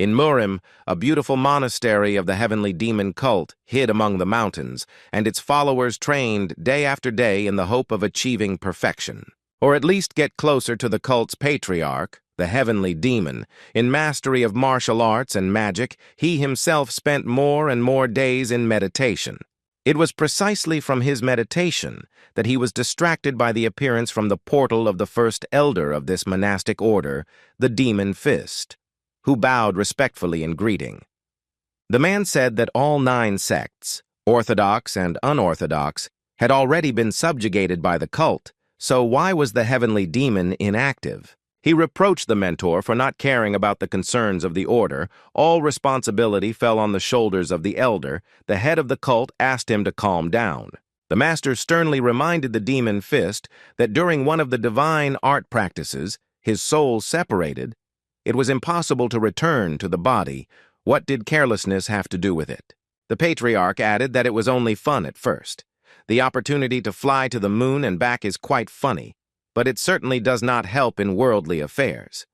In Murim, a beautiful monastery of the heavenly demon cult hid among the mountains, and its followers trained day after day in the hope of achieving perfection, or at least get closer to the cult's patriarch, the heavenly demon. In mastery of martial arts and magic, he himself spent more and more days in meditation. It was precisely from his meditation that he was distracted by the appearance from the portal of the first elder of this monastic order, the Demon Fist, who bowed respectfully in greeting. The man said that all 9 sects, orthodox and unorthodox, had already been subjugated by the cult, so why was the heavenly demon inactive? He reproached the mentor for not caring about the concerns of the order. All responsibility fell on the shoulders of the elder. The head of the cult asked him to calm down. The master sternly reminded the Demon Fist that during one of the divine art practices, his soul separated. It was impossible to return to the body. What did carelessness have to do with it? The patriarch added that it was only fun at first. The opportunity to fly to the moon and back is quite funny, but it certainly does not help in worldly affairs.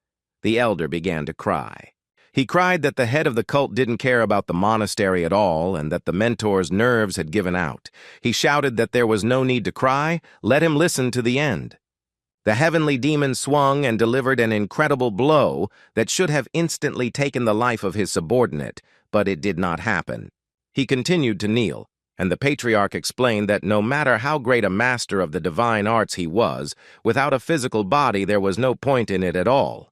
The elder began to cry. He cried that the head of the cult didn't care about the monastery at all and that the mentor's nerves had given out. He shouted that there was no need to cry. Let him listen to the end. The heavenly demon swung and delivered an incredible blow that should have instantly taken the life of his subordinate, but it did not happen. He continued to kneel, and the patriarch explained that no matter how great a master of the divine arts he was, without a physical body there was no point in it at all.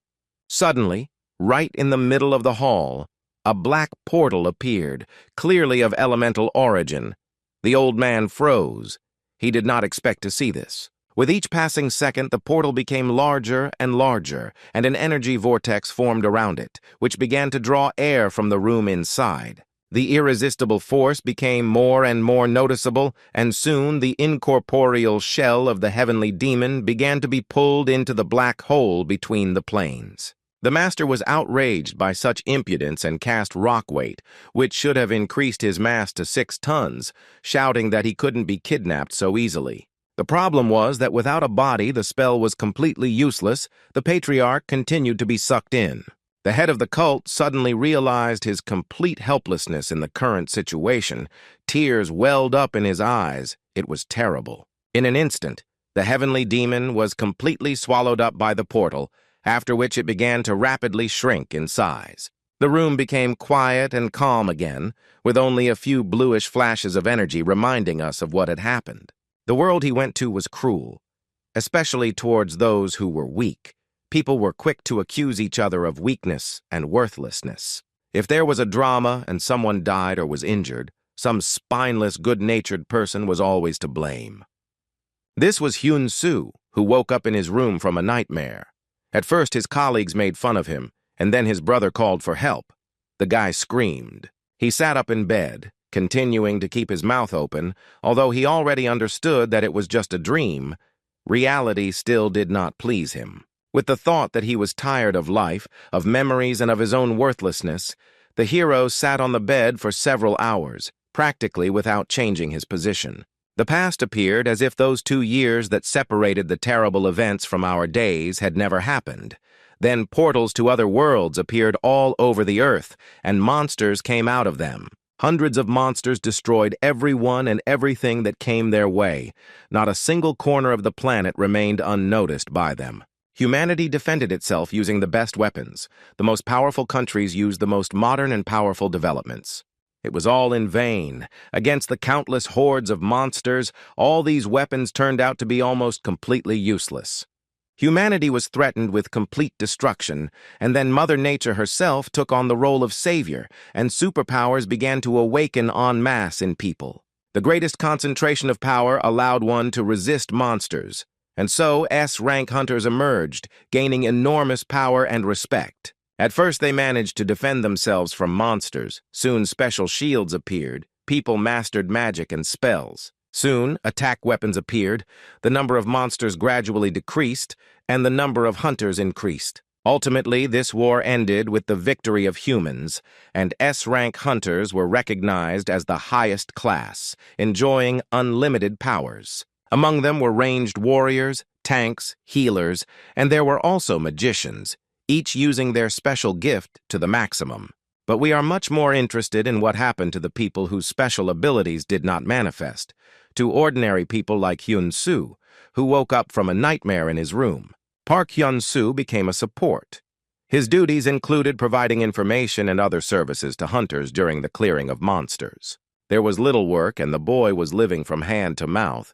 Suddenly, right in the middle of the hall, a black portal appeared, clearly of elemental origin. The old man froze. He did not expect to see this. With each passing second, the portal became larger and larger, and an energy vortex formed around it, which began to draw air from the room inside. The irresistible force became more and more noticeable, and soon the incorporeal shell of the heavenly demon began to be pulled into the black hole between the planes. The master was outraged by such impudence and cast rock weight, which should have increased his mass to 6 tons, shouting that he couldn't be kidnapped so easily. The problem was that without a body, the spell was completely useless. The patriarch continued to be sucked in. The head of the cult suddenly realized his complete helplessness in the current situation. Tears welled up in his eyes. It was terrible. In an instant, the heavenly demon was completely swallowed up by the portal, after which it began to rapidly shrink in size. The room became quiet and calm again, with only a few bluish flashes of energy reminding us of what had happened. The world he went to was cruel, especially towards those who were weak. People were quick to accuse each other of weakness and worthlessness. If there was a drama and someone died or was injured, some spineless, good-natured person was always to blame. This was Hyun Soo, who woke up in his room from a nightmare. At first, his colleagues made fun of him, and then his brother called for help. The guy screamed. He sat up in bed, continuing to keep his mouth open, although he already understood that it was just a dream. Reality still did not please him. With the thought that he was tired of life, of memories, and of his own worthlessness, the hero sat on the bed for several hours, practically without changing his position. The past appeared as if those 2 years that separated the terrible events from our days had never happened. Then portals to other worlds appeared all over the earth, and monsters came out of them. Hundreds of monsters destroyed everyone and everything that came their way. Not a single corner of the planet remained unnoticed by them. Humanity defended itself using the best weapons. The most powerful countries used the most modern and powerful developments. It was all in vain. Against the countless hordes of monsters, all these weapons turned out to be almost completely useless. Humanity was threatened with complete destruction, and then Mother Nature herself took on the role of savior, and superpowers began to awaken en masse in people. The greatest concentration of power allowed one to resist monsters, and so S-rank hunters emerged, gaining enormous power and respect. At first they managed to defend themselves from monsters. Soon special shields appeared. People mastered magic and spells. Soon, attack weapons appeared, the number of monsters gradually decreased, and the number of hunters increased. Ultimately, this war ended with the victory of humans, and S-rank hunters were recognized as the highest class, enjoying unlimited powers. Among them were ranged warriors, tanks, healers, and there were also magicians, each using their special gift to the maximum. But we are much more interested in what happened to the people whose special abilities did not manifest, to ordinary people like Hyun-soo, who woke up from a nightmare in his room. Park Hyun-soo became a support. His duties included providing information and other services to hunters during the clearing of monsters. There was little work and the boy was living from hand to mouth.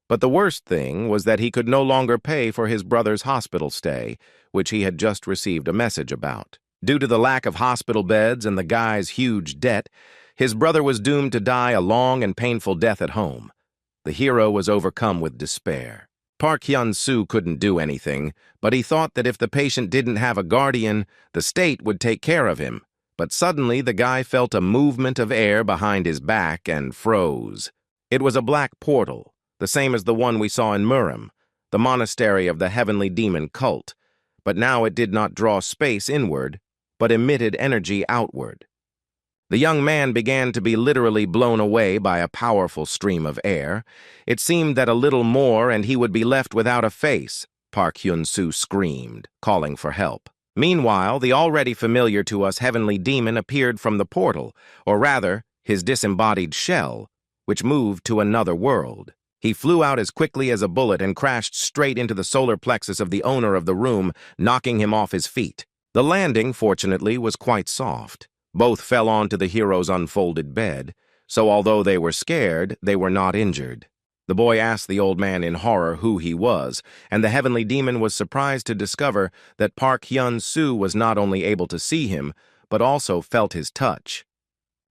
But the worst thing was that he could no longer pay for his brother's hospital stay, which he had just received a message about. Due to the lack of hospital beds and the guy's huge debt, his brother was doomed to die a long and painful death at home. The hero was overcome with despair. Park Hyun-soo couldn't do anything, but he thought that if the patient didn't have a guardian, the state would take care of him. But suddenly the guy felt a movement of air behind his back and froze. It was a black portal, the same as the one we saw in Murim, the monastery of the heavenly demon cult. But now it did not draw space inward, but emitted energy outward. The young man began to be literally blown away by a powerful stream of air. It seemed that a little more and he would be left without a face, Park Hyun-soo screamed, calling for help. Meanwhile, the already familiar to us heavenly demon appeared from the portal, or rather, his disembodied shell, which moved to another world. He flew out as quickly as a bullet and crashed straight into the solar plexus of the owner of the room, knocking him off his feet. The landing, fortunately, was quite soft. Both fell onto the hero's unfolded bed, so although they were scared, they were not injured. The boy asked the old man in horror who he was, and the heavenly demon was surprised to discover that Park Hyun-soo was not only able to see him, but also felt his touch.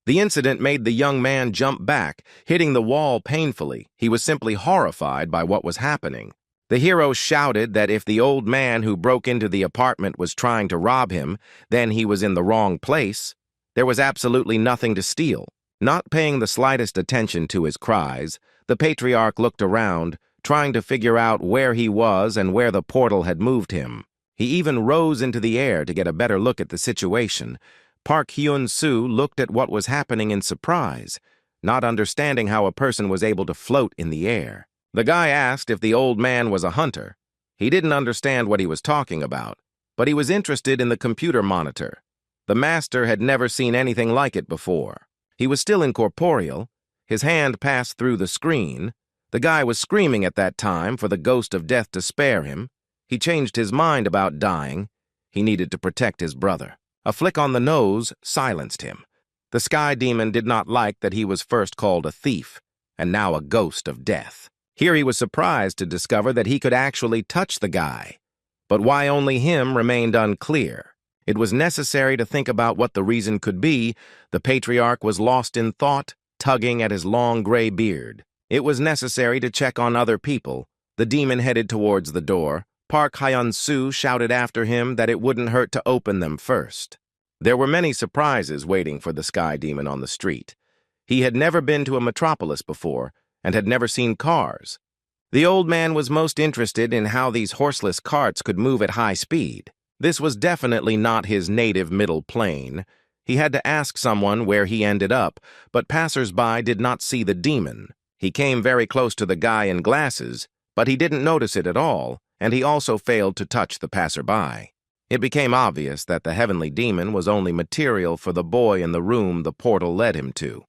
The incident made the young man jump back, hitting the wall painfully. He was simply horrified by what was happening. The hero shouted that if the old man who broke into the apartment was trying to rob him, then he was in the wrong place. There was absolutely nothing to steal. Not paying the slightest attention to his cries, the patriarch looked around, trying to figure out where he was and where the portal had moved him. He even rose into the air to get a better look at the situation. Park Hyun-soo looked at what was happening in surprise, not understanding how a person was able to float in the air. The guy asked if the old man was a hunter. He didn't understand what he was talking about, but he was interested in the computer monitor. The master had never seen anything like it before. He was still incorporeal. His hand passed through the screen. The guy was screaming at that time for the ghost of death to spare him. He changed his mind about dying. He needed to protect his brother. A flick on the nose silenced him. The sky demon did not like that he was first called a thief, and now a ghost of death. Here he was surprised to discover that he could actually touch the guy. But why only him remained unclear. It was necessary to think about what the reason could be. The patriarch was lost in thought, tugging at his long gray beard. It was necessary to check on other people. The demon headed towards the door. Park Hyun-soo shouted after him that it wouldn't hurt to open them first. There were many surprises waiting for the sky demon on the street. He had never been to a metropolis before and had never seen cars. The old man was most interested in how these horseless carts could move at high speed. This was definitely not his native middle plane. He had to ask someone where he ended up, but passers-by did not see the demon. He came very close to the guy in glasses, but he didn't notice it at all, and he also failed to touch the passerby. It became obvious that the heavenly demon was only material for the boy in the room the portal led him to.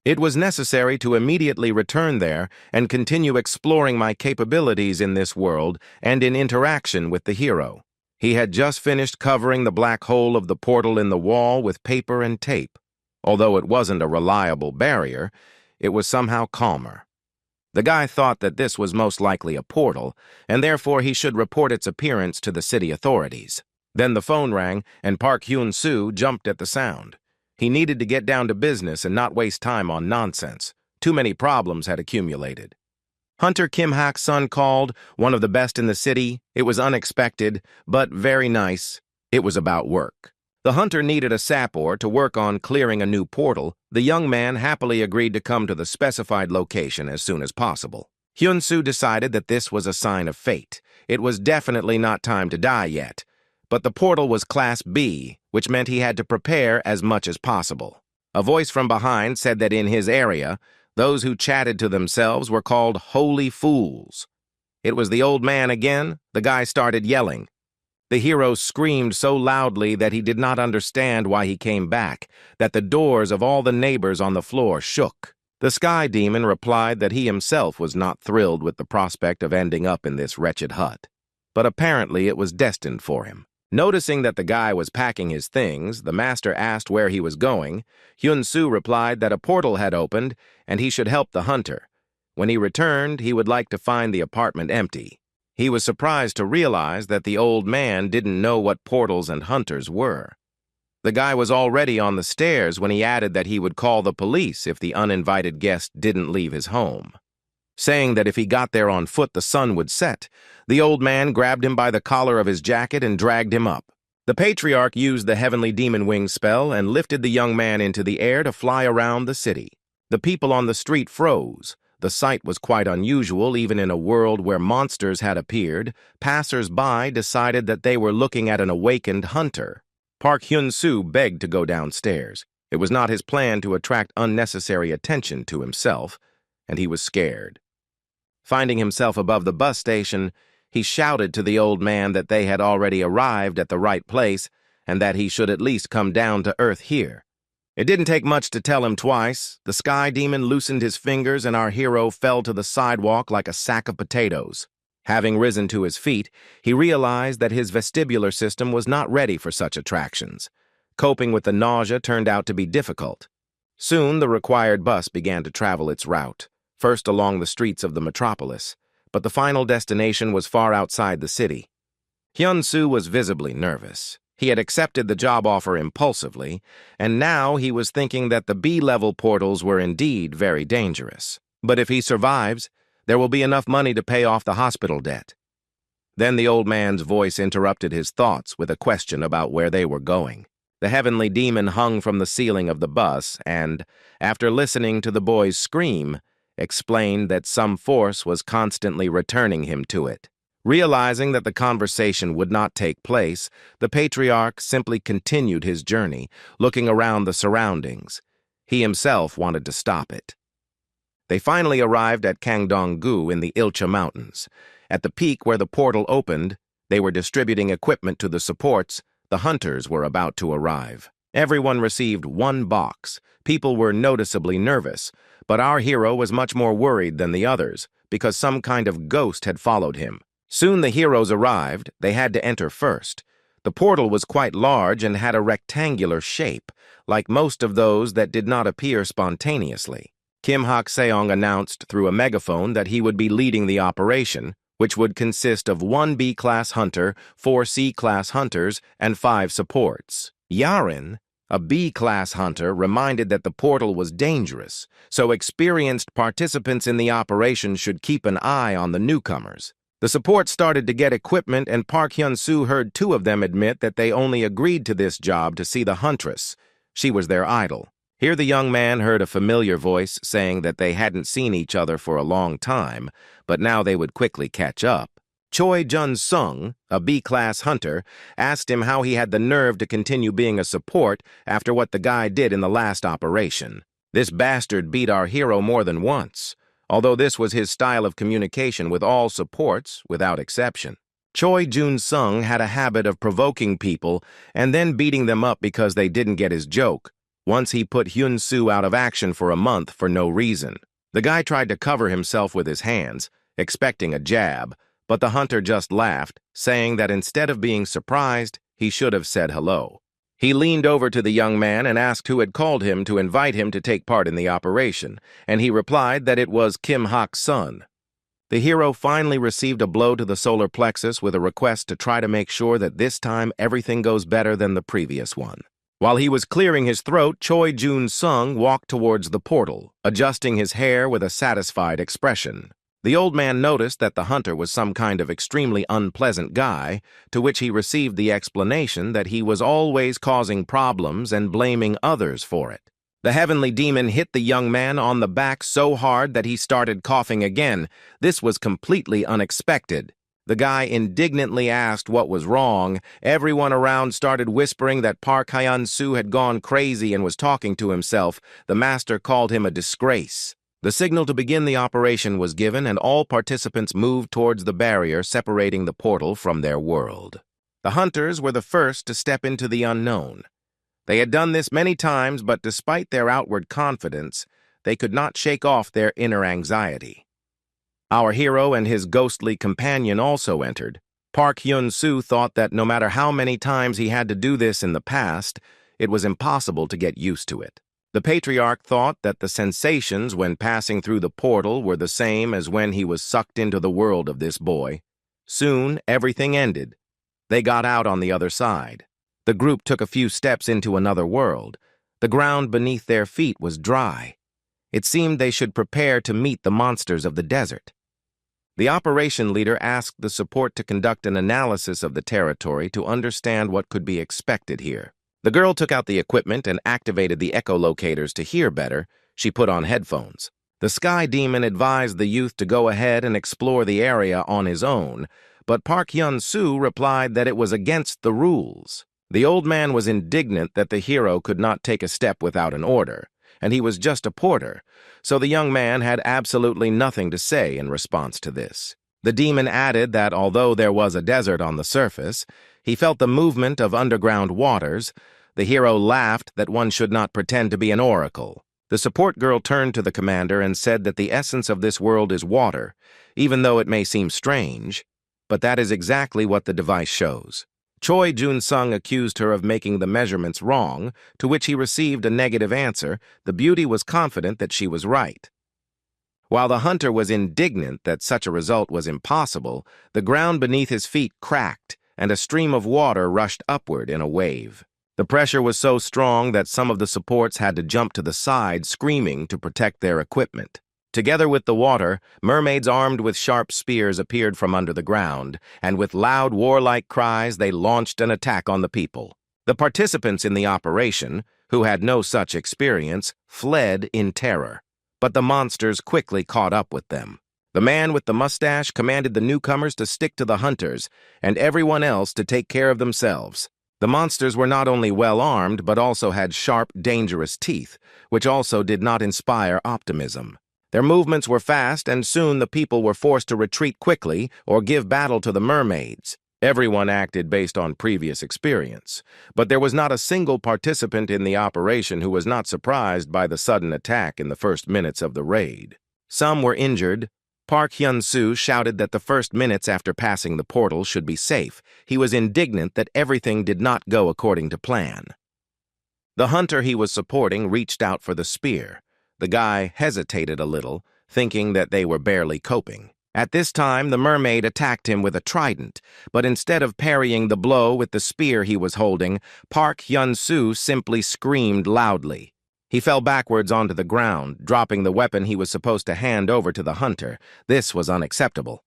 It was necessary to immediately return there and continue exploring my capabilities in this world and in interaction with the hero. He had just finished covering the black hole of the portal in the wall with paper and tape. Although it wasn't a reliable barrier, it was somehow calmer. The guy thought that this was most likely a portal, and therefore he should report its appearance to the city authorities. Then the phone rang, and Park Hyun-soo jumped at the sound. He needed to get down to business and not waste time on nonsense. Too many problems had accumulated. Hunter Kim Hak's son called, one of the best in the city. It was unexpected, but very nice. It was about work. The hunter needed a sapper to work on clearing a new portal. The young man happily agreed to come to the specified location as soon as possible. Hyun-soo decided that this was a sign of fate. It was definitely not time to die yet. But the portal was Class B, which meant he had to prepare as much as possible. A voice from behind said that in his area, those who chatted to themselves were called holy fools. It was the old man again. The guy started yelling. The hero screamed so loudly that he did not understand why he came back, that the doors of all the neighbors on the floor shook. The sky demon replied that he himself was not thrilled with the prospect of ending up in this wretched hut. But apparently it was destined for him. Noticing that the guy was packing his things, the master asked where he was going. Hyun-soo replied that a portal had opened and he should help the hunter. When he returned, he would like to find the apartment empty. He was surprised to realize that the old man didn't know what portals and hunters were. The guy was already on the stairs when he added that he would call the police if the uninvited guest didn't leave his home. Saying that if he got there on foot, the sun would set, the old man grabbed him by the collar of his jacket and dragged him up. The patriarch used the heavenly demon wing spell and lifted the young man into the air to fly around the city. The people on the street froze. The sight was quite unusual even in a world where monsters had appeared. Passers-by decided that they were looking at an awakened hunter. Park Hyun-soo begged to go downstairs. It was not his plan to attract unnecessary attention to himself, and he was scared. Finding himself above the bus station, he shouted to the old man that they had already arrived at the right place and that he should at least come down to earth here. It didn't take much to tell him twice. The sky demon loosened his fingers and our hero fell to the sidewalk like a sack of potatoes. Having risen to his feet, he realized that his vestibular system was not ready for such attractions. Coping with the nausea turned out to be difficult. Soon the required bus began to travel its route, first along the streets of the metropolis, but the final destination was far outside the city. Hyun-soo was visibly nervous. He had accepted the job offer impulsively, and now he was thinking that the B-level portals were indeed very dangerous. But if he survives, there will be enough money to pay off the hospital debt. Then the old man's voice interrupted his thoughts with a question about where they were going. The heavenly demon hung from the ceiling of the bus and, after listening to the boy's scream, explained that some force was constantly returning him to it. Realizing that the conversation would not take place, the patriarch simply continued his journey, looking around the surroundings. He himself wanted to stop it. They finally arrived at Kangdong-gu in the Ilcha Mountains. At the peak where the portal opened, they were distributing equipment to the supports. The hunters were about to arrive. Everyone received one box. People were noticeably nervous, but our hero was much more worried than the others because some kind of ghost had followed him. Soon the heroes arrived. They had to enter first. The portal was quite large and had a rectangular shape, like most of those that did not appear spontaneously. Kim Hak-seong announced through a megaphone that he would be leading the operation, which would consist of 1 B-class hunter, 4 C-class hunters, and 5 supports. Yarin, a B-class hunter, reminded that the portal was dangerous, so experienced participants in the operation should keep an eye on the newcomers. The support started to get equipment, and Park Hyun-soo heard 2 of them admit that they only agreed to this job to see the huntress. She was their idol. Here the young man heard a familiar voice saying that they hadn't seen each other for a long time, but now they would quickly catch up. Choi Jun-sung, a B-class hunter, asked him how he had the nerve to continue being a support after what the guy did in the last operation. This bastard beat our hero more than once, although this was his style of communication with all supports, without exception. Choi Jun-sung had a habit of provoking people and then beating them up because they didn't get his joke. Once he put Hyun-soo out of action for a month for no reason. The guy tried to cover himself with his hands, expecting a jab, but the hunter just laughed, saying that instead of being surprised, he should have said hello. He leaned over to the young man and asked who had called him to invite him to take part in the operation, and he replied that it was Kim Hak's son. The hero finally received a blow to the solar plexus with a request to try to make sure that this time everything goes better than the previous one. While he was clearing his throat, Choi Jun-sung walked towards the portal, adjusting his hair with a satisfied expression. The old man noticed that the hunter was some kind of extremely unpleasant guy, to which he received the explanation that he was always causing problems and blaming others for it. The heavenly demon hit the young man on the back so hard that he started coughing again. This was completely unexpected. The guy indignantly asked what was wrong. Everyone around started whispering that Park Hyun-soo had gone crazy and was talking to himself. The master called him a disgrace. The signal to begin the operation was given, and all participants moved towards the barrier separating the portal from their world. The hunters were the first to step into the unknown. They had done this many times, but despite their outward confidence, they could not shake off their inner anxiety. Our hero and his ghostly companion also entered. Park Hyun-soo thought that no matter how many times he had to do this in the past, it was impossible to get used to it. The patriarch thought that the sensations when passing through the portal were the same as when he was sucked into the world of this boy. Soon, everything ended. They got out on the other side. The group took a few steps into another world. The ground beneath their feet was dry. It seemed they should prepare to meet the monsters of the desert. The operation leader asked the support to conduct an analysis of the territory to understand what could be expected here. The girl took out the equipment and activated the echolocators to hear better. She put on headphones. The Sky Demon advised the youth to go ahead and explore the area on his own, but Park Hyun-soo replied that it was against the rules. The old man was indignant that the hero could not take a step without an order, and he was just a porter, so the young man had absolutely nothing to say in response to this. The demon added that although there was a desert on the surface, he felt the movement of underground waters. The hero laughed that one should not pretend to be an oracle. The support girl turned to the commander and said that the essence of this world is water, even though it may seem strange, but that is exactly what the device shows. Choi Jun-sung accused her of making the measurements wrong, to which he received a negative answer. The beauty was confident that she was right. While the hunter was indignant that such a result was impossible, the ground beneath his feet cracked, and a stream of water rushed upward in a wave. The pressure was so strong that some of the supports had to jump to the side, screaming to protect their equipment. Together with the water, mermaids armed with sharp spears appeared from under the ground, and with loud warlike cries they launched an attack on the people. The participants in the operation, who had no such experience, fled in terror, but the monsters quickly caught up with them. The man with the mustache commanded the newcomers to stick to the hunters, and everyone else to take care of themselves. The monsters were not only well-armed, but also had sharp, dangerous teeth, which also did not inspire optimism. Their movements were fast, and soon the people were forced to retreat quickly or give battle to the mermaids. Everyone acted based on previous experience, but there was not a single participant in the operation who was not surprised by the sudden attack in the first minutes of the raid. Some were injured. Park Hyun-soo shouted that the first minutes after passing the portal should be safe. He was indignant that everything did not go according to plan. The hunter he was supporting reached out for the spear. The guy hesitated a little, thinking that they were barely coping. At this time, the mermaid attacked him with a trident, but instead of parrying the blow with the spear he was holding, Park Hyun-soo simply screamed loudly. He fell backwards onto the ground, dropping the weapon he was supposed to hand over to the hunter. This was unacceptable.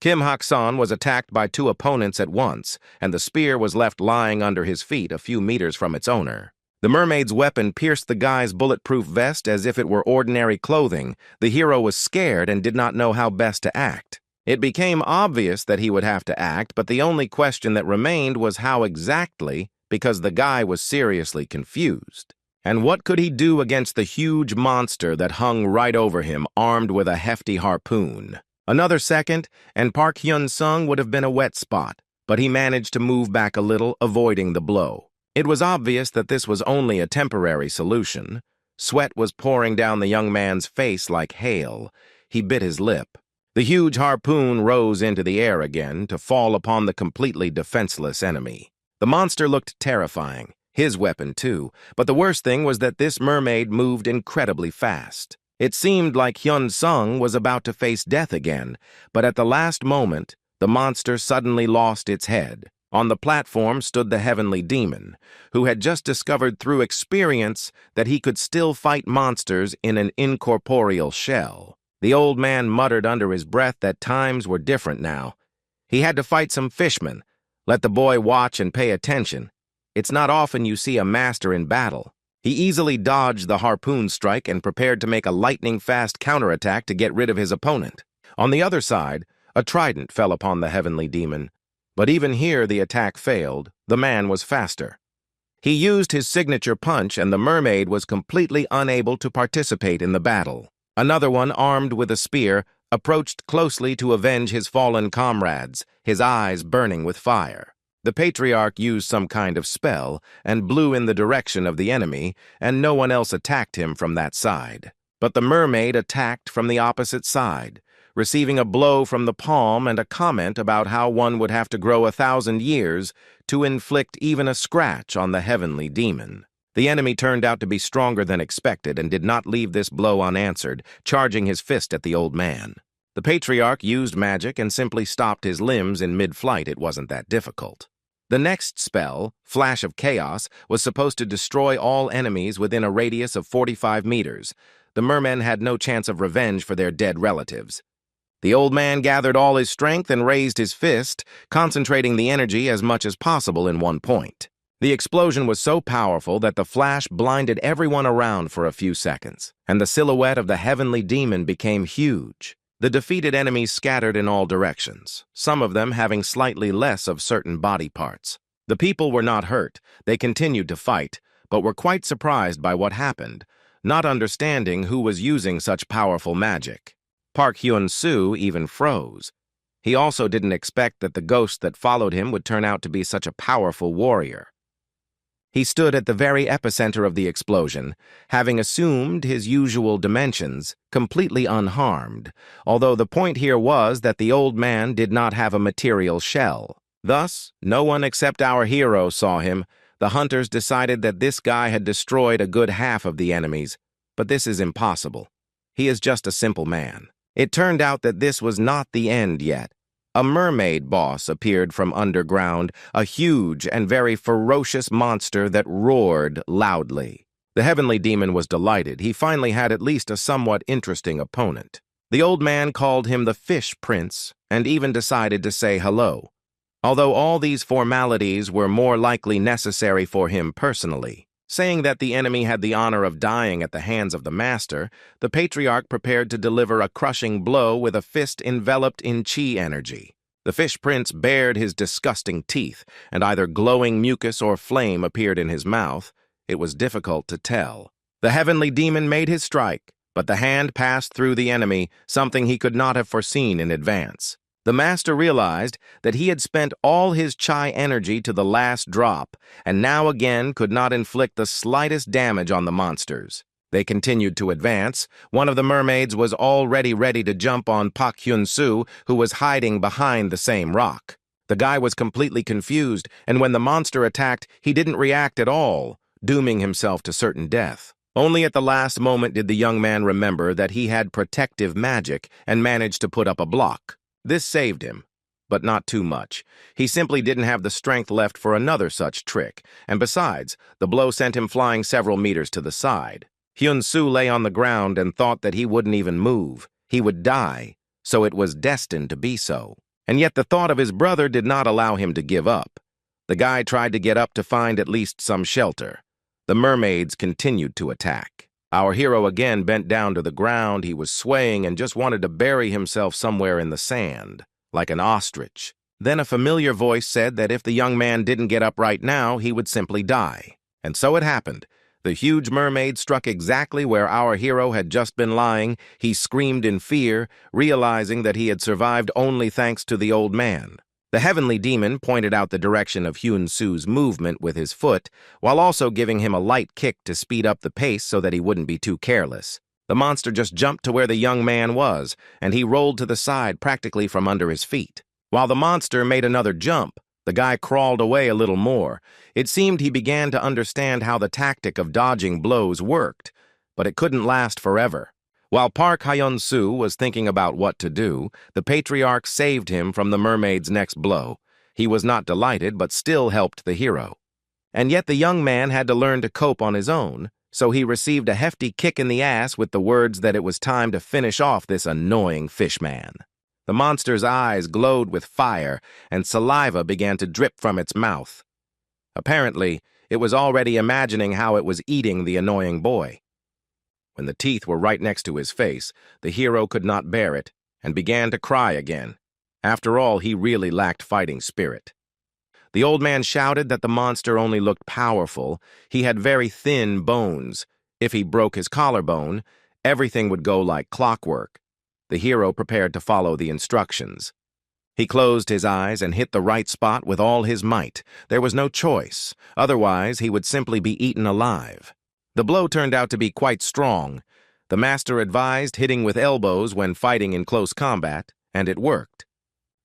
Kim Hak-son was attacked by two opponents at once, and the spear was left lying under his feet a few meters from its owner. The mermaid's weapon pierced the guy's bulletproof vest as if it were ordinary clothing. The hero was scared and did not know how best to act. It became obvious that he would have to act, but the only question that remained was how exactly, because the guy was seriously confused. And what could he do against the huge monster that hung right over him, armed with a hefty harpoon? Another second, and Park Hyun-sung would have been a wet spot, but he managed to move back a little, avoiding the blow. It was obvious that this was only a temporary solution. Sweat was pouring down the young man's face like hail. He bit his lip. The huge harpoon rose into the air again to fall upon the completely defenseless enemy. The monster looked terrifying. His weapon, too, but the worst thing was that this mermaid moved incredibly fast. It seemed like Hyun-sung was about to face death again, but at the last moment, the monster suddenly lost its head. On the platform stood the heavenly demon, who had just discovered through experience that he could still fight monsters in an incorporeal shell. The old man muttered under his breath that times were different now. He had to fight some fishmen. Let the boy watch and pay attention. It's not often you see a master in battle. He easily dodged the harpoon strike and prepared to make a lightning-fast counterattack to get rid of his opponent. On the other side, a trident fell upon the heavenly demon. But even here the attack failed. The man was faster. He used his signature punch, and the mermaid was completely unable to participate in the battle. Another one, armed with a spear, approached closely to avenge his fallen comrades, his eyes burning with fire. The patriarch used some kind of spell and blew in the direction of the enemy, and no one else attacked him from that side. But the mermaid attacked from the opposite side, receiving a blow from the palm and a comment about how one would have to grow 1,000 years to inflict even a scratch on the heavenly demon. The enemy turned out to be stronger than expected and did not leave this blow unanswered, charging his fist at the old man. The patriarch used magic and simply stopped his limbs in mid-flight. It wasn't that difficult. The next spell, Flash of Chaos, was supposed to destroy all enemies within a radius of 45 meters. The mermen had no chance of revenge for their dead relatives. The old man gathered all his strength and raised his fist, concentrating the energy as much as possible in one point. The explosion was so powerful that the flash blinded everyone around for a few seconds, and the silhouette of the heavenly demon became huge. The defeated enemies scattered in all directions, some of them having slightly less of certain body parts. The people were not hurt. They continued to fight, but were quite surprised by what happened, not understanding who was using such powerful magic. Park Hyun-soo even froze. He also didn't expect that the ghost that followed him would turn out to be such a powerful warrior. He stood at the very epicenter of the explosion, having assumed his usual dimensions, completely unharmed, although the point here was that the old man did not have a material shell. Thus, no one except our hero saw him. The hunters decided that this guy had destroyed a good half of the enemies, but this is impossible. He is just a simple man. It turned out that this was not the end yet. A mermaid boss appeared from underground, a huge and very ferocious monster that roared loudly. The heavenly demon was delighted. He finally had at least a somewhat interesting opponent. The old man called him the Fish Prince and even decided to say hello, although all these formalities were more likely necessary for him personally. Saying that the enemy had the honor of dying at the hands of the master, the patriarch prepared to deliver a crushing blow with a fist enveloped in chi energy. The fish prince bared his disgusting teeth, and either glowing mucus or flame appeared in his mouth. It was difficult to tell. The heavenly demon made his strike, but the hand passed through the enemy, something he could not have foreseen in advance. The master realized that he had spent all his chi energy to the last drop, and now again could not inflict the slightest damage on the monsters. They continued to advance. One of the mermaids was already ready to jump on Park Hyun-soo, who was hiding behind the same rock. The guy was completely confused, and when the monster attacked, he didn't react at all, dooming himself to certain death. Only at the last moment did the young man remember that he had protective magic and managed to put up a block. This saved him, but not too much. He simply didn't have the strength left for another such trick, and besides, the blow sent him flying several meters to the side. Hyun-soo lay on the ground and thought that he wouldn't even move. He would die, so it was destined to be so. And yet the thought of his brother did not allow him to give up. The guy tried to get up to find at least some shelter. The mermaids continued to attack. Our hero again bent down to the ground. He was swaying and just wanted to bury himself somewhere in the sand, like an ostrich. Then a familiar voice said that if the young man didn't get up right now, he would simply die. And so it happened. The huge mermaid struck exactly where our hero had just been lying. He screamed in fear, realizing that he had survived only thanks to the old man. The heavenly demon pointed out the direction of Hyun-soo's movement with his foot, while also giving him a light kick to speed up the pace so that he wouldn't be too careless. The monster just jumped to where the young man was, and he rolled to the side practically from under his feet. While the monster made another jump, the guy crawled away a little more. It seemed he began to understand how the tactic of dodging blows worked, but it couldn't last forever. While Park Hyun-soo was thinking about what to do, the patriarch saved him from the mermaid's next blow. He was not delighted, but still helped the hero. And yet the young man had to learn to cope on his own, so he received a hefty kick in the ass with the words that it was time to finish off this annoying fishman. The monster's eyes glowed with fire, and saliva began to drip from its mouth. Apparently, it was already imagining how it was eating the annoying boy. When the teeth were right next to his face, the hero could not bear it and began to cry again. After all, he really lacked fighting spirit. The old man shouted that the monster only looked powerful. He had very thin bones. If he broke his collarbone, everything would go like clockwork. The hero prepared to follow the instructions. He closed his eyes and hit the right spot with all his might. There was no choice. Otherwise, he would simply be eaten alive. The blow turned out to be quite strong. The master advised hitting with elbows when fighting in close combat, and it worked.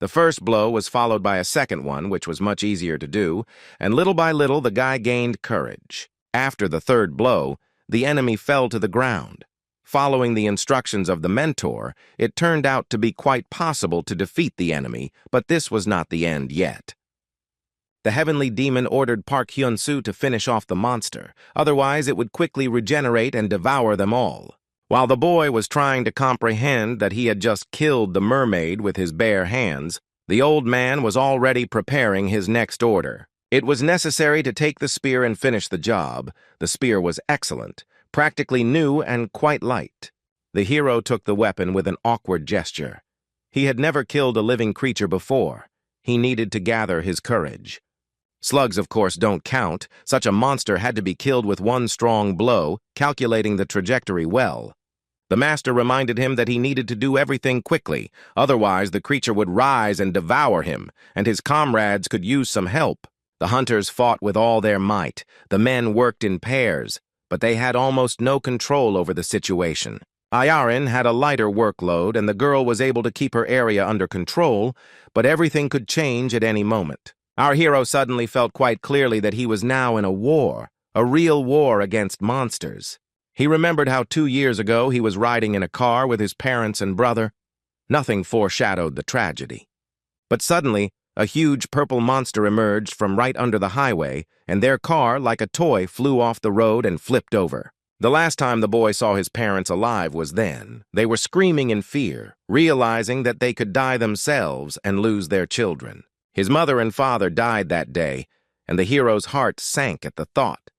The first blow was followed by a second one, which was much easier to do, and little by little the guy gained courage. After the third blow, the enemy fell to the ground. Following the instructions of the mentor, it turned out to be quite possible to defeat the enemy, but this was not the end yet. The heavenly demon ordered Park Hyun-soo to finish off the monster, otherwise it would quickly regenerate and devour them all. While the boy was trying to comprehend that he had just killed the mermaid with his bare hands, the old man was already preparing his next order. It was necessary to take the spear and finish the job. The spear was excellent, practically new and quite light. The hero took the weapon with an awkward gesture. He had never killed a living creature before. He needed to gather his courage. Slugs, of course, don't count. Such a monster had to be killed with one strong blow, calculating the trajectory well. The master reminded him that he needed to do everything quickly, otherwise the creature would rise and devour him, and his comrades could use some help. The hunters fought with all their might. The men worked in pairs, but they had almost no control over the situation. Ayarin had a lighter workload, and the girl was able to keep her area under control, but everything could change at any moment. Our hero suddenly felt quite clearly that he was now in a real war against monsters. He remembered how 2 years ago he was riding in a car with his parents and brother. Nothing foreshadowed the tragedy. But suddenly, a huge purple monster emerged from right under the highway, and their car, like a toy, flew off the road and flipped over. The last time the boy saw his parents alive was then. They were screaming in fear, realizing that they could die themselves and lose their children. His mother and father died that day, and the hero's heart sank at the thought,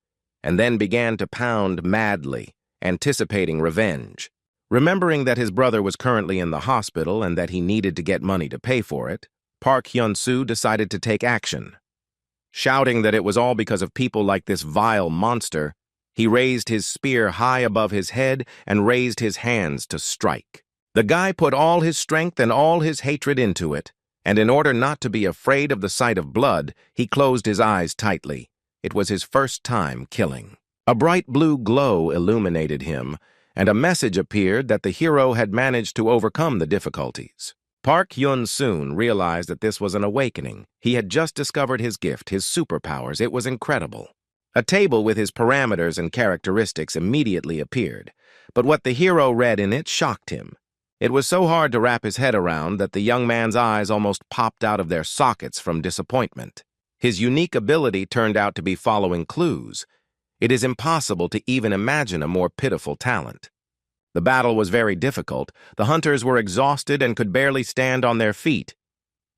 and then began to pound madly, anticipating revenge. Remembering that his brother was currently in the hospital and that he needed to get money to pay for it, Park Hyun-soo decided to take action. Shouting that it was all because of people like this vile monster, he raised his spear high above his head and raised his hands to strike. The guy put all his strength and all his hatred into it, and in order not to be afraid of the sight of blood, he closed his eyes tightly. It was his first time killing. A bright blue glow illuminated him, and a message appeared that the hero had managed to overcome the difficulties. Park Hyun-soo realized that this was an awakening. He had just discovered his gift, his superpowers. It was incredible. A table with his parameters and characteristics immediately appeared, but what the hero read in it shocked him. It was so hard to wrap his head around that the young man's eyes almost popped out of their sockets from disappointment. His unique ability turned out to be following clues. It is impossible to even imagine a more pitiful talent. The battle was very difficult. The hunters were exhausted and could barely stand on their feet.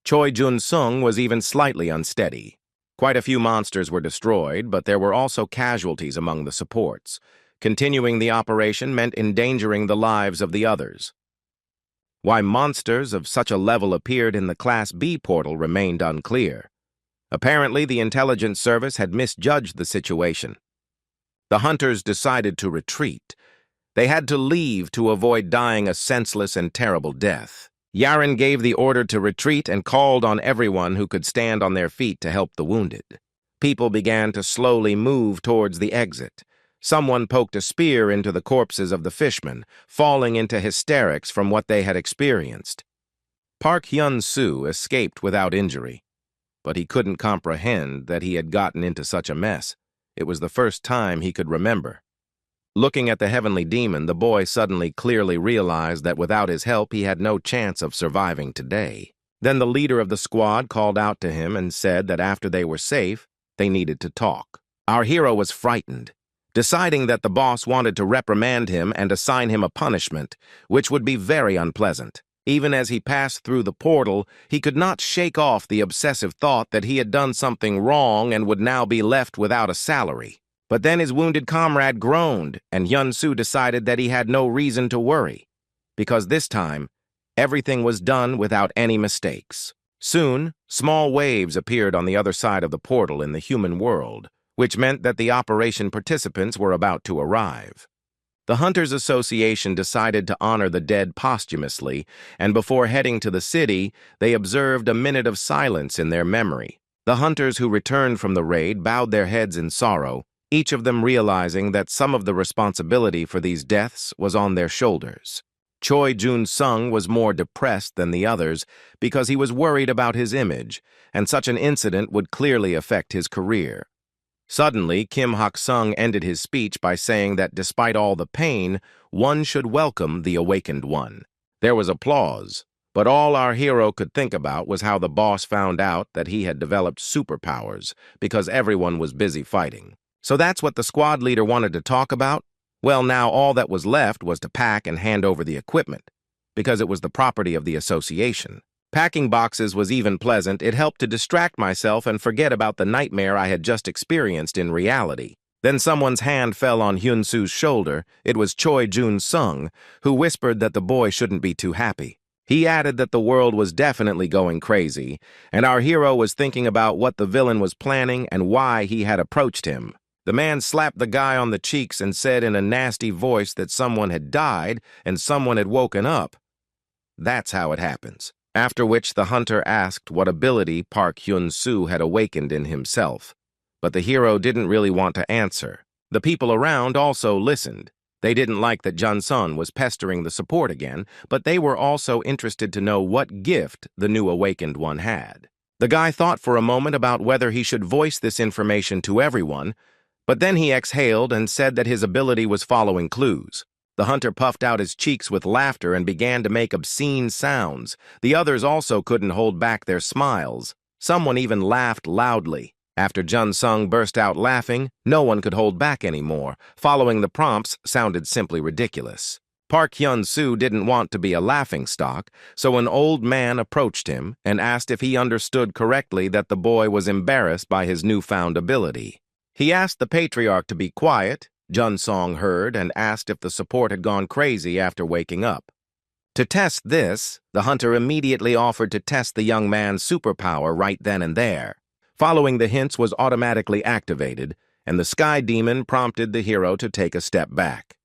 Choi Jun-sung was even slightly unsteady. Quite a few monsters were destroyed, but there were also casualties among the supports. Continuing the operation meant endangering the lives of the others. Why monsters of such a level appeared in the Class B portal remained unclear. Apparently, the intelligence service had misjudged the situation. The hunters decided to retreat. They had to leave to avoid dying a senseless and terrible death. Yarin gave the order to retreat and called on everyone who could stand on their feet to help the wounded. People began to slowly move towards the exit. Someone poked a spear into the corpses of the fishmen, falling into hysterics from what they had experienced. Park Hyun-soo escaped without injury, but he couldn't comprehend that he had gotten into such a mess. It was the first time he could remember. Looking at the heavenly demon, the boy suddenly clearly realized that without his help he had no chance of surviving today. Then the leader of the squad called out to him and said that after they were safe, they needed to talk. Our hero was frightened, deciding that the boss wanted to reprimand him and assign him a punishment, which would be very unpleasant. Even as he passed through the portal, he could not shake off the obsessive thought that he had done something wrong and would now be left without a salary. But then his wounded comrade groaned, and Hyun-soo decided that he had no reason to worry, because this time, everything was done without any mistakes. Soon, small waves appeared on the other side of the portal in the human world, which meant that the operation participants were about to arrive. The Hunters Association decided to honor the dead posthumously, and before heading to the city, they observed a minute of silence in their memory. The hunters who returned from the raid bowed their heads in sorrow, each of them realizing that some of the responsibility for these deaths was on their shoulders. Choi Jun-sung was more depressed than the others because he was worried about his image, and such an incident would clearly affect his career. Suddenly, Kim Hak-sung ended his speech by saying that despite all the pain, one should welcome the awakened one. There was applause, but all our hero could think about was how the boss found out that he had developed superpowers because everyone was busy fighting. So that's what the squad leader wanted to talk about? Well, now all that was left was to pack and hand over the equipment, because it was the property of the association. Packing boxes was even pleasant. It helped to distract myself and forget about the nightmare I had just experienced in reality. Then someone's hand fell on Hyun-soo's shoulder. It was Choi Jun-sung, who whispered that the boy shouldn't be too happy. He added that the world was definitely going crazy, and our hero was thinking about what the villain was planning and why he had approached him. The man slapped the guy on the cheeks and said in a nasty voice that someone had died and someone had woken up. That's how it happens. After which the hunter asked what ability Park Hyun-soo had awakened in himself. But the hero didn't really want to answer. The people around also listened. They didn't like that Jun-sun was pestering the support again, but they were also interested to know what gift the new awakened one had. The guy thought for a moment about whether he should voice this information to everyone, but then he exhaled and said that his ability was following clues. The hunter puffed out his cheeks with laughter and began to make obscene sounds. The others also couldn't hold back their smiles. Someone even laughed loudly. After Jun-sung burst out laughing, no one could hold back anymore. Following the prompts sounded simply ridiculous. Park Hyun-soo didn't want to be a laughingstock, so an old man approached him and asked if he understood correctly that the boy was embarrassed by his newfound ability. He asked the patriarch to be quiet. Jun-sung heard and asked if the support had gone crazy after waking up. To test this, the hunter immediately offered to test the young man's superpower right then and there. Following the hints was automatically activated, and the sky demon prompted the hero to take a step back.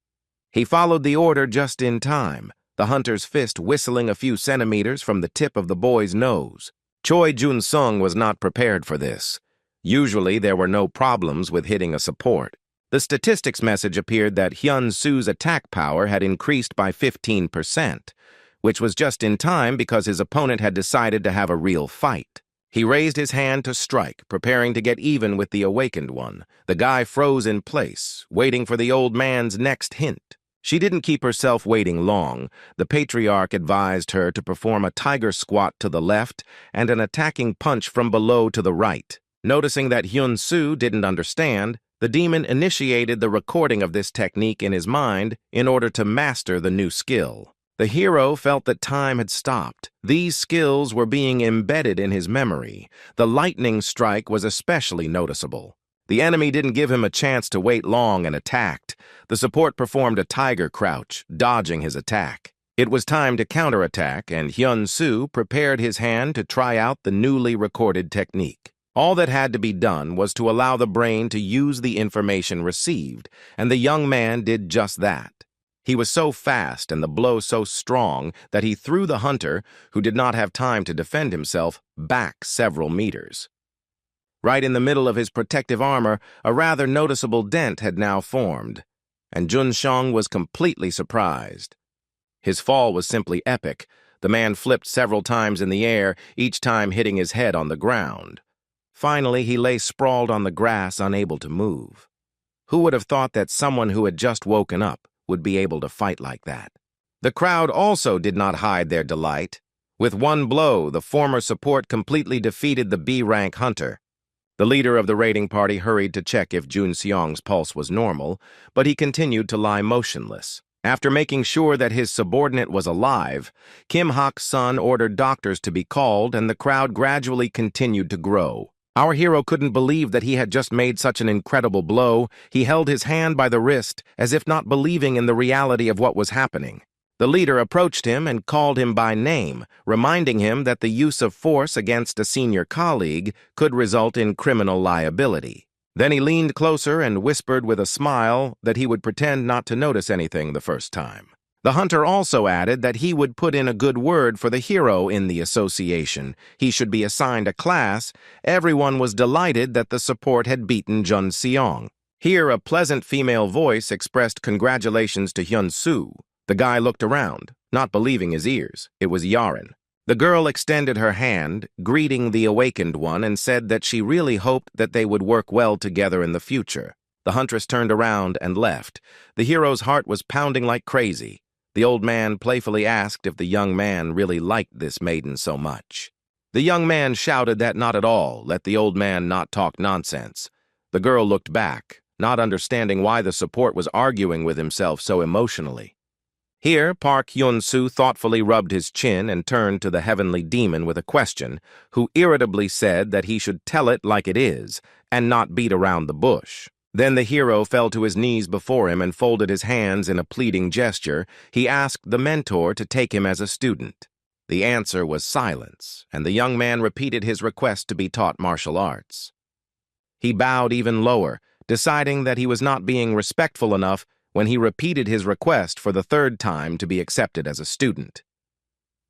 He followed the order just in time, the hunter's fist whistling a few centimeters from the tip of the boy's nose. Choi Jun-sung was not prepared for this. Usually there were no problems with hitting a support. The statistics message appeared that Hyun-soo's attack power had increased by 15%, which was just in time because his opponent had decided to have a real fight. He raised his hand to strike, preparing to get even with the awakened one. The guy froze in place, waiting for the old man's next hint. She didn't keep herself waiting long. The patriarch advised her to perform a tiger squat to the left and an attacking punch from below to the right. Noticing that Hyun-soo didn't understand, the demon initiated the recording of this technique in his mind in order to master the new skill. The hero felt that time had stopped. These skills were being embedded in his memory. The lightning strike was especially noticeable. The enemy didn't give him a chance to wait long and attacked. The support performed a tiger crouch, dodging his attack. It was time to counterattack, and Hyun-soo prepared his hand to try out the newly recorded technique. All that had to be done was to allow the brain to use the information received, and the young man did just that. He was so fast and the blow so strong that he threw the hunter, who did not have time to defend himself, back several meters. Right in the middle of his protective armor, a rather noticeable dent had now formed, and Jun-sung was completely surprised. His fall was simply epic. The man flipped several times in the air, each time hitting his head on the ground. Finally, he lay sprawled on the grass, unable to move. Who would have thought that someone who had just woken up would be able to fight like that? The crowd also did not hide their delight. With one blow, the former support completely defeated the B-rank hunter. The leader of the raiding party hurried to check if Jun-seong's pulse was normal, but he continued to lie motionless. After making sure that his subordinate was alive, Kim Hak-sun ordered doctors to be called, and the crowd gradually continued to grow. Our hero couldn't believe that he had just made such an incredible blow. He held his hand by the wrist, as if not believing in the reality of what was happening. The leader approached him and called him by name, reminding him that the use of force against a senior colleague could result in criminal liability. Then he leaned closer and whispered with a smile that he would pretend not to notice anything the first time. The hunter also added that he would put in a good word for the hero in the association. He should be assigned a class. Everyone was delighted that the support had beaten Jun Seong. Here, a pleasant female voice expressed congratulations to Hyun-soo. The guy looked around, not believing his ears. It was Yaren. The girl extended her hand, greeting the awakened one, and said that she really hoped that they would work well together in the future. The huntress turned around and left. The hero's heart was pounding like crazy. The old man playfully asked if the young man really liked this maiden so much. The young man shouted that not at all, let the old man not talk nonsense. The girl looked back, not understanding why the support was arguing with himself so emotionally. Here, Park Hyun-soo thoughtfully rubbed his chin and turned to the heavenly demon with a question, who irritably said that he should tell it like it is, and not beat around the bush. Then the hero fell to his knees before him and folded his hands in a pleading gesture. He asked the mentor to take him as a student. The answer was silence, and the young man repeated his request to be taught martial arts. He bowed even lower, deciding that he was not being respectful enough when he repeated his request for the third time to be accepted as a student.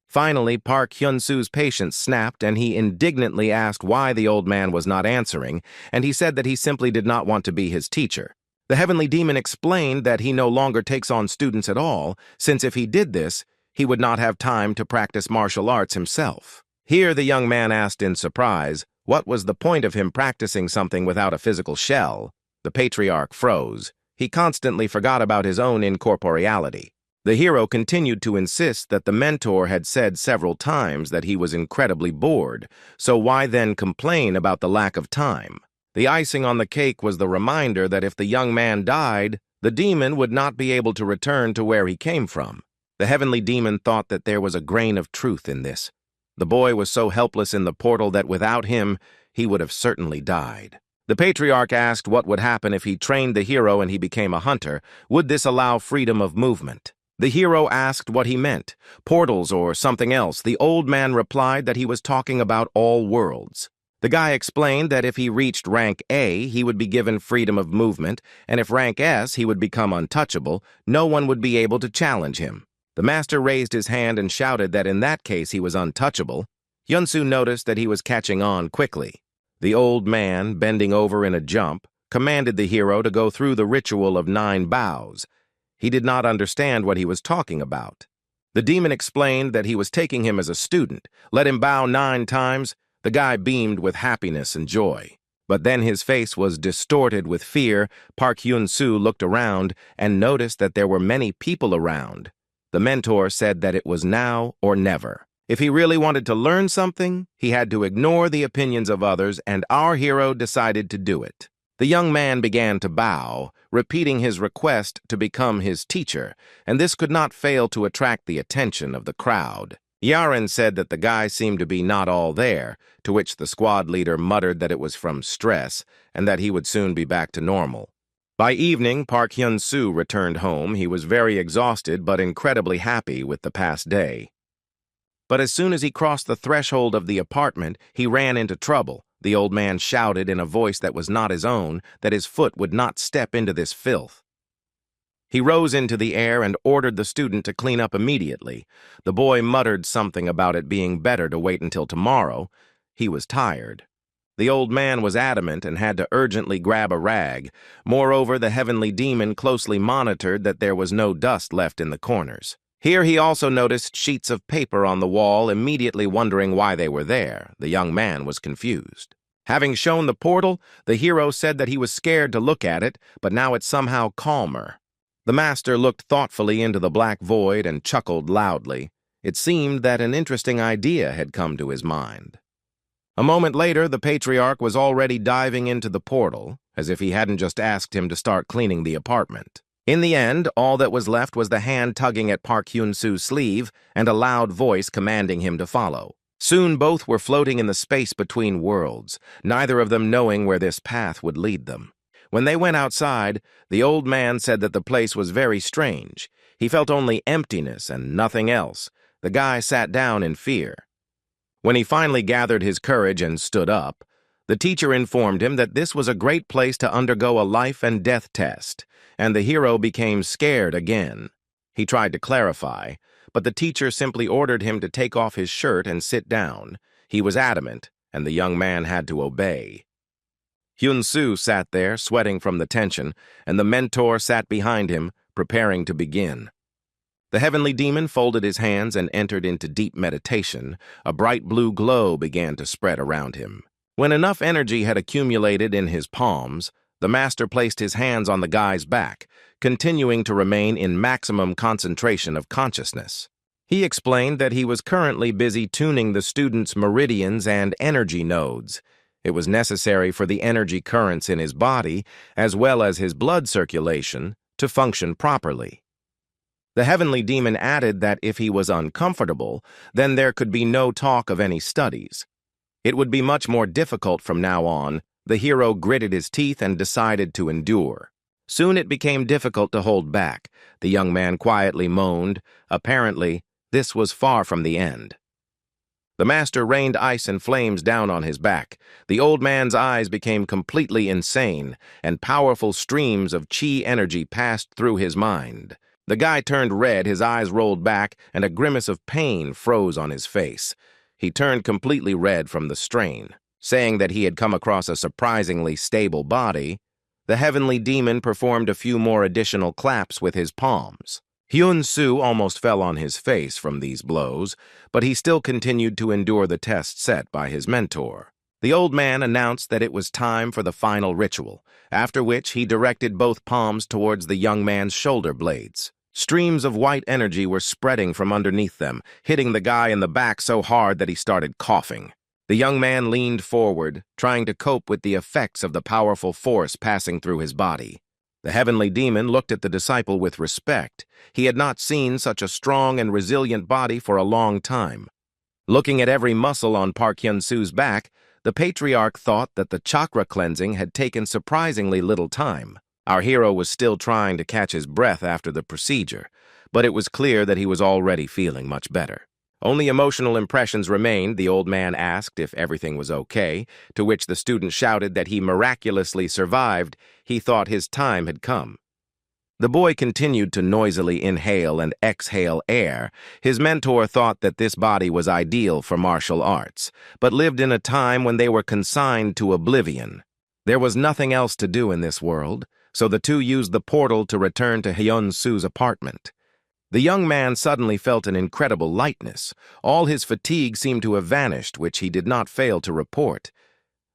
Finally, Park Hyun-soo's patience snapped, and he indignantly asked why the old man was not answering, and he said that he simply did not want to be his teacher. The heavenly demon explained that he no longer takes on students at all, since if he did this, he would not have time to practice martial arts himself. Here the young man asked in surprise, what was the point of him practicing something without a physical shell? The patriarch froze. He constantly forgot about his own incorporeality. The hero continued to insist that the mentor had said several times that he was incredibly bored, so why then complain about the lack of time? The icing on the cake was the reminder that if the young man died, the demon would not be able to return to where he came from. The heavenly demon thought that there was a grain of truth in this. The boy was so helpless in the portal that without him, he would have certainly died. The patriarch asked what would happen if he trained the hero and he became a hunter. Would this allow freedom of movement? The hero asked what he meant, portals or something else. The old man replied that he was talking about all worlds. The guy explained that if he reached rank A, he would be given freedom of movement, and if rank S, he would become untouchable. No one would be able to challenge him. The master raised his hand and shouted that in that case he was untouchable. Hyun-soo noticed that he was catching on quickly. The old man, bending over in a jump, commanded the hero to go through the ritual of 9 bows. He did not understand what he was talking about. The demon explained that he was taking him as a student. Let him bow 9 times. The guy beamed with happiness and joy. But then his face was distorted with fear. Park Hyun-soo looked around and noticed that there were many people around. The mentor said that it was now or never. If he really wanted to learn something, he had to ignore the opinions of others, and our hero decided to do it. The young man began to bow, repeating his request to become his teacher, and this could not fail to attract the attention of the crowd. Yaren said that the guy seemed to be not all there, to which the squad leader muttered that it was from stress and that he would soon be back to normal. By evening, Park Hyun-soo returned home. He was very exhausted but incredibly happy with the past day. But as soon as he crossed the threshold of the apartment, he ran into trouble. The old man shouted in a voice that was not his own that his foot would not step into this filth. He rose into the air and ordered the student to clean up immediately. The boy muttered something about it being better to wait until tomorrow. He was tired. The old man was adamant and had to urgently grab a rag. Moreover, the heavenly demon closely monitored that there was no dust left in the corners. Here he also noticed sheets of paper on the wall, immediately wondering why they were there. The young man was confused. Having shown the portal, the hero said that he was scared to look at it, but now it's somehow calmer. The master looked thoughtfully into the black void and chuckled loudly. It seemed that an interesting idea had come to his mind. A moment later, the patriarch was already diving into the portal, as if he hadn't just asked him to start cleaning the apartment. In the end, all that was left was the hand tugging at Park Hyun-soo's sleeve and a loud voice commanding him to follow. Soon both were floating in the space between worlds, neither of them knowing where this path would lead them. When they went outside, the old man said that the place was very strange. He felt only emptiness and nothing else. The guy sat down in fear. When he finally gathered his courage and stood up, The teacher informed him that this was a great place to undergo a life and death test, and the hero became scared again. He tried to clarify, but the teacher simply ordered him to take off his shirt and sit down. He was adamant, and the young man had to obey. Hyun-soo sat there, sweating from the tension, and the mentor sat behind him, preparing to begin. The heavenly demon folded his hands and entered into deep meditation. A bright blue glow began to spread around him. When enough energy had accumulated in his palms, the master placed his hands on the guy's back, continuing to remain in maximum concentration of consciousness. He explained that he was currently busy tuning the student's meridians and energy nodes. It was necessary for the energy currents in his body, as well as his blood circulation, to function properly. The heavenly demon added that if he was uncomfortable, then there could be no talk of any studies. It would be much more difficult from now on. The hero gritted his teeth and decided to endure. Soon it became difficult to hold back. The young man quietly moaned. Apparently, this was far from the end. The master rained ice and flames down on his back. The old man's eyes became completely insane, and powerful streams of chi energy passed through his mind. The guy turned red, his eyes rolled back, and a grimace of pain froze on his face. He turned completely red from the strain. Saying that he had come across a surprisingly stable body, the heavenly demon performed a few more additional claps with his palms. Hyun-soo almost fell on his face from these blows, but he still continued to endure the test set by his mentor. The old man announced that it was time for the final ritual, after which he directed both palms towards the young man's shoulder blades. Streams of white energy were spreading from underneath them, hitting the guy in the back so hard that he started coughing. The young man leaned forward, trying to cope with the effects of the powerful force passing through his body. The heavenly demon looked at the disciple with respect. He had not seen such a strong and resilient body for a long time. Looking at every muscle on Park Hyun-soo's back, the patriarch thought that the chakra cleansing had taken surprisingly little time. Our hero was still trying to catch his breath after the procedure, but it was clear that he was already feeling much better. Only emotional impressions remained. The old man asked if everything was okay, to which the student shouted that he miraculously survived. He thought his time had come. The boy continued to noisily inhale and exhale air. His mentor thought that this body was ideal for martial arts, but lived in a time when they were consigned to oblivion. There was nothing else to do in this world, so the two used the portal to return to Hyun-soo's apartment. The young man suddenly felt an incredible lightness. All his fatigue seemed to have vanished, which he did not fail to report.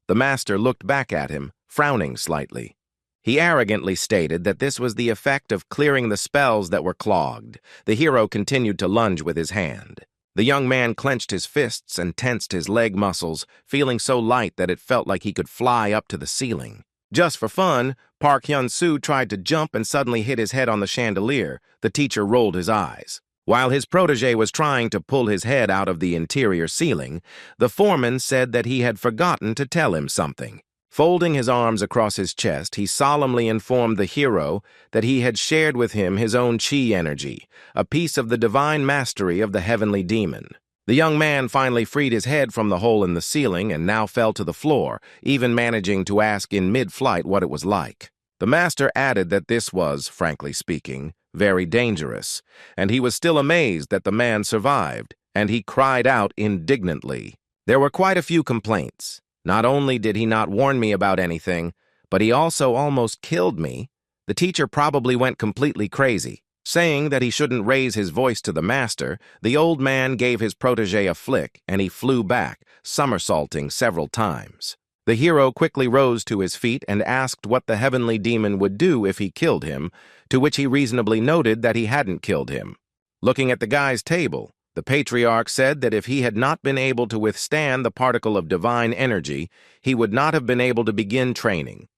The master looked back at him, frowning slightly. He arrogantly stated that this was the effect of clearing the spells that were clogged. The hero continued to lunge with his hand. The young man clenched his fists and tensed his leg muscles, feeling so light that it felt like he could fly up to the ceiling. Just for fun, Park Hyun-soo tried to jump and suddenly hit his head on the chandelier. The teacher rolled his eyes. While his protege was trying to pull his head out of the interior ceiling, the foreman said that he had forgotten to tell him something. Folding his arms across his chest, he solemnly informed the hero that he had shared with him his own chi energy, a piece of the divine mastery of the heavenly demon. The young man finally freed his head from the hole in the ceiling and now fell to the floor, even managing to ask in mid-flight what it was like. The master added that this was, frankly speaking, very dangerous, and he was still amazed that the man survived, and he cried out indignantly. There were quite a few complaints. Not only did he not warn me about anything, but he also almost killed me. The teacher probably went completely crazy. Saying that he shouldn't raise his voice to the master, the old man gave his protege a flick, and he flew back, somersaulting several times. The hero quickly rose to his feet and asked what the heavenly demon would do if he killed him, to which he reasonably noted that he hadn't killed him. Looking at the guy's table, the patriarch said that if he had not been able to withstand the particle of divine energy, he would not have been able to begin training.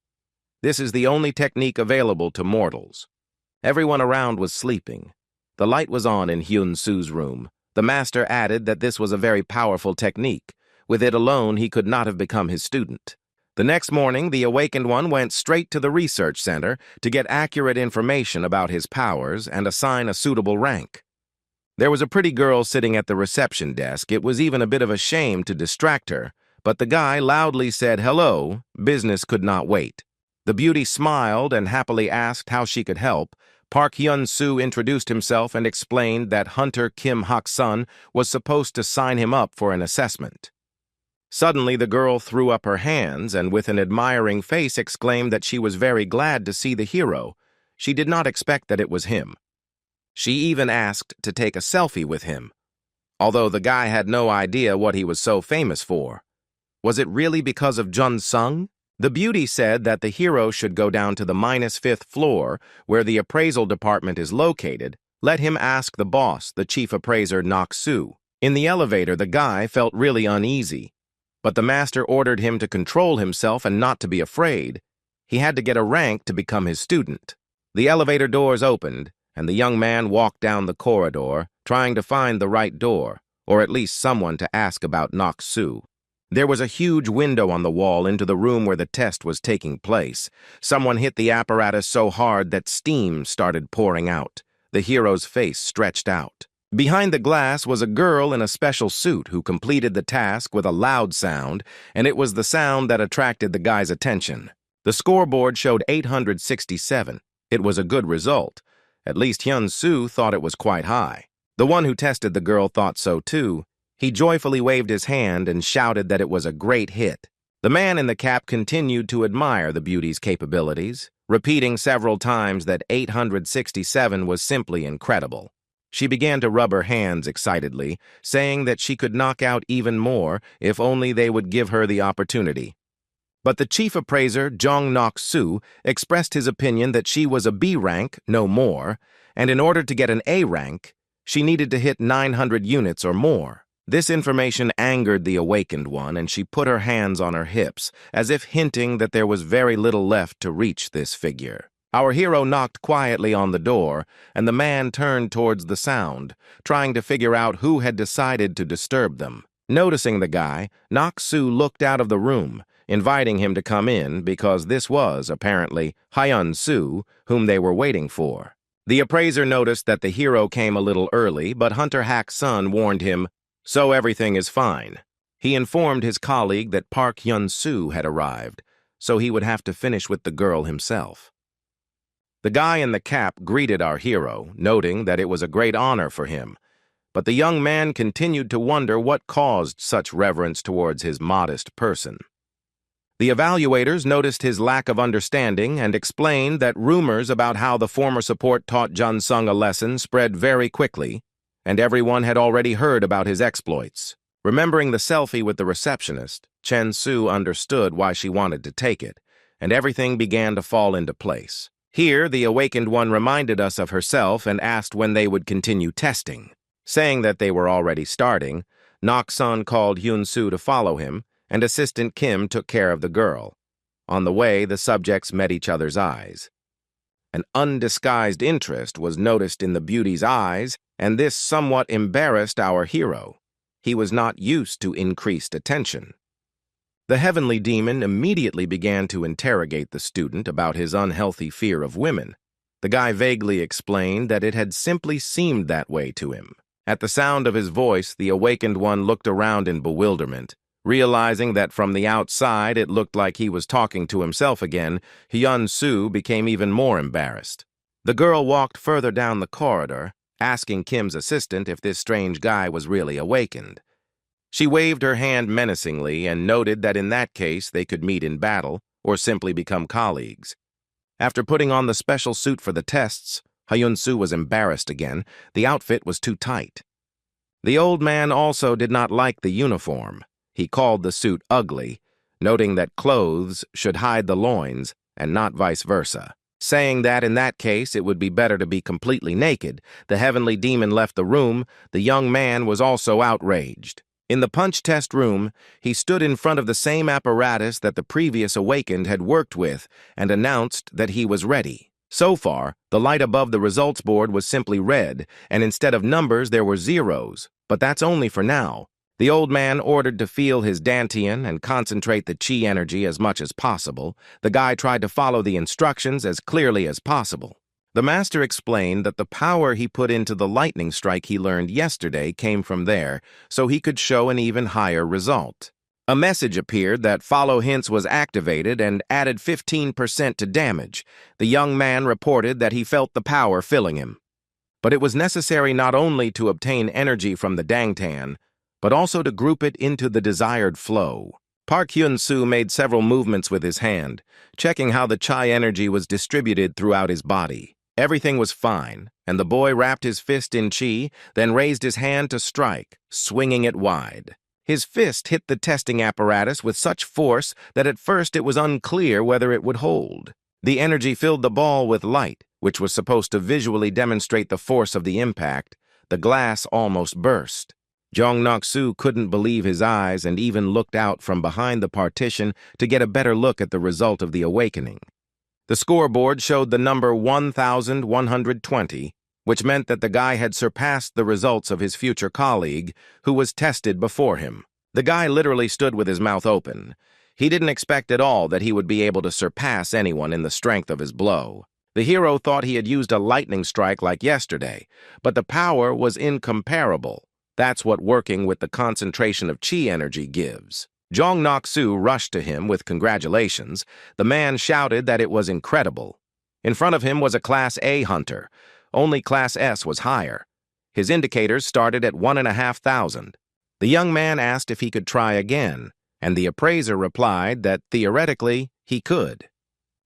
This is the only technique available to mortals. Everyone around was sleeping. The light was on in Hyun-soo's room. The master added that this was a very powerful technique. With it alone, he could not have become his student. The next morning, the awakened one went straight to the research center to get accurate information about his powers and assign a suitable rank. There was a pretty girl sitting at the reception desk. It was even a bit of a shame to distract her, but the guy loudly said hello, business could not wait. The beauty smiled and happily asked how she could help. Park Hyun-soo introduced himself and explained that Hunter Kim Hak-sun was supposed to sign him up for an assessment. Suddenly, the girl threw up her hands and with an admiring face exclaimed that she was very glad to see the hero. She did not expect that it was him. She even asked to take a selfie with him, although the guy had no idea what he was so famous for. Was it really because of Jun Sung? The beauty said that the hero should go down to the -5th floor, where the appraisal department is located. Let him ask the boss, the chief appraiser Nok-soo. In the elevator, the guy felt really uneasy, but the master ordered him to control himself and not to be afraid. He had to get a rank to become his student. The elevator doors opened, and the young man walked down the corridor, trying to find the right door, or at least someone to ask about Nok-soo. There was a huge window on the wall into the room where the test was taking place. Someone hit the apparatus so hard that steam started pouring out. The hero's face stretched out. Behind the glass was a girl in a special suit who completed the task with a loud sound, and it was the sound that attracted the guy's attention. The scoreboard showed 867. It was a good result. At least Hyun-soo thought it was quite high. The one who tested the girl thought so too. He joyfully waved his hand and shouted that it was a great hit. The man in the cap continued to admire the beauty's capabilities, repeating several times that 867 was simply incredible. She began to rub her hands excitedly, saying that she could knock out even more if only they would give her the opportunity. But the chief appraiser, Jong Nok-soo, expressed his opinion that she was a B rank, no more, and in order to get an A rank, she needed to hit 900 units or more. This information angered the awakened one, and she put her hands on her hips, as if hinting that there was very little left to reach this figure. Our hero knocked quietly on the door, and the man turned towards the sound, trying to figure out who had decided to disturb them. Noticing the guy, Nok-soo looked out of the room, inviting him to come in because this was, apparently, Hyun-soo, whom they were waiting for. The appraiser noticed that the hero came a little early, but Hunter Hak-sun warned him, "So everything is fine." He informed his colleague that Park Hyun-soo had arrived, so he would have to finish with the girl himself. The guy in the cap greeted our hero, noting that it was a great honor for him, but the young man continued to wonder what caused such reverence towards his modest person. The evaluators noticed his lack of understanding and explained that rumors about how the former support taught Jun Sung a lesson spread very quickly, and everyone had already heard about his exploits. Remembering the selfie with the receptionist, Chen-soo understood why she wanted to take it, and everything began to fall into place. Here, the awakened one reminded us of herself and asked when they would continue testing. Saying that they were already starting, Nok-sun called Hyun-soo to follow him, and Assistant Kim took care of the girl. On the way, the subjects met each other's eyes. An undisguised interest was noticed in the beauty's eyes, and this somewhat embarrassed our hero. He was not used to increased attention. The heavenly demon immediately began to interrogate the student about his unhealthy fear of women. The guy vaguely explained that it had simply seemed that way to him. At the sound of his voice, the awakened one looked around in bewilderment. Realizing that from the outside it looked like he was talking to himself again, Hyun-soo became even more embarrassed. The girl walked further down the corridor, asking Kim's assistant if this strange guy was really awakened. She waved her hand menacingly and noted that in that case they could meet in battle or simply become colleagues. After putting on the special suit for the tests, Hyun-soo was embarrassed again. The outfit was too tight. The old man also did not like the uniform. He called the suit ugly, noting that clothes should hide the loins and not vice versa. Saying that in that case it would be better to be completely naked, the heavenly demon left the room. The young man was also outraged. In the punch test room, he stood in front of the same apparatus that the previous awakened had worked with and announced that he was ready. So far, the light above the results board was simply red, and instead of numbers there were zeros. But that's only for now. The old man ordered to feel his dantian and concentrate the chi energy as much as possible. The guy tried to follow the instructions as clearly as possible. The master explained that the power he put into the lightning strike he learned yesterday came from there, so he could show an even higher result. A message appeared that Follow Hints was activated and added 15% to damage. The young man reported that he felt the power filling him. But it was necessary not only to obtain energy from the Dangtan, but also to group it into the desired flow. Park Hyun-soo made several movements with his hand, checking how the chi energy was distributed throughout his body. Everything was fine, and the boy wrapped his fist in chi, then raised his hand to strike, swinging it wide. His fist hit the testing apparatus with such force that at first it was unclear whether it would hold. The energy filled the ball with light, which was supposed to visually demonstrate the force of the impact. The glass almost burst. Jong Nok-soo couldn't believe his eyes and even looked out from behind the partition to get a better look at the result of the awakening. The scoreboard showed the number 1,120, which meant that the guy had surpassed the results of his future colleague, who was tested before him. The guy literally stood with his mouth open. He didn't expect at all that he would be able to surpass anyone in the strength of his blow. The hero thought he had used a lightning strike like yesterday, but the power was incomparable. That's what working with the concentration of chi energy gives. Jong Nok-soo rushed to him with congratulations. The man shouted that it was incredible. In front of him was a Class A hunter. Only Class S was higher. His indicators started at 1,500. The young man asked if he could try again, and the appraiser replied that theoretically he could.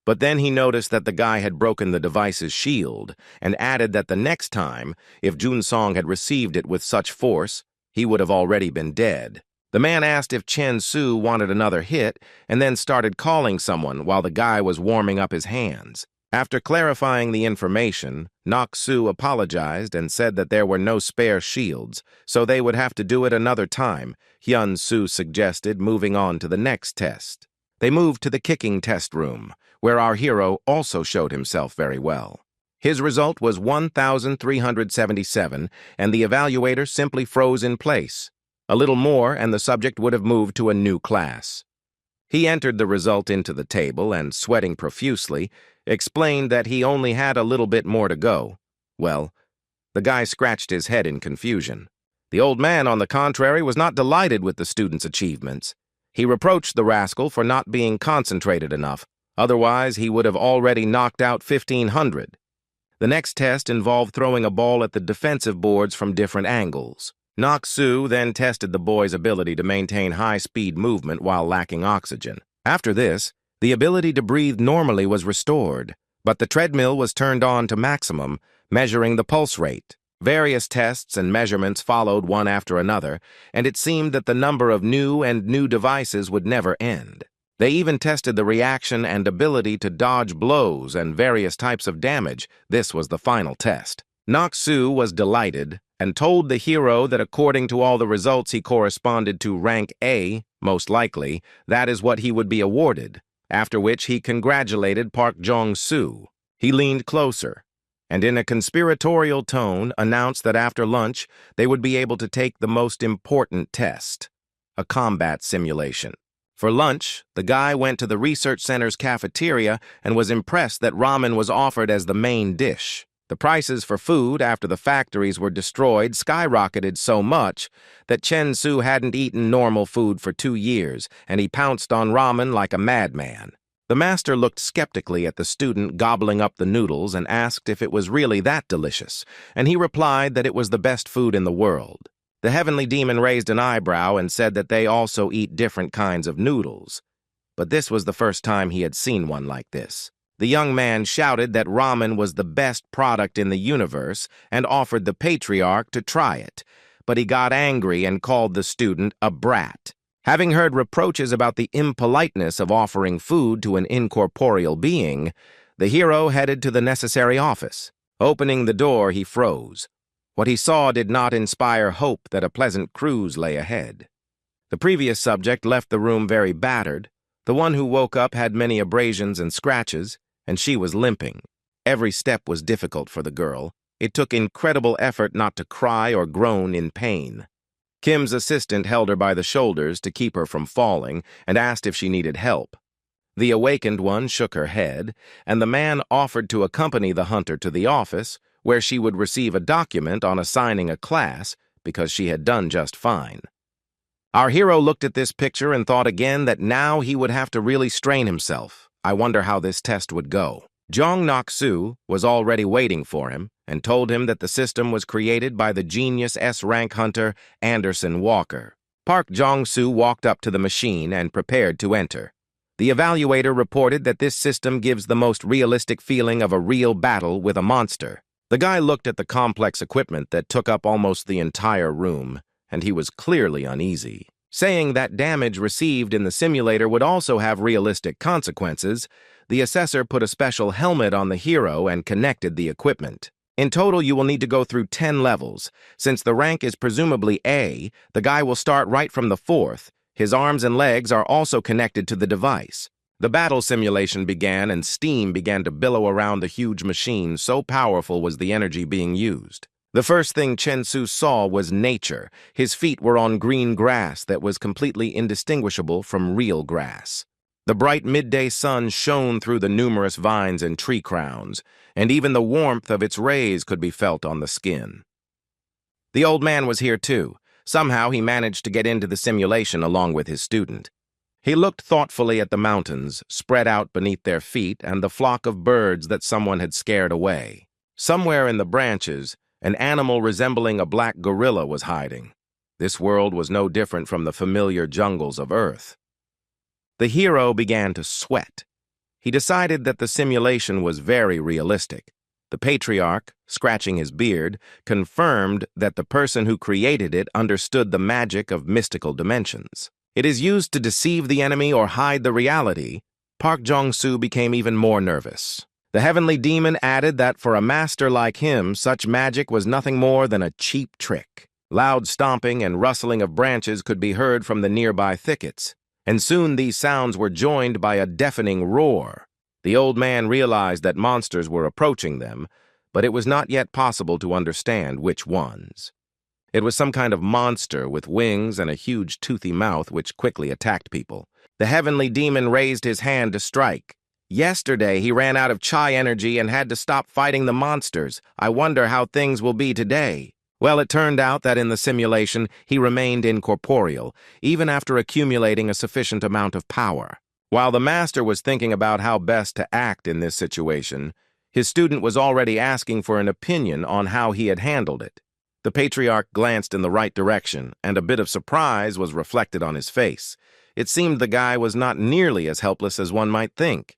But then he noticed that the guy had broken the device's shield and added that the next time, if Jun-song had received it with such force, he would have already been dead. The man asked if Chen-su wanted another hit and then started calling someone while the guy was warming up his hands. After clarifying the information, Nok-soo apologized and said that there were no spare shields, so they would have to do it another time. Hyun-soo suggested moving on to the next test. They moved to the kicking test room, where our hero also showed himself very well. His result was 1,377, and the evaluator simply froze in place. A little more, and the subject would have moved to a new class. He entered the result into the table and, sweating profusely, explained that he only had a little bit more to go. Well, the guy scratched his head in confusion. The old man, on the contrary, was not delighted with the student's achievements. He reproached the rascal for not being concentrated enough. Otherwise, he would have already knocked out 1,500. The next test involved throwing a ball at the defensive boards from different angles. Nok-soo then tested the boy's ability to maintain high-speed movement while lacking oxygen. After this, the ability to breathe normally was restored, but the treadmill was turned on to maximum, measuring the pulse rate. Various tests and measurements followed one after another, and it seemed that the number of new devices would never end. They even tested the reaction and ability to dodge blows and various types of damage. This was the final test. Nok-soo was delighted and told the hero that according to all the results he corresponded to rank A, most likely, that is what he would be awarded, after which he congratulated Park Jong-soo. He leaned closer, and in a conspiratorial tone announced that after lunch they would be able to take the most important test, a combat simulation. For lunch, the guy went to the research center's cafeteria and was impressed that ramen was offered as the main dish. The prices for food after the factories were destroyed skyrocketed so much that Chen-su hadn't eaten normal food for 2 years, and he pounced on ramen like a madman. The master looked skeptically at the student gobbling up the noodles and asked if it was really that delicious, and he replied that it was the best food in the world. The heavenly demon raised an eyebrow and said that they also eat different kinds of noodles. But this was the first time he had seen one like this. The young man shouted that ramen was the best product in the universe and offered the patriarch to try it, but he got angry and called the student a brat. Having heard reproaches about the impoliteness of offering food to an incorporeal being, the hero headed to the necessary office. Opening the door, he froze. What he saw did not inspire hope that a pleasant cruise lay ahead. The previous subject left the room very battered. The one who woke up had many abrasions and scratches, and she was limping. Every step was difficult for the girl. It took incredible effort not to cry or groan in pain. Kim's assistant held her by the shoulders to keep her from falling and asked if she needed help. The awakened one shook her head, and the man offered to accompany the hunter to the office, where she would receive a document on assigning a class because she had done just fine. Our hero looked at this picture and thought again that now he would have to really strain himself. I wonder how this test would go. Jong Nok-soo was already waiting for him and told him that the system was created by the genius S-Rank hunter Anderson Walker. Park Jong-soo walked up to the machine and prepared to enter. The evaluator reported that this system gives the most realistic feeling of a real battle with a monster. The guy looked at the complex equipment that took up almost the entire room, and he was clearly uneasy. Saying that damage received in the simulator would also have realistic consequences, the assessor put a special helmet on the hero and connected the equipment. In total, you will need to go through 10 levels. Since the rank is presumably A, the guy will start right from the 4th. His arms and legs are also connected to the device. The battle simulation began and steam began to billow around the huge machine, so powerful was the energy being used. The first thing Chen-su saw was nature. His feet were on green grass that was completely indistinguishable from real grass. The bright midday sun shone through the numerous vines and tree crowns, and even the warmth of its rays could be felt on the skin. The old man was here too. Somehow he managed to get into the simulation along with his student. He looked thoughtfully at the mountains, spread out beneath their feet, and the flock of birds that someone had scared away. Somewhere in the branches, an animal resembling a black gorilla was hiding. This world was no different from the familiar jungles of Earth. The hero began to sweat. He decided that the simulation was very realistic. The patriarch, scratching his beard, confirmed that the person who created it understood the magic of mystical dimensions. It is used to deceive the enemy or hide the reality. Park Jong-soo became even more nervous. The heavenly demon added that for a master like him, such magic was nothing more than a cheap trick. Loud stomping and rustling of branches could be heard from the nearby thickets, and soon these sounds were joined by a deafening roar. The old man realized that monsters were approaching them, but it was not yet possible to understand which ones. It was some kind of monster with wings and a huge toothy mouth which quickly attacked people. The heavenly demon raised his hand to strike. Yesterday, he ran out of chi energy and had to stop fighting the monsters. I wonder how things will be today. Well, it turned out that in the simulation, he remained incorporeal, even after accumulating a sufficient amount of power. While the master was thinking about how best to act in this situation, his student was already asking for an opinion on how he had handled it. The patriarch glanced in the right direction, and a bit of surprise was reflected on his face. It seemed the guy was not nearly as helpless as one might think.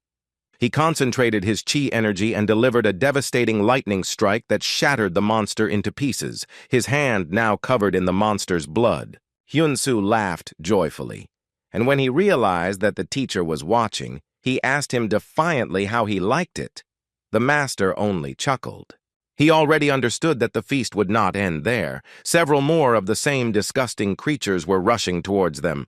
He concentrated his chi energy and delivered a devastating lightning strike that shattered the monster into pieces, his hand now covered in the monster's blood. Hyun-soo laughed joyfully, and when he realized that the teacher was watching, he asked him defiantly how he liked it. The master only chuckled. He already understood that the feast would not end there. Several more of the same disgusting creatures were rushing towards them.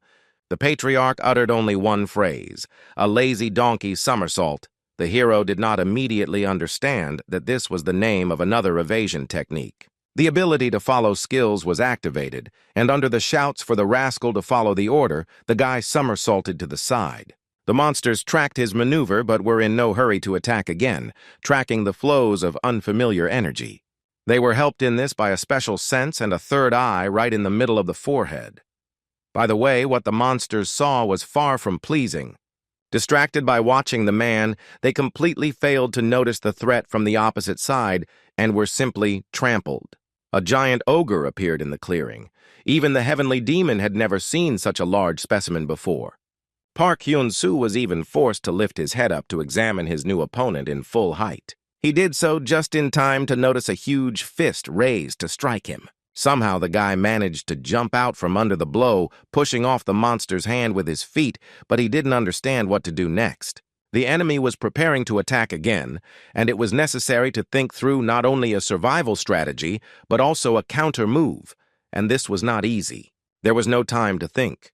The patriarch uttered only one phrase, a lazy donkey somersault. The hero did not immediately understand that this was the name of another evasion technique. The ability to follow skills was activated, and under the shouts for the rascal to follow the order, the guy somersaulted to the side. The monsters tracked his maneuver but were in no hurry to attack again, tracking the flows of unfamiliar energy. They were helped in this by a special sense and a third eye right in the middle of the forehead. By the way, what the monsters saw was far from pleasing. Distracted by watching the man, they completely failed to notice the threat from the opposite side and were simply trampled. A giant ogre appeared in the clearing. Even the heavenly demon had never seen such a large specimen before. Park Hyun-soo was even forced to lift his head up to examine his new opponent in full height. He did so just in time to notice a huge fist raised to strike him. Somehow the guy managed to jump out from under the blow, pushing off the monster's hand with his feet, but he didn't understand what to do next. The enemy was preparing to attack again, and it was necessary to think through not only a survival strategy, but also a counter move, and this was not easy. There was no time to think.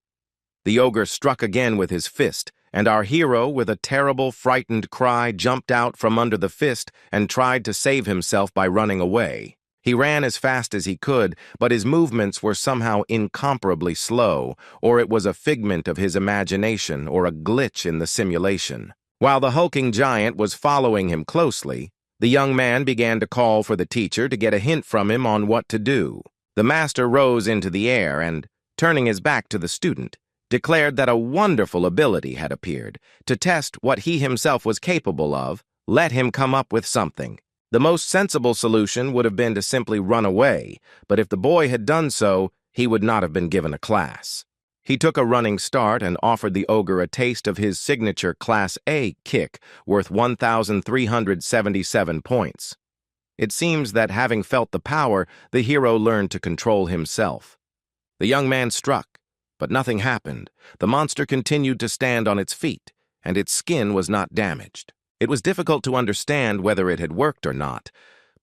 The ogre struck again with his fist, and our hero, with a terrible, frightened cry, jumped out from under the fist and tried to save himself by running away. He ran as fast as he could, but his movements were somehow incomparably slow, or it was a figment of his imagination or a glitch in the simulation. While the hulking giant was following him closely, the young man began to call for the teacher to get a hint from him on what to do. The master rose into the air and, turning his back to the student, declared that a wonderful ability had appeared. To test what he himself was capable of, let him come up with something. The most sensible solution would have been to simply run away, but if the boy had done so, he would not have been given a class. He took a running start and offered the ogre a taste of his signature Class A kick worth 1,377 points. It seems that having felt the power, the hero learned to control himself. The young man struck, but nothing happened. The monster continued to stand on its feet, and its skin was not damaged. It was difficult to understand whether it had worked or not,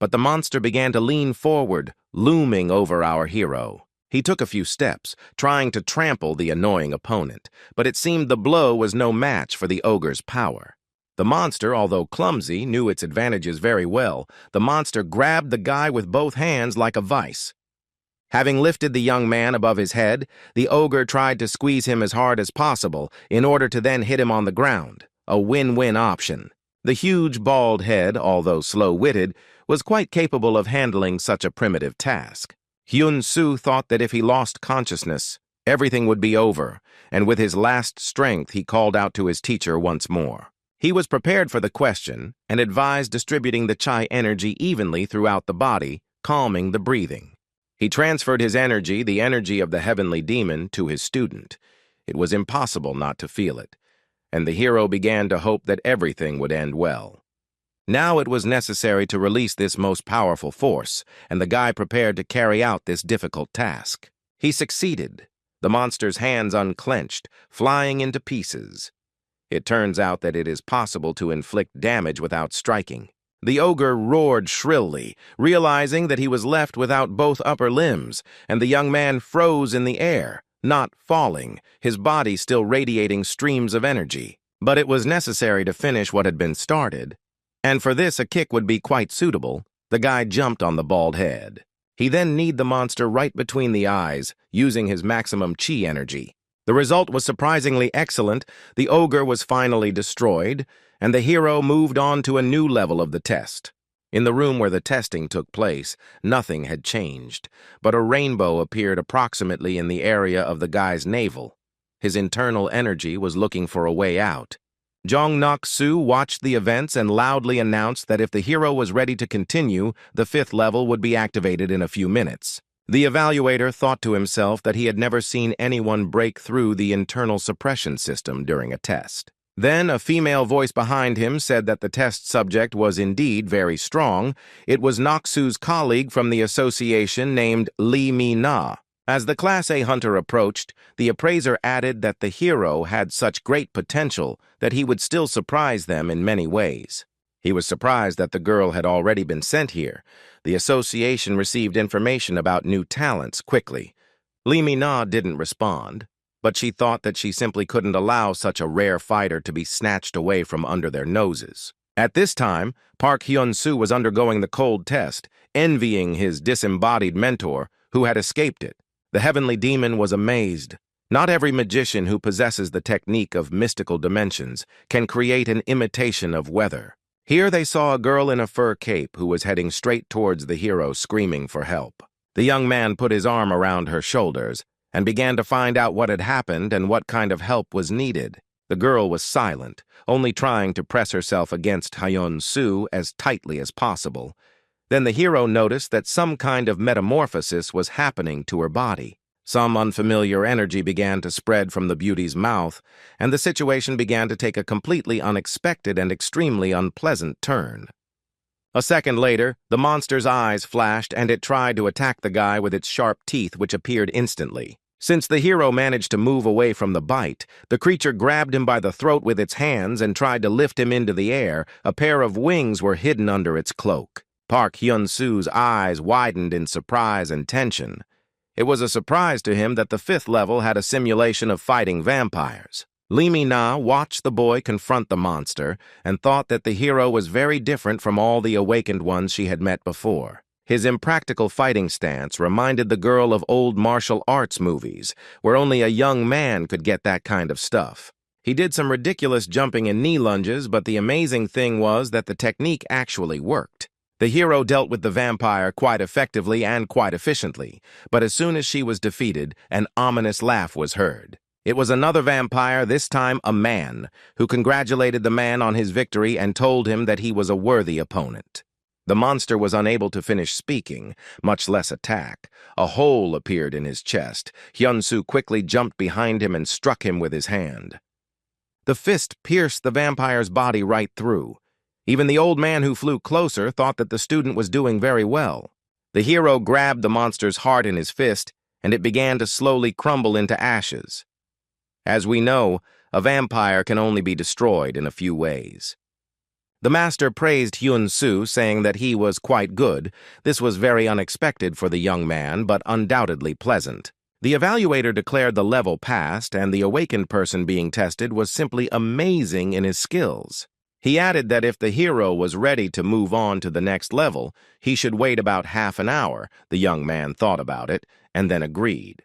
but the monster began to lean forward, looming over our hero. He took a few steps, trying to trample the annoying opponent, but it seemed the blow was no match for the ogre's power. The monster, although clumsy, knew its advantages very well. The monster grabbed the guy with both hands like a vice. Having lifted the young man above his head, the ogre tried to squeeze him as hard as possible in order to then hit him on the ground, a win-win option. The huge bald head, although slow-witted, was quite capable of handling such a primitive task. Hyun-soo thought that if he lost consciousness, everything would be over, and with his last strength he called out to his teacher once more. He was prepared for the question and advised distributing the chi energy evenly throughout the body, calming the breathing. He transferred his energy, the energy of the heavenly demon, to his student. It was impossible not to feel it, and the hero began to hope that everything would end well. Now it was necessary to release this most powerful force, and the guy prepared to carry out this difficult task. He succeeded. The monster's hands unclenched, flying into pieces. It turns out that it is possible to inflict damage without striking. The ogre roared shrilly, realizing that he was left without both upper limbs, and the young man froze in the air, not falling, his body still radiating streams of energy. But it was necessary to finish what had been started, and for this a kick would be quite suitable. The guy jumped on the bald head. He then kneed the monster right between the eyes, using his maximum chi energy. The result was surprisingly excellent. The ogre was finally destroyed, and the hero moved on to a new level of the test. In the room where the testing took place, nothing had changed, but a rainbow appeared approximately in the area of the guy's navel. His internal energy was looking for a way out. Jong Nok-soo watched the events and loudly announced that if the hero was ready to continue, the 5th level would be activated in a few minutes. The evaluator thought to himself that he had never seen anyone break through the internal suppression system during a test. Then a female voice behind him said that the test subject was indeed very strong. It was Nok-soo's colleague from the association named Lee Mi-na. As the Class A hunter approached, the appraiser added that the hero had such great potential that he would still surprise them in many ways. He was surprised that the girl had already been sent here. The association received information about new talents quickly. Lee Mi-na didn't respond, but she thought that she simply couldn't allow such a rare fighter to be snatched away from under their noses. At this time, Park Hyun-soo was undergoing the cold test, envying his disembodied mentor, who had escaped it. The heavenly demon was amazed. Not every magician who possesses the technique of mystical dimensions can create an imitation of weather. Here they saw a girl in a fur cape who was heading straight towards the hero, screaming for help. The young man put his arm around her shoulders and began to find out what had happened and what kind of help was needed. The girl was silent, only trying to press herself against Hyun-soo as tightly as possible. Then the hero noticed that some kind of metamorphosis was happening to her body. Some unfamiliar energy began to spread from the beauty's mouth, and the situation began to take a completely unexpected and extremely unpleasant turn. A second later, the monster's eyes flashed and it tried to attack the guy with its sharp teeth, which appeared instantly. Since the hero managed to move away from the bite, the creature grabbed him by the throat with its hands and tried to lift him into the air. A pair of wings were hidden under its cloak. Park Hyun-soo's eyes widened in surprise and tension. It was a surprise to him that the 5th level had a simulation of fighting vampires. Lee Mi-na watched the boy confront the monster and thought that the hero was very different from all the awakened ones she had met before. His impractical fighting stance reminded the girl of old martial arts movies, where only a young man could get that kind of stuff. He did some ridiculous jumping and knee lunges, but the amazing thing was that the technique actually worked. The hero dealt with the vampire quite effectively and quite efficiently, but as soon as she was defeated, an ominous laugh was heard. It was another vampire, this time a man, who congratulated the man on his victory and told him that he was a worthy opponent. The monster was unable to finish speaking, much less attack. A hole appeared in his chest. Hyun-soo quickly jumped behind him and struck him with his hand. The fist pierced the vampire's body right through. Even the old man who flew closer thought that the student was doing very well. The hero grabbed the monster's heart in his fist, and it began to slowly crumble into ashes. As we know, a vampire can only be destroyed in a few ways. The master praised Hyun-soo, saying that he was quite good. This was very unexpected for the young man, but undoubtedly pleasant. The evaluator declared the level passed, and the awakened person being tested was simply amazing in his skills. He added that if the hero was ready to move on to the next level, he should wait about half an hour. The young man thought about it, and then agreed.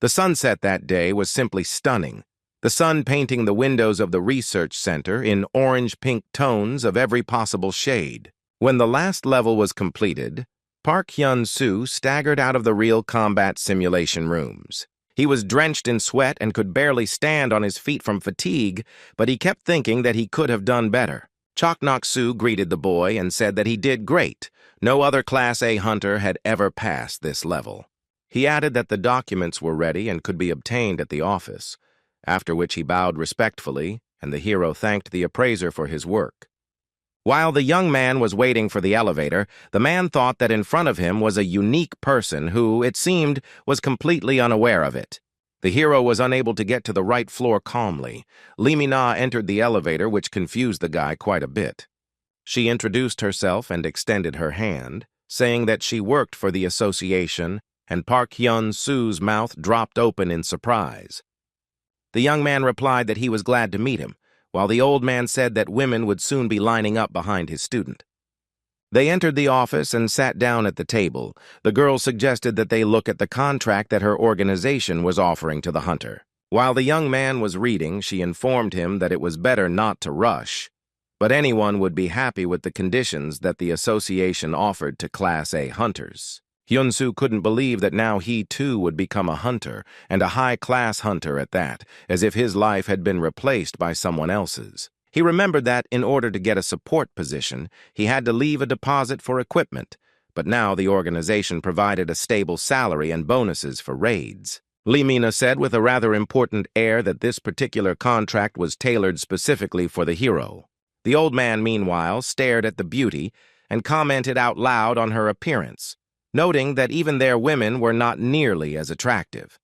The sunset that day was simply stunning. The sun painting the windows of the research center in orange-pink tones of every possible shade. When the last level was completed, Park Hyun-soo staggered out of the real combat simulation rooms. He was drenched in sweat and could barely stand on his feet from fatigue, but he kept thinking that he could have done better. Choknok-soo greeted the boy and said that he did great. No other Class A hunter had ever passed this level. He added that the documents were ready and could be obtained at the office, after which he bowed respectfully, and the hero thanked the appraiser for his work. While the young man was waiting for the elevator, the man thought that in front of him was a unique person who, it seemed, was completely unaware of it. The hero was unable to get to the right floor calmly. Lee Min-na entered the elevator, which confused the guy quite a bit. She introduced herself and extended her hand, saying that she worked for the association, and Park Hyun-soo's mouth dropped open in surprise. The young man replied that he was glad to meet him, while the old man said that women would soon be lining up behind his student. They entered the office and sat down at the table. The girl suggested that they look at the contract that her organization was offering to the hunter. While the young man was reading, she informed him that it was better not to rush, but anyone would be happy with the conditions that the association offered to Class A hunters. Hyun-soo couldn't believe that now he too would become a hunter, and a high-class hunter at that, as if his life had been replaced by someone else's. He remembered that in order to get a support position, he had to leave a deposit for equipment, but now the organization provided a stable salary and bonuses for raids. Lee Min-na said with a rather important air that this particular contract was tailored specifically for the hero. The old man, meanwhile, stared at the beauty and commented out loud on her appearance, noting that even their women were not nearly as attractive.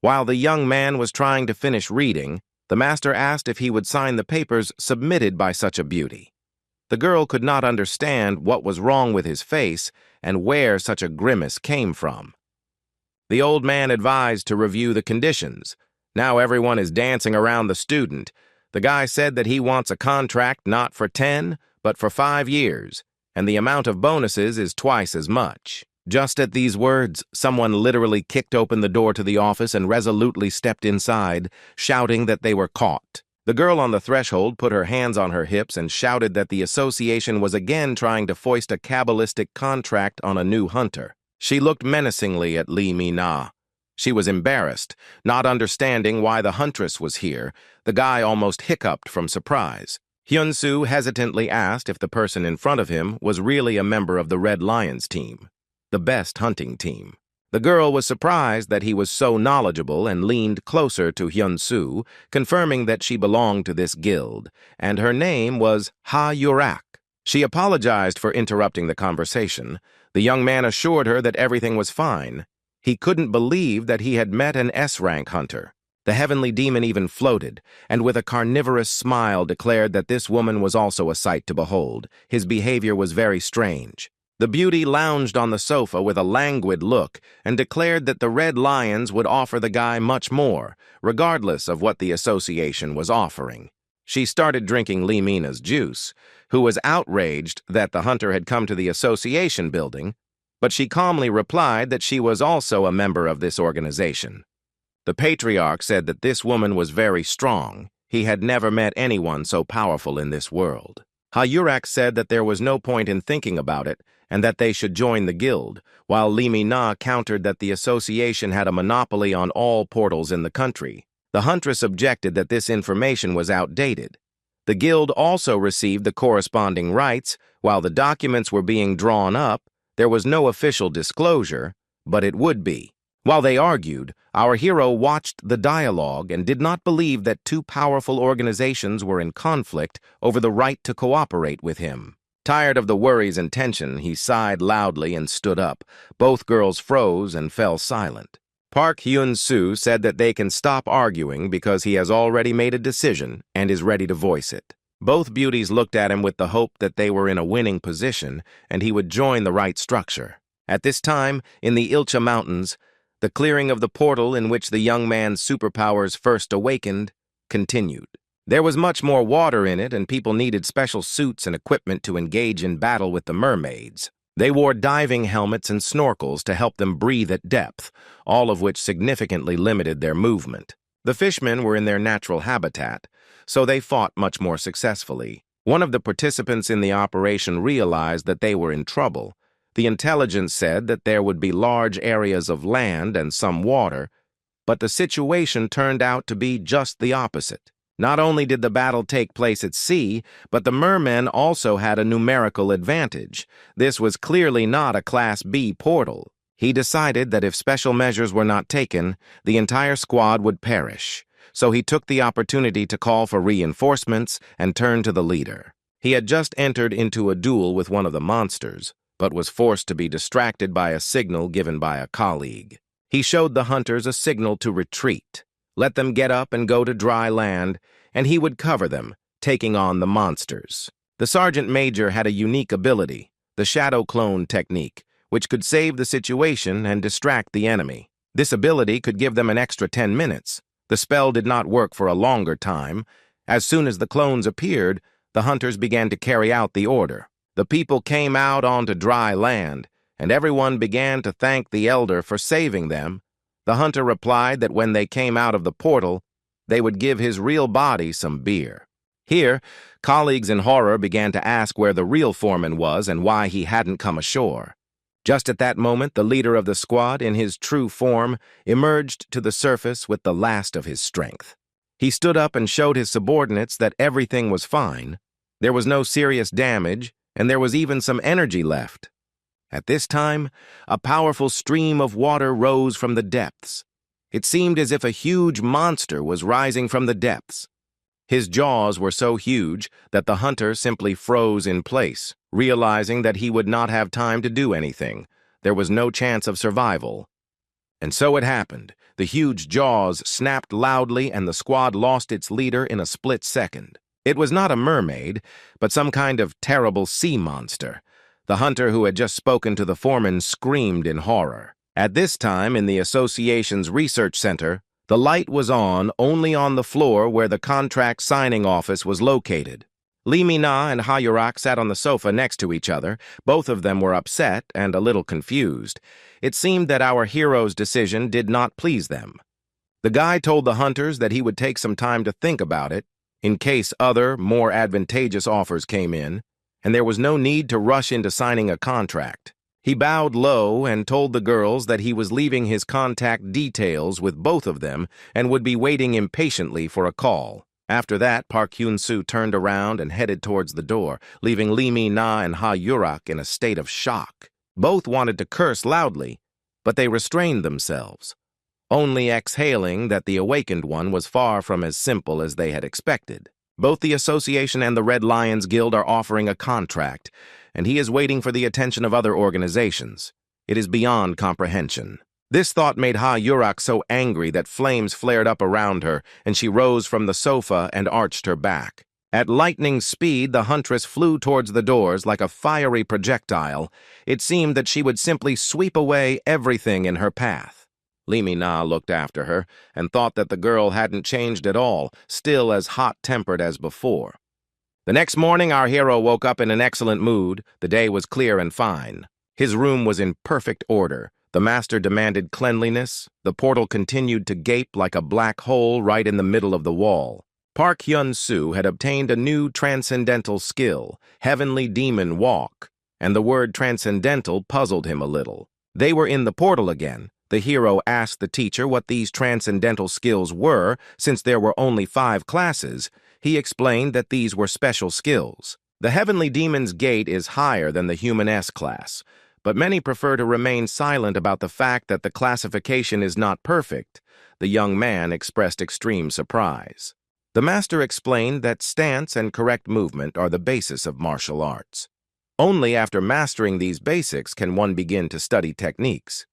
While the young man was trying to finish reading, the master asked if he would sign the papers submitted by such a beauty. The girl could not understand what was wrong with his face and where such a grimace came from. The old man advised to review the conditions. Now everyone is dancing around the student. The guy said that he wants a contract not for 10, but for 5 years, and the amount of bonuses is twice as much. Just at these words, someone literally kicked open the door to the office and resolutely stepped inside, shouting that they were caught. The girl on the threshold put her hands on her hips and shouted that the association was again trying to foist a Kabbalistic contract on a new hunter. She looked menacingly at Lee Min-na. She was embarrassed, not understanding why the huntress was here. The guy almost hiccuped from surprise. Hyun-soo hesitantly asked if the person in front of him was really a member of the Red Lions team, the best hunting team. The girl was surprised that he was so knowledgeable and leaned closer to Hyun-soo, confirming that she belonged to this guild, and her name was Ha Yurak. She apologized for interrupting the conversation. The young man assured her that everything was fine. He couldn't believe that he had met an S-rank hunter. The heavenly demon even floated, and with a carnivorous smile declared that this woman was also a sight to behold. His behavior was very strange. The beauty lounged on the sofa with a languid look and declared that the Red Lions would offer the guy much more, regardless of what the association was offering. She started drinking Lee Min-na's juice, who was outraged that the hunter had come to the association building, but she calmly replied that she was also a member of this organization. The patriarch said that this woman was very strong. He had never met anyone so powerful in this world. Hayurak said that there was no point in thinking about it and that they should join the guild, while Li Mi-na countered that the association had a monopoly on all portals in the country. The huntress objected that this information was outdated. The guild also received the corresponding rights. While the documents were being drawn up, there was no official disclosure, but it would be. While they argued, our hero watched the dialogue and did not believe that two powerful organizations were in conflict over the right to cooperate with him. Tired of the worries and tension, he sighed loudly and stood up. Both girls froze and fell silent. Park Hyun-soo said that they can stop arguing because he has already made a decision and is ready to voice it. Both beauties looked at him with the hope that they were in a winning position and he would join the right structure. At this time, in the Ilcha Mountains, the clearing of the portal in which the young man's superpowers first awakened continued. There was much more water in it, and people needed special suits and equipment to engage in battle with the mermaids. They wore diving helmets and snorkels to help them breathe at depth, all of which significantly limited their movement. The fishmen were in their natural habitat, so they fought much more successfully. One of the participants in the operation realized that they were in trouble. The intelligence said that there would be large areas of land and some water, but the situation turned out to be just the opposite. Not only did the battle take place at sea, but the mermen also had a numerical advantage. This was clearly not a Class B portal. He decided that if special measures were not taken, the entire squad would perish. So he took the opportunity to call for reinforcements and turn to the leader. He had just entered into a duel with one of the monsters, but was forced to be distracted by a signal given by a colleague. He showed the hunters a signal to retreat. Let them get up and go to dry land, and he would cover them, taking on the monsters. The sergeant major had a unique ability, the shadow clone technique, which could save the situation and distract the enemy. This ability could give them an extra 10 minutes. The spell did not work for a longer time. As soon as the clones appeared, the hunters began to carry out the order. The people came out onto dry land, and everyone began to thank the elder for saving them. The hunter replied that when they came out of the portal, they would give his real body some beer. Here, colleagues in horror began to ask where the real foreman was and why he hadn't come ashore. Just at that moment, the leader of the squad, in his true form, emerged to the surface with the last of his strength. He stood up and showed his subordinates that everything was fine. There was no serious damage, and there was even some energy left. At this time, a powerful stream of water rose from the depths. It seemed as if a huge monster was rising from the depths. His jaws were so huge that the hunter simply froze in place, realizing that he would not have time to do anything. There was no chance of survival. And so it happened. The huge jaws snapped loudly and the squad lost its leader in a split second. It was not a mermaid, but some kind of terrible sea monster. The hunter who had just spoken to the foreman screamed in horror. At this time, in the association's research center, the light was on only on the floor where the contract signing office was located. Li Mi-na and Hayurak sat on the sofa next to each other. Both of them were upset and a little confused. It seemed that our hero's decision did not please them. The guy told the hunters that he would take some time to think about it, in case other, more advantageous offers came in, and there was no need to rush into signing a contract. He bowed low and told the girls that he was leaving his contact details with both of them and would be waiting impatiently for a call. After that, Park Hyun-soo turned around and headed towards the door, leaving Li Mi-na and Ha-yurak in a state of shock. Both wanted to curse loudly, but they restrained themselves, only exhaling that the awakened one was far from as simple as they had expected. Both the association and the Red Lions Guild are offering a contract, and he is waiting for the attention of other organizations. It is beyond comprehension. This thought made Ha-yurak so angry that flames flared up around her, and she rose from the sofa and arched her back. At lightning speed, the huntress flew towards the doors like a fiery projectile. It seemed that she would simply sweep away everything in her path. Li Mi-na looked after her and thought that the girl hadn't changed at all, still as hot-tempered as before. The next morning, our hero woke up in an excellent mood. The day was clear and fine. His room was in perfect order. The master demanded cleanliness. The portal continued to gape like a black hole right in the middle of the wall. Park Hyun-soo had obtained a new transcendental skill, Heavenly Demon Walk, and the word transcendental puzzled him a little. They were in the portal again. The hero asked the teacher what these transcendental skills were, since there were only 5 classes. He explained that these were special skills. The Heavenly Demon's gate is higher than the Human S class, but many prefer to remain silent about the fact that the classification is not perfect. The young man expressed extreme surprise. The master explained that stance and correct movement are the basis of martial arts. Only after mastering these basics can one begin to study techniques.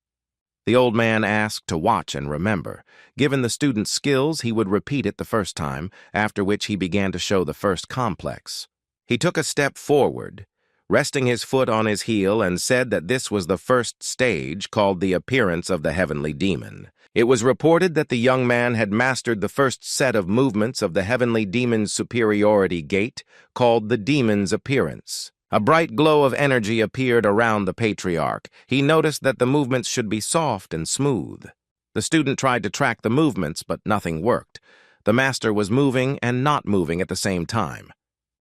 The old man asked to watch and remember. Given the student's skills, he would repeat it the first time, after which he began to show the first complex. He took a step forward, resting his foot on his heel, and said that this was the first stage, called the appearance of the Heavenly Demon. It was reported that the young man had mastered the first set of movements of the Heavenly Demon's superiority gate, called the Demon's Appearance. A bright glow of energy appeared around the patriarch. He noticed that the movements should be soft and smooth. The student tried to track the movements, but nothing worked. The master was moving and not moving at the same time.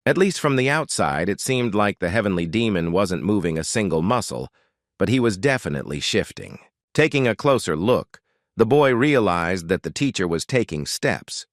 At least from the outside, it seemed like the Heavenly Demon wasn't moving a single muscle, but he was definitely shifting. Taking a closer look, the boy realized that the teacher was taking steps,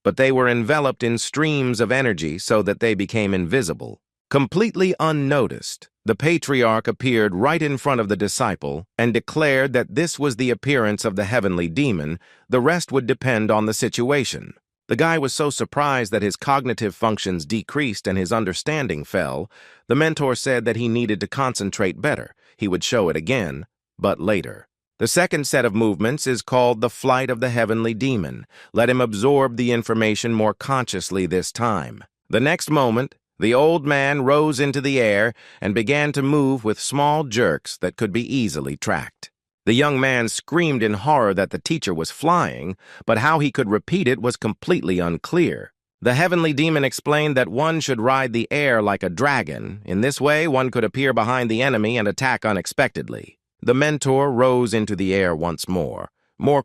but they were enveloped in streams of energy so that they became invisible. Completely unnoticed, the patriarch appeared right in front of the disciple and declared that this was the appearance of the Heavenly Demon. The rest would depend on the situation. The guy was so surprised that his cognitive functions decreased and his understanding fell. The mentor said that he needed to concentrate better. He would show it again, but later. The second set of movements is called the Flight of the Heavenly Demon. Let him absorb the information more consciously this time. The next moment, the old man rose into the air and began to move with small jerks that could be easily tracked. The young man screamed in horror that the teacher was flying, but how he could repeat it was completely unclear. The Heavenly Demon explained that one should ride the air like a dragon. In this way, one could appear behind the enemy and attack unexpectedly. The mentor rose into the air once more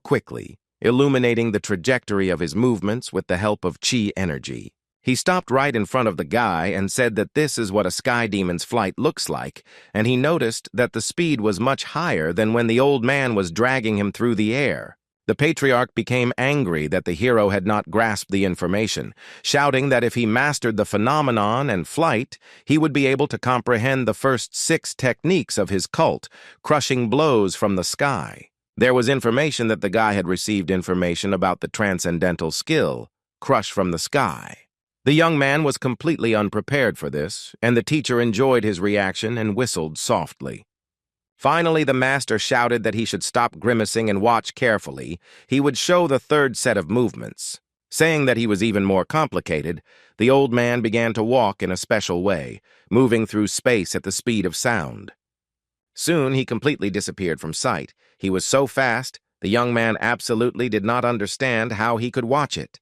quickly, illuminating the trajectory of his movements with the help of chi energy. He stopped right in front of the guy and said that this is what a sky demon's flight looks like, and he noticed that the speed was much higher than when the old man was dragging him through the air. The patriarch became angry that the hero had not grasped the information, shouting that if he mastered the phenomenon and flight, he would be able to comprehend the first 6 techniques of his cult, crushing blows from the sky. There was information that the guy had received information about the transcendental skill, crush from the sky. The young man was completely unprepared for this, and the teacher enjoyed his reaction and whistled softly. Finally, the master shouted that he should stop grimacing and watch carefully. He would show the third set of movements. Saying that he was even more complicated, the old man began to walk in a special way, moving through space at the speed of sound. Soon he completely disappeared from sight. He was so fast, the young man absolutely did not understand how he could watch it.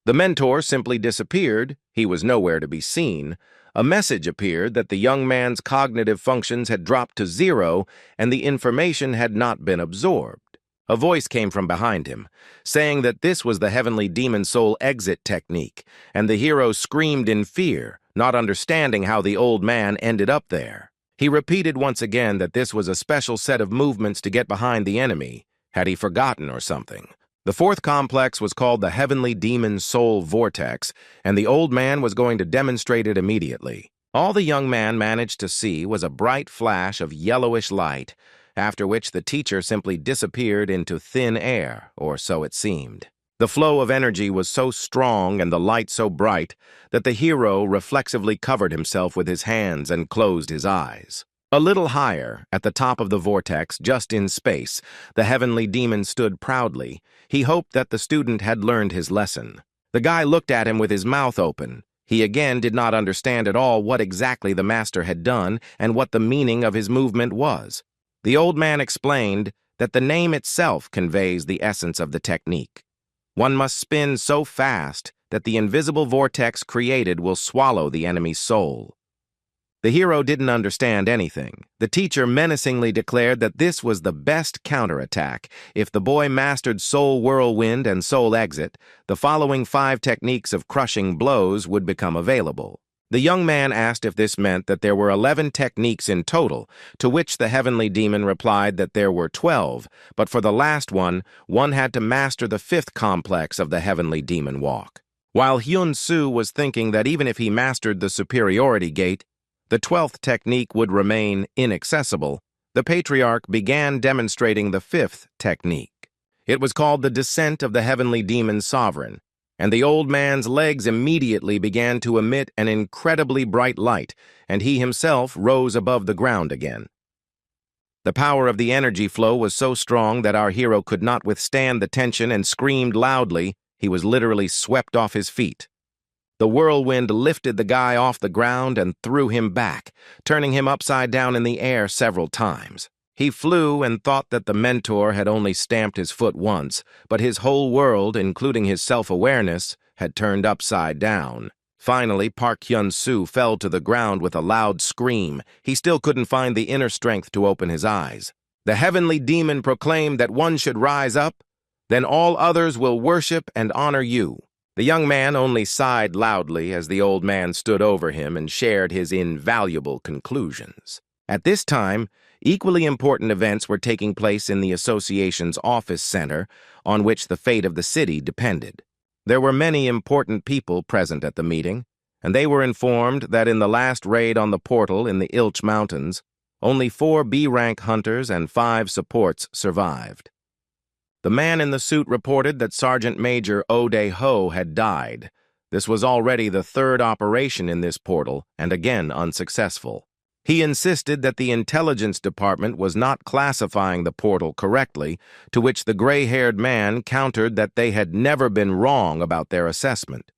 The mentor simply disappeared. He was nowhere to be seen. A message appeared that the young man's cognitive functions had dropped to 0 and the information had not been absorbed. A voice came from behind him, saying that this was the Heavenly Demon Soul exit technique, and the hero screamed in fear, not understanding how the old man ended up there. He repeated once again that this was a special set of movements to get behind the enemy. Had he forgotten or something? The fourth complex was called the Heavenly Demon Soul Vortex, and the old man was going to demonstrate it immediately. All the young man managed to see was a bright flash of yellowish light, after which the teacher simply disappeared into thin air, or so it seemed. The flow of energy was so strong and the light so bright that the hero reflexively covered himself with his hands and closed his eyes. A little higher, at the top of the vortex, just in space, the Heavenly Demon stood proudly. He hoped that the student had learned his lesson. The guy looked at him with his mouth open. He again did not understand at all what exactly the master had done and what the meaning of his movement was. The old man explained that the name itself conveys the essence of the technique. One must spin so fast that the invisible vortex created will swallow the enemy's soul. The hero didn't understand anything. The teacher menacingly declared that this was the best counterattack. If the boy mastered Soul Whirlwind and Soul Exit, the following 5 techniques of crushing blows would become available. The young man asked if this meant that there were 11 techniques in total, to which the heavenly demon replied that there were 12, but for the last one had to master the 5th complex of the heavenly demon walk. While Hyun-soo was thinking that even if he mastered the superiority gate, the 12th technique would remain inaccessible, the patriarch began demonstrating the 5th technique. It was called the Descent of the Heavenly Demon Sovereign, and the old man's legs immediately began to emit an incredibly bright light, and he himself rose above the ground again. The power of the energy flow was so strong that our hero could not withstand the tension and screamed loudly. He was literally swept off his feet. The whirlwind lifted the guy off the ground and threw him back, turning him upside down in the air several times. He flew and thought that the mentor had only stamped his foot once, but his whole world, including his self-awareness, had turned upside down. Finally, Park Hyun-soo fell to the ground with a loud scream. He still couldn't find the inner strength to open his eyes. The heavenly demon proclaimed that one should rise up, then all others will worship and honor you. The young man only sighed loudly as the old man stood over him and shared his invaluable conclusions. At this time, equally important events were taking place in the association's office center, on which the fate of the city depended. There were many important people present at the meeting, and they were informed that in the last raid on the portal in the Ilch Mountains, only 4 B-rank hunters and 5 supports survived. The man in the suit reported that Sergeant Major Oh Dae-ho had died. This was already the 3rd operation in this portal, and again unsuccessful. He insisted that the intelligence department was not classifying the portal correctly, to which the gray-haired man countered that they had never been wrong about their assessment.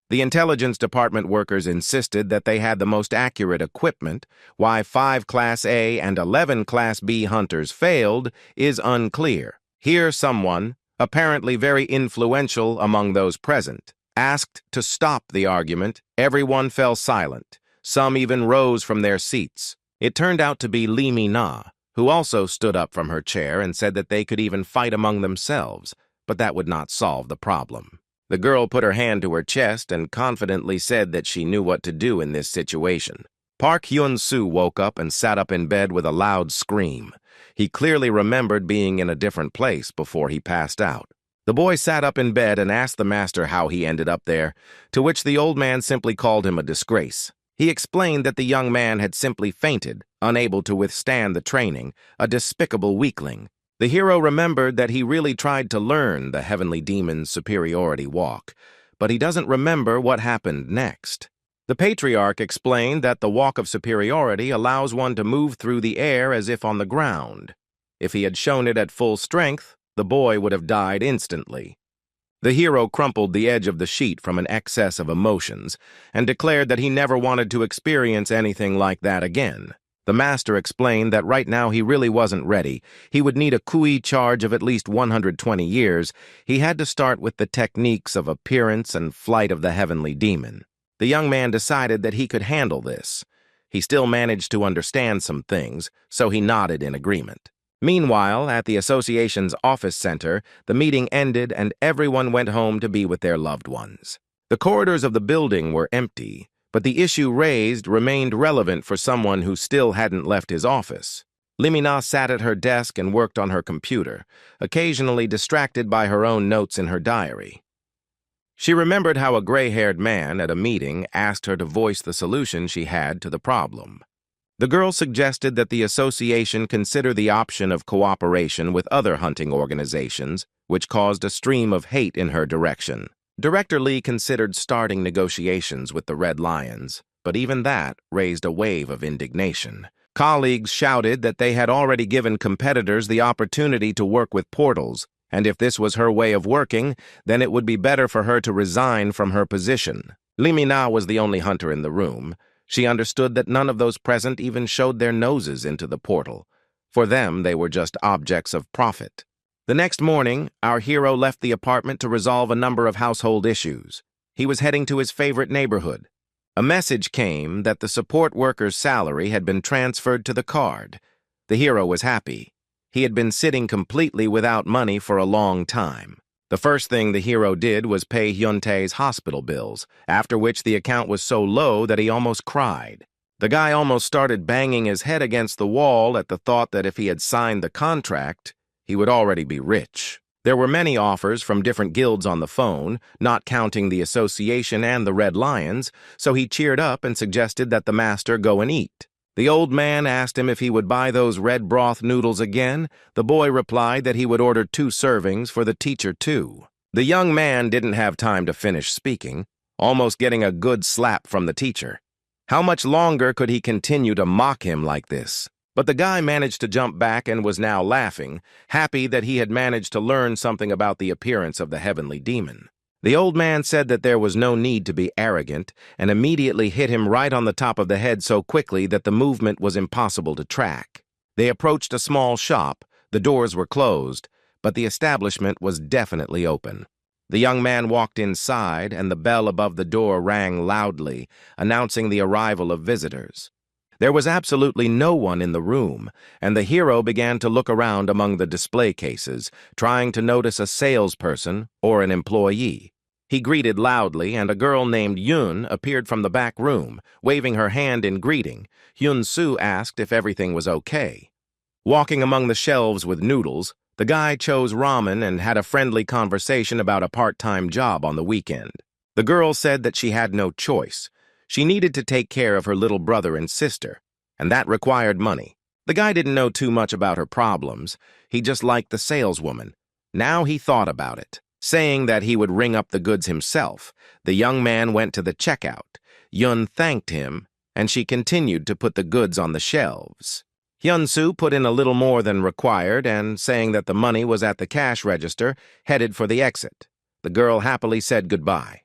The intelligence department workers insisted that they had the most accurate equipment. Why 5 Class A and 11 Class B hunters failed is unclear. Here someone, apparently very influential among those present, asked to stop the argument. Everyone fell silent. Some even rose from their seats. It turned out to be Lee Mi-na, who also stood up from her chair and said that they could even fight among themselves, but that would not solve the problem. The girl put her hand to her chest and confidently said that she knew what to do in this situation. Park Hyun-soo woke up and sat up in bed with a loud scream. He clearly remembered being in a different place before he passed out. The boy sat up in bed and asked the master how he ended up there, to which the old man simply called him a disgrace. He explained that the young man had simply fainted, unable to withstand the training, a despicable weakling. The hero remembered that he really tried to learn the heavenly demon's superiority walk, but he doesn't remember what happened next. The patriarch explained that the walk of superiority allows one to move through the air as if on the ground. If he had shown it at full strength, the boy would have died instantly. The hero crumpled the edge of the sheet from an excess of emotions and declared that he never wanted to experience anything like that again. The master explained that right now he really wasn't ready. He would need a kui charge of at least 120 years. He had to start with the techniques of appearance and flight of the heavenly demon. The young man decided that he could handle this. He still managed to understand some things, so he nodded in agreement. Meanwhile, at the association's office center, the meeting ended and everyone went home to be with their loved ones. The corridors of the building were empty, but the issue raised remained relevant for someone who still hadn't left his office. Lee Mi-na sat at her desk and worked on her computer, occasionally distracted by her own notes in her diary. She remembered how a gray-haired man at a meeting asked her to voice the solution she had to the problem. The girl suggested that the association consider the option of cooperation with other hunting organizations, which caused a stream of hate in her direction. Director Lee considered starting negotiations with the Red Lions, but even that raised a wave of indignation. Colleagues shouted that they had already given competitors the opportunity to work with portals, and if this was her way of working, then it would be better for her to resign from her position. Lee Mi-na was the only hunter in the room. She understood that none of those present even showed their noses into the portal. For them, they were just objects of profit. The next morning, our hero left the apartment to resolve a number of household issues. He was heading to his favorite neighborhood. A message came that the support worker's salary had been transferred to the card. The hero was happy. He had been sitting completely without money for a long time. The first thing the hero did was pay Hyun-tae's hospital bills, after which the account was so low that he almost cried. The guy almost started banging his head against the wall at the thought that if he had signed the contract, he would already be rich. There were many offers from different guilds on the phone, not counting the Association and the Red Lions, so he cheered up and suggested that the master go and eat. The old man asked him if he would buy those red broth noodles again. The boy replied that he would order 2 servings for the teacher too. The young man didn't have time to finish speaking, almost getting a good slap from the teacher. How much longer could he continue to mock him like this? But the guy managed to jump back and was now laughing, happy that he had managed to learn something about the appearance of the heavenly demon. The old man said that there was no need to be arrogant and immediately hit him right on the top of the head so quickly that the movement was impossible to track. They approached a small shop. The doors were closed, but the establishment was definitely open. The young man walked inside, and the bell above the door rang loudly, announcing the arrival of visitors. There was absolutely no one in the room, and the hero began to look around among the display cases, trying to notice a salesperson or an employee. He greeted loudly, and a girl named Yun appeared from the back room, waving her hand in greeting. Hyun-soo asked if everything was okay. Walking among the shelves with noodles, the guy chose ramen and had a friendly conversation about a part-time job on the weekend. The girl said that she had no choice. She needed to take care of her little brother and sister, and that required money. The guy didn't know too much about her problems. He just liked the saleswoman. Now he thought about it, saying that he would ring up the goods himself. The young man went to the checkout. Yun thanked him, and she continued to put the goods on the shelves. Hyun-soo put in a little more than required and, saying that the money was at the cash register, headed for the exit. The girl happily said goodbye.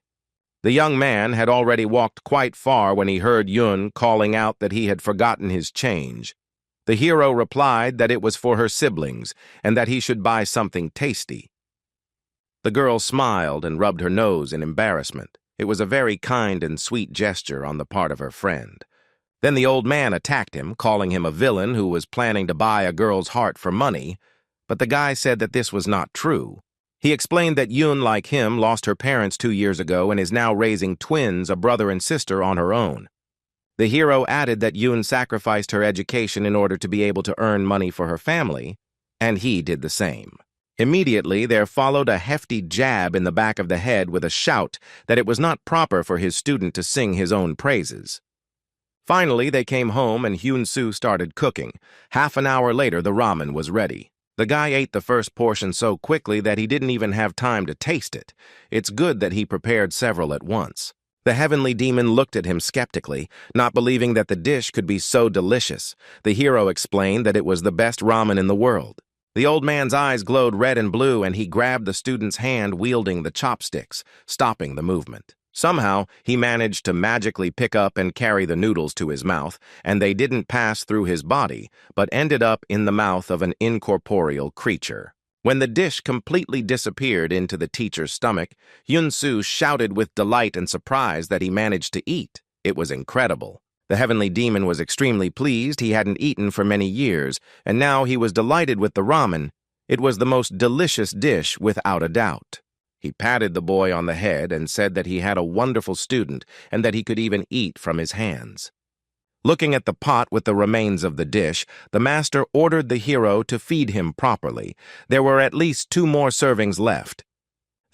The young man had already walked quite far when he heard Yun calling out that he had forgotten his change. The hero replied that it was for her siblings and that he should buy something tasty. The girl smiled and rubbed her nose in embarrassment. It was a very kind and sweet gesture on the part of her friend. Then the old man attacked him, calling him a villain who was planning to buy a girl's heart for money, but the guy said that this was not true. He explained that Yun, like him, lost her parents 2 years ago and is now raising twins, a brother and sister, on her own. The hero added that Yun sacrificed her education in order to be able to earn money for her family, and he did the same. Immediately, there followed a hefty jab in the back of the head with a shout that it was not proper for his student to sing his own praises. Finally, they came home and Hyun-soo started cooking. Half an hour later, the ramen was ready. The guy ate the first portion so quickly that he didn't even have time to taste it. It's good that he prepared several at once. The heavenly demon looked at him skeptically, not believing that the dish could be so delicious. The hero explained that it was the best ramen in the world. The old man's eyes glowed red and blue, and he grabbed the student's hand wielding the chopsticks, stopping the movement. Somehow, he managed to magically pick up and carry the noodles to his mouth, and they didn't pass through his body, but ended up in the mouth of an incorporeal creature. When the dish completely disappeared into the teacher's stomach, Hyun-soo shouted with delight and surprise that he managed to eat. It was incredible. The heavenly demon was extremely pleased. He hadn't eaten for many years, and now he was delighted with the ramen. It was the most delicious dish without a doubt. He patted the boy on the head and said that he had a wonderful student and that he could even eat from his hands. Looking at the pot with the remains of the dish, the master ordered the hero to feed him properly. There were at least 2 more servings left.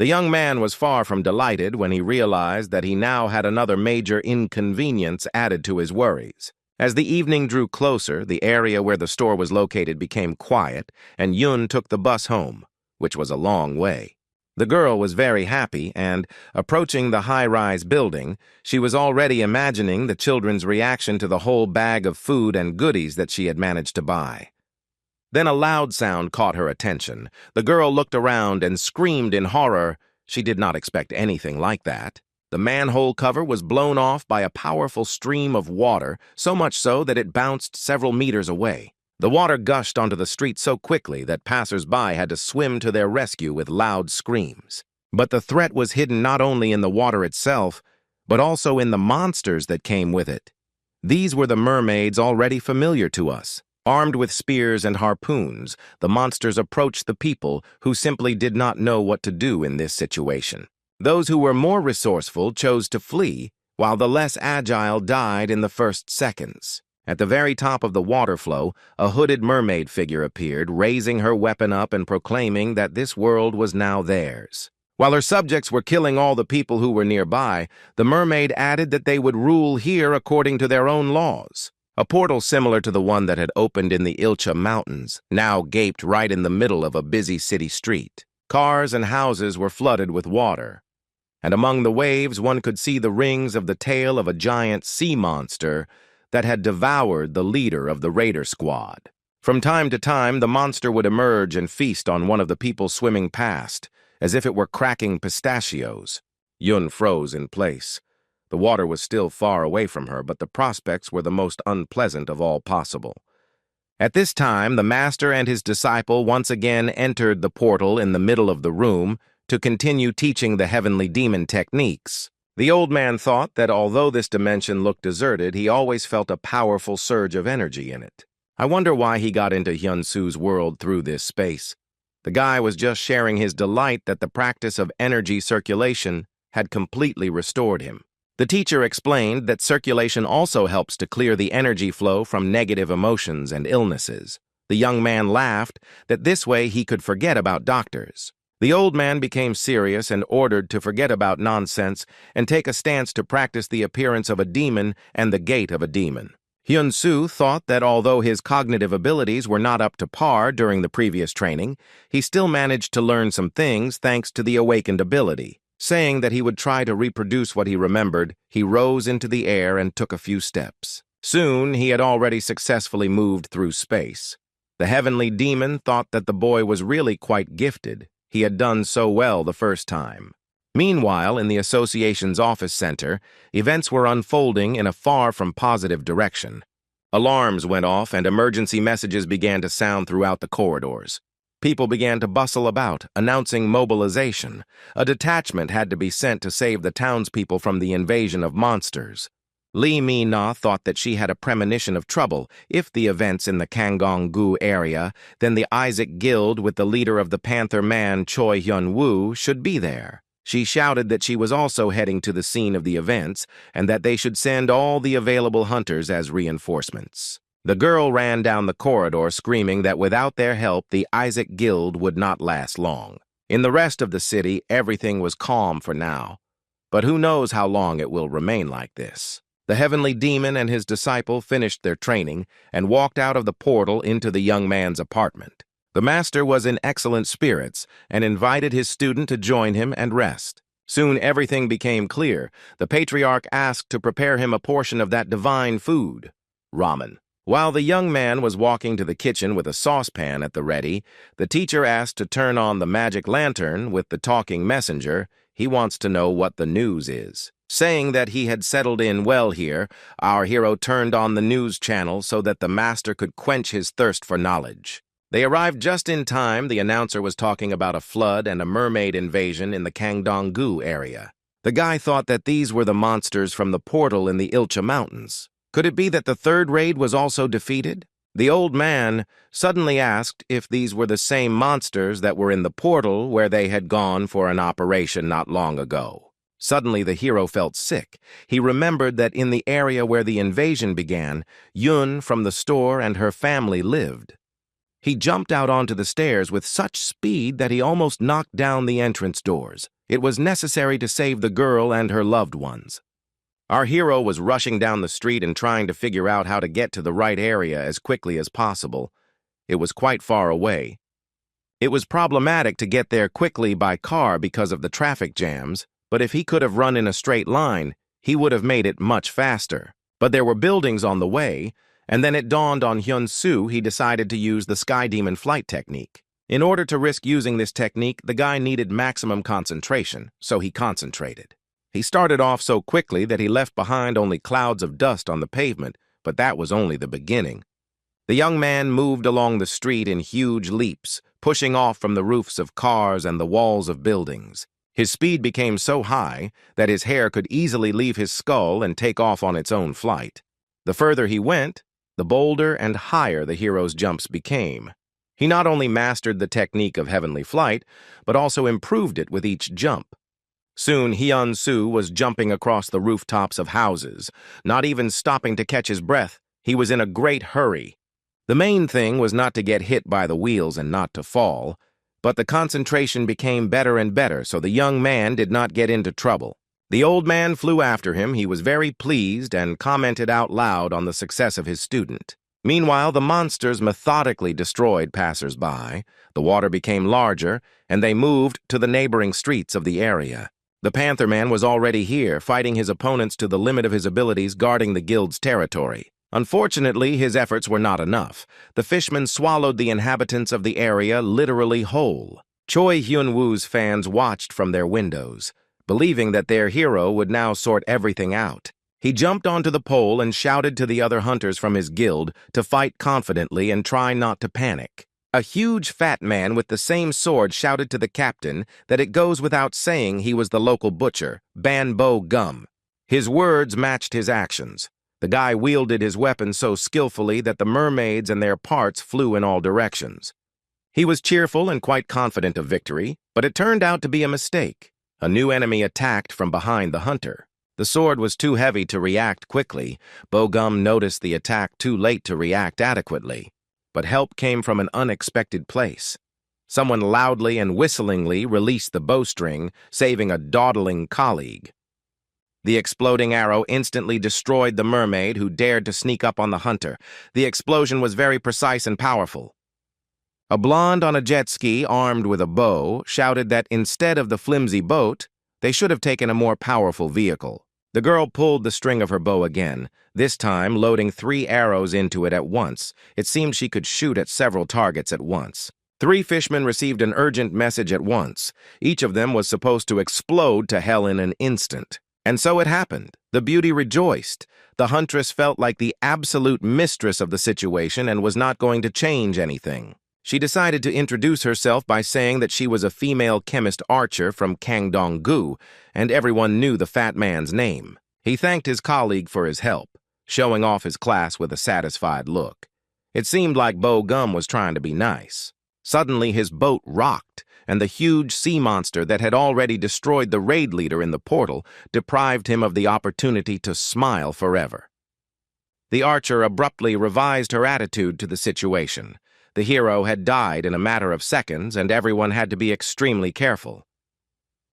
The young man was far from delighted when he realized that he now had another major inconvenience added to his worries. As the evening drew closer, the area where the store was located became quiet, and Yun took the bus home, which was a long way. The girl was very happy, and, approaching the high-rise building, she was already imagining the children's reaction to the whole bag of food and goodies that she had managed to buy. Then a loud sound caught her attention. The girl looked around and screamed in horror. She did not expect anything like that. The manhole cover was blown off by a powerful stream of water, so much so that it bounced several meters away. The water gushed onto the street so quickly that passers-by had to swim to their rescue with loud screams. But the threat was hidden not only in the water itself, but also in the monsters that came with it. These were the mermaids already familiar to us. Armed with spears and harpoons, the monsters approached the people who simply did not know what to do in this situation. Those who were more resourceful chose to flee, while the less agile died in the first seconds. At the very top of the water flow, a hooded mermaid figure appeared, raising her weapon up and proclaiming that this world was now theirs. While her subjects were killing all the people who were nearby, the mermaid added that they would rule here according to their own laws. A portal similar to the one that had opened in the Ilcha Mountains now gaped right in the middle of a busy city street. Cars and houses were flooded with water, and among the waves one could see the rings of the tail of a giant sea monster that had devoured the leader of the raider squad. From time to time, the monster would emerge and feast on one of the people swimming past, as if it were cracking pistachios. Yun froze in place. The water was still far away from her, but the prospects were the most unpleasant of all possible. At this time, the master and his disciple once again entered the portal in the middle of the room to continue teaching the heavenly demon techniques. The old man thought that although this dimension looked deserted, he always felt a powerful surge of energy in it. I wonder why he got into Hyun-Soo's world through this space. The guy was just sharing his delight that the practice of energy circulation had completely restored him. The teacher explained that circulation also helps to clear the energy flow from negative emotions and illnesses. The young man laughed that this way he could forget about doctors. The old man became serious and ordered to forget about nonsense and take a stance to practice the appearance of a demon and the gait of a demon. Hyun-Soo thought that although his cognitive abilities were not up to par during the previous training, he still managed to learn some things thanks to the awakened ability. Saying that he would try to reproduce what he remembered, he rose into the air and took a few steps. Soon, he had already successfully moved through space. The heavenly demon thought that the boy was really quite gifted. He had done so well the first time. Meanwhile, in the association's office center, events were unfolding in a far from positive direction. Alarms went off and emergency messages began to sound throughout the corridors. People began to bustle about, announcing mobilization. A detachment had to be sent to save the townspeople from the invasion of monsters. Lee Mi-na thought that she had a premonition of trouble if the events in the Kanggong-gu area, then the Isaac Guild with the leader of the Panther Man Choi Hyun-woo should be there. She shouted that she was also heading to the scene of the events and that they should send all the available hunters as reinforcements. The girl ran down the corridor screaming that without their help, the Isaac Guild would not last long. In the rest of the city, everything was calm for now. But who knows how long it will remain like this? The heavenly demon and his disciple finished their training and walked out of the portal into the young man's apartment. The master was in excellent spirits and invited his student to join him and rest. Soon everything became clear. The patriarch asked to prepare him a portion of that divine food, ramen. While the young man was walking to the kitchen with a saucepan at the ready, the teacher asked to turn on the magic lantern with the talking messenger. He wants to know what the news is. Saying that he had settled in well here, our hero turned on the news channel so that the master could quench his thirst for knowledge. They arrived just in time. The announcer was talking about a flood and a mermaid invasion in the Kanggong-gu area. The guy thought that these were the monsters from the portal in the Ilcha Mountains. Could it be that the third raid was also defeated? The old man suddenly asked if these were the same monsters that were in the portal where they had gone for an operation not long ago. Suddenly the hero felt sick. He remembered that in the area where the invasion began, Yun from the store and her family lived. He jumped out onto the stairs with such speed that he almost knocked down the entrance doors. It was necessary to save the girl and her loved ones. Our hero was rushing down the street and trying to figure out how to get to the right area as quickly as possible. It was quite far away. It was problematic to get there quickly by car because of the traffic jams, but if he could have run in a straight line, he would have made it much faster. But there were buildings on the way, and then it dawned on Hyun-Soo he decided to use the Sky Demon flight technique. In order to risk using this technique, the guy needed maximum concentration, so he concentrated. He started off so quickly that he left behind only clouds of dust on the pavement, but that was only the beginning. The young man moved along the street in huge leaps, pushing off from the roofs of cars and the walls of buildings. His speed became so high that his hair could easily leave his skull and take off on its own flight. The further he went, the bolder and higher the hero's jumps became. He not only mastered the technique of heavenly flight, but also improved it with each jump. Soon Hyun-soo was jumping across the rooftops of houses, not even stopping to catch his breath. He was in a great hurry. The main thing was not to get hit by the wheels and not to fall, but the concentration became better and better, so the young man did not get into trouble. The old man flew after him. He was very pleased and commented out loud on the success of his student. Meanwhile, the monsters methodically destroyed passers-by. The water became larger, and they moved to the neighboring streets of the area. The Panther Man was already here, fighting his opponents to the limit of his abilities, guarding the guild's territory. Unfortunately, his efforts were not enough. The fishmen swallowed the inhabitants of the area literally whole. Choi Hyun-woo's fans watched from their windows, believing that their hero would now sort everything out. He jumped onto the pole and shouted to the other hunters from his guild to fight confidently and try not to panic. A huge fat man with the same sword shouted to the captain that it goes without saying he was the local butcher, Banbo Gum. His words matched his actions. The guy wielded his weapon so skillfully that the mermaids and their parts flew in all directions. He was cheerful and quite confident of victory, but it turned out to be a mistake. A new enemy attacked from behind the hunter. The sword was too heavy to react quickly. Bogum noticed the attack too late to react adequately. But help came from an unexpected place. Someone loudly and whistlingly released the bowstring, saving a dawdling colleague. The exploding arrow instantly destroyed the mermaid who dared to sneak up on the hunter. The explosion was very precise and powerful. A blonde on a jet ski, armed with a bow, shouted that instead of the flimsy boat, they should have taken a more powerful vehicle. The girl pulled the string of her bow again, this time loading 3 arrows into it at once. It seemed she could shoot at several targets at once. 3 fishmen received an urgent message at once. Each of them was supposed to explode to hell in an instant. And so it happened. The beauty rejoiced. The huntress felt like the absolute mistress of the situation and was not going to change anything. She decided to introduce herself by saying that she was a female chemist archer from Kangdong-gu, and everyone knew the fat man's name. He thanked his colleague for his help, showing off his class with a satisfied look. It seemed like Bo Gum was trying to be nice. Suddenly his boat rocked, and the huge sea monster that had already destroyed the raid leader in the portal deprived him of the opportunity to smile forever. The archer abruptly revised her attitude to the situation. The hero had died in a matter of seconds, and everyone had to be extremely careful.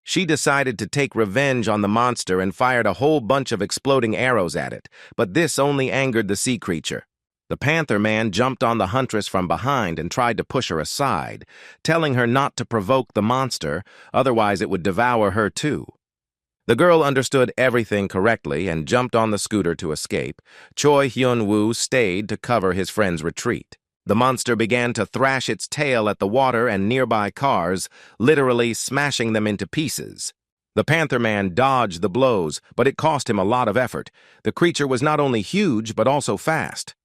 She decided to take revenge on the monster and fired a whole bunch of exploding arrows at it, but this only angered the sea creature. The Panther Man jumped on the huntress from behind and tried to push her aside, telling her not to provoke the monster, otherwise it would devour her too. The girl understood everything correctly and jumped on the scooter to escape. Choi Hyun-woo stayed to cover his friend's retreat. The monster began to thrash its tail at the water and nearby cars, literally smashing them into pieces. The Panther Man dodged the blows, but it cost him a lot of effort. The creature was not only huge, but also fast.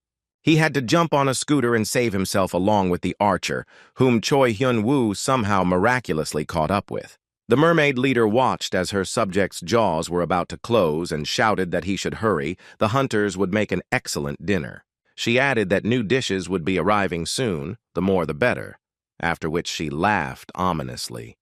He had to jump on a scooter and save himself along with the archer, whom Choi Hyun-woo somehow miraculously caught up with. The mermaid leader watched as her subject's jaws were about to close and shouted that he should hurry. The hunters would make an excellent dinner. She added that new dishes would be arriving soon, the more the better, after which she laughed ominously.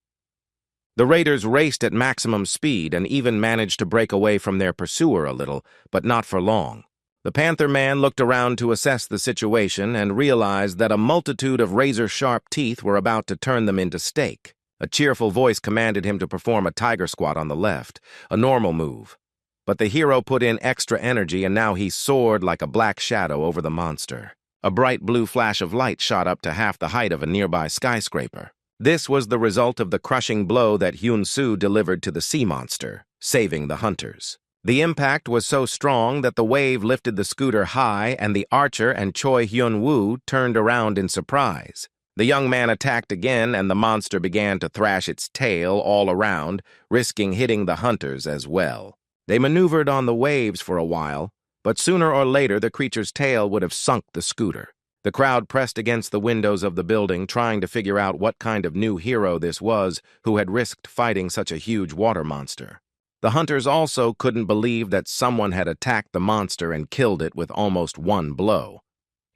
The raiders raced at maximum speed and even managed to break away from their pursuer a little, but not for long. The Panther Man looked around to assess the situation and realized that a multitude of razor-sharp teeth were about to turn them into steak. A cheerful voice commanded him to perform a tiger squat on the left, a normal move. But the hero put in extra energy, and now he soared like a black shadow over the monster. A bright blue flash of light shot up to half the height of a nearby skyscraper. This was the result of the crushing blow that Hyun-soo delivered to the sea monster, saving the hunters. The impact was so strong that the wave lifted the scooter high, and the archer and Choi Hyun-woo turned around in surprise. The young man attacked again, and the monster began to thrash its tail all around, risking hitting the hunters as well. They maneuvered on the waves for a while, but sooner or later the creature's tail would have sunk the scooter. The crowd pressed against the windows of the building, trying to figure out what kind of new hero this was who had risked fighting such a huge water monster. The hunters also couldn't believe that someone had attacked the monster and killed it with almost one blow.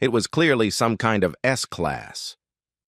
It was clearly some kind of S-class.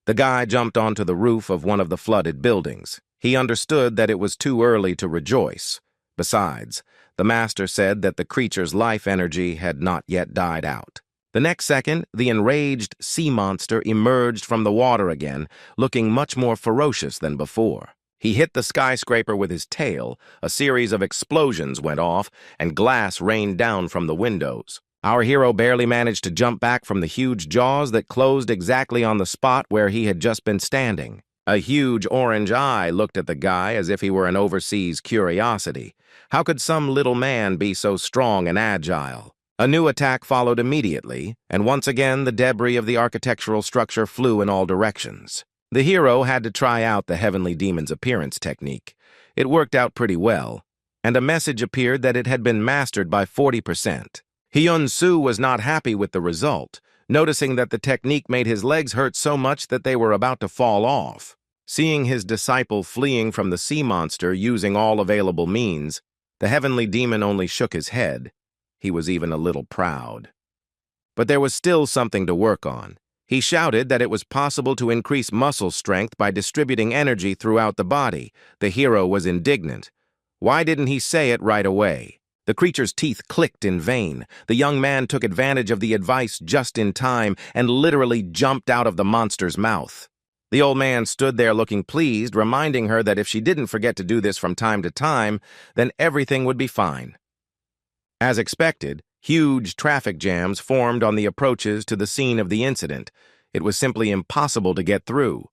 The guy jumped onto the roof of one of the flooded buildings. He understood that it was too early to rejoice. Besides, the master said that the creature's life energy had not yet died out. The next second, the enraged sea monster emerged from the water again, looking much more ferocious than before. He hit the skyscraper with his tail, a series of explosions went off, and glass rained down from the windows. Our hero barely managed to jump back from the huge jaws that closed exactly on the spot where he had just been standing. A huge orange eye looked at the guy as if he were an overseas curiosity. How could some little man be so strong and agile? A new attack followed immediately, and once again the debris of the architectural structure flew in all directions. The hero had to try out the heavenly demon's appearance technique. It worked out pretty well, and a message appeared that it had been mastered by 40%. Hyun-soo was not happy with the result, noticing that the technique made his legs hurt so much that they were about to fall off. Seeing his disciple fleeing from the sea monster using all available means, the heavenly demon only shook his head. He was even a little proud. But there was still something to work on. He shouted that it was possible to increase muscle strength by distributing energy throughout the body. The hero was indignant. Why didn't he say it right away? The creature's teeth clicked in vain. The young man took advantage of the advice just in time and literally jumped out of the monster's mouth. The old man stood there looking pleased, reminding her that if she didn't forget to do this from time to time, then everything would be fine. As expected, huge traffic jams formed on the approaches to the scene of the incident. It was simply impossible to get through.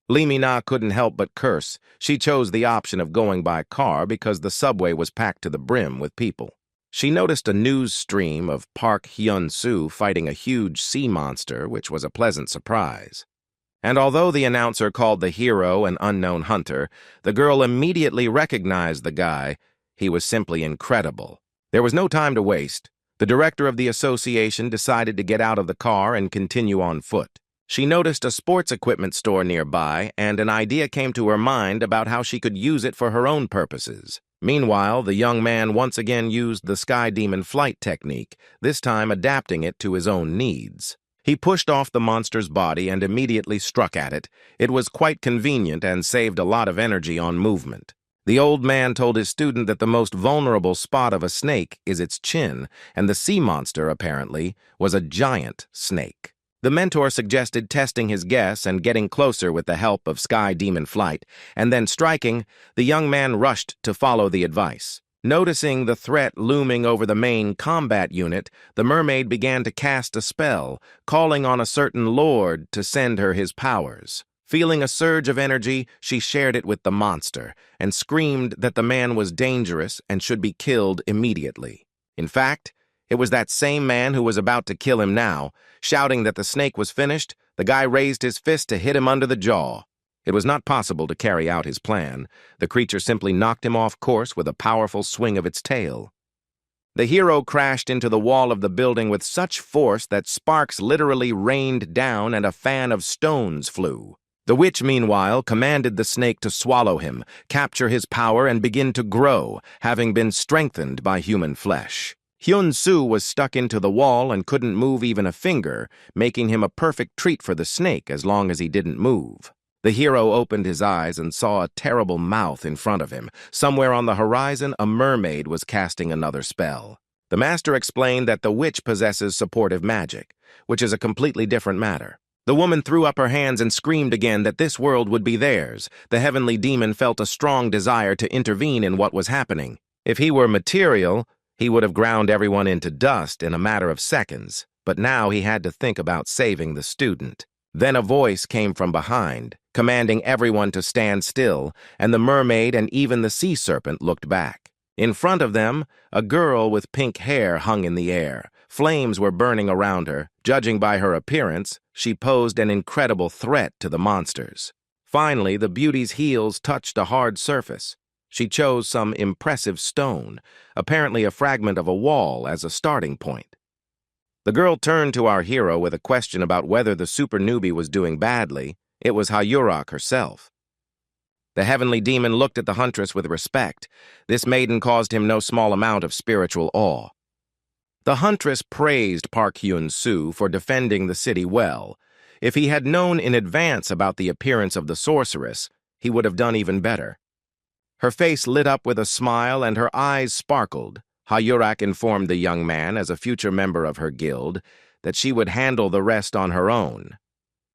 Lee Min-na couldn't help but curse. She chose the option of going by car because the subway was packed to the brim with people. She noticed a news stream of Park Hyun-soo fighting a huge sea monster, which was a pleasant surprise. And although the announcer called the hero an unknown hunter, the girl immediately recognized the guy. He was simply incredible. There was no time to waste. The director of the association decided to get out of the car and continue on foot. She noticed a sports equipment store nearby, and an idea came to her mind about how she could use it for her own purposes. Meanwhile, the young man once again used the Sky Demon flight technique, this time adapting it to his own needs. He pushed off the monster's body and immediately struck at it. It was quite convenient and saved a lot of energy on movement. The old man told his student that the most vulnerable spot of a snake is its chin, and the sea monster, apparently, was a giant snake. The mentor suggested testing his guess and getting closer with the help of Sky Demon Flight, and then striking, the young man rushed to follow the advice. Noticing the threat looming over the main combat unit, the mermaid began to cast a spell, calling on a certain lord to send her his powers. Feeling a surge of energy, she shared it with the monster, and screamed that the man was dangerous and should be killed immediately. In fact, it was that same man who was about to kill him now. Shouting that the snake was finished, the guy raised his fist to hit him under the jaw. It was not possible to carry out his plan. The creature simply knocked him off course with a powerful swing of its tail. The hero crashed into the wall of the building with such force that sparks literally rained down and a fan of stones flew. The witch, meanwhile, commanded the snake to swallow him, capture his power, and begin to grow, having been strengthened by human flesh. Hyun-soo was stuck into the wall and couldn't move even a finger, making him a perfect treat for the snake as long as he didn't move. The hero opened his eyes and saw a terrible mouth in front of him. Somewhere on the horizon, a mermaid was casting another spell. The master explained that the witch possesses supportive magic, which is a completely different matter. The woman threw up her hands and screamed again that this world would be theirs. The heavenly demon felt a strong desire to intervene in what was happening. If he were material, he would have ground everyone into dust in a matter of seconds, but now he had to think about saving the student. Then a voice came from behind, commanding everyone to stand still, and the mermaid and even the sea serpent looked back. In front of them, a girl with pink hair hung in the air. Flames were burning around her. Judging by her appearance, she posed an incredible threat to the monsters. Finally, the beauty's heels touched a hard surface. She chose some impressive stone, apparently a fragment of a wall, as a starting point. The girl turned to our hero with a question about whether the super newbie was doing badly. It was Hayurak herself. The heavenly demon looked at the huntress with respect. This maiden caused him no small amount of spiritual awe. The huntress praised Park Hyun-soo for defending the city well. If he had known in advance about the appearance of the sorceress, he would have done even better. Her face lit up with a smile and her eyes sparkled. Hayurak informed the young man, as a future member of her guild, that she would handle the rest on her own.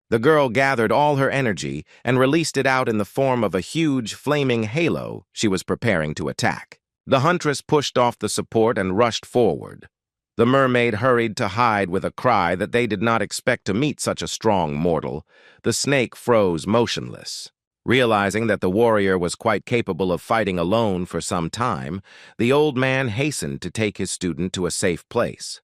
The girl gathered all her energy and released it out in the form of a huge, flaming halo she was preparing to attack. The huntress pushed off the support and rushed forward. The mermaid hurried to hide with a cry that they did not expect to meet such a strong mortal. The snake froze motionless. Realizing that the warrior was quite capable of fighting alone for some time, the old man hastened to take his student to a safe place.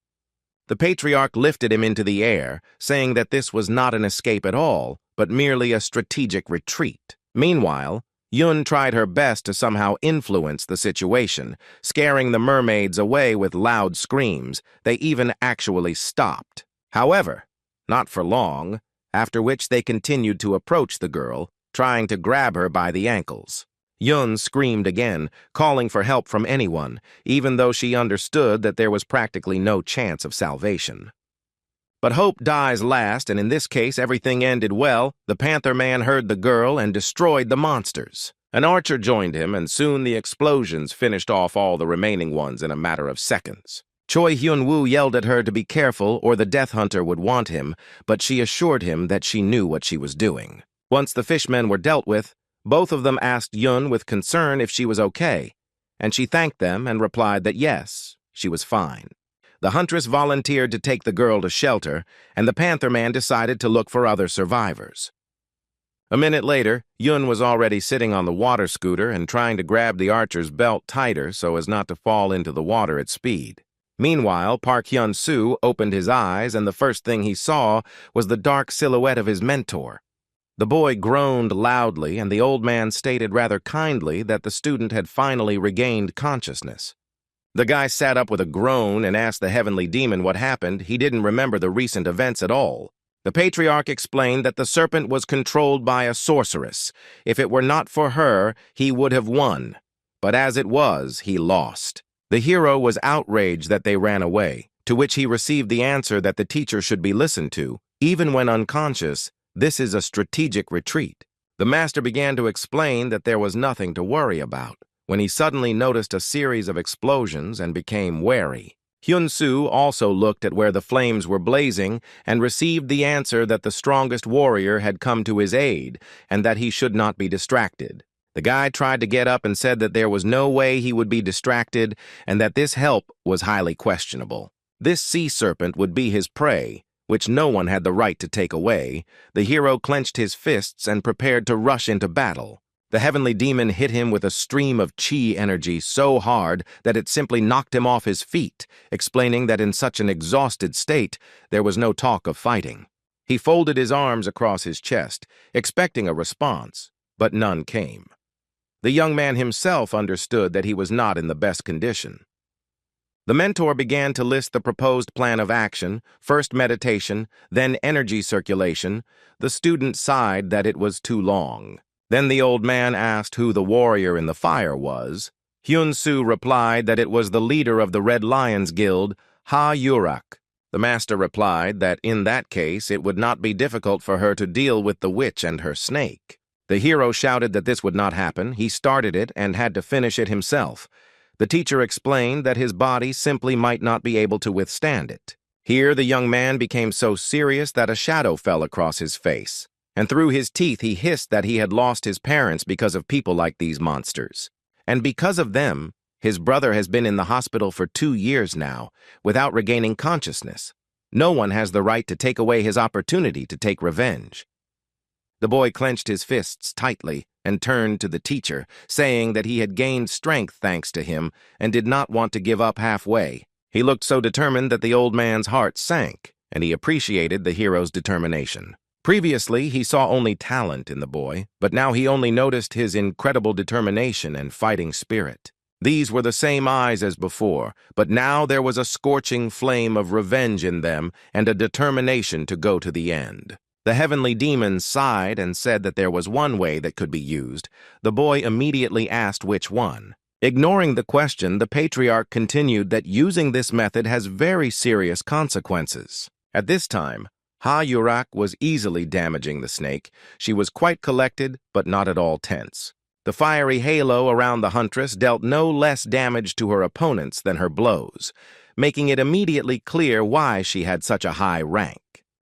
The patriarch lifted him into the air, saying that this was not an escape at all, but merely a strategic retreat. Meanwhile, Yun tried her best to somehow influence the situation, scaring the mermaids away with loud screams. They even actually stopped. However, not for long, after which they continued to approach the girl, trying to grab her by the ankles. Yun screamed again, calling for help from anyone, even though she understood that there was practically no chance of salvation. But hope dies last, and in this case everything ended well. The Panther Man heard the girl and destroyed the monsters. An archer joined him, and soon the explosions finished off all the remaining ones in a matter of seconds. Choi Hyun-woo yelled at her to be careful or the Death Hunter would want him, but she assured him that she knew what she was doing. Once the fishmen were dealt with, both of them asked Yun with concern if she was okay, and she thanked them and replied that yes, she was fine. The huntress volunteered to take the girl to shelter, and the Panther Man decided to look for other survivors. A minute later, Yun was already sitting on the water scooter and trying to grab the archer's belt tighter so as not to fall into the water at speed. Meanwhile, Park Hyun-soo opened his eyes, and the first thing he saw was the dark silhouette of his mentor. The boy groaned loudly, and the old man stated rather kindly that the student had finally regained consciousness. The guy sat up with a groan and asked the heavenly demon what happened. He didn't remember the recent events at all. The patriarch explained that the serpent was controlled by a sorceress. If it were not for her, he would have won. But as it was, he lost. The hero was outraged that they ran away, to which he received the answer that the teacher should be listened to, even when unconscious. This is a strategic retreat. The master began to explain that there was nothing to worry about, when he suddenly noticed a series of explosions and became wary. Hyun-soo also looked at where the flames were blazing and received the answer that the strongest warrior had come to his aid and that he should not be distracted. The guy tried to get up and said that there was no way he would be distracted and that this help was highly questionable. This sea serpent would be his prey, which no one had the right to take away. The hero clenched his fists and prepared to rush into battle. The heavenly demon hit him with a stream of chi energy so hard that it simply knocked him off his feet, explaining that in such an exhausted state, there was no talk of fighting. He folded his arms across his chest, expecting a response, but none came. The young man himself understood that he was not in the best condition. The mentor began to list the proposed plan of action, first meditation, then energy circulation. The student sighed that it was too long. Then the old man asked who the warrior in the fire was. Hyun-soo replied that it was the leader of the Red Lions Guild, Ha-yurak. The master replied that in that case it would not be difficult for her to deal with the witch and her snake. The hero shouted that this would not happen. He started it and had to finish it himself. The teacher explained that his body simply might not be able to withstand it. Here the young man became so serious that a shadow fell across his face, and through his teeth he hissed that he had lost his parents because of people like these monsters. And because of them, his brother has been in the hospital for 2 years now, without regaining consciousness. No one has the right to take away his opportunity to take revenge. The boy clenched his fists tightly and turned to the teacher, saying that he had gained strength thanks to him and did not want to give up halfway. He looked so determined that the old man's heart sank, and he appreciated the hero's determination. Previously, he saw only talent in the boy, but now he only noticed his incredible determination and fighting spirit. These were the same eyes as before, but now there was a scorching flame of revenge in them and a determination to go to the end. The heavenly demon sighed and said that there was one way that could be used. The boy immediately asked which one. Ignoring the question, the patriarch continued that using this method has very serious consequences. At this time, Ha-Yurak was easily damaging the snake. She was quite collected, but not at all tense. The fiery halo around the huntress dealt no less damage to her opponents than her blows, making it immediately clear why she had such a high rank.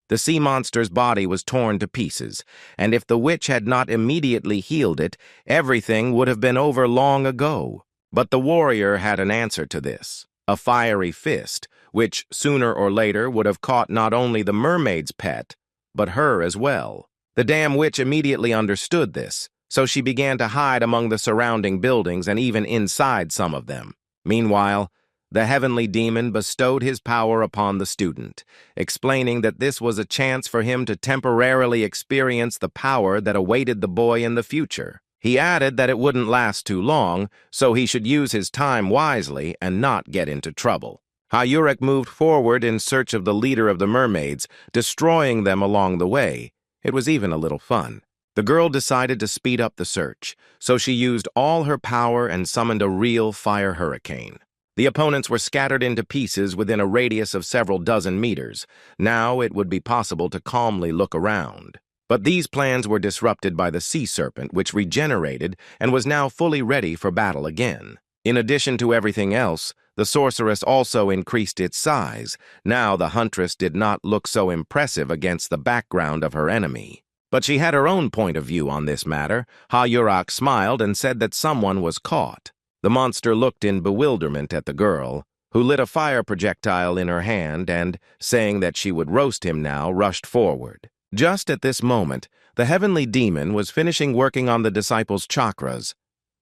The sea monster's body was torn to pieces, and if the witch had not immediately healed it, everything would have been over long ago. But the warrior had an answer to this, a fiery fist, which sooner or later would have caught not only the mermaid's pet, but her as well. The damn witch immediately understood this, so she began to hide among the surrounding buildings and even inside some of them. Meanwhile, the heavenly demon bestowed his power upon the student, explaining that this was a chance for him to temporarily experience the power that awaited the boy in the future. He added that it wouldn't last too long, so he should use his time wisely and not get into trouble. Ha-Yurak moved forward in search of the leader of the mermaids, destroying them along the way. It was even a little fun. The girl decided to speed up the search, so she used all her power and summoned a real fire hurricane. The opponents were scattered into pieces within a radius of several dozen meters. Now it would be possible to calmly look around. But these plans were disrupted by the sea serpent, which regenerated and was now fully ready for battle again. In addition to everything else, the sorceress also increased its size. Now the huntress did not look so impressive against the background of her enemy. But she had her own point of view on this matter. Ha-Yurak smiled and said that someone was caught. The monster looked in bewilderment at the girl, who lit a fire projectile in her hand and, saying that she would roast him now, rushed forward. Just at this moment, the heavenly demon was finishing working on the disciple's chakras.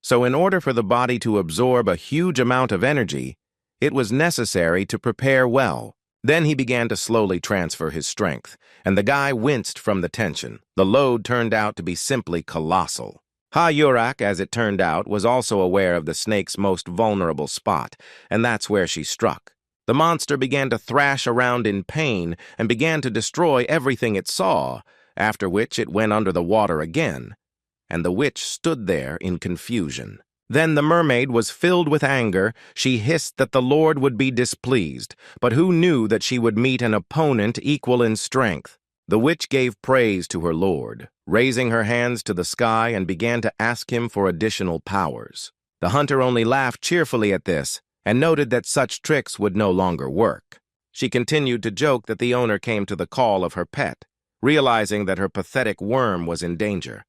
So in order for the body to absorb a huge amount of energy, it was necessary to prepare well. Then he began to slowly transfer his strength, and the guy winced from the tension. The load turned out to be simply colossal. Ha-Yurak, as it turned out, was also aware of the snake's most vulnerable spot, and that's where she struck. The monster began to thrash around in pain and began to destroy everything it saw, after which it went under the water again, and the witch stood there in confusion. Then the mermaid was filled with anger. She hissed that the Lord would be displeased, but who knew that she would meet an opponent equal in strength? The witch gave praise to her Lord, raising her hands to the sky and began to ask him for additional powers. The hunter only laughed cheerfully at this and noted that such tricks would no longer work. She continued to joke that the owner came to the call of her pet, realizing that her pathetic worm was in danger.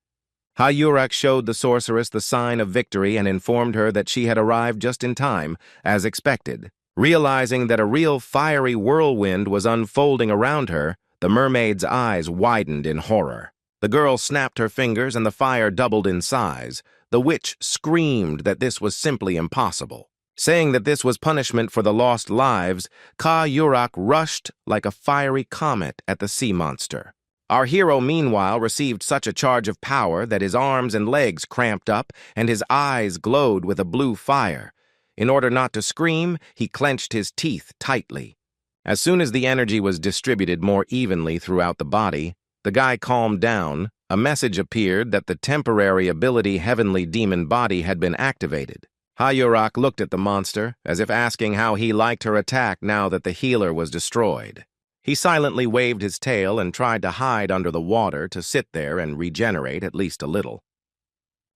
Ha-Yurak showed the sorceress the sign of victory and informed her that she had arrived just in time, as expected. Realizing that a real fiery whirlwind was unfolding around her, the mermaid's eyes widened in horror. The girl snapped her fingers and the fire doubled in size. The witch screamed that this was simply impossible. Saying that this was punishment for the lost lives, Ha-Yurak rushed like a fiery comet at the sea monster. Our hero, meanwhile, received such a charge of power that his arms and legs cramped up and his eyes glowed with a blue fire. In order not to scream, he clenched his teeth tightly. As soon as the energy was distributed more evenly throughout the body, the guy calmed down. A message appeared that the temporary ability Heavenly Demon Body had been activated. Ha-Yurak looked at the monster, as if asking how he liked her attack now that the healer was destroyed. He silently waved his tail and tried to hide under the water to sit there and regenerate at least a little.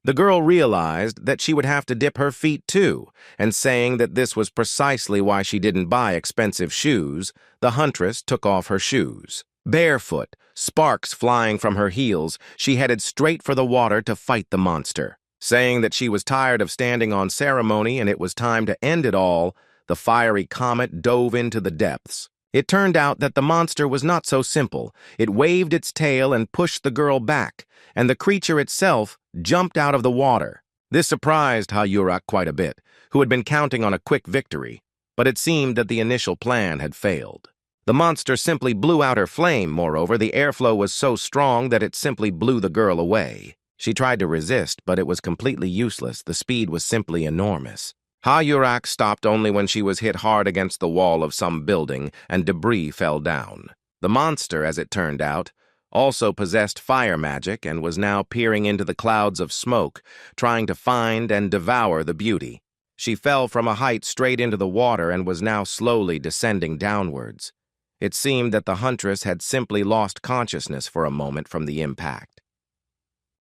The girl realized that she would have to dip her feet too, and saying that this was precisely why she didn't buy expensive shoes, the huntress took off her shoes. Barefoot, sparks flying from her heels, she headed straight for the water to fight the monster. Saying that she was tired of standing on ceremony and it was time to end it all, the fiery comet dove into the depths. It turned out that the monster was not so simple. It waved its tail and pushed the girl back, and the creature itself jumped out of the water. This surprised Ha-Yurak quite a bit, who had been counting on a quick victory, but it seemed that the initial plan had failed. The monster simply blew out her flame. Moreover, the airflow was so strong that it simply blew the girl away. She tried to resist, but it was completely useless. The speed was simply enormous. Ha-Yurak stopped only when she was hit hard against the wall of some building and debris fell down. The monster, as it turned out, also possessed fire magic and was now peering into the clouds of smoke, trying to find and devour the beauty. She fell from a height straight into the water and was now slowly descending downwards. It seemed that the huntress had simply lost consciousness for a moment from the impact.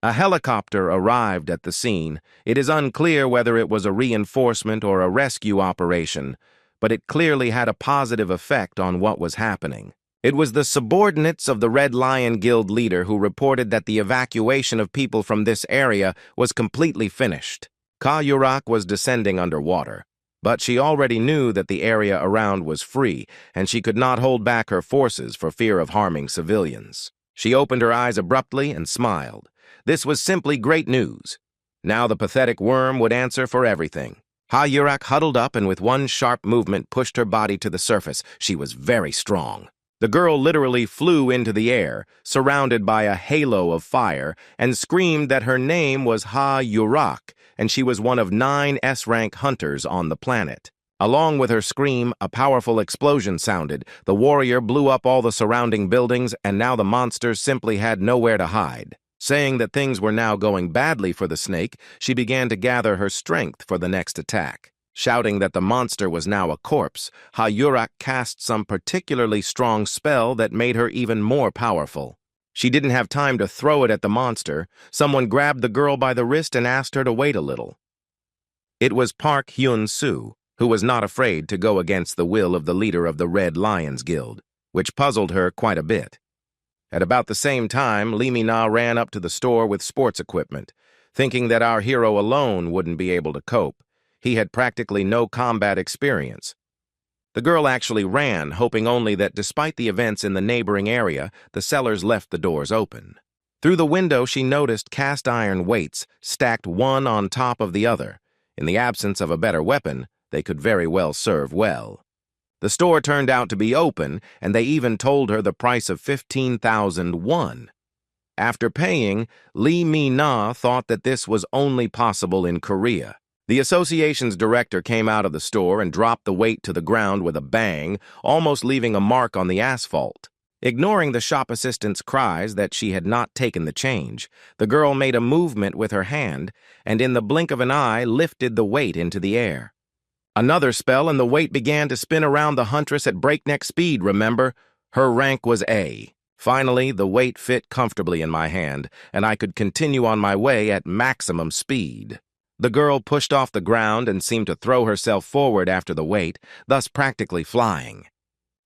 A helicopter arrived at the scene. It is unclear whether it was a reinforcement or a rescue operation, but it clearly had a positive effect on what was happening. It was the subordinates of the Red Lion Guild leader who reported that the evacuation of people from this area was completely finished. Ha-Yurak was descending underwater, but she already knew that the area around was free, and she could not hold back her forces for fear of harming civilians. She opened her eyes abruptly and smiled. This was simply great news. Now the pathetic worm would answer for everything. Ha-Yurak huddled up and with one sharp movement pushed her body to the surface. She was very strong. The girl literally flew into the air, surrounded by a halo of fire, and screamed that her name was Ha-Yurak, and she was one of 9 S-rank hunters on the planet. Along with her scream, a powerful explosion sounded. The warrior blew up all the surrounding buildings, and now the monster simply had nowhere to hide. Saying that things were now going badly for the snake, she began to gather her strength for the next attack. Shouting that the monster was now a corpse, Ha-Yurak cast some particularly strong spell that made her even more powerful. She didn't have time to throw it at the monster. Someone grabbed the girl by the wrist and asked her to wait a little. It was Park Hyun-soo, who was not afraid to go against the will of the leader of the Red Lions Guild, which puzzled her quite a bit. At about the same time, Lee Min-na ran up to the store with sports equipment, thinking that our hero alone wouldn't be able to cope. He had practically no combat experience. The girl actually ran, hoping only that despite the events in the neighboring area, the sellers left the doors open. Through the window, she noticed cast iron weights stacked one on top of the other. In the absence of a better weapon, they could very well serve well. The store turned out to be open, and they even told her the price of 15,000 won. After paying, Lee Min-na thought that this was only possible in Korea. The association's director came out of the store and dropped the weight to the ground with a bang, almost leaving a mark on the asphalt. Ignoring the shop assistant's cries that she had not taken the change, the girl made a movement with her hand and in the blink of an eye lifted the weight into the air. Another spell and the weight began to spin around the huntress at breakneck speed, remember? Her rank was A. Finally, the weight fit comfortably in my hand, and I could continue on my way at maximum speed. The girl pushed off the ground and seemed to throw herself forward after the weight, thus practically flying.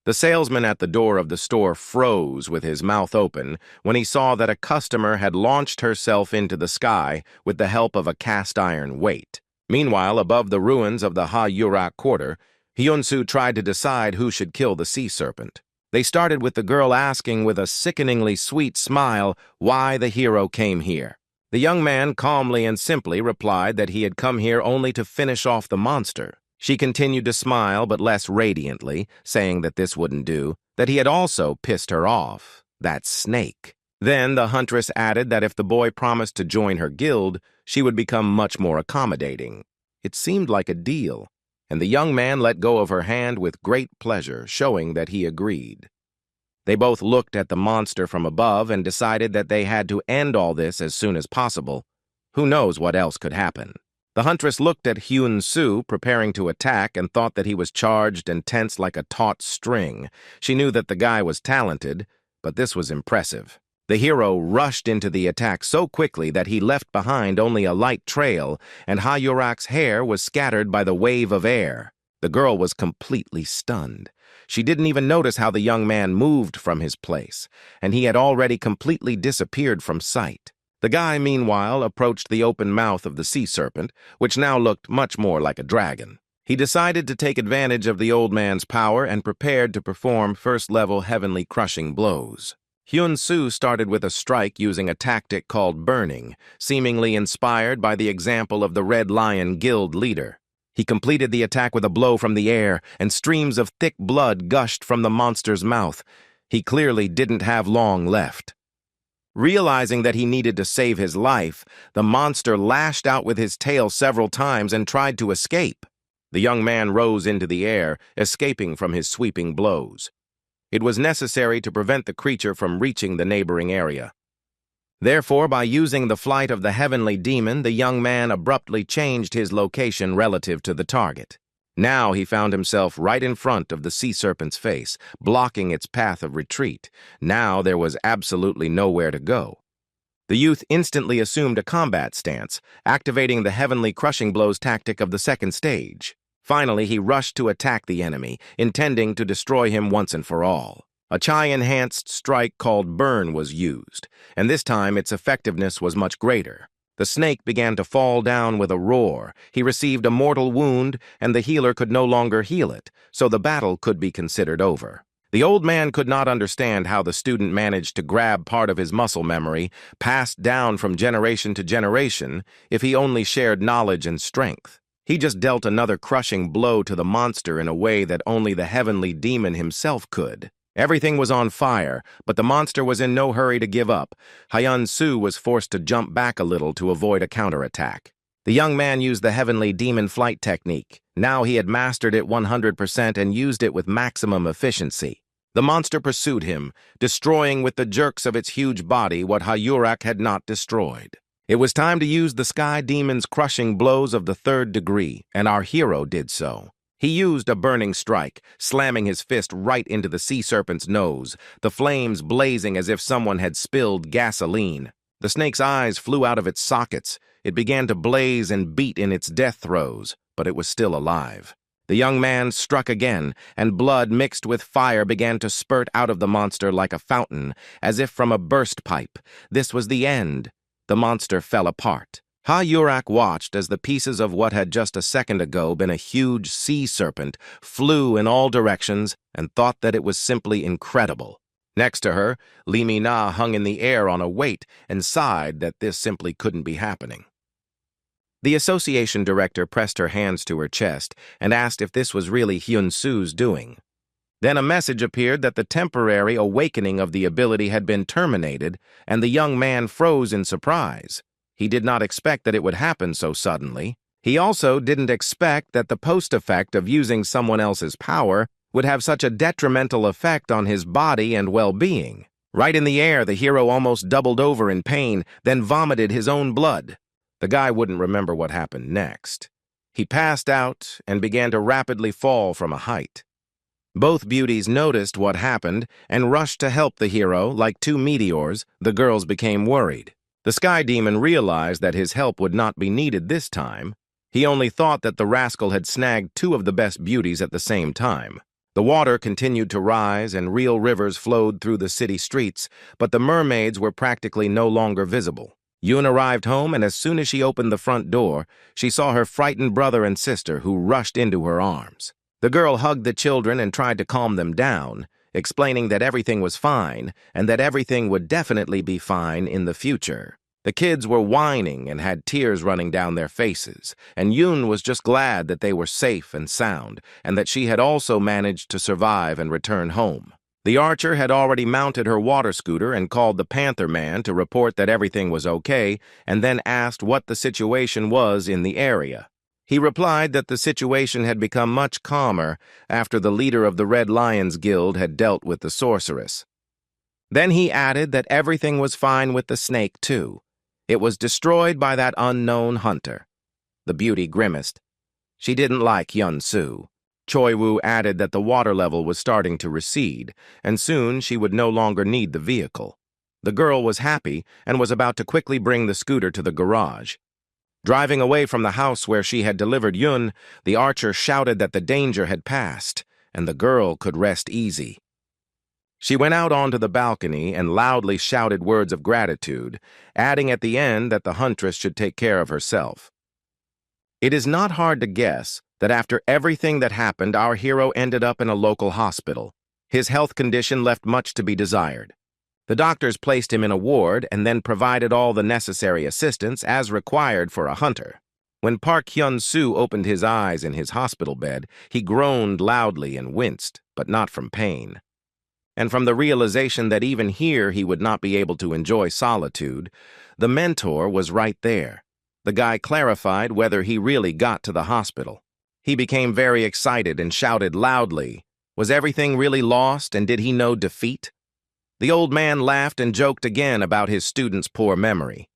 The salesman at the door of the store froze with his mouth open when he saw that a customer had launched herself into the sky with the help of a cast-iron weight. Meanwhile, above the ruins of the Ha-Yurak quarter, Hyun-soo tried to decide who should kill the sea serpent. They started with the girl asking with a sickeningly sweet smile why the hero came here. The young man calmly and simply replied that he had come here only to finish off the monster. She continued to smile, but less radiantly, saying that this wouldn't do, that he had also pissed her off. That snake. Then the huntress added that if the boy promised to join her guild, she would become much more accommodating. It seemed like a deal, and the young man let go of her hand with great pleasure, showing that he agreed. They both looked at the monster from above and decided that they had to end all this as soon as possible. Who knows what else could happen? The huntress looked at Hyun-soo, preparing to attack, and thought that he was charged and tense like a taut string. She knew that the guy was talented, but this was impressive. The hero rushed into the attack so quickly that he left behind only a light trail, and Ha-Yurak's hair was scattered by the wave of air. The girl was completely stunned. She didn't even notice how the young man moved from his place, and he had already completely disappeared from sight. The guy, meanwhile, approached the open mouth of the sea serpent, which now looked much more like a dragon. He decided to take advantage of the old man's power and prepared to perform first-level heavenly crushing blows. Hyun-soo started with a strike using a tactic called burning, seemingly inspired by the example of the Red Lion Guild leader. He completed the attack with a blow from the air, and streams of thick blood gushed from the monster's mouth. He clearly didn't have long left. Realizing that he needed to save his life, the monster lashed out with his tail several times and tried to escape. The young man rose into the air, escaping from his sweeping blows. It was necessary to prevent the creature from reaching the neighboring area. Therefore, by using the flight of the heavenly demon, the young man abruptly changed his location relative to the target. Now he found himself right in front of the sea serpent's face, blocking its path of retreat. Now there was absolutely nowhere to go. The youth instantly assumed a combat stance, activating the heavenly crushing blows tactic of the second stage. Finally, he rushed to attack the enemy, intending to destroy him once and for all. A chi-enhanced strike called Burn was used, and this time its effectiveness was much greater. The snake began to fall down with a roar. He received a mortal wound, and the healer could no longer heal it, so the battle could be considered over. The old man could not understand how the student managed to grab part of his muscle memory, passed down from generation to generation, if he only shared knowledge and strength. He just dealt another crushing blow to the monster in a way that only the heavenly demon himself could. Everything was on fire, but the monster was in no hurry to give up. Hyun-soo was forced to jump back a little to avoid a counterattack. The young man used the heavenly demon flight technique. Now he had mastered it 100% and used it with maximum efficiency. The monster pursued him, destroying with the jerks of its huge body what Hayurak had not destroyed. It was time to use the sky demon's crushing blows of the third degree, and our hero did so. He used a burning strike, slamming his fist right into the sea serpent's nose, the flames blazing as if someone had spilled gasoline. The snake's eyes flew out of its sockets. It began to blaze and beat in its death throes, but it was still alive. The young man struck again, and blood mixed with fire began to spurt out of the monster like a fountain, as if from a burst pipe. This was the end. The monster fell apart. Ha-Yurak watched as the pieces of what had just a second ago been a huge sea serpent flew in all directions and thought that it was simply incredible. Next to her, Lee Mi-na hung in the air on a weight and sighed that this simply couldn't be happening. The association director pressed her hands to her chest and asked if this was really Hyun-soo's doing. Then a message appeared that the temporary awakening of the ability had been terminated, and the young man froze in surprise. He did not expect that it would happen so suddenly. He also didn't expect that the post-effect of using someone else's power would have such a detrimental effect on his body and well-being. Right in the air, the hero almost doubled over in pain, then vomited his own blood. The guy wouldn't remember what happened next. He passed out and began to rapidly fall from a height. Both beauties noticed what happened and rushed to help the hero like two meteors. The girls became worried. The sky demon realized that his help would not be needed this time. He only thought that the rascal had snagged two of the best beauties at the same time. The water continued to rise and real rivers flowed through the city streets, but the mermaids were practically no longer visible. Yoon arrived home, and as soon as she opened the front door, she saw her frightened brother and sister who rushed into her arms. The girl hugged the children and tried to calm them down, explaining that everything was fine and that everything would definitely be fine in the future. The kids were whining and had tears running down their faces, and Yoon was just glad that they were safe and sound and that she had also managed to survive and return home. The archer had already mounted her water scooter and called the Panther Man to report that everything was okay, and then asked what the situation was in the area. He replied that the situation had become much calmer after the leader of the Red Lions Guild had dealt with the sorceress. Then he added that everything was fine with the snake, too. It was destroyed by that unknown hunter. The beauty grimaced. She didn't like Hyun-soo. Choi-woo added that the water level was starting to recede, and soon she would no longer need the vehicle. The girl was happy and was about to quickly bring the scooter to the garage. Driving away from the house where she had delivered Yoon, the archer shouted that the danger had passed, and the girl could rest easy. She went out onto the balcony and loudly shouted words of gratitude, adding at the end that the huntress should take care of herself. It is not hard to guess that after everything that happened, our hero ended up in a local hospital. His health condition left much to be desired. The doctors placed him in a ward and then provided all the necessary assistance as required for a hunter. When Park Hyun-soo opened his eyes in his hospital bed, he groaned loudly and winced, but not from pain. And from the realization that even here he would not be able to enjoy solitude, the mentor was right there. The guy clarified whether he really got to the hospital. He became very excited and shouted loudly. Was everything really lost, and did he know defeat? The old man laughed and joked again about his student's poor memory.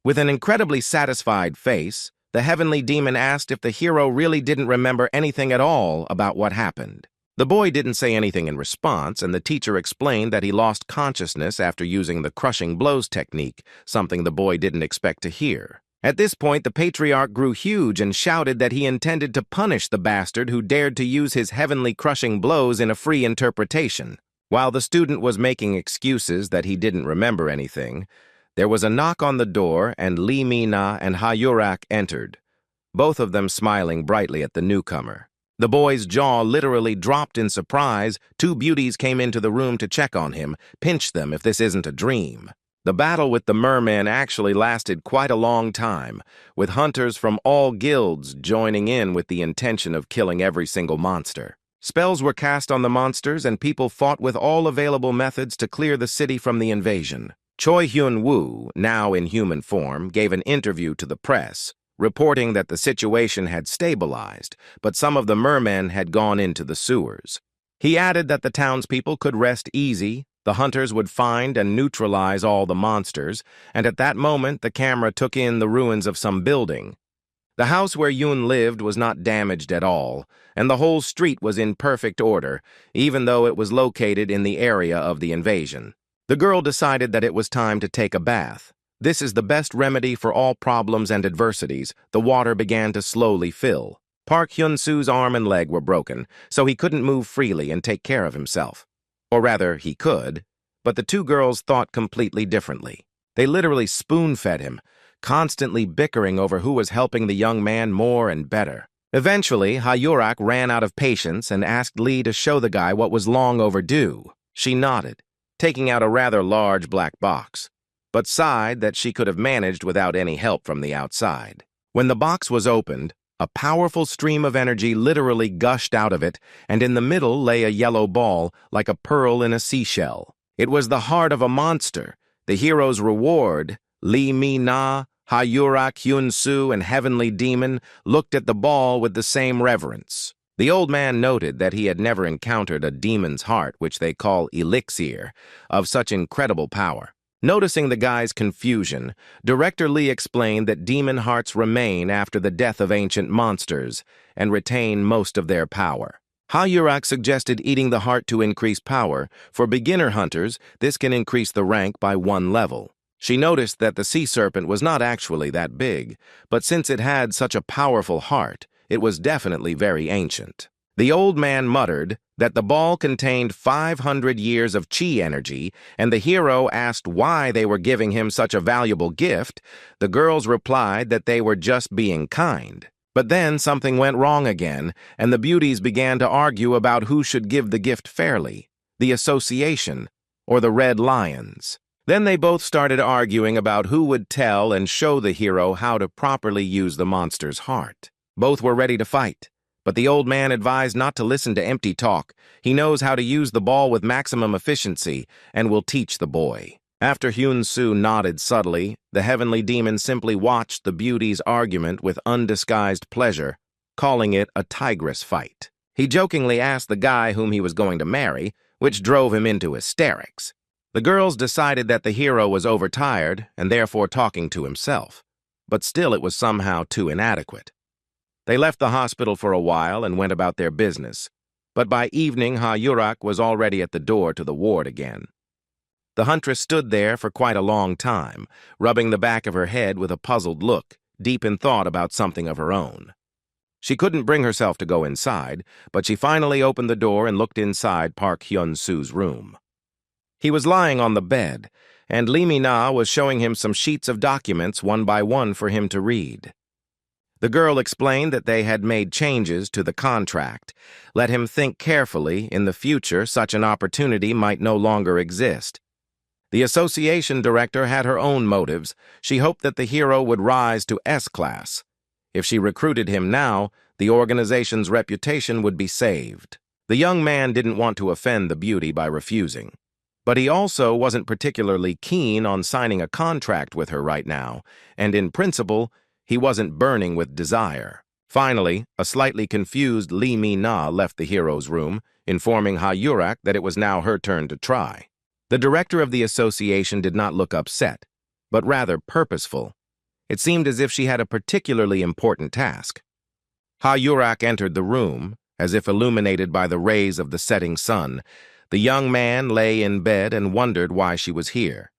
With an incredibly satisfied face, the heavenly demon asked if the hero really didn't remember anything at all about what happened. The boy didn't say anything in response, and the teacher explained that he lost consciousness after using the crushing blows technique, something the boy didn't expect to hear. At this point, the patriarch grew huge and shouted that he intended to punish the bastard who dared to use his heavenly crushing blows in a free interpretation. While the student was making excuses that he didn't remember anything, there was a knock on the door, and Lee Mina and Ha-Yurak entered, both of them smiling brightly at the newcomer. The boy's jaw literally dropped in surprise. Two beauties came into the room to check on him. Pinch them if this isn't a dream. The battle with the mermen actually lasted quite a long time, with hunters from all guilds joining in with the intention of killing every single monster. Spells were cast on the monsters, and people fought with all available methods to clear the city from the invasion. Choi Hyun-woo, now in human form, gave an interview to the press, reporting that the situation had stabilized, but some of the mermen had gone into the sewers. He added that the townspeople could rest easy, the hunters would find and neutralize all the monsters, and at that moment the camera took in the ruins of some building. The house where Yoon lived was not damaged at all, and the whole street was in perfect order, even though it was located in the area of the invasion. The girl decided that it was time to take a bath. This is the best remedy for all problems and adversities. The water began to slowly fill. Park Hyun-soo's arm and leg were broken, so he couldn't move freely and take care of himself. Or rather, he could, but the two girls thought completely differently. They literally spoon-fed him, constantly bickering over who was helping the young man more and better. Eventually, Ha-Yurak ran out of patience and asked Lee to show the guy what was long overdue. She nodded, taking out a rather large black box, but sighed that she could have managed without any help from the outside. When the box was opened, a powerful stream of energy literally gushed out of it, and in the middle lay a yellow ball, like a pearl in a seashell. It was the heart of a monster, the hero's reward. Lee Mi-na, Ha-Yurak, Hyun-soo, and Heavenly Demon looked at the ball with the same reverence. The old man noted that he had never encountered a demon's heart, which they call elixir, of such incredible power. Noticing the guy's confusion, Director Lee explained that demon hearts remain after the death of ancient monsters and retain most of their power. Ha-Yurak suggested eating the heart to increase power. For beginner hunters, this can increase the rank by 1 level. She noticed that the sea serpent was not actually that big, but since it had such a powerful heart, it was definitely very ancient. The old man muttered that the ball contained 500 years of chi energy, and the hero asked why they were giving him such a valuable gift. The girls replied that they were just being kind. But then something went wrong again, and the beauties began to argue about who should give the gift fairly, the association or the Red Lions. Then they both started arguing about who would tell and show the hero how to properly use the monster's heart. Both were ready to fight, but the old man advised not to listen to empty talk. He knows how to use the ball with maximum efficiency and will teach the boy. After Hyun-soo nodded subtly, the heavenly demon simply watched the beauty's argument with undisguised pleasure, calling it a tigress fight. He jokingly asked the guy whom he was going to marry, which drove him into hysterics. The girls decided that the hero was overtired and therefore talking to himself, but still it was somehow too inadequate. They left the hospital for a while and went about their business, but by evening Ha-Yurak was already at the door to the ward again. The huntress stood there for quite a long time, rubbing the back of her head with a puzzled look, deep in thought about something of her own. She couldn't bring herself to go inside, but she finally opened the door and looked inside Park Hyun-soo's room. He was lying on the bed, and Lee Mi-na was showing him some sheets of documents one by one for him to read. The girl explained that they had made changes to the contract. Let him think carefully. In the future, such an opportunity might no longer exist. The association director had her own motives. She hoped that the hero would rise to S-class. If she recruited him now, the organization's reputation would be saved. The young man didn't want to offend the beauty by refusing. But he also wasn't particularly keen on signing a contract with her right now, and in principle, he wasn't burning with desire. Finally, a slightly confused Lee Mi-na left the hero's room, informing Ha-yurak that it was now her turn to try. The director of the association did not look upset, but rather purposeful. It seemed as if she had a particularly important task. Ha-yurak entered the room, as if illuminated by the rays of the setting sun. The young man lay in bed and wondered why she was here.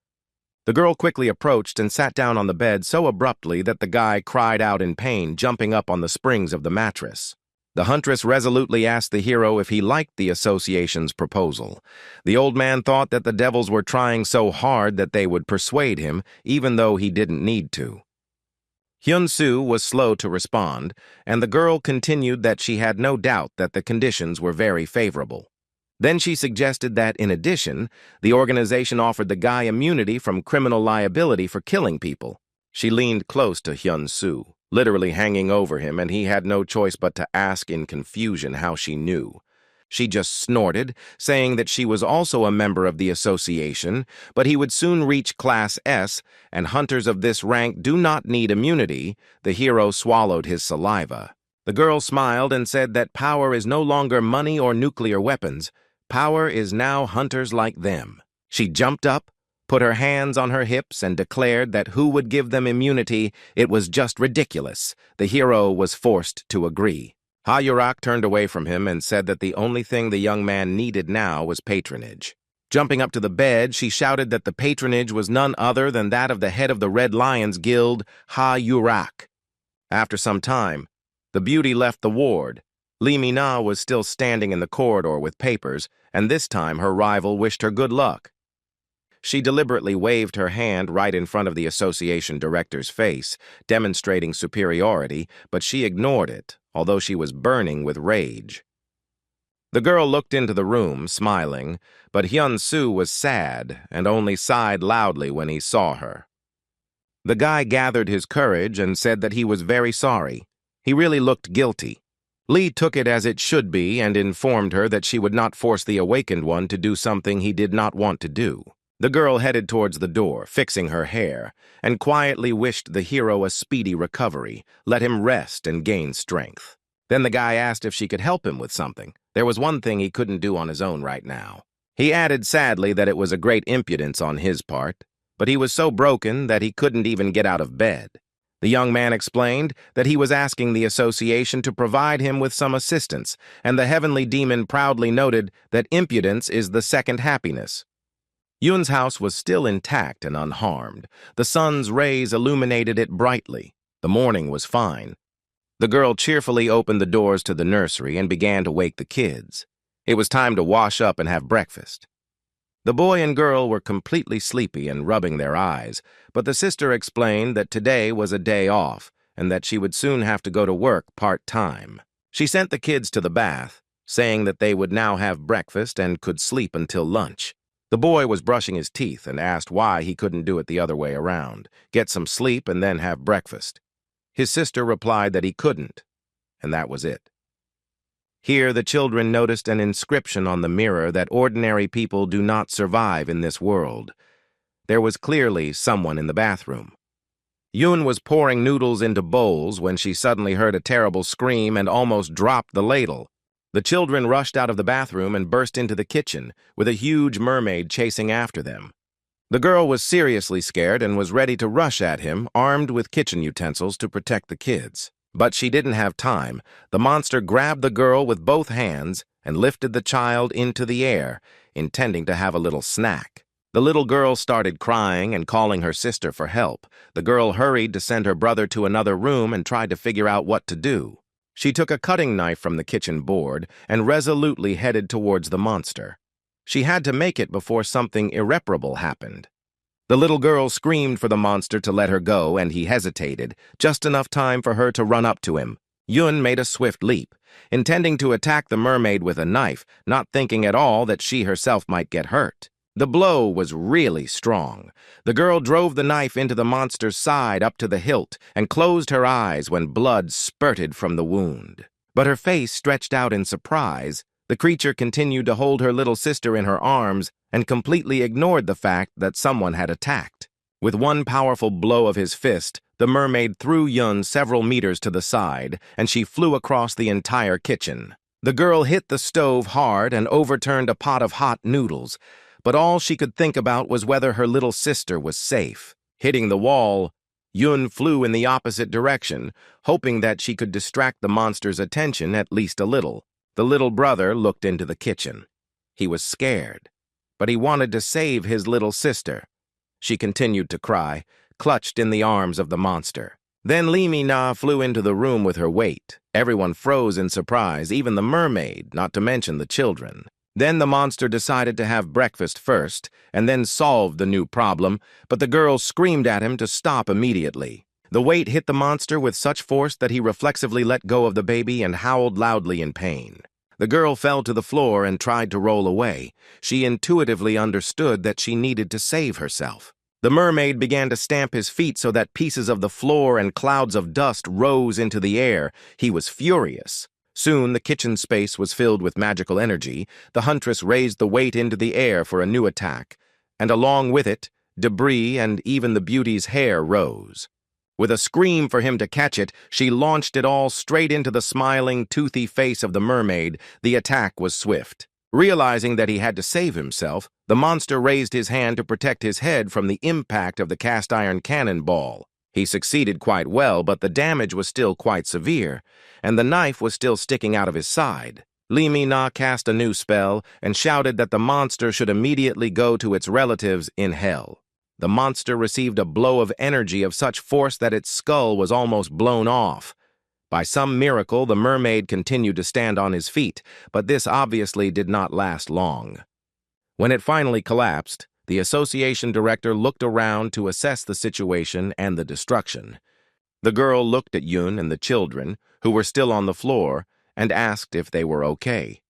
The girl quickly approached and sat down on the bed so abruptly that the guy cried out in pain, jumping up on the springs of the mattress. The huntress resolutely asked the hero if he liked the association's proposal. The old man thought that the devils were trying so hard that they would persuade him, even though he didn't need to. Hyun-soo was slow to respond, and the girl continued that she had no doubt that the conditions were very favorable. Then she suggested that, in addition, the organization offered the guy immunity from criminal liability for killing people. She leaned close to Hyun-soo, literally hanging over him, and he had no choice but to ask in confusion how she knew. She just snorted, saying that she was also a member of the association, but he would soon reach Class S, and hunters of this rank do not need immunity. The hero swallowed his saliva. The girl smiled and said that power is no longer money or nuclear weapons. Power is now hunters like them. She jumped up, put her hands on her hips, and declared that who would give them immunity? It was just ridiculous. The hero was forced to agree. Ha-yurak turned away from him and said that the only thing the young man needed now was patronage. Jumping up to the bed, she shouted that the patronage was none other than that of the head of the Red Lions Guild, Ha-yurak. After some time, the beauty left the ward. Lee Mi-na was still standing in the corridor with papers, and this time her rival wished her good luck. She deliberately waved her hand right in front of the association director's face, demonstrating superiority, but she ignored it, although she was burning with rage. The girl looked into the room, smiling, but Hyun-soo was sad and only sighed loudly when he saw her. The guy gathered his courage and said that he was very sorry. He really looked guilty. Lee took it as it should be and informed her that she would not force the awakened one to do something he did not want to do. The girl headed towards the door, fixing her hair, and quietly wished the hero a speedy recovery, let him rest and gain strength. Then the guy asked if she could help him with something. There was one thing he couldn't do on his own right now. He added sadly that it was a great impudence on his part, but he was so broken that he couldn't even get out of bed. The young man explained that he was asking the association to provide him with some assistance, and the heavenly demon proudly noted that impudence is the second happiness. Yoon's house was still intact and unharmed. The sun's rays illuminated it brightly. The morning was fine. The girl cheerfully opened the doors to the nursery and began to wake the kids. It was time to wash up and have breakfast. The boy and girl were completely sleepy and rubbing their eyes, but the sister explained that today was a day off and that she would soon have to go to work part-time. She sent the kids to the bath, saying that they would now have breakfast and could sleep until lunch. The boy was brushing his teeth and asked why he couldn't do it the other way around, get some sleep and then have breakfast. His sister replied that he couldn't, and that was it. Here the children noticed an inscription on the mirror that ordinary people do not survive in this world. There was clearly someone in the bathroom. Yoon was pouring noodles into bowls when she suddenly heard a terrible scream and almost dropped the ladle. The children rushed out of the bathroom and burst into the kitchen, with a huge mermaid chasing after them. The girl was seriously scared and was ready to rush at him, armed with kitchen utensils to protect the kids. But she didn't have time. The monster grabbed the girl with both hands and lifted the child into the air, intending to have a little snack. The little girl started crying and calling her sister for help. The girl hurried to send her brother to another room and tried to figure out what to do. She took a cutting knife from the kitchen board and resolutely headed towards the monster. She had to make it before something irreparable happened. The little girl screamed for the monster to let her go, and he hesitated, just enough time for her to run up to him. Yoon made a swift leap, intending to attack the mermaid with a knife, not thinking at all that she herself might get hurt. The blow was really strong. The girl drove the knife into the monster's side up to the hilt and closed her eyes when blood spurted from the wound. But her face stretched out in surprise. The creature continued to hold her little sister in her arms and completely ignored the fact that someone had attacked. With one powerful blow of his fist, the mermaid threw Yun several meters to the side, and she flew across the entire kitchen. The girl hit the stove hard and overturned a pot of hot noodles, but all she could think about was whether her little sister was safe. Hitting the wall, Yun flew in the opposite direction, hoping that she could distract the monster's attention at least a little. The little brother looked into the kitchen. He was scared, but he wanted to save his little sister. She continued to cry, clutched in the arms of the monster. Then Lee Mi-na flew into the room with her weight. Everyone froze in surprise, even the mermaid, not to mention the children. Then the monster decided to have breakfast first, and then solved the new problem, but the girl screamed at him to stop immediately. The weight hit the monster with such force that he reflexively let go of the baby and howled loudly in pain. The girl fell to the floor and tried to roll away. She intuitively understood that she needed to save herself. The mermaid began to stamp his feet so that pieces of the floor and clouds of dust rose into the air. He was furious. Soon the kitchen space was filled with magical energy. The huntress raised the weight into the air for a new attack, and along with it, debris and even the beauty's hair rose. With a scream for him to catch it, she launched it all straight into the smiling, toothy face of the mermaid. The attack was swift. Realizing that he had to save himself, the monster raised his hand to protect his head from the impact of the cast-iron cannonball. He succeeded quite well, but the damage was still quite severe, and the knife was still sticking out of his side. Lee Mi-na cast a new spell and shouted that the monster should immediately go to its relatives in hell. The monster received a blow of energy of such force that its skull was almost blown off. By some miracle, the mermaid continued to stand on his feet, but this obviously did not last long. When it finally collapsed, the association director looked around to assess the situation and the destruction. The girl looked at Yun and the children, who were still on the floor, and asked if they were okay.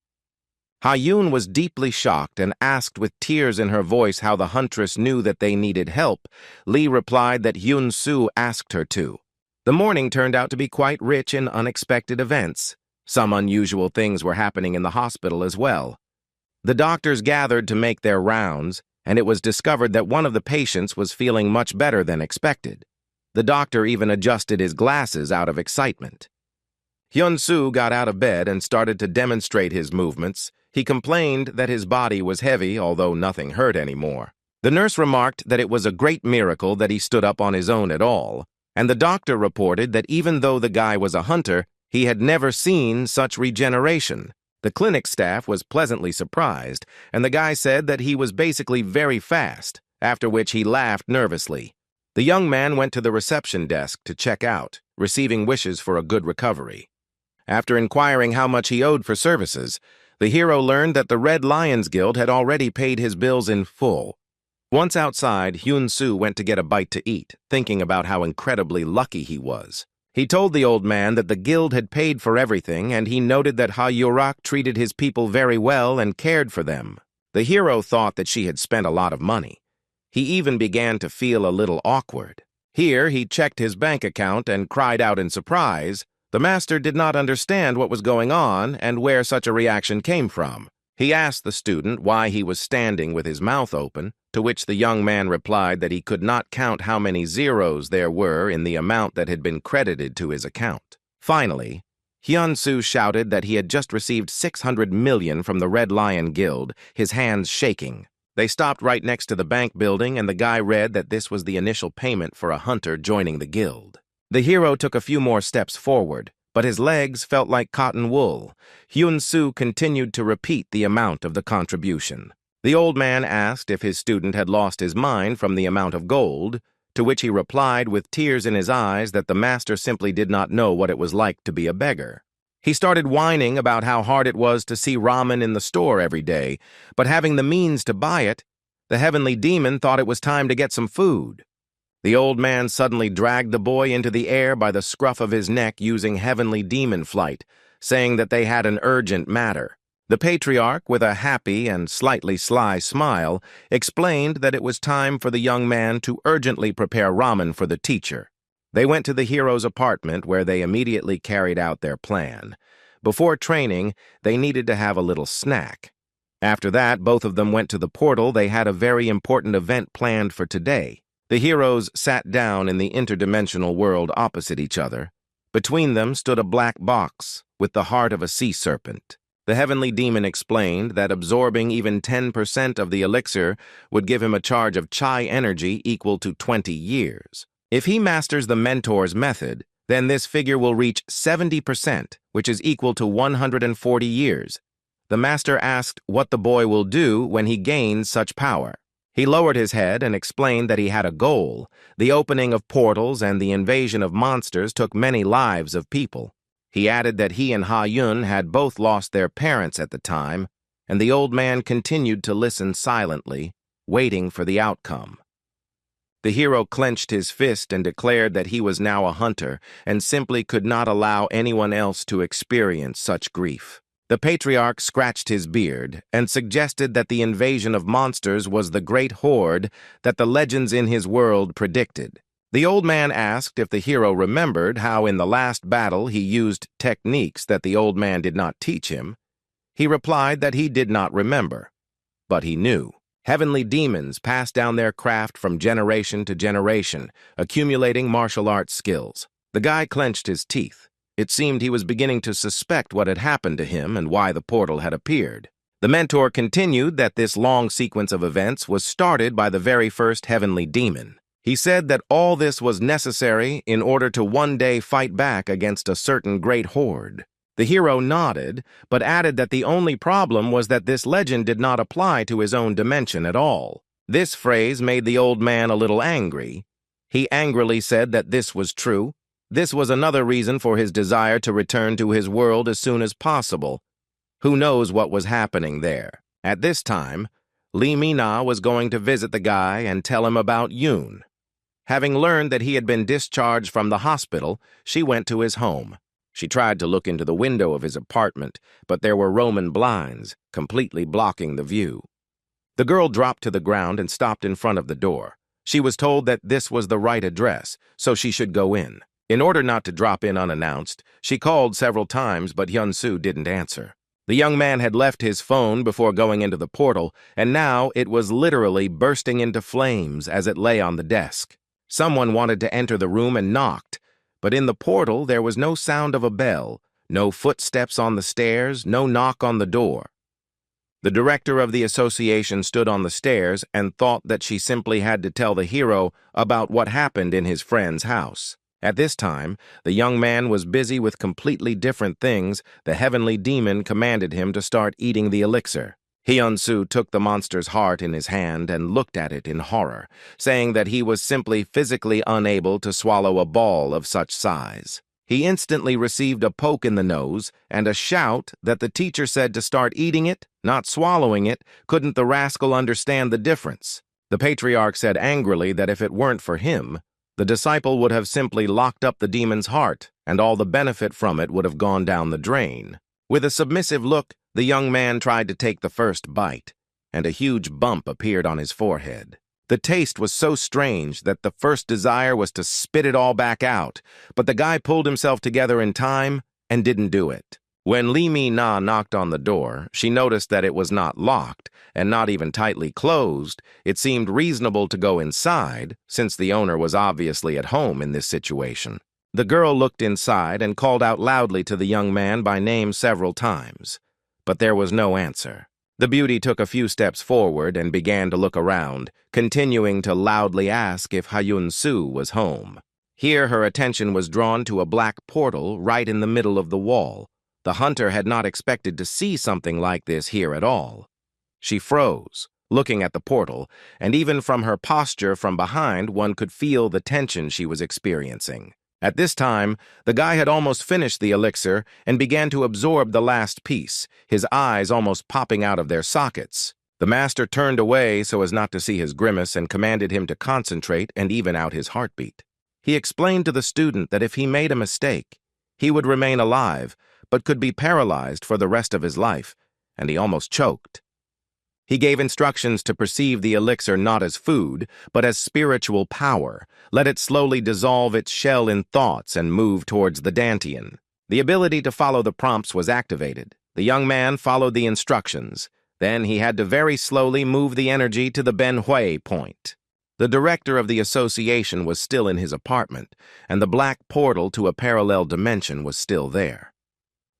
Ha-Yun was deeply shocked and asked with tears in her voice how the huntress knew that they needed help. Lee replied that Hyun-soo asked her to. The morning turned out to be quite rich in unexpected events. Some unusual things were happening in the hospital as well. The doctors gathered to make their rounds, and it was discovered that one of the patients was feeling much better than expected. The doctor even adjusted his glasses out of excitement. Hyun-soo got out of bed and started to demonstrate his movements. He complained that his body was heavy, although nothing hurt anymore. The nurse remarked that it was a great miracle that he stood up on his own at all, and the doctor reported that even though the guy was a hunter, he had never seen such regeneration. The clinic staff was pleasantly surprised, and the guy said that he was basically very fast, after which he laughed nervously. The young man went to the reception desk to check out, receiving wishes for a good recovery. After inquiring how much he owed for services, the hero learned that the Red Lions Guild had already paid his bills in full. Once outside, Hyun-soo went to get a bite to eat, thinking about how incredibly lucky he was. He told the old man that the guild had paid for everything, and he noted that Ha-Yurak treated his people very well and cared for them. The hero thought that she had spent a lot of money. He even began to feel a little awkward. Here, he checked his bank account and cried out in surprise. The master did not understand what was going on and where such a reaction came from. He asked the student why he was standing with his mouth open, to which the young man replied that he could not count how many zeros there were in the amount that had been credited to his account. Finally, Hyun-soo shouted that he had just received 600 million from the Red Lion Guild, his hands shaking. They stopped right next to the bank building, and the guy read that this was the initial payment for a hunter joining the guild. The hero took a few more steps forward, but his legs felt like cotton wool. Hyun-soo continued to repeat the amount of the contribution. The old man asked if his student had lost his mind from the amount of gold, to which he replied with tears in his eyes that the master simply did not know what it was like to be a beggar. He started whining about how hard it was to see ramen in the store every day, but having the means to buy it, the heavenly demon thought it was time to get some food. The old man suddenly dragged the boy into the air by the scruff of his neck using heavenly demon flight, saying that they had an urgent matter. The patriarch, with a happy and slightly sly smile, explained that it was time for the young man to urgently prepare ramen for the teacher. They went to the hero's apartment, where they immediately carried out their plan. Before training, they needed to have a little snack. After that, both of them went to the portal. They had a very important event planned for today. The heroes sat down in the interdimensional world opposite each other. Between them stood a black box with the heart of a sea serpent. The heavenly demon explained that absorbing even 10% of the elixir would give him a charge of chi energy equal to 20 years. If he masters the mentor's method, then this figure will reach 70%, which is equal to 140 years. The master asked what the boy will do when he gains such power. He lowered his head and explained that he had a goal. The opening of portals and the invasion of monsters took many lives of people. He added that he and Ha-Yun had both lost their parents at the time, and the old man continued to listen silently, waiting for the outcome. The hero clenched his fist and declared that he was now a hunter and simply could not allow anyone else to experience such grief. The patriarch scratched his beard and suggested that the invasion of monsters was the great horde that the legends in his world predicted. The old man asked if the hero remembered how in the last battle he used techniques that the old man did not teach him. He replied that he did not remember, but he knew. Heavenly demons passed down their craft from generation to generation, accumulating martial arts skills. The guy clenched his teeth. It seemed he was beginning to suspect what had happened to him and why the portal had appeared. The mentor continued that this long sequence of events was started by the very first heavenly demon. He said that all this was necessary in order to one day fight back against a certain great horde. The hero nodded, but added that the only problem was that this legend did not apply to his own dimension at all. This phrase made the old man a little angry. He angrily said that this was true. This was another reason for his desire to return to his world as soon as possible. Who knows what was happening there? At this time, Li Mina was going to visit the guy and tell him about Yoon. Having learned that he had been discharged from the hospital, she went to his home. She tried to look into the window of his apartment, but there were Roman blinds, completely blocking the view. The girl dropped to the ground and stopped in front of the door. She was told that this was the right address, so she should go in. In order not to drop in unannounced, she called several times, but Hyun-soo didn't answer. The young man had left his phone before going into the portal, and now it was literally bursting into flames as it lay on the desk. Someone wanted to enter the room and knocked, but in the portal there was no sound of a bell, no footsteps on the stairs, no knock on the door. The director of the association stood on the stairs and thought that she simply had to tell the hero about what happened in his friend's house. At this time, the young man was busy with completely different things. The heavenly demon commanded him to start eating the elixir. Hyun-soo took the monster's heart in his hand and looked at it in horror, saying that he was simply physically unable to swallow a ball of such size. He instantly received a poke in the nose and a shout that the teacher said to start eating it, not swallowing it. Couldn't the rascal understand the difference? The patriarch said angrily that if it weren't for him, the disciple would have simply locked up the demon's heart, and all the benefit from it would have gone down the drain. With a submissive look, the young man tried to take the first bite, and a huge bump appeared on his forehead. The taste was so strange that the first desire was to spit it all back out, but the guy pulled himself together in time and didn't do it. When Li Mi-na knocked on the door, she noticed that it was not locked and not even tightly closed. It seemed reasonable to go inside, since the owner was obviously at home in this situation. The girl looked inside and called out loudly to the young man by name several times, but there was no answer. The beauty took a few steps forward and began to look around, continuing to loudly ask if Hyun-soo was home. Here her attention was drawn to a black portal right in the middle of the wall. The hunter had not expected to see something like this here at all. She froze, looking at the portal, and even from her posture from behind, one could feel the tension she was experiencing. At this time, the guy had almost finished the elixir and began to absorb the last piece, his eyes almost popping out of their sockets. The master turned away so as not to see his grimace and commanded him to concentrate and even out his heartbeat. He explained to the student that if he made a mistake, he would remain alive, but could be paralyzed for the rest of his life, and he almost choked. He gave instructions to perceive the elixir not as food, but as spiritual power. Let it slowly dissolve its shell in thoughts and move towards the dantian. The ability to follow the prompts was activated. The young man followed the instructions. Then he had to very slowly move the energy to the Manhwa point. The director of the association was still in his apartment, and the black portal to a parallel dimension was still there.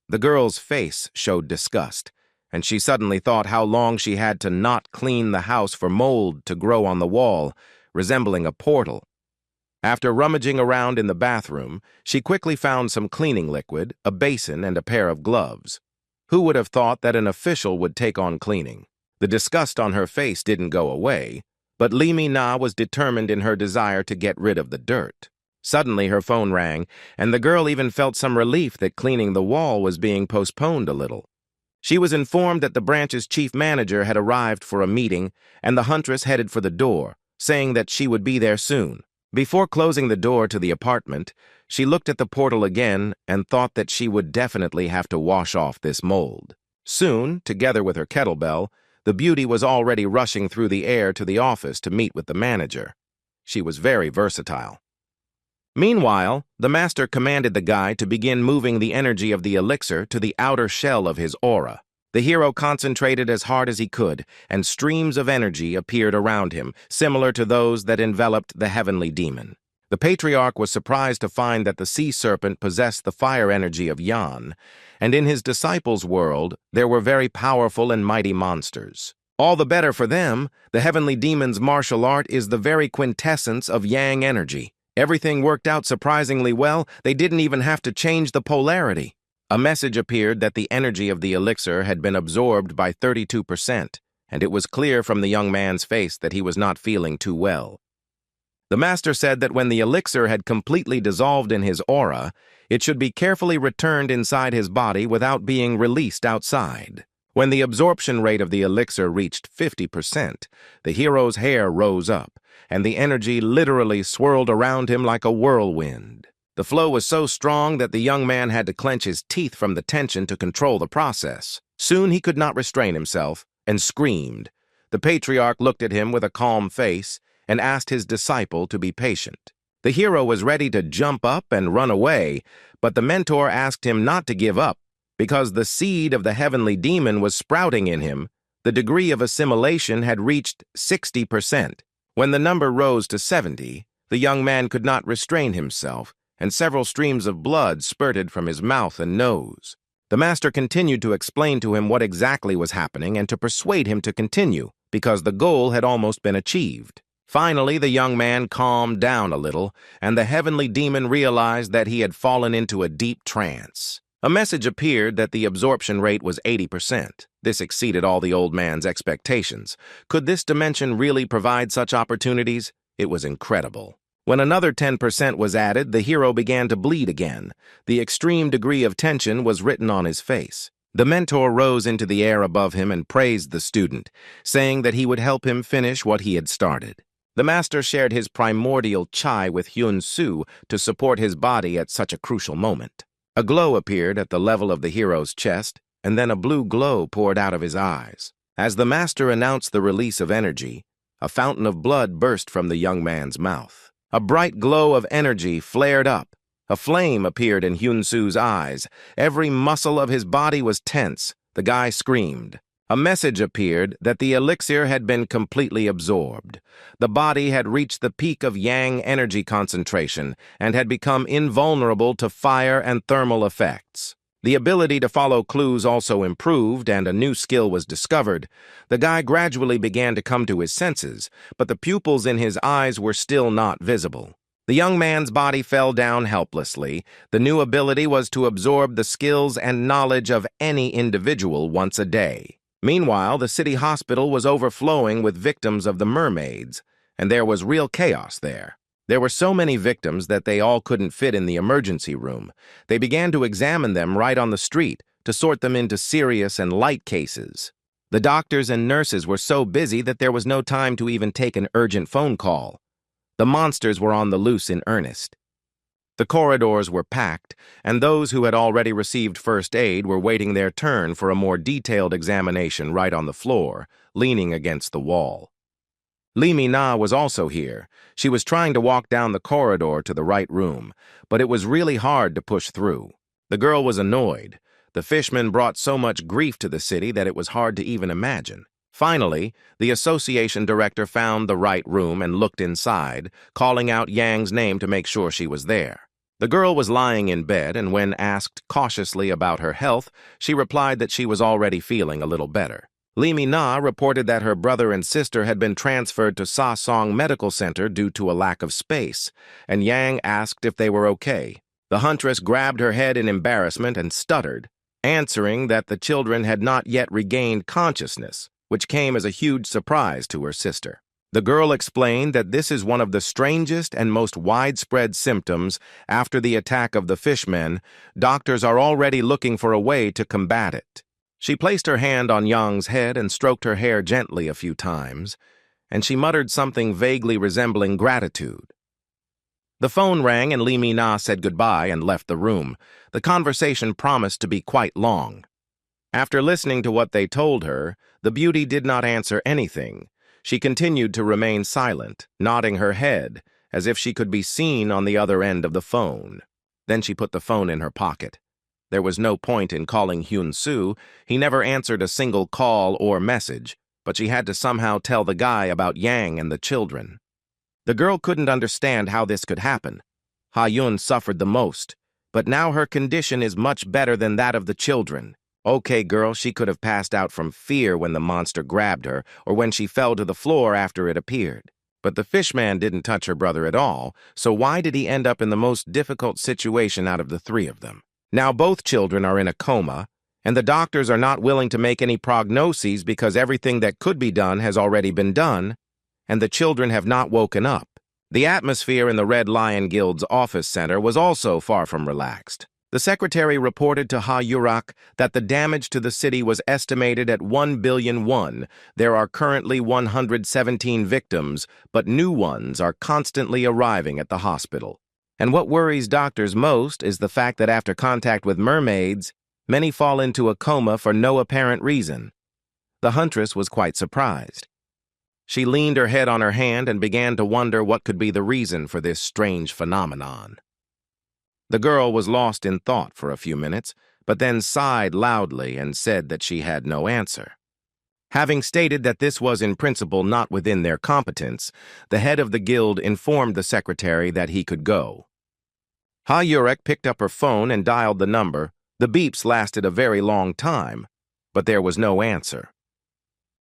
The girl's face showed disgust, and she suddenly thought how long she had to not clean the house for mold to grow on the wall, resembling a portal. After rummaging around in the bathroom, she quickly found some cleaning liquid, a basin, and a pair of gloves. Who would have thought that an official would take on cleaning? The disgust on her face didn't go away, but Lee Mi-na was determined in her desire to get rid of the dirt. Suddenly her phone rang, and the girl even felt some relief that cleaning the wall was being postponed a little. She was informed that the branch's chief manager had arrived for a meeting, and the huntress headed for the door, saying that she would be there soon. Before closing the door to the apartment, she looked at the portal again and thought that she would definitely have to wash off this mold. Soon, together with her kettlebell, the beauty was already rushing through the air to the office to meet with the manager. She was very versatile. Meanwhile, the master commanded the guy to begin moving the energy of the elixir to the outer shell of his aura. The hero concentrated as hard as he could, and streams of energy appeared around him, similar to those that enveloped the heavenly demon. The patriarch was surprised to find that the sea serpent possessed the fire energy of Yan, and in his disciples' world there were very powerful and mighty monsters. All the better for them, the heavenly demon's martial art is the very quintessence of Yang energy. Everything worked out surprisingly well. They didn't even have to change the polarity. A message appeared that the energy of the elixir had been absorbed by 32%, and it was clear from the young man's face that he was not feeling too well. The master said that when the elixir had completely dissolved in his aura, it should be carefully returned inside his body without being released outside. When the absorption rate of the elixir reached 50%, the hero's hair rose up, and the energy literally swirled around him like a whirlwind. The flow was so strong that the young man had to clench his teeth from the tension to control the process. Soon he could not restrain himself and screamed. The patriarch looked at him with a calm face and asked his disciple to be patient. The hero was ready to jump up and run away, but the mentor asked him not to give up because the seed of the heavenly demon was sprouting in him. The degree of assimilation had reached 60%. When the number rose to 70, the young man could not restrain himself, and several streams of blood spurted from his mouth and nose. The master continued to explain to him what exactly was happening and to persuade him to continue, because the goal had almost been achieved. Finally, the young man calmed down a little, and the heavenly demon realized that he had fallen into a deep trance. A message appeared that the absorption rate was 80%. This exceeded all the old man's expectations. Could this dimension really provide such opportunities? It was incredible. When another 10% was added, the hero began to bleed again. The extreme degree of tension was written on his face. The mentor rose into the air above him and praised the student, saying that he would help him finish what he had started. The master shared his primordial chai with Hyun-soo to support his body at such a crucial moment. A glow appeared at the level of the hero's chest, and then a blue glow poured out of his eyes. As the master announced the release of energy, a fountain of blood burst from the young man's mouth. A bright glow of energy flared up. A flame appeared in Hyun-soo's eyes. Every muscle of his body was tense. The guy screamed. A message appeared that the elixir had been completely absorbed. The body had reached the peak of Yang energy concentration and had become invulnerable to fire and thermal effects. The ability to follow clues also improved, and a new skill was discovered. The guy gradually began to come to his senses, but the pupils in his eyes were still not visible. The young man's body fell down helplessly. The new ability was to absorb the skills and knowledge of any individual once a day. Meanwhile, the city hospital was overflowing with victims of the mermaids, and there was real chaos there. There were so many victims that they all couldn't fit in the emergency room. They began to examine them right on the street to sort them into serious and light cases. The doctors and nurses were so busy that there was no time to even take an urgent phone call. The monsters were on the loose in earnest. The corridors were packed, and those who had already received first aid were waiting their turn for a more detailed examination right on the floor, leaning against the wall. Lee Mi-na was also here. She was trying to walk down the corridor to the right room, but it was really hard to push through. The girl was annoyed. The fishmen brought so much grief to the city that it was hard to even imagine. Finally, the association director found the right room and looked inside, calling out Yang's name to make sure she was there. The girl was lying in bed, and when asked cautiously about her health, she replied that she was already feeling a little better. Lee Mi-na reported that her brother and sister had been transferred to Sa-song Medical Center due to a lack of space, and Yang asked if they were okay. The huntress grabbed her head in embarrassment and stuttered, answering that the children had not yet regained consciousness, which came as a huge surprise to her sister. The girl explained that this is one of the strangest and most widespread symptoms after the attack of the fishmen. Doctors are already looking for a way to combat it. She placed her hand on Yang's head and stroked her hair gently a few times, and she muttered something vaguely resembling gratitude. The phone rang and Lee Mi-na said goodbye and left the room. The conversation promised to be quite long. After listening to what they told her, the beauty did not answer anything. She continued to remain silent, nodding her head, as if she could be seen on the other end of the phone. Then she put the phone in her pocket. There was no point in calling Hyun-soo. He never answered a single call or message, but she had to somehow tell the guy about Yang and the children. The girl couldn't understand how this could happen. Ha-yun suffered the most, but now her condition is much better than that of the children. Okay, girl, she could have passed out from fear when the monster grabbed her or when she fell to the floor after it appeared. But the fishman didn't touch her brother at all, so why did he end up in the most difficult situation out of the three of them? Now both children are in a coma, and the doctors are not willing to make any prognoses because everything that could be done has already been done, and the children have not woken up. The atmosphere in the Red Lion Guild's office center was also far from relaxed. The secretary reported to Ha Yurak that the damage to the city was estimated at 1 billion won. There are currently 117 victims, but new ones are constantly arriving at the hospital. And what worries doctors most is the fact that after contact with mermaids, many fall into a coma for no apparent reason. The huntress was quite surprised. She leaned her head on her hand and began to wonder what could be the reason for this strange phenomenon. The girl was lost in thought for a few minutes, but then sighed loudly and said that she had no answer. Having stated that this was in principle not within their competence, the head of the guild informed the secretary that he could go. Ha Yurek picked up her phone and dialed the number. The beeps lasted a very long time, but there was no answer.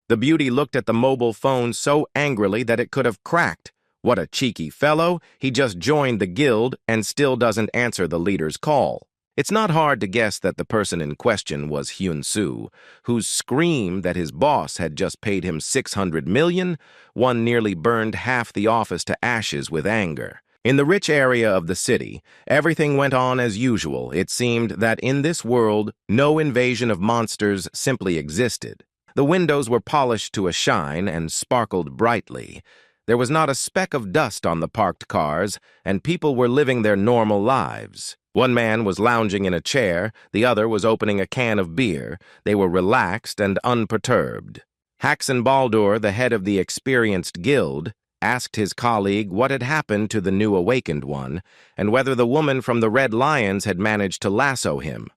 The beauty looked at the mobile phone so angrily that it could have cracked. What a cheeky fellow, he just joined the guild and still doesn't answer the leader's call. It's not hard to guess that the person in question was Hyun-soo, whose scream that his boss had just paid him 600 million, one nearly burned half the office to ashes with anger. In the rich area of the city, everything went on as usual. It seemed that in this world, no invasion of monsters simply existed. The windows were polished to a shine and sparkled brightly. There was not a speck of dust on the parked cars, and people were living their normal lives. One man was lounging in a chair, the other was opening a can of beer. They were relaxed and unperturbed. Haxon Baldur, the head of the experienced guild, asked his colleague what had happened to the new awakened one, and whether the woman from the Red Lions had managed to lasso him.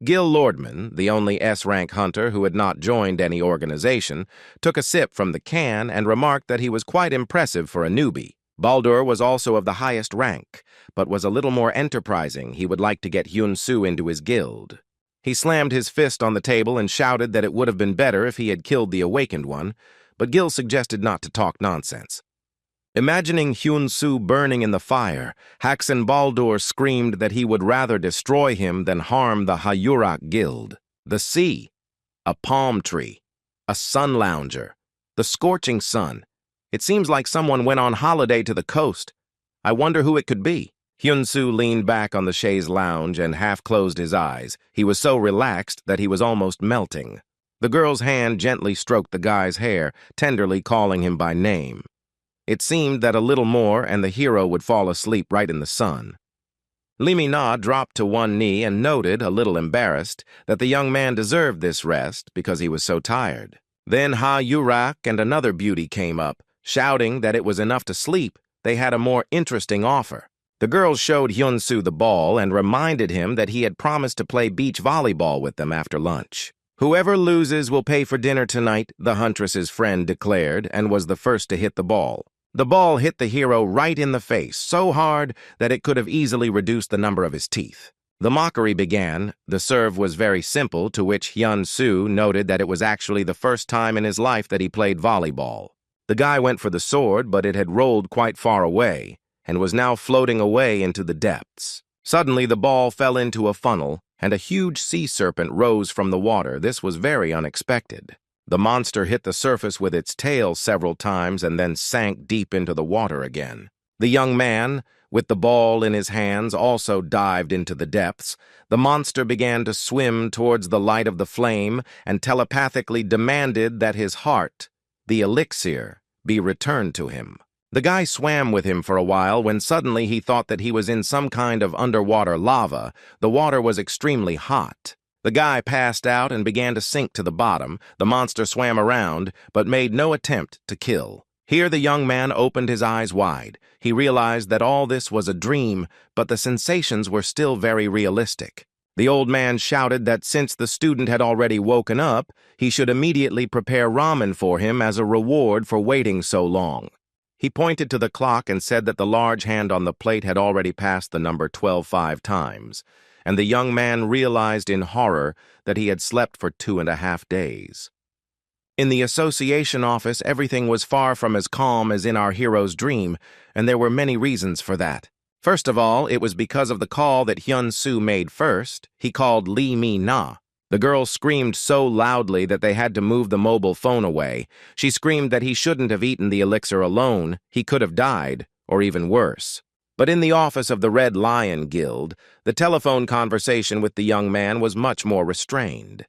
Gil Lordman, the only S-rank hunter who had not joined any organization, took a sip from the can and remarked that he was quite impressive for a newbie. Baldur was also of the highest rank, but was a little more enterprising. He would like to get Hyun-soo into his guild. He slammed his fist on the table and shouted that it would have been better if he had killed the awakened one, but Gil suggested not to talk nonsense. Imagining Hyun-soo burning in the fire, Haxon Baldur screamed that he would rather destroy him than harm the Hayurak Guild. The sea, a palm tree, a sun lounger, the scorching sun. It seems like someone went on holiday to the coast. I wonder who it could be. Hyun-soo leaned back on the chaise lounge and half closed his eyes. He was so relaxed that he was almost melting. The girl's hand gently stroked the guy's hair, tenderly calling him by name. It seemed that a little more and the hero would fall asleep right in the sun. Lee Mi-na dropped to one knee and noted, a little embarrassed, that the young man deserved this rest because he was so tired. Then Ha Yurak and another beauty came up, shouting that it was enough to sleep. They had a more interesting offer. The girls showed Hyun-soo the ball and reminded him that he had promised to play beach volleyball with them after lunch. "Whoever loses will pay for dinner tonight," the huntress's friend declared, and was the first to hit the ball. The ball hit the hero right in the face, so hard that it could have easily reduced the number of his teeth. The mockery began. The serve was very simple, to which Hyun-soo noted that it was actually the first time in his life that he played volleyball. The guy went for the sword, but it had rolled quite far away, and was now floating away into the depths. Suddenly, the ball fell into a funnel, and a huge sea serpent rose from the water. This was very unexpected. The monster hit the surface with its tail several times and then sank deep into the water again. The young man, with the ball in his hands, also dived into the depths. The monster began to swim towards the light of the flame and telepathically demanded that his heart, the elixir, be returned to him. The guy swam with him for a while when suddenly he thought that he was in some kind of underwater lava. The water was extremely hot. The guy passed out and began to sink to the bottom. The monster swam around, but made no attempt to kill. Here the young man opened his eyes wide. He realized that all this was a dream, but the sensations were still very realistic. The old man shouted that since the student had already woken up, he should immediately prepare ramen for him as a reward for waiting so long. He pointed to the clock and said that the large hand on the plate had already passed the number 12 5 times, and the young man realized in horror that he had slept for 2.5 days. In the association office, everything was far from as calm as in our hero's dream, and there were many reasons for that. First of all, it was because of the call that Hyun-soo made first. He called Lee Mi-na. The girl screamed so loudly that they had to move the mobile phone away. She screamed that he shouldn't have eaten the elixir alone. He could have died, or even worse. But in the office of the Red Lion Guild, the telephone conversation with the young man was much more restrained.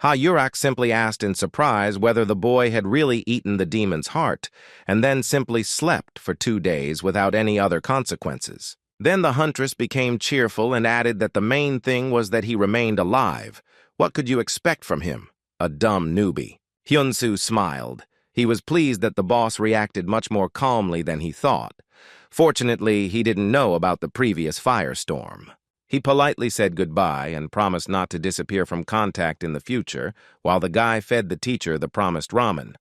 Ha-Yurak simply asked in surprise whether the boy had really eaten the demon's heart, and then simply slept for 2 days without any other consequences. Then the huntress became cheerful and added that the main thing was that he remained alive. What could you expect from him? A dumb newbie. Hyun-soo smiled. He was pleased that the boss reacted much more calmly than he thought. Fortunately, he didn't know about the previous firestorm. He politely said goodbye and promised not to disappear from contact in the future, while the guy fed the teacher the promised ramen.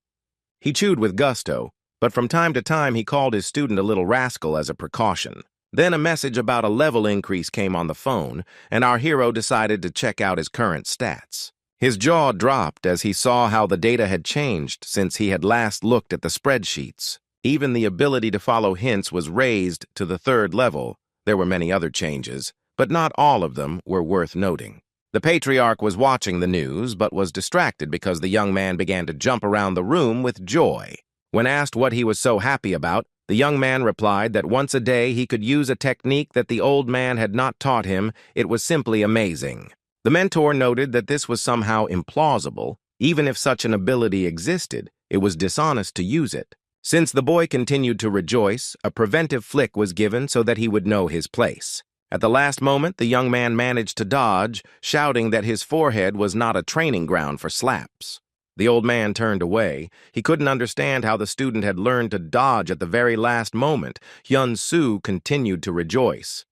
He chewed with gusto, but from time to time he called his student a little rascal as a precaution. Then a message about a level increase came on the phone, and our hero decided to check out his current stats. His jaw dropped as he saw how the data had changed since he had last looked at the spreadsheets. Even the ability to follow hints was raised to the 3rd level. There were many other changes, but not all of them were worth noting. The patriarch was watching the news, but was distracted because the young man began to jump around the room with joy. When asked what he was so happy about, the young man replied that once a day he could use a technique that the old man had not taught him. It was simply amazing. The mentor noted that this was somehow implausible. Even if such an ability existed, it was dishonest to use it. Since the boy continued to rejoice, a preventive flick was given so that he would know his place. At the last moment, the young man managed to dodge, shouting that his forehead was not a training ground for slaps. The old man turned away. He couldn't understand how the student had learned to dodge at the very last moment. Hyun-soo continued to rejoice.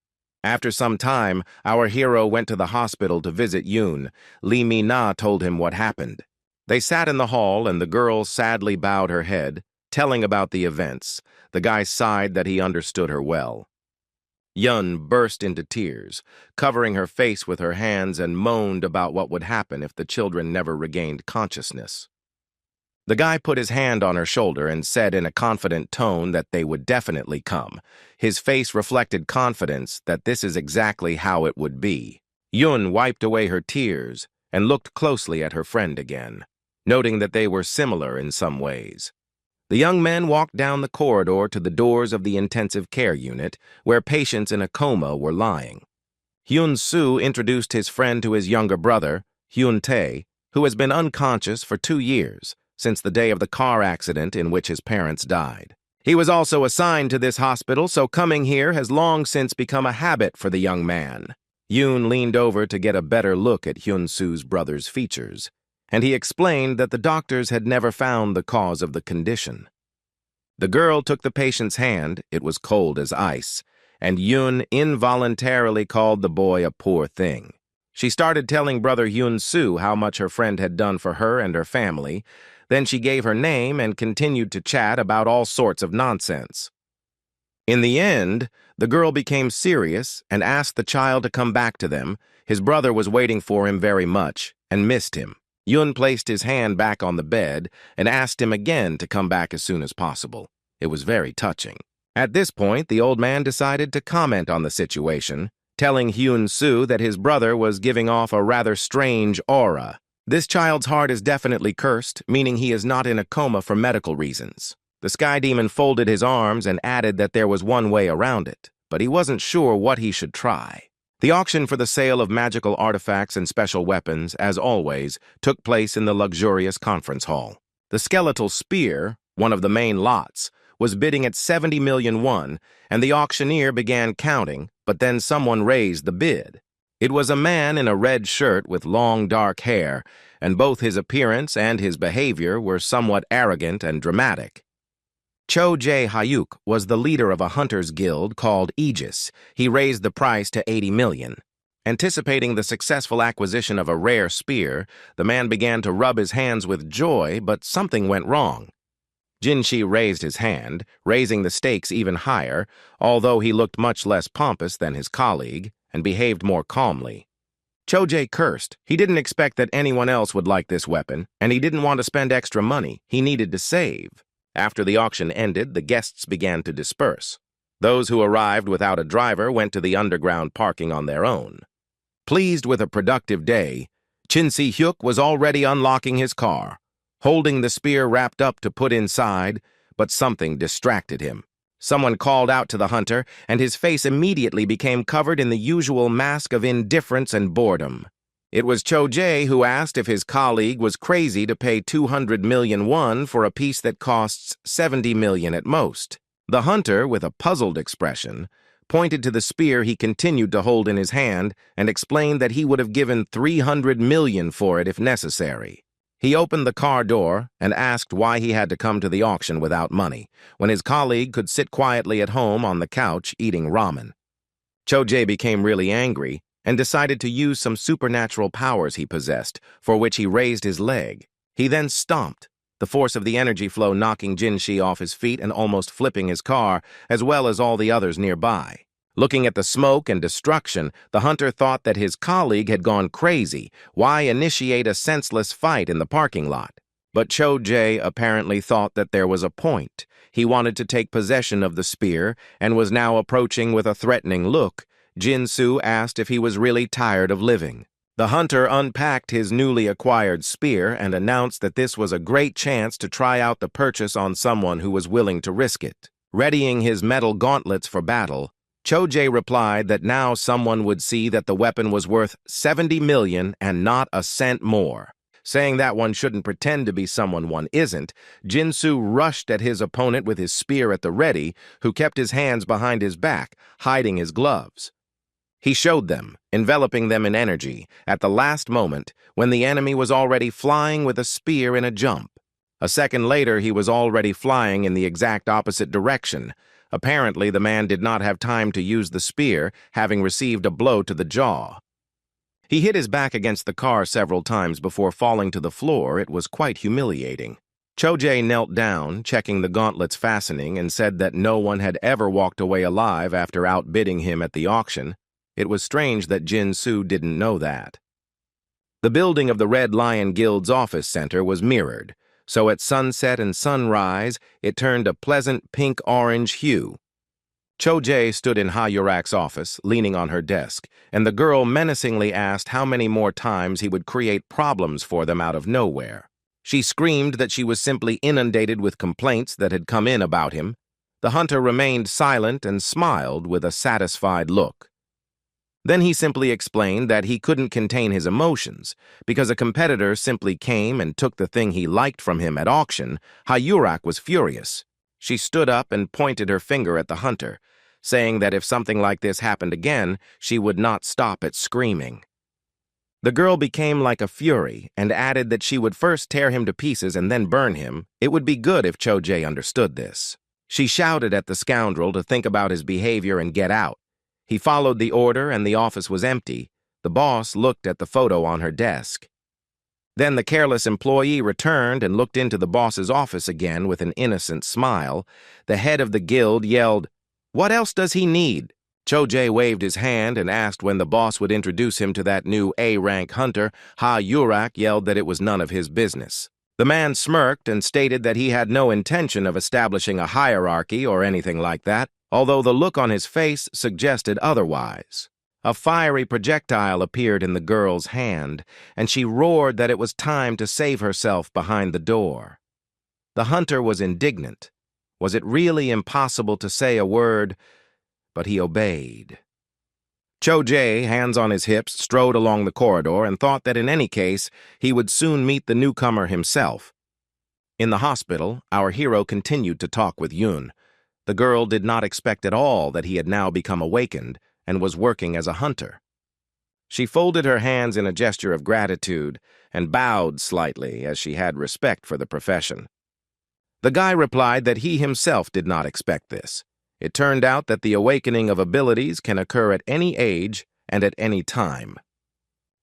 After some time, our hero went to the hospital to visit Yoon. Lee Mi-na told him what happened. They sat in the hall, and the girl sadly bowed her head, telling about the events. The guy sighed that he understood her well. Yun burst into tears, covering her face with her hands, and moaned about what would happen if the children never regained consciousness. The guy put his hand on her shoulder and said in a confident tone that they would definitely come. His face reflected confidence that this is exactly how it would be. Yun wiped away her tears and looked closely at her friend again, noting that they were similar in some ways. The young men walked down the corridor to the doors of the intensive care unit, where patients in a coma were lying. Hyun-soo introduced his friend to his younger brother, Hyun-tae, who has been unconscious for 2 years, since the day of the car accident in which his parents died. He was also assigned to this hospital, so coming here has long since become a habit for the young man. Yoon leaned over to get a better look at Hyun-soo's brother's features, and he explained that the doctors had never found the cause of the condition. The girl took the patient's hand, it was cold as ice, and Yoon involuntarily called the boy a poor thing. She started telling brother Hyun-soo how much her friend had done for her and her family. Then she gave her name and continued to chat about all sorts of nonsense. In the end, the girl became serious and asked the child to come back to them. His brother was waiting for him very much and missed him. Yun placed his hand back on the bed and asked him again to come back as soon as possible. It was very touching. At this point, the old man decided to comment on the situation, telling Hyun-soo that his brother was giving off a rather strange aura. This child's heart is definitely cursed, meaning he is not in a coma for medical reasons. The Sky Demon folded his arms and added that there was one way around it, but he wasn't sure what he should try. The auction for the sale of magical artifacts and special weapons, as always, took place in the luxurious conference hall. The skeletal spear, one of the main lots, was bidding at 70 million won, and the auctioneer began counting, but then someone raised the bid. It was a man in a red shirt with long dark hair, and both his appearance and his behavior were somewhat arrogant and dramatic. Cho Jae-hyuk was the leader of a hunter's guild called Aegis. He raised the price to 80 million. Anticipating the successful acquisition of a rare spear, the man began to rub his hands with joy, but something went wrong. Jinshi raised his hand, raising the stakes even higher, although he looked much less pompous than his colleague and behaved more calmly. Cho Jae cursed. He didn't expect that anyone else would like this weapon, and he didn't want to spend extra money. He needed to save. After the auction ended, the guests began to disperse. Those who arrived without a driver went to the underground parking on their own. Pleased with a productive day, Chin Si-hyuk was already unlocking his car, holding the spear wrapped up to put inside, but something distracted him. Someone called out to the hunter, and his face immediately became covered in the usual mask of indifference and boredom. It was Cho Jae who asked if his colleague was crazy to pay 200 million won for a piece that costs 70 million at most. The hunter, with a puzzled expression, pointed to the spear he continued to hold in his hand and explained that he would have given 300 million for it if necessary. He opened the car door and asked why he had to come to the auction without money, when his colleague could sit quietly at home on the couch eating ramen. Cho Jae became really angry and decided to use some supernatural powers he possessed, for which he raised his leg. He then stomped, the force of the energy flow knocking Jinshi off his feet and almost flipping his car, as well as all the others nearby. Looking at the smoke and destruction, the hunter thought that his colleague had gone crazy. Why initiate a senseless fight in the parking lot? But Cho Jae apparently thought that there was a point. He wanted to take possession of the spear and was now approaching with a threatening look. Jin-soo asked if he was really tired of living. The hunter unpacked his newly acquired spear and announced that this was a great chance to try out the purchase on someone who was willing to risk it. Readying his metal gauntlets for battle, Cho Jae replied that now someone would see that the weapon was worth 70 million and not a cent more. Saying that one shouldn't pretend to be someone one isn't, Jin-soo rushed at his opponent with his spear at the ready, who kept his hands behind his back, hiding his gloves. He showed them, enveloping them in energy, at the last moment, when the enemy was already flying with a spear in a jump. A second later, he was already flying in the exact opposite direction. Apparently, the man did not have time to use the spear, having received a blow to the jaw. He hit his back against the car several times before falling to the floor. It was quite humiliating. Cho Jae knelt down, checking the gauntlet's fastening, and said that no one had ever walked away alive after outbidding him at the auction. It was strange that Jin-soo didn't know that. The building of the Red Lion Guild's office center was mirrored, so at sunset and sunrise, it turned a pleasant pink-orange hue. Cho Jae stood in Ha Yurak's office, leaning on her desk, and the girl menacingly asked how many more times he would create problems for them out of nowhere. She screamed that she was simply inundated with complaints that had come in about him. The hunter remained silent and smiled with a satisfied look. Then he simply explained that he couldn't contain his emotions because a competitor simply came and took the thing he liked from him at auction. Ha Yurak was furious. She stood up and pointed her finger at the hunter, saying that if something like this happened again, she would not stop at screaming. The girl became like a fury and added that she would first tear him to pieces and then burn him. It would be good if Cho Jae understood this. She shouted at the scoundrel to think about his behavior and get out. He followed the order and the office was empty, The boss looked at the photo on her desk. Then the careless employee returned and looked into the boss's office again with an innocent smile. The head of the guild yelled, "What else does he need?" Cho-jae waved his hand and asked when the boss would introduce him to that new A-rank hunter. Ha-Yurak yelled that it was none of his business. The man smirked and stated that he had no intention of establishing a hierarchy or anything like that, although the look on his face suggested otherwise. A fiery projectile appeared in the girl's hand, and she roared that it was time to save herself behind the door. The hunter was indignant. Was it really impossible to say a word? But he obeyed. Cho-jae, hands on his hips, strode along the corridor and thought that in any case, he would soon meet the newcomer himself. In the hospital, our hero continued to talk with Yoon. The girl did not expect at all that he had now become awakened and was working as a hunter. She folded her hands in a gesture of gratitude and bowed slightly as she had respect for the profession. The guy replied that he himself did not expect this. It turned out that the awakening of abilities can occur at any age and at any time.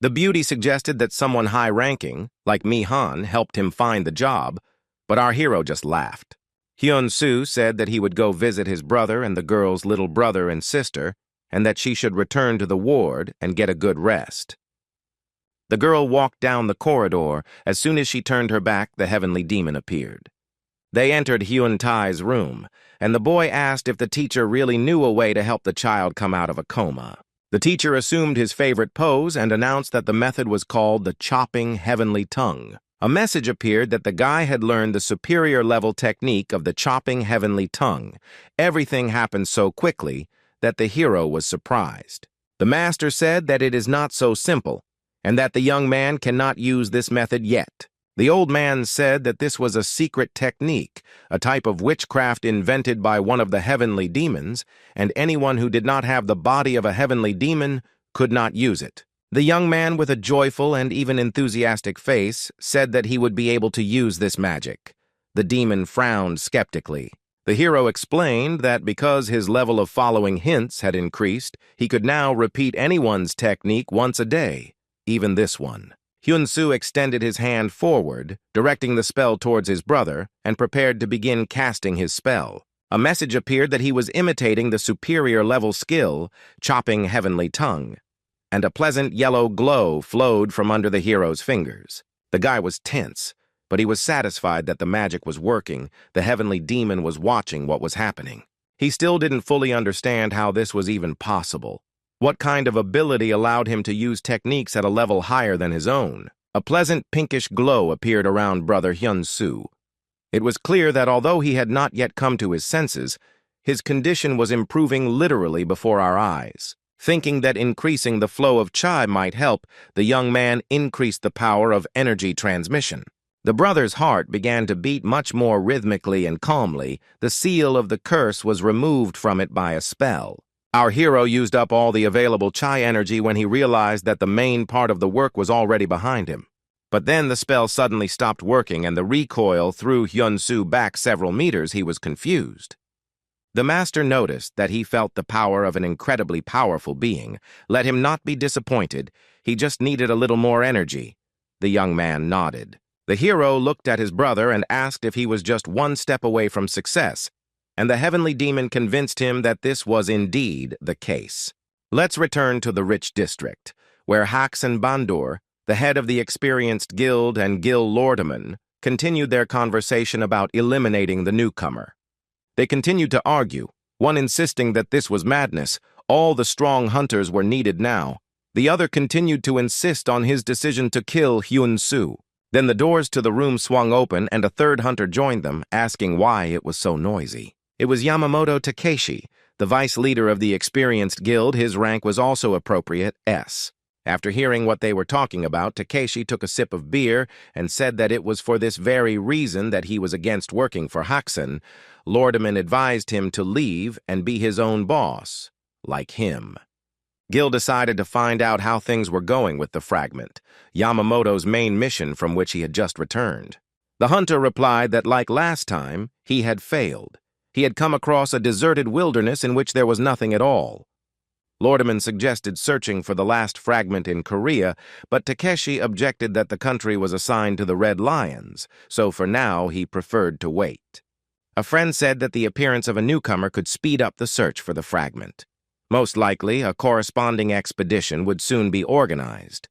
The beauty suggested that someone high-ranking, like Mi-han, helped him find the job, but our hero just laughed. Hyun-soo said that he would go visit his brother and the girl's little brother and sister, and that she should return to the ward and get a good rest. The girl walked down the corridor. As soon as she turned her back, the heavenly demon appeared. They entered Hyun-tae's room, and the boy asked if the teacher really knew a way to help the child come out of a coma. The teacher assumed his favorite pose and announced that the method was called the chopping heavenly tongue. A message appeared that the guy had learned the superior level technique of the chopping heavenly tongue. Everything happened so quickly that the hero was surprised. The master said that it is not so simple, and that the young man cannot use this method yet. The old man said that this was a secret technique, a type of witchcraft invented by one of the heavenly demons, and anyone who did not have the body of a heavenly demon could not use it. The young man, with a joyful and even enthusiastic face, said that he would be able to use this magic. The demon frowned skeptically. The hero explained that because his level of following hints had increased, he could now repeat anyone's technique once a day, even this one. Hyun-soo extended his hand forward, directing the spell towards his brother, and prepared to begin casting his spell. A message appeared that he was imitating the superior level skill, chopping heavenly tongue, and a pleasant yellow glow flowed from under the hero's fingers. The guy was tense, but he was satisfied that the magic was working. The heavenly demon was watching what was happening. He still didn't fully understand how this was even possible. What kind of ability allowed him to use techniques at a level higher than his own? A pleasant pinkish glow appeared around brother Hyun-soo. It was clear that although he had not yet come to his senses, his condition was improving literally before our eyes. Thinking that increasing the flow of chi might help, the young man increased the power of energy transmission. The brother's heart began to beat much more rhythmically and calmly. The seal of the curse was removed from it by a spell. Our hero used up all the available chi energy when he realized that the main part of the work was already behind him. But then the spell suddenly stopped working and the recoil threw Hyun-soo back several meters. He was confused. The master noticed that he felt the power of an incredibly powerful being. Let him not be disappointed. He just needed a little more energy. The young man nodded. The hero looked at his brother and asked if he was just one step away from success, and the heavenly demon convinced him that this was indeed the case. Let's return to the rich district, where Haksen Bandur, the head of the experienced guild and guild lordman, continued their conversation about eliminating the newcomer. They continued to argue, one insisting that this was madness. All the strong hunters were needed now. The other continued to insist on his decision to kill Hyun-soo. Then the doors to the room swung open and a third hunter joined them, asking why it was so noisy. It was Yamamoto Takeshi, the vice leader of the experienced guild. His rank was also appropriate, S. After hearing what they were talking about, Takeshi took a sip of beer and said that it was for this very reason that he was against working for Haksen. Lordeman advised him to leave and be his own boss, like him. Gil decided to find out how things were going with the fragment, Yamamoto's main mission from which he had just returned. The hunter replied that like last time, he had failed. He had come across a deserted wilderness in which there was nothing at all. Lordeman suggested searching for the last fragment in Korea, but Takeshi objected that the country was assigned to the Red Lions, so for now he preferred to wait. A friend said that the appearance of a newcomer could speed up the search for the fragment. Most likely, a corresponding expedition would soon be organized.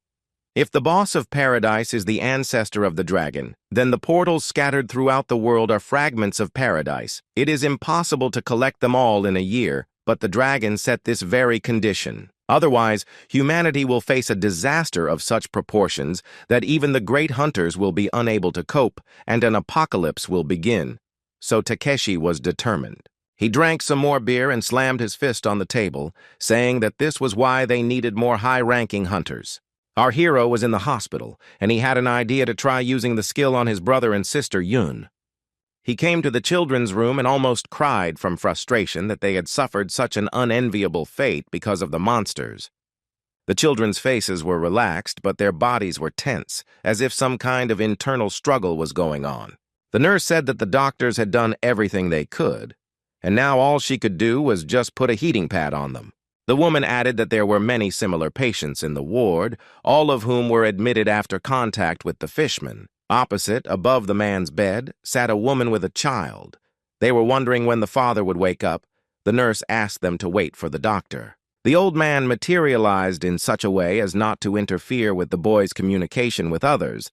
If the boss of paradise is the ancestor of the dragon, then the portals scattered throughout the world are fragments of paradise. It is impossible to collect them all in a year, but the dragon set this very condition. Otherwise, humanity will face a disaster of such proportions that even the great hunters will be unable to cope, and an apocalypse will begin. So Takeshi was determined. He drank some more beer and slammed his fist on the table, saying that this was why they needed more high-ranking hunters. Our hero was in the hospital, and he had an idea to try using the skill on his brother and sister Yun. He came to the children's room and almost cried from frustration that they had suffered such an unenviable fate because of the monsters. The children's faces were relaxed, but their bodies were tense, as if some kind of internal struggle was going on. The nurse said that the doctors had done everything they could, and now all she could do was just put a heating pad on them. The woman added that there were many similar patients in the ward, all of whom were admitted after contact with the fishman. Opposite, above the man's bed, sat a woman with a child. They were wondering when the father would wake up. The nurse asked them to wait for the doctor. The old man materialized in such a way as not to interfere with the boy's communication with others.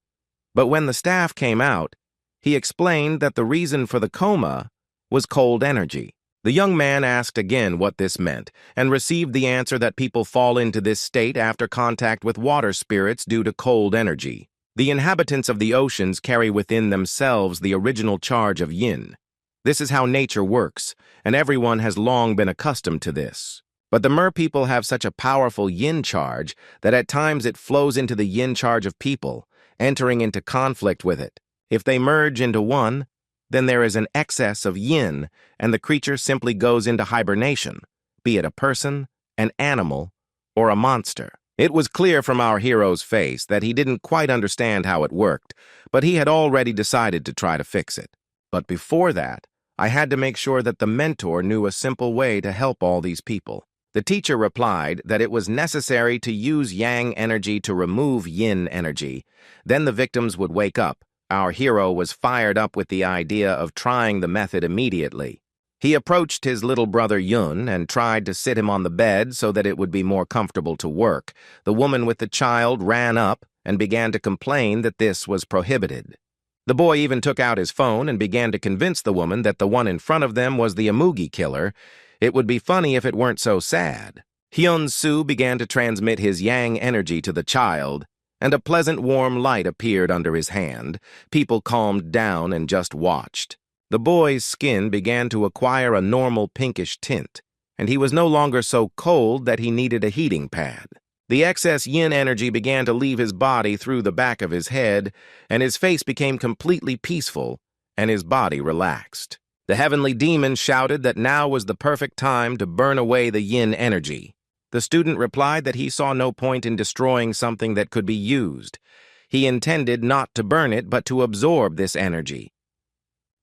But when the staff came out, he explained that the reason for the coma was cold energy. The young man asked again what this meant, and received the answer that people fall into this state after contact with water spirits due to cold energy. The inhabitants of the oceans carry within themselves the original charge of yin. This is how nature works, and everyone has long been accustomed to this. But the mer people have such a powerful yin charge that at times it flows into the yin charge of people, entering into conflict with it. If they merge into one, then there is an excess of yin, and the creature simply goes into hibernation, be it a person, an animal, or a monster. It was clear from our hero's face that he didn't quite understand how it worked, but he had already decided to try to fix it. But before that, I had to make sure that the mentor knew a simple way to help all these people. The teacher replied that it was necessary to use yang energy to remove yin energy. Then the victims would wake up. Our hero was fired up with the idea of trying the method immediately. He approached his little brother Yun and tried to sit him on the bed so that it would be more comfortable to work. The woman with the child ran up and began to complain that this was prohibited. The boy even took out his phone and began to convince the woman that the one in front of them was the Amugi killer. It would be funny if it weren't so sad. Hyun-soo began to transmit his yang energy to the child, and a pleasant warm light appeared under his hand. People calmed down and just watched. The boy's skin began to acquire a normal pinkish tint, and he was no longer so cold that he needed a heating pad. The excess yin energy began to leave his body through the back of his head, and his face became completely peaceful, and his body relaxed. The heavenly demon shouted that now was the perfect time to burn away the yin energy. The student replied that he saw no point in destroying something that could be used. He intended not to burn it, but to absorb this energy.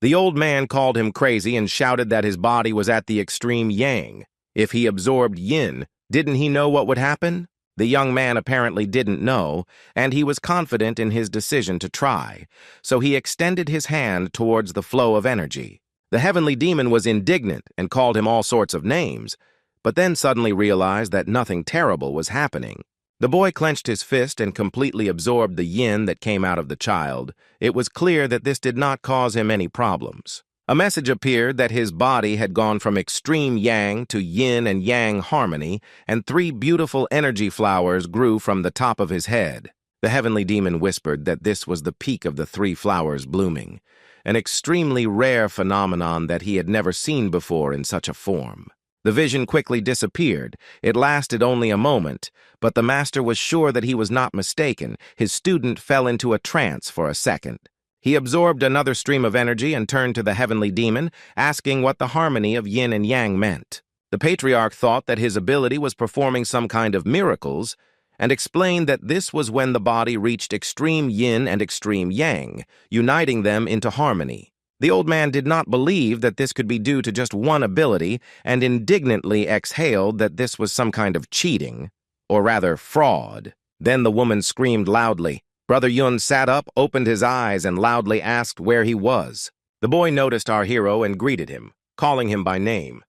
The old man called him crazy and shouted that his body was at the extreme yang. If he absorbed yin, didn't he know what would happen? The young man apparently didn't know, and he was confident in his decision to try, so he extended his hand towards the flow of energy. The heavenly demon was indignant and called him all sorts of names, but then suddenly realized that nothing terrible was happening. The boy clenched his fist and completely absorbed the yin that came out of the child. It was clear that this did not cause him any problems. A message appeared that his body had gone from extreme yang to yin and yang harmony, and 3 beautiful energy flowers grew from the top of his head. The heavenly demon whispered that this was the peak of the 3 flowers blooming, an extremely rare phenomenon that he had never seen before in such a form. The vision quickly disappeared. It lasted only a moment, but the master was sure that he was not mistaken. His student fell into a trance for a second. He absorbed another stream of energy and turned to the heavenly demon, asking what the harmony of yin and yang meant. The patriarch thought that his ability was performing some kind of miracles, and explained that this was when the body reached extreme yin and extreme yang, uniting them into harmony. The old man did not believe that this could be due to just one ability and indignantly exhaled that this was some kind of cheating, or rather fraud. Then the woman screamed loudly. Brother Yun sat up, opened his eyes, and loudly asked where he was. The boy noticed our hero and greeted him, calling him by name.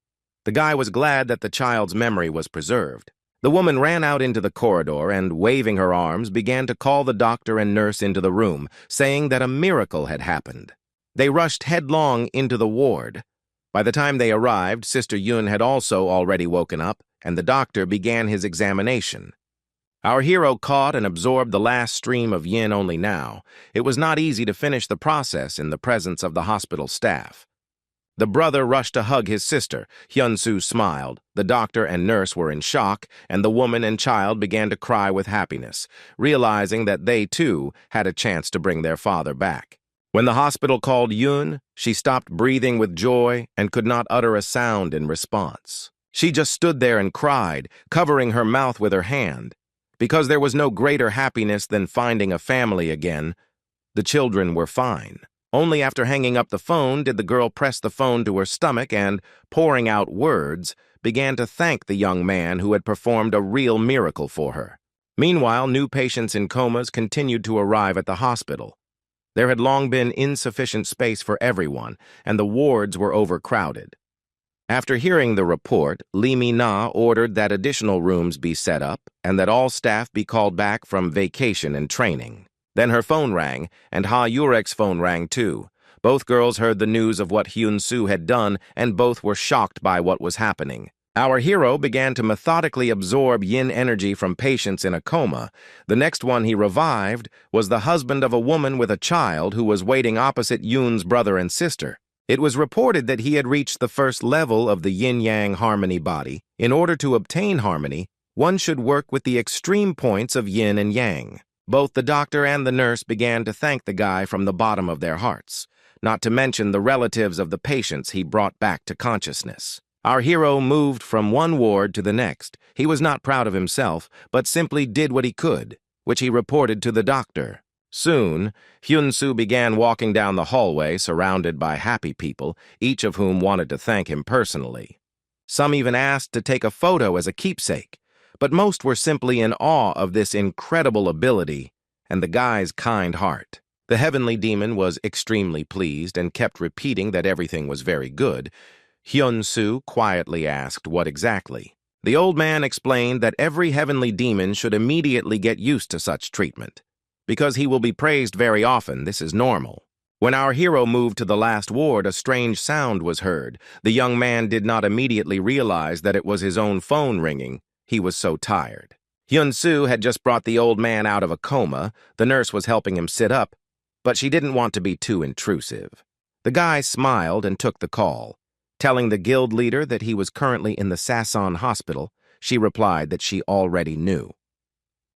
The guy was glad that the child's memory was preserved. The woman ran out into the corridor and, waving her arms, began to call the doctor and nurse into the room, saying that a miracle had happened. They rushed headlong into the ward. By the time they arrived, Sister Yun had also already woken up, and the doctor began his examination. Our hero caught and absorbed the last stream of yin only now. It was not easy to finish the process in the presence of the hospital staff. The brother rushed to hug his sister. Hyun-soo smiled. The doctor and nurse were in shock, and the woman and child began to cry with happiness, realizing that they, too, had a chance to bring their father back. When the hospital called Yun, she stopped breathing with joy and could not utter a sound in response. She just stood there and cried, covering her mouth with her hand. Because there was no greater happiness than finding a family again, the children were fine. Only after hanging up the phone did the girl press the phone to her stomach and, pouring out words, began to thank the young man who had performed a real miracle for her. Meanwhile, new patients in comas continued to arrive at the hospital. There had long been insufficient space for everyone, and the wards were overcrowded. After hearing the report, Lee Mi-na ordered that additional rooms be set up and that all staff be called back from vacation and training. Then her phone rang, and Ha Yurek's phone rang too. Both girls heard the news of what Hyun-soo had done, and both were shocked by what was happening. Our hero began to methodically absorb yin energy from patients in a coma. The next one he revived was the husband of a woman with a child who was waiting opposite Yoon's brother and sister. It was reported that he had reached the first level of the yin-yang harmony body. In order to obtain harmony, one should work with the extreme points of yin and yang. Both the doctor and the nurse began to thank the guy from the bottom of their hearts, not to mention the relatives of the patients he brought back to consciousness. Our hero moved from one ward to the next. He was not proud of himself, but simply did what he could, which he reported to the doctor. Soon, Hyun-soo began walking down the hallway surrounded by happy people, each of whom wanted to thank him personally. Some even asked to take a photo as a keepsake, but most were simply in awe of this incredible ability and the guy's kind heart. The heavenly demon was extremely pleased and kept repeating that everything was very good. Hyun-soo quietly asked what exactly. The old man explained that every heavenly demon should immediately get used to such treatment. Because he will be praised very often, this is normal. When our hero moved to the last ward, a strange sound was heard. The young man did not immediately realize that it was his own phone ringing. He was so tired. Hyun-soo had just brought the old man out of a coma. The nurse was helping him sit up, but she didn't want to be too intrusive. The guy smiled and took the call. Telling the guild leader that he was currently in the Sasan hospital, she replied that she already knew.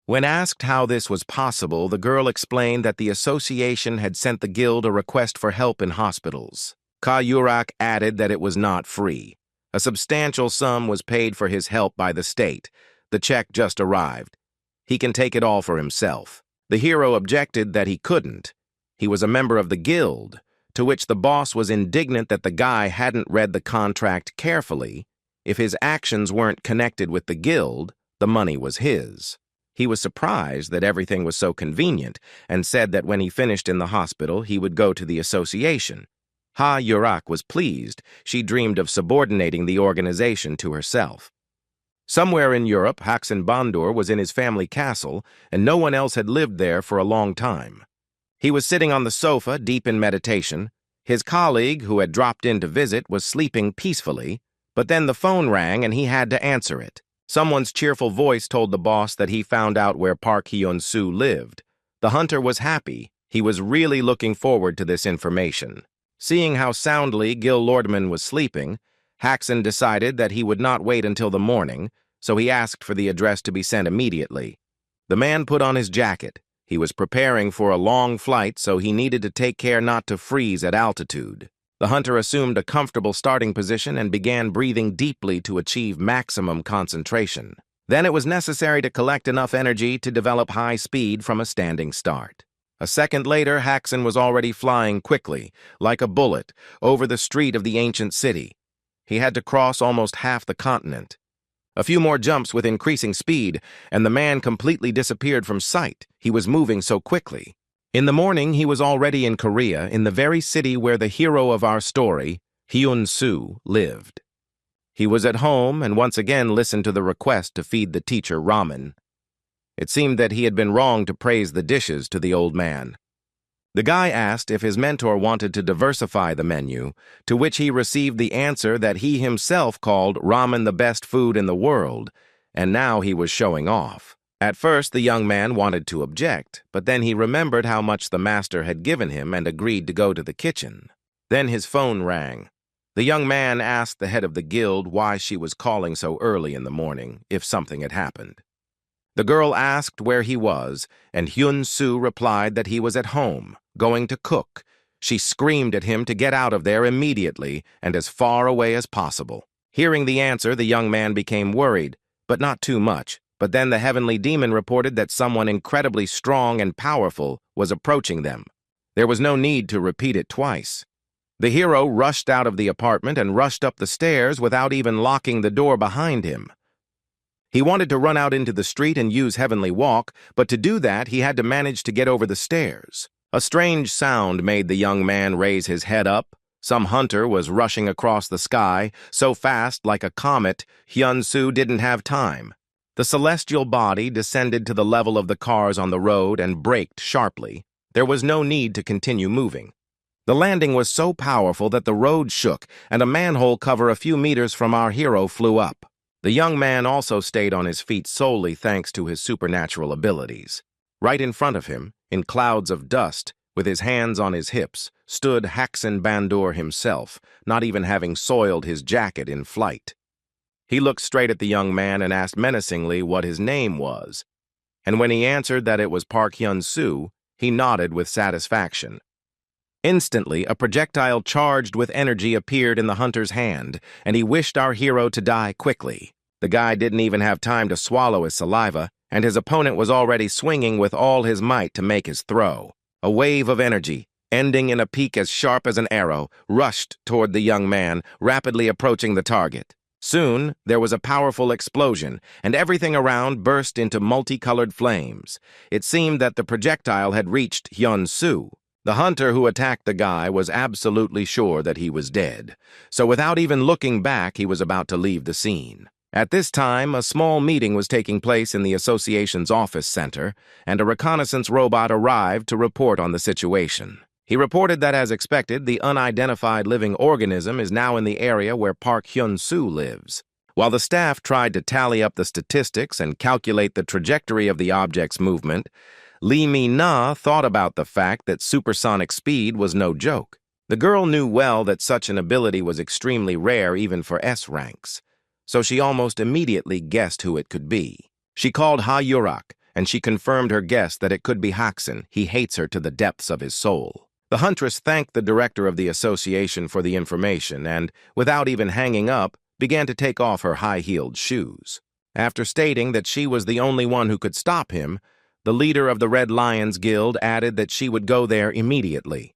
When asked how this was possible, the girl explained that the association had sent the guild a request for help in hospitals. Ka Yurak added that it was not free. A substantial sum was paid for his help by the state. The check just arrived. He can take it all for himself. The hero objected that he couldn't. He was a member of the guild, to which the boss was indignant that the guy hadn't read the contract carefully. If his actions weren't connected with the guild, the money was his. He was surprised that everything was so convenient and said that when he finished in the hospital, he would go to the association. Ha Yurak was pleased. She dreamed of subordinating the organization to herself. Somewhere in Europe, Haksen Bandur was in his family castle, and no one else had lived there for a long time. He was sitting on the sofa, deep in meditation. His colleague, who had dropped in to visit, was sleeping peacefully, but then the phone rang and he had to answer it. Someone's cheerful voice told the boss that he found out where Park Hyun-soo lived. The hunter was happy. He was really looking forward to this information. Seeing how soundly Gil Lordman was sleeping, Haksen decided that he would not wait until the morning, so he asked for the address to be sent immediately. The man put on his jacket. He was preparing for a long flight, so he needed to take care not to freeze at altitude. The hunter assumed a comfortable starting position and began breathing deeply to achieve maximum concentration. Then it was necessary to collect enough energy to develop high speed from a standing start. A second later, Haxan was already flying quickly, like a bullet, over the street of the ancient city. He had to cross almost half the continent. A few more jumps with increasing speed, and the man completely disappeared from sight. He was moving so quickly. In the morning, he was already in Korea, in the very city where the hero of our story, Hyun-soo, lived. He was at home and once again listened to the request to feed the teacher ramen. It seemed that he had been wrong to praise the dishes to the old man. The guy asked if his mentor wanted to diversify the menu, to which he received the answer that he himself called ramen the best food in the world, and now he was showing off. At first, the young man wanted to object, but then he remembered how much the master had given him and agreed to go to the kitchen. Then his phone rang. The young man asked the head of the guild why she was calling so early in the morning, if something had happened. The girl asked where he was, and Hyun-soo replied that he was at home, going to cook. She screamed at him to get out of there immediately and as far away as possible. Hearing the answer, the young man became worried, but not too much. But then the heavenly demon reported that someone incredibly strong and powerful was approaching them. There was no need to repeat it twice. The hero rushed out of the apartment and rushed up the stairs without even locking the door behind him. He wanted to run out into the street and use Heavenly Walk, but to do that, he had to manage to get over the stairs. A strange sound made the young man raise his head up. Some hunter was rushing across the sky, so fast like a comet, Hyun-soo didn't have time. The celestial body descended to the level of the cars on the road and braked sharply. There was no need to continue moving. The landing was so powerful that the road shook, and a manhole cover a few meters from our hero flew up. The young man also stayed on his feet solely thanks to his supernatural abilities. Right in front of him, in clouds of dust, with his hands on his hips, stood Haxan Bandur himself, not even having soiled his jacket in flight. He looked straight at the young man and asked menacingly what his name was. And when he answered that it was Park Hyun-soo, he nodded with satisfaction. Instantly, a projectile charged with energy appeared in the hunter's hand, and he wished our hero to die quickly. The guy didn't even have time to swallow his saliva, and his opponent was already swinging with all his might to make his throw. A wave of energy, ending in a peak as sharp as an arrow, rushed toward the young man, rapidly approaching the target. Soon, there was a powerful explosion, and everything around burst into multicolored flames. It seemed that the projectile had reached Hyun-soo. The hunter who attacked the guy was absolutely sure that he was dead, so without even looking back, he was about to leave the scene. At this time, a small meeting was taking place in the association's office center, and a reconnaissance robot arrived to report on the situation. He reported that, as expected, the unidentified living organism is now in the area where Park Hyun-soo lives. While the staff tried to tally up the statistics and calculate the trajectory of the object's movement, Lee Mi-na thought about the fact that supersonic speed was no joke. The girl knew well that such an ability was extremely rare even for S ranks, so she almost immediately guessed who it could be. She called Ha-yurak, and she confirmed her guess that it could be Haxan. He hates her to the depths of his soul. The huntress thanked the director of the association for the information and, without even hanging up, began to take off her high-heeled shoes. After stating that she was the only one who could stop him, the leader of the Red Lions Guild added that she would go there immediately.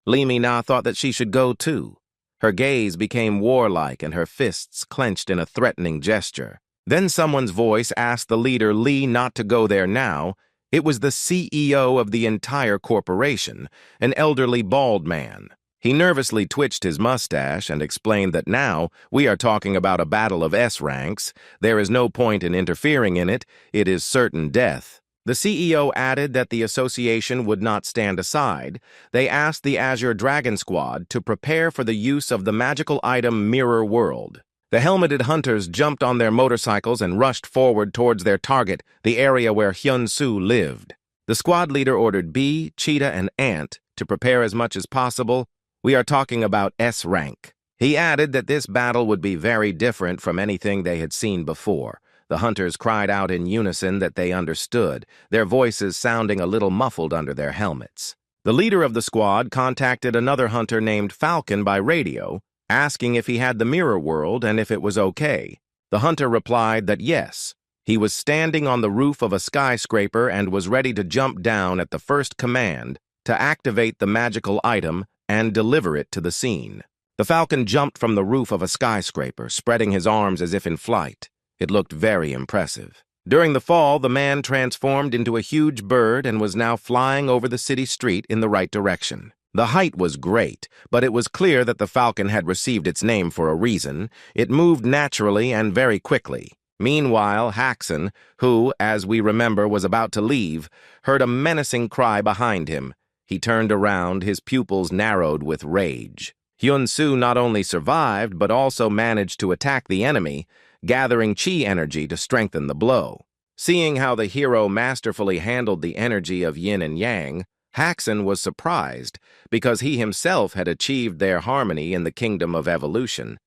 Lee Mi-na thought that she should go too. Her gaze became warlike and her fists clenched in a threatening gesture. Then someone's voice asked the leader Lee not to go there now. It was the CEO of the entire corporation, an elderly bald man. He nervously twitched his mustache and explained that now we are talking about a battle of S ranks. There is no point in interfering in it. It is certain death. The CEO added that the association would not stand aside. They asked the Azure Dragon Squad to prepare for the use of the magical item Mirror World. The helmeted hunters jumped on their motorcycles and rushed forward towards their target, the area where Hyun-soo lived. The squad leader ordered Bee, Cheetah, and Ant to prepare as much as possible. We are talking about S rank. He added that this battle would be very different from anything they had seen before. The hunters cried out in unison that they understood, their voices sounding a little muffled under their helmets. The leader of the squad contacted another hunter named Falcon by radio, asking if he had the mirror world and if it was okay. The hunter replied that yes, He was standing on the roof of a skyscraper and was ready to jump down at the first command to activate the magical item and deliver it to the scene. The falcon jumped from the roof of a skyscraper, spreading his arms as if in flight. It looked very impressive. During the fall, the man transformed into a huge bird and was now flying over the city street in the right direction. The height was great, but it was clear that the falcon had received its name for a reason. It moved naturally and very quickly. Meanwhile, Haxan, who, as we remember, was about to leave, heard a menacing cry behind him. He turned around, his pupils narrowed with rage. Hyun-soo not only survived, but also managed to attack the enemy, gathering chi energy to strengthen the blow. Seeing how the hero masterfully handled the energy of yin and yang, Haxan was surprised because he himself had achieved their harmony in the kingdom of evolution.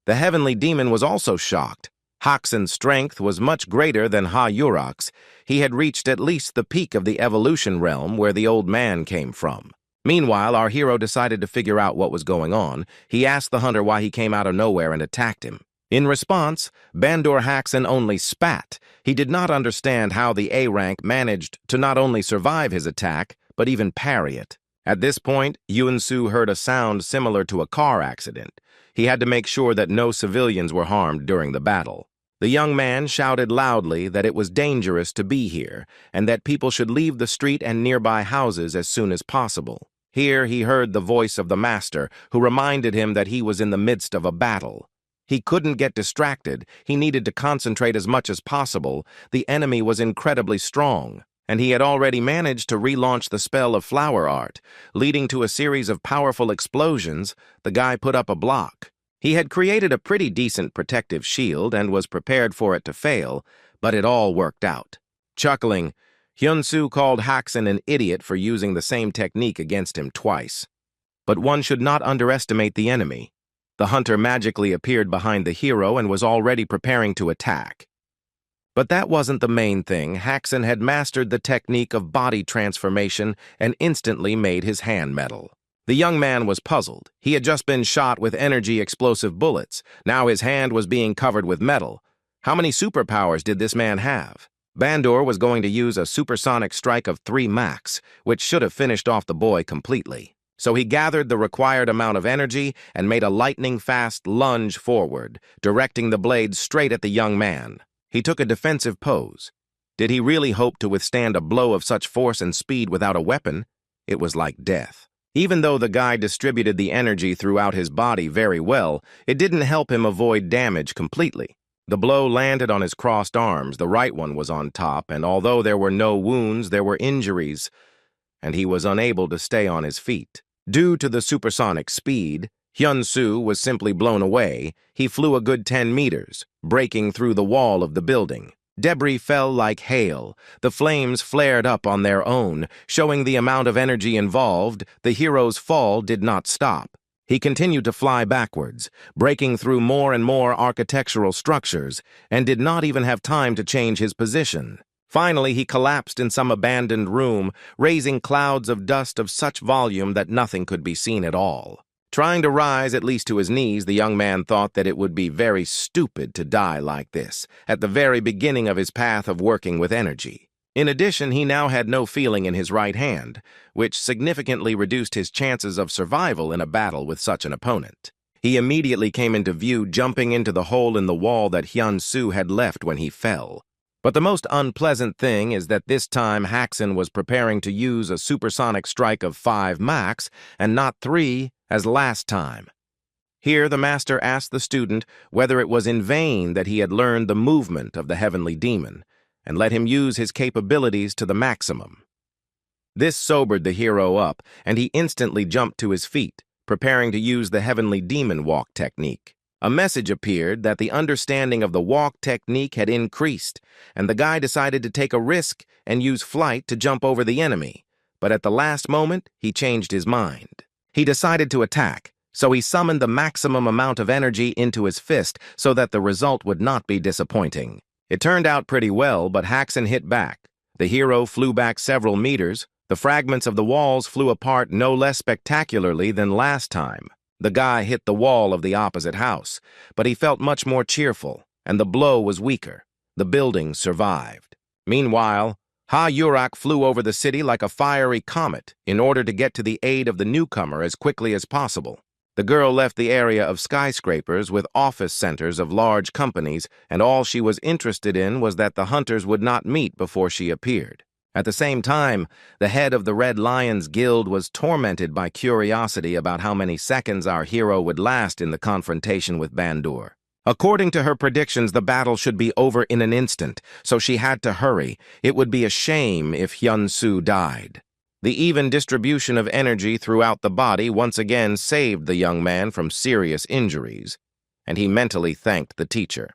The heavenly demon was also shocked. Haxan's strength was much greater than Ha-Yurak's. He had reached at least the peak of the evolution realm where the old man came from. Meanwhile, our hero decided to figure out what was going on. He asked the hunter why he came out of nowhere and attacked him. In response, Bandor Haxan only spat. He did not understand how the A-rank managed to not only survive his attack, but even parry it. At this point, Hyun-soo heard a sound similar to a car accident. He had to make sure that no civilians were harmed during the battle. The young man shouted loudly that it was dangerous to be here and that people should leave the street and nearby houses as soon as possible. Here he heard the voice of the master, who reminded him that he was in the midst of a battle. He couldn't get distracted. He needed to concentrate as much as possible. The enemy was incredibly strong, and he had already managed to relaunch the spell of flower art, leading to a series of powerful explosions. The guy put up a block. He had created a pretty decent protective shield and was prepared for it to fail, but it all worked out. Chuckling, Hyun-soo called Haxan an idiot for using the same technique against him twice. But one should not underestimate the enemy. The hunter magically appeared behind the hero and was already preparing to attack. But that wasn't the main thing. Haxan had mastered the technique of body transformation and instantly made his hand metal. The young man was puzzled. He had just been shot with energy-explosive bullets. Now his hand was being covered with metal. How many superpowers did this man have? Bandor was going to use a supersonic strike of 3 Machs, which should have finished off the boy completely. So he gathered the required amount of energy and made a lightning-fast lunge forward, directing the blade straight at the young man. He took a defensive pose. Did he really hope to withstand a blow of such force and speed without a weapon? It was like death. Even though the guy distributed the energy throughout his body very well, it didn't help him avoid damage completely. The blow landed on his crossed arms, the right one was on top, and although there were no wounds, there were injuries, and he was unable to stay on his feet. Due to the supersonic speed, Hyun-soo was simply blown away. He flew a good 10 meters, breaking through the wall of the building. Debris fell like hail. The flames flared up on their own, showing the amount of energy involved. The hero's fall did not stop. He continued to fly backwards, breaking through more and more architectural structures, and did not even have time to change his position. Finally, he collapsed in some abandoned room, raising clouds of dust of such volume that nothing could be seen at all. Trying to rise at least to his knees, the young man thought that it would be very stupid to die like this, at the very beginning of his path of working with energy. In addition, he now had no feeling in his right hand, which significantly reduced his chances of survival in a battle with such an opponent. He immediately came into view, jumping into the hole in the wall that Hyun-soo had left when he fell. But the most unpleasant thing is that this time Haxan was preparing to use a supersonic strike of 5 Machs and not 3 as last time. Here the master asked the student whether it was in vain that he had learned the movement of the heavenly demon, and let him use his capabilities to the maximum. This sobered the hero up, and he instantly jumped to his feet, preparing to use the heavenly demon walk technique. A message appeared that the understanding of the walk technique had increased, and the guy decided to take a risk and use flight to jump over the enemy. But at the last moment, he changed his mind. He decided to attack, so he summoned the maximum amount of energy into his fist so that the result would not be disappointing. It turned out pretty well, but Haxan hit back. The hero flew back several meters. The fragments of the walls flew apart no less spectacularly than last time. The guy hit the wall of the opposite house, but he felt much more cheerful, and the blow was weaker. The building survived. Meanwhile, Ha-Yurak flew over the city like a fiery comet in order to get to the aid of the newcomer as quickly as possible. The girl left the area of skyscrapers with office centers of large companies, and all she was interested in was that the hunters would not meet before she appeared. At the same time, the head of the Red Lions Guild was tormented by curiosity about how many seconds our hero would last in the confrontation with Bandur. According to her predictions, the battle should be over in an instant, so she had to hurry. It would be a shame if Hyun-Soo died. The even distribution of energy throughout the body once again saved the young man from serious injuries, and he mentally thanked the teacher.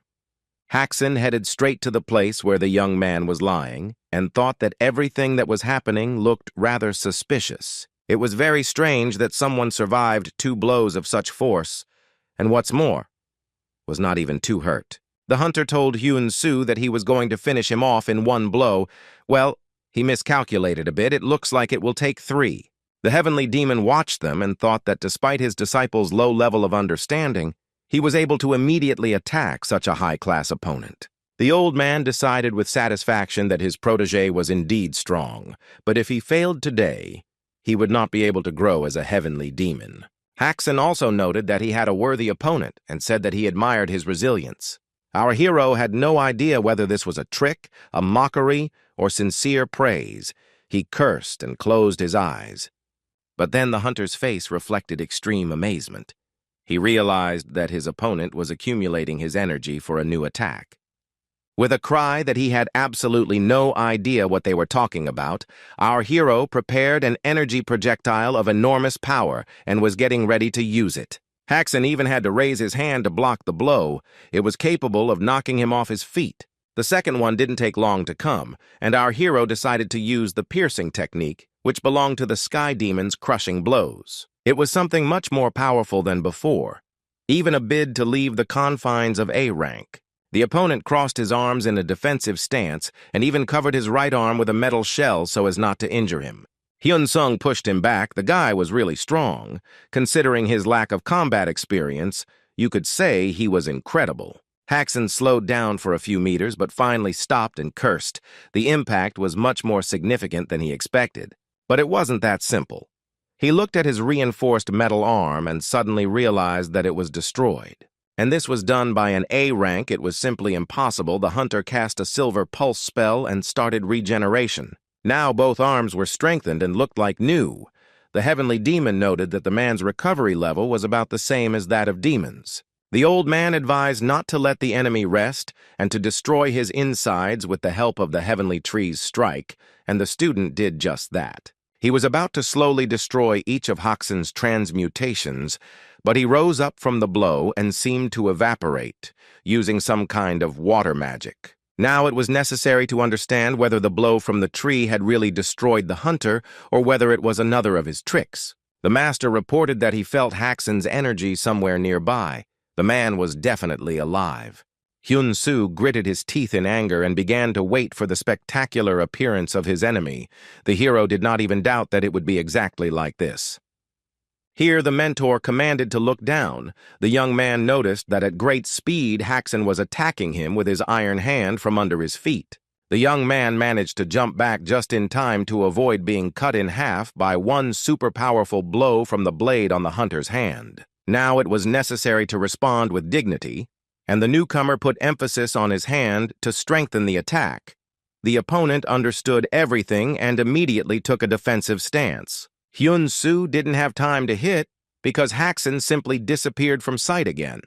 Haxan headed straight to the place where the young man was lying and thought that everything that was happening looked rather suspicious. It was very strange that someone survived 2 blows of such force, and what's more, was not even too hurt. The hunter told Hyun-Soo that he was going to finish him off in 1 blow. Well, he miscalculated a bit. It looks like it will take 3. The heavenly demon watched them and thought that despite his disciple's low level of understanding, he was able to immediately attack such a high-class opponent. The old man decided with satisfaction that his protege was indeed strong, but if he failed today, he would not be able to grow as a heavenly demon. Haxan also noted that he had a worthy opponent and said that he admired his resilience. Our hero had no idea whether this was a trick, a mockery, or sincere praise. He cursed and closed his eyes. But then the hunter's face reflected extreme amazement. He realized that his opponent was accumulating his energy for a new attack. With a cry that he had absolutely no idea what they were talking about, our hero prepared an energy projectile of enormous power and was getting ready to use it. Haxan even had to raise his hand to block the blow. It was capable of knocking him off his feet. The second one didn't take long to come, and our hero decided to use the piercing technique, which belonged to the Sky Demon's crushing blows. It was something much more powerful than before, even a bid to leave the confines of A rank. The opponent crossed his arms in a defensive stance and even covered his right arm with a metal shell so as not to injure him. Hyun-Sung pushed him back. The guy was really strong. Considering his lack of combat experience, you could say he was incredible. Haxan slowed down for a few meters but finally stopped and cursed. The impact was much more significant than he expected. But it wasn't that simple. He looked at his reinforced metal arm and suddenly realized that it was destroyed. And this was done by an A rank. It was simply impossible. The hunter cast a silver pulse spell and started regeneration. Now both arms were strengthened and looked like new. The heavenly demon noted that the man's recovery level was about the same as that of demons. The old man advised not to let the enemy rest and to destroy his insides with the help of the heavenly tree's strike, and the student did just that. He was about to slowly destroy each of Haxan's transmutations, but he rose up from the blow and seemed to evaporate, using some kind of water magic. Now it was necessary to understand whether the blow from the tree had really destroyed the hunter or whether it was another of his tricks. The master reported that he felt Haxan's energy somewhere nearby. The man was definitely alive. Hyun-Soo gritted his teeth in anger and began to wait for the spectacular appearance of his enemy. The hero did not even doubt that it would be exactly like this. Here the mentor commanded to look down. The young man noticed that at great speed Haxan was attacking him with his iron hand from under his feet. The young man managed to jump back just in time to avoid being cut in half by one super powerful blow from the blade on the hunter's hand. Now it was necessary to respond with dignity, and the newcomer put emphasis on his hand to strengthen the attack. The opponent understood everything and immediately took a defensive stance. Hyun-Soo didn't have time to hit because Haxan simply disappeared from sight again.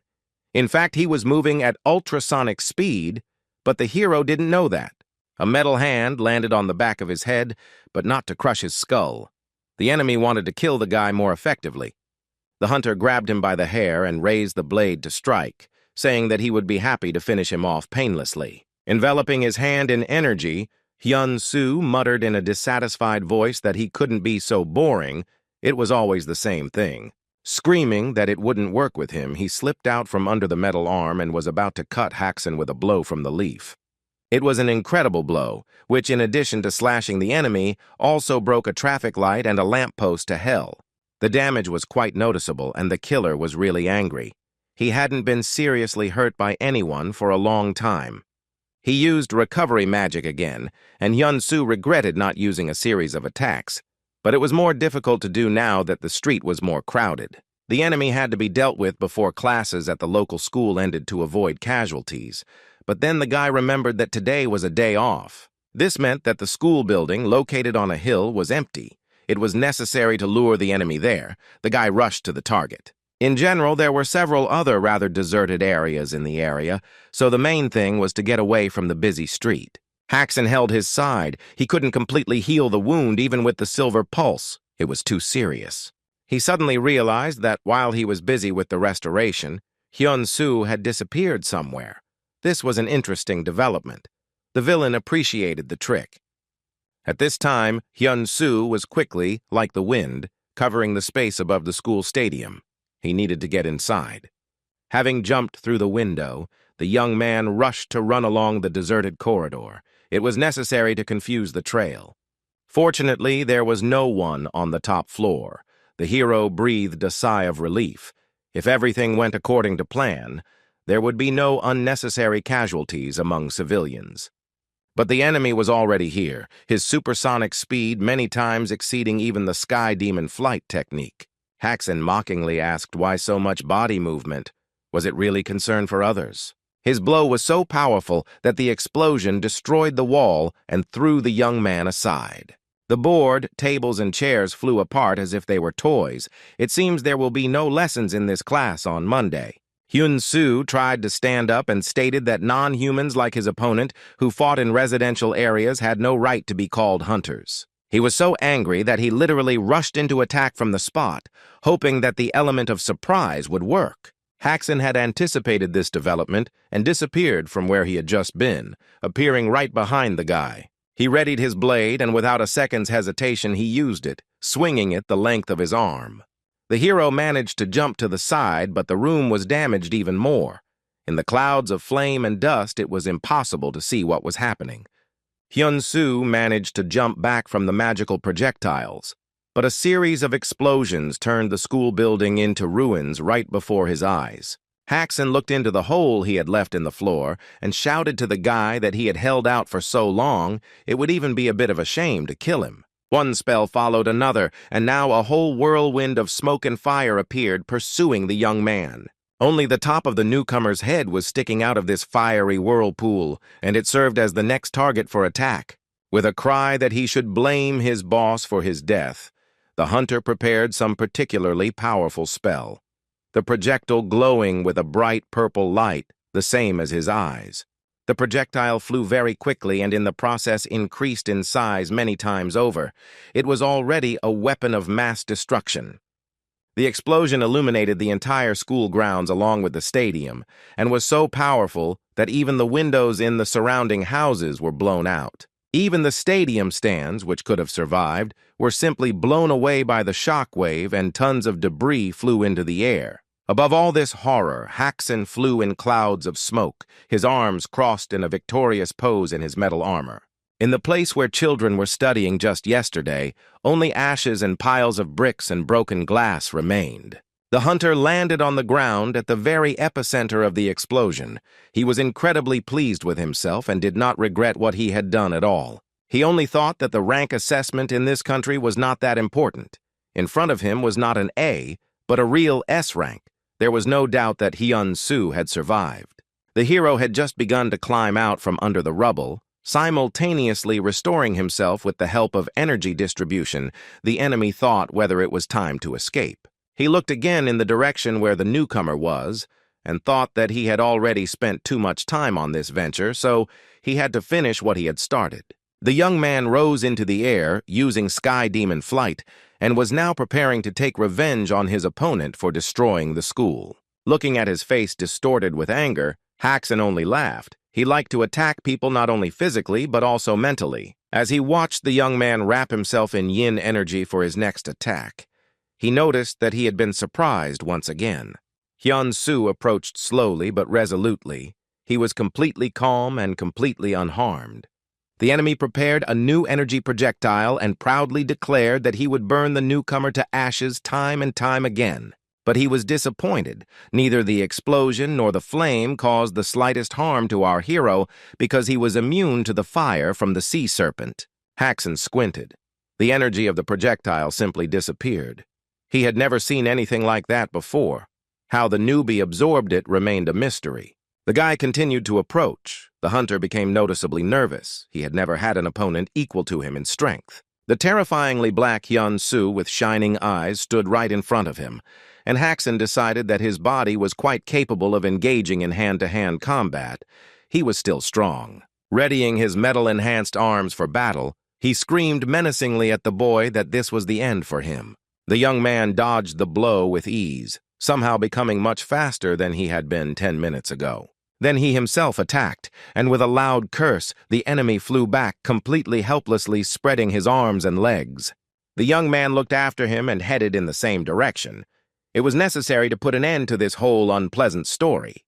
In fact, he was moving at ultrasonic speed, but the hero didn't know that. A metal hand landed on the back of his head, but not to crush his skull. The enemy wanted to kill the guy more effectively. The hunter grabbed him by the hair and raised the blade to strike, saying that he would be happy to finish him off painlessly. Enveloping his hand in energy, Hyun-Soo muttered in a dissatisfied voice that he couldn't be so boring. It was always the same thing. Screaming that it wouldn't work with him, he slipped out from under the metal arm and was about to cut Haxan with a blow from the leaf. It was an incredible blow, which in addition to slashing the enemy, also broke a traffic light and a lamppost to hell. The damage was quite noticeable, and the killer was really angry. He hadn't been seriously hurt by anyone for a long time. He used recovery magic again, and Hyun-soo regretted not using a series of attacks. But it was more difficult to do now that the street was more crowded. The enemy had to be dealt with before classes at the local school ended to avoid casualties. But then the guy remembered that today was a day off. This meant that the school building, located on a hill, was empty. It was necessary to lure the enemy there. The guy rushed to the target. In general, there were several other rather deserted areas in the area, so the main thing was to get away from the busy street. Haxon held his side. He couldn't completely heal the wound even with the silver pulse. It was too serious. He suddenly realized that while he was busy with the restoration, Hyun-soo had disappeared somewhere. This was an interesting development. The villain appreciated the trick. At this time, Hyun-soo was quickly, like the wind, covering the space above the school stadium. He needed to get inside. Having jumped through the window, the young man rushed to run along the deserted corridor. It was necessary to confuse the trail. Fortunately, there was no one on the top floor. The hero breathed a sigh of relief. If everything went according to plan, there would be no unnecessary casualties among civilians. But the enemy was already here, his supersonic speed many times exceeding even the Sky Demon flight technique. Haxon mockingly asked why so much body movement. Was it really concern for others? His blow was so powerful that the explosion destroyed the wall and threw the young man aside. The board, tables, and chairs flew apart as if they were toys. It seems there will be no lessons in this class on Monday. Hyun-soo tried to stand up and stated that non-humans like his opponent, who fought in residential areas, had no right to be called hunters. He was so angry that he literally rushed into attack from the spot, hoping that the element of surprise would work. Haxon had anticipated this development and disappeared from where he had just been, appearing right behind the guy. He readied his blade, and without a second's hesitation he used it, swinging it the length of his arm. The hero managed to jump to the side, but the room was damaged even more. In the clouds of flame and dust, it was impossible to see what was happening. Hyun-soo managed to jump back from the magical projectiles, but a series of explosions turned the school building into ruins right before his eyes. Haxon looked into the hole he had left in the floor and shouted to the guy that he had held out for so long, it would even be a bit of a shame to kill him. One spell followed another, and now a whole whirlwind of smoke and fire appeared, pursuing the young man. Only the top of the newcomer's head was sticking out of this fiery whirlpool, and it served as the next target for attack. With a cry that he should blame his boss for his death, the hunter prepared some particularly powerful spell, the projectile glowing with a bright purple light, the same as his eyes. The projectile flew very quickly and in the process increased in size many times over. It was already a weapon of mass destruction. The explosion illuminated the entire school grounds along with the stadium, and was so powerful that even the windows in the surrounding houses were blown out. Even the stadium stands, which could have survived, were simply blown away by the shock wave, and tons of debris flew into the air. Above all this horror, Haxon flew in clouds of smoke, his arms crossed in a victorious pose in his metal armor. In the place where children were studying just yesterday, only ashes and piles of bricks and broken glass remained. The hunter landed on the ground at the very epicenter of the explosion. He was incredibly pleased with himself and did not regret what he had done at all. He only thought that the rank assessment in this country was not that important. In front of him was not an A, but a real S rank. There was no doubt that Hyun-soo had survived. The hero had just begun to climb out from under the rubble, simultaneously restoring himself with the help of energy distribution. The enemy thought whether it was time to escape. He looked again in the direction where the newcomer was, and thought that he had already spent too much time on this venture, so he had to finish what he had started. The young man rose into the air, using Sky Demon flight, and was now preparing to take revenge on his opponent for destroying the school. Looking at his face distorted with anger, Haxon only laughed. He liked to attack people not only physically, but also mentally. As he watched the young man wrap himself in yin energy for his next attack, he noticed that he had been surprised once again. Hyun-soo approached slowly but resolutely. He was completely calm and completely unharmed. The enemy prepared a new energy projectile and proudly declared that he would burn the newcomer to ashes time and time again. But he was disappointed. Neither the explosion nor the flame caused the slightest harm to our hero because he was immune to the fire from the sea serpent. Haxon squinted. The energy of the projectile simply disappeared. He had never seen anything like that before. How the newbie absorbed it remained a mystery. The guy continued to approach. The hunter became noticeably nervous. He had never had an opponent equal to him in strength. The terrifyingly black Hyun-Soo with shining eyes stood right in front of him, and Haxon decided that his body was quite capable of engaging in hand-to-hand combat. He was still strong. Readying his metal-enhanced arms for battle, he screamed menacingly at the boy that this was the end for him. The young man dodged the blow with ease, somehow becoming much faster than he had been 10 minutes ago. Then he himself attacked, and with a loud curse, the enemy flew back, completely helplessly spreading his arms and legs. The young man looked after him and headed in the same direction. It was necessary to put an end to this whole unpleasant story.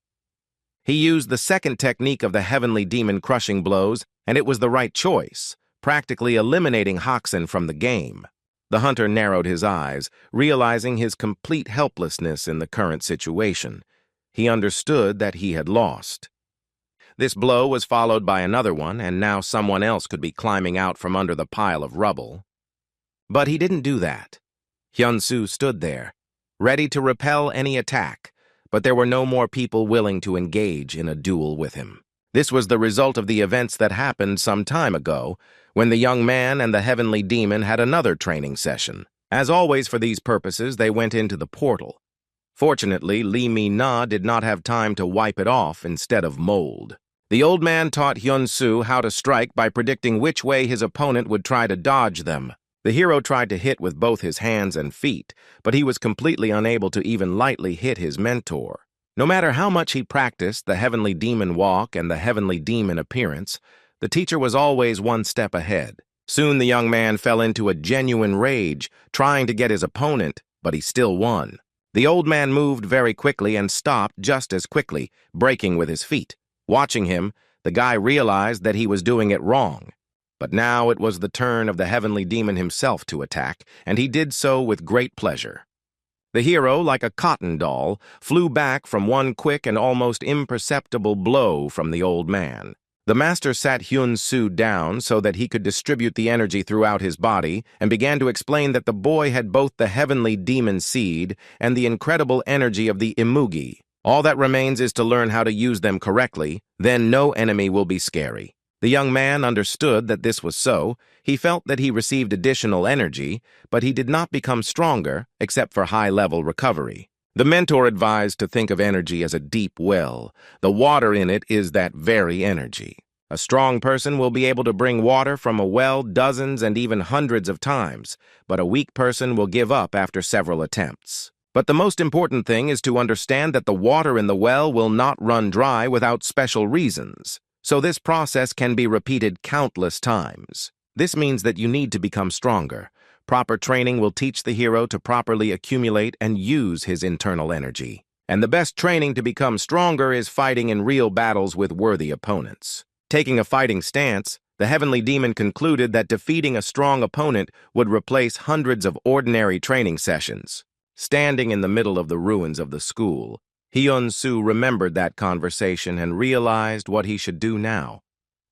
He used the second technique of the heavenly demon crushing blows, and it was the right choice, practically eliminating Haxon from the game. The hunter narrowed his eyes, realizing his complete helplessness in the current situation. He understood that he had lost. This blow was followed by another one, and now someone else could be climbing out from under the pile of rubble. But he didn't do that. Hyun-Soo stood there, ready to repel any attack, but there were no more people willing to engage in a duel with him. This was the result of the events that happened some time ago, when the young man and the heavenly demon had another training session. As always for these purposes, they went into the portal. Fortunately, Lee Mi-na did not have time to wipe it off instead of mold. The old man taught Hyun-Soo how to strike by predicting which way his opponent would try to dodge them. The hero tried to hit with both his hands and feet, but he was completely unable to even lightly hit his mentor. No matter how much he practiced the heavenly demon walk and the heavenly demon appearance, the teacher was always one step ahead. Soon the young man fell into a genuine rage, trying to get his opponent, but he still won. The old man moved very quickly and stopped just as quickly, braking with his feet. Watching him, the guy realized that he was doing it wrong. But now it was the turn of the heavenly demon himself to attack, and he did so with great pleasure. The hero, like a cotton doll, flew back from one quick and almost imperceptible blow from the old man. The master sat Hyun-Soo down so that he could distribute the energy throughout his body and began to explain that the boy had both the heavenly demon seed and the incredible energy of the Imugi. All that remains is to learn how to use them correctly, then no enemy will be scary. The young man understood that this was so. He felt that he received additional energy, but he did not become stronger except for high-level recovery. The mentor advised to think of energy as a deep well. The water in it is that very energy. A strong person will be able to bring water from a well dozens and even hundreds of times, but a weak person will give up after several attempts. But the most important thing is to understand that the water in the well will not run dry without special reasons. So this process can be repeated countless times. This means that you need to become stronger. Proper training will teach the hero to properly accumulate and use his internal energy. And the best training to become stronger is fighting in real battles with worthy opponents. Taking a fighting stance, the heavenly demon concluded that defeating a strong opponent would replace hundreds of ordinary training sessions. Standing in the middle of the ruins of the school, Hyun-Soo remembered that conversation and realized what he should do now.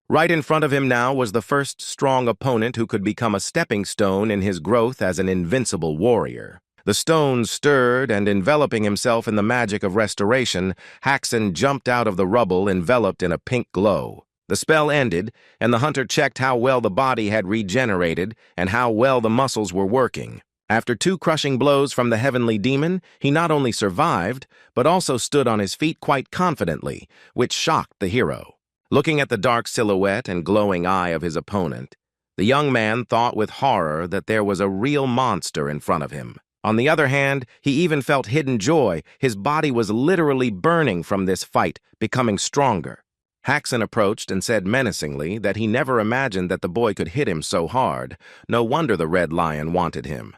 Right in front of him now was the first strong opponent who could become a stepping stone in his growth as an invincible warrior. The stone stirred, and enveloping himself in the magic of restoration, Haxon jumped out of the rubble enveloped in a pink glow. The spell ended, and the hunter checked how well the body had regenerated and how well the muscles were working. After 2 crushing blows from the heavenly demon, he not only survived, but also stood on his feet quite confidently, which shocked the hero. Looking at the dark silhouette and glowing eye of his opponent, the young man thought with horror that there was a real monster in front of him. On the other hand, he even felt hidden joy. His body was literally burning from this fight, becoming stronger. Haxon approached and said menacingly that he never imagined that the boy could hit him so hard. No wonder the Red Lion wanted him.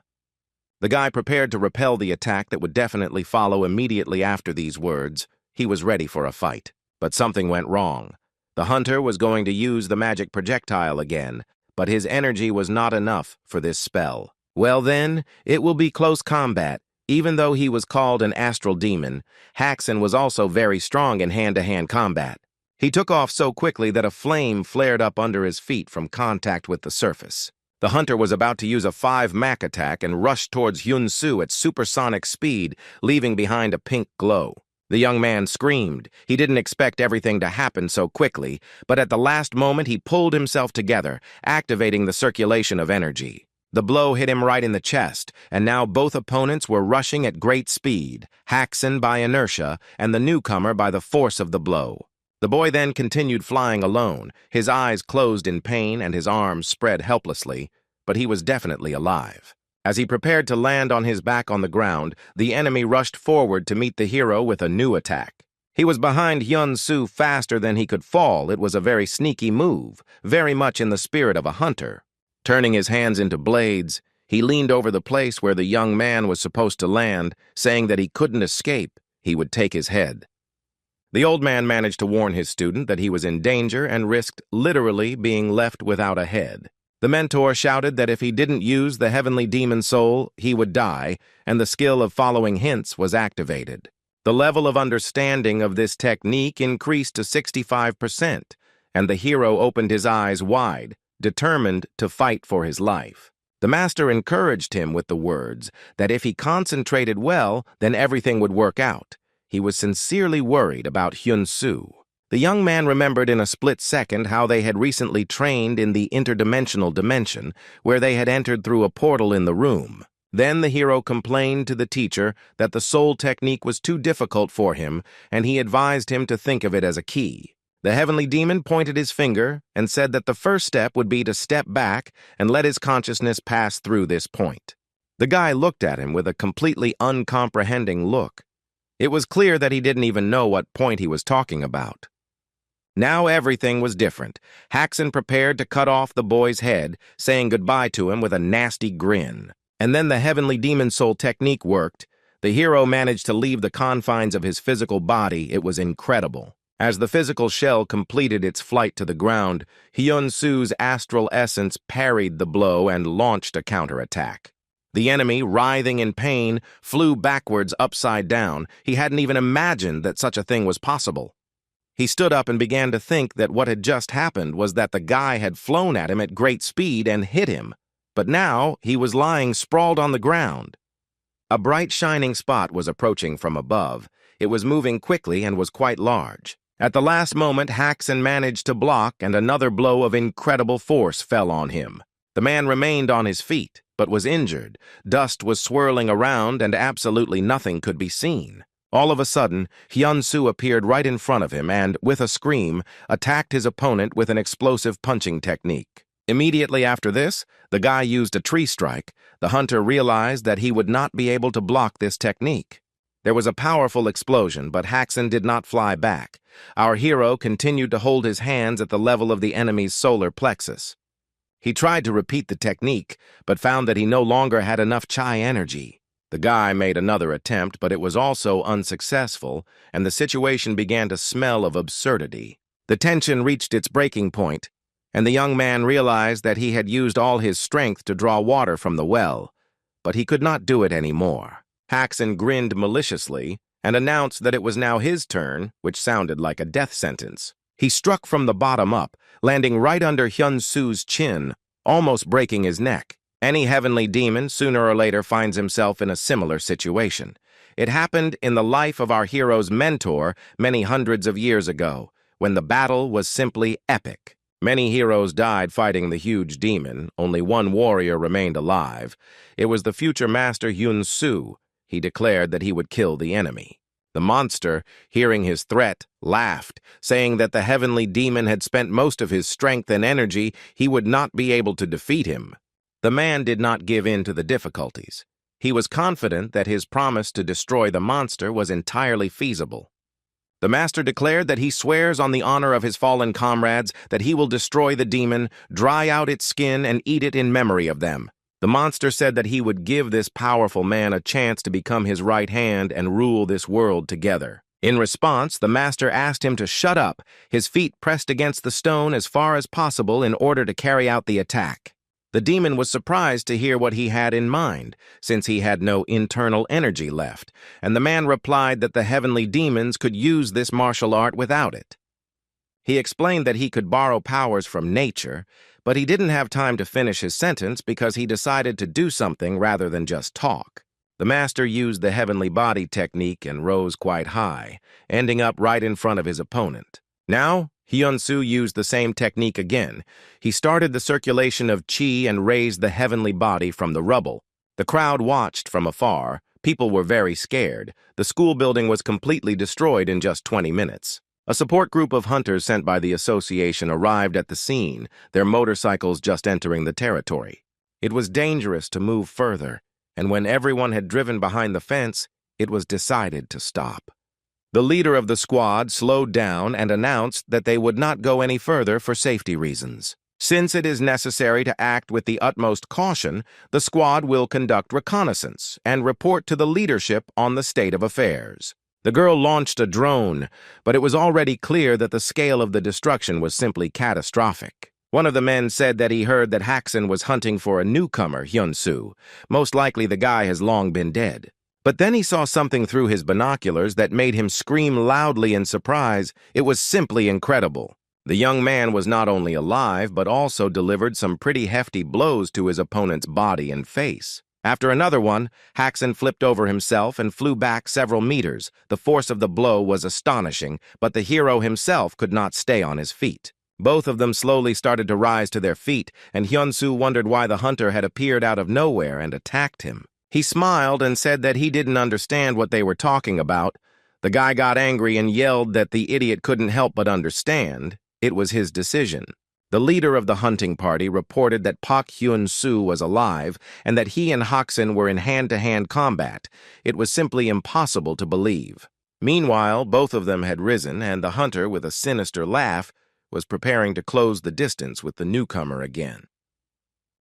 The guy prepared to repel the attack that would definitely follow immediately after these words. He was ready for a fight. But something went wrong. The hunter was going to use the magic projectile again, but his energy was not enough for this spell. Well then, it will be close combat, Even though he was called an astral demon, Haxan was also very strong in hand-to-hand combat. He took off so quickly that a flame flared up under his feet from contact with the surface. The hunter was about to use a 5-Mach attack and rushed towards Hyun-Soo at supersonic speed, leaving behind a pink glow. The young man screamed. He didn't expect everything to happen so quickly, but at the last moment he pulled himself together, activating the circulation of energy. The blow hit him right in the chest, and now both opponents were rushing at great speed, Haxan by inertia and the newcomer by the force of the blow. The boy then continued flying alone, his eyes closed in pain and his arms spread helplessly, but he was definitely alive. As he prepared to land on his back on the ground, the enemy rushed forward to meet the hero with a new attack. He was behind Hyun-Soo faster than he could fall. It was a very sneaky move, very much in the spirit of a hunter. Turning his hands into blades, he leaned over the place where the young man was supposed to land, saying that he couldn't escape, he would take his head. The old man managed to warn his student that he was in danger and risked literally being left without a head. The mentor shouted that if he didn't use the heavenly demon soul, he would die, and the skill of following hints was activated. The level of understanding of this technique increased to 65%, and the hero opened his eyes wide, determined to fight for his life. The master encouraged him with the words that if he concentrated well, then everything would work out. He was sincerely worried about Hyun-Soo. The young man remembered in a split second how they had recently trained in the interdimensional dimension, where they had entered through a portal in the room. Then the hero complained to the teacher that the soul technique was too difficult for him, and he advised him to think of it as a key. The heavenly demon pointed his finger and said that the first step would be to step back and let his consciousness pass through this point. The guy looked at him with a completely uncomprehending look. It was clear that he didn't even know what point he was talking about. Now everything was different. Haxan prepared to cut off the boy's head, saying goodbye to him with a nasty grin. And then the heavenly demon soul technique worked. The hero managed to leave the confines of his physical body. It was incredible. As the physical shell completed its flight to the ground, Hyun-Soo's astral essence parried the blow and launched a counterattack. The enemy, writhing in pain, flew backwards upside down. He hadn't even imagined that such a thing was possible. He stood up and began to think that what had just happened was that the guy had flown at him at great speed and hit him. But now he was lying sprawled on the ground. A bright shining spot was approaching from above. It was moving quickly and was quite large. At the last moment, Haxan managed to block, and another blow of incredible force fell on him. The man remained on his feet, but was injured. Dust was swirling around, and absolutely nothing could be seen. All of a sudden, Hyun-Soo appeared right in front of him and, with a scream, attacked his opponent with an explosive punching technique. Immediately after this, the guy used a tree strike. The hunter realized that he would not be able to block this technique. There was a powerful explosion, but Haxan did not fly back. Our hero continued to hold his hands at the level of the enemy's solar plexus. He tried to repeat the technique, but found that he no longer had enough chi energy. The guy made another attempt, but it was also unsuccessful, and the situation began to smell of absurdity. The tension reached its breaking point, and the young man realized that he had used all his strength to draw water from the well, but he could not do it anymore. Haxan grinned maliciously and announced that it was now his turn, which sounded like a death sentence. He struck from the bottom up, landing right under Hyun-Soo's chin, almost breaking his neck. Any heavenly demon sooner or later finds himself in a similar situation. It happened in the life of our hero's mentor many hundreds of years ago, when the battle was simply epic. Many heroes died fighting the huge demon. Only one warrior remained alive. It was the future master Hyun-Soo. He declared that he would kill the enemy. The monster, hearing his threat, laughed, saying that the heavenly demon had spent most of his strength and energy. He would not be able to defeat him. The man did not give in to the difficulties. He was confident that his promise to destroy the monster was entirely feasible. The master declared that he swears on the honor of his fallen comrades that he will destroy the demon, dry out its skin, and eat it in memory of them. The monster said that he would give this powerful man a chance to become his right hand and rule this world together. In response, the master asked him to shut up, his feet pressed against the stone as far as possible in order to carry out the attack. The demon was surprised to hear what he had in mind, since he had no internal energy left, and the man replied that the heavenly demons could use this martial art without it. He explained that he could borrow powers from nature, but he didn't have time to finish his sentence because he decided to do something rather than just talk. The master used the heavenly body technique and rose quite high, ending up right in front of his opponent. Now, Hyun-soo used the same technique again. He started the circulation of chi and raised the heavenly body from the rubble. The crowd watched from afar. People were very scared. The school building was completely destroyed in just 20 minutes. A support group of hunters sent by the association arrived at the scene, their motorcycles just entering the territory. It was dangerous to move further, and when everyone had driven behind the fence, it was decided to stop. The leader of the squad slowed down and announced that they would not go any further for safety reasons. Since it is necessary to act with the utmost caution, the squad will conduct reconnaissance and report to the leadership on the state of affairs. The girl launched a drone, but it was already clear that the scale of the destruction was simply catastrophic. One of the men said that he heard that Haksen was hunting for a newcomer, Hyun-soo. Most likely the guy has long been dead. But then he saw something through his binoculars that made him scream loudly in surprise. It was simply incredible. The young man was not only alive, but also delivered some pretty hefty blows to his opponent's body and face. After another one, Haksen flipped over himself and flew back several meters. The force of the blow was astonishing, but the hero himself could not stay on his feet. Both of them slowly started to rise to their feet, and Hyun-soo wondered why the hunter had appeared out of nowhere and attacked him. He smiled and said that he didn't understand what they were talking about. The guy got angry and yelled that the idiot couldn't help but understand. It was his decision. The leader of the hunting party reported that Park Hyun-soo was alive and that he and Haksen were in hand-to-hand combat. It was simply impossible to believe. Meanwhile, both of them had risen, and the hunter, with a sinister laugh, was preparing to close the distance with the newcomer again.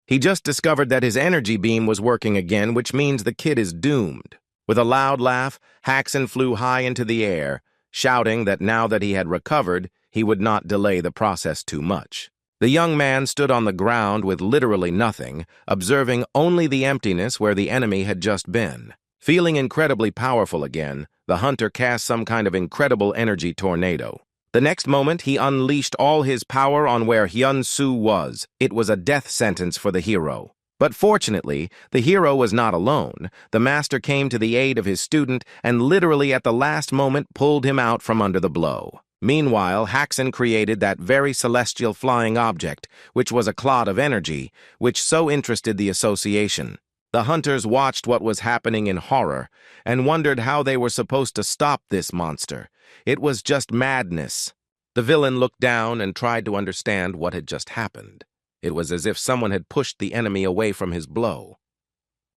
He just discovered that his energy beam was working again, which means the kid is doomed. With a loud laugh, Haksen flew high into the air, shouting that now that he had recovered, he would not delay the process too much. The young man stood on the ground with literally nothing, observing only the emptiness where the enemy had just been. Feeling incredibly powerful again, the hunter cast some kind of incredible energy tornado. The next moment, he unleashed all his power on where Hyun-soo was. It was a death sentence for the hero. But fortunately, the hero was not alone. The master came to the aid of his student and literally at the last moment pulled him out from under the blow. Meanwhile, Haksen created that very celestial flying object, which was a cloud of energy, which so interested the association. The hunters watched what was happening in horror and wondered how they were supposed to stop this monster. It was just madness. The villain looked down and tried to understand what had just happened. It was as if someone had pushed the enemy away from his blow.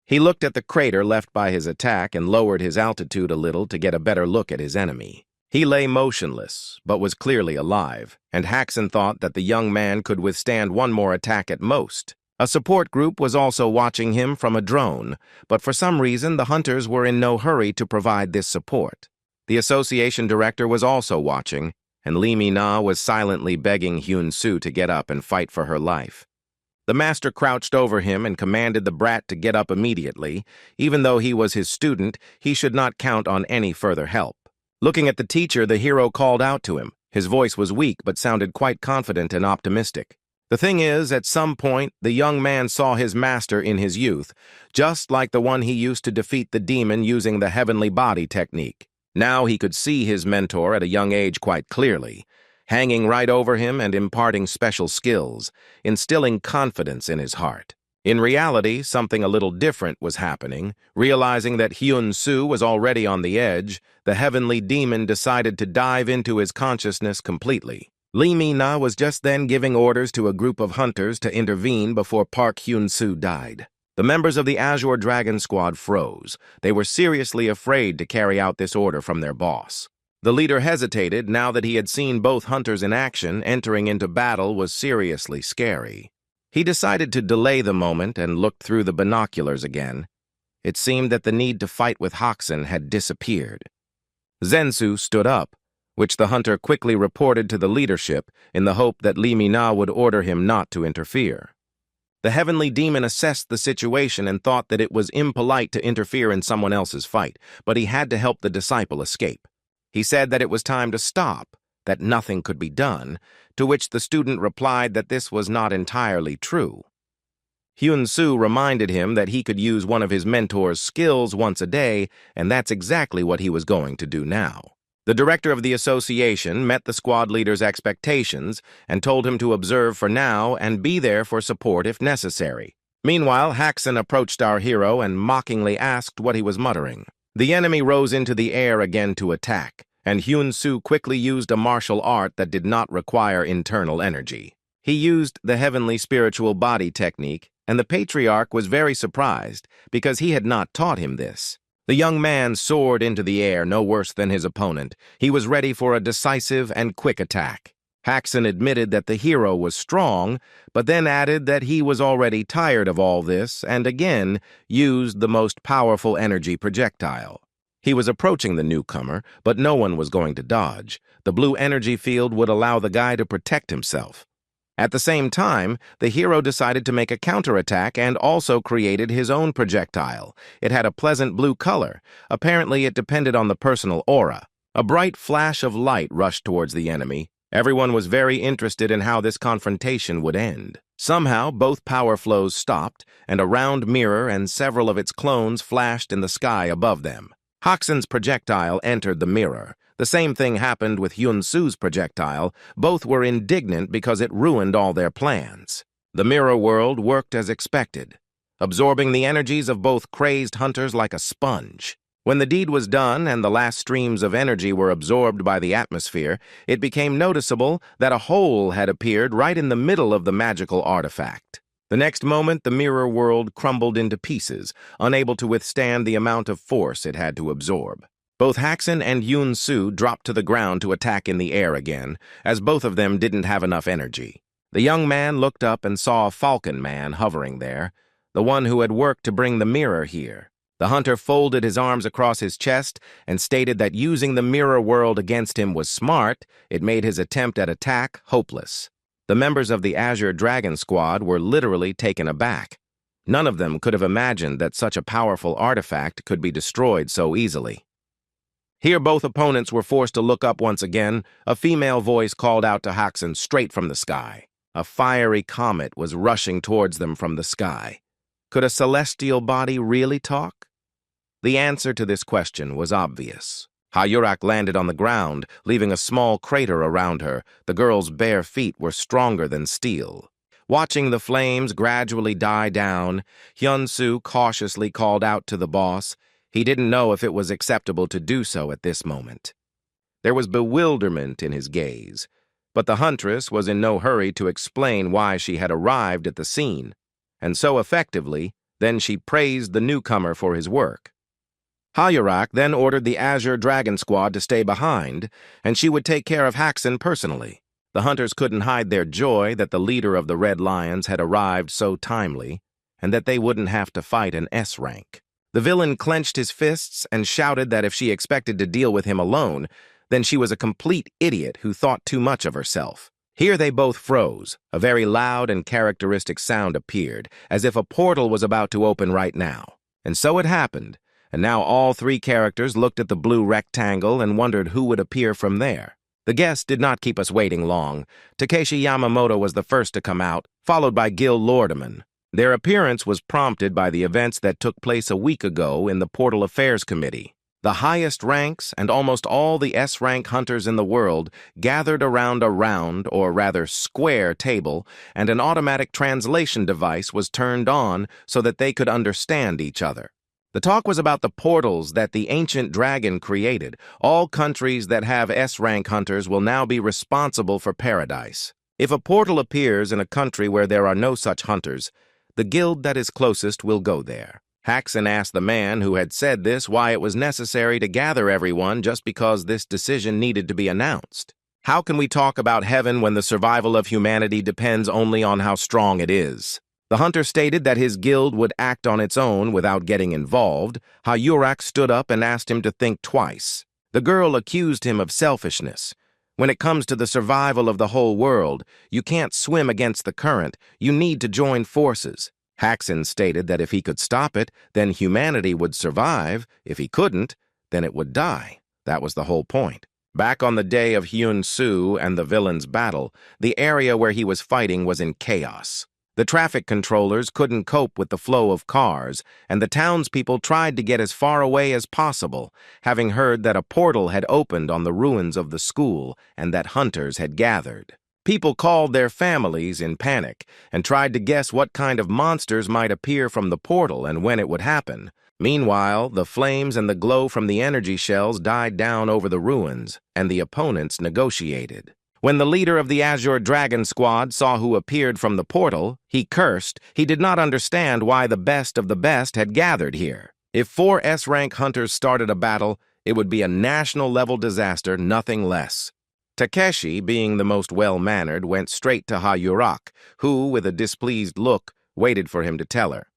He looked at the crater left by his attack and lowered his altitude a little to get a better look at his enemy. He lay motionless, but was clearly alive, and Haksen thought that the young man could withstand one more attack at most. A support group was also watching him from a drone, but for some reason the hunters were in no hurry to provide this support. The association director was also watching, and Lee Mi-na was silently begging Hyun-soo to get up and fight for her life. The master crouched over him and commanded the brat to get up immediately. Even though he was his student, he should not count on any further help. Looking at the teacher, the hero called out to him. His voice was weak but sounded quite confident and optimistic. The thing is, at some point, the young man saw his master in his youth, just like the one he used to defeat the demon using the heavenly body technique. Now he could see his mentor at a young age quite clearly, hanging right over him and imparting special skills, instilling confidence in his heart. In reality, something a little different was happening. Realizing that Hyun-soo was already on the edge, the heavenly demon decided to dive into his consciousness completely. Lee Mi-na was just then giving orders to a group of hunters to intervene before Park Hyun-soo died. The members of the Azure Dragon Squad froze. They were seriously afraid to carry out this order from their boss. The leader hesitated now that he had seen both hunters in action. Entering into battle was seriously scary. He decided to delay the moment and looked through the binoculars again. It seemed that the need to fight with Haksen had disappeared. Zensu stood up, which the hunter quickly reported to the leadership in the hope that Lee Mi-na would order him not to interfere. The heavenly demon assessed the situation and thought that it was impolite to interfere in someone else's fight, but he had to help the disciple escape. He said that it was time to stop, that nothing could be done, to which the student replied that this was not entirely true. Hyun-soo reminded him that he could use one of his mentor's skills once a day, and that's exactly what he was going to do now. The director of the association met the squad leader's expectations and told him to observe for now and be there for support if necessary. Meanwhile, Haxon approached our hero and mockingly asked what he was muttering. The enemy rose into the air again to attack, and Hyun-soo quickly used a martial art that did not require internal energy. He used the heavenly spiritual body technique, and the patriarch was very surprised because he had not taught him this. The young man soared into the air no worse than his opponent. He was ready for a decisive and quick attack. Haxon admitted that the hero was strong, but then added that he was already tired of all this and again used the most powerful energy projectile. He was approaching the newcomer, but no one was going to dodge. The blue energy field would allow the guy to protect himself. At the same time, the hero decided to make a counterattack and also created his own projectile. It had a pleasant blue color. Apparently, it depended on the personal aura. A bright flash of light rushed towards the enemy. Everyone was very interested in how this confrontation would end. Somehow, both power flows stopped, and a round mirror and several of its clones flashed in the sky above them. Haxon's projectile entered the mirror. The same thing happened with Hyun-soo's projectile. Both were indignant because it ruined all their plans. The mirror world worked as expected, absorbing the energies of both crazed hunters like a sponge. When the deed was done and the last streams of energy were absorbed by the atmosphere, it became noticeable that a hole had appeared right in the middle of the magical artifact. The next moment, the mirror world crumbled into pieces, unable to withstand the amount of force it had to absorb. Both Haxon and Hyun-soo dropped to the ground to attack in the air again, as both of them didn't have enough energy. The young man looked up and saw a falcon man hovering there, the one who had worked to bring the mirror here. The hunter folded his arms across his chest and stated that using the mirror world against him was smart. It made his attempt at attack hopeless. The members of the Azure Dragon Squad were literally taken aback. None of them could have imagined that such a powerful artifact could be destroyed so easily. Here both opponents were forced to look up once again. A female voice called out to Haxon straight from the sky. A fiery comet was rushing towards them from the sky. Could a celestial body really talk? The answer to this question was obvious. Hayurak landed on the ground, leaving a small crater around her. The girl's bare feet were stronger than steel. Watching the flames gradually die down, Hyun-soo cautiously called out to the boss. He didn't know if it was acceptable to do so at this moment. There was bewilderment in his gaze, but the huntress was in no hurry to explain why she had arrived at the scene, and so effectively, then she praised the newcomer for his work. Hayurak then ordered the Azure Dragon Squad to stay behind, and she would take care of Haxon personally. The hunters couldn't hide their joy that the leader of the Red Lions had arrived so timely, and that they wouldn't have to fight an S-rank. The villain clenched his fists and shouted that if she expected to deal with him alone, then she was a complete idiot who thought too much of herself. Here they both froze. A very loud and characteristic sound appeared, as if a portal was about to open right now. And so it happened, and now all three characters looked at the blue rectangle and wondered who would appear from there. The guest did not keep us waiting long. Takeshi Yamamoto was the first to come out, followed by Gil Lordeman. Their appearance was prompted by the events that took place a week ago in the Portal Affairs Committee. The highest ranks and almost all the S-rank hunters in the world gathered around a round, or rather square, table, and an automatic translation device was turned on so that they could understand each other. The talk was about the portals that the ancient dragon created. All countries that have S-rank hunters will now be responsible for paradise. If a portal appears in a country where there are no such hunters, the guild that is closest will go there. Haxon asked the man who had said this why it was necessary to gather everyone just because this decision needed to be announced. How can we talk about heaven when the survival of humanity depends only on how strong it is? The hunter stated that his guild would act on its own without getting involved. Hayurak stood up and asked him to think twice. The girl accused him of selfishness. When it comes to the survival of the whole world, you can't swim against the current, you need to join forces. Haxin stated that if he could stop it, then humanity would survive. If he couldn't, then it would die. That was the whole point. Back on the day of Hyun-soo and the villain's battle, the area where he was fighting was in chaos. The traffic controllers couldn't cope with the flow of cars, and the townspeople tried to get as far away as possible, having heard that a portal had opened on the ruins of the school and that hunters had gathered. People called their families in panic and tried to guess what kind of monsters might appear from the portal and when it would happen. Meanwhile, the flames and the glow from the energy shells died down over the ruins, and the opponents negotiated. When the leader of the Azure Dragon Squad saw who appeared from the portal, he cursed. He did not understand why the best of the best had gathered here. If 4 S-rank hunters started a battle, it would be a national-level disaster, nothing less. Takeshi, being the most well-mannered, went straight to Ha-Yurak, who, with a displeased look, waited for him to tell her.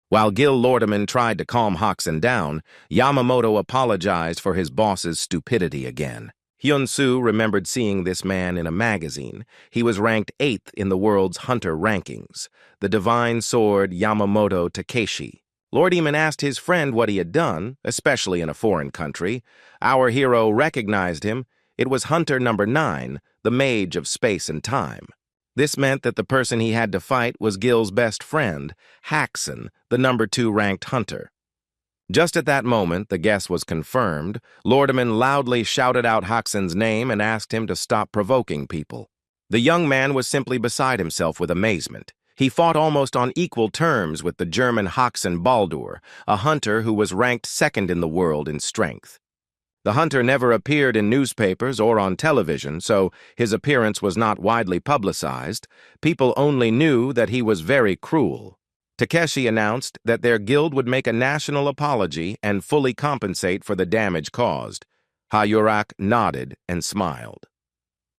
While Gil Lordeman tried to calm Haxin down, Yamamoto apologized for his boss's stupidity again. Hyun-soo remembered seeing this man in a magazine. He was ranked 8th in the world's hunter rankings, the divine sword Yamamoto Takeshi. Lord Eamon asked his friend what he had done, especially in a foreign country. Our hero recognized him. It was Hunter number 9, the mage of space and time. This meant that the person he had to fight was Gil's best friend, Haxin, the number 2 ranked hunter. Just at that moment, the guess was confirmed. Lordeman loudly shouted out Haxin's name and asked him to stop provoking people. The young man was simply beside himself with amazement. He fought almost on equal terms with the German Haxin Baldur, a hunter who was ranked 2nd in the world in strength. The hunter never appeared in newspapers or on television, so his appearance was not widely publicized. People only knew that he was very cruel. Takeshi announced that their guild would make a national apology and fully compensate for the damage caused. Ha-Yurak nodded and smiled.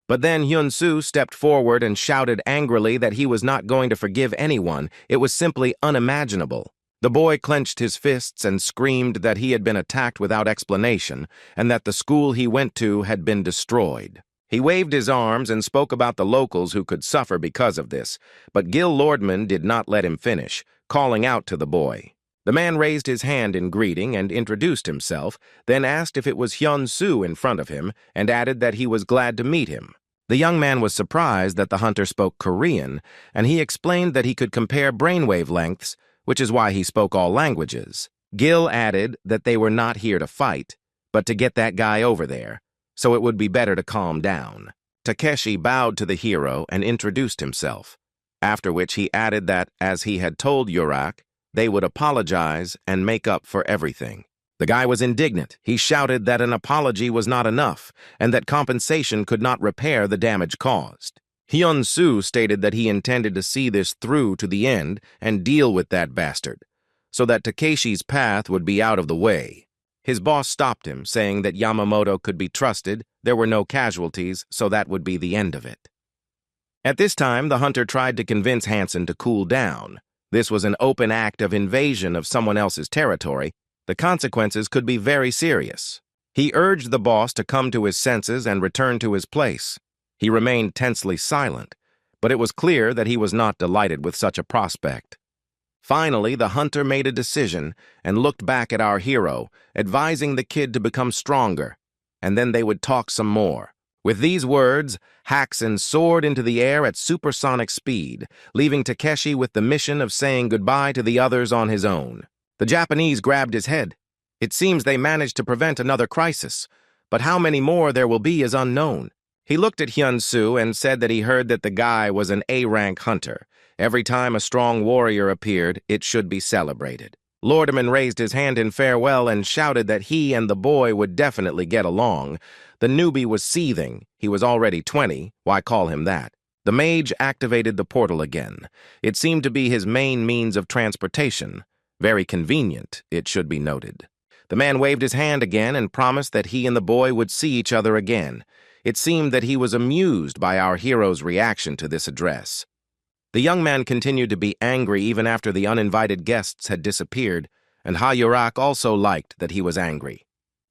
But then Hyun-soo stepped forward and shouted angrily that he was not going to forgive anyone. It was simply unimaginable. The boy clenched his fists and screamed that he had been attacked without explanation and that the school he went to had been destroyed. He waved his arms and spoke about the locals who could suffer because of this, but Gil Lordeman did not let him finish, calling out to the boy. The man raised his hand in greeting and introduced himself, then asked if it was Hyun-soo in front of him and added that he was glad to meet him. The young man was surprised that the hunter spoke Korean, and he explained that he could compare brainwave lengths, which is why he spoke all languages. Gil added that they were not here to fight, but to get that guy over there, so it would be better to calm down. Takeshi bowed to the hero and introduced himself, after which he added that, as he had told Yurak, they would apologize and make up for everything. The guy was indignant. He shouted that an apology was not enough and that compensation could not repair the damage caused. Hyun-soo stated that he intended to see this through to the end and deal with that bastard, so that Takeshi's path would be out of the way. His boss stopped him, saying that Yamamoto could be trusted, there were no casualties, so that would be the end of it. At this time, the hunter tried to convince Hansen to cool down. This was an open act of invasion of someone else's territory. The consequences could be very serious. He urged the boss to come to his senses and return to his place. He remained tensely silent, but it was clear that he was not delighted with such a prospect. Finally, the hunter made a decision and looked back at our hero, advising the kid to become stronger, and then they would talk some more. With these words, Haxin soared into the air at supersonic speed, leaving Takeshi with the mission of saying goodbye to the others on his own. The Japanese grabbed his head. It seems they managed to prevent another crisis, but how many more there will be is unknown. He looked at Hyun-soo and said that he heard that the guy was an A-rank hunter. Every time a strong warrior appeared, it should be celebrated. Lordeman raised his hand in farewell and shouted that he and the boy would definitely get along. The newbie was seething. He was already 20. Why call him that? The mage activated the portal again. It seemed to be his main means of transportation. Very convenient, it should be noted. The man waved his hand again and promised that he and the boy would see each other again. It seemed that he was amused by our hero's reaction to this address. The young man continued to be angry even after the uninvited guests had disappeared, and Ha-Yurak also liked that he was angry.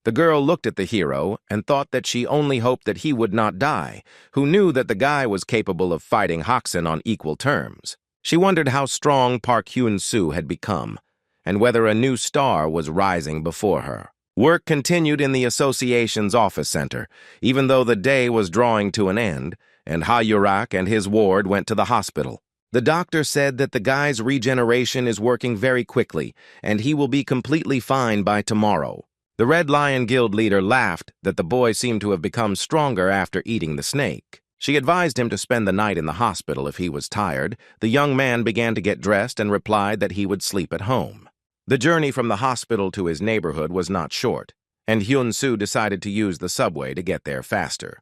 The girl looked at the hero and thought that she only hoped that he would not die, who knew that the guy was capable of fighting Haksen on equal terms. She wondered how strong Park Hyun-soo had become, and whether a new star was rising before her. Work continued in the association's office center, even though the day was drawing to an end, and Ha-yurak and his ward went to the hospital. The doctor said that the guy's regeneration is working very quickly, and he will be completely fine by tomorrow. The Red Lion Guild leader laughed that the boy seemed to have become stronger after eating the snake. She advised him to spend the night in the hospital if he was tired. The young man began to get dressed and replied that he would sleep at home. The journey from the hospital to his neighborhood was not short, and Hyun-soo decided to use the subway to get there faster.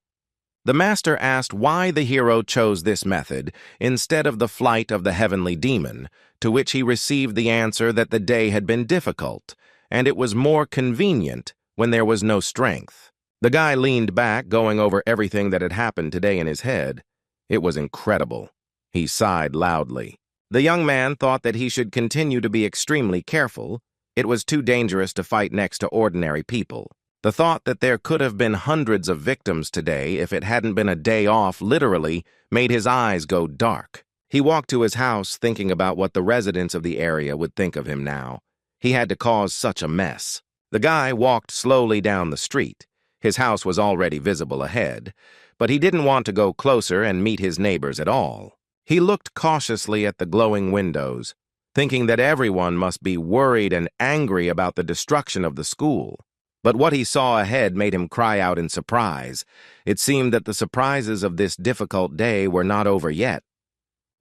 The master asked why the hero chose this method instead of the flight of the heavenly demon, to which he received the answer that the day had been difficult, and it was more convenient when there was no strength. The guy leaned back, going over everything that had happened today in his head. It was incredible. He sighed loudly. The young man thought that he should continue to be extremely careful. It was too dangerous to fight next to ordinary people. The thought that there could have been hundreds of victims today if it hadn't been a day off literally made his eyes go dark. He walked to his house thinking about what the residents of the area would think of him now. He had to cause such a mess. The guy walked slowly down the street. His house was already visible ahead, but he didn't want to go closer and meet his neighbors at all. He looked cautiously at the glowing windows, thinking that everyone must be worried and angry about the destruction of the school. But what he saw ahead made him cry out in surprise. It seemed that the surprises of this difficult day were not over yet.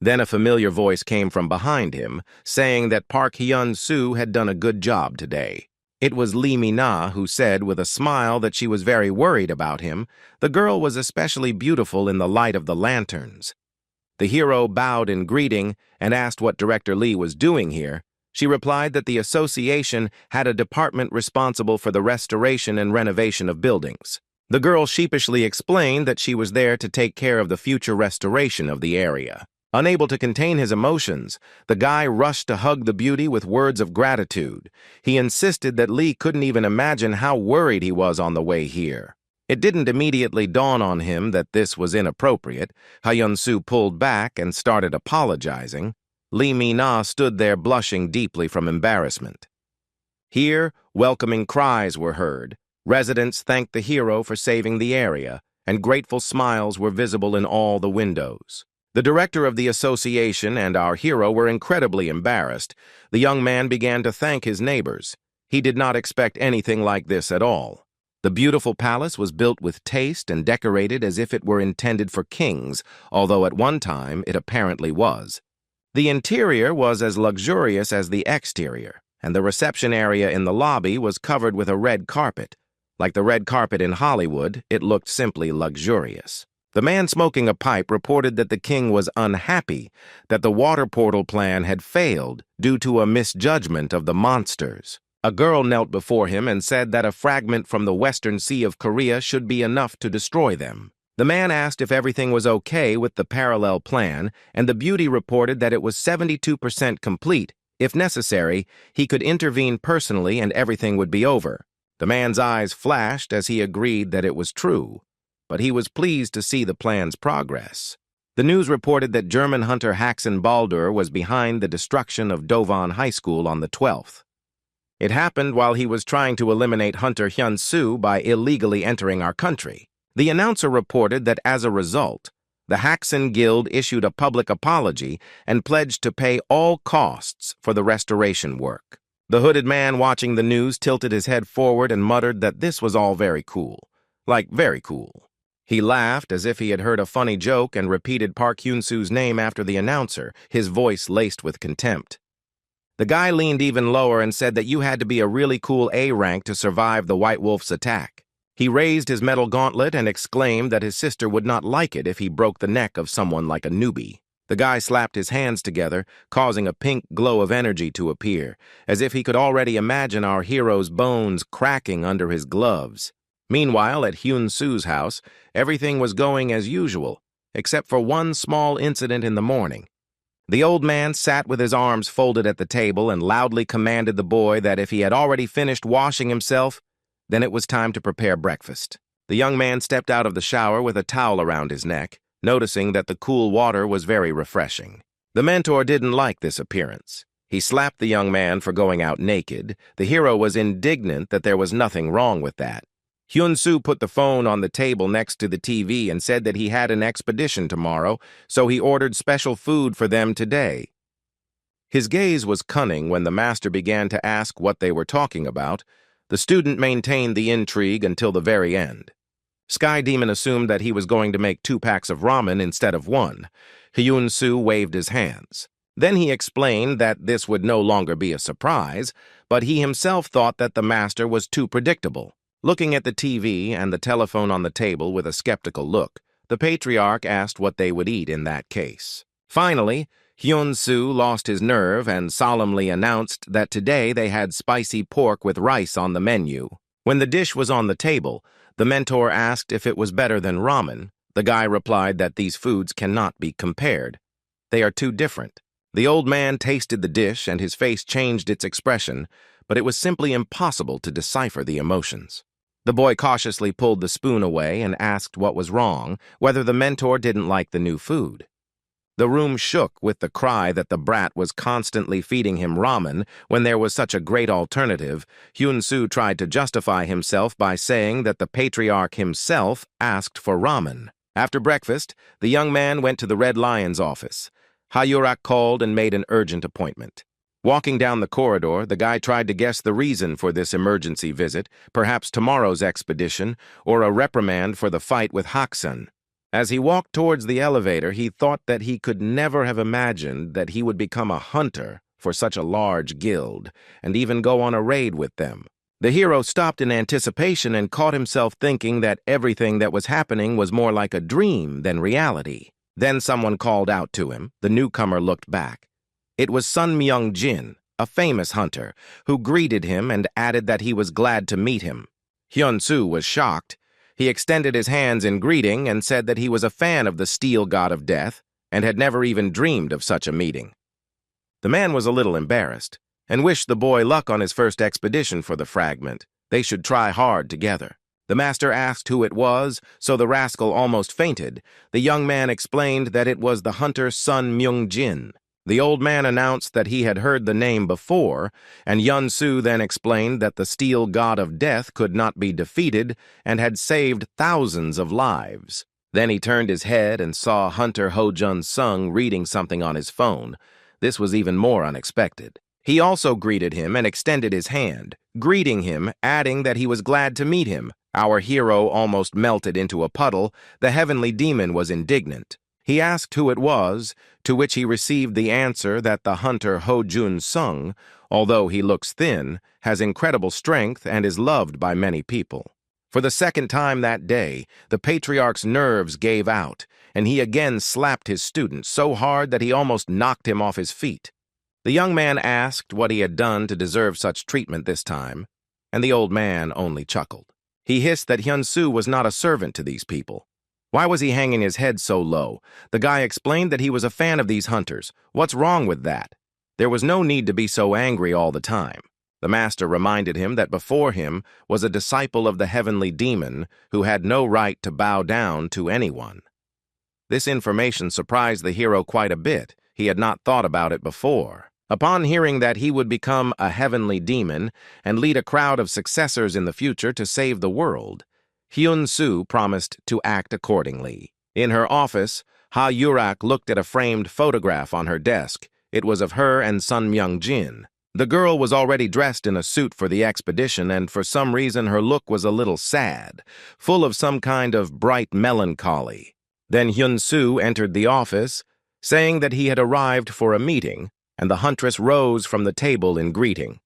Then a familiar voice came from behind him, saying that Park Hyun-soo had done a good job today. It was Lee Mina who said with a smile that she was very worried about him. The girl was especially beautiful in the light of the lanterns. The hero bowed in greeting and asked what Director Lee was doing here. She replied that the association had a department responsible for the restoration and renovation of buildings. The girl sheepishly explained that she was there to take care of the future restoration of the area. Unable to contain his emotions, the guy rushed to hug the beauty with words of gratitude. He insisted that Lee couldn't even imagine how worried he was on the way here. It didn't immediately dawn on him that this was inappropriate. Hyun-soo pulled back and started apologizing. Lee Mina stood there blushing deeply from embarrassment. Here, welcoming cries were heard. Residents thanked the hero for saving the area, and grateful smiles were visible in all the windows. The director of the association and our hero were incredibly embarrassed. The young man began to thank his neighbors. He did not expect anything like this at all. The beautiful palace was built with taste and decorated as if it were intended for kings, although at one time it apparently was. The interior was as luxurious as the exterior, and the reception area in the lobby was covered with a red carpet. Like the red carpet in Hollywood, it looked simply luxurious. The man smoking a pipe reported that the king was unhappy that the water portal plan had failed due to a misjudgment of the monsters. A girl knelt before him and said that a fragment from the Western Sea of Korea should be enough to destroy them. The man asked if everything was okay with the parallel plan, and the beauty reported that it was 72% complete. If necessary, he could intervene personally and everything would be over. The man's eyes flashed as he agreed that it was true, but he was pleased to see the plan's progress. The news reported that German hunter Haksen Baldur was behind the destruction of Dovon High School on the 12th. It happened while he was trying to eliminate Hunter Hyun-soo by illegally entering our country. The announcer reported that as a result, the Haksen Guild issued a public apology and pledged to pay all costs for the restoration work. The hooded man watching the news tilted his head forward and muttered that this was all very cool. Like, very cool. He laughed as if he had heard a funny joke and repeated Park Hyun-soo's name after the announcer, his voice laced with contempt. The guy leaned even lower and said that you had to be a really cool A rank to survive the White Wolf's attack. He raised his metal gauntlet and exclaimed that his sister would not like it if he broke the neck of someone like a newbie. The guy slapped his hands together, causing a pink glow of energy to appear, as if he could already imagine our hero's bones cracking under his gloves. Meanwhile, at Hyun-soo's house, everything was going as usual, except for one small incident in the morning. The old man sat with his arms folded at the table and loudly commanded the boy that if he had already finished washing himself, Then it was time to prepare breakfast. The young man stepped out of the shower with a towel around his neck, noticing that the cool water was very refreshing. The mentor didn't like this appearance. He slapped the young man for going out naked. The hero was indignant that there was nothing wrong with that. Hyun-soo put the phone on the table next to the TV and said that he had an expedition tomorrow, so he ordered special food for them today. His gaze was cunning when the master began to ask what they were talking about. The student maintained the intrigue until the very end. Sky Demon assumed that he was going to make 2 packs of ramen instead of 1. Hyun-soo waved his hands. Then he explained that this would no longer be a surprise, but he himself thought that the master was too predictable. Looking at the TV and the telephone on the table with a skeptical look, the patriarch asked what they would eat in that case. Finally, Hyun-soo lost his nerve and solemnly announced that today they had spicy pork with rice on the menu. When the dish was on the table, the mentor asked if it was better than ramen. The guy replied that these foods cannot be compared. They are too different. The old man tasted the dish and his face changed its expression, but it was simply impossible to decipher the emotions. The boy cautiously pulled the spoon away and asked what was wrong, whether the mentor didn't like the new food. The room shook with the cry that the brat was constantly feeding him ramen when there was such a great alternative. Hyun-soo tried to justify himself by saying that the patriarch himself asked for ramen. After breakfast, the young man went to the Red Lion's office. Ha-yurak called and made an urgent appointment. Walking down the corridor, the guy tried to guess the reason for this emergency visit, perhaps tomorrow's expedition, or a reprimand for the fight with Haksun. As he walked towards the elevator, he thought that he could never have imagined that he would become a hunter for such a large guild, and even go on a raid with them. The hero stopped in anticipation and caught himself thinking that everything that was happening was more like a dream than reality. Then someone called out to him. The newcomer looked back. It was Sun Myung-jin, a famous hunter, who greeted him and added that he was glad to meet him. Hyun-soo was shocked. He extended his hands in greeting and said that he was a fan of the steel god of death and had never even dreamed of such a meeting. The man was a little embarrassed and wished the boy luck on his first expedition for the fragment. They should try hard together. The master asked who it was, so the rascal almost fainted. The young man explained that it was the hunter Sun Myung-jin. The old man announced that he had heard the name before, and Hyun-soo then explained that the steel god of death could not be defeated and had saved thousands of lives. Then he turned his head and saw Hunter Ho-jun-sung reading something on his phone. This was even more unexpected. He also greeted him and extended his hand, greeting him, adding that he was glad to meet him. Our hero almost melted into a puddle. The heavenly demon was indignant. He asked who it was, to which he received the answer that the hunter Ho-jun-sung, although he looks thin, has incredible strength and is loved by many people. For the second time that day, the patriarch's nerves gave out, and he again slapped his student so hard that he almost knocked him off his feet. The young man asked what he had done to deserve such treatment this time, and the old man only chuckled. He hissed that Hyun-soo was not a servant to these people. Why was he hanging his head so low? The guy explained that he was a fan of these hunters. What's wrong with that? There was no need to be so angry all the time. The master reminded him that before him was a disciple of the heavenly demon who had no right to bow down to anyone. This information surprised the hero quite a bit. He had not thought about it before. Upon hearing that he would become a heavenly demon and lead a crowd of successors in the future to save the world, Hyun-soo promised to act accordingly. In her office, Ha-yurak looked at a framed photograph on her desk. It was of her and Sun Myung-jin. The girl was already dressed in a suit for the expedition, and for some reason her look was a little sad, full of some kind of bright melancholy. Then Hyun-soo entered the office, saying that he had arrived for a meeting, and the huntress rose from the table in greeting.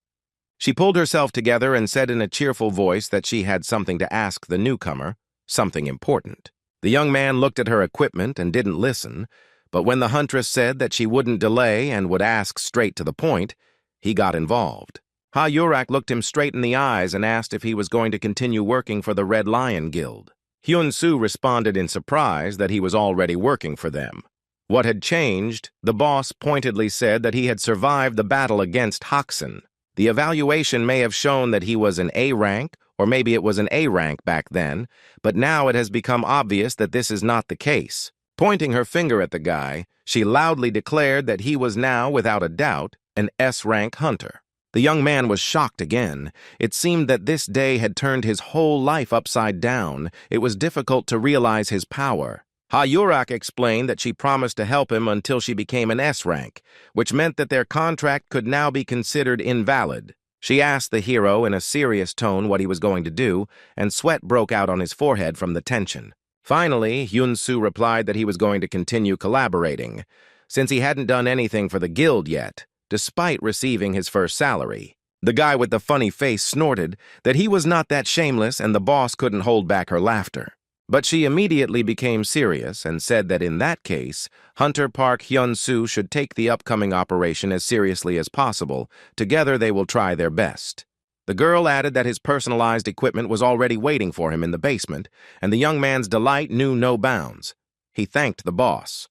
She pulled herself together and said in a cheerful voice that she had something to ask the newcomer, something important. The young man looked at her equipment and didn't listen, but when the huntress said that she wouldn't delay and would ask straight to the point, he got involved. Ha-yurak looked him straight in the eyes and asked if he was going to continue working for the Red Lion Guild. Hyun-soo responded in surprise that he was already working for them. What had changed? The boss pointedly said that he had survived the battle against Haksun. The evaluation may have shown that he was an A rank or maybe it was an A rank back then, but now it has become obvious that this is not the case. Pointing her finger at the guy, she loudly declared that he was now, without a doubt, an S-rank hunter. The young man was shocked again. It seemed that this day had turned his whole life upside down. It was difficult to realize his power. Ha-Yurak explained that she promised to help him until she became an S-rank, which meant that their contract could now be considered invalid. She asked the hero in a serious tone what he was going to do, and sweat broke out on his forehead from the tension. Finally, Hyun-soo replied that he was going to continue collaborating, since he hadn't done anything for the guild yet, despite receiving his first salary. The guy with the funny face snorted that he was not that shameless and the boss couldn't hold back her laughter. But she immediately became serious and said that in that case, Hunter Park Hyun-soo should take the upcoming operation as seriously as possible. Together they will try their best. The girl added that his personalized equipment was already waiting for him in the basement, and the young man's delight knew no bounds. He thanked the boss.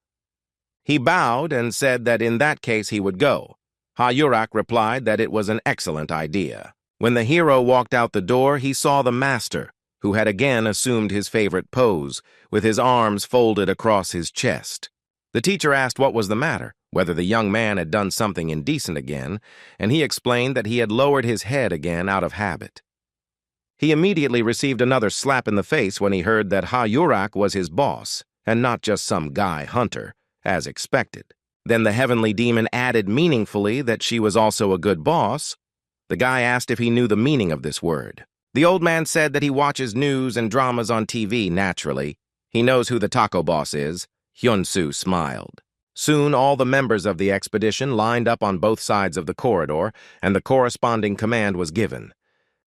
He bowed and said that in that case he would go. Ha-Yurak replied that it was an excellent idea. When the hero walked out the door, he saw the master, who had again assumed his favorite pose, with his arms folded across his chest. The teacher asked what was the matter, whether the young man had done something indecent again, and he explained that he had lowered his head again out of habit. He immediately received another slap in the face when he heard that Ha-Yurak was his boss, and not just some guy hunter, as expected. Then the heavenly demon added meaningfully that she was also a good boss. The guy asked if he knew the meaning of this word. The old man said that he watches news and dramas on TV naturally. He knows who the taco boss is. Hyun-soo smiled. Soon all the members of the expedition lined up on both sides of the corridor, and the corresponding command was given.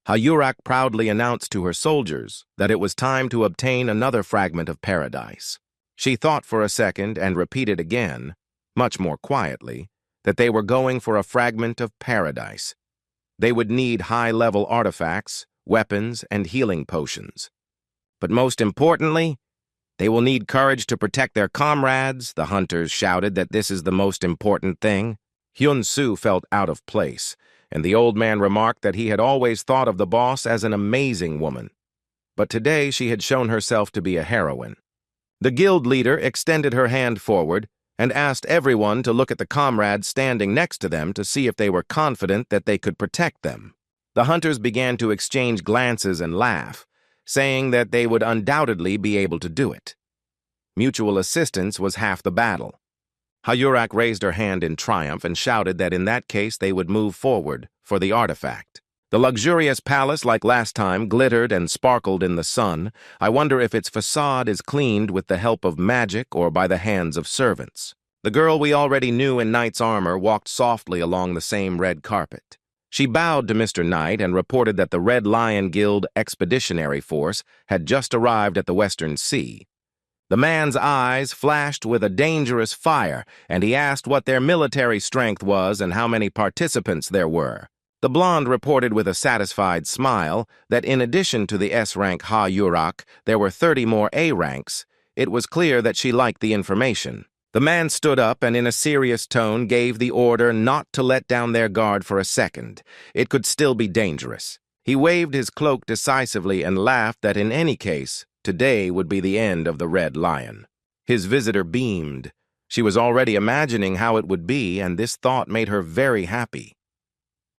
Ha-Yurak proudly announced to her soldiers that it was time to obtain another fragment of paradise. She thought for a second and repeated again, much more quietly, that they were going for a fragment of paradise. They would need high-level artifacts, weapons, and healing potions. But most importantly, they will need courage to protect their comrades. The hunters shouted that this is the most important thing. Hyun-soo felt out of place, and the old man remarked that he had always thought of the boss as an amazing woman. But today she had shown herself to be a heroine. The guild leader extended her hand forward and asked everyone to look at the comrades standing next to them to see if they were confident that they could protect them. The hunters began to exchange glances and laugh, saying that they would undoubtedly be able to do it. Mutual assistance was half the battle. Ha-Yurak raised her hand in triumph and shouted that in that case they would move forward for the artifact. The luxurious palace, like last time, glittered and sparkled in the sun. I wonder if its facade is cleaned with the help of magic or by the hands of servants. The girl we already knew in knight's armor walked softly along the same red carpet. She bowed to Mr. Knight and reported that the Red Lion Guild Expeditionary Force had just arrived at the Western Sea. The man's eyes flashed with a dangerous fire, and he asked what their military strength was and how many participants there were. The blonde reported with a satisfied smile that in addition to the S-rank Ha-Yurak, there were 30 more A-ranks. It was clear that she liked the information. The man stood up and in a serious tone gave the order not to let down their guard for a second. It could still be dangerous. He waved his cloak decisively and laughed that in any case, today would be the end of the Red Lion. His visitor beamed. She was already imagining how it would be, and this thought made her very happy.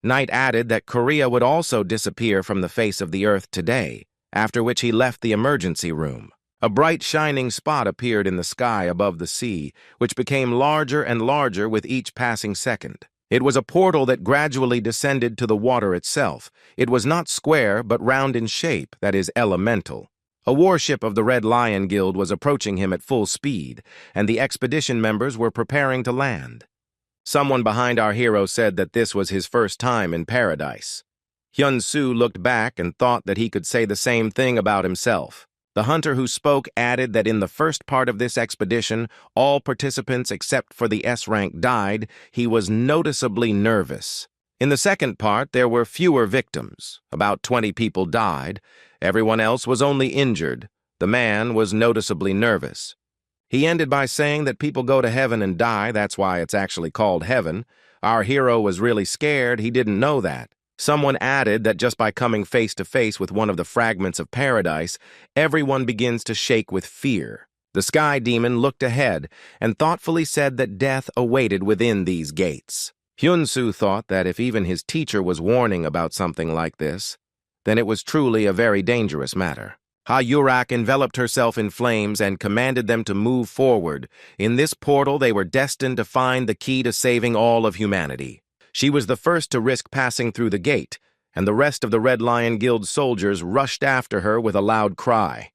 Knight added that Korea would also disappear from the face of the earth today, after which he left the emergency room. A bright shining spot appeared in the sky above the sea, which became larger and larger with each passing second. It was a portal that gradually descended to the water itself. It was not square, but round in shape, that is, elemental. A warship of the Red Lion Guild was approaching him at full speed, and the expedition members were preparing to land. Someone behind our hero said that this was his first time in paradise. Hyun-soo looked back and thought that he could say the same thing about himself. The hunter who spoke added that in the first part of this expedition, all participants except for the S-rank died. He was noticeably nervous. In the second part, there were fewer victims. About 20 people died. Everyone else was only injured. The man was noticeably nervous. He ended by saying that people go to heaven and die, that's why it's actually called heaven. Our hero was really scared, he didn't know that. Someone added that just by coming face to face with one of the fragments of paradise, everyone begins to shake with fear. The sky demon looked ahead and thoughtfully said that death awaited within these gates. Hyun-soo thought that if even his teacher was warning about something like this, then it was truly a very dangerous matter. Ha-Yurak enveloped herself in flames and commanded them to move forward. In this portal, they were destined to find the key to saving all of humanity. She was the first to risk passing through the gate, and the rest of the Red Lion Guild soldiers rushed after her with a loud cry.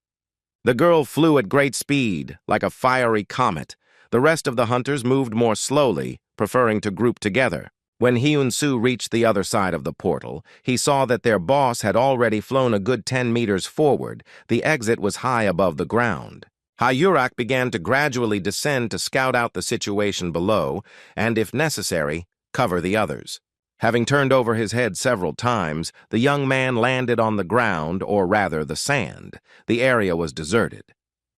The girl flew at great speed, like a fiery comet. The rest of the hunters moved more slowly, preferring to group together. When Hyun-soo reached the other side of the portal, he saw that their boss had already flown a good 10 meters forward. The exit was high above the ground. Ha-Yurak began to gradually descend to scout out the situation below, and, if necessary, cover the others. Having turned over his head several times, the young man landed on the ground, or rather the sand. The area was deserted.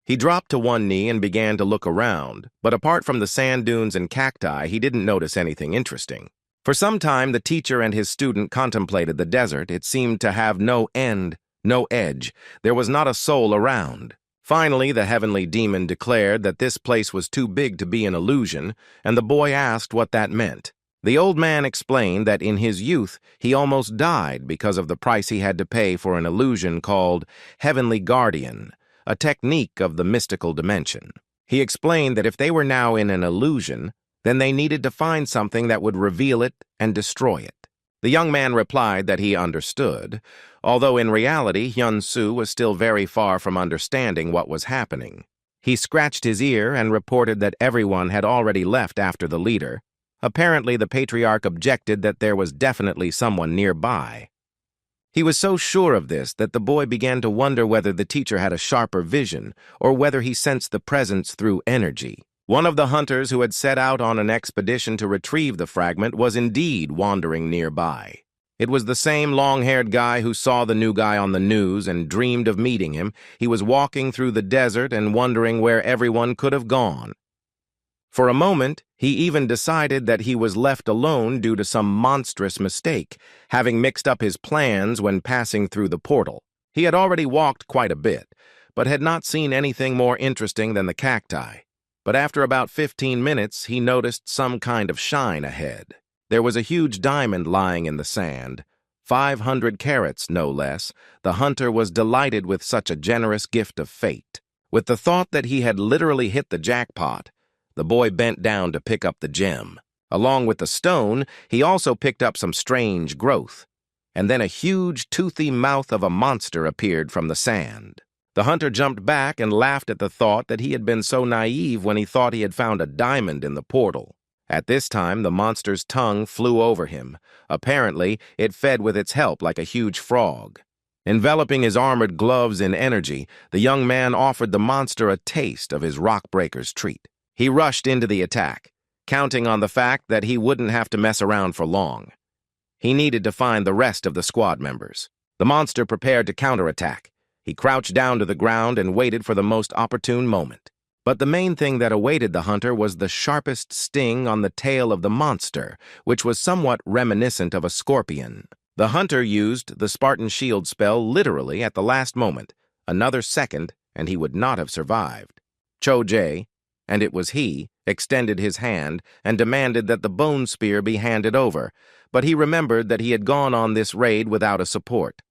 He dropped to one knee and began to look around, but apart from the sand dunes and cacti, he didn't notice anything interesting. For some time, the teacher and his student contemplated the desert. It seemed to have no end, no edge. There was not a soul around. Finally, the heavenly demon declared that this place was too big to be an illusion, and the boy asked what that meant. The old man explained that in his youth, he almost died because of the price he had to pay for an illusion called Heavenly Guardian, a technique of the mystical dimension. He explained that if they were now in an illusion, then they needed to find something that would reveal it and destroy it. The young man replied that he understood, although in reality Hyun-soo was still very far from understanding what was happening. He scratched his ear and reported that everyone had already left after the leader. Apparently, the patriarch objected that there was definitely someone nearby. He was so sure of this that the boy began to wonder whether the teacher had a sharper vision or whether he sensed the presence through energy. One of the hunters who had set out on an expedition to retrieve the fragment was indeed wandering nearby. It was the same long-haired guy who saw the new guy on the news and dreamed of meeting him. He was walking through the desert and wondering where everyone could have gone. For a moment, he even decided that he was left alone due to some monstrous mistake, having mixed up his plans when passing through the portal. He had already walked quite a bit, but had not seen anything more interesting than the cacti. But after about 15 minutes, he noticed some kind of shine ahead. There was a huge diamond lying in the sand, 500 carats, no less. The hunter was delighted with such a generous gift of fate. With the thought that he had literally hit the jackpot, the boy bent down to pick up the gem. Along with the stone, he also picked up some strange growth. And then a huge, toothy mouth of a monster appeared from the sand. The hunter jumped back and laughed at the thought that he had been so naive when he thought he had found a diamond in the portal. At this time, the monster's tongue flew over him. Apparently, it fed with its help like a huge frog. Enveloping his armored gloves in energy, the young man offered the monster a taste of his rock-breaker's treat. He rushed into the attack, counting on the fact that he wouldn't have to mess around for long. He needed to find the rest of the squad members. The monster prepared to counterattack. He crouched down to the ground and waited for the most opportune moment. But the main thing that awaited the hunter was the sharpest sting on the tail of the monster, which was somewhat reminiscent of a scorpion. The hunter used the Spartan Shield spell literally at the last moment. Another second, and he would not have survived. Cho-jae, and it was he, extended his hand and demanded that the bone spear be handed over, but he remembered that he had gone on this raid without a support.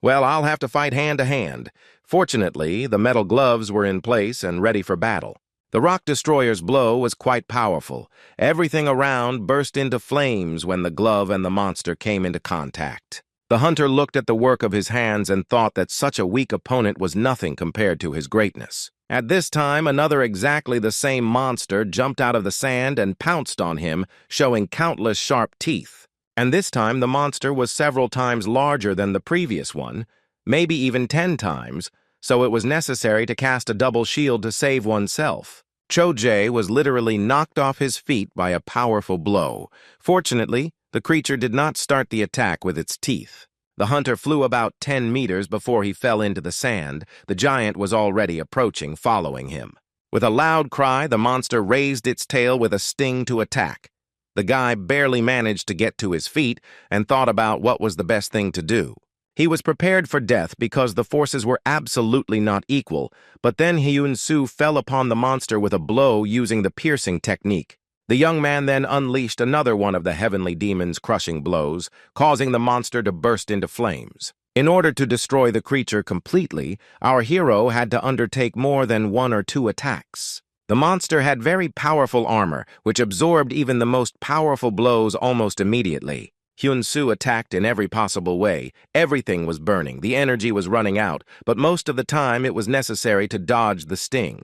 Well, I'll have to fight hand-to-hand. Fortunately, the metal gloves were in place and ready for battle. The rock destroyer's blow was quite powerful. Everything around burst into flames when the glove and the monster came into contact. The hunter looked at the work of his hands and thought that such a weak opponent was nothing compared to his greatness. At this time, another exactly the same monster jumped out of the sand and pounced on him, showing countless sharp teeth. And this time the monster was several times larger than the previous one, maybe even 10 times, so it was necessary to cast a double shield to save oneself. Cho-jae was literally knocked off his feet by a powerful blow. Fortunately, the creature did not start the attack with its teeth. The hunter flew about 10 meters before he fell into the sand. The giant was already approaching, following him. With a loud cry, the monster raised its tail with a sting to attack. The guy barely managed to get to his feet and thought about what was the best thing to do. He was prepared for death because the forces were absolutely not equal, but then Hyun-soo fell upon the monster with a blow using the piercing technique. The young man then unleashed another one of the heavenly demon's crushing blows, causing the monster to burst into flames. In order to destroy the creature completely, our hero had to undertake more than 1 or 2 attacks. The monster had very powerful armor, which absorbed even the most powerful blows almost immediately. Hyun-soo attacked in every possible way. Everything was burning, the energy was running out, but most of the time it was necessary to dodge the sting.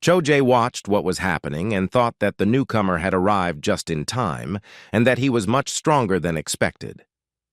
Cho-jae watched what was happening and thought that the newcomer had arrived just in time, and that he was much stronger than expected.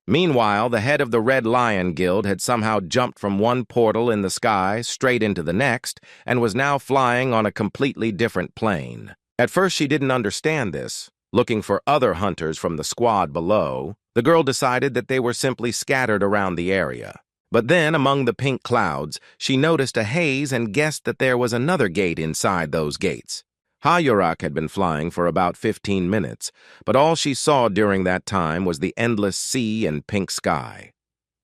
Meanwhile, the head of the Red Lion Guild had somehow jumped from one portal in the sky straight into the next and was now flying on a completely different plane. At first, she didn't understand this. Looking for other hunters from the squad below, the girl decided that they were simply scattered around the area. But then, among the pink clouds, she noticed a haze and guessed that there was another gate inside those gates. Hayurak had been flying for about 15 minutes, but all she saw during that time was the endless sea and pink sky.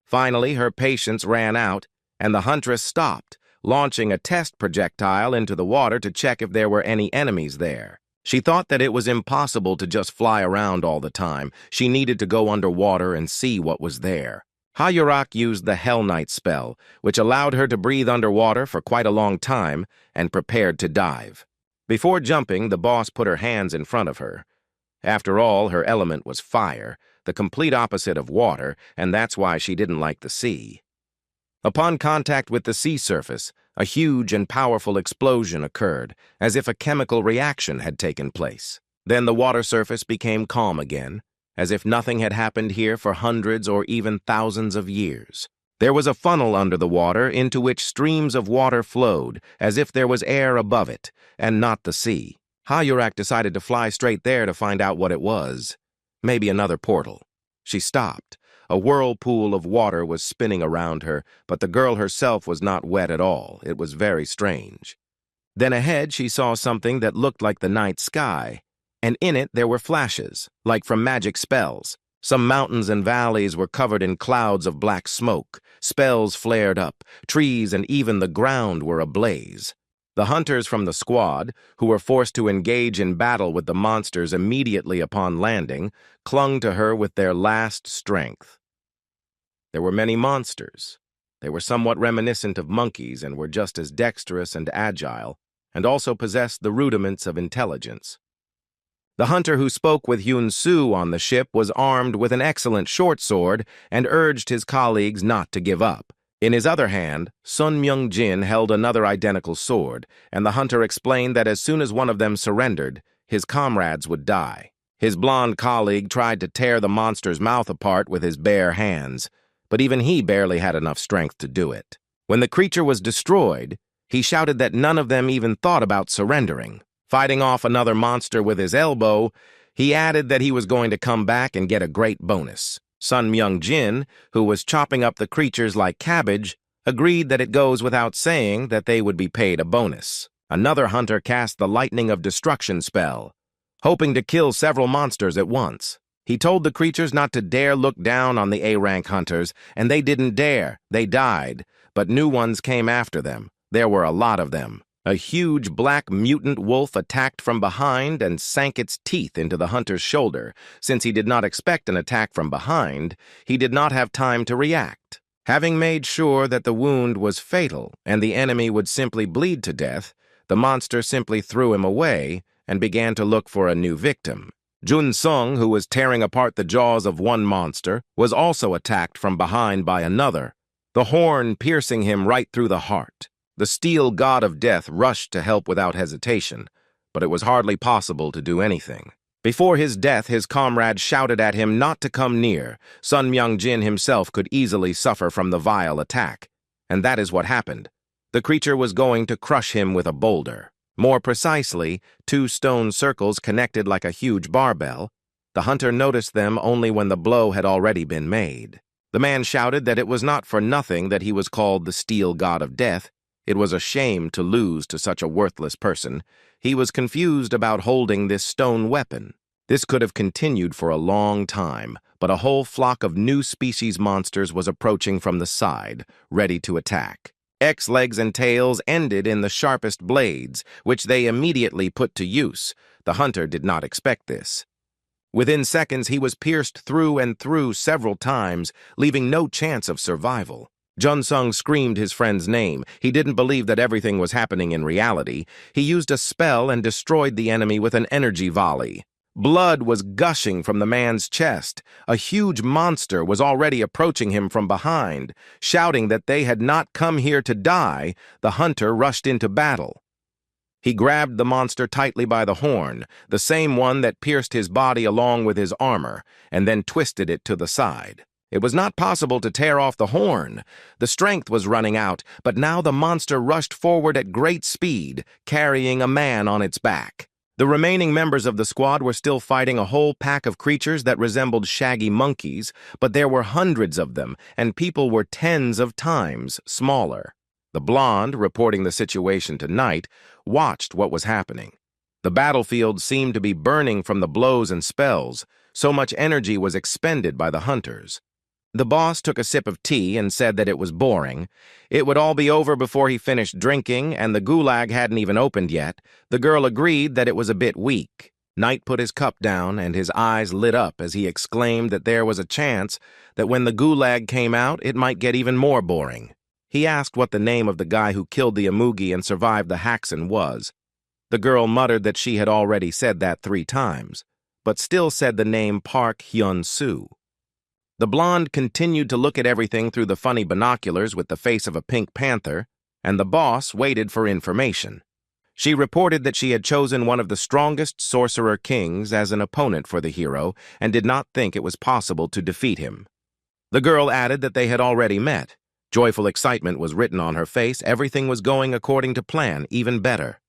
Finally, her patience ran out, and the huntress stopped, launching a test projectile into the water to check if there were any enemies there. She thought that it was impossible to just fly around all the time. She needed to go underwater and see what was there. Hayurak used the Hell Knight spell, which allowed her to breathe underwater for quite a long time, and prepared to dive. Before jumping, the boss put her hands in front of her. After all, her element was fire, the complete opposite of water, and that's why she didn't like the sea. Upon contact with the sea surface, a huge and powerful explosion occurred, as if a chemical reaction had taken place. Then the water surface became calm again, as if nothing had happened here for hundreds or even thousands of years. There was a funnel under the water into which streams of water flowed, as if there was air above it, and not the sea. Hayurak decided to fly straight there to find out what it was. Maybe another portal. She stopped. A whirlpool of water was spinning around her, but the girl herself was not wet at all. It was very strange. Then ahead she saw something that looked like the night sky, and in it there were flashes, like from magic spells. Some mountains and valleys were covered in clouds of black smoke. Spells flared up. Trees and even the ground were ablaze. The hunters from the squad, who were forced to engage in battle with the monsters immediately upon landing, clung to her with their last strength. There were many monsters. They were somewhat reminiscent of monkeys and were just as dexterous and agile, and also possessed the rudiments of intelligence. The hunter who spoke with Hyun-soo on the ship was armed with an excellent short sword and urged his colleagues not to give up. In his other hand, Sun Myung-jin held another identical sword, and the hunter explained that as soon as one of them surrendered, his comrades would die. His blonde colleague tried to tear the monster's mouth apart with his bare hands, but even he barely had enough strength to do it. When the creature was destroyed, he shouted that none of them even thought about surrendering. Fighting off another monster with his elbow, he added that he was going to come back and get a great bonus. Sun Myung-jin, who was chopping up the creatures like cabbage, agreed that it goes without saying that they would be paid a bonus. Another hunter cast the Lightning of Destruction spell, hoping to kill several monsters at once. He told the creatures not to dare look down on the A-rank hunters, and they didn't dare. They died, but new ones came after them. There were a lot of them. A huge black mutant wolf attacked from behind and sank its teeth into the hunter's shoulder. Since he did not expect an attack from behind, he did not have time to react. Having made sure that the wound was fatal and the enemy would simply bleed to death, the monster simply threw him away and began to look for a new victim. Jun Sung, who was tearing apart the jaws of one monster, was also attacked from behind by another, the horn piercing him right through the heart. The steel god of death rushed to help without hesitation, but it was hardly possible to do anything. Before his death, his comrades shouted at him not to come near. Sun Myung-jin himself could easily suffer from the vile attack, and that is what happened. The creature was going to crush him with a boulder. More precisely, 2 stone circles connected like a huge barbell. The hunter noticed them only when the blow had already been made. The man shouted that it was not for nothing that he was called the steel god of death. It was a shame to lose to such a worthless person. He was confused about holding this stone weapon. This could have continued for a long time, but a whole flock of new species monsters was approaching from the side, ready to attack. X legs and tails ended in the sharpest blades, which they immediately put to use. The hunter did not expect this. Within seconds, he was pierced through and through several times, leaving no chance of survival. Jun-sung screamed his friend's name. He didn't believe that everything was happening in reality. He used a spell and destroyed the enemy with an energy volley. Blood was gushing from the man's chest. A huge monster was already approaching him from behind. Shouting that they had not come here to die, the hunter rushed into battle. He grabbed the monster tightly by the horn, the same one that pierced his body along with his armor, and then twisted it to the side. It was not possible to tear off the horn. The strength was running out, but now the monster rushed forward at great speed, carrying a man on its back. The remaining members of the squad were still fighting a whole pack of creatures that resembled shaggy monkeys, but there were hundreds of them, and people were tens of times smaller. The blonde, reporting the situation to Knight, watched what was happening. The battlefield seemed to be burning from the blows and spells. So much energy was expended by the hunters. The boss took a sip of tea and said that it was boring. It would all be over before he finished drinking, and the gulag hadn't even opened yet. The girl agreed that it was a bit weak. Knight put his cup down, and his eyes lit up as he exclaimed that there was a chance that when the gulag came out, it might get even more boring. He asked what the name of the guy who killed the Amugi and survived the Haxan was. The girl muttered that she had already said that 3 times, but still said the name Park Hyun-soo. The blonde continued to look at everything through the funny binoculars with the face of a pink panther, and the boss waited for information. She reported that she had chosen one of the strongest sorcerer kings as an opponent for the hero and did not think it was possible to defeat him. The girl added that they had already met. Joyful excitement was written on her face. Everything was going according to plan, even better.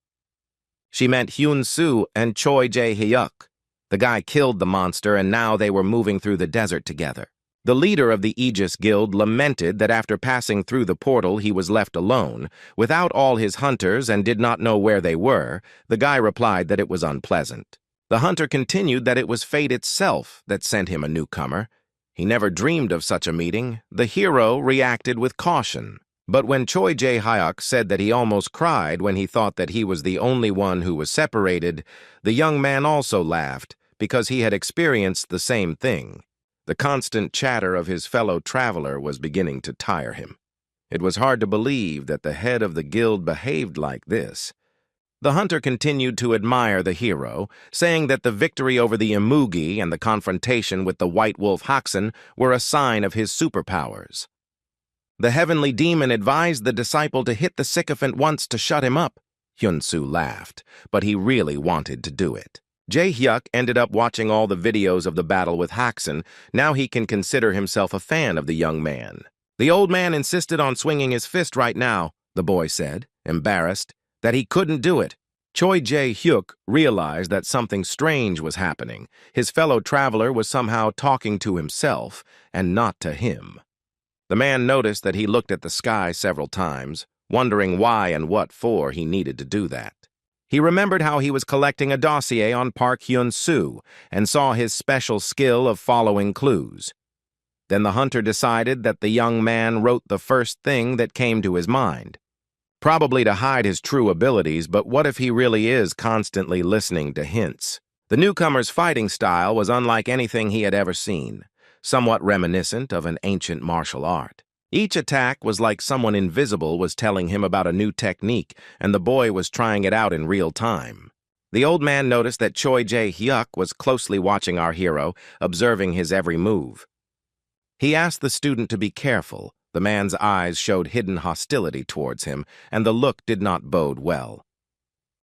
She meant Hyun-soo and Choi Jae-hyuk. The guy killed the monster, and now they were moving through the desert together. The leader of the Aegis Guild lamented that after passing through the portal he was left alone, without all his hunters, and did not know where they were. The guy replied that it was unpleasant. The hunter continued that it was fate itself that sent him a newcomer. He never dreamed of such a meeting. The hero reacted with caution. But when Choi Jae-hyuk said that he almost cried when he thought that he was the only one who was separated, the young man also laughed, because he had experienced the same thing. The constant chatter of his fellow traveler was beginning to tire him. It was hard to believe that the head of the guild behaved like this. The hunter continued to admire the hero, saying that the victory over the Imugi and the confrontation with the White Wolf Haxan were a sign of his superpowers. The heavenly demon advised the disciple to hit the sycophant once to shut him up. Hyun-soo laughed, but he really wanted to do it. Jae-hyuk ended up watching all the videos of the battle with Haxan. Now he can consider himself a fan of the young man. The old man insisted on swinging his fist right now, the boy said, embarrassed, that he couldn't do it. Choi Jae-hyuk realized that something strange was happening. His fellow traveler was somehow talking to himself and not to him. The man noticed that he looked at the sky several times, wondering why and what for he needed to do that. He remembered how he was collecting a dossier on Park Hyun-soo and saw his special skill of following clues. Then the hunter decided that the young man wrote the first thing that came to his mind. Probably to hide his true abilities, but what if he really is constantly listening to hints? The newcomer's fighting style was unlike anything he had ever seen, somewhat reminiscent of an ancient martial art. Each attack was like someone invisible was telling him about a new technique, and the boy was trying it out in real time. The old man noticed that Choi Jae-hyuk was closely watching our hero, observing his every move. He asked the student to be careful. The man's eyes showed hidden hostility towards him, and the look did not bode well.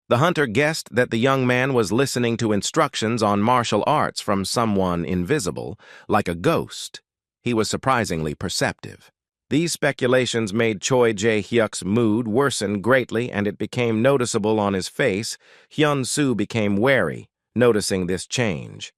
The hunter guessed that the young man was listening to instructions on martial arts from someone invisible, like a ghost. He was surprisingly perceptive. These speculations made Choi Jae-hyuk's mood worsen greatly, and it became noticeable on his face. Hyun-soo became wary, noticing this change.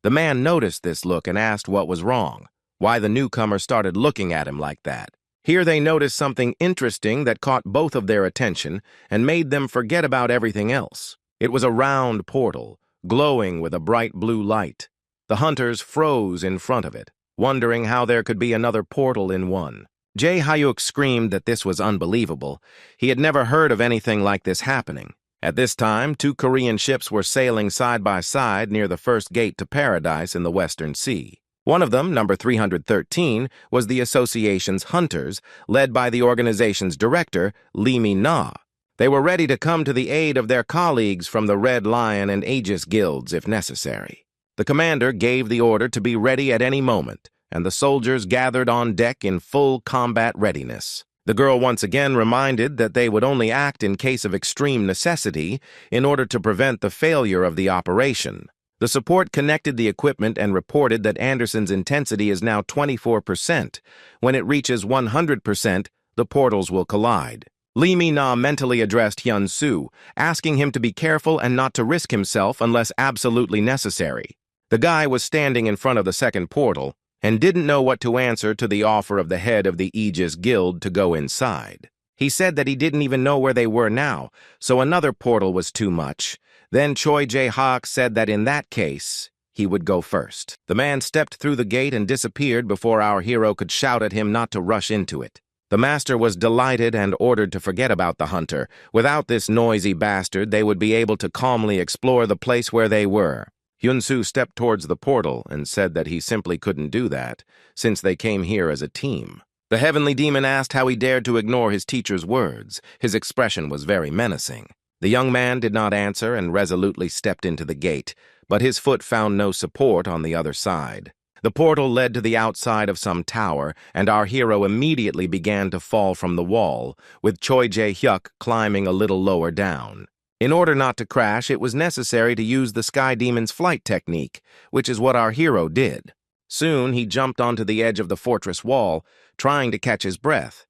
The man noticed this look and asked what was wrong, why the newcomer started looking at him like that. Here they noticed something interesting that caught both of their attention and made them forget about everything else. It was a round portal, glowing with a bright blue light. The hunters froze in front of it, wondering how there could be another portal in one. Jae-hyuk screamed that this was unbelievable. He had never heard of anything like this happening. At this time, 2 Korean ships were sailing side by side near the first gate to paradise in the Western Sea. One of them, number 313, was the association's hunters, led by the organization's director, Lee Mi-na. They were ready to come to the aid of their colleagues from the Red Lion and Aegis guilds if necessary. The commander gave the order to be ready at any moment, and the soldiers gathered on deck in full combat readiness. The girl once again reminded that they would only act in case of extreme necessity in order to prevent the failure of the operation. The support connected the equipment and reported that Anderson's intensity is now 24%. When it reaches 100%, the portals will collide. Lee Mi-na mentally addressed Hyun-soo, asking him to be careful and not to risk himself unless absolutely necessary. The guy was standing in front of the second portal and didn't know what to answer to the offer of the head of the Aegis Guild to go inside. He said that he didn't even know where they were now, so another portal was too much. Then Choi Jae-hyuk said that in that case, he would go first. The man stepped through the gate and disappeared before our hero could shout at him not to rush into it. The master was delighted and ordered to forget about the hunter. Without this noisy bastard, they would be able to calmly explore the place where they were. Hyun-soo stepped towards the portal and said that he simply couldn't do that, since they came here as a team. The heavenly demon asked how he dared to ignore his teacher's words. His expression was very menacing. The young man did not answer and resolutely stepped into the gate, but his foot found no support on the other side. The portal led to the outside of some tower, and our hero immediately began to fall from the wall, with Choi Jae-hyuk climbing a little lower down. In order not to crash, it was necessary to use the Sky Demon's flight technique, which is what our hero did. Soon he jumped onto the edge of the fortress wall, trying to catch his breath.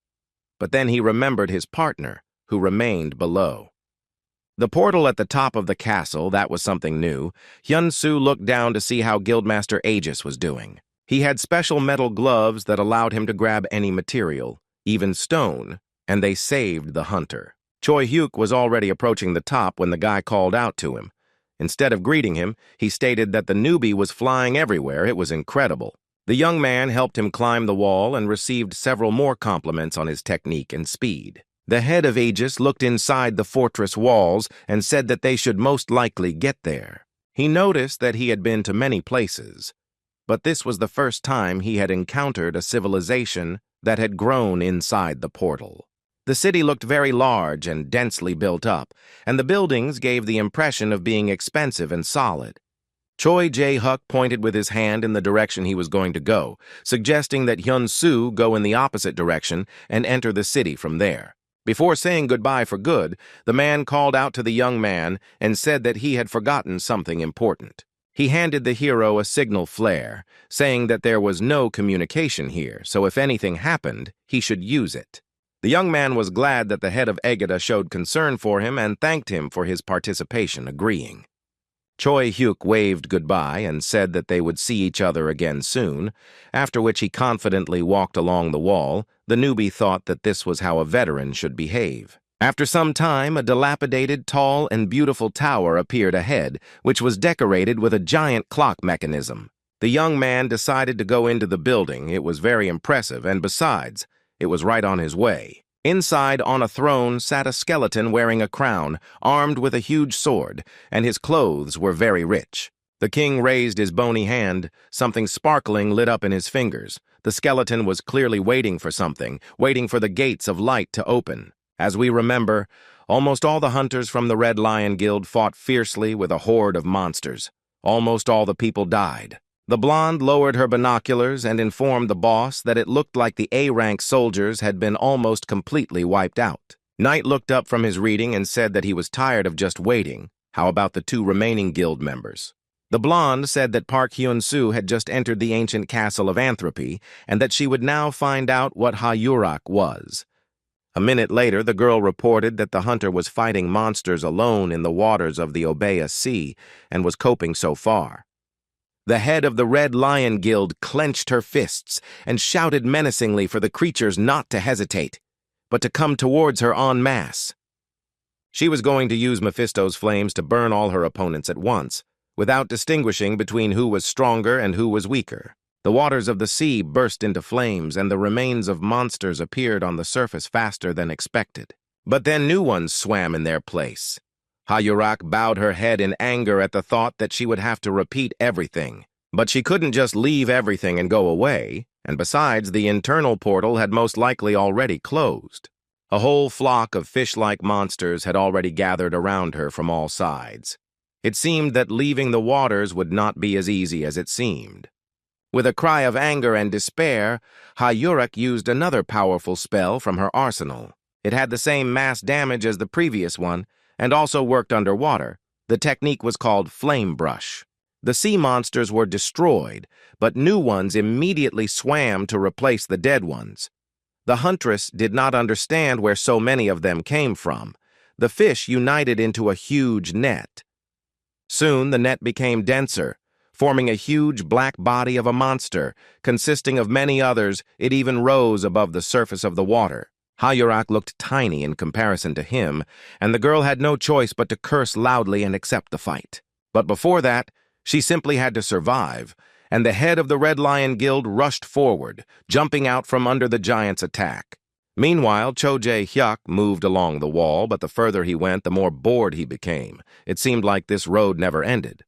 But then he remembered his partner, who remained below. The portal at the top of the castle, that was something new. Hyun-soo looked down to see how Guildmaster Aegis was doing. He had special metal gloves that allowed him to grab any material, even stone, and they saved the hunter. Choi-hyuk was already approaching the top when the guy called out to him. Instead of greeting him, he stated that the newbie was flying everywhere. It was incredible. The young man helped him climb the wall and received several more compliments on his technique and speed. The head of Aegis looked inside the fortress walls and said that they should most likely get there. He noticed that he had been to many places, but this was the first time he had encountered a civilization that had grown inside the portal. The city looked very large and densely built up, and the buildings gave the impression of being expensive and solid. Choi Jae-hyuk pointed with his hand in the direction he was going to go, suggesting that Hyun-soo go in the opposite direction and enter the city from there. Before saying goodbye for good, the man called out to the young man and said that he had forgotten something important. He handed the hero a signal flare, saying that there was no communication here, so if anything happened, he should use it. The young man was glad that the head of Egeda showed concern for him and thanked him for his participation, agreeing. Choi-hyuk waved goodbye and said that they would see each other again soon, after which he confidently walked along the wall. The newbie thought that this was how a veteran should behave. After some time, a dilapidated, tall, and beautiful tower appeared ahead, which was decorated with a giant clock mechanism. The young man decided to go into the building. It was very impressive, and besides, it was right on his way. Inside, on a throne, sat a skeleton wearing a crown, armed with a huge sword, and his clothes were very rich. The king raised his bony hand. Something sparkling lit up in his fingers. The skeleton was clearly waiting for something, waiting for the gates of light to open. As we remember, almost all the hunters from the Red Lion Guild fought fiercely with a horde of monsters. Almost all the people died. The blonde lowered her binoculars and informed the boss that it looked like the A-rank soldiers had been almost completely wiped out. Knight looked up from his reading and said that he was tired of just waiting. How about the 2 remaining guild members? The blonde said that Park Hyun-soo had just entered the ancient castle of Anthropy and that she would now find out what Ha-yurak was. A minute later, the girl reported that the hunter was fighting monsters alone in the waters of the Obeah Sea and was coping so far. The head of the Red Lion Guild clenched her fists and shouted menacingly for the creatures not to hesitate, but to come towards her en masse. She was going to use Mephisto's flames to burn all her opponents at once, without distinguishing between who was stronger and who was weaker. The waters of the sea burst into flames, and the remains of monsters appeared on the surface faster than expected. But then new ones swam in their place. Hayurak bowed her head in anger at the thought that she would have to repeat everything. But she couldn't just leave everything and go away, and besides, the internal portal had most likely already closed. A whole flock of fish-like monsters had already gathered around her from all sides. It seemed that leaving the waters would not be as easy as it seemed. With a cry of anger and despair, Hayurak used another powerful spell from her arsenal. It had the same mass damage as the previous one, and also worked underwater. The technique was called Flame Brush. The sea monsters were destroyed, but new ones immediately swam to replace the dead ones. The huntress did not understand where so many of them came from. The fish united into a huge net. Soon the net became denser, forming a huge black body of a monster. Consisting of many others, it even rose above the surface of the water. Hayurak looked tiny in comparison to him, and the girl had no choice but to curse loudly and accept the fight. But before that, she simply had to survive, and the head of the Red Lion Guild rushed forward, jumping out from under the giant's attack. Meanwhile, Cho-jae-hyuk moved along the wall, but the further he went, the more bored he became. It seemed like this road never ended.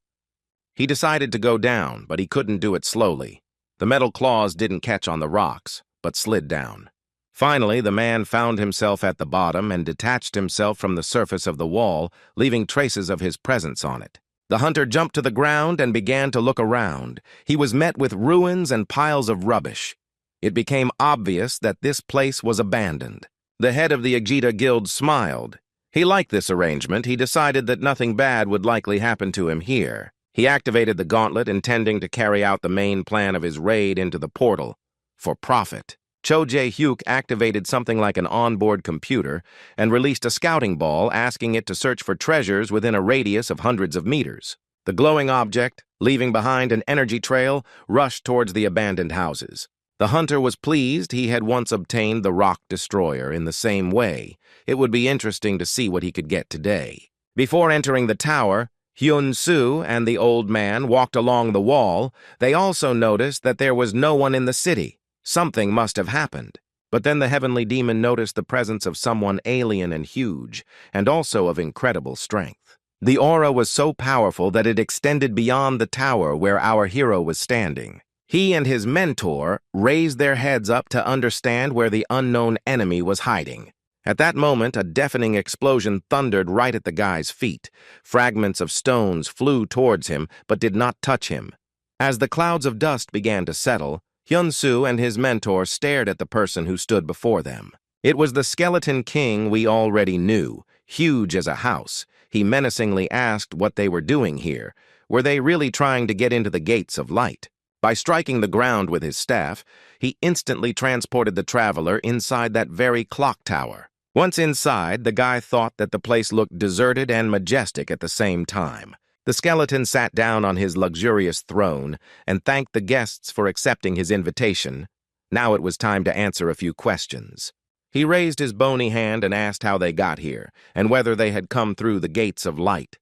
He decided to go down, but he couldn't do it slowly. The metal claws didn't catch on the rocks, but slid down. Finally, the man found himself at the bottom and detached himself from the surface of the wall, leaving traces of his presence on it. The hunter jumped to the ground and began to look around. He was met with ruins and piles of rubbish. It became obvious that this place was abandoned. The head of the Ajita Guild smiled. He liked this arrangement. He decided that nothing bad would likely happen to him here. He activated the gauntlet, intending to carry out the main plan of his raid into the portal, for profit. Cho-jae-hyuk activated something like an onboard computer and released a scouting ball, asking it to search for treasures within a radius of hundreds of meters. The glowing object, leaving behind an energy trail, rushed towards the abandoned houses. The hunter was pleased he had once obtained the rock destroyer in the same way. It would be interesting to see what he could get today. Before entering the tower, Hyun-soo and the old man walked along the wall. They also noticed that there was no one in the city. Something must have happened. But then the heavenly demon noticed the presence of someone alien and huge, and also of incredible strength. The aura was so powerful that it extended beyond the tower where our hero was standing. He and his mentor raised their heads up to understand where the unknown enemy was hiding. At that moment, a deafening explosion thundered right at the guy's feet. Fragments of stones flew towards him, but did not touch him. As the clouds of dust began to settle, Hyun-soo and his mentor stared at the person who stood before them. It was the skeleton king we already knew, huge as a house. He menacingly asked what they were doing here. Were they really trying to get into the gates of light? By striking the ground with his staff, he instantly transported the traveler inside that very clock tower. Once inside, the guy thought that the place looked deserted and majestic at the same time. The skeleton sat down on his luxurious throne and thanked the guests for accepting his invitation. Now it was time to answer a few questions. He raised his bony hand and asked how they got here, and whether they had come through the gates of light.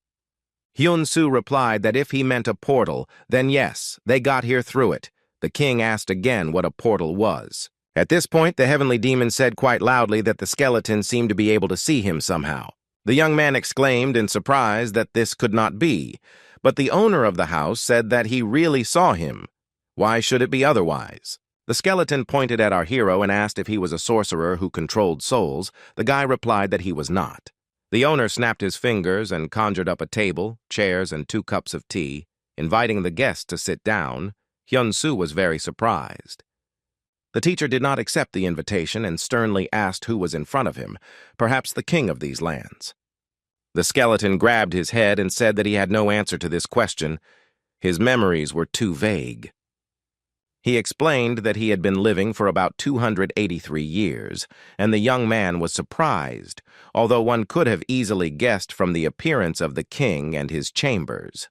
Hyun-soo replied that if he meant a portal, then yes, they got here through it. The king asked again what a portal was. At this point, the heavenly demon said quite loudly that the skeleton seemed to be able to see him somehow. The young man exclaimed in surprise that this could not be, but the owner of the house said that he really saw him. Why should it be otherwise? The skeleton pointed at our hero and asked if he was a sorcerer who controlled souls. The guy replied that he was not. The owner snapped his fingers and conjured up a table, chairs, and 2 cups of tea, inviting the guests to sit down. Hyun-soo was very surprised. The teacher did not accept the invitation and sternly asked who was in front of him, perhaps the king of these lands. The skeleton grabbed his head and said that he had no answer to this question. His memories were too vague. He explained that he had been living for about 283 years, and the young man was surprised, although one could have easily guessed from the appearance of the king and his chambers.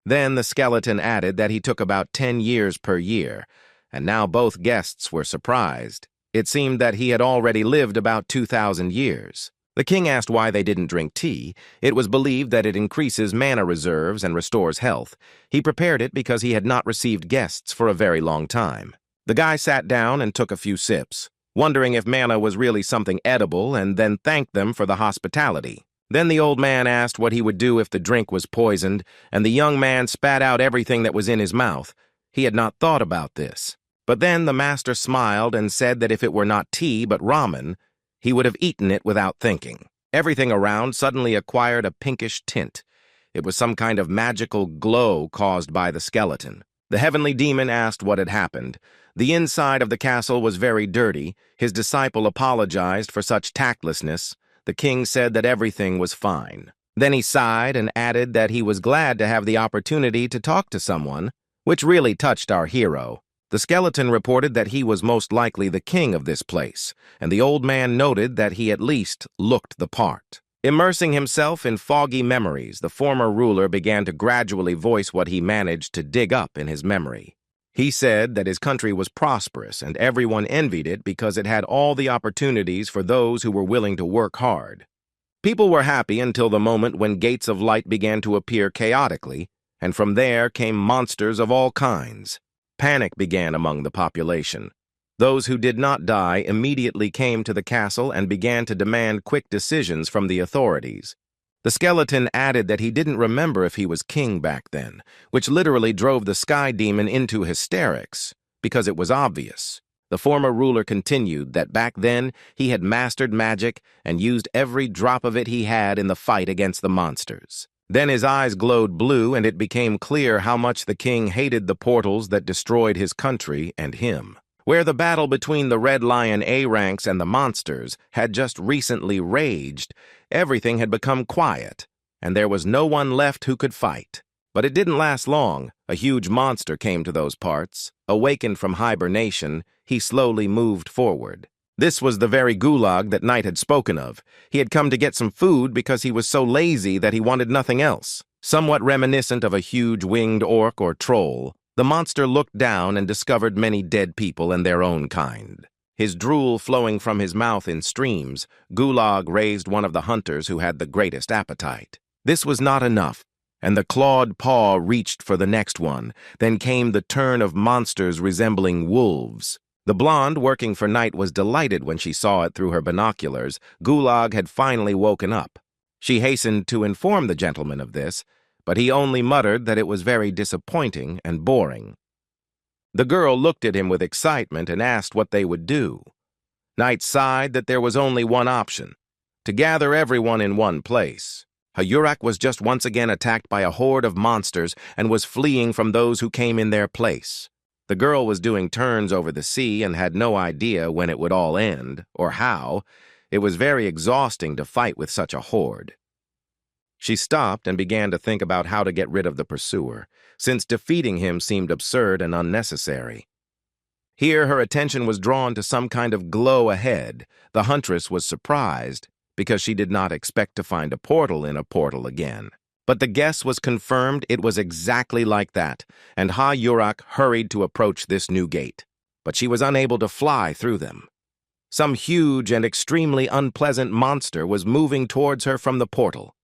Then the skeleton added that he took about 10 years per year, and now both guests were surprised. It seemed that he had already lived about 2,000 years. The king asked why they didn't drink tea. It was believed that it increases mana reserves and restores health. He prepared it because he had not received guests for a very long time. The guy sat down and took a few sips, wondering if mana was really something edible, and then thanked them for the hospitality. Then the old man asked what he would do if the drink was poisoned, and the young man spat out everything that was in his mouth. He had not thought about this. But then the master smiled and said that if it were not tea but ramen, he would have eaten it without thinking. Everything around suddenly acquired a pinkish tint. It was some kind of magical glow caused by the skeleton. The heavenly demon asked what had happened. The inside of the castle was very dirty. His disciple apologized for such tactlessness. The king said that everything was fine. Then he sighed and added that he was glad to have the opportunity to talk to someone, which really touched our hero. The skeleton reported that he was most likely the king of this place, and the old man noted that he at least looked the part. Immersing himself in foggy memories, the former ruler began to gradually voice what he managed to dig up in his memory. He said that his country was prosperous and everyone envied it because it had all the opportunities for those who were willing to work hard. People were happy until the moment when gates of light began to appear chaotically, and from there came monsters of all kinds. Panic began among the population. Those who did not die immediately came to the castle and began to demand quick decisions from the authorities. The skeleton added that he didn't remember if he was king back then, which literally drove the sky demon into hysterics, because it was obvious. The former ruler continued that back then he had mastered magic and used every drop of it he had in the fight against the monsters. Then his eyes glowed blue, and it became clear how much the king hated the portals that destroyed his country and him. Where the battle between the Red Lion A ranks and the monsters had just recently raged, everything had become quiet, and there was no one left who could fight. But it didn't last long. A huge monster came to those parts. Awakened from hibernation, he slowly moved forward. This was the very gulag that Knight had spoken of. He had come to get some food because he was so lazy that he wanted nothing else. Somewhat reminiscent of a huge winged orc or troll, the monster looked down and discovered many dead people and their own kind. His drool flowing from his mouth in streams, Gulag raised one of the hunters who had the greatest appetite. This was not enough, and the clawed paw reached for the next one. Then came the turn of monsters resembling wolves. The blonde working for Knight was delighted when she saw it through her binoculars. Gulag had finally woken up. She hastened to inform the gentleman of this, but he only muttered that it was very disappointing and boring. The girl looked at him with excitement and asked what they would do. Knight sighed that there was only one option: to gather everyone in one place. Hayurak was just once again attacked by a horde of monsters and was fleeing from those who came in their place. The girl was doing turns over the sea and had no idea when it would all end, or how. It was very exhausting to fight with such a horde. She stopped and began to think about how to get rid of the pursuer, since defeating him seemed absurd and unnecessary. Here her attention was drawn to some kind of glow ahead. The huntress was surprised, because she did not expect to find a portal in a portal again. But the guess was confirmed. It was exactly like that, and Ha-Yurak hurried to approach this new gate. But she was unable to fly through them. Some huge and extremely unpleasant monster was moving towards her from the portal.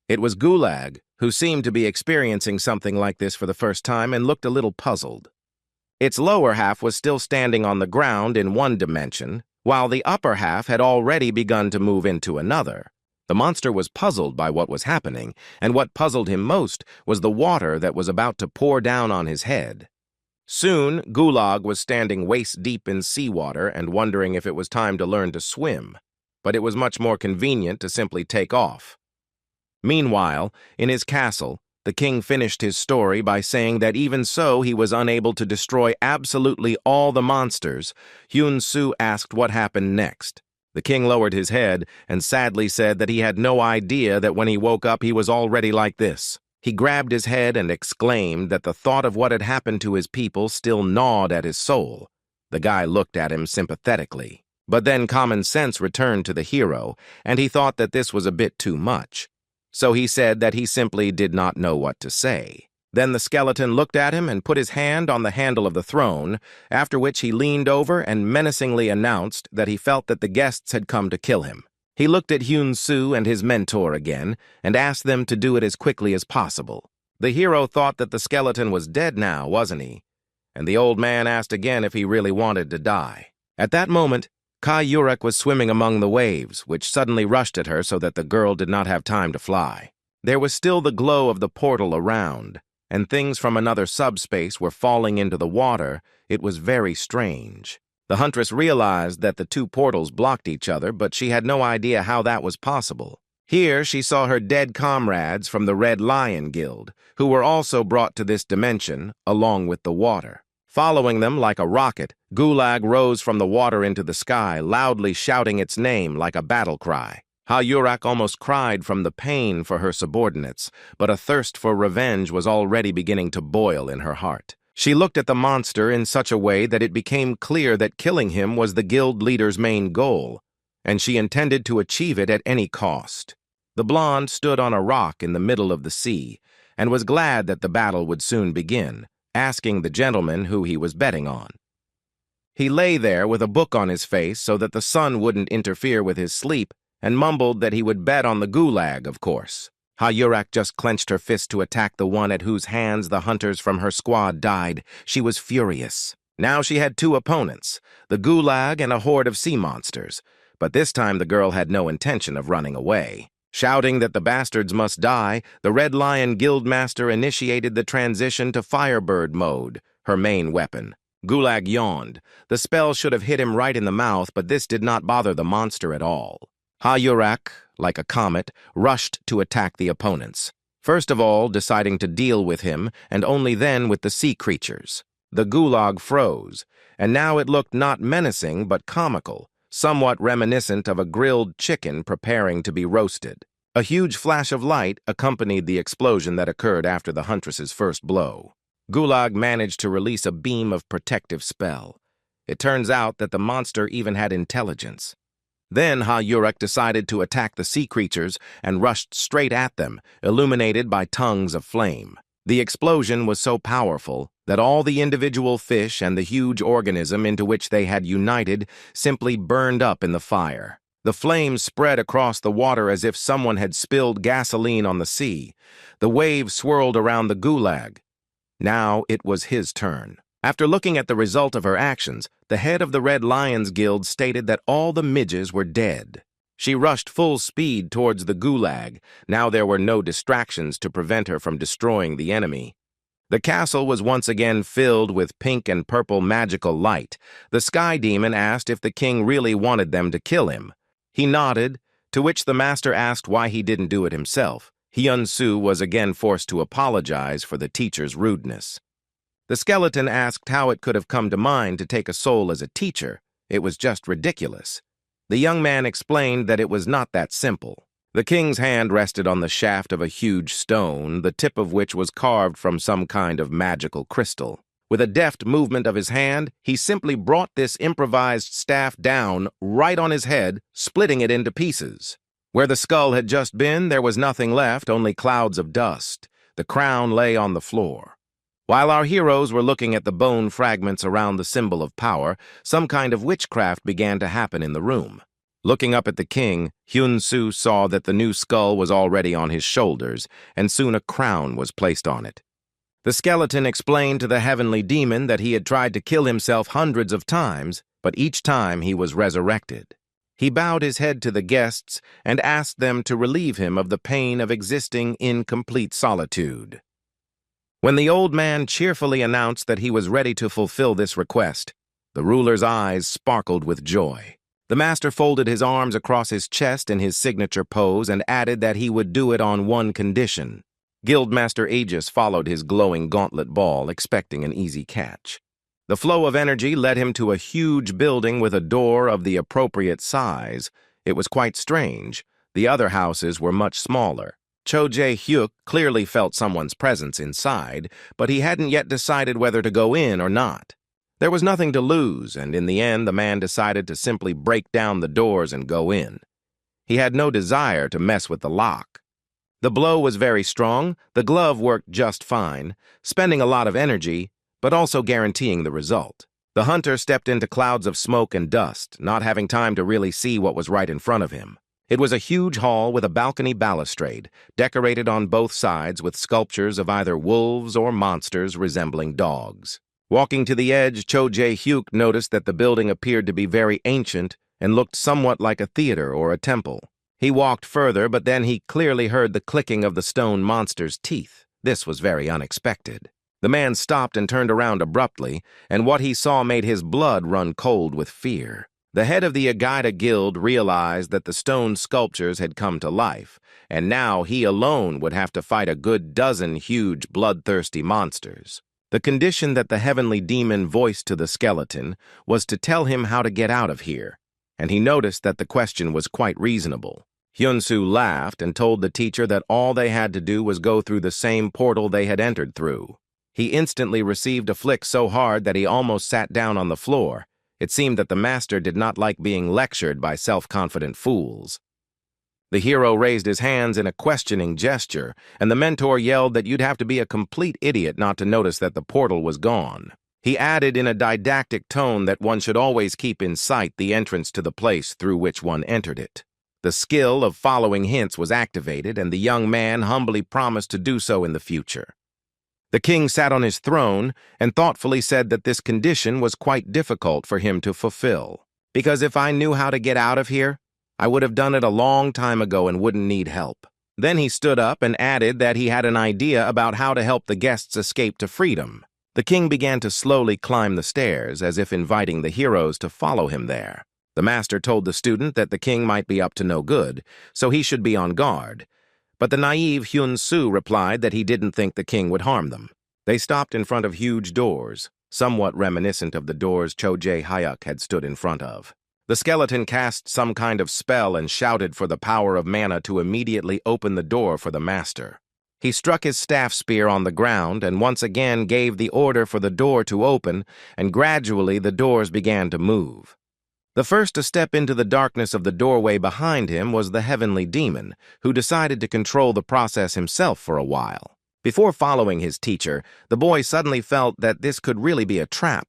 It was Gulag, who seemed to be experiencing something like this for the first time and looked a little puzzled. Its lower half was still standing on the ground in one dimension, while the upper half had already begun to move into another. The monster was puzzled by what was happening, and what puzzled him most was the water that was about to pour down on his head. Soon, Gulag was standing waist-deep in seawater and wondering if it was time to learn to swim, but it was much more convenient to simply take off. Meanwhile, in his castle, the king finished his story by saying that even so he was unable to destroy absolutely all the monsters. Hyun-Soo asked what happened next. The king lowered his head and sadly said that he had no idea that when he woke up he was already like this. He grabbed his head and exclaimed that the thought of what had happened to his people still gnawed at his soul. The guy looked at him sympathetically. But then common sense returned to the hero, and he thought that this was a bit too much. So he said that he simply did not know what to say. Then the skeleton looked at him and put his hand on the handle of the throne, after which he leaned over and menacingly announced that he felt that the guests had come to kill him. He looked at Hyun-soo and his mentor again and asked them to do it as quickly as possible. The hero thought that the skeleton was dead now, wasn't he? And the old man asked again if he really wanted to die. At that moment, Kai Yurek was swimming among the waves, which suddenly rushed at her so that the girl did not have time to fly. There was still the glow of the portal around, and things from another subspace were falling into the water. It was very strange. The huntress realized that the two portals blocked each other, but she had no idea how that was possible. Here she saw her dead comrades from the Red Lion Guild, who were also brought to this dimension, along with the water. Following them like a rocket, Gulag rose from the water into the sky, loudly shouting its name like a battle cry. Ha-Yurak almost cried from the pain for her subordinates, but a thirst for revenge was already beginning to boil in her heart. She looked at the monster in such a way that it became clear that killing him was the guild leader's main goal, and she intended to achieve it at any cost. The blonde stood on a rock in the middle of the sea, and was glad that the battle would soon begin, asking the gentleman who he was betting on. He lay there with a book on his face so that the sun wouldn't interfere with his sleep, and mumbled that he would bet on the Gulag, of course. Ha-Yurak just clenched her fist to attack the one at whose hands the hunters from her squad died. She was furious. Now she had two opponents, the Gulag and a horde of sea monsters, but this time the girl had no intention of running away. Shouting that the bastards must die, the Red Lion Guildmaster initiated the transition to Firebird mode, her main weapon. Gulag yawned. The spell should have hit him right in the mouth, but this did not bother the monster at all. Ha-Yurak, like a comet, rushed to attack the opponents. First of all, deciding to deal with him, and only then with the sea creatures. The Gulag froze, and now it looked not menacing but comical, somewhat reminiscent of a grilled chicken preparing to be roasted. A huge flash of light accompanied the explosion that occurred after the huntress's first blow. Gulag managed to release a beam of protective spell. It turns out that the monster even had intelligence. Then Ha-Yurak decided to attack the sea creatures and rushed straight at them, illuminated by tongues of flame. The explosion was so powerful that all the individual fish and the huge organism into which they had united simply burned up in the fire. The flames spread across the water as if someone had spilled gasoline on the sea. The waves swirled around the Gulag. Now it was his turn. After looking at the result of her actions, the head of the Red Lions Guild stated that all the midges were dead. She rushed full speed towards the Gulag. Now there were no distractions to prevent her from destroying the enemy. The castle was once again filled with pink and purple magical light. The Sky Demon asked if the king really wanted them to kill him. He nodded, to which the master asked why he didn't do it himself. Hyun-soo was again forced to apologize for the teacher's rudeness. The skeleton asked how it could have come to mind to take a soul as a teacher. It was just ridiculous. The young man explained that it was not that simple. The king's hand rested on the shaft of a huge stone, the tip of which was carved from some kind of magical crystal. With a deft movement of his hand, he simply brought this improvised staff down right on his head, splitting it into pieces. Where the skull had just been, there was nothing left, only clouds of dust. The crown lay on the floor. While our heroes were looking at the bone fragments around the symbol of power, some kind of witchcraft began to happen in the room. Looking up at the king, Hyun-soo saw that the new skull was already on his shoulders, and soon a crown was placed on it. The skeleton explained to the heavenly demon that he had tried to kill himself hundreds of times, but each time he was resurrected. He bowed his head to the guests and asked them to relieve him of the pain of existing in complete solitude. When the old man cheerfully announced that he was ready to fulfill this request, the ruler's eyes sparkled with joy. The master folded his arms across his chest in his signature pose and added that he would do it on one condition. Guildmaster Aegis followed his glowing gauntlet ball, expecting an easy catch. The flow of energy led him to a huge building with a door of the appropriate size. It was quite strange. The other houses were much smaller. Cho Jae-hyuk clearly felt someone's presence inside, but he hadn't yet decided whether to go in or not. There was nothing to lose, and in the end the man decided to simply break down the doors and go in. He had no desire to mess with the lock. The blow was very strong, the glove worked just fine, spending a lot of energy, but also guaranteeing the result. The hunter stepped into clouds of smoke and dust, not having time to really see what was right in front of him. It was a huge hall with a balcony balustrade, decorated on both sides with sculptures of either wolves or monsters resembling dogs. Walking to the edge, Cho Jae-hyuk noticed that the building appeared to be very ancient and looked somewhat like a theater or a temple. He walked further, but then he clearly heard the clicking of the stone monster's teeth. This was very unexpected. The man stopped and turned around abruptly, and what he saw made his blood run cold with fear. The head of the Agaida Guild realized that the stone sculptures had come to life, and now he alone would have to fight a good dozen huge, bloodthirsty monsters. The condition that the heavenly demon voiced to the skeleton was to tell him how to get out of here, and he noticed that the question was quite reasonable. Hyun-soo laughed and told the teacher that all they had to do was go through the same portal they had entered through. He instantly received a flick so hard that he almost sat down on the floor. It seemed that the master did not like being lectured by self-confident fools. The hero raised his hands in a questioning gesture, and the mentor yelled that you'd have to be a complete idiot not to notice that the portal was gone. He added in a didactic tone that one should always keep in sight the entrance to the place through which one entered it. The skill of following hints was activated, and the young man humbly promised to do so in the future. The king sat on his throne and thoughtfully said that this condition was quite difficult for him to fulfill. Because if I knew how to get out of here, I would have done it a long time ago and wouldn't need help. Then he stood up and added that he had an idea about how to help the guests escape to freedom. The king began to slowly climb the stairs, as if inviting the heroes to follow him there. The master told the student that the king might be up to no good, so he should be on guard. But the naive Hyun-soo replied that he didn't think the king would harm them. They stopped in front of huge doors, somewhat reminiscent of the doors Cho Jae-hyuk had stood in front of. The skeleton cast some kind of spell and shouted for the power of mana to immediately open the door for the master. He struck his staff spear on the ground and once again gave the order for the door to open, and gradually the doors began to move. The first to step into the darkness of the doorway behind him was the heavenly demon, who decided to control the process himself for a while. Before following his teacher, the boy suddenly felt that this could really be a trap,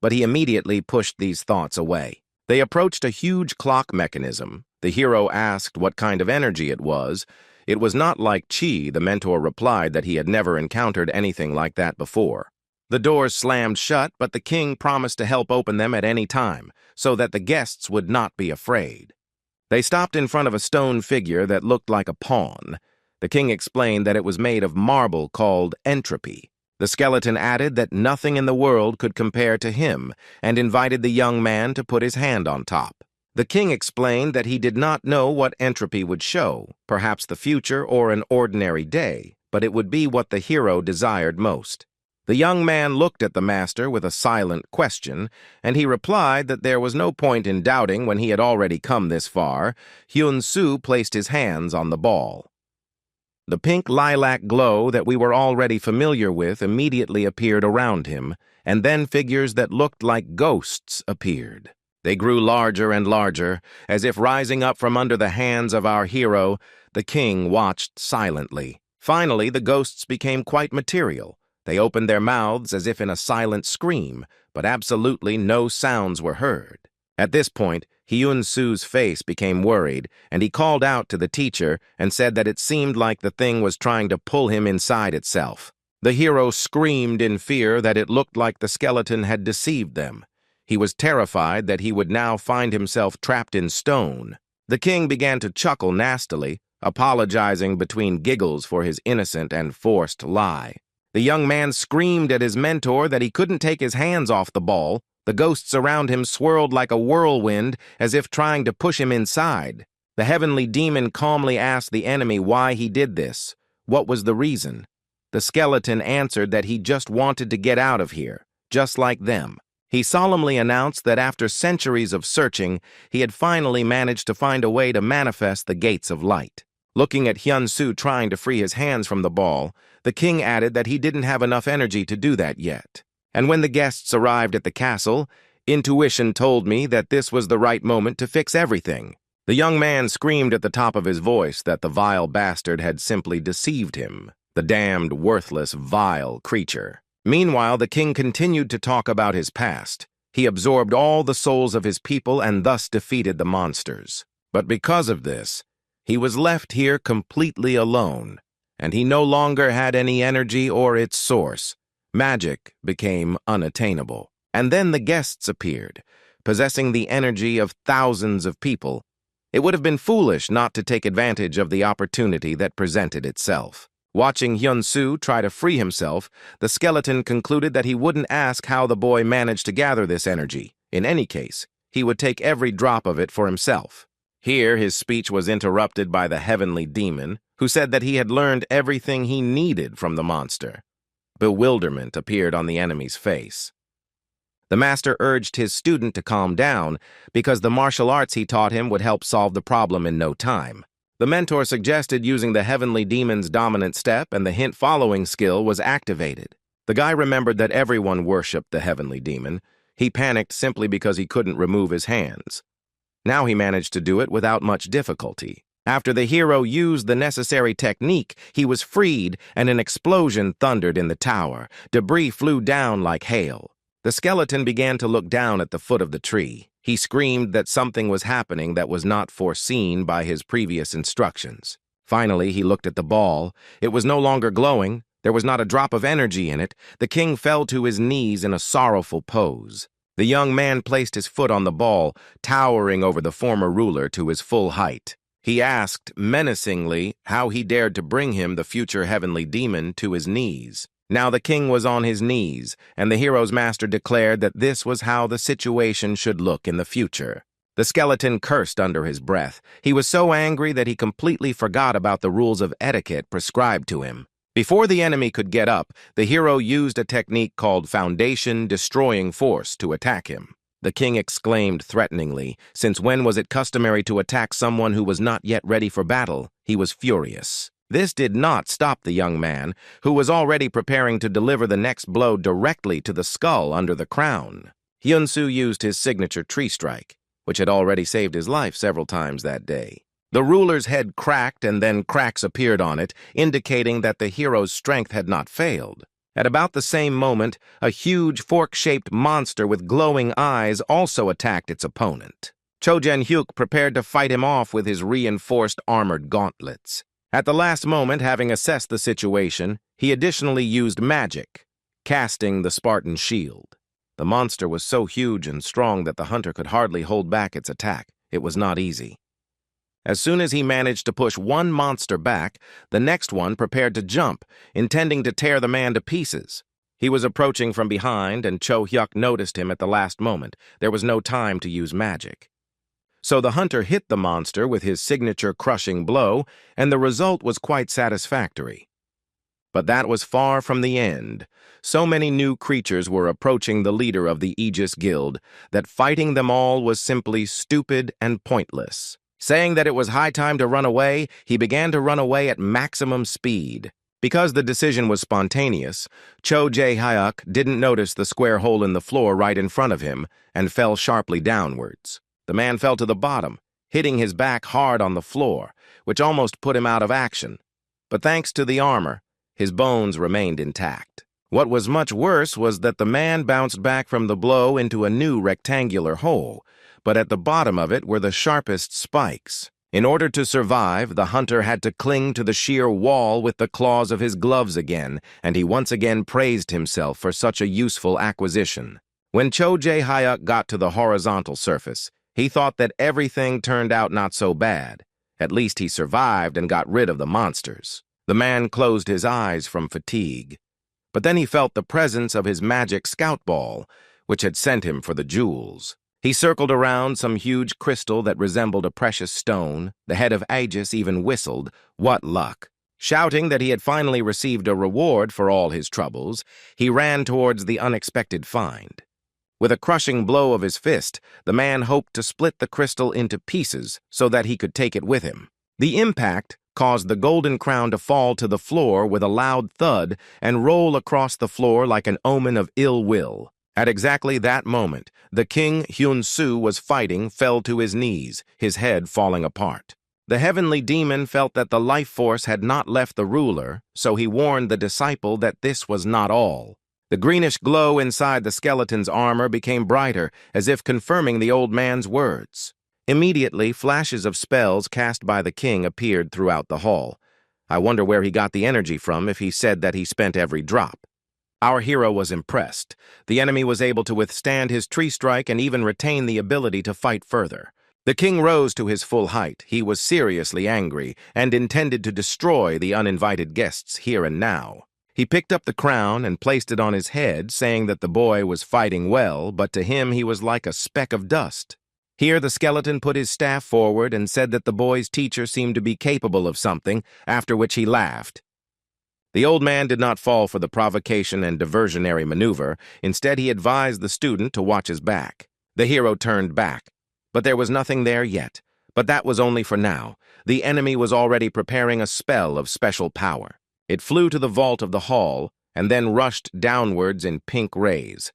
but he immediately pushed these thoughts away. They approached a huge clock mechanism. The hero asked what kind of energy it was. It was not like chi. The mentor replied that he had never encountered anything like that before. The doors slammed shut, but the king promised to help open them at any time, so that the guests would not be afraid. They stopped in front of a stone figure that looked like a pawn. The king explained that it was made of marble called entropy. The skeleton added that nothing in the world could compare to him, and invited the young man to put his hand on top. The king explained that he did not know what entropy would show, perhaps the future or an ordinary day, but it would be what the hero desired most. The young man looked at the master with a silent question, and he replied that there was no point in doubting when he had already come this far. Hyun-soo placed his hands on the ball. The pink lilac glow that we were already familiar with immediately appeared around him, and then figures that looked like ghosts appeared. They grew larger and larger, as if rising up from under the hands of our hero. The king watched silently. Finally, the ghosts became quite material. They opened their mouths as if in a silent scream, but absolutely no sounds were heard. At this point, Hyun-soo's face became worried, and he called out to the teacher and said that it seemed like the thing was trying to pull him inside itself. The hero screamed in fear that it looked like the skeleton had deceived them. He was terrified that he would now find himself trapped in stone. The king began to chuckle nastily, apologizing between giggles for his innocent and forced lie. The young man screamed at his mentor that he couldn't take his hands off the ball. The ghosts around him swirled like a whirlwind, as if trying to push him inside. The heavenly demon calmly asked the enemy why he did this. What was the reason? The skeleton answered that he just wanted to get out of here, just like them. He solemnly announced that after centuries of searching, he had finally managed to find a way to manifest the gates of light. Looking at Hyun-soo trying to free his hands from the ball, the king added that he didn't have enough energy to do that yet. And when the guests arrived at the castle, intuition told me that this was the right moment to fix everything. The young man screamed at the top of his voice that the vile bastard had simply deceived him, the damned, worthless, vile creature. Meanwhile, the king continued to talk about his past. He absorbed all the souls of his people and thus defeated the monsters. But because of this, he was left here completely alone, and he no longer had any energy or its source. Magic became unattainable. And then the guests appeared, possessing the energy of thousands of people. It would have been foolish not to take advantage of the opportunity that presented itself. Watching Hyun-soo try to free himself, the skeleton concluded that he wouldn't ask how the boy managed to gather this energy. In any case, he would take every drop of it for himself. Here, his speech was interrupted by the heavenly demon, who said that he had learned everything he needed from the monster. Bewilderment appeared on the enemy's face. The master urged his student to calm down because the martial arts he taught him would help solve the problem in no time. The mentor suggested using the heavenly demon's dominant step, and the hint-following skill was activated. The guy remembered that everyone worshipped the heavenly demon. He panicked simply because he couldn't remove his hands. Now he managed to do it without much difficulty. After the hero used the necessary technique, he was freed, and an explosion thundered in the tower. Debris flew down like hail. The skeleton began to look down at the foot of the tree. He screamed that something was happening that was not foreseen by his previous instructions. Finally, he looked at the ball. It was no longer glowing. There was not a drop of energy in it. The king fell to his knees in a sorrowful pose. The young man placed his foot on the ball, towering over the former ruler to his full height. He asked menacingly how he dared to bring him, the future heavenly demon, to his knees. Now the king was on his knees, and the hero's master declared that this was how the situation should look in the future. The skeleton cursed under his breath. He was so angry that he completely forgot about the rules of etiquette prescribed to him. Before the enemy could get up, the hero used a technique called Foundation Destroying Force to attack him. The king exclaimed threateningly, since when was it customary to attack someone who was not yet ready for battle? He was furious. This did not stop the young man, who was already preparing to deliver the next blow directly to the skull under the crown. Hyun-soo used his signature tree strike, which had already saved his life several times that day. The ruler's head cracked, and then cracks appeared on it, indicating that the hero's strength had not failed. At about the same moment, a huge fork-shaped monster with glowing eyes also attacked its opponent. Cho Jin-hyuk prepared to fight him off with his reinforced armored gauntlets. At the last moment, having assessed the situation, he additionally used magic, casting the Spartan shield. The monster was so huge and strong that the hunter could hardly hold back its attack. It was not easy. As soon as he managed to push one monster back, the next one prepared to jump, intending to tear the man to pieces. He was approaching from behind, and Cho Hyuk noticed him at the last moment. There was no time to use magic. So the hunter hit the monster with his signature crushing blow, and the result was quite satisfactory. But that was far from the end. So many new creatures were approaching the leader of the Aegis Guild that fighting them all was simply stupid and pointless. Saying that it was high time to run away, he began to run away at maximum speed. Because the decision was spontaneous, Cho Jae-hyuk didn't notice the square hole in the floor right in front of him and fell sharply downwards. The man fell to the bottom, hitting his back hard on the floor, which almost put him out of action. But thanks to the armor, his bones remained intact. What was much worse was that the man bounced back from the blow into a new rectangular hole, but at the bottom of it were the sharpest spikes. In order to survive, the hunter had to cling to the sheer wall with the claws of his gloves again, and he once again praised himself for such a useful acquisition. When Cho Jae-hyuk got to the horizontal surface, he thought that everything turned out not so bad. At least he survived and got rid of the monsters. The man closed his eyes from fatigue. But then he felt the presence of his magic scout ball, which had sent him for the jewels. He circled around some huge crystal that resembled a precious stone. The head of Aegis even whistled, "What luck!" Shouting that he had finally received a reward for all his troubles, he ran towards the unexpected find. With a crushing blow of his fist, the man hoped to split the crystal into pieces so that he could take it with him. The impact caused the golden crown to fall to the floor with a loud thud and roll across the floor like an omen of ill will. At exactly that moment, the king Hyun-soo was fighting fell to his knees, his head falling apart. The heavenly demon felt that the life force had not left the ruler, so he warned the disciple that this was not all. The greenish glow inside the skeleton's armor became brighter, as if confirming the old man's words. Immediately, flashes of spells cast by the king appeared throughout the hall. I wonder where he got the energy from if he said that he spent every drop. Our hero was impressed. The enemy was able to withstand his tree strike and even retain the ability to fight further. The king rose to his full height. He was seriously angry and intended to destroy the uninvited guests here and now. He picked up the crown and placed it on his head, saying that the boy was fighting well, but to him he was like a speck of dust. Here the skeleton put his staff forward and said that the boy's teacher seemed to be capable of something, after which he laughed. The old man did not fall for the provocation and diversionary maneuver. Instead, he advised the student to watch his back. The hero turned back, but there was nothing there yet. But that was only for now. The enemy was already preparing a spell of special power. It flew to the vault of the hall and then rushed downwards in pink rays.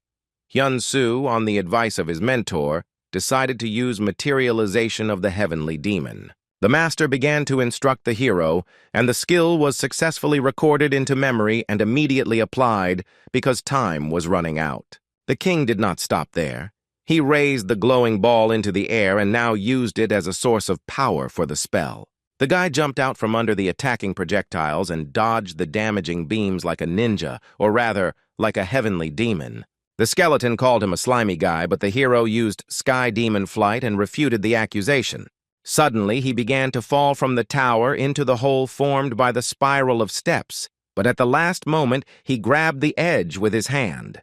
Hyun-soo, on the advice of his mentor, decided to use materialization of the heavenly demon. The master began to instruct the hero, and the skill was successfully recorded into memory and immediately applied because time was running out. The king did not stop there. He raised the glowing ball into the air and now used it as a source of power for the spell. The guy jumped out from under the attacking projectiles and dodged the damaging beams like a ninja, or rather, like a heavenly demon. The skeleton called him a slimy guy, but the hero used sky demon flight and refuted the accusation. Suddenly, he began to fall from the tower into the hole formed by the spiral of steps, but at the last moment, he grabbed the edge with his hand.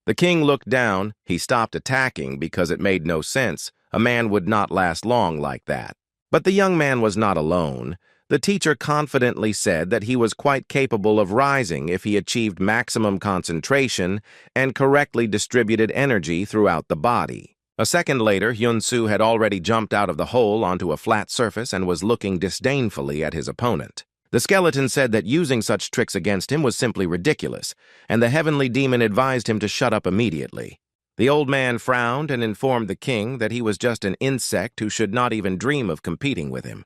The king looked down. He stopped attacking because it made no sense. A man would not last long like that. But the young man was not alone. The teacher confidently said that he was quite capable of rising if he achieved maximum concentration and correctly distributed energy throughout the body. A second later, Hyun-soo had already jumped out of the hole onto a flat surface and was looking disdainfully at his opponent. The skeleton said that using such tricks against him was simply ridiculous, and the heavenly demon advised him to shut up immediately. The old man frowned and informed the king that he was just an insect who should not even dream of competing with him.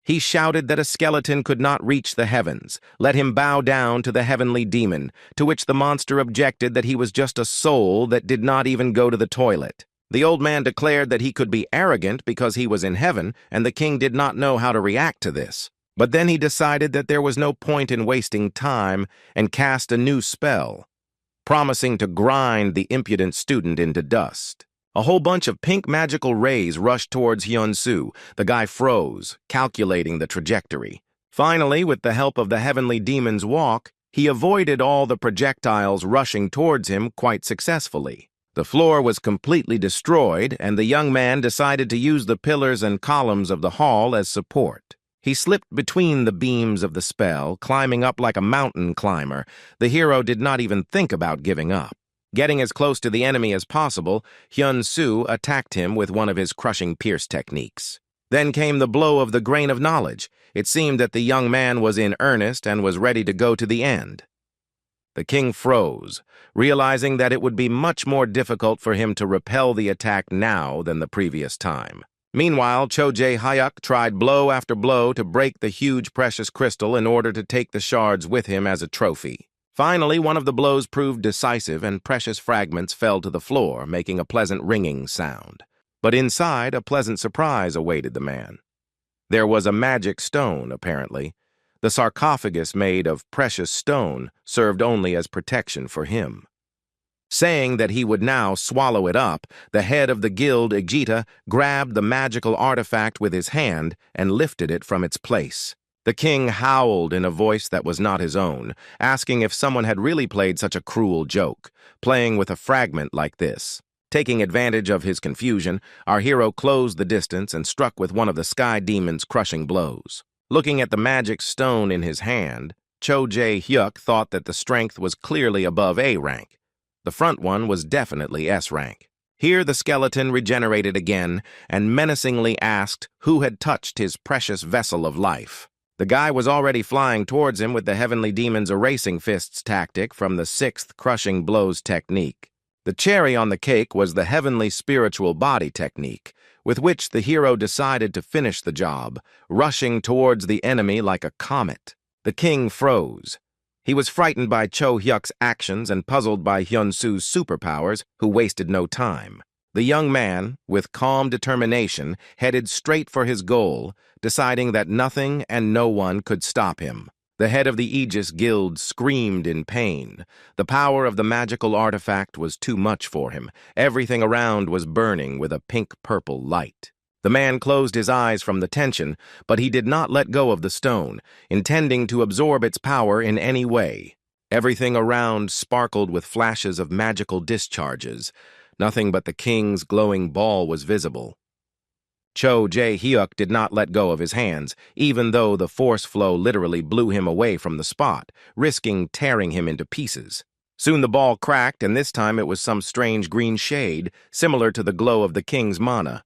He shouted that a skeleton could not reach the heavens. Let him bow down to the heavenly demon, to which the monster objected that he was just a soul that did not even go to the toilet. The old man declared that he could be arrogant because he was in heaven, and the king did not know how to react to this. But then he decided that there was no point in wasting time and cast a new spell, promising to grind the impudent student into dust. A whole bunch of pink magical rays rushed towards Hyun-soo. The guy froze, calculating the trajectory. Finally, with the help of the heavenly demon's walk, he avoided all the projectiles rushing towards him quite successfully. The floor was completely destroyed, and the young man decided to use the pillars and columns of the hall as support. He slipped between the beams of the spell, climbing up like a mountain climber. The hero did not even think about giving up. Getting as close to the enemy as possible, Hyun-soo attacked him with one of his crushing pierce techniques. Then came the blow of the grain of knowledge. It seemed that the young man was in earnest and was ready to go to the end. The king froze, realizing that it would be much more difficult for him to repel the attack now than the previous time. Meanwhile, Cho Jae-hyuk tried blow after blow to break the huge precious crystal in order to take the shards with him as a trophy. Finally, one of the blows proved decisive and precious fragments fell to the floor, making a pleasant ringing sound. But inside, a pleasant surprise awaited the man. There was a magic stone, apparently. The sarcophagus made of precious stone served only as protection for him. Saying that he would now swallow it up, the head of the guild, Igita, grabbed the magical artifact with his hand and lifted it from its place. The king howled in a voice that was not his own, asking if someone had really played such a cruel joke, playing with a fragment like this. Taking advantage of his confusion, our hero closed the distance and struck with one of the sky demon's crushing blows. Looking at the magic stone in his hand, Cho Jae-hyuk thought that the strength was clearly above A rank. The front one was definitely S rank. Here the skeleton regenerated again and menacingly asked who had touched his precious vessel of life. The guy was already flying towards him with the heavenly demon's erasing fists tactic from the 6th crushing blows technique. The cherry on the cake was the heavenly spiritual body technique, with which the hero decided to finish the job, rushing towards the enemy like a comet. The king froze. He was frightened by Cho Hyuk's actions and puzzled by Hyun-soo's superpowers, who wasted no time. The young man, with calm determination, headed straight for his goal, deciding that nothing and no one could stop him. The head of the Aegis Guild screamed in pain. The power of the magical artifact was too much for him. Everything around was burning with a pink-purple light. The man closed his eyes from the tension, but he did not let go of the stone, intending to absorb its power in any way. Everything around sparkled with flashes of magical discharges. Nothing but the king's glowing ball was visible. Cho Jae-hyuk did not let go of his hands, even though the force flow literally blew him away from the spot, risking tearing him into pieces. Soon the ball cracked, and this time it was some strange green shade, similar to the glow of the king's mana.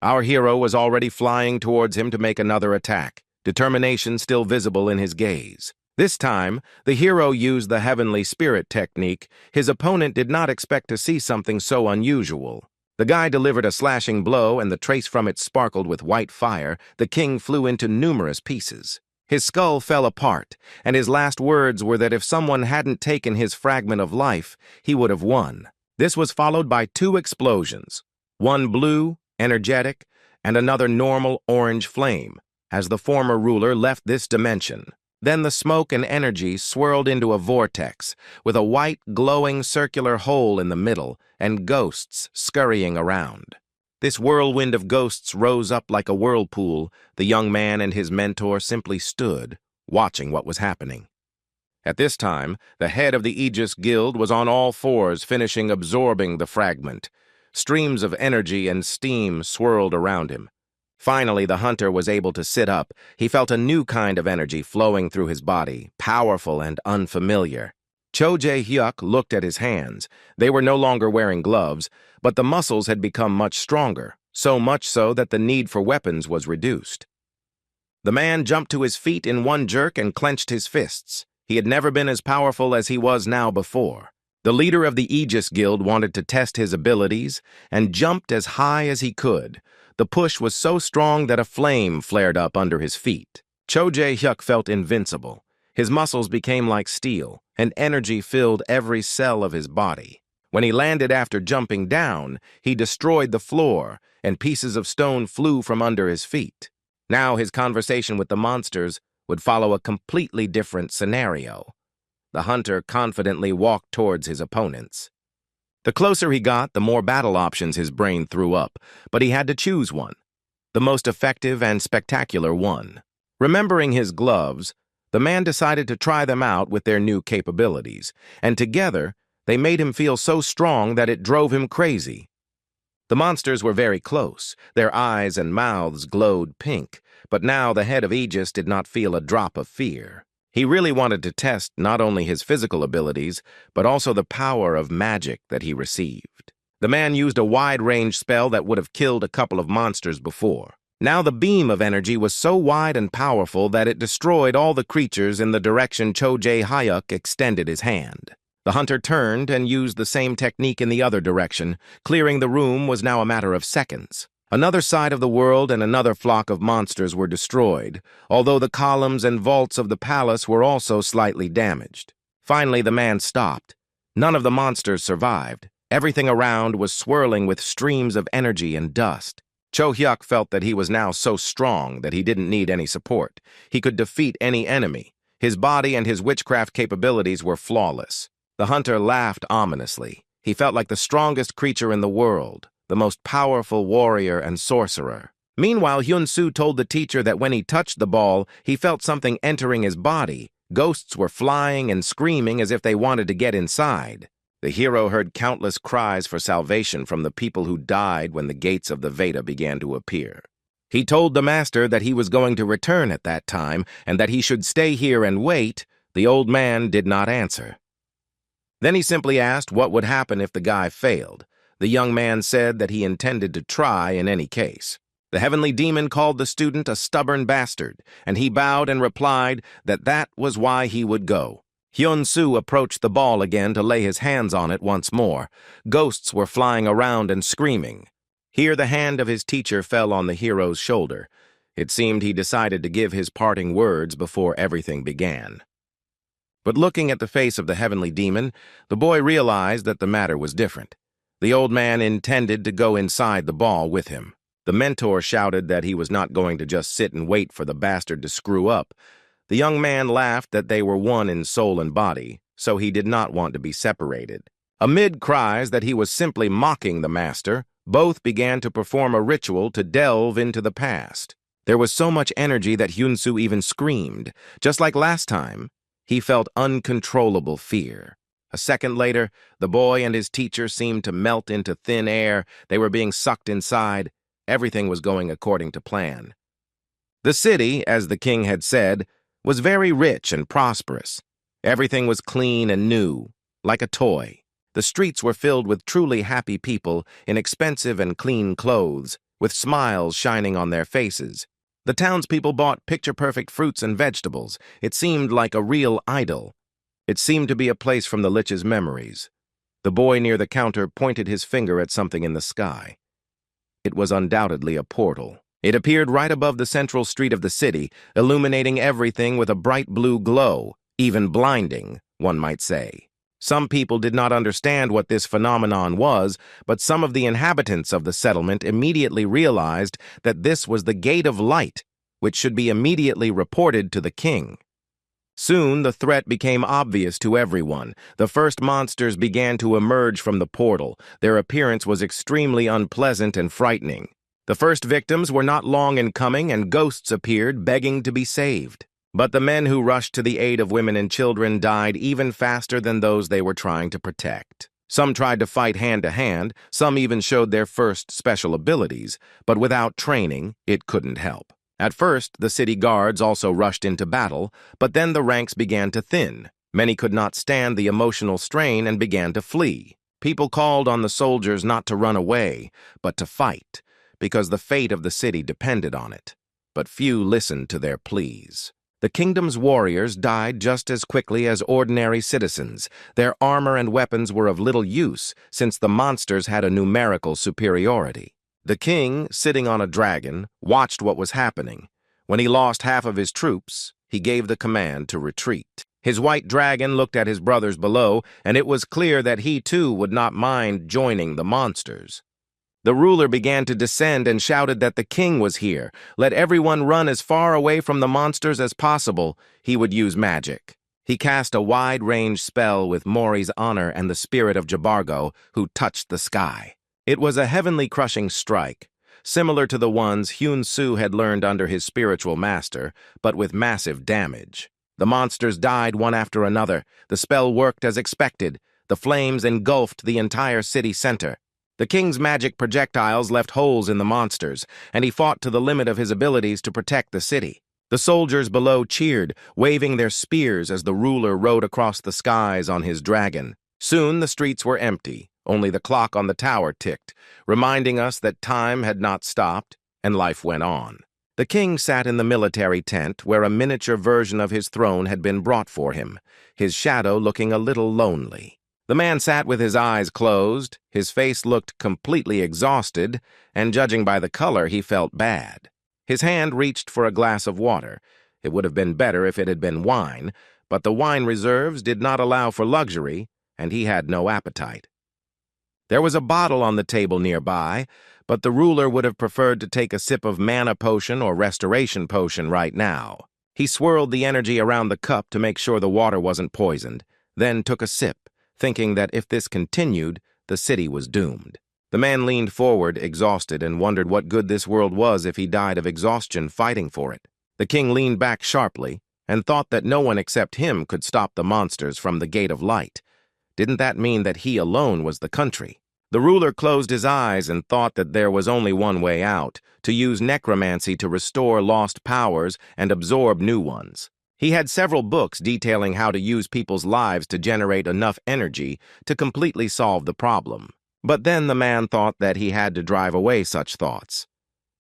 Our hero was already flying towards him to make another attack, determination still visible in his gaze. This time, the hero used the heavenly spirit technique. His opponent did not expect to see something so unusual. The guy delivered a slashing blow, and the trace from it sparkled with white fire. The king flew into numerous pieces. His skull fell apart, and his last words were that if someone hadn't taken his fragment of life, he would have won. This was followed by 2 explosions, one blue, energetic, and another normal orange flame, as the former ruler left this dimension. Then the smoke and energy swirled into a vortex, with a white, glowing circular hole in the middle, and ghosts scurrying around. This whirlwind of ghosts rose up like a whirlpool. The young man and his mentor simply stood, watching what was happening. At this time, the head of the Aegis Guild was on all fours, finishing absorbing the fragment. Streams of energy and steam swirled around him. Finally, the hunter was able to sit up. He felt a new kind of energy flowing through his body, powerful and unfamiliar. Cho Jae-hyuk looked at his hands. They were no longer wearing gloves, but the muscles had become much stronger, so much so that the need for weapons was reduced. The man jumped to his feet in one jerk and clenched his fists. He had never been as powerful as he was now before. The leader of the Aegis Guild wanted to test his abilities and jumped as high as he could. The push was so strong that a flame flared up under his feet. Cho Jae-hyuk felt invincible. His muscles became like steel, and energy filled every cell of his body. When he landed after jumping down, he destroyed the floor, and pieces of stone flew from under his feet. Now his conversation with the monsters would follow a completely different scenario. The hunter confidently walked towards his opponents. The closer he got, the more battle options his brain threw up, but he had to choose one, the most effective and spectacular one. Remembering his gloves, the man decided to try them out with their new capabilities, and together, they made him feel so strong that it drove him crazy. The monsters were very close. Their eyes and mouths glowed pink, but now the head of Aegis did not feel a drop of fear. He really wanted to test not only his physical abilities, but also the power of magic that he received. The man used a wide-range spell that would have killed a couple of monsters before. Now the beam of energy was so wide and powerful that it destroyed all the creatures in the direction Cho Jae-hyuk extended his hand. The hunter turned and used the same technique in the other direction. Clearing the room was now a matter of seconds. Another side of the world and another flock of monsters were destroyed, although the columns and vaults of the palace were also slightly damaged. Finally, the man stopped. None of the monsters survived. Everything around was swirling with streams of energy and dust. Cho-hyuk felt that he was now so strong that he didn't need any support. He could defeat any enemy. His body and his witchcraft capabilities were flawless. The hunter laughed ominously. He felt like the strongest creature in the world, the most powerful warrior and sorcerer. Meanwhile, Hyun-soo told the teacher that when he touched the ball, he felt something entering his body. Ghosts were flying and screaming as if they wanted to get inside. The hero heard countless cries for salvation from the people who died when the gates of the Veda began to appear. He told the master that he was going to return at that time and that he should stay here and wait. The old man did not answer. Then he simply asked what would happen if the guy failed. The young man said that he intended to try in any case. The heavenly demon called the student a stubborn bastard, and he bowed and replied that that was why he would go. Hyun-soo approached the ball again to lay his hands on it once more. Ghosts were flying around and screaming. Here the hand of his teacher fell on the hero's shoulder. It seemed he decided to give his parting words before everything began. But looking at the face of the heavenly demon, the boy realized that the matter was different. The old man intended to go inside the ball with him. The mentor shouted that he was not going to just sit and wait for the bastard to screw up. The young man laughed that they were one in soul and body, so he did not want to be separated. Amid cries that he was simply mocking the master, both began to perform a ritual to delve into the past. There was so much energy that Hyun-soo even screamed. Just like last time, he felt uncontrollable fear. A second later, the boy and his teacher seemed to melt into thin air. They were being sucked inside. Everything was going according to plan. The city, as the king had said, was very rich and prosperous. Everything was clean and new, like a toy. The streets were filled with truly happy people in expensive and clean clothes, with smiles shining on their faces. The townspeople bought picture-perfect fruits and vegetables. It seemed like a real idyll. It seemed to be a place from the Lich's memories. The boy near the counter pointed his finger at something in the sky. It was undoubtedly a portal. It appeared right above the central street of the city, illuminating everything with a bright blue glow, even blinding, one might say. Some people did not understand what this phenomenon was, but some of the inhabitants of the settlement immediately realized that this was the gate of light, which should be immediately reported to the king. Soon the threat became obvious to everyone. The first monsters began to emerge from the portal. Their appearance was extremely unpleasant and frightening. The first victims were not long in coming, and ghosts appeared, begging to be saved. But the men who rushed to the aid of women and children died even faster than those they were trying to protect. Some tried to fight hand-to-hand, some even showed their first special abilities, but without training, it couldn't help. At first, the city guards also rushed into battle, but then the ranks began to thin. Many could not stand the emotional strain and began to flee. People called on the soldiers not to run away, but to fight, because the fate of the city depended on it. But few listened to their pleas. The kingdom's warriors died just as quickly as ordinary citizens. Their armor and weapons were of little use, since the monsters had a numerical superiority. The king, sitting on a dragon, watched what was happening. When he lost half of his troops, he gave the command to retreat. His white dragon looked at his brothers below, and it was clear that he too would not mind joining the monsters. The ruler began to descend and shouted that the king was here. Let everyone run as far away from the monsters as possible. He would use magic. He cast a wide-range spell with Mori's honor and the spirit of Jabargo, who touched the sky. It was a heavenly crushing strike, similar to the ones Hyun-soo had learned under his spiritual master, but with massive damage. The monsters died one after another. The spell worked as expected. The flames engulfed the entire city center. The king's magic projectiles left holes in the monsters, and he fought to the limit of his abilities to protect the city. The soldiers below cheered, waving their spears as the ruler rode across the skies on his dragon. Soon the streets were empty. Only the clock on the tower ticked, reminding us that time had not stopped, and life went on. The king sat in the military tent, where a miniature version of his throne had been brought for him, his shadow looking a little lonely. The man sat with his eyes closed, his face looked completely exhausted, and judging by the color, he felt bad. His hand reached for a glass of water. It would have been better if it had been wine, but the wine reserves did not allow for luxury, and he had no appetite. There was a bottle on the table nearby, but the ruler would have preferred to take a sip of mana potion or restoration potion right now. He swirled the energy around the cup to make sure the water wasn't poisoned, then took a sip, thinking that if this continued, the city was doomed. The man leaned forward, exhausted, and wondered what good this world was if he died of exhaustion fighting for it. The king leaned back sharply and thought that no one except him could stop the monsters from the Gate of Light. Didn't that mean that he alone was the country? The ruler closed his eyes and thought that there was only one way out, to use necromancy to restore lost powers and absorb new ones. He had several books detailing how to use people's lives to generate enough energy to completely solve the problem. But then the man thought that he had to drive away such thoughts.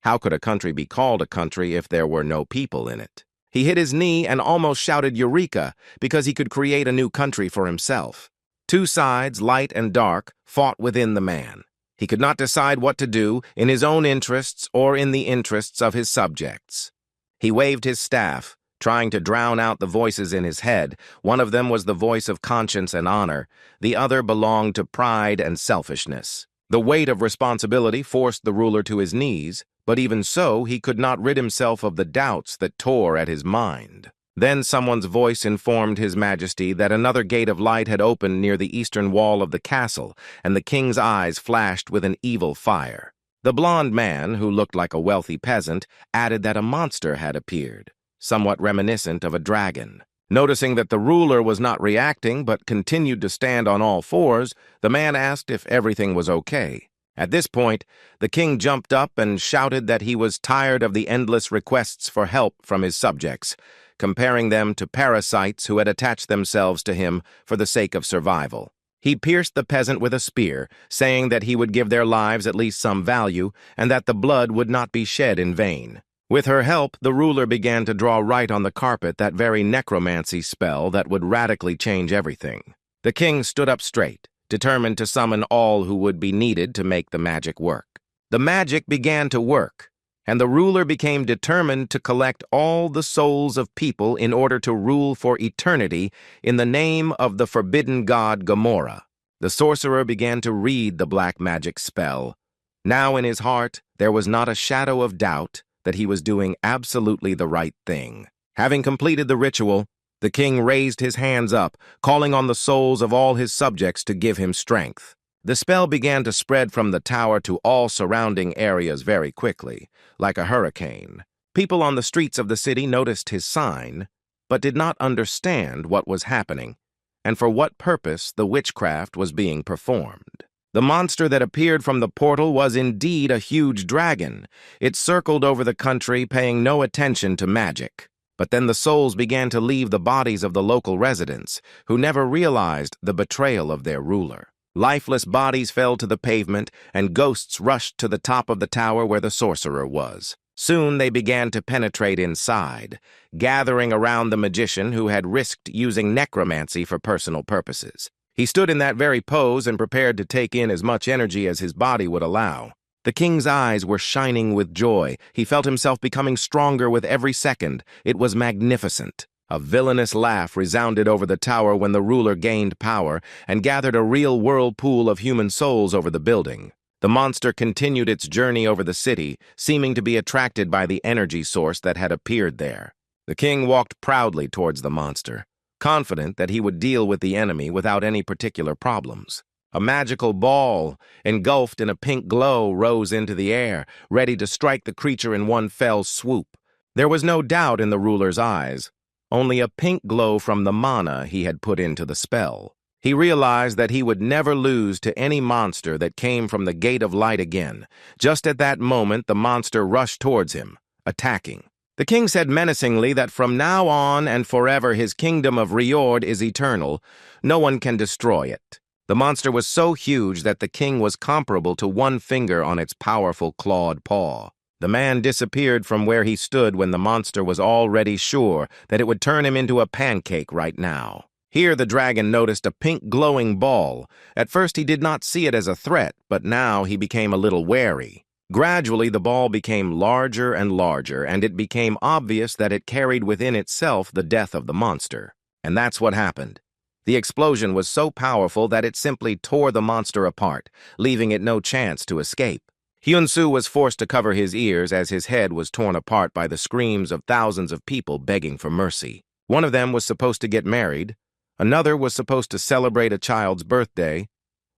How could a country be called a country if there were no people in it? He hit his knee and almost shouted Eureka because he could create a new country for himself. Two sides, light and dark, fought within the man. He could not decide what to do in his own interests or in the interests of his subjects. He waved his staff, trying to drown out the voices in his head. One of them was the voice of conscience and honor. The other belonged to pride and selfishness. The weight of responsibility forced the ruler to his knees, but even so, he could not rid himself of the doubts that tore at his mind. Then someone's voice informed His Majesty that another gate of light had opened near the eastern wall of the castle, and the king's eyes flashed with an evil fire. The blond man, who looked like a wealthy peasant, added that a monster had appeared, somewhat reminiscent of a dragon. Noticing that the ruler was not reacting but continued to stand on all fours, the man asked if everything was okay. At this point, the king jumped up and shouted that he was tired of the endless requests for help from his subjects, comparing them to parasites who had attached themselves to him for the sake of survival. He pierced the peasant with a spear, saying that he would give their lives at least some value and that the blood would not be shed in vain. With her help, the ruler began to draw right on the carpet that very necromancy spell that would radically change everything. The king stood up straight, determined to summon all who would be needed to make the magic work. The magic began to work, and the ruler became determined to collect all the souls of people in order to rule for eternity in the name of the forbidden god Gomorrah. The sorcerer began to read the black magic spell. Now in his heart, there was not a shadow of doubt that he was doing absolutely the right thing. Having completed the ritual, the king raised his hands up, calling on the souls of all his subjects to give him strength. The spell began to spread from the tower to all surrounding areas very quickly, like a hurricane. People on the streets of the city noticed his sign, but did not understand what was happening and for what purpose the witchcraft was being performed. The monster that appeared from the portal was indeed a huge dragon. It circled over the country, paying no attention to magic. But then the souls began to leave the bodies of the local residents, who never realized the betrayal of their ruler. Lifeless bodies fell to the pavement, and ghosts rushed to the top of the tower where the sorcerer was. Soon they began to penetrate inside, gathering around the magician who had risked using necromancy for personal purposes. He stood in that very pose and prepared to take in as much energy as his body would allow. The king's eyes were shining with joy. He felt himself becoming stronger with every second. It was magnificent. A villainous laugh resounded over the tower when the ruler gained power and gathered a real whirlpool of human souls over the building. The monster continued its journey over the city, seeming to be attracted by the energy source that had appeared there. The king walked proudly towards the monster, confident that he would deal with the enemy without any particular problems. A magical ball, engulfed in a pink glow, rose into the air, ready to strike the creature in one fell swoop. There was no doubt in the ruler's eyes, only a pink glow from the mana he had put into the spell. He realized that he would never lose to any monster that came from the Gate of Light again. Just at that moment, the monster rushed towards him, attacking. The king said menacingly that from now on and forever his kingdom of Riord is eternal. No one can destroy it. The monster was so huge that the king was comparable to one finger on its powerful clawed paw. The man disappeared from where he stood when the monster was already sure that it would turn him into a pancake right now. Here the dragon noticed a pink glowing ball. At first he did not see it as a threat, but now he became a little wary. Gradually, the ball became larger and larger, and it became obvious that it carried within itself the death of the monster. And that's what happened. The explosion was so powerful that it simply tore the monster apart, leaving it no chance to escape. Hyun-soo was forced to cover his ears as his head was torn apart by the screams of thousands of people begging for mercy. One of them was supposed to get married. Another was supposed to celebrate a child's birthday.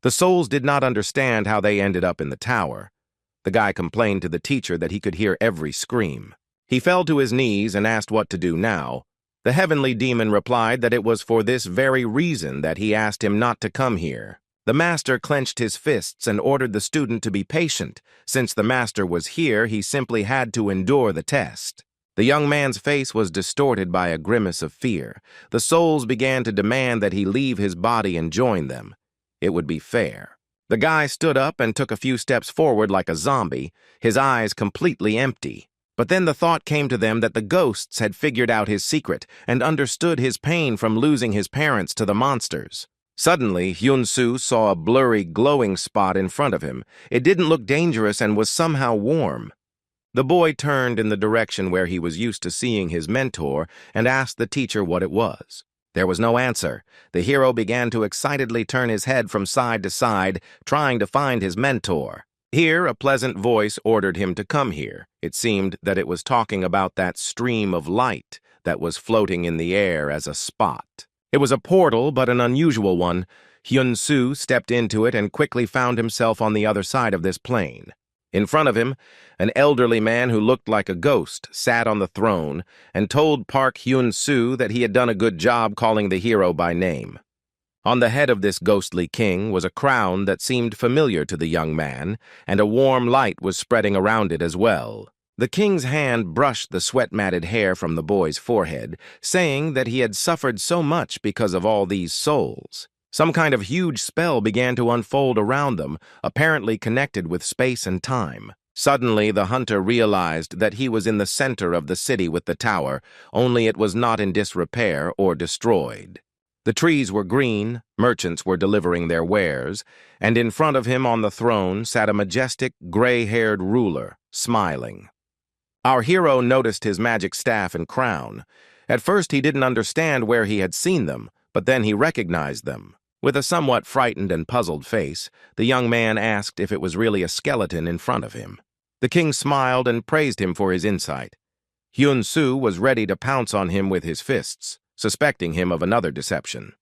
The souls did not understand how they ended up in the tower. The guy complained to the teacher that he could hear every scream. He fell to his knees and asked what to do now. The heavenly demon replied that it was for this very reason that he asked him not to come here. The master clenched his fists and ordered the student to be patient. Since the master was here, he simply had to endure the test. The young man's face was distorted by a grimace of fear. The souls began to demand that he leave his body and join them. It would be fair. The guy stood up and took a few steps forward like a zombie, his eyes completely empty. But then the thought came to them that the ghosts had figured out his secret and understood his pain from losing his parents to the monsters. Suddenly, Hyun-soo saw a blurry, glowing spot in front of him. It didn't look dangerous and was somehow warm. The boy turned in the direction where he was used to seeing his mentor and asked the teacher what it was. There was no answer. The hero began to excitedly turn his head from side to side, trying to find his mentor. Here, a pleasant voice ordered him to come here. It seemed that it was talking about that stream of light that was floating in the air as a spot. It was a portal, but an unusual one. Hyun-soo stepped into it and quickly found himself on the other side of this plane. In front of him, an elderly man who looked like a ghost sat on the throne and told Park Hyun-soo that he had done a good job calling the hero by name. On the head of this ghostly king was a crown that seemed familiar to the young man, and a warm light was spreading around it as well. The king's hand brushed the sweat-matted hair from the boy's forehead, saying that he had suffered so much because of all these souls. Some kind of huge spell began to unfold around them, apparently connected with space and time. Suddenly, the hunter realized that he was in the center of the city with the tower, only it was not in disrepair or destroyed. The trees were green, merchants were delivering their wares, and in front of him on the throne sat a majestic, gray-haired ruler, smiling. Our hero noticed his magic staff and crown. At first, he didn't understand where he had seen them, but then he recognized them. With a somewhat frightened and puzzled face, the young man asked if it was really a skeleton in front of him. The king smiled and praised him for his insight. Hyun-soo was ready to pounce on him with his fists, suspecting him of another deception.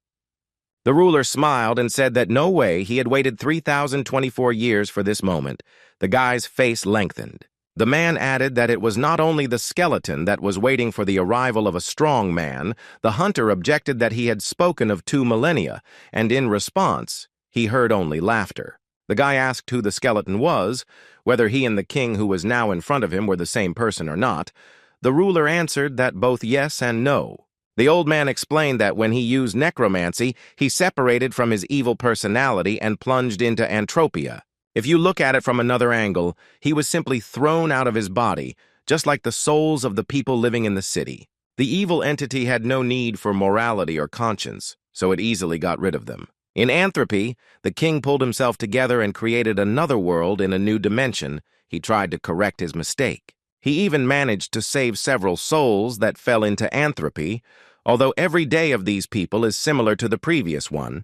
The ruler smiled and said that no way, he had waited 3,024 years for this moment. The guy's face lengthened. The man added that it was not only the skeleton that was waiting for the arrival of a strong man. The hunter objected that he had spoken of 2 millennia, and in response, he heard only laughter. The guy asked who the skeleton was, whether he and the king who was now in front of him were the same person or not. The ruler answered that both yes and no. The old man explained that when he used necromancy, he separated from his evil personality and plunged into entropia. If you look at it from another angle, he was simply thrown out of his body, just like the souls of the people living in the city. The evil entity had no need for morality or conscience, so it easily got rid of them. In Anthropy, the king pulled himself together and created another world in a new dimension. He tried to correct his mistake. He even managed to save several souls that fell into Anthropy, although every day of these people is similar to the previous one,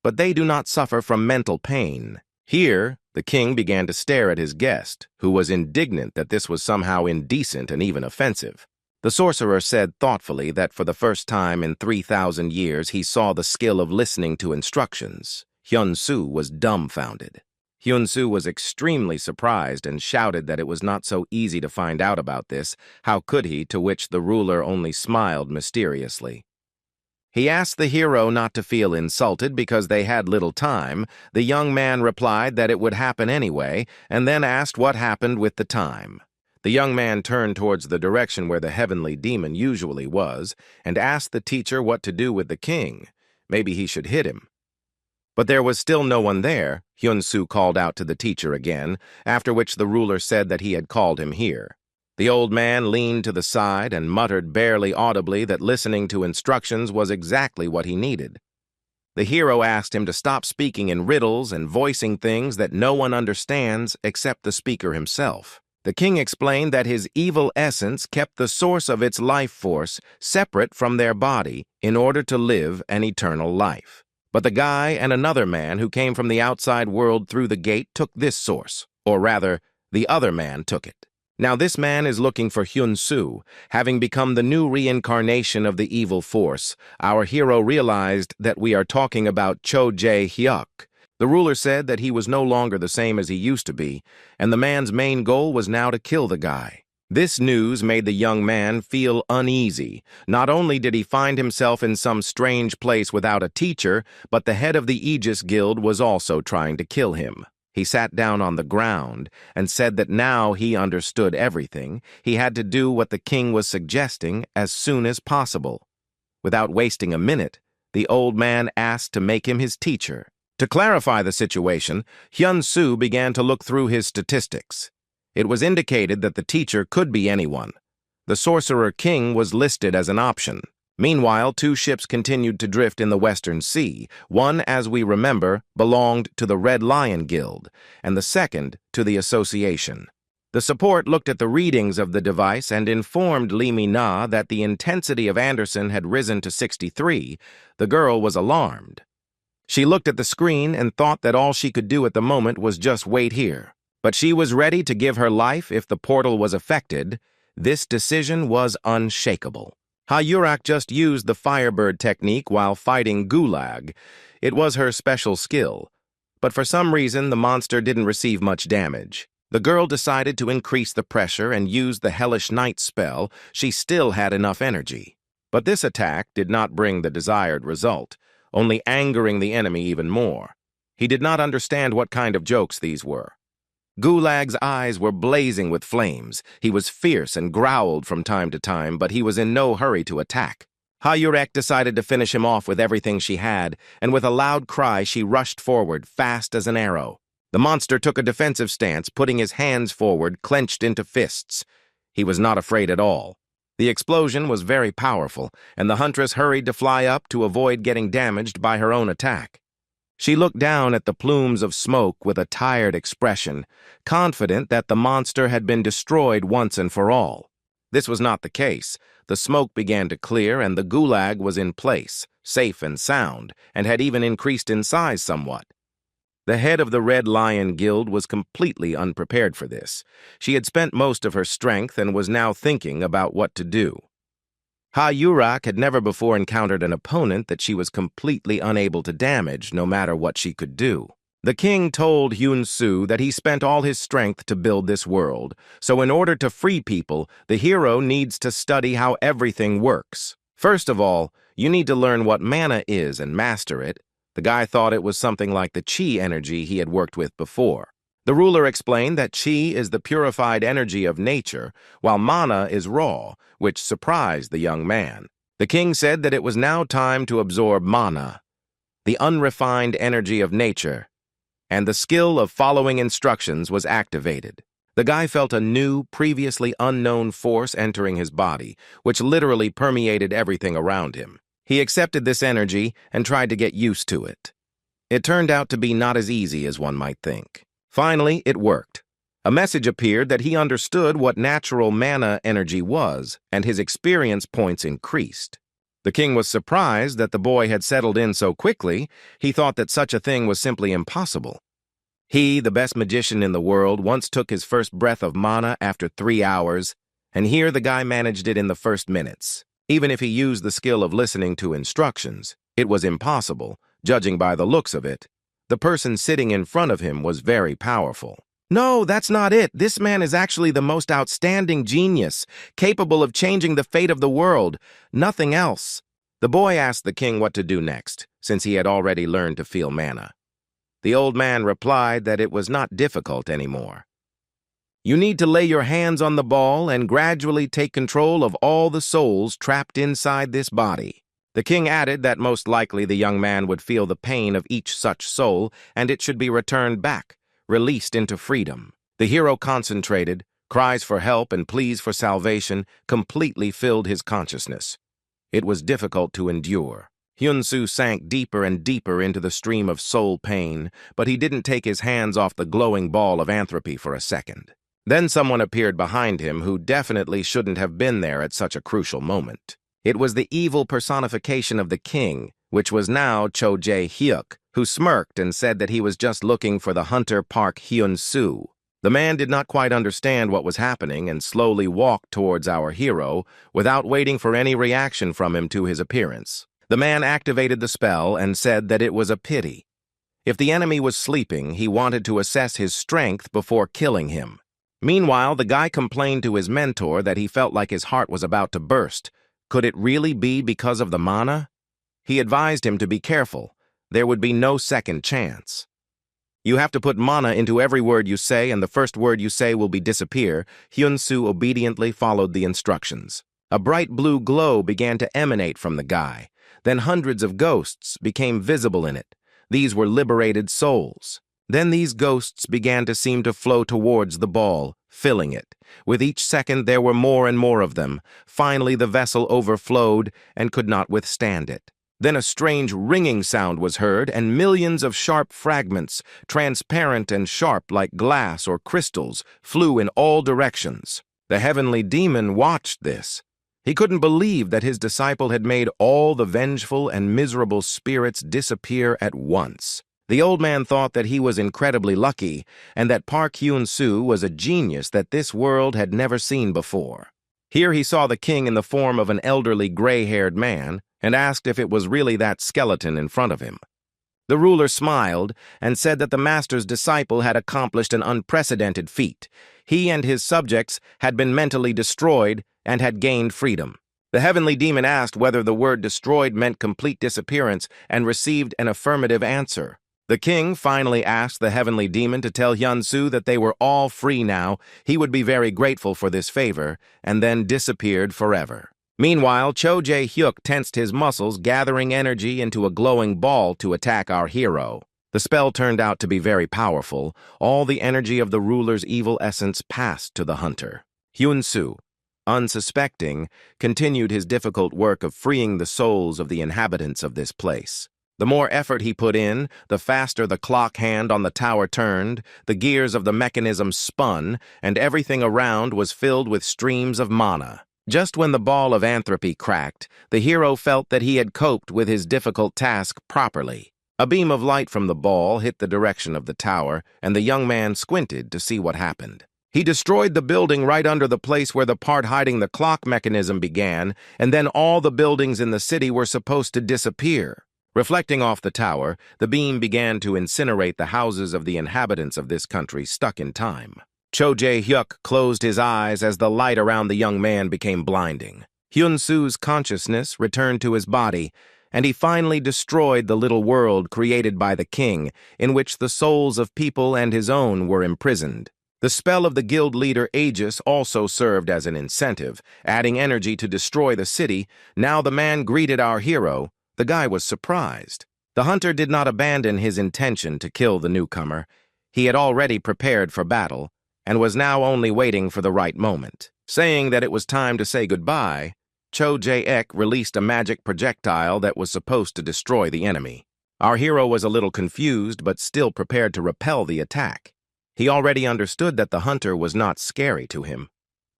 but they do not suffer from mental pain. Here, the king began to stare at his guest, who was indignant that this was somehow indecent and even offensive. The sorcerer said thoughtfully that for the first time in 3,000 years he saw the skill of listening to instructions. Hyun-soo was dumbfounded. Hyun-soo was extremely surprised and shouted that it was not so easy to find out about this. How could he? To which the ruler only smiled mysteriously. He asked the hero not to feel insulted because they had little time. The young man replied that it would happen anyway, and then asked what happened with the time. The young man turned towards the direction where the heavenly demon usually was, and asked the teacher what to do with the king. Maybe he should hit him. But there was still no one there. Hyun-soo called out to the teacher again, after which the ruler said that he had called him here. The old man leaned to the side and muttered barely audibly that listening to instructions was exactly what he needed. The hero asked him to stop speaking in riddles and voicing things that no one understands except the speaker himself. The king explained that his evil essence kept the source of its life force separate from their body in order to live an eternal life. But the guy and another man who came from the outside world through the gate took this source, or rather, the other man took it. Now this man is looking for Hyun-soo, having become the new reincarnation of the evil force. Our hero realized that we are talking about Cho Jae-hyuk. The ruler said that he was no longer the same as he used to be, and the man's main goal was now to kill the guy. This news made the young man feel uneasy. Not only did he find himself in some strange place without a teacher, but the head of the Aegis Guild was also trying to kill him. He sat down on the ground and said that now he understood everything. He had to do what the king was suggesting as soon as possible. Without wasting a minute, the old man asked to make him his teacher. To clarify the situation, Hyun-soo began to look through his statistics. It was indicated that the teacher could be anyone. The sorcerer king was listed as an option. Meanwhile, 2 ships continued to drift in the Western Sea. One, as we remember, belonged to the Red Lion Guild, and the second to the Association. The support looked at the readings of the device and informed Lee Mi-na that the intensity of Anderson had risen to 63. The girl was alarmed. She looked at the screen and thought that all she could do at the moment was just wait here. But she was ready to give her life if the portal was affected. This decision was unshakable. Ha-Yurak just used the Firebird technique while fighting Gulag. It was her special skill. But for some reason, the monster didn't receive much damage. The girl decided to increase the pressure and use the Hellish Night spell. She still had enough energy. But this attack did not bring the desired result, only angering the enemy even more. He did not understand what kind of jokes these were. Gulag's eyes were blazing with flames. He was fierce and growled from time to time, but he was in no hurry to attack. Ha-Yurak decided to finish him off with everything she had, and with a loud cry she rushed forward, fast as an arrow. The monster took a defensive stance, putting his hands forward, clenched into fists. He was not afraid at all. The explosion was very powerful, and the huntress hurried to fly up to avoid getting damaged by her own attack. She looked down at the plumes of smoke with a tired expression, confident that the monster had been destroyed once and for all. This was not the case. The smoke began to clear, and the gulag was in place, safe and sound, and had even increased in size somewhat. The head of the Red Lion Guild was completely unprepared for this. She had spent most of her strength and was now thinking about what to do. Ha-Yurak had never before encountered an opponent that she was completely unable to damage, no matter what she could do. The king told Hyun-Soo that he spent all his strength to build this world, so in order to free people, the hero needs to study how everything works. First of all, you need to learn what mana is and master it. The guy thought it was something like the chi energy he had worked with before. The ruler explained that chi is the purified energy of nature, while mana is raw, which surprised the young man. The king said that it was now time to absorb mana, the unrefined energy of nature, and the skill of following instructions was activated. The guy felt a new, previously unknown force entering his body, which literally permeated everything around him. He accepted this energy and tried to get used to it. It turned out to be not as easy as one might think. Finally, it worked. A message appeared that he understood what natural mana energy was, and his experience points increased. The king was surprised that the boy had settled in so quickly. He thought that such a thing was simply impossible. He, the best magician in the world, once took his first breath of mana after 3 hours, and here the guy managed it in the first minutes. Even if he used the skill of listening to instructions, it was impossible, judging by the looks of it. The person sitting in front of him was very powerful. No, that's not it. This man is actually the most outstanding genius, capable of changing the fate of the world. Nothing else. The boy asked the king what to do next, since he had already learned to feel mana. The old man replied that it was not difficult anymore. You need to lay your hands on the ball and gradually take control of all the souls trapped inside this body. The king added that most likely the young man would feel the pain of each such soul, and it should be returned back, released into freedom. The hero concentrated. Cries for help and pleas for salvation completely filled his consciousness. It was difficult to endure. Hyun-Soo sank deeper and deeper into the stream of soul pain, but he didn't take his hands off the glowing ball of entropy for a second. Then someone appeared behind him who definitely shouldn't have been there at such a crucial moment. It was the evil personification of the king, which was now Cho Jae-hyuk, who smirked and said that he was just looking for the Hunter Park Hyun-Soo. The man did not quite understand what was happening and slowly walked towards our hero without waiting for any reaction from him to his appearance. The man activated the spell and said that it was a pity. If the enemy was sleeping, he wanted to assess his strength before killing him. Meanwhile, the guy complained to his mentor that he felt like his heart was about to burst. Could it really be because of the mana? He advised him to be careful. There would be no second chance. You have to put mana into every word you say, and the first word you say will be disappear. Hyun-Soo obediently followed the instructions. A bright blue glow began to emanate from the guy. Then hundreds of ghosts became visible in it. These were liberated souls. Then these ghosts began to seem to flow towards the ball, filling it. With each second there were more and more of them. Finally the vessel overflowed and could not withstand it. Then a strange ringing sound was heard, and millions of sharp fragments, transparent and sharp like glass or crystals, flew in all directions. The heavenly demon watched this. He couldn't believe that his disciple had made all the vengeful and miserable spirits disappear at once. The old man thought that he was incredibly lucky, and that Park Hyun-soo was a genius that this world had never seen before. Here he saw the king in the form of an elderly gray-haired man, and asked if it was really that skeleton in front of him. The ruler smiled and said that the master's disciple had accomplished an unprecedented feat. He and his subjects had been mentally destroyed and had gained freedom. The heavenly demon asked whether the word destroyed meant complete disappearance and received an affirmative answer. The king finally asked the heavenly demon to tell Hyun-soo that they were all free now. He would be very grateful for this favor, and then disappeared forever. Meanwhile, Cho Jae-hyuk tensed his muscles, gathering energy into a glowing ball to attack our hero. The spell turned out to be very powerful. All the energy of the ruler's evil essence passed to the hunter. Hyun-soo, unsuspecting, continued his difficult work of freeing the souls of the inhabitants of this place. The more effort he put in, the faster the clock hand on the tower turned, the gears of the mechanism spun, and everything around was filled with streams of mana. Just when the ball of entropy cracked, the hero felt that he had coped with his difficult task properly. A beam of light from the ball hit the direction of the tower, and the young man squinted to see what happened. He destroyed the building right under the place where the part hiding the clock mechanism began, and then all the buildings in the city were supposed to disappear. Reflecting off the tower, the beam began to incinerate the houses of the inhabitants of this country stuck in time. Cho Jae-hyuk closed his eyes as the light around the young man became blinding. Hyun-soo's consciousness returned to his body, and he finally destroyed the little world created by the king, in which the souls of people and his own were imprisoned. The spell of the guild leader Aegis also served as an incentive, adding energy to destroy the city. Now the man greeted our hero. The guy was surprised. The hunter did not abandon his intention to kill the newcomer. He had already prepared for battle, and was now only waiting for the right moment. Saying that it was time to say goodbye, Cho Jae-ek released a magic projectile that was supposed to destroy the enemy. Our hero was a little confused, but still prepared to repel the attack. He already understood that the hunter was not scary to him.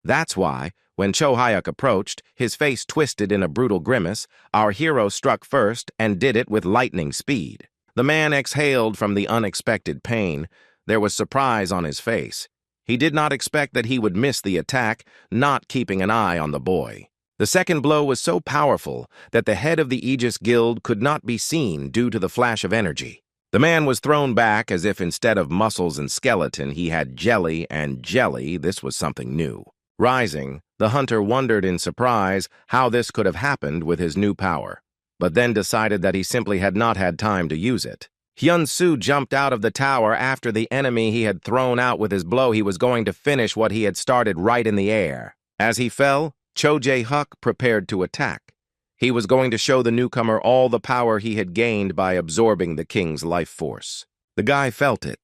That's why, when Cho Hyuk approached, his face twisted in a brutal grimace, our hero struck first and did it with lightning speed. The man exhaled from the unexpected pain. There was surprise on his face. He did not expect that he would miss the attack, not keeping an eye on the boy. The second blow was so powerful that the head of the Aegis Guild could not be seen due to the flash of energy. The man was thrown back as if instead of muscles and skeleton he had jelly and jelly. This was something new. Rising, the hunter wondered in surprise how this could have happened with his new power, but then decided that he simply had not had time to use it. Hyun-soo jumped out of the tower after the enemy he had thrown out with his blow. He was going to finish what he had started right in the air. As he fell, Cho Jae-hyuk prepared to attack. He was going to show the newcomer all the power he had gained by absorbing the king's life force. The guy felt it.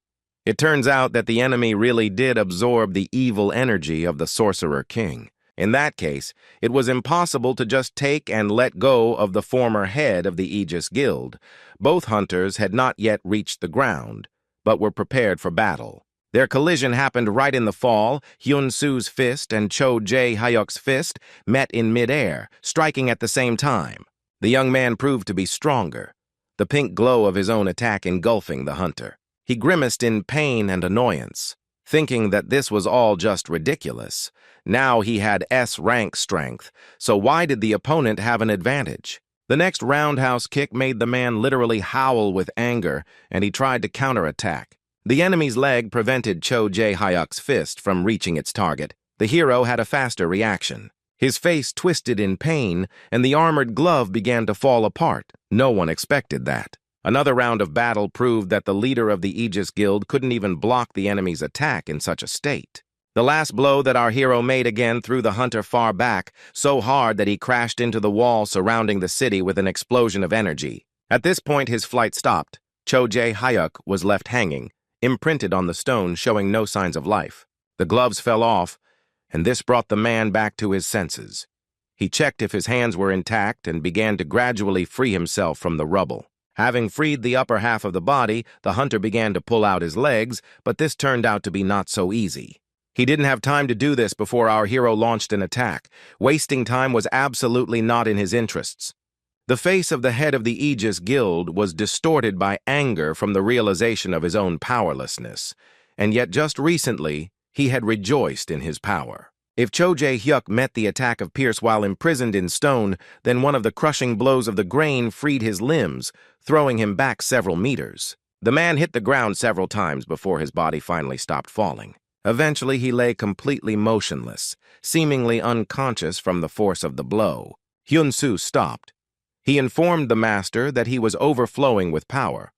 It turns out that the enemy really did absorb the evil energy of the sorcerer king. In that case, it was impossible to just take and let go of the former head of the Aegis Guild. Both hunters had not yet reached the ground, but were prepared for battle. Their collision happened right in the fall. Hyun-soo's fist and Cho Jae-hyuk's fist met in midair, striking at the same time. The young man proved to be stronger, the pink glow of his own attack engulfing the hunter. He grimaced in pain and annoyance, thinking that this was all just ridiculous. Now he had S-rank strength, so why did the opponent have an advantage? The next roundhouse kick made the man literally howl with anger, and he tried to counterattack. The enemy's leg prevented Cho Jae-hyuk's fist from reaching its target. The hero had a faster reaction. His face twisted in pain, and the armored glove began to fall apart. No one expected that. Another round of battle proved that the leader of the Aegis Guild couldn't even block the enemy's attack in such a state. The last blow that our hero made again threw the hunter far back, so hard that he crashed into the wall surrounding the city with an explosion of energy. At this point, his flight stopped. Cho Jae-hyuk was left hanging, imprinted on the stone, showing no signs of life. The gloves fell off, and this brought the man back to his senses. He checked if his hands were intact and began to gradually free himself from the rubble. Having freed the upper half of the body, the hunter began to pull out his legs, but this turned out to be not so easy. He didn't have time to do this before our hero launched an attack. Wasting time was absolutely not in his interests. The face of the head of the Aegis Guild was distorted by anger from the realization of his own powerlessness, and yet just recently he had rejoiced in his power. If Cho Jae-hyuk met the attack of Pierce while imprisoned in stone, then one of the crushing blows of the grain freed his limbs, throwing him back several meters. The man hit the ground several times before his body finally stopped falling. Eventually, he lay completely motionless, seemingly unconscious from the force of the blow. Hyun-soo stopped. He informed the master that he was overflowing with power.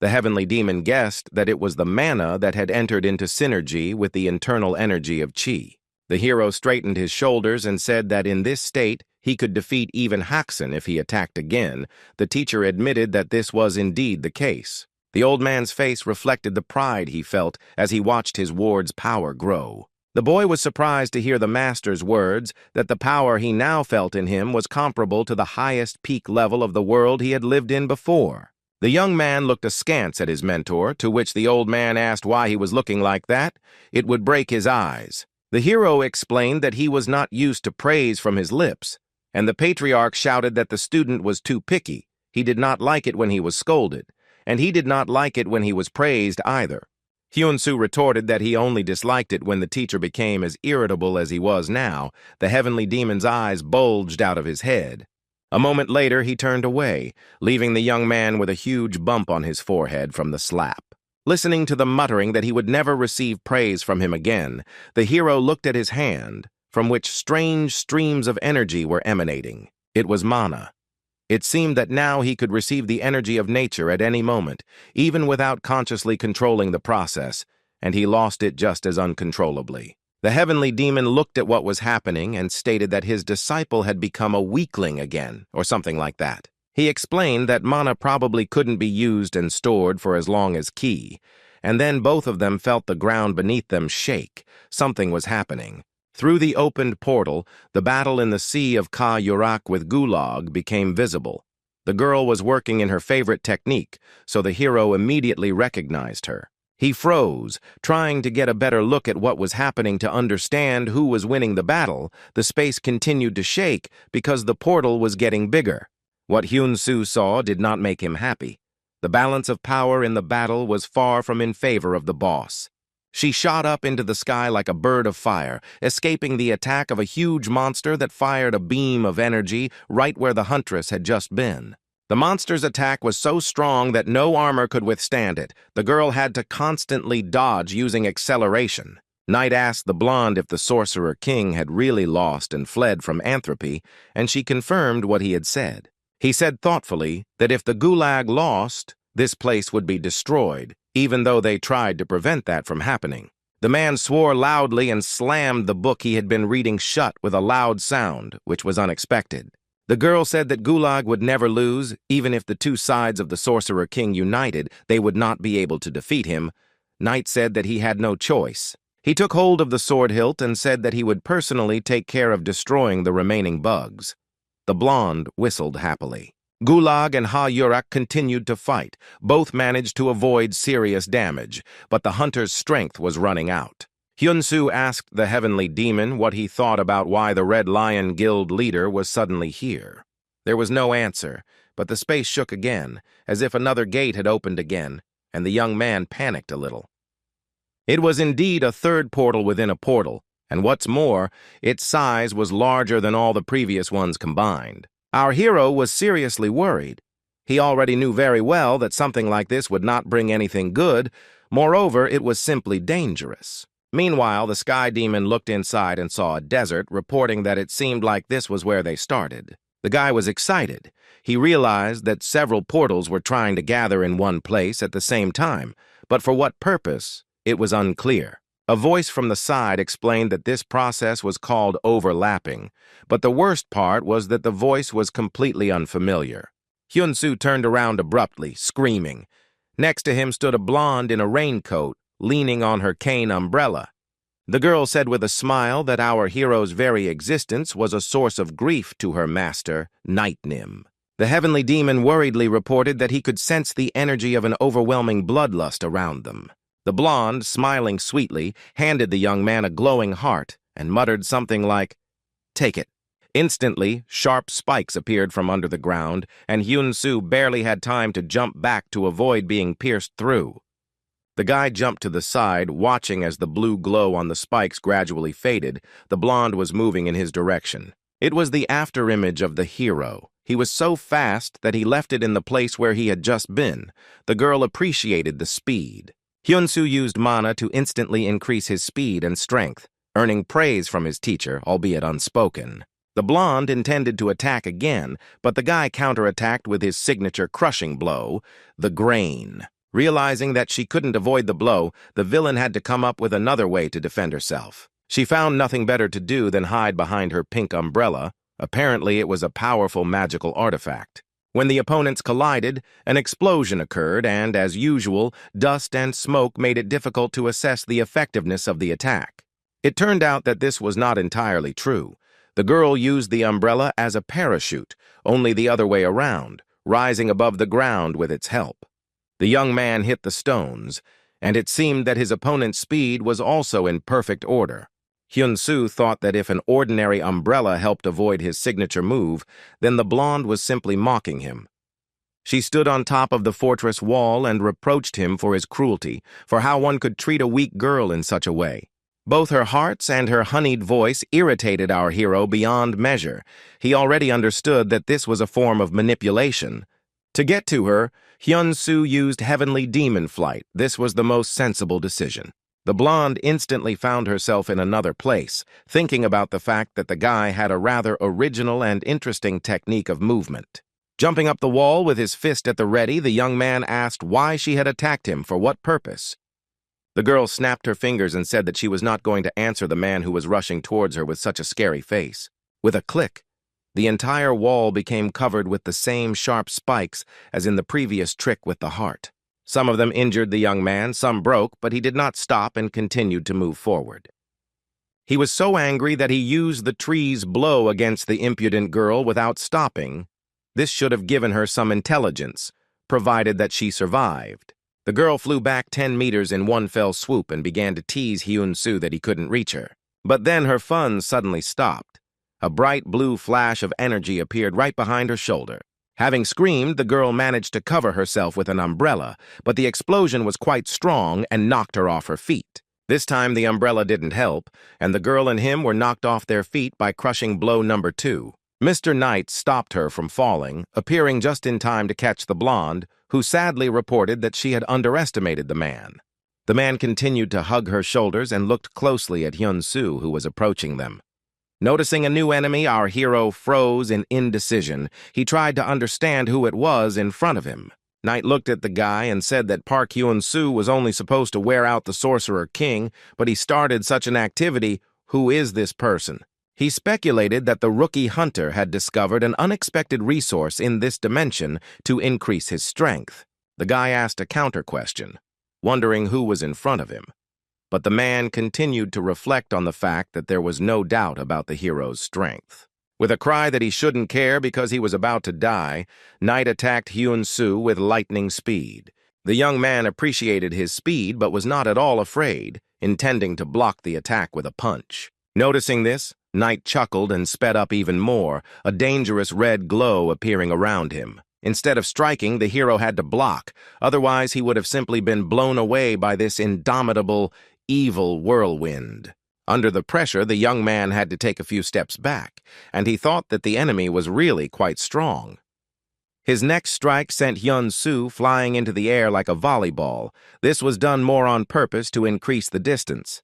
The heavenly demon guessed that it was the mana that had entered into synergy with the internal energy of Chi. The hero straightened his shoulders and said that in this state, he could defeat even Hakusen if he attacked again. The teacher admitted that this was indeed the case. The old man's face reflected the pride he felt as he watched his ward's power grow. The boy was surprised to hear the master's words that the power he now felt in him was comparable to the highest peak level of the world he had lived in before. The young man looked askance at his mentor, to which the old man asked why he was looking like that. It would break his eyes. The hero explained that he was not used to praise from his lips, and the patriarch shouted that the student was too picky. He did not like it when he was scolded, and he did not like it when he was praised either. Hyun-soo retorted that he only disliked it when the teacher became as irritable as he was now. The heavenly demon's eyes bulged out of his head. A moment later, he turned away, leaving the young man with a huge bump on his forehead from the slap. Listening to the muttering that he would never receive praise from him again, the hero looked at his hand, from which strange streams of energy were emanating. It was mana. It seemed that now he could receive the energy of nature at any moment, even without consciously controlling the process, and he lost it just as uncontrollably. The heavenly demon looked at what was happening and stated that his disciple had become a weakling again, or something like that. He explained that mana probably couldn't be used and stored for as long as ki, and then both of them felt the ground beneath them shake. Something was happening. Through the opened portal, the battle in the sea of Ka Yurak with Gulag became visible. The girl was working in her favorite technique, so the hero immediately recognized her. He froze, trying to get a better look at what was happening to understand who was winning the battle. The space continued to shake because the portal was getting bigger. What Hyun-soo saw did not make him happy. The balance of power in the battle was far from in favor of the boss. She shot up into the sky like a bird of fire, escaping the attack of a huge monster that fired a beam of energy right where the huntress had just been. The monster's attack was so strong that no armor could withstand it. The girl had to constantly dodge using acceleration. Knight asked the blonde if the Sorcerer King had really lost and fled from Anthropy, and she confirmed what he had said. He said thoughtfully that if the Gulag lost, this place would be destroyed, even though they tried to prevent that from happening. The man swore loudly and slammed the book he had been reading shut with a loud sound, which was unexpected. The girl said that Gulag would never lose. Even if the two sides of the Sorcerer King united, they would not be able to defeat him. Knight said that he had no choice. He took hold of the sword hilt and said that he would personally take care of destroying the remaining bugs. The blonde whistled happily. Gulag and Ha Yurak continued to fight. Both managed to avoid serious damage, but the hunter's strength was running out. Hyun-soo asked the heavenly demon what he thought about why the Red Lion Guild leader was suddenly here. There was no answer, but the space shook again, as if another gate had opened again, and the young man panicked a little. It was indeed a third portal within a portal, and what's more, its size was larger than all the previous ones combined. Our hero was seriously worried. He already knew very well that something like this would not bring anything good. Moreover, it was simply dangerous. Meanwhile, the sky demon looked inside and saw a desert, reporting that it seemed like this was where they started. The guy was excited. He realized that several portals were trying to gather in one place at the same time, but for what purpose, it was unclear. A voice from the side explained that this process was called overlapping, but the worst part was that the voice was completely unfamiliar. Hyun-soo turned around abruptly, screaming. Next to him stood a blonde in a raincoat, leaning on her cane umbrella. The girl said with a smile that our hero's very existence was a source of grief to her master, Night Nim. The heavenly demon worriedly reported that he could sense the energy of an overwhelming bloodlust around them. The blonde, smiling sweetly, handed the young man a glowing heart and muttered something like, "Take it." Instantly, sharp spikes appeared from under the ground, and Hyun-soo barely had time to jump back to avoid being pierced through. The guy jumped to the side, watching as the blue glow on the spikes gradually faded. The blonde was moving in his direction. It was the afterimage of the hero. He was so fast that he left it in the place where he had just been. The girl appreciated the speed. Hyun-soo used mana to instantly increase his speed and strength, earning praise from his teacher, albeit unspoken. The blonde intended to attack again, but the guy counterattacked with his signature crushing blow, the grain. Realizing that she couldn't avoid the blow, the villain had to come up with another way to defend herself. She found nothing better to do than hide behind her pink umbrella. Apparently, it was a powerful magical artifact. When the opponents collided, an explosion occurred, and, as usual, dust and smoke made it difficult to assess the effectiveness of the attack. It turned out that this was not entirely true. The girl used the umbrella as a parachute, only the other way around, rising above the ground with its help. The young man hit the stones, and it seemed that his opponent's speed was also in perfect order. Hyun-soo thought that if an ordinary umbrella helped avoid his signature move, then the blonde was simply mocking him. She stood on top of the fortress wall and reproached him for his cruelty, for how one could treat a weak girl in such a way. Both her hearts and her honeyed voice irritated our hero beyond measure. He already understood that this was a form of manipulation. To get to her, Hyun-soo used heavenly demon flight. This was the most sensible decision. The blonde instantly found herself in another place, thinking about the fact that the guy had a rather original and interesting technique of movement. Jumping up the wall with his fist at the ready, the young man asked why she had attacked him, for what purpose. The girl snapped her fingers and said that she was not going to answer the man who was rushing towards her with such a scary face. With a click, the entire wall became covered with the same sharp spikes as in the previous trick with the heart. Some of them injured the young man, some broke, but he did not stop and continued to move forward. He was so angry that he used the tree's blow against the impudent girl without stopping. This should have given her some intelligence, provided that she survived. The girl flew back 10 meters in one fell swoop and began to tease Hyun-soo that he couldn't reach her. But then her fun suddenly stopped. A bright blue flash of energy appeared right behind her shoulder. Having screamed, the girl managed to cover herself with an umbrella, but the explosion was quite strong and knocked her off her feet. This time the umbrella didn't help, and the girl and him were knocked off their feet by crushing blow number 2. Mr. Knight stopped her from falling, appearing just in time to catch the blonde, who sadly reported that she had underestimated the man. The man continued to hug her shoulders and looked closely at Hyun-soo, who was approaching them. Noticing a new enemy, our hero froze in indecision. He tried to understand who it was in front of him. Knight looked at the guy and said that Park Hyun-soo was only supposed to wear out the Sorcerer King, but he started such an activity. Who is this person? He speculated that the rookie hunter had discovered an unexpected resource in this dimension to increase his strength. The guy asked a counter question, wondering who was in front of him. But the man continued to reflect on the fact that there was no doubt about the hero's strength. With a cry that he shouldn't care because he was about to die, Knight attacked Hyun-soo with lightning speed. The young man appreciated his speed but was not at all afraid, intending to block the attack with a punch. Noticing this, Knight chuckled and sped up even more, a dangerous red glow appearing around him. Instead of striking, the hero had to block, otherwise he would have simply been blown away by this indomitable, evil whirlwind. Under the pressure, the young man had to take a few steps back, and he thought that the enemy was really quite strong. His next strike sent Hyun-soo flying into the air like a volleyball. This was done more on purpose to increase the distance.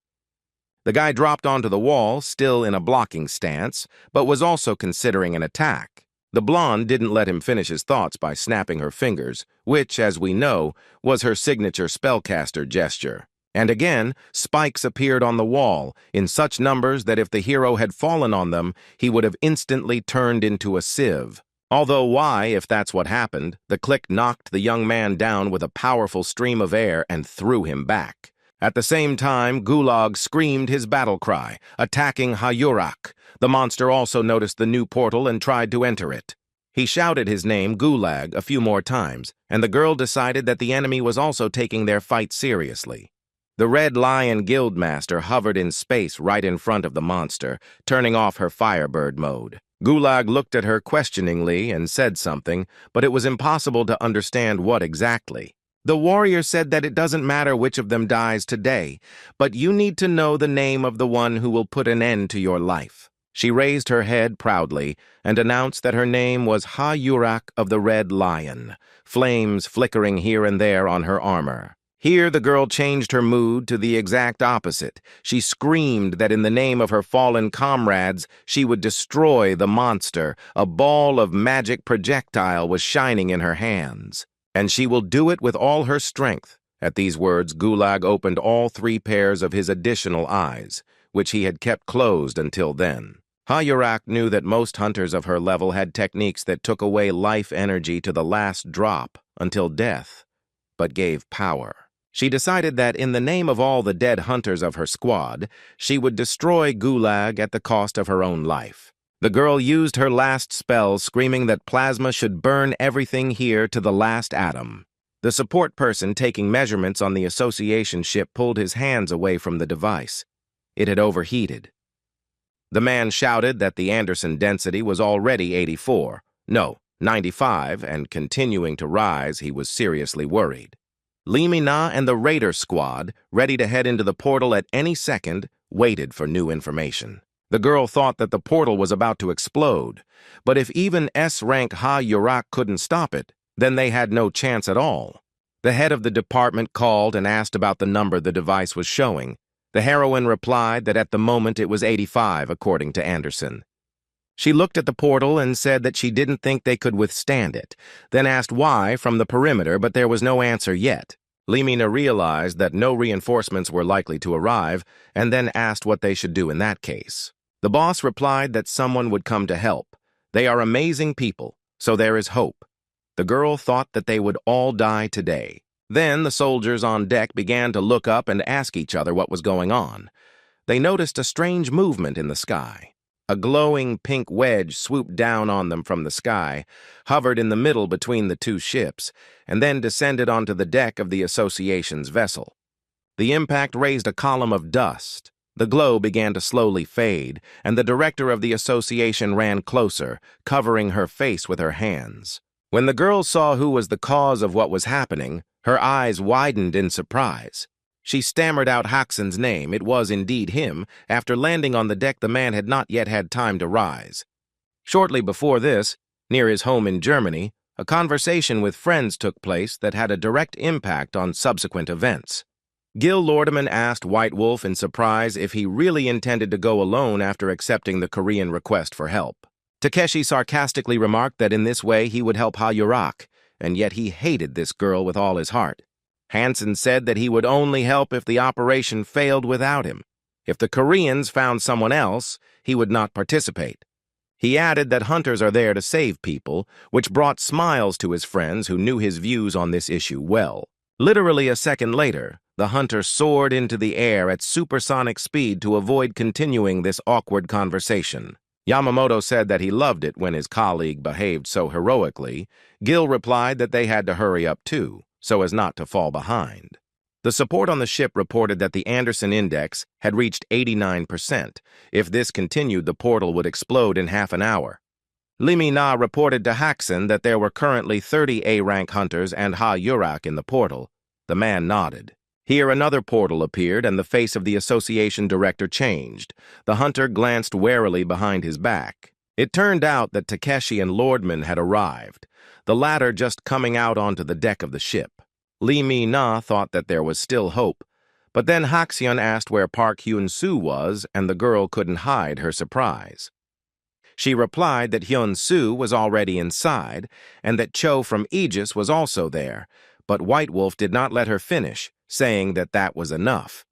The guy dropped onto the wall, still in a blocking stance, but was also considering an attack. The blonde didn't let him finish his thoughts by snapping her fingers, which, as we know, was her signature spellcaster gesture. And again, spikes appeared on the wall, in such numbers that if the hero had fallen on them, he would have instantly turned into a sieve. Although why, if that's what happened, the click knocked the young man down with a powerful stream of air and threw him back. At the same time, Gulag screamed his battle cry, attacking Hayurak. The monster also noticed the new portal and tried to enter it. He shouted his name, Gulag, a few more times, and the girl decided that the enemy was also taking their fight seriously. The Red Lion Guildmaster hovered in space right in front of the monster, turning off her Firebird mode. Gulag looked at her questioningly and said something, but it was impossible to understand what exactly. The warrior said that it doesn't matter which of them dies today, but you need to know the name of the one who will put an end to your life. She raised her head proudly and announced that her name was Hayurak of the Red Lion, flames flickering here and there on her armor. Here the girl changed her mood to the exact opposite. She screamed that in the name of her fallen comrades, she would destroy the monster. A ball of magic projectile was shining in her hands. And she will do it with all her strength. At these words, Gulag opened all 3 pairs of his additional eyes, which he had kept closed until then. Hayurak knew that most hunters of her level had techniques that took away life energy to the last drop until death, but gave power. She decided that in the name of all the dead hunters of her squad, she would destroy Gulag at the cost of her own life. The girl used her last spell, screaming that plasma should burn everything here to the last atom. The support person taking measurements on the association ship pulled his hands away from the device. It had overheated. The man shouted that the Anderson density was already 84, no, 95, and continuing to rise, he was seriously worried. Limina and the Raider squad, ready to head into the portal at any second, waited for new information. The girl thought that the portal was about to explode, but if even S-Rank Hayurak couldn't stop it, then they had no chance at all. The head of the department called and asked about the number the device was showing. The heroine replied that at the moment it was 85, according to Anderson. She looked at the portal and said that she didn't think they could withstand it, then asked why from the perimeter, but there was no answer yet. Limina realized that no reinforcements were likely to arrive, and then asked what they should do in that case. The boss replied that someone would come to help. They are amazing people, so there is hope. The girl thought that they would all die today. Then the soldiers on deck began to look up and ask each other what was going on. They noticed a strange movement in the sky. A glowing pink wedge swooped down on them from the sky, hovered in the middle between the 2 ships, and then descended onto the deck of the Association's vessel. The impact raised a column of dust. The glow began to slowly fade, and the director of the Association ran closer, covering her face with her hands. When the girl saw who was the cause of what was happening, her eyes widened in surprise. She stammered out Haxon's name. It was indeed him. After landing on the deck, the man had not yet had time to rise. Shortly before this, near his home in Germany, a conversation with friends took place that had a direct impact on subsequent events. Gil Lordeman asked White Wolf in surprise if he really intended to go alone after accepting the Korean request for help. Takeshi sarcastically remarked that in this way he would help Hayurak, and yet he hated this girl with all his heart. Hansen said that he would only help if the operation failed without him. If the Koreans found someone else, he would not participate. He added that hunters are there to save people, which brought smiles to his friends who knew his views on this issue well. Literally a second later, the hunter soared into the air at supersonic speed to avoid continuing this awkward conversation. Yamamoto said that he loved it when his colleague behaved so heroically. Gil replied that they had to hurry up too, so as not to fall behind. The support on the ship reported that the Anderson index had reached 89%. If this continued, the portal would explode in half an hour. Limina reported to Haxon that there were currently 30 A-rank hunters and Hayurak in the portal. The man nodded. Here another portal appeared and the face of the association director changed. The hunter glanced warily behind his back. It turned out that Takeshi and Lordman had arrived, the latter just coming out onto the deck of the ship. Lee Mi-na thought that there was still hope, but then Haxion asked where Park Hyun-soo was, and the girl couldn't hide her surprise. She replied that Hyun-soo was already inside, and that Cho from Aegis was also there, but White Wolf did not let her finish, saying that that was enough.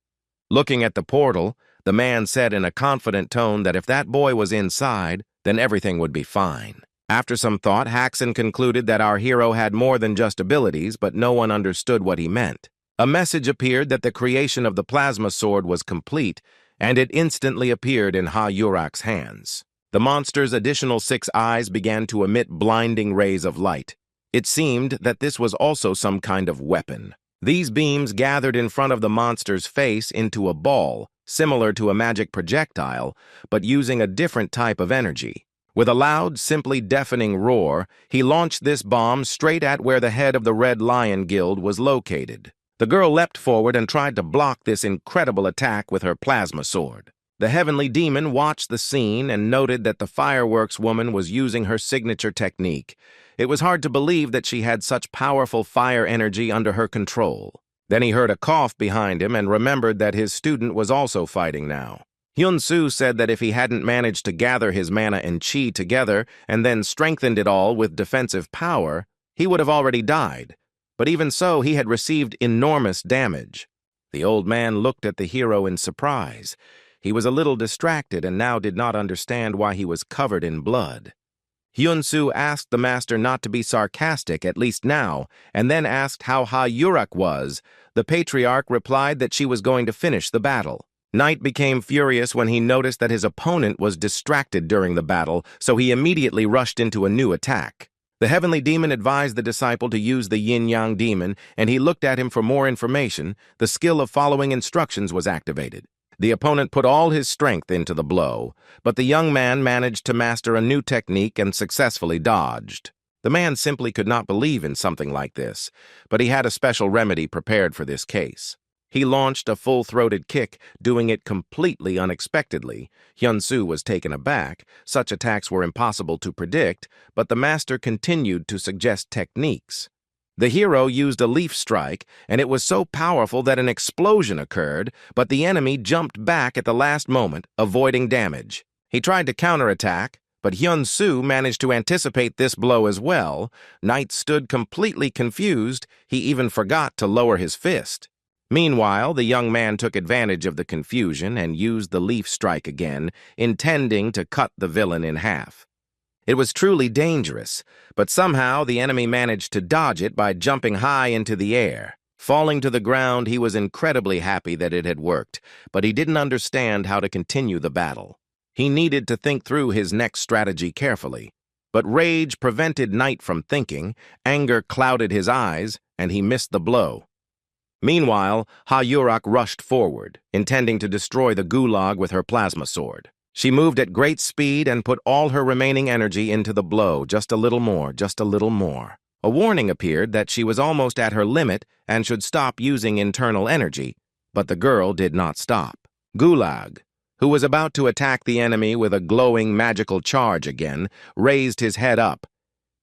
Looking at the portal, the man said in a confident tone that if that boy was inside, then everything would be fine. After some thought, Haxon concluded that our hero had more than just abilities, but no one understood what he meant. A message appeared that the creation of the plasma sword was complete, and it instantly appeared in Ha-Yurak's hands. The monster's additional 6 eyes began to emit blinding rays of light. It seemed that this was also some kind of weapon. These beams gathered in front of the monster's face into a ball, similar to a magic projectile, but using a different type of energy. With a loud, simply deafening roar, he launched this bomb straight at where the head of the Red Lion Guild was located. The girl leapt forward and tried to block this incredible attack with her plasma sword. The heavenly demon watched the scene and noted that the fireworks woman was using her signature technique. It was hard to believe that she had such powerful fire energy under her control. Then he heard a cough behind him and remembered that his student was also fighting now. Hyun-soo said that if he hadn't managed to gather his mana and chi together and then strengthened it all with defensive power, he would have already died. But even so, he had received enormous damage. The old man looked at the hero in surprise. He was a little distracted and now did not understand why he was covered in blood. Hyun-soo asked the master not to be sarcastic, at least now, and then asked how Ha-Yurak was. The patriarch replied that she was going to finish the battle. Knight became furious when he noticed that his opponent was distracted during the battle, so he immediately rushed into a new attack. The heavenly demon advised the disciple to use the yin-yang demon, and he looked at him for more information. The skill of following instructions was activated. The opponent put all his strength into the blow, but the young man managed to master a new technique and successfully dodged. The man simply could not believe in something like this, but he had a special remedy prepared for this case. He launched a full-throated kick, doing it completely unexpectedly. Hyun-soo was taken aback. Such attacks were impossible to predict, but the master continued to suggest techniques. The hero used a leaf strike, and it was so powerful that an explosion occurred, but the enemy jumped back at the last moment, avoiding damage. He tried to counterattack, but Hyun-soo managed to anticipate this blow as well. Knight stood completely confused. He even forgot to lower his fist. Meanwhile, the young man took advantage of the confusion and used the leaf strike again, intending to cut the villain in half. It was truly dangerous, but somehow the enemy managed to dodge it by jumping high into the air. Falling to the ground, he was incredibly happy that it had worked, but he didn't understand how to continue the battle. He needed to think through his next strategy carefully. But rage prevented Knight from thinking, anger clouded his eyes, and he missed the blow. Meanwhile, Ha-Yurak rushed forward, intending to destroy the gulag with her plasma sword. She moved at great speed and put all her remaining energy into the blow, just a little more, just a little more. A warning appeared that she was almost at her limit and should stop using internal energy, but the girl did not stop. Gulag, who was about to attack the enemy with a glowing magical charge again, raised his head up.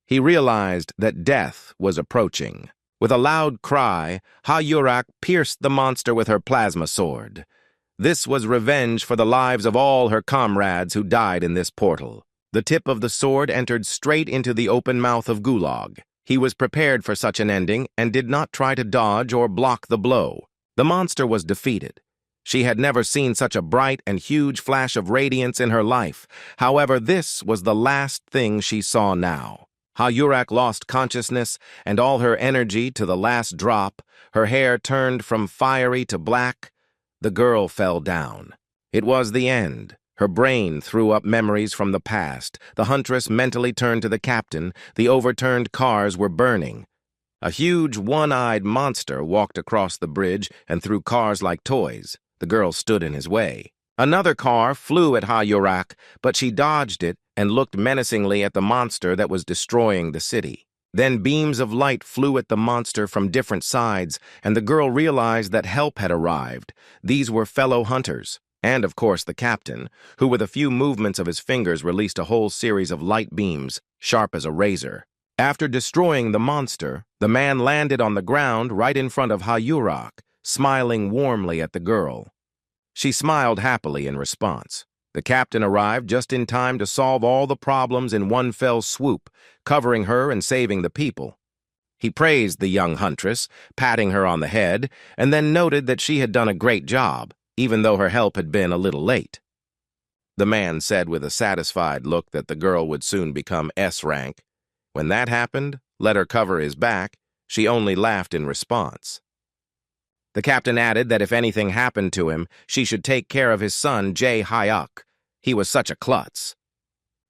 He realized that death was approaching. With a loud cry, Ha-Yurak pierced the monster with her plasma sword. This was revenge for the lives of all her comrades who died in this portal. The tip of the sword entered straight into the open mouth of Gulag. He was prepared for such an ending and did not try to dodge or block the blow. The monster was defeated. She had never seen such a bright and huge flash of radiance in her life. However, this was the last thing she saw now. Ha-Yurak lost consciousness and all her energy to the last drop. Her hair turned from fiery to black. The girl fell down. It was the end. Her brain threw up memories from the past. The huntress mentally turned to the captain. The overturned cars were burning. A huge, one-eyed monster walked across the bridge and threw cars like toys. The girl stood in his way. Another car flew at Ha-Yurak, but she dodged it and looked menacingly at the monster that was destroying the city. Then beams of light flew at the monster from different sides, and the girl realized that help had arrived. These were fellow hunters, and of course the captain, who with a few movements of his fingers released a whole series of light beams, sharp as a razor. After destroying the monster, the man landed on the ground right in front of Ha-Yurak, smiling warmly at the girl. She smiled happily in response. The captain arrived just in time to solve all the problems in one fell swoop, covering her and saving the people. He praised the young huntress, patting her on the head, and then noted that she had done a great job, even though her help had been a little late. The man said with a satisfied look that the girl would soon become S-Rank. When that happened, let her cover his back. She only laughed in response. The captain added that if anything happened to him, she should take care of his son, Jae-hyuk. He was such a klutz.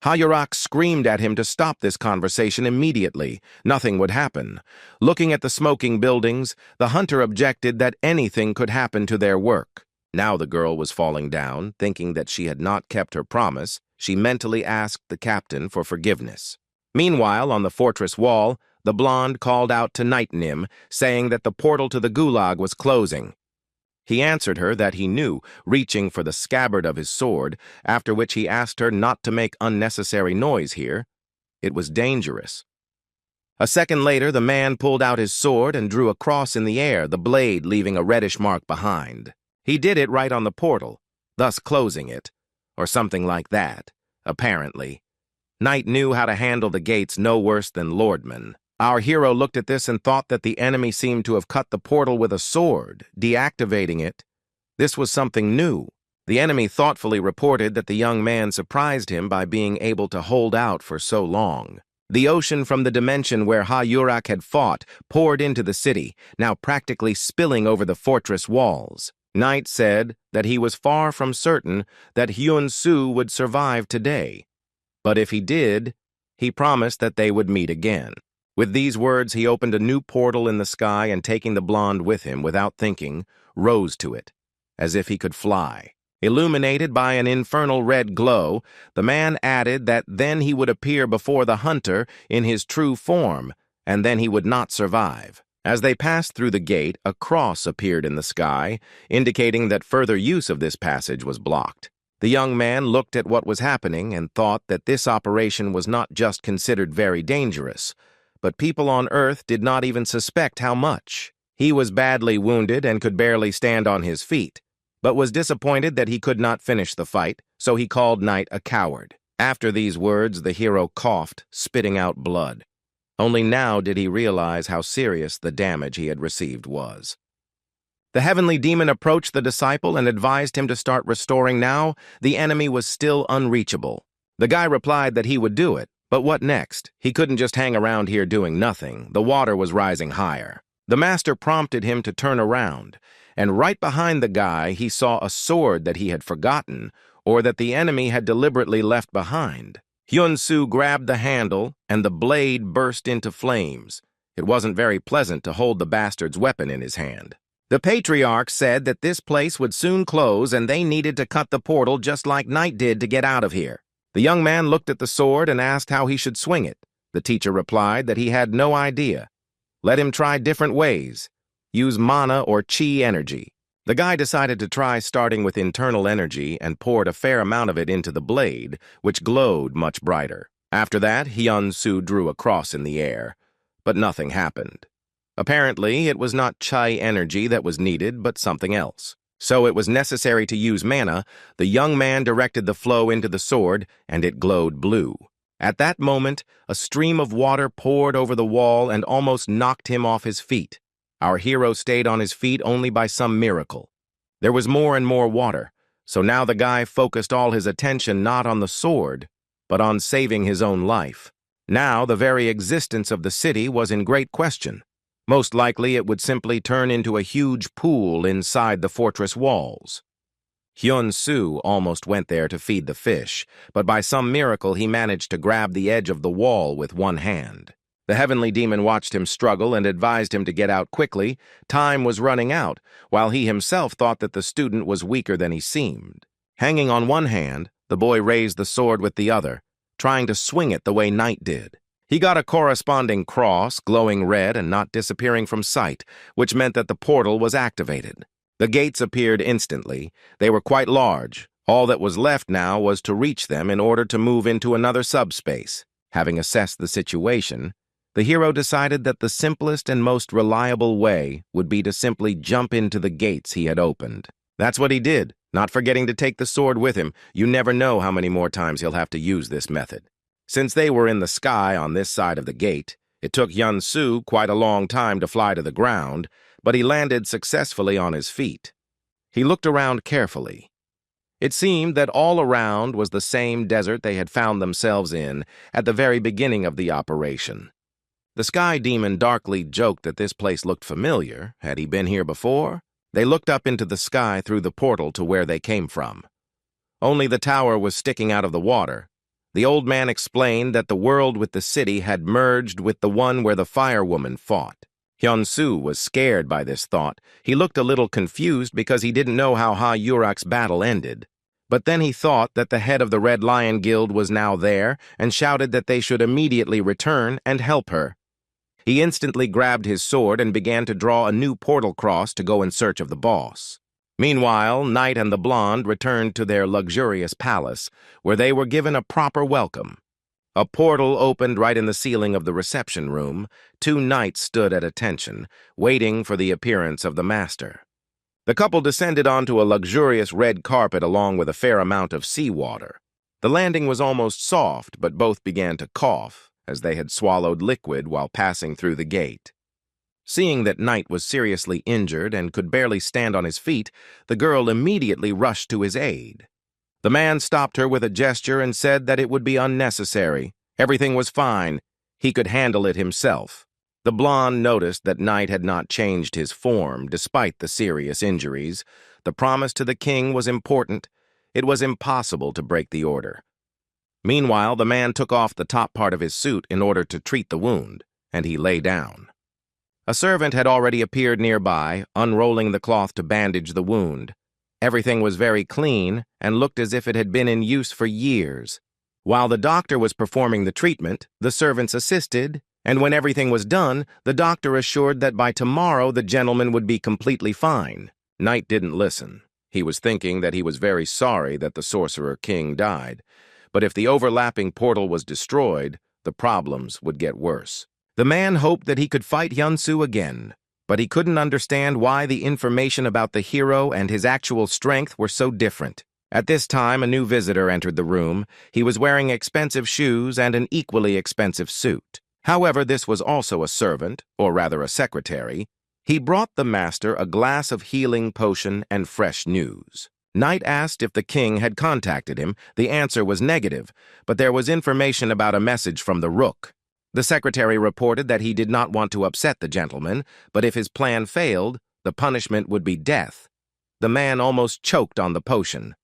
Hayurak screamed at him to stop this conversation immediately. Nothing would happen. Looking at the smoking buildings, the hunter objected that anything could happen to their work. Now the girl was falling down, thinking that she had not kept her promise. She mentally asked the captain for forgiveness. Meanwhile, on the fortress wall, the blonde called out to Night Nim, saying that the portal to the gulag was closing. He answered her that he knew, reaching for the scabbard of his sword, after which he asked her not to make unnecessary noise here. It was dangerous. A second later, the man pulled out his sword and drew a cross in the air, the blade leaving a reddish mark behind. He did it right on the portal, thus closing it, or something like that, apparently. Knight knew how to handle the gates no worse than Lordman. Our hero looked at this and thought that the enemy seemed to have cut the portal with a sword, deactivating it. This was something new. The enemy thoughtfully reported that the young man surprised him by being able to hold out for so long. The ocean from the dimension where Hayurak had fought poured into the city, now practically spilling over the fortress walls. Knight said that he was far from certain that Hyun-soo would survive today. But if he did, he promised that they would meet again. With these words, he opened a new portal in the sky and, taking the blonde with him without thinking, rose to it, as if he could fly. Illuminated by an infernal red glow, the man added that then he would appear before the hunter in his true form, and then he would not survive. As they passed through the gate, a cross appeared in the sky, indicating that further use of this passage was blocked. The young man looked at what was happening and thought that this operation was not just considered very dangerous, but people on Earth did not even suspect how much. He was badly wounded and could barely stand on his feet, but was disappointed that he could not finish the fight, so he called Knight a coward. After these words, the hero coughed, spitting out blood. Only now did he realize how serious the damage he had received was. The heavenly demon approached the disciple and advised him to start restoring now. The enemy was still unreachable. The guy replied that he would do it. But what next? He couldn't just hang around here doing nothing. The water was rising higher. The master prompted him to turn around, and right behind the guy he saw a sword that he had forgotten, or that the enemy had deliberately left behind. Hyun-soo grabbed the handle, and the blade burst into flames. It wasn't very pleasant to hold the bastard's weapon in his hand. The patriarch said that this place would soon close and they needed to cut the portal just like Knight did to get out of here. The young man looked at the sword and asked how he should swing it. The teacher replied that he had no idea. Let him try different ways. Use mana or chi energy. The guy decided to try starting with internal energy and poured a fair amount of it into the blade, which glowed much brighter. After that, Hyun-soo drew a cross in the air, but nothing happened. Apparently, it was not chi energy that was needed, but something else. So it was necessary to use mana. The young man directed the flow into the sword, and it glowed blue. At that moment, a stream of water poured over the wall and almost knocked him off his feet. Our hero stayed on his feet only by some miracle. There was more and more water, so now the guy focused all his attention not on the sword, but on saving his own life. Now the very existence of the city was in great question. Most likely it would simply turn into a huge pool inside the fortress walls. Hyun-soo almost went there to feed the fish, but by some miracle he managed to grab the edge of the wall with one hand. The heavenly demon watched him struggle and advised him to get out quickly. Time was running out, while he himself thought that the student was weaker than he seemed. Hanging on one hand, the boy raised the sword with the other, trying to swing it the way Knight did. He got a corresponding cross, glowing red and not disappearing from sight, which meant that the portal was activated. The gates appeared instantly. They were quite large. All that was left now was to reach them in order to move into another subspace. Having assessed the situation, the hero decided that the simplest and most reliable way would be to simply jump into the gates he had opened. That's what he did, not forgetting to take the sword with him. You never know how many more times he'll have to use this method. Since they were in the sky on this side of the gate, it took Hyun-soo quite a long time to fly to the ground, but he landed successfully on his feet. He looked around carefully. It seemed that all around was the same desert they had found themselves in at the very beginning of the operation. The sky demon darkly joked that this place looked familiar. Had he been here before? They looked up into the sky through the portal to where they came from. Only the tower was sticking out of the water. The old man explained that the world with the city had merged with the one where the firewoman fought. Hyun-soo was scared by this thought. He looked a little confused because he didn't know how Ha-Yurak's battle ended. But then he thought that the head of the Red Lion Guild was now there and shouted that they should immediately return and help her. He instantly grabbed his sword and began to draw a new portal cross to go in search of the boss. Meanwhile, Knight and the blonde returned to their luxurious palace, where they were given a proper welcome. A portal opened right in the ceiling of the reception room. Two knights stood at attention, waiting for the appearance of the master. The couple descended onto a luxurious red carpet along with a fair amount of seawater. The landing was almost soft, but both began to cough, as they had swallowed liquid while passing through the gate. Seeing that Knight was seriously injured and could barely stand on his feet, the girl immediately rushed to his aid. The man stopped her with a gesture and said that it would be unnecessary. Everything was fine. He could handle it himself. The blonde noticed that Knight had not changed his form despite the serious injuries. The promise to the king was important. It was impossible to break the order. Meanwhile, the man took off the top part of his suit in order to treat the wound, and he lay down. A servant had already appeared nearby, unrolling the cloth to bandage the wound. Everything was very clean and looked as if it had been in use for years. While the doctor was performing the treatment, the servants assisted, and when everything was done, the doctor assured that by tomorrow the gentleman would be completely fine. Knight didn't listen. He was thinking that he was very sorry that the Sorcerer King died, but if the overlapping portal was destroyed, the problems would get worse. The man hoped that he could fight Hyun-soo again, but he couldn't understand why the information about the hero and his actual strength were so different. At this time, a new visitor entered the room. He was wearing expensive shoes and an equally expensive suit. However, this was also a servant, or rather a secretary. He brought the master a glass of healing potion and fresh news. Knight asked if the king had contacted him. The answer was negative, but there was information about a message from the Rook. The secretary reported that he did not want to upset the gentleman, but if his plan failed, the punishment would be death. The man almost choked on the potion.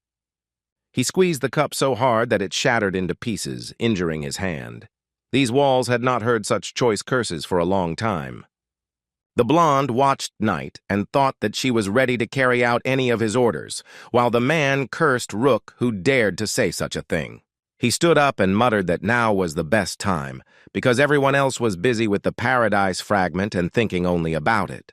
He squeezed the cup so hard that it shattered into pieces, injuring his hand. These walls had not heard such choice curses for a long time. The blonde watched Knight and thought that she was ready to carry out any of his orders, while the man cursed Rook who dared to say such a thing. He stood up and muttered that now was the best time, because everyone else was busy with the paradise fragment and thinking only about it.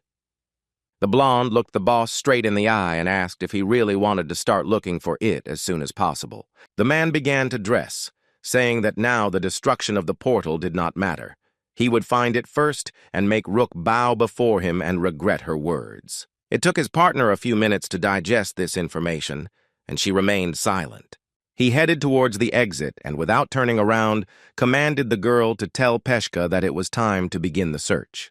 The blonde looked the boss straight in the eye and asked if he really wanted to start looking for it as soon as possible. The man began to dress, saying that now the destruction of the portal did not matter. He would find it first and make Rook bow before him and regret her words. It took his partner a few minutes to digest this information, and she remained silent. He headed towards the exit and, without turning around, commanded the girl to tell Peshka that it was time to begin the search.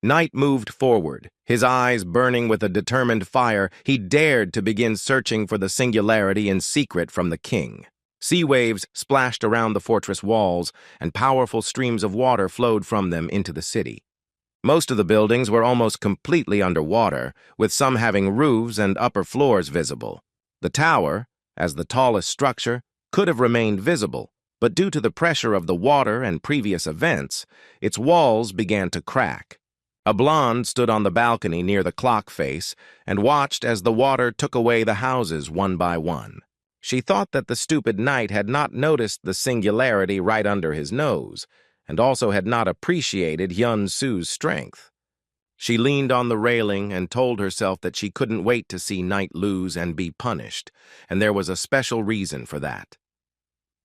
Knight moved forward, his eyes burning with a determined fire. He dared to begin searching for the singularity in secret from the king. Sea waves splashed around the fortress walls, and powerful streams of water flowed from them into the city. Most of the buildings were almost completely underwater, with some having roofs and upper floors visible. The tower, as the tallest structure, could have remained visible, but due to the pressure of the water and previous events, its walls began to crack. A blonde stood on the balcony near the clock face and watched as the water took away the houses one by one. She thought that the stupid knight had not noticed the singularity right under his nose, and also had not appreciated Hyun-soo's strength. She leaned on the railing and told herself that she couldn't wait to see Knight lose and be punished, and there was a special reason for that.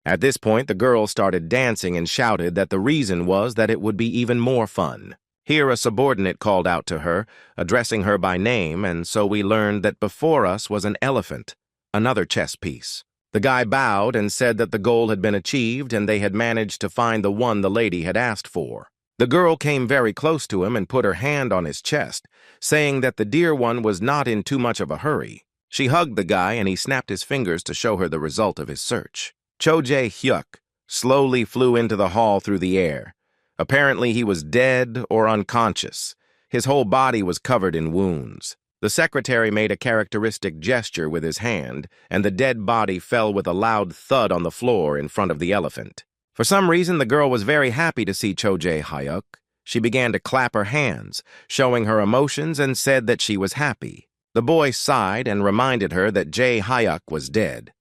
At this point, the girl started dancing and shouted that the reason was that it would be even more fun. Here a subordinate called out to her, addressing her by name, and so we learned that before us was an elephant, another chess piece. The guy bowed and said that the goal had been achieved and they had managed to find the one the lady had asked for. The girl came very close to him and put her hand on his chest, saying that the dear one was not in too much of a hurry. She hugged the guy and he snapped his fingers to show her the result of his search. Cho Jae-hyuk slowly flew into the hall through the air. Apparently he was dead or unconscious. His whole body was covered in wounds. The secretary made a characteristic gesture with his hand, and the dead body fell with a loud thud on the floor in front of the elephant. For some reason, the girl was very happy to see Cho-jae Hyuk. She began to clap her hands, showing her emotions, and said that she was happy. The boy sighed and reminded her that Jae Hyuk was dead.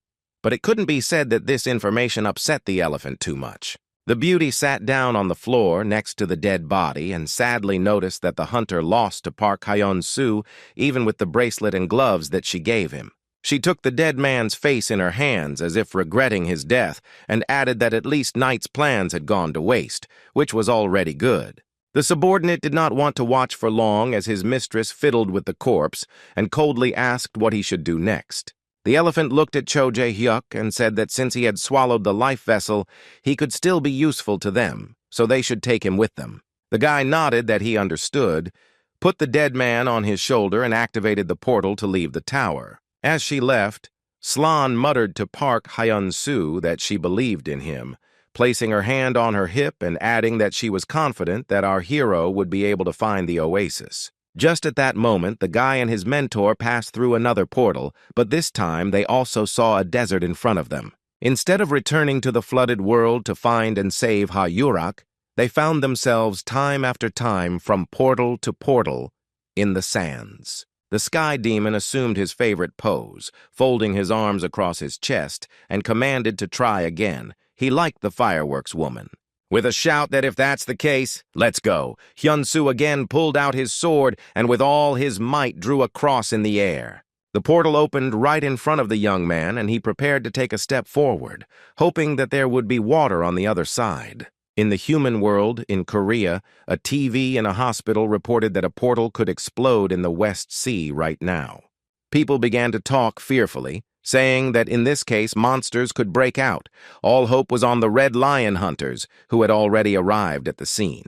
But it couldn't be said that this information upset the elephant too much. The beauty sat down on the floor next to the dead body and sadly noticed that the hunter lost to Park Hyun-soo even with the bracelet and gloves that she gave him. She took the dead man's face in her hands as if regretting his death and added that at least Knight's plans had gone to waste, which was already good. The subordinate did not want to watch for long as his mistress fiddled with the corpse and coldly asked what he should do next. The elephant looked at Cho-jae Hyuk and said that since he had swallowed the life vessel, he could still be useful to them, so they should take him with them. The guy nodded that he understood, put the dead man on his shoulder and activated the portal to leave the tower. As she left, Slan muttered to Park Hyun-soo that she believed in him, placing her hand on her hip and adding that she was confident that our hero would be able to find the oasis. Just at that moment, the guy and his mentor passed through another portal, but this time they also saw a desert in front of them. Instead of returning to the flooded world to find and save Ha-yurak, they found themselves time after time from portal to portal in the sands. The sky demon assumed his favorite pose, folding his arms across his chest, and commanded to try again. He liked the fireworks woman. With a shout that if that's the case, let's go, Hyun-soo again pulled out his sword and with all his might drew a cross in the air. The portal opened right in front of the young man and he prepared to take a step forward, hoping that there would be water on the other side. In the human world, in Korea, a TV in a hospital reported that a portal could explode in the West Sea right now. People began to talk fearfully, saying that in this case monsters could break out. All hope was on the Red Lion hunters, who had already arrived at the scene.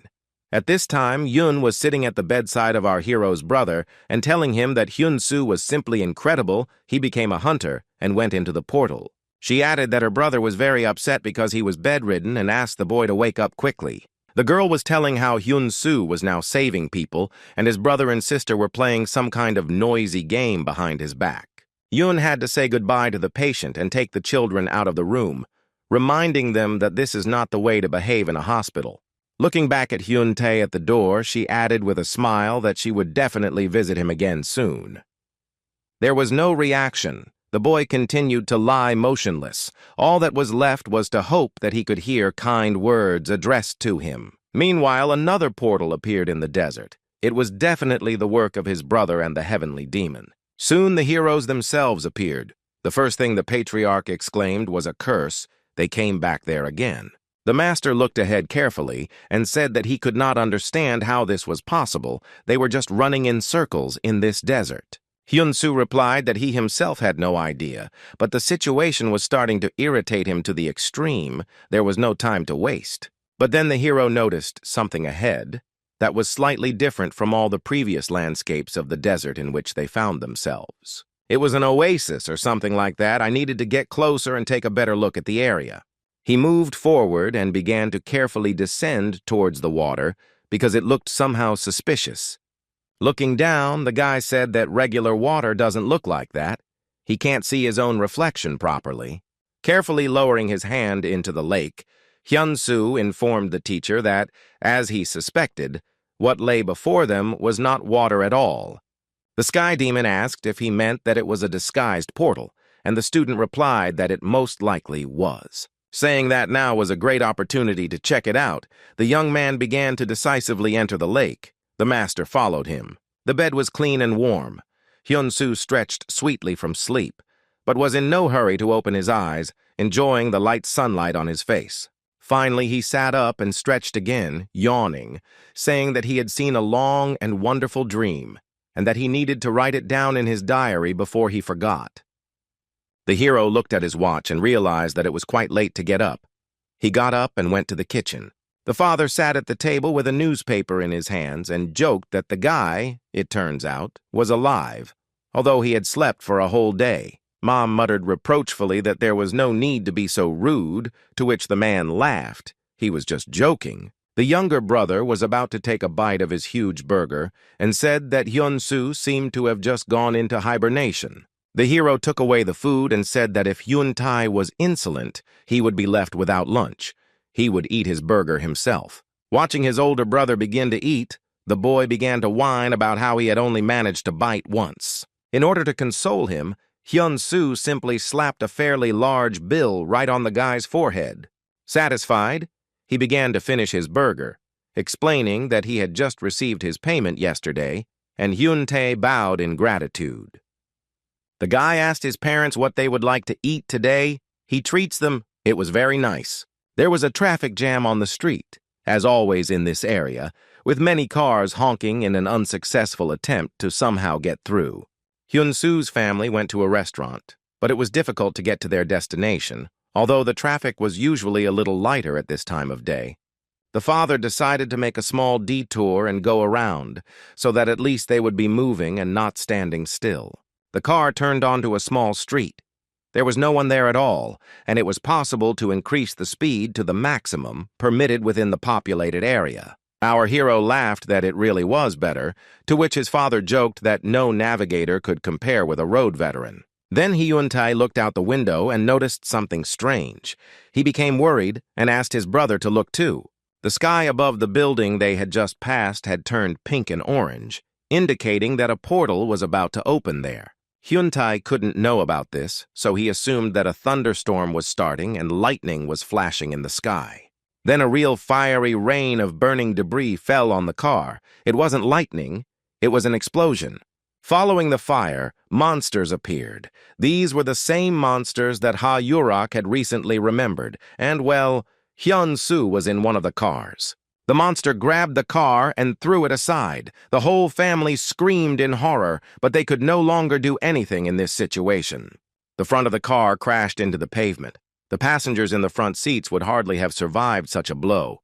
At this time, Yun was sitting at the bedside of our hero's brother and telling him that Hyun-soo was simply incredible. He became a hunter and went into the portal. She added that her brother was very upset because he was bedridden and asked the boy to wake up quickly. The girl was telling how Hyun-soo was now saving people and his brother and sister were playing some kind of noisy game behind his back. Yun had to say goodbye to the patient and take the children out of the room, reminding them that this is not the way to behave in a hospital. Looking back at Hyun-tae at the door, she added with a smile that she would definitely visit him again soon. There was no reaction. The boy continued to lie motionless. All that was left was to hope that he could hear kind words addressed to him. Meanwhile, another portal appeared in the desert. It was definitely the work of his brother and the heavenly demon. Soon the heroes themselves appeared. The first thing the patriarch exclaimed was a curse. They came back there again. The master looked ahead carefully and said that he could not understand how this was possible. They were just running in circles in this desert. Hyun-soo replied that he himself had no idea, but the situation was starting to irritate him to the extreme. There was no time to waste. But then the hero noticed something ahead that was slightly different from all the previous landscapes of the desert in which they found themselves. It was an oasis or something like that. I needed to get closer and take a better look at the area. He moved forward and began to carefully descend towards the water because it looked somehow suspicious. Looking down, the guy said that regular water doesn't look like that. He can't see his own reflection properly. Carefully lowering his hand into the lake, Hyun-soo informed the teacher that, as he suspected, what lay before them was not water at all. The sky demon asked if he meant that it was a disguised portal, and the student replied that it most likely was. Saying that now was a great opportunity to check it out, the young man began to decisively enter the lake. The master followed him. The bed was clean and warm. Hyun-soo stretched sweetly from sleep, but was in no hurry to open his eyes, enjoying the light sunlight on his face. Finally, he sat up and stretched again, yawning, saying that he had seen a long and wonderful dream, and that he needed to write it down in his diary before he forgot. The hero looked at his watch and realized that it was quite late to get up. He got up and went to the kitchen. The father sat at the table with a newspaper in his hands and joked that the guy, it turns out, was alive, although he had slept for a whole day. Mom muttered reproachfully that there was no need to be so rude, to which the man laughed. He was just joking. The younger brother was about to take a bite of his huge burger and said that Hyun-soo seemed to have just gone into hibernation. The hero took away the food and said that if Hyun-tae was insolent, he would be left without lunch. He would eat his burger himself. Watching his older brother begin to eat, the boy began to whine about how he had only managed to bite once. In order to console him, Hyun-soo simply slapped a fairly large bill right on the guy's forehead. Satisfied, he began to finish his burger, explaining that he had just received his payment yesterday, and Hyun-tae bowed in gratitude. The guy asked his parents what they would like to eat today. He treats them. It was very nice. There was a traffic jam on the street, as always in this area, with many cars honking in an unsuccessful attempt to somehow get through. Hyun-soo's family went to a restaurant, but it was difficult to get to their destination, although the traffic was usually a little lighter at this time of day. The father decided to make a small detour and go around, so that at least they would be moving and not standing still. The car turned onto a small street. There was no one there at all, and it was possible to increase the speed to the maximum permitted within the populated area. Our hero laughed that it really was better, to which his father joked that no navigator could compare with a road veteran. Then Hyun-tae looked out the window and noticed something strange. He became worried and asked his brother to look too. The sky above the building they had just passed had turned pink and orange, indicating that a portal was about to open there. Hyun-tae couldn't know about this, so he assumed that a thunderstorm was starting and lightning was flashing in the sky. Then a real fiery rain of burning debris fell on the car. It wasn't lightning, it was an explosion. Following the fire, monsters appeared. These were the same monsters that Ha Yurak had recently remembered, and, well, Hyun-soo was in one of the cars. The monster grabbed the car and threw it aside. The whole family screamed in horror, but they could no longer do anything in this situation. The front of the car crashed into the pavement. The passengers in the front seats would hardly have survived such a blow.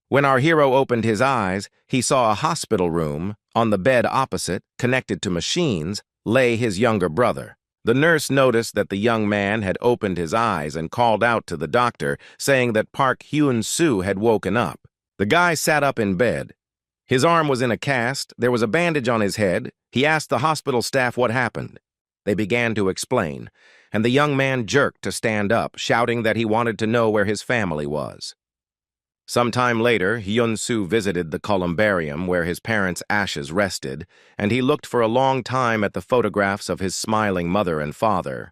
When our hero opened his eyes, he saw a hospital room. On the bed opposite, connected to machines, lay his younger brother. The nurse noticed that the young man had opened his eyes and called out to the doctor, saying that Park Hyun-soo had woken up. The guy sat up in bed. His arm was in a cast, there was a bandage on his head. He asked the hospital staff what happened. They began to explain, and the young man jerked to stand up, shouting that he wanted to know where his family was. Some time later, Hyun-soo visited the columbarium where his parents' ashes rested, and he looked for a long time at the photographs of his smiling mother and father.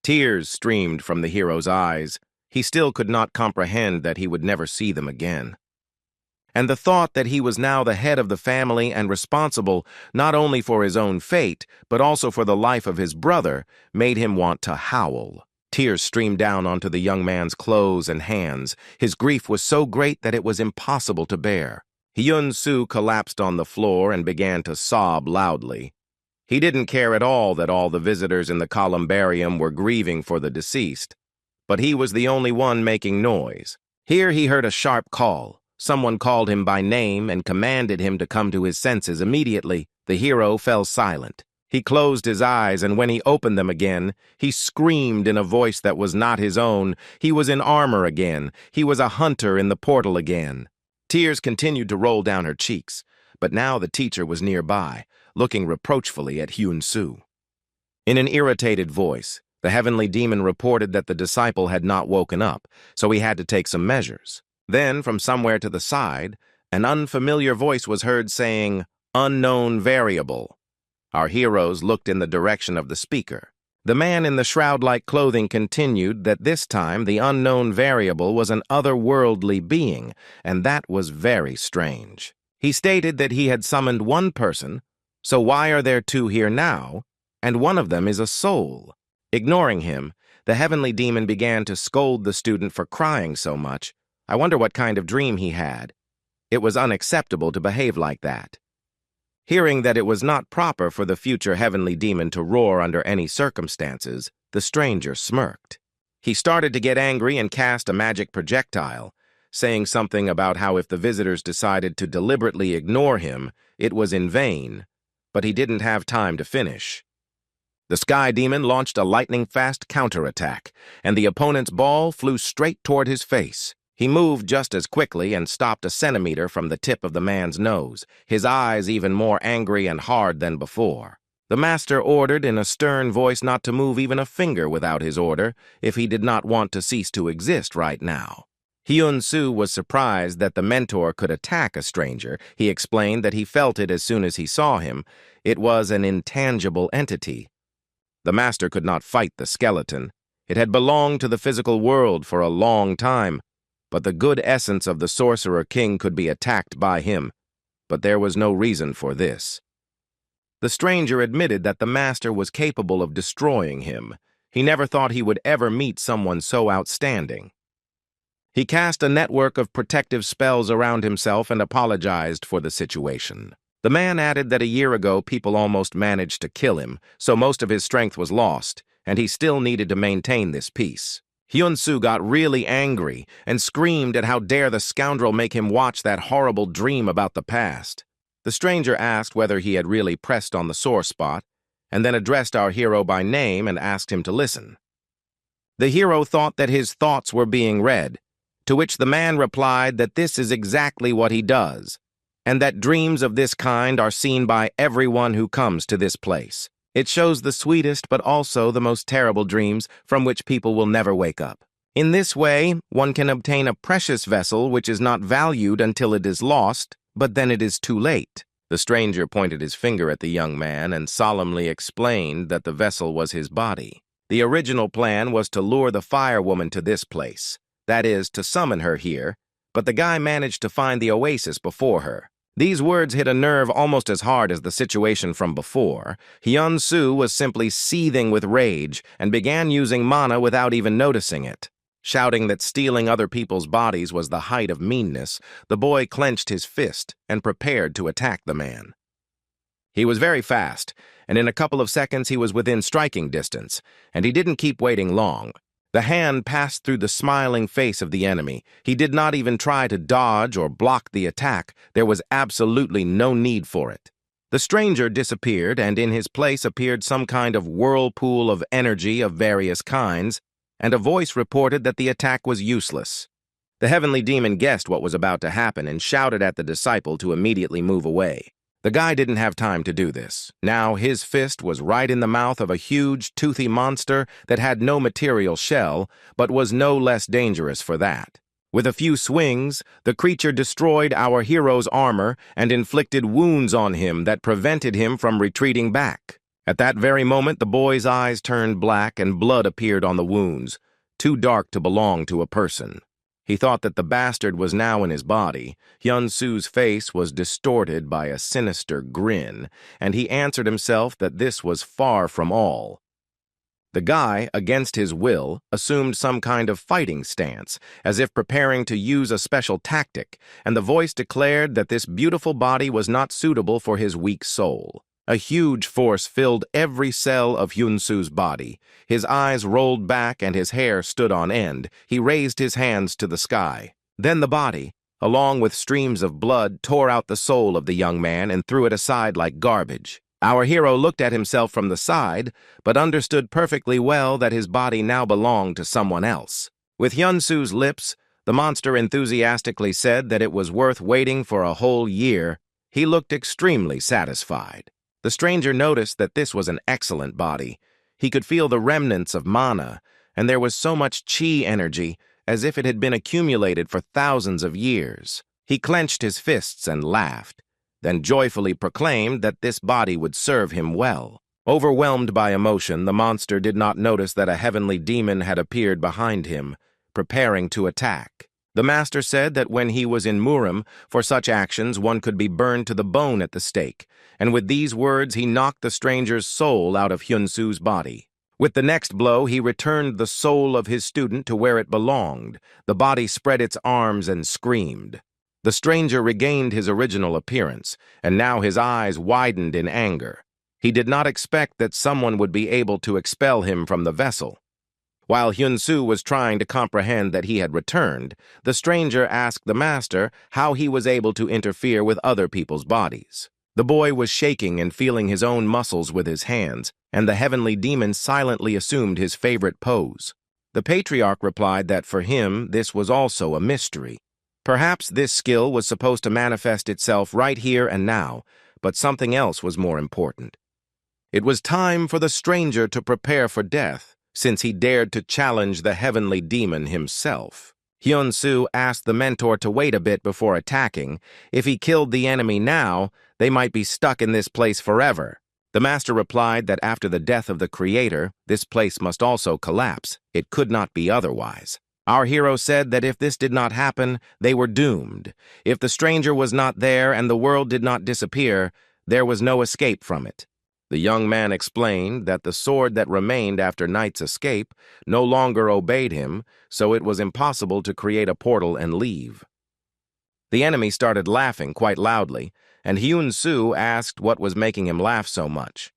Tears streamed from the hero's eyes. He still could not comprehend that he would never see them again. And the thought that he was now the head of the family and responsible not only for his own fate, but also for the life of his brother, made him want to howl. Tears streamed down onto the young man's clothes and hands. His grief was so great that it was impossible to bear. Hyun-soo collapsed on the floor and began to sob loudly. He didn't care at all that all the visitors in the columbarium were grieving for the deceased, but he was the only one making noise. Here he heard a sharp call. Someone called him by name and commanded him to come to his senses immediately. The hero fell silent. He closed his eyes, and when he opened them again, he screamed in a voice that was not his own. He was in armor again. He was a hunter in the portal again. Tears continued to roll down her cheeks, but now the teacher was nearby, looking reproachfully at Hyun-soo. In an irritated voice, the heavenly demon reported that the disciple had not woken up, so he had to take some measures. Then, from somewhere to the side, an unfamiliar voice was heard saying, "Unknown variable." Our heroes looked in the direction of the speaker. The man in the shroud-like clothing continued that this time the unknown variable was an otherworldly being, and that was very strange. He stated that he had summoned one person, so why are there two here now, and one of them is a soul? Ignoring him, the heavenly demon began to scold the student for crying so much. I wonder what kind of dream he had. It was unacceptable to behave like that. Hearing that it was not proper for the future heavenly demon to roar under any circumstances, the stranger smirked. He started to get angry and cast a magic projectile, saying something about how if the visitors decided to deliberately ignore him, it was in vain, but he didn't have time to finish. The sky demon launched a lightning-fast counterattack, and the opponent's ball flew straight toward his face. He moved just as quickly and stopped a centimeter from the tip of the man's nose, his eyes even more angry and hard than before. The master ordered in a stern voice not to move even a finger without his order if he did not want to cease to exist right now. Hyun-soo was surprised that the mentor could attack a stranger. He explained that he felt it as soon as he saw him. It was an intangible entity. The master could not fight the skeleton. It had belonged to the physical world for a long time, but the good essence of the Sorcerer King could be attacked by him. But there was no reason for this. The stranger admitted that the master was capable of destroying him. He never thought he would ever meet someone so outstanding. He cast a network of protective spells around himself and apologized for the situation. The man added that a year ago people almost managed to kill him, so most of his strength was lost, and he still needed to maintain this peace. Hyun-soo got really angry and screamed at how dare the scoundrel make him watch that horrible dream about the past. The stranger asked whether he had really pressed on the sore spot, and then addressed our hero by name and asked him to listen. The hero thought that his thoughts were being read, to which the man replied that this is exactly what he does, and that dreams of this kind are seen by everyone who comes to this place. It shows the sweetest but also the most terrible dreams from which people will never wake up. In this way, one can obtain a precious vessel which is not valued until it is lost, but then it is too late. The stranger pointed his finger at the young man and solemnly explained that the vessel was his body. The original plan was to lure the firewoman to this place, that is, to summon her here, but the guy managed to find the oasis before her. These words hit a nerve almost as hard as the situation from before. Hyun-soo was simply seething with rage and began using mana without even noticing it. Shouting that stealing other people's bodies was the height of meanness, the boy clenched his fist and prepared to attack the man. He was very fast, and in a couple of seconds he was within striking distance, and he didn't keep waiting long. The hand passed through the smiling face of the enemy. He did not even try to dodge or block the attack. There was absolutely no need for it. The stranger disappeared, and in his place appeared some kind of whirlpool of energy of various kinds, and a voice reported that the attack was useless. The heavenly demon guessed what was about to happen and shouted at the disciple to immediately move away. The guy didn't have time to do this. Now his fist was right in the mouth of a huge, toothy monster that had no material shell, but was no less dangerous for that. With a few swings, the creature destroyed our hero's armor and inflicted wounds on him that prevented him from retreating back. At that very moment, the boy's eyes turned black and blood appeared on the wounds, too dark to belong to a person. He thought that the bastard was now in his body. Hyun-soo's face was distorted by a sinister grin, and he answered himself that this was far from all. The guy, against his will, assumed some kind of fighting stance, as if preparing to use a special tactic, and the voice declared that this beautiful body was not suitable for his weak soul. A huge force filled every cell of Hyun-soo's body. His eyes rolled back and his hair stood on end. He raised his hands to the sky. Then the body, along with streams of blood, tore out the soul of the young man and threw it aside like garbage. Our hero looked at himself from the side, but understood perfectly well that his body now belonged to someone else. With Hyun-soo's lips, the monster enthusiastically said that it was worth waiting for a whole year. He looked extremely satisfied. The stranger noticed that this was an excellent body. He could feel the remnants of mana, and there was so much chi energy, as if it had been accumulated for thousands of years. He clenched his fists and laughed, then joyfully proclaimed that this body would serve him well. Overwhelmed by emotion, the monster did not notice that a heavenly demon had appeared behind him, preparing to attack. The master said that when he was in Murim, for such actions one could be burned to the bone at the stake, and with these words he knocked the stranger's soul out of Hyun-soo's body. With the next blow, he returned the soul of his student to where it belonged. The body spread its arms and screamed. The stranger regained his original appearance, and now his eyes widened in anger. He did not expect that someone would be able to expel him from the vessel. While Hyun-soo was trying to comprehend that he had returned, the stranger asked the master how he was able to interfere with other people's bodies. The boy was shaking and feeling his own muscles with his hands, and the heavenly demon silently assumed his favorite pose. The patriarch replied that for him this was also a mystery. Perhaps this skill was supposed to manifest itself right here and now, but something else was more important. It was time for the stranger to prepare for death, since he dared to challenge the heavenly demon himself. Hyun-soo asked the mentor to wait a bit before attacking. If he killed the enemy now, they might be stuck in this place forever. The master replied that after the death of the creator, this place must also collapse. It could not be otherwise. Our hero said that if this did not happen, they were doomed. If the stranger was not there and the world did not disappear, there was no escape from it. The young man explained that the sword that remained after Knight's escape no longer obeyed him, so it was impossible to create a portal and leave. The enemy started laughing quite loudly, and Hyun-soo asked what was making him laugh so much.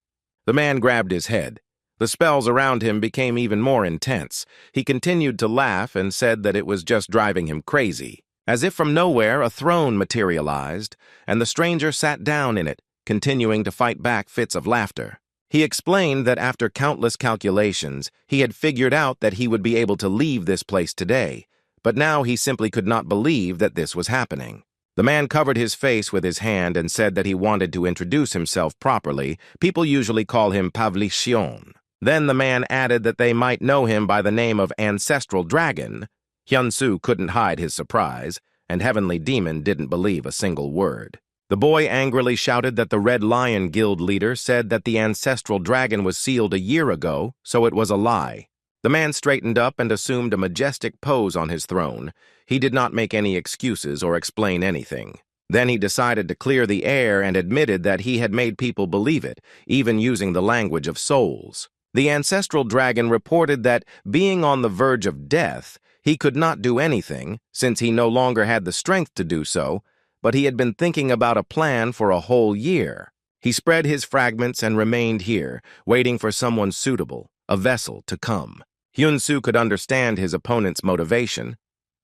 The man grabbed his head. The spells around him became even more intense. He continued to laugh and said that it was just driving him crazy. As if from nowhere, a throne materialized, and the stranger sat down in it, continuing to fight back fits of laughter. He explained that after countless calculations, he had figured out that he would be able to leave this place today, but now he simply could not believe that this was happening. The man covered his face with his hand and said that he wanted to introduce himself properly. People usually call him Pavlichion. Then the man added that they might know him by the name of Ancestral Dragon. Hyun-soo couldn't hide his surprise, and Heavenly Demon didn't believe a single word. The boy angrily shouted that the Red Lion Guild leader said that the Ancestral Dragon was sealed a year ago, so it was a lie. The man straightened up and assumed a majestic pose on his throne. He did not make any excuses or explain anything. Then he decided to clear the air and admitted that he had made people believe it, even using the language of souls. The Ancestral Dragon reported that, being on the verge of death, he could not do anything, since he no longer had the strength to do so, but he had been thinking about a plan for a whole year. He spread his fragments and remained here, waiting for someone suitable, a vessel, to come. Hyun-soo could understand his opponent's motivation,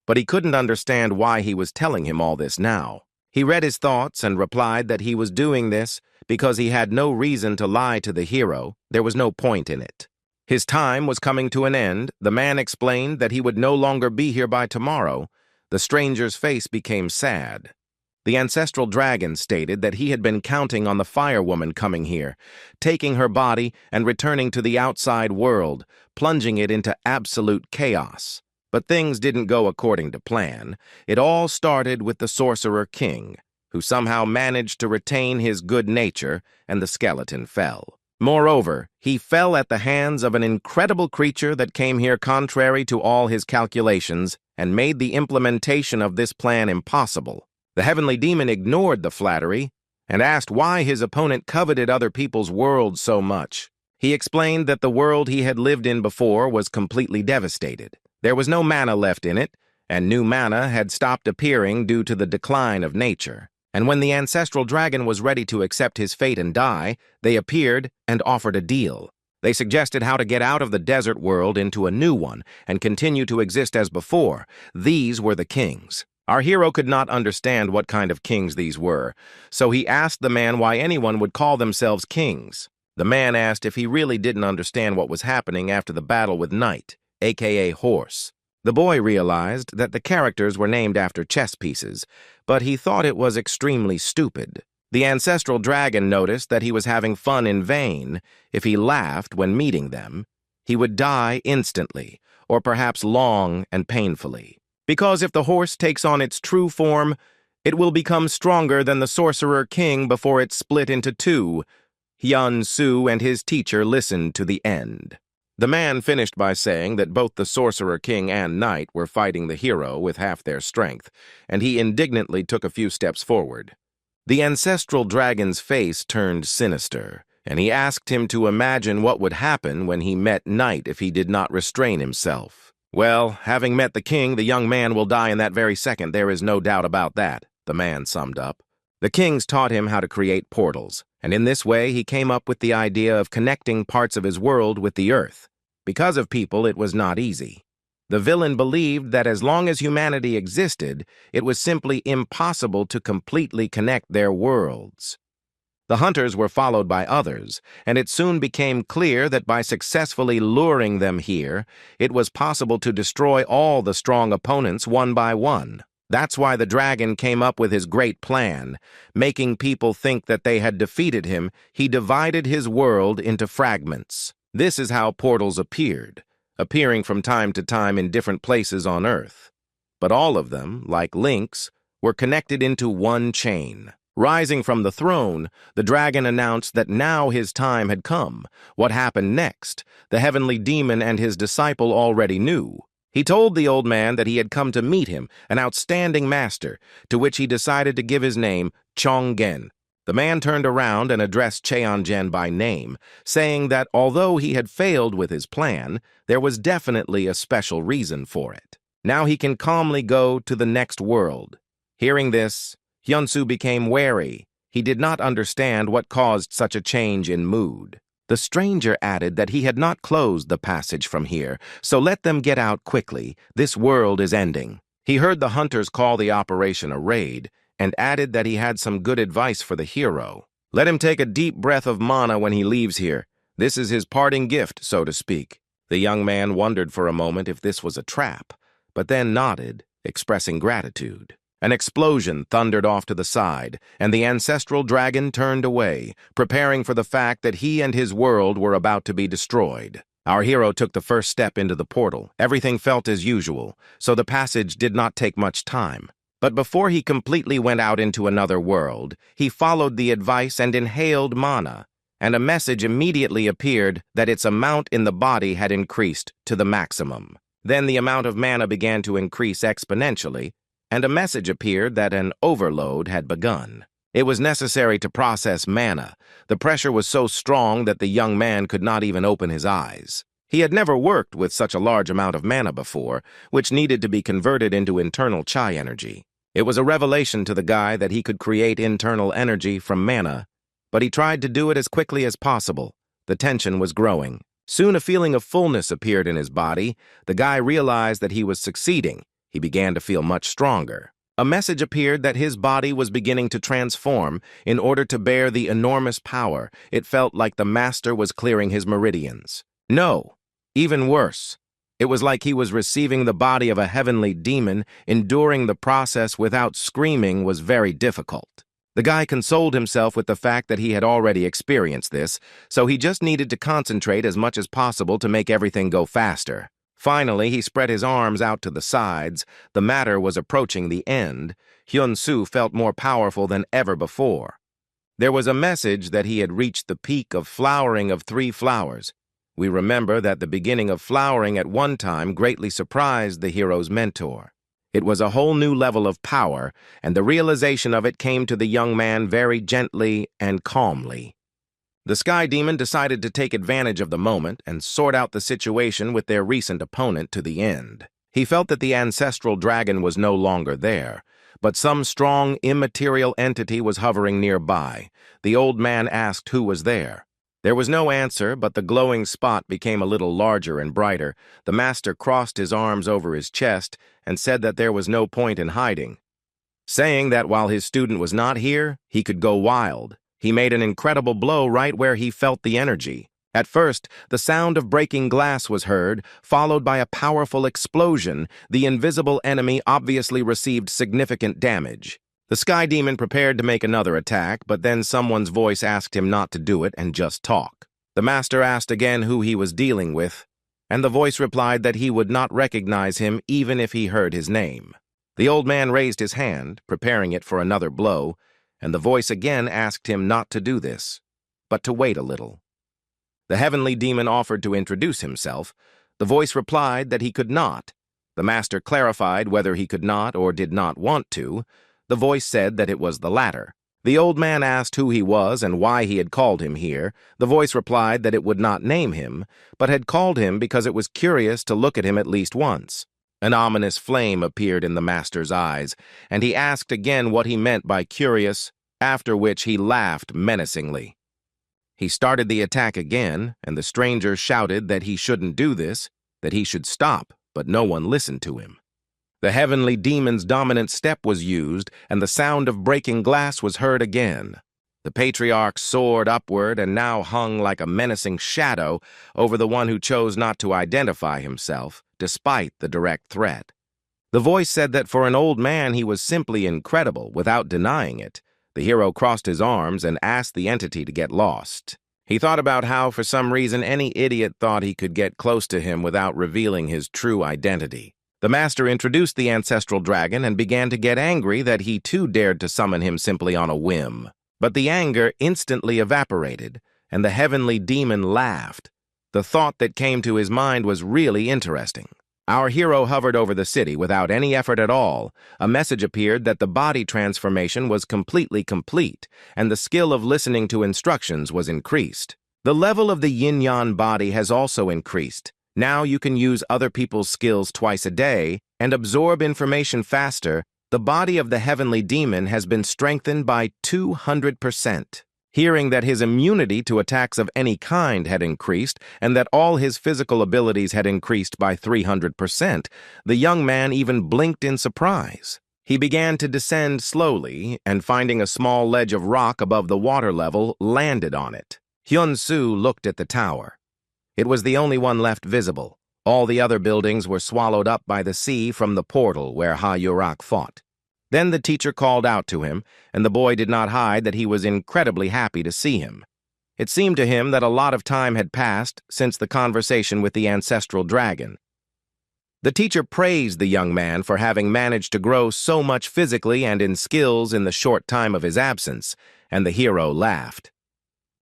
but he couldn't understand why he was telling him all this now. He read his thoughts and replied that he was doing this because he had no reason to lie to the hero. There was no point in it. His time was coming to an end. The man explained that he would no longer be here by tomorrow. The stranger's face became sad. The Ancestral Dragon stated that he had been counting on the Fire Woman coming here, taking her body and returning to the outside world, plunging it into absolute chaos. But things didn't go according to plan. It all started with the Sorcerer King, who somehow managed to retain his good nature, and the skeleton fell. Moreover, he fell at the hands of an incredible creature that came here contrary to all his calculations and made the implementation of this plan impossible. The Heavenly Demon ignored the flattery and asked why his opponent coveted other people's worlds so much. He explained that the world he had lived in before was completely devastated. There was no mana left in it, and new mana had stopped appearing due to the decline of nature. And when the Ancestral Dragon was ready to accept his fate and die, they appeared and offered a deal. They suggested how to get out of the desert world into a new one and continue to exist as before. These were the kings. Our hero could not understand what kind of kings these were, so he asked the man why anyone would call themselves kings. The man asked if he really didn't understand what was happening after the battle with Knight, aka Horse. The boy realized that the characters were named after chess pieces, but he thought it was extremely stupid. The Ancestral Dragon noticed that he was having fun in vain. If he laughed when meeting them, he would die instantly, or perhaps long and painfully. Because if the horse takes on its true form, it will become stronger than the Sorcerer King before it's split into two. Hyun-soo and his teacher listened to the end. The man finished by saying that both the Sorcerer King and Knight were fighting the hero with half their strength, and he indignantly took a few steps forward. The Ancestral Dragon's face turned sinister, and he asked him to imagine what would happen when he met Knight if he did not restrain himself. Well, having met the king, the young man will die in that very second. There is no doubt about that, the man summed up. The kings taught him how to create portals, and in this way he came up with the idea of connecting parts of his world with the earth. Because of people, it was not easy. The villain believed that as long as humanity existed, it was simply impossible to completely connect their worlds. The hunters were followed by others, and it soon became clear that by successfully luring them here, it was possible to destroy all the strong opponents one by one. That's why the dragon came up with his great plan. Making people think that they had defeated him, he divided his world into fragments. This is how portals appeared, appearing from time to time in different places on Earth. But all of them, like links, were connected into one chain. Rising from the throne, the dragon announced that now his time had come. What happened next, the heavenly demon and his disciple already knew. He told the old man that he had come to meet him, an outstanding master, to which he decided to give his name, Chonggen. The man turned around and addressed Cheongen by name, saying that although he had failed with his plan, there was definitely a special reason for it. Now he can calmly go to the next world. Hearing this, Hyunsu became wary. He did not understand what caused such a change in mood. The stranger added that he had not closed the passage from here, so let them get out quickly. This world is ending. He heard the hunters call the operation a raid, and added that he had some good advice for the hero. Let him take a deep breath of mana when he leaves here. This is his parting gift, so to speak. The young man wondered for a moment if this was a trap, but then nodded, expressing gratitude. An explosion thundered off to the side, and the ancestral dragon turned away, preparing for the fact that he and his world were about to be destroyed. Our hero took the first step into the portal. Everything felt as usual, so the passage did not take much time. But before he completely went out into another world, he followed the advice and inhaled mana, and a message immediately appeared that its amount in the body had increased to the maximum. Then the amount of mana began to increase exponentially, and a message appeared that an overload had begun. It was necessary to process mana. The pressure was so strong that the young man could not even open his eyes. He had never worked with such a large amount of mana before, which needed to be converted into internal chi energy. It was a revelation to the guy that he could create internal energy from mana, but he tried to do it as quickly as possible. The tension was growing. Soon a feeling of fullness appeared in his body. The guy realized that he was succeeding. He began to feel much stronger. A message appeared that his body was beginning to transform in order to bear the enormous power. It felt like the master was clearing his meridians. No, even worse. It was like he was receiving the body of a heavenly demon. Enduring the process without screaming was very difficult. The guy consoled himself with the fact that he had already experienced this, so he just needed to concentrate as much as possible to make everything go faster. Finally, he spread his arms out to the sides. The matter was approaching the end. Hyunsu felt more powerful than ever before. There was a message that he had reached the peak of flowering of 3 flowers. We remember that the beginning of flowering at one time greatly surprised the hero's mentor. It was a whole new level of power, and the realization of it came to the young man very gently and calmly. The Sky Demon decided to take advantage of the moment and sort out the situation with their recent opponent to the end. He felt that the ancestral dragon was no longer there, but some strong, immaterial entity was hovering nearby. The old man asked who was there. There was no answer, but the glowing spot became a little larger and brighter. The master crossed his arms over his chest and said that there was no point in hiding, saying that while his student was not here, he could go wild. He made an incredible blow right where he felt the energy. At first, the sound of breaking glass was heard, followed by a powerful explosion. The invisible enemy obviously received significant damage. The Sky Demon prepared to make another attack, but then someone's voice asked him not to do it and just talk. The master asked again who he was dealing with, and the voice replied that he would not recognize him even if he heard his name. The old man raised his hand, preparing it for another blow, and the voice again asked him not to do this, but to wait a little. The heavenly demon offered to introduce himself. The voice replied that he could not. The master clarified whether he could not or did not want to. The voice said that it was the latter. The old man asked who he was and why he had called him here. The voice replied that it would not name him, but had called him because it was curious to look at him at least once. An ominous flame appeared in the master's eyes, and he asked again what he meant by curious, after which he laughed menacingly. He started the attack again, and the stranger shouted that he shouldn't do this, that he should stop, but no one listened to him. The heavenly demon's dominant step was used, and the sound of breaking glass was heard again. The patriarch soared upward and now hung like a menacing shadow over the one who chose not to identify himself, despite the direct threat. The voice said that for an old man he was simply incredible, without denying it. The hero crossed his arms and asked the entity to get lost. He thought about how, for some reason, any idiot thought he could get close to him without revealing his true identity. The master introduced the ancestral dragon and began to get angry that he too dared to summon him simply on a whim. But the anger instantly evaporated, and the heavenly demon laughed. The thought that came to his mind was really interesting. Our hero hovered over the city without any effort at all. A message appeared that the body transformation was completely complete, and the skill of listening to instructions was increased. The level of the yin-yang body has also increased. Now you can use other people's skills twice a day and absorb information faster. The body of the heavenly demon has been strengthened by 200%. Hearing that his immunity to attacks of any kind had increased and that all his physical abilities had increased by 300%, the young man even blinked in surprise. He began to descend slowly and, finding a small ledge of rock above the water level, landed on it. Hyun-soo looked at the tower. It was the only one left visible. All the other buildings were swallowed up by the sea from the portal where Ha-Yurak fought. Then the teacher called out to him, and the boy did not hide that he was incredibly happy to see him. It seemed to him that a lot of time had passed since the conversation with the ancestral dragon. The teacher praised the young man for having managed to grow so much physically and in skills in the short time of his absence, and the hero laughed.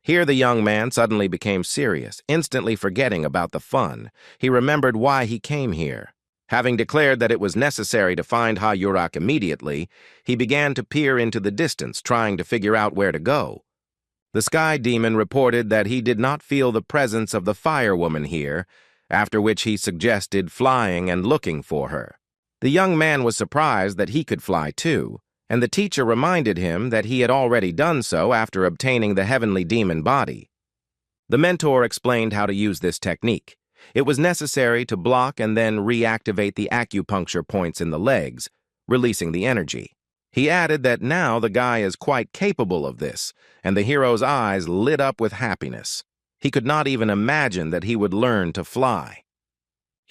Here the young man suddenly became serious, instantly forgetting about the fun. He remembered why he came here. Having declared that it was necessary to find Ha-Yurak immediately, he began to peer into the distance, trying to figure out where to go. The sky demon reported that he did not feel the presence of the firewoman here, after which he suggested flying and looking for her. The young man was surprised that he could fly too, and the teacher reminded him that he had already done so after obtaining the heavenly demon body. The mentor explained how to use this technique. It was necessary to block and then reactivate the acupuncture points in the legs, releasing the energy. He added that now the guy is quite capable of this, and the hero's eyes lit up with happiness. He could not even imagine that he would learn to fly.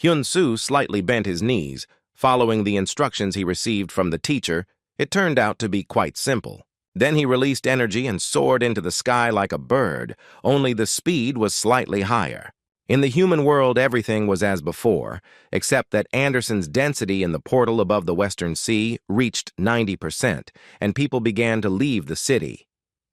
Hyun-soo slightly bent his knees, following the instructions he received from the teacher. It turned out to be quite simple. Then he released energy and soared into the sky like a bird, only the speed was slightly higher. In the human world, everything was as before, except that Anderson's density in the portal above the Western Sea reached 90%, and people began to leave the city.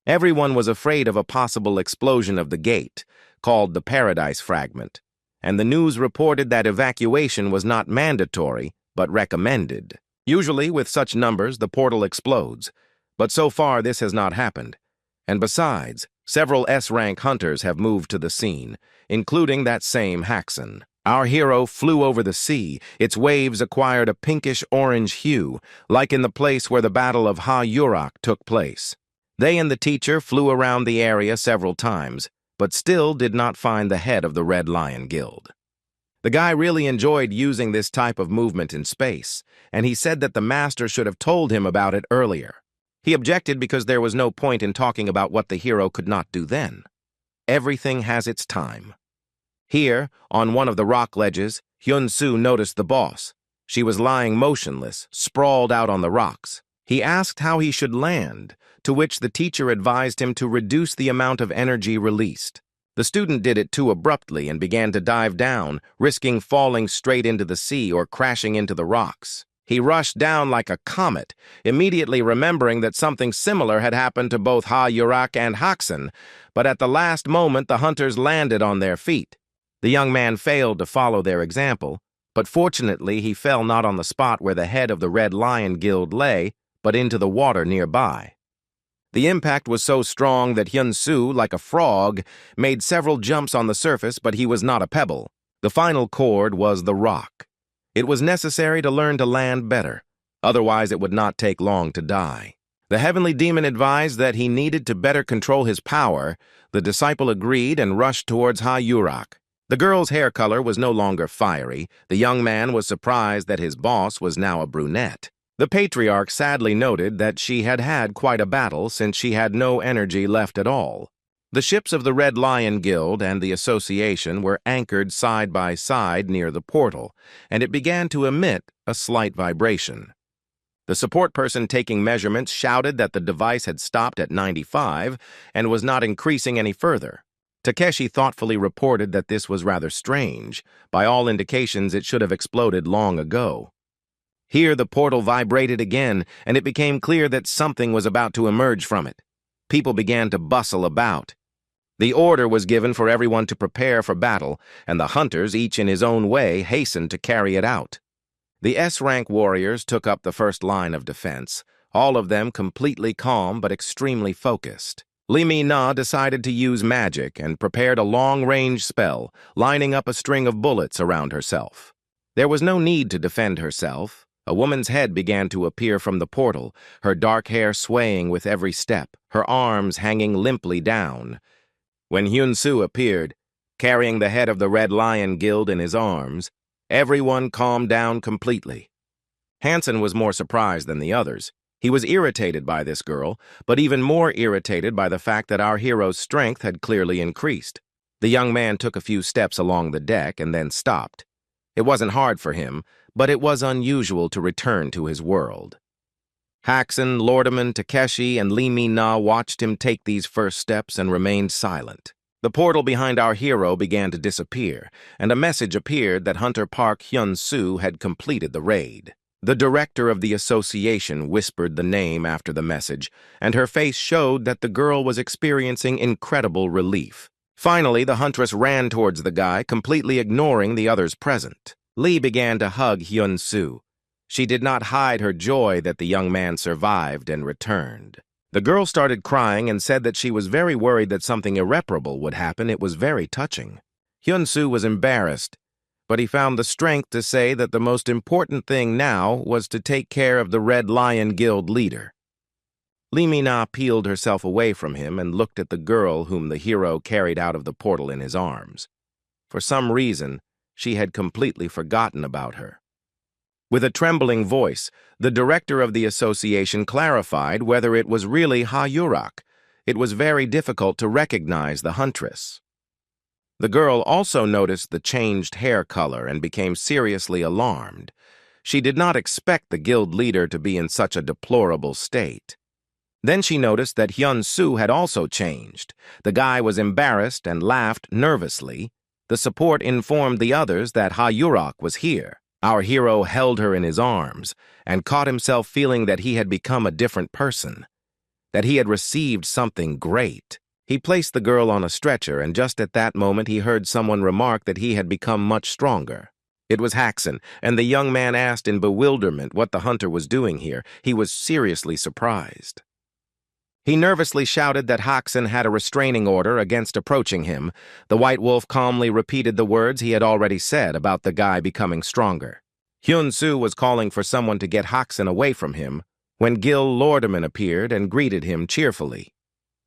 Everyone was afraid of a possible explosion of the gate, called the Paradise Fragment, and the news reported that evacuation was not mandatory, but recommended. Usually, with such numbers, the portal explodes, but so far this has not happened. And besides, several S-rank hunters have moved to the scene, including that same Haxon. Our hero flew over the sea. Its waves acquired a pinkish-orange hue, like in the place where the Battle of Ha-Yurak took place. They and the teacher flew around the area several times, but still did not find the head of the Red Lion Guild. The guy really enjoyed using this type of movement in space, and he said that the master should have told him about it earlier. He objected because there was no point in talking about what the hero could not do then. Everything has its time. Here, on one of the rock ledges, Hyun-soo noticed the boss. She was lying motionless, sprawled out on the rocks. He asked how he should land, to which the teacher advised him to reduce the amount of energy released. The student did it too abruptly and began to dive down, risking falling straight into the sea or crashing into the rocks. He rushed down like a comet, immediately remembering that something similar had happened to both Ha-Yurak and Haxon, but at the last moment the hunters landed on their feet. The young man failed to follow their example, but fortunately he fell not on the spot where the head of the Red Lion Guild lay, but into the water nearby. The impact was so strong that Hyun-soo, like a frog, made several jumps on the surface, but he was not a pebble. The final chord was the rock. It was necessary to learn to land better, otherwise it would not take long to die. The heavenly demon advised that he needed to better control his power. The disciple agreed and rushed towards Ha-Yurak. The girl's hair color was no longer fiery. The young man was surprised that his boss was now a brunette. The patriarch sadly noted that she had had quite a battle since she had no energy left at all. The ships of the Red Lion Guild and the Association were anchored side by side near the portal, and it began to emit a slight vibration. The support person taking measurements shouted that the device had stopped at 95 and was not increasing any further. Takeshi thoughtfully reported that this was rather strange. By all indications, it should have exploded long ago. Here, the portal vibrated again, and it became clear that something was about to emerge from it. People began to bustle about. The order was given for everyone to prepare for battle, and the hunters, each in his own way, hastened to carry it out. The S-Rank warriors took up the first line of defense, all of them completely calm but extremely focused. Li Na decided to use magic and prepared a long-range spell, lining up a string of bullets around herself. There was no need to defend herself. A woman's head began to appear from the portal, her dark hair swaying with every step, her arms hanging limply down. When Hyun-soo appeared, carrying the head of the Red Lion Guild in his arms, everyone calmed down completely. Hansen was more surprised than the others. He was irritated by this girl, but even more irritated by the fact that our hero's strength had clearly increased. The young man took a few steps along the deck and then stopped. It wasn't hard for him, but it was unusual to return to his world. Haxen, Lordaman, Takeshi, and Li Na watched him take these first steps and remained silent. The portal behind our hero began to disappear, and a message appeared that Hunter Park Hyun-soo had completed the raid. The director of the association whispered the name after the message, and her face showed that the girl was experiencing incredible relief. Finally, the huntress ran towards the guy, completely ignoring the others present. Lee began to hug Hyun-soo. She did not hide her joy that the young man survived and returned. The girl started crying and said that she was very worried that something irreparable would happen. It was very touching. Hyun-soo was embarrassed, but he found the strength to say that the most important thing now was to take care of the Red Lion Guild leader. Li Na peeled herself away from him and looked at the girl whom the hero carried out of the portal in his arms. For some reason, she had completely forgotten about her. With a trembling voice, the director of the association clarified whether it was really Ha-Yurak. It was very difficult to recognize the huntress. The girl also noticed the changed hair color and became seriously alarmed. She did not expect the guild leader to be in such a deplorable state. Then she noticed that Hyun-soo had also changed. The guy was embarrassed and laughed nervously. The support informed the others that Ha-Yurak was here. Our hero held her in his arms and caught himself feeling that he had become a different person, that he had received something great. He placed the girl on a stretcher, and just at that moment he heard someone remark that he had become much stronger. It was Haxen, and the young man asked in bewilderment what the hunter was doing here. He was seriously surprised. He nervously shouted that Haxen had a restraining order against approaching him. The White Wolf calmly repeated the words he had already said about the guy becoming stronger. Hyun-soo was calling for someone to get Haxen away from him when Gil Lordaman appeared and greeted him cheerfully.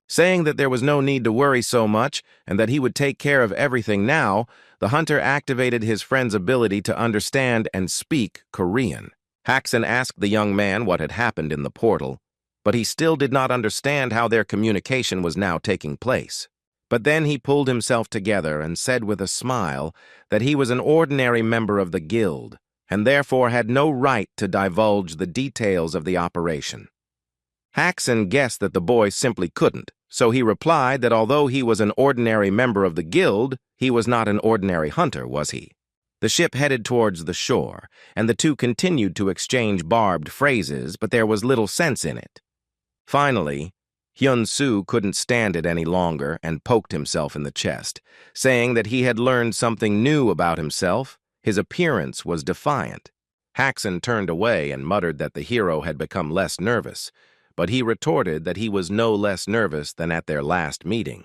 Saying that there was no need to worry so much and that he would take care of everything now, the hunter activated his friend's ability to understand and speak Korean. Haxen asked the young man what had happened in the portal, but he still did not understand how their communication was now taking place. But then he pulled himself together and said with a smile that he was an ordinary member of the guild and therefore had no right to divulge the details of the operation. Haxen guessed that the boy simply couldn't, so he replied that although he was an ordinary member of the guild, he was not an ordinary hunter, was he? The ship headed towards the shore, and the two continued to exchange barbed phrases, but there was little sense in it. Finally, Hyun-soo couldn't stand it any longer and poked himself in the chest, saying that he had learned something new about himself. His appearance was defiant. Haxen turned away and muttered that the hero had become less nervous, but he retorted that he was no less nervous than at their last meeting.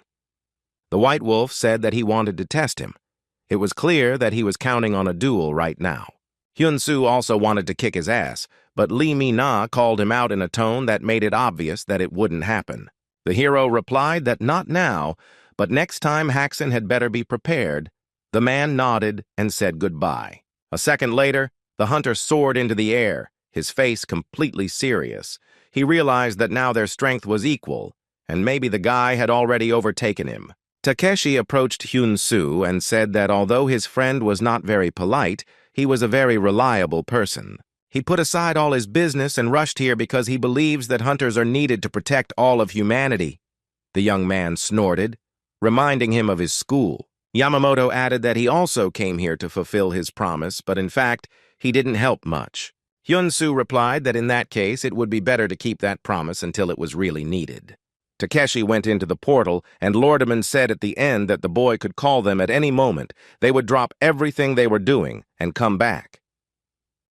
The White Wolf said that he wanted to test him. It was clear that he was counting on a duel right now. Hyun-soo also wanted to kick his ass, but Li Na called him out in a tone that made it obvious that it wouldn't happen. The hero replied that not now, but next time Haxen had better be prepared. The man nodded and said goodbye. A second later, the hunter soared into the air. his face completely serious. He realized that now their strength was equal, and maybe the guy had already overtaken him. Takeshi approached Hyun-soo and said that although his friend was not very polite, he was a very reliable person. He put aside all his business and rushed here because he believes that hunters are needed to protect all of humanity. The young man snorted, reminding him of his school. Yamamoto added that he also came here to fulfill his promise, but in fact, he didn't help much. Hyun-soo replied that in that case, it would be better to keep that promise until it was really needed. Takeshi went into the portal, and Lordeman said at the end that the boy could call them at any moment. They would drop everything they were doing and come back.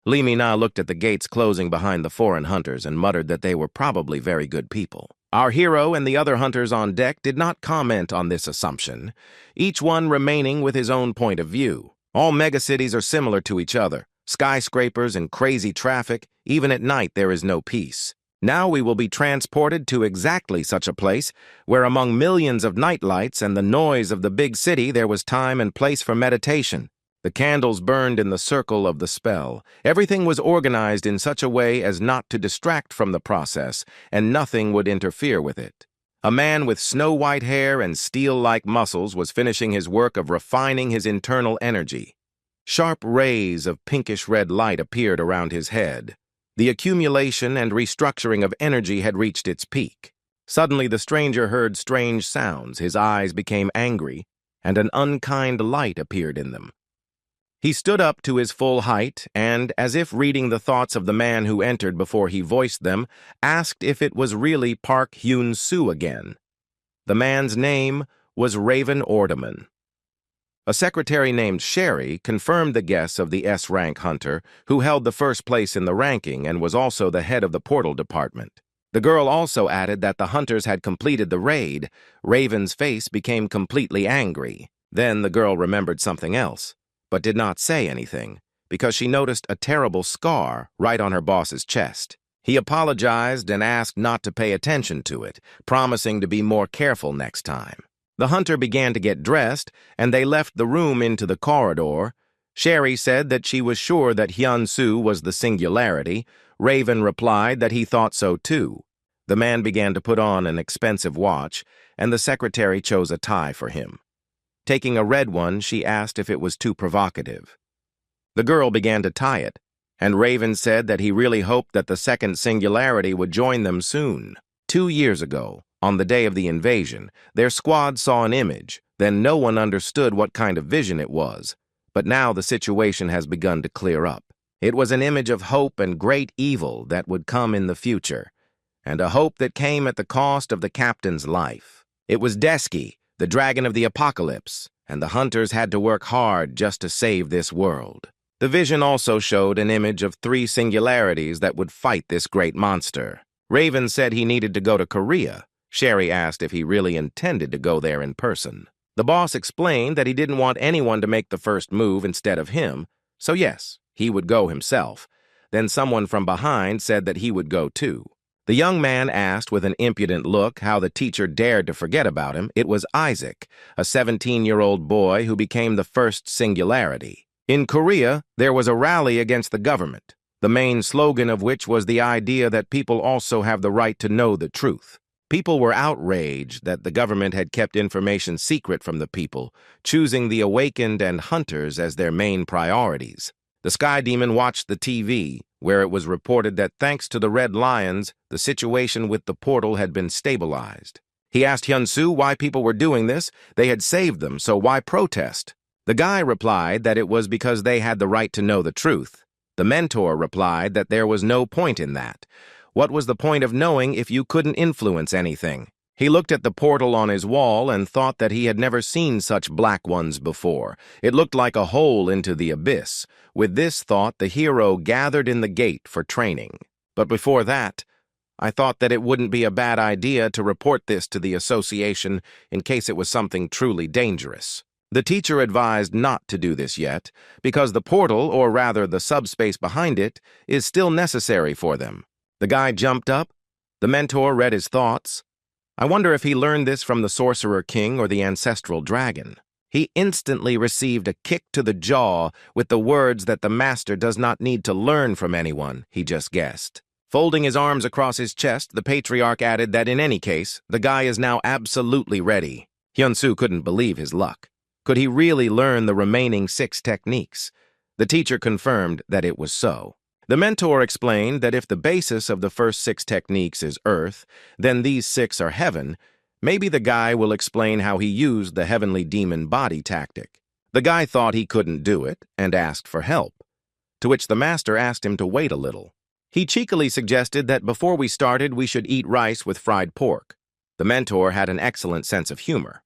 Lee Mina looked at the gates closing behind the foreign hunters and muttered that they were probably very good people. Our hero and the other hunters on deck did not comment on this assumption, each one remaining with his own point of view. All megacities are similar to each other, skyscrapers and crazy traffic. Even at night there is no peace. Now we will be transported to exactly such a place where among millions of nightlights and the noise of the big city there was time and place for meditation. The candles burned in the circle of the spell. Everything was organized in such a way as not to distract from the process, and nothing would interfere with it. A man with snow-white hair and steel-like muscles was finishing his work of refining his internal energy. Sharp rays of pinkish-red light appeared around his head. The accumulation and restructuring of energy had reached its peak. Suddenly the stranger heard strange sounds, his eyes became angry, and an unkind light appeared in them. He stood up to his full height and, as if reading the thoughts of the man who entered before he voiced them, asked if it was really Park Hyun-soo again. The man's name was Raven Ordeman. A secretary named Sherry confirmed the guess of the S-rank hunter, who held the first place in the ranking and was also the head of the portal department. The girl also added that the hunters had completed the raid. Raven's face became completely angry. Then the girl remembered something else, but did not say anything, because she noticed a terrible scar right on her boss's chest. He apologized and asked not to pay attention to it, promising to be more careful next time. The hunter began to get dressed, and they left the room into the corridor. Sherry said that she was sure that Hyun-soo was the singularity. Raven replied that he thought so too. The man began to put on an expensive watch, and the secretary chose a tie for him. Taking a red one, she asked if it was too provocative. The girl began to tie it, and Raven said that he really hoped that the second singularity would join them soon. 2 years ago, on the day of the invasion, their squad saw an image. Then no one understood what kind of vision it was. But now the situation has begun to clear up. It was an image of hope and great evil that would come in the future, and a hope that came at the cost of the captain's life. It was Desky, the dragon of the apocalypse, and the hunters had to work hard just to save this world. The vision also showed an image of 3 singularities that would fight this great monster. Raven said he needed to go to Korea. Sherry asked if he really intended to go there in person. The boss explained that he didn't want anyone to make the first move instead of him, so yes, he would go himself. Then someone from behind said that he would go too. The young man asked with an impudent look how the teacher dared to forget about him. It was Isaac, a 17-year-old boy who became the first singularity. In Korea, there was a rally against the government, the main slogan of which was the idea that people also have the right to know the truth. People were outraged that the government had kept information secret from the people, choosing the awakened and hunters as their main priorities. The Sky Demon watched the TV, where it was reported that thanks to the Red Lions, the situation with the portal had been stabilized. He asked Hyun-soo why people were doing this. They had saved them, so why protest? The guy replied that it was because they had the right to know the truth. The mentor replied that there was no point in that. What was the point of knowing if you couldn't influence anything? He looked at the portal on his wall and thought that he had never seen such black ones before. It looked like a hole into the abyss. With this thought, the hero gathered in the gate for training. But before that, I thought that it wouldn't be a bad idea to report this to the association in case it was something truly dangerous. The teacher advised not to do this yet, because the portal, or rather the subspace behind it, is still necessary for them. The guy jumped up. The mentor read his thoughts. I wonder if he learned this from the Sorcerer King or the Ancestral Dragon. He instantly received a kick to the jaw with the words that the master does not need to learn from anyone, he just guessed. Folding his arms across his chest, the patriarch added that in any case, the guy is now absolutely ready. Hyun-soo couldn't believe his luck. Could he really learn the remaining 6 techniques? The teacher confirmed that it was so. The mentor explained that if the basis of the first 6 techniques is earth, then these 6 are heaven. Maybe the guy will explain how he used the heavenly demon body tactic. The guy thought he couldn't do it and asked for help, to which the master asked him to wait a little. He cheekily suggested that before we started, we should eat rice with fried pork. The mentor had an excellent sense of humor.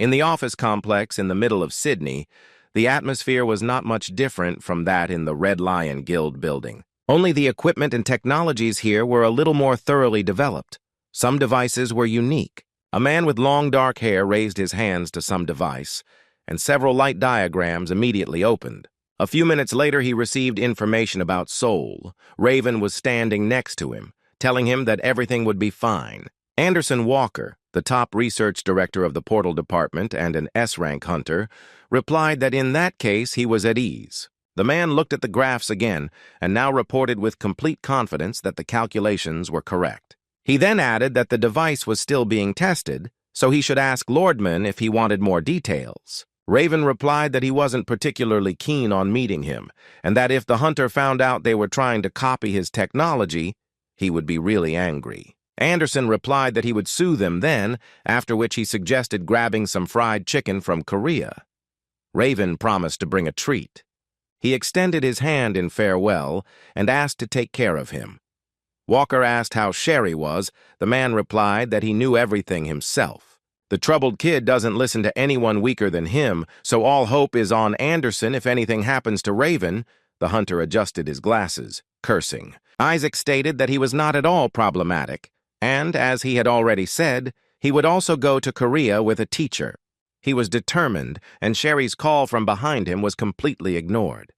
In the office complex in the middle of Sydney, the atmosphere was not much different from that in the Red Lion Guild building. Only the equipment and technologies here were a little more thoroughly developed. Some devices were unique. A man with long dark hair raised his hands to some device, and several light diagrams immediately opened. A few minutes later, he received information about Soul. Raven was standing next to him, telling him that everything would be fine. Anderson Walker, the top research director of the Portal Department and an S-Rank hunter, replied that in that case he was at ease. The man looked at the graphs again and now reported with complete confidence that the calculations were correct. He then added that the device was still being tested, so he should ask Lordman if he wanted more details. Raven replied that he wasn't particularly keen on meeting him, and that if the hunter found out they were trying to copy his technology, he would be really angry. Anderson replied that he would sue them then, after which he suggested grabbing some fried chicken from Korea. Raven promised to bring a treat. He extended his hand in farewell and asked to take care of him. Walker asked how Sherry was. The man replied that he knew everything himself. The troubled kid doesn't listen to anyone weaker than him, so all hope is on Anderson if anything happens to Raven. The hunter adjusted his glasses, cursing. Isaac stated that he was not at all problematic, and, as he had already said, he would also go to Korea with a teacher. He was determined, and Sherry's call from behind him was completely ignored.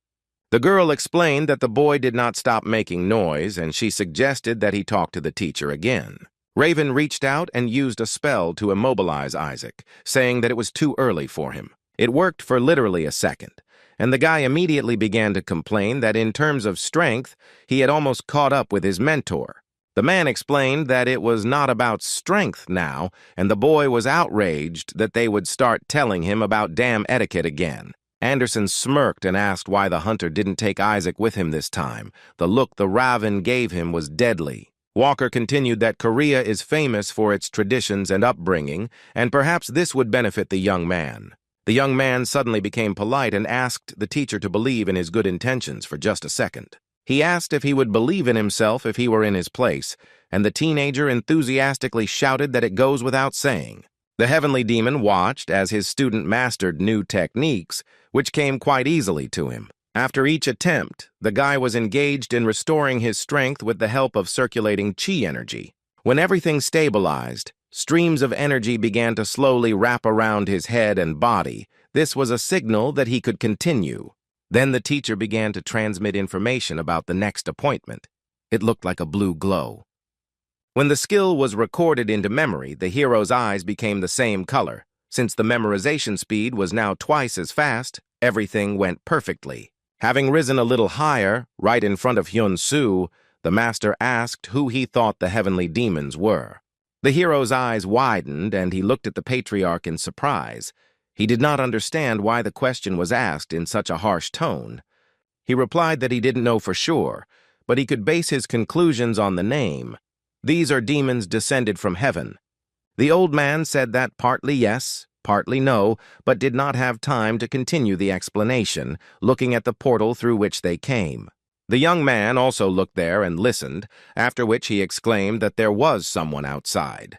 The girl explained that the boy did not stop making noise, and she suggested that he talk to the teacher again. Raven reached out and used a spell to immobilize Isaac, saying that it was too early for him. It worked for literally a second, and the guy immediately began to complain that in terms of strength, he had almost caught up with his mentor. The man explained that it was not about strength now, and the boy was outraged that they would start telling him about damn etiquette again. Anderson smirked and asked why the hunter didn't take Isaac with him this time. The look the Raven gave him was deadly. Walker continued that Korea is famous for its traditions and upbringing, and perhaps this would benefit the young man. The young man suddenly became polite and asked the teacher to believe in his good intentions for just a second. He asked if he would believe in himself if he were in his place, and the teenager enthusiastically shouted that it goes without saying. The heavenly demon watched as his student mastered new techniques, which came quite easily to him. After each attempt, the guy was engaged in restoring his strength with the help of circulating chi energy. When everything stabilized, streams of energy began to slowly wrap around his head and body. This was a signal that he could continue. Then the teacher began to transmit information about the next appointment. It looked like a blue glow. When the skill was recorded into memory, the hero's eyes became the same color. Since the memorization speed was now twice as fast, everything went perfectly. Having risen a little higher, right in front of Hyun-soo, the master asked who he thought the heavenly demons were. The hero's eyes widened, and he looked at the patriarch in surprise. He did not understand why the question was asked in such a harsh tone. He replied that he didn't know for sure, but he could base his conclusions on the name. These are demons descended from heaven. The old man said that partly yes, partly no, but did not have time to continue the explanation, looking at the portal through which they came. The young man also looked there and listened, after which he exclaimed that there was someone outside.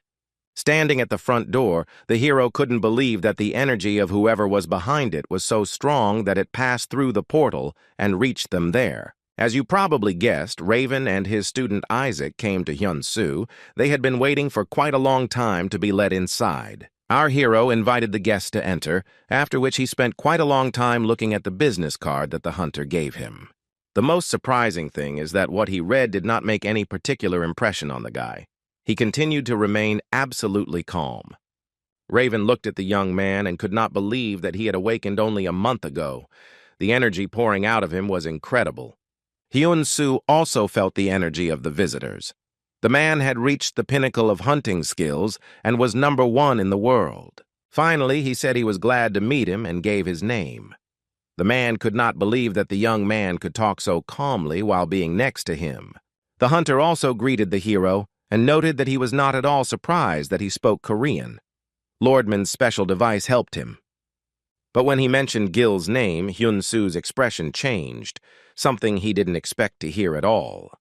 Standing at the front door, the hero couldn't believe that the energy of whoever was behind it was so strong that it passed through the portal and reached them there. As you probably guessed, Raven and his student Isaac came to Hyun-soo. They had been waiting for quite a long time to be let inside. Our hero invited the guests to enter, after which he spent quite a long time looking at the business card that the hunter gave him. The most surprising thing is that what he read did not make any particular impression on the guy. He continued to remain absolutely calm. Raven looked at the young man and could not believe that he had awakened only a month ago. The energy pouring out of him was incredible. Hyun-soo also felt the energy of the visitors. The man had reached the pinnacle of hunting skills and was #1 in the world. Finally, he said he was glad to meet him and gave his name. The man could not believe that the young man could talk so calmly while being next to him. The hunter also greeted the hero and noted that he was not at all surprised that he spoke Korean. Lordman's special device helped him. But when he mentioned Gil's name, Hyun-soo's expression changed, something he didn't expect to hear at all.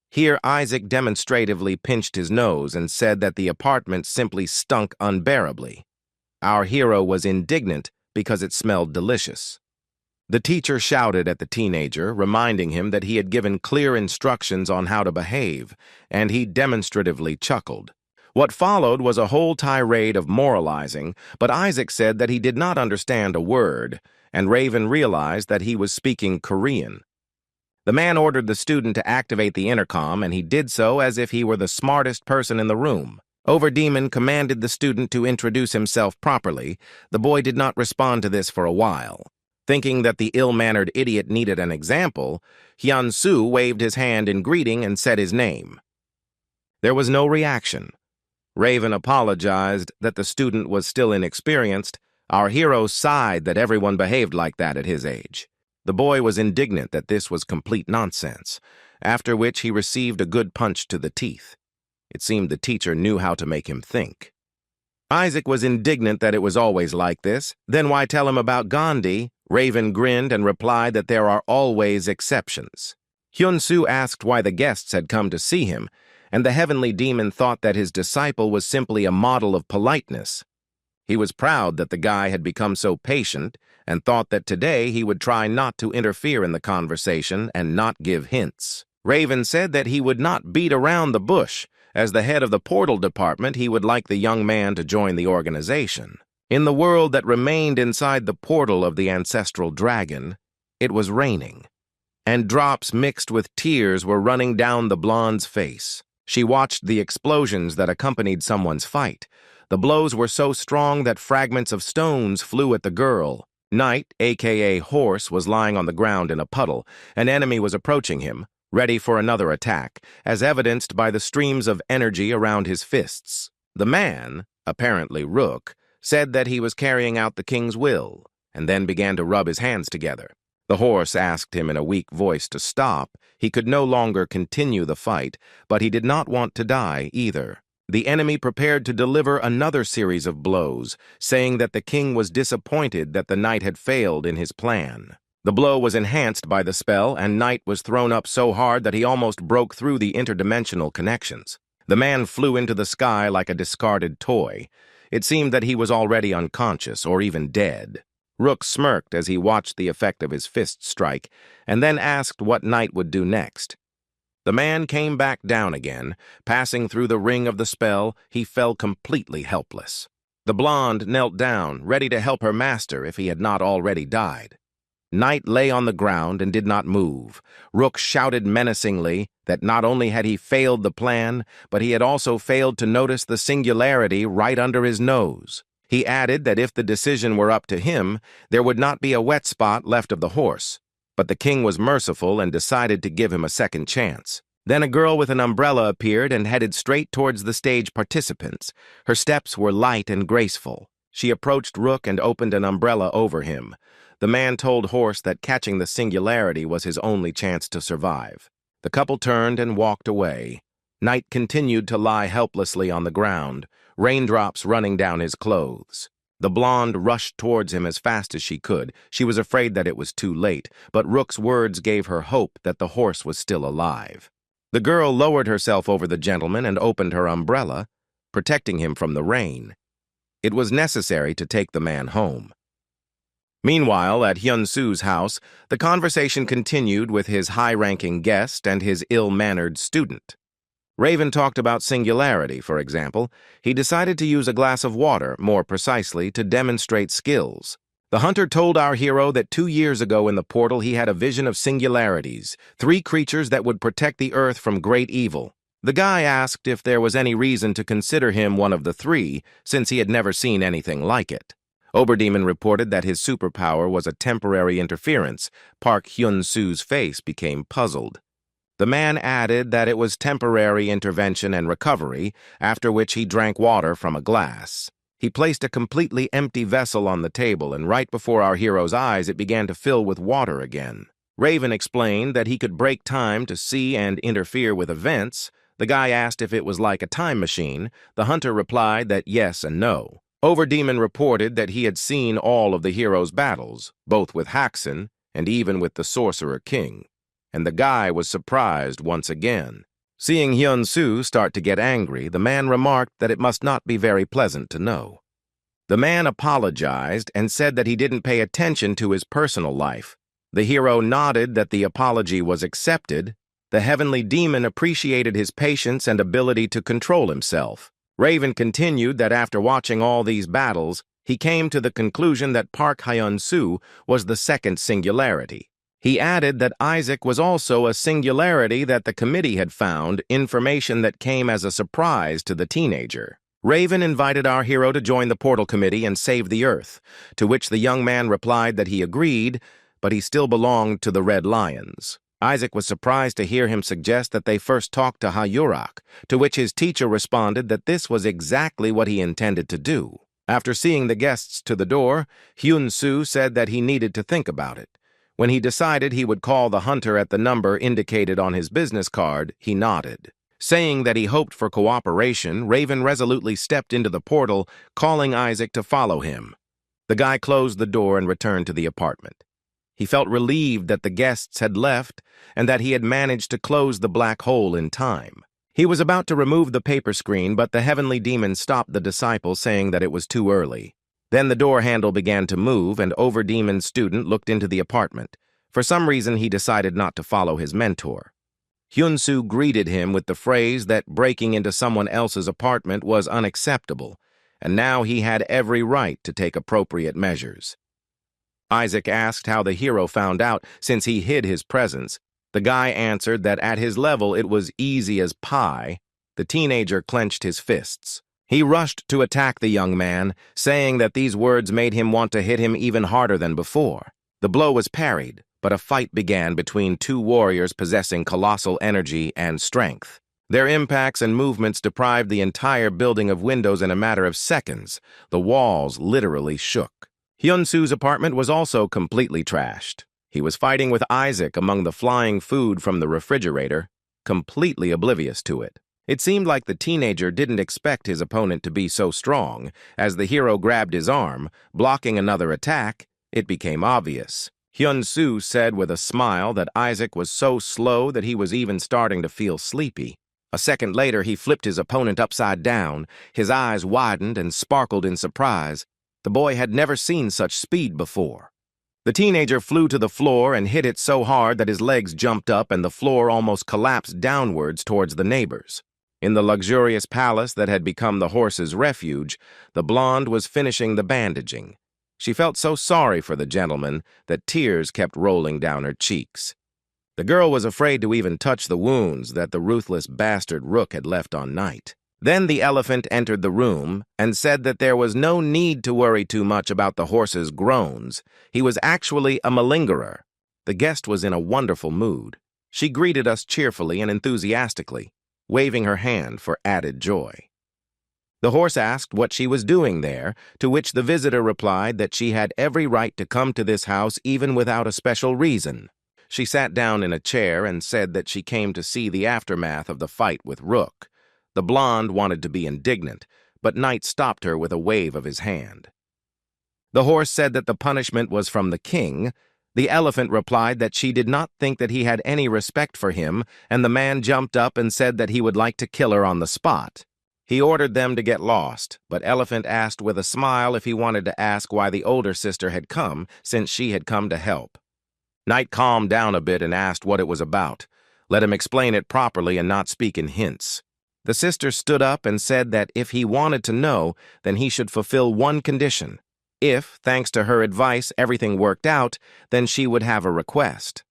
Here, Isaac demonstratively pinched his nose and said that the apartment simply stunk unbearably. Our hero was indignant because it smelled delicious. The teacher shouted at the teenager, reminding him that he had given clear instructions on how to behave, and he demonstratively chuckled. What followed was a whole tirade of moralizing, but Isaac said that he did not understand a word, and Raven realized that he was speaking Korean. The man ordered the student to activate the intercom, and he did so as if he were the smartest person in the room. Overdemon commanded the student to introduce himself properly. The boy did not respond to this for a while. Thinking that the ill-mannered idiot needed an example, Hyun-soo waved his hand in greeting and said his name. There was no reaction. Raven apologized that the student was still inexperienced. Our hero sighed that everyone behaved like that at his age. The boy was indignant that this was complete nonsense, after which he received a good punch to the teeth. It seemed the teacher knew how to make him think. Isaac was indignant that it was always like this. Then why tell him about Gandhi? Raven grinned and replied that there are always exceptions. Hyun-soo asked why the guests had come to see him, and the heavenly demon thought that his disciple was simply a model of politeness. He was proud that the guy had become so patient and thought that today he would try not to interfere in the conversation and not give hints. Raven said that he would not beat around the bush. As the head of the portal department, he would like the young man to join the organization. In the world that remained inside the portal of the ancestral dragon, it was raining, and drops mixed with tears were running down the blonde's face. She watched the explosions that accompanied someone's fight. The blows were so strong that fragments of stones flew at the girl. Knight, aka Horse, was lying on the ground in a puddle. An enemy was approaching him, ready for another attack, as evidenced by the streams of energy around his fists. The man, apparently Rook, said that he was carrying out the king's will, and then began to rub his hands together. The horse asked him in a weak voice to stop. He could no longer continue the fight, but he did not want to die either. The enemy prepared to deliver another series of blows, saying that the king was disappointed that the knight had failed in his plan. The blow was enhanced by the spell, and Knight was thrown up so hard that he almost broke through the interdimensional connections. The man flew into the sky like a discarded toy. It seemed that he was already unconscious or even dead. Rook smirked as he watched the effect of his fist strike, and then asked what Knight would do next. The man came back down again. Passing through the ring of the spell, he fell completely helpless. The blonde knelt down, ready to help her master if he had not already died. Knight lay on the ground and did not move. Rook shouted menacingly that not only had he failed the plan, but he had also failed to notice the singularity right under his nose. He added that if the decision were up to him, there would not be a wet spot left of the horse. But the king was merciful and decided to give him a second chance. Then a girl with an umbrella appeared and headed straight towards the stage participants. Her steps were light and graceful. She approached Rook and opened an umbrella over him. The man told Horse that catching the singularity was his only chance to survive. The couple turned and walked away. Knight continued to lie helplessly on the ground, raindrops running down his clothes. The blonde rushed towards him as fast as she could. She was afraid that it was too late, but Rook's words gave her hope that the horse was still alive. The girl lowered herself over the gentleman and opened her umbrella, protecting him from the rain. It was necessary to take the man home. Meanwhile, at Hyun-soo's house, the conversation continued with his high-ranking guest and his ill-mannered student. Raven talked about singularity, for example. He decided to use a glass of water, more precisely, to demonstrate skills. The hunter told our hero that 2 years ago in the portal he had a vision of singularities, 3 creatures that would protect the earth from great evil. The guy asked if there was any reason to consider him one of the three, since he had never seen anything like it. Oberdemon reported that his superpower was a temporary interference. Park Hyun-soo's face became puzzled. The man added that it was temporary intervention and recovery, after which he drank water from a glass. He placed a completely empty vessel on the table, and right before our hero's eyes it began to fill with water again. Raven explained that he could break time to see and interfere with events. The guy asked if it was like a time machine. The hunter replied that yes and no. Overdemon reported that he had seen all of the hero's battles, both with Haxon and even with the Sorcerer King. And the guy was surprised once again. Seeing Hyun-soo start to get angry, the man remarked that it must not be very pleasant to know. The man apologized and said that he didn't pay attention to his personal life. The hero nodded that the apology was accepted. The heavenly demon appreciated his patience and ability to control himself. Raven continued that after watching all these battles, he came to the conclusion that Park Hyun-soo was the second singularity. He added that Isaac was also a singularity that the committee had found, information that came as a surprise to the teenager. Raven invited our hero to join the portal committee and save the Earth, to which the young man replied that he agreed, but he still belonged to the Red Lions. Isaac was surprised to hear him suggest that they first talk to Hayurak, to which his teacher responded that this was exactly what he intended to do. After seeing the guests to the door, Hyun-soo said that he needed to think about it. When he decided he would call the hunter at the number indicated on his business card, he nodded. Saying that he hoped for cooperation, Raven resolutely stepped into the portal, calling Isaac to follow him. The guy closed the door and returned to the apartment. He felt relieved that the guests had left and that he had managed to close the black hole in time. He was about to remove the paper screen, but the heavenly demon stopped the disciple, saying that it was too early. Then the door handle began to move, and Overdemon's student looked into the apartment. For some reason, he decided not to follow his mentor. Hyun-soo greeted him with the phrase that breaking into someone else's apartment was unacceptable, and now he had every right to take appropriate measures. Isaac asked how the hero found out, since he hid his presence. The guy answered that at his level it was easy as pie. The teenager clenched his fists. He rushed to attack the young man, saying that these words made him want to hit him even harder than before. The blow was parried, but a fight began between two warriors possessing colossal energy and strength. Their impacts and movements deprived the entire building of windows in a matter of seconds. The walls literally shook. Hyun-soo's apartment was also completely trashed. He was fighting with Isaac among the flying food from the refrigerator, completely oblivious to it. It seemed like the teenager didn't expect his opponent to be so strong. As the hero grabbed his arm, blocking another attack, it became obvious. Hyun-soo said with a smile that Isaac was so slow that he was even starting to feel sleepy. A second later, he flipped his opponent upside down. His eyes widened and sparkled in surprise. The boy had never seen such speed before. The teenager flew to the floor and hit it so hard that his legs jumped up and the floor almost collapsed downwards towards the neighbors. In the luxurious palace that had become the horse's refuge, the blonde was finishing the bandaging. She felt so sorry for the gentleman that tears kept rolling down her cheeks. The girl was afraid to even touch the wounds that the ruthless bastard Rook had left on Night. Then the elephant entered the room and said that there was no need to worry too much about the horse's groans. He was actually a malingerer. The guest was in a wonderful mood. She greeted us cheerfully and enthusiastically, waving her hand for added joy. The horse asked what she was doing there, to which the visitor replied that she had every right to come to this house even without a special reason. She sat down in a chair and said that she came to see the aftermath of the fight with Rook. The blonde wanted to be indignant, but Knight stopped her with a wave of his hand. The horse said that the punishment was from the king. The elephant replied that she did not think that he had any respect for him, and the man jumped up and said that he would like to kill her on the spot. He ordered them to get lost, but Elephant asked with a smile if he wanted to ask why the older sister had come, since she had come to help. Knight calmed down a bit and asked what it was about. Let him explain it properly and not speak in hints. The sister stood up and said that if he wanted to know, then he should fulfill one condition. If, thanks to her advice, everything worked out, then she would have a request.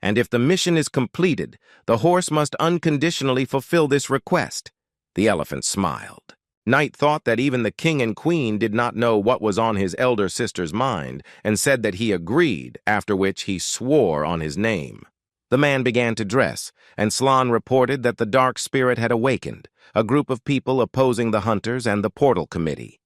And if the mission is completed, the horse must unconditionally fulfill this request. The elephant smiled. Knight thought that even the king and queen did not know what was on his elder sister's mind and said that he agreed, after which he swore on his name. The man began to dress, and Slan reported that the dark spirit had awakened, a group of people opposing the hunters and the portal committee.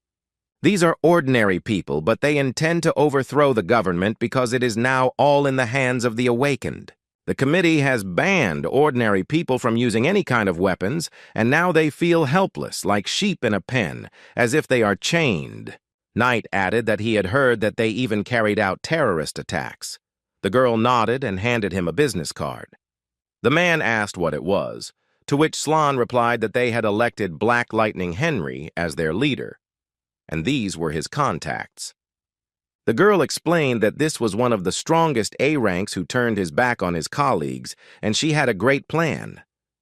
These are ordinary people, but they intend to overthrow the government because it is now all in the hands of the awakened. The committee has banned ordinary people from using any kind of weapons, and now they feel helpless, like sheep in a pen, as if they are chained. Knight added that he had heard that they even carried out terrorist attacks. The girl nodded and handed him a business card. The man asked what it was, to which Slan replied that they had elected Black Lightning Henry as their leader, and these were his contacts. The girl explained that this was one of the strongest A-ranks who turned his back on his colleagues, and she had a great plan.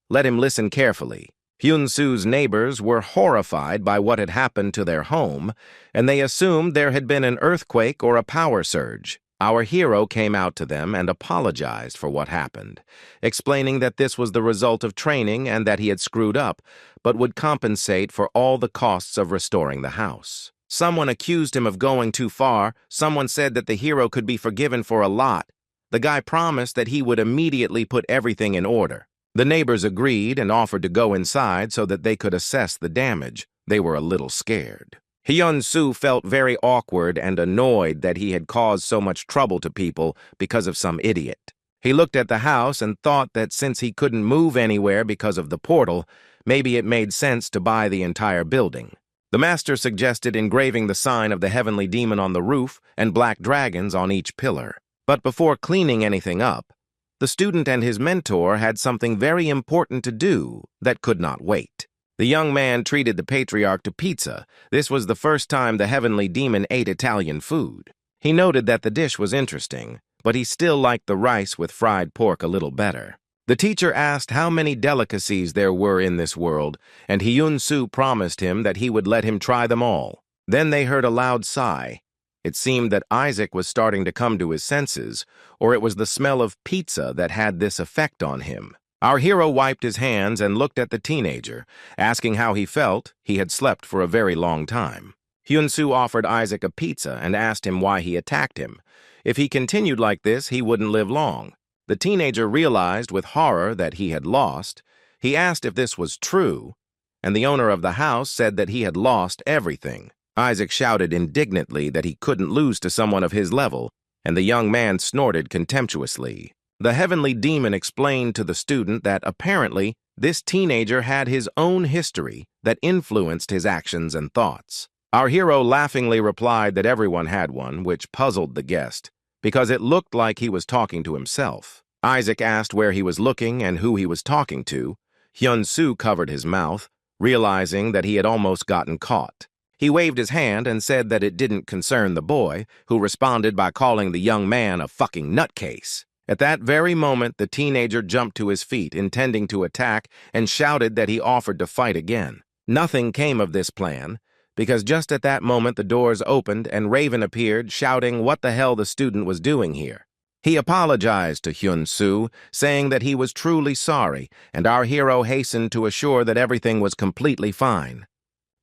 Let him listen carefully. Hyun-Soo's neighbors were horrified by what had happened to their home, and they assumed there had been an earthquake or a power surge. Our hero came out to them and apologized for what happened, explaining that this was the result of training and that he had screwed up, but would compensate for all the costs of restoring the house. Someone accused him of going too far. Someone said that the hero could be forgiven for a lot. The guy promised that he would immediately put everything in order. The neighbors agreed and offered to go inside so that they could assess the damage. They were a little scared. Hyun-Soo felt very awkward and annoyed that he had caused so much trouble to people because of some idiot. He looked at the house and thought that since he couldn't move anywhere because of the portal, maybe it made sense to buy the entire building. The master suggested engraving the sign of the heavenly demon on the roof and black dragons on each pillar. But before cleaning anything up, the student and his mentor had something very important to do that could not wait. The young man treated the patriarch to pizza. This was the first time the heavenly demon ate Italian food. He noted that the dish was interesting, but he still liked the rice with fried pork a little better. The teacher asked how many delicacies there were in this world, and Hyun-Soo promised him that he would let him try them all. Then they heard a loud sigh. It seemed that Isaac was starting to come to his senses, or it was the smell of pizza that had this effect on him. Our hero wiped his hands and looked at the teenager, asking how he felt. He had slept for a very long time. Hyun-Soo offered Isaac a pizza and asked him why he attacked him. If he continued like this, he wouldn't live long. The teenager realized with horror that he had lost. He asked if this was true, and the owner of the house said that he had lost everything. Isaac shouted indignantly that he couldn't lose to someone of his level, and the young man snorted contemptuously. The heavenly demon explained to the student that apparently this teenager had his own history that influenced his actions and thoughts. Our hero laughingly replied that everyone had one, which puzzled the guest, because it looked like he was talking to himself. Isaac asked where he was looking and who he was talking to. Hyun-Soo covered his mouth, realizing that he had almost gotten caught. He waved his hand and said that it didn't concern the boy, who responded by calling the young man a fucking nutcase. At that very moment, the teenager jumped to his feet, intending to attack, and shouted that he offered to fight again. Nothing came of this plan, because just at that moment the doors opened and Raven appeared, shouting what the hell the student was doing here. He apologized to Hyun-Soo, saying that he was truly sorry, and our hero hastened to assure that everything was completely fine.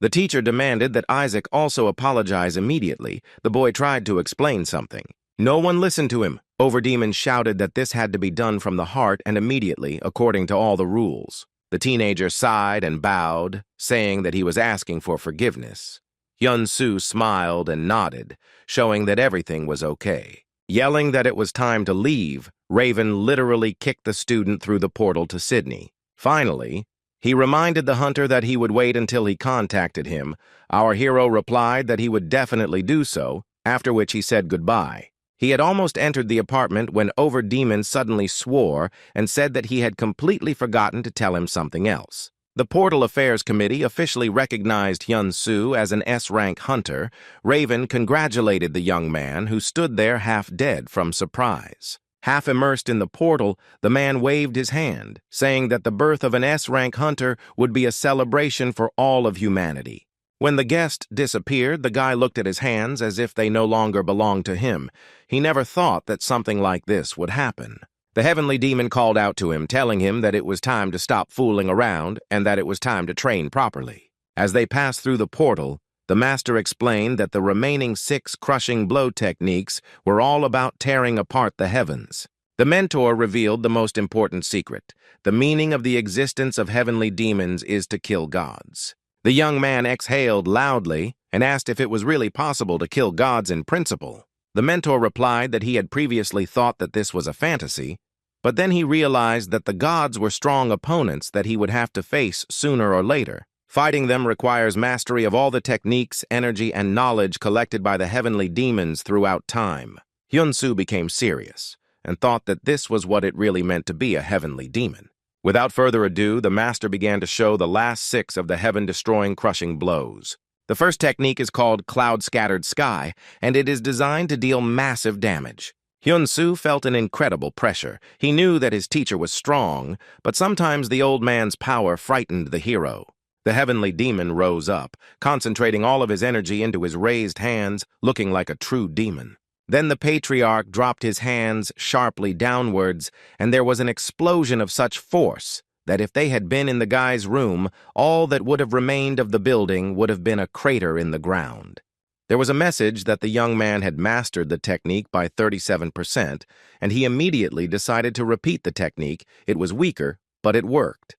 The teacher demanded that Isaac also apologize immediately. The boy tried to explain something. No one listened to him. Overdemon shouted that this had to be done from the heart and immediately, according to all the rules. The teenager sighed and bowed, saying that he was asking for forgiveness. Hyun-Soo smiled and nodded, showing that everything was okay. Yelling that it was time to leave, Raven literally kicked the student through the portal to Sydney. Finally, he reminded the hunter that he would wait until he contacted him. Our hero replied that he would definitely do so, after which he said goodbye. He had almost entered the apartment when Overdemon suddenly swore and said that he had completely forgotten to tell him something else. The Portal Affairs Committee officially recognized Hyun-Soo as an S-rank hunter. Raven congratulated the young man, who stood there half dead from surprise. Half immersed in the portal, the man waved his hand, saying that the birth of an S-rank hunter would be a celebration for all of humanity. When the guest disappeared, the guy looked at his hands as if they no longer belonged to him. He never thought that something like this would happen. The heavenly demon called out to him, telling him that it was time to stop fooling around and that it was time to train properly. As they passed through the portal, the master explained that the remaining 6 crushing blow techniques were all about tearing apart the heavens. The mentor revealed the most important secret. The meaning of the existence of heavenly demons is to kill gods. The young man exhaled loudly and asked if it was really possible to kill gods in principle. The mentor replied that he had previously thought that this was a fantasy, but then he realized that the gods were strong opponents that he would have to face sooner or later. Fighting them requires mastery of all the techniques, energy, and knowledge collected by the heavenly demons throughout time. Hyun-soo became serious and thought that this was what it really meant to be a heavenly demon. Without further ado, the master began to show the last 6 of the heaven-destroying crushing blows. The first technique is called Cloud-Scattered Sky, and it is designed to deal massive damage. Hyun-soo felt an incredible pressure. He knew that his teacher was strong, but sometimes the old man's power frightened the hero. The heavenly demon rose up, concentrating all of his energy into his raised hands, looking like a true demon. Then the patriarch dropped his hands sharply downwards, and there was an explosion of such force that if they had been in the guy's room, all that would have remained of the building would have been a crater in the ground. There was a message that the young man had mastered the technique by 37%, and he immediately decided to repeat the technique. It was weaker, but it worked.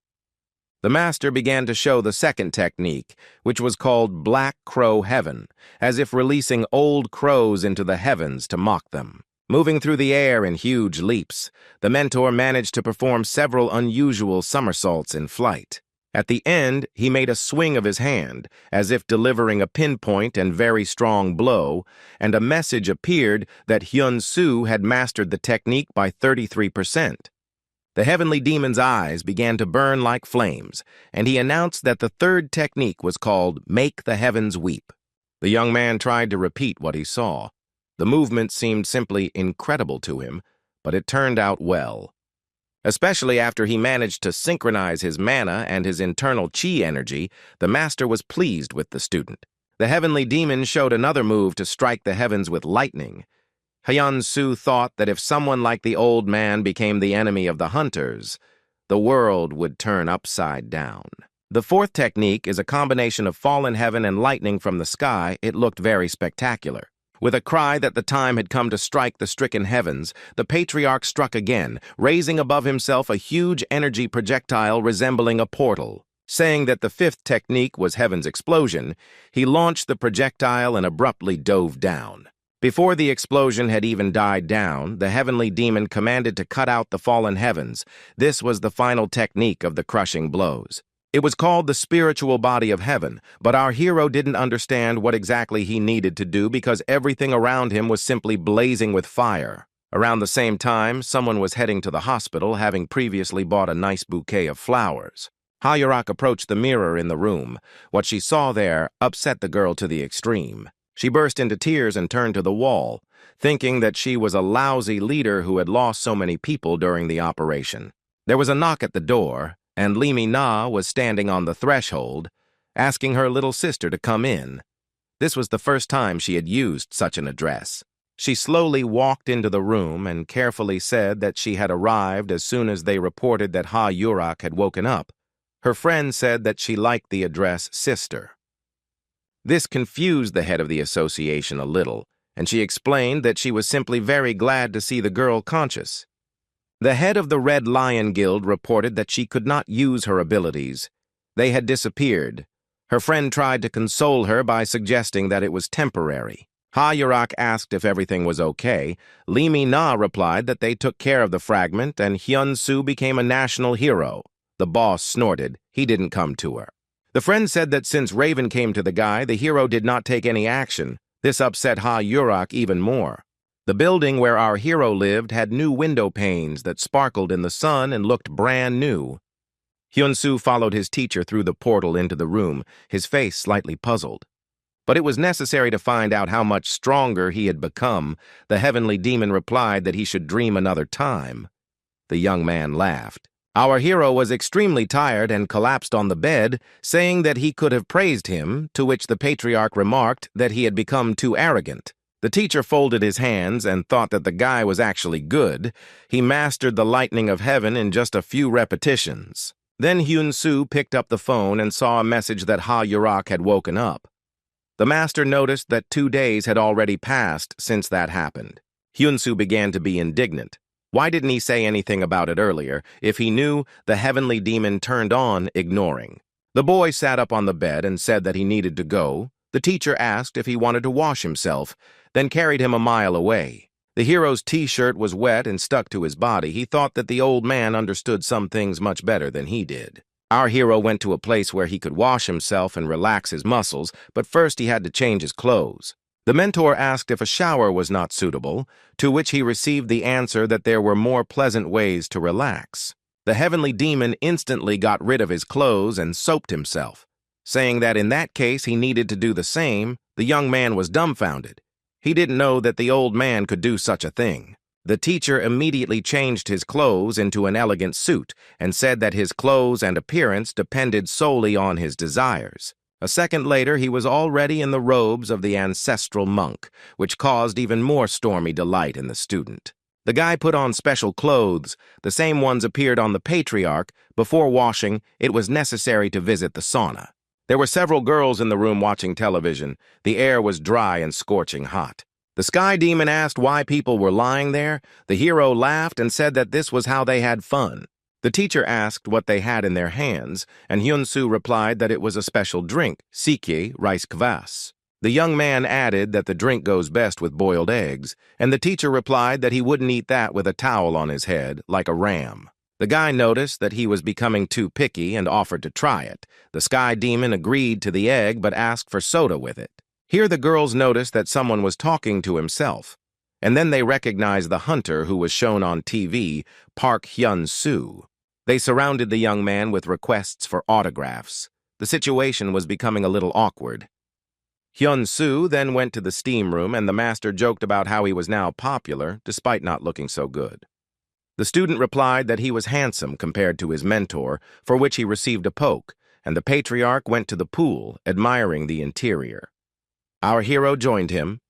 The master began to show the second technique, which was called Black Crow Heaven, as if releasing old crows into the heavens to mock them. Moving through the air in huge leaps, the mentor managed to perform several unusual somersaults in flight. At the end, he made a swing of his hand, as if delivering a pinpoint and very strong blow, and a message appeared that Hyun-soo had mastered the technique by 33%. The heavenly demon's eyes began to burn like flames, and he announced that the third technique was called Make the Heavens Weep. The young man tried to repeat what he saw. The movement seemed simply incredible to him, but it turned out well. Especially after he managed to synchronize his mana and his internal chi energy, the master was pleased with the student. The heavenly demon showed another move to strike the heavens with lightning. Hyun-soo thought that if someone like the old man became the enemy of the hunters, the world would turn upside down. The fourth technique is a combination of fallen heaven and lightning from the sky. It looked very spectacular. With a cry that the time had come to strike the stricken heavens, the patriarch struck again, raising above himself a huge energy projectile resembling a portal. Saying that the fifth technique was heaven's explosion, he launched the projectile and abruptly dove down. Before the explosion had even died down, the heavenly demon commanded to cut out the fallen heavens. This was the final technique of the crushing blows. It was called the spiritual body of heaven, but our hero didn't understand what exactly he needed to do because everything around him was simply blazing with fire. Around the same time, someone was heading to the hospital, having previously bought a nice bouquet of flowers. Hayarak approached the mirror in the room. What she saw there upset the girl to the extreme. She burst into tears and turned to the wall, thinking that she was a lousy leader who had lost so many people during the operation. There was a knock at the door, and Lee Mi-na was standing on the threshold, asking her little sister to come in. This was the first time she had used such an address. She slowly walked into the room and carefully said that she had arrived as soon as they reported that Ha-yurak had woken up. Her friend said that she liked the address sister. This confused the head of the association a little, and she explained that she was simply very glad to see the girl conscious. The head of the Red Lion Guild reported that she could not use her abilities. They had disappeared. Her friend tried to console her by suggesting that it was temporary. Ha-yurak asked if everything was okay. Lee Mi-na replied that they took care of the fragment, and Hyun-soo became a national hero. The boss snorted. He didn't come to her. The friend said that since Raven came to the guy, the hero did not take any action. This upset Ha-yurak even more. The building where our hero lived had new window panes that sparkled in the sun and looked brand new. Hyun-soo followed his teacher through the portal into the room, his face slightly puzzled. But it was necessary to find out how much stronger he had become. The heavenly demon replied that he should dream another time. The young man laughed. Our hero was extremely tired and collapsed on the bed, saying that he could have praised him, to which the patriarch remarked that he had become too arrogant. The teacher folded his hands and thought that the guy was actually good. He mastered the lightning of heaven in just a few repetitions. Then Hyun-soo picked up the phone and saw a message that Ha-yurak had woken up. The master noticed that 2 days had already passed since that happened. Hyun-soo began to be indignant. Why didn't he say anything about it earlier if he knew the heavenly demon turned on ignoring? The boy sat up on the bed and said that he needed to go. The teacher asked if he wanted to wash himself, then carried him a mile away. The hero's t-shirt was wet and stuck to his body. He thought that the old man understood some things much better than he did. Our hero went to a place where he could wash himself and relax his muscles, but first he had to change his clothes. The mentor asked if a shower was not suitable, to which he received the answer that there were more pleasant ways to relax. The heavenly demon instantly got rid of his clothes and soaped himself. Saying that in that case he needed to do the same, the young man was dumbfounded. He didn't know that the old man could do such a thing. The teacher immediately changed his clothes into an elegant suit and said that his clothes and appearance depended solely on his desires. A second later, he was already in the robes of the ancestral monk, which caused even more stormy delight in the student. The guy put on special clothes. The same ones appeared on the patriarch. Before washing, it was necessary to visit the sauna. There were several girls in the room watching television. The air was dry and scorching hot. The sky demon asked why people were lying there. The hero laughed and said that this was how they had fun. The teacher asked what they had in their hands, and Hyun-soo replied that it was a special drink, sikye, rice kvass. The young man added that the drink goes best with boiled eggs, and the teacher replied that he wouldn't eat that with a towel on his head, like a ram. The guy noticed that he was becoming too picky and offered to try it. The sky demon agreed to the egg but asked for soda with it. Here the girls noticed that someone was talking to himself, and then they recognized the hunter who was shown on TV, Park Hyun-soo. They surrounded the young man with requests for autographs. The situation was becoming a little awkward. Hyun-soo then went to the steam room, and the master joked about how he was now popular, despite not looking so good. The student replied that he was handsome compared to his mentor, for which he received a poke, and the patriarch went to the pool, admiring the interior. Our hero joined him.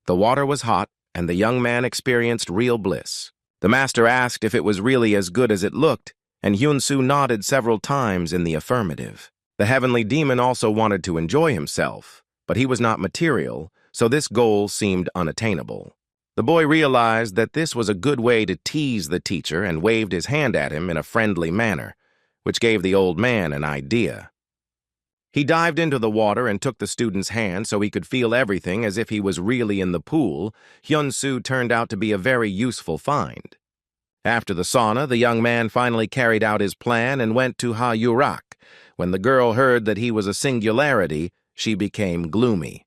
The water was hot, and the young man experienced real bliss. The master asked if it was really as good as it looked, and Hyun-soo nodded several times in the affirmative. The heavenly demon also wanted to enjoy himself, but he was not material, so this goal seemed unattainable. The boy realized that this was a good way to tease the teacher and waved his hand at him in a friendly manner, which gave the old man an idea. He dived into the water and took the student's hand so he could feel everything as if he was really in the pool. Hyun-soo turned out to be a very useful find. After the sauna, the young man finally carried out his plan and went to Ha-yurak. When the girl heard that he was a singularity, she became gloomy.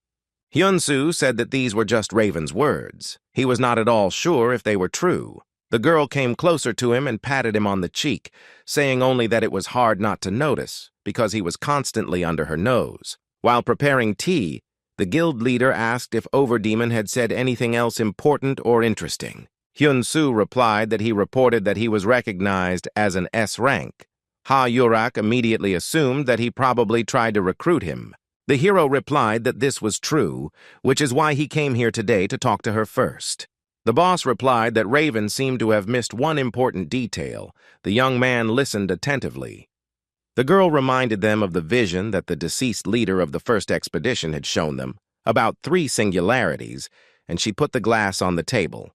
Hyun-soo said that these were just Raven's words. He was not at all sure if they were true. The girl came closer to him and patted him on the cheek, saying only that it was hard not to notice, because he was constantly under her nose. While preparing tea, the guild leader asked if Overdemon had said anything else important or interesting. Hyun-soo replied that he reported that he was recognized as an S-Rank. Ha-yurak immediately assumed that he probably tried to recruit him. The hero replied that this was true, which is why he came here today to talk to her first. The boss replied that Raven seemed to have missed one important detail. The young man listened attentively. The girl reminded them of the vision that the deceased leader of the first expedition had shown them, about 3 singularities, and she put the glass on the table.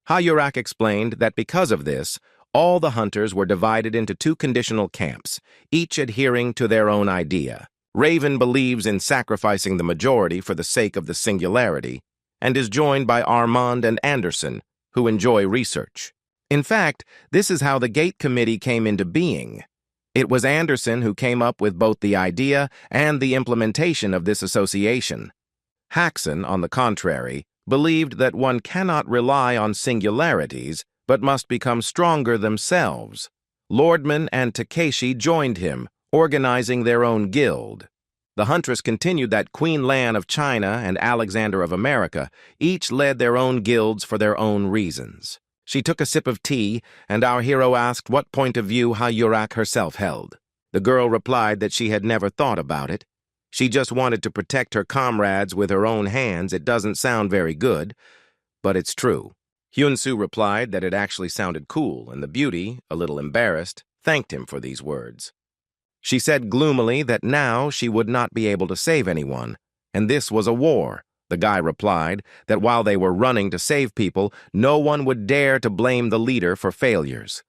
Ha-yurak explained that because of this, all the hunters were divided into 2 conditional camps, each adhering to their own idea. Raven believes in sacrificing the majority for the sake of the singularity, and is joined by Armand and Anderson, who enjoy research. In fact, this is how the Gate Committee came into being. It was Anderson who came up with both the idea and the implementation of this association. Haxon, on the contrary, believed that one cannot rely on singularities, but must become stronger themselves. Lordman and Takeshi joined him, organizing their own guild. The Huntress continued that Queen Lan of China and Alexander of America each led their own guilds for their own reasons. She took a sip of tea, and our hero asked what point of view Ha-yurak herself held. The girl replied that she had never thought about it. She just wanted to protect her comrades with her own hands. It doesn't sound very good, but it's true. Hyun-soo replied that it actually sounded cool, and the beauty, a little embarrassed, thanked him for these words. She said gloomily that now she would not be able to save anyone, and this was a war. The guy replied that while they were running to save people, no one would dare to blame the leader for failures.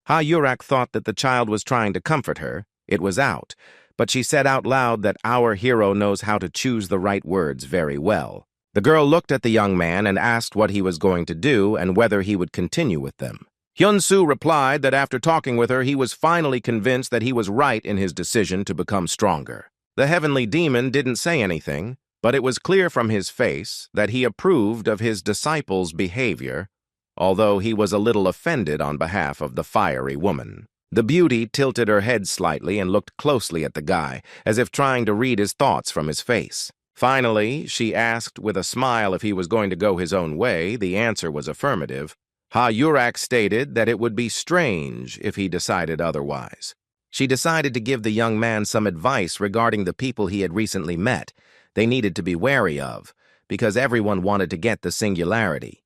Ha-yurak thought that the child was trying to comfort her. It was out, but she said out loud that our hero knows how to choose the right words very well. The girl looked at the young man and asked what he was going to do and whether he would continue with them. Hyun-soo replied that after talking with her, he was finally convinced that he was right in his decision to become stronger. The heavenly demon didn't say anything, but it was clear from his face that he approved of his disciples' behavior, although he was a little offended on behalf of the fiery woman. The beauty tilted her head slightly and looked closely at the guy, as if trying to read his thoughts from his face. Finally, she asked with a smile if he was going to go his own way. The answer was affirmative. Ha-yurak stated that it would be strange if he decided otherwise. She decided to give the young man some advice regarding the people he had recently met. They needed to be wary of, because everyone wanted to get the singularity.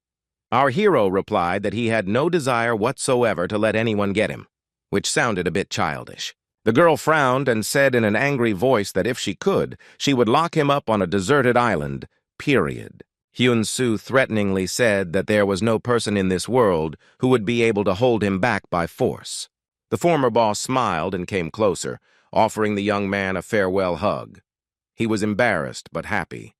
Our hero replied that he had no desire whatsoever to let anyone get him, which sounded a bit childish. The girl frowned and said in an angry voice that if she could, she would lock him up on a deserted island, period. Hyun-soo threateningly said that there was no person in this world who would be able to hold him back by force. The former boss smiled and came closer, offering the young man a farewell hug. He was embarrassed but happy.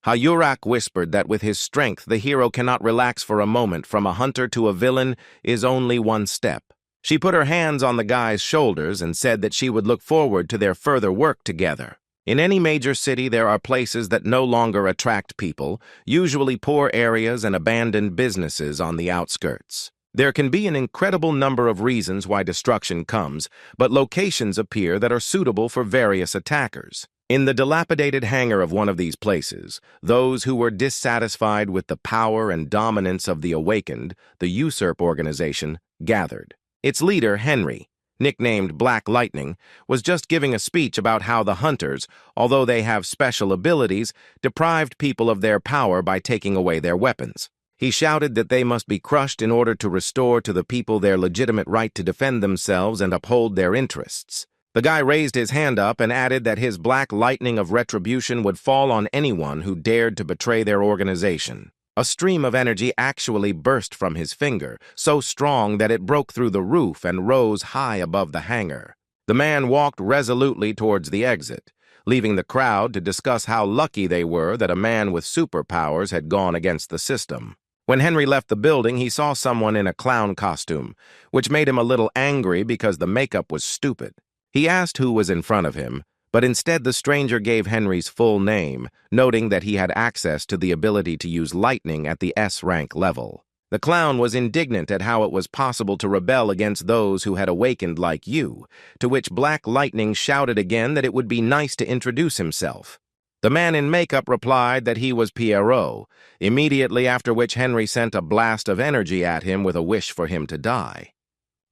Ha-yurak whispered that with his strength, the hero cannot relax for a moment. From a hunter to a villain is only one step. She put her hands on the guy's shoulders and said that she would look forward to their further work together. In any major city, there are places that no longer attract people, usually poor areas and abandoned businesses on the outskirts. There can be an incredible number of reasons why destruction comes, but locations appear that are suitable for various attackers. In the dilapidated hangar of one of these places, those who were dissatisfied with the power and dominance of the Awakened, the usurp organization, gathered. Its leader, Henry, nicknamed Black Lightning, was just giving a speech about how the Hunters, although they have special abilities, deprived people of their power by taking away their weapons. He shouted that they must be crushed in order to restore to the people their legitimate right to defend themselves and uphold their interests. The guy raised his hand up and added that his black lightning of retribution would fall on anyone who dared to betray their organization. A stream of energy actually burst from his finger, so strong that it broke through the roof and rose high above the hangar. The man walked resolutely towards the exit, leaving the crowd to discuss how lucky they were that a man with superpowers had gone against the system. When Henry left the building, he saw someone in a clown costume, which made him a little angry because the makeup was stupid. He asked who was in front of him, but instead the stranger gave Henry's full name, noting that he had access to the ability to use lightning at the S-rank level. The clown was indignant at how it was possible to rebel against those who had awakened like you, to which Black Lightning shouted again that it would be nice to introduce himself. The man in makeup replied that he was Pierrot, immediately after which Henry sent a blast of energy at him with a wish for him to die.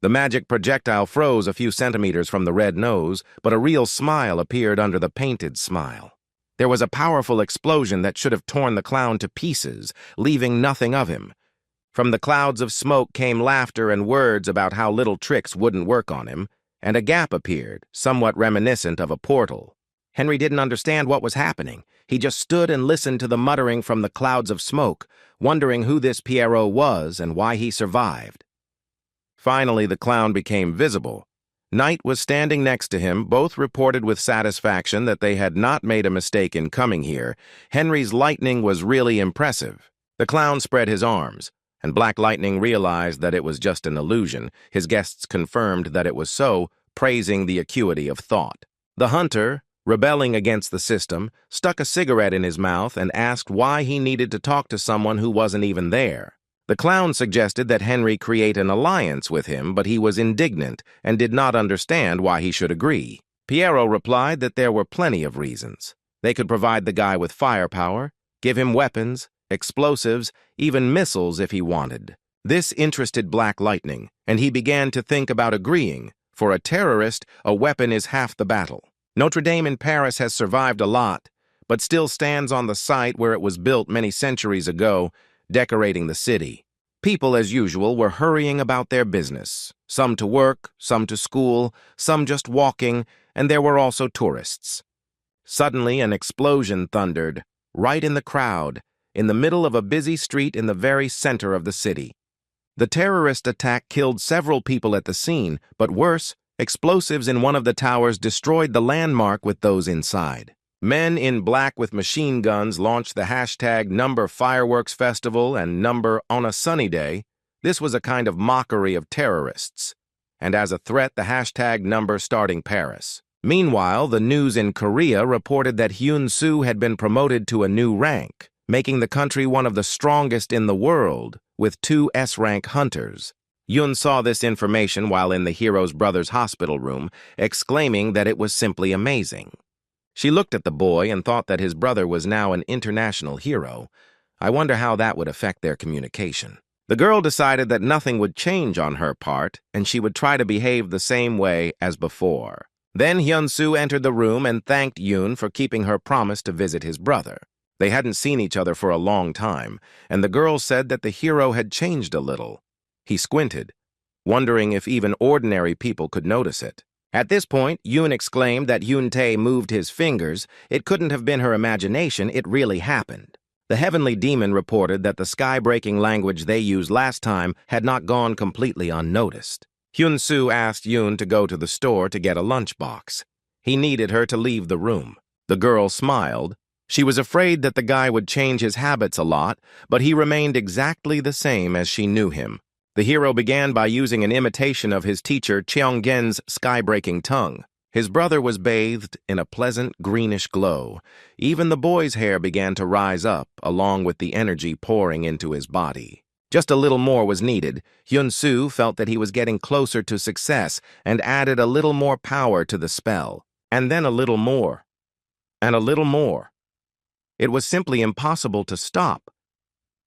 The magic projectile froze a few centimeters from the red nose, but a real smile appeared under the painted smile. There was a powerful explosion that should have torn the clown to pieces, leaving nothing of him. From the clouds of smoke came laughter and words about how little tricks wouldn't work on him, and a gap appeared, somewhat reminiscent of a portal. Henry didn't understand what was happening. He just stood and listened to the muttering from the clouds of smoke, wondering who this Pierrot was and why he survived. Finally, the clown became visible. Knight was standing next to him. Both reported with satisfaction that they had not made a mistake in coming here. Henry's lightning was really impressive. The clown spread his arms, and Black Lightning realized that it was just an illusion. His guests confirmed that it was so, praising the acuity of thought. The hunter, rebelling against the system, stuck a cigarette in his mouth and asked why he needed to talk to someone who wasn't even there. The clown suggested that Henry create an alliance with him, but he was indignant and did not understand why he should agree. Pierrot replied that there were plenty of reasons. They could provide the guy with firepower, give him weapons, explosives, even missiles if he wanted. This interested Black Lightning, and he began to think about agreeing. For a terrorist, a weapon is half the battle. Notre Dame in Paris has survived a lot, but still stands on the site where it was built many centuries ago, decorating the city. People, as usual, were hurrying about their business, some to work, some to school, some just walking, and there were also tourists. Suddenly, an explosion thundered, right in the crowd, in the middle of a busy street in the very center of the city. The terrorist attack killed several people at the scene, but worse, explosives in one of the towers destroyed the landmark with those inside. Men in black with machine guns launched the hashtag #FireworksFestival and #On a Sunny Day. This was a kind of mockery of terrorists, and as a threat, the hashtag #Starting Paris. Meanwhile, the news in Korea reported that Hyun-soo had been promoted to a new rank, making the country one of the strongest in the world, with 2 S-rank hunters. Yun saw this information while in the hero's brother's hospital room, exclaiming that it was simply amazing. She looked at the boy and thought that his brother was now an international hero. I wonder how that would affect their communication. The girl decided that nothing would change on her part, and she would try to behave the same way as before. Then Hyun-soo entered the room and thanked Yoon for keeping her promise to visit his brother. They hadn't seen each other for a long time, and the girl said that the hero had changed a little. He squinted, wondering if even ordinary people could notice it. At this point, Yoon exclaimed that Yoon-tae moved his fingers. It couldn't have been her imagination, it really happened. The heavenly demon reported that the sky-breaking language they used last time had not gone completely unnoticed. Hyun-soo asked Yoon to go to the store to get a lunchbox. He needed her to leave the room. The girl smiled. She was afraid that the guy would change his habits a lot, but he remained exactly the same as she knew him. The hero began by using an imitation of his teacher Cheong-gen's sky-breaking tongue. His brother was bathed in a pleasant greenish glow. Even the boy's hair began to rise up, along with the energy pouring into his body. Just a little more was needed. Hyun-soo felt that he was getting closer to success and added a little more power to the spell. And then a little more. And a little more. It was simply impossible to stop.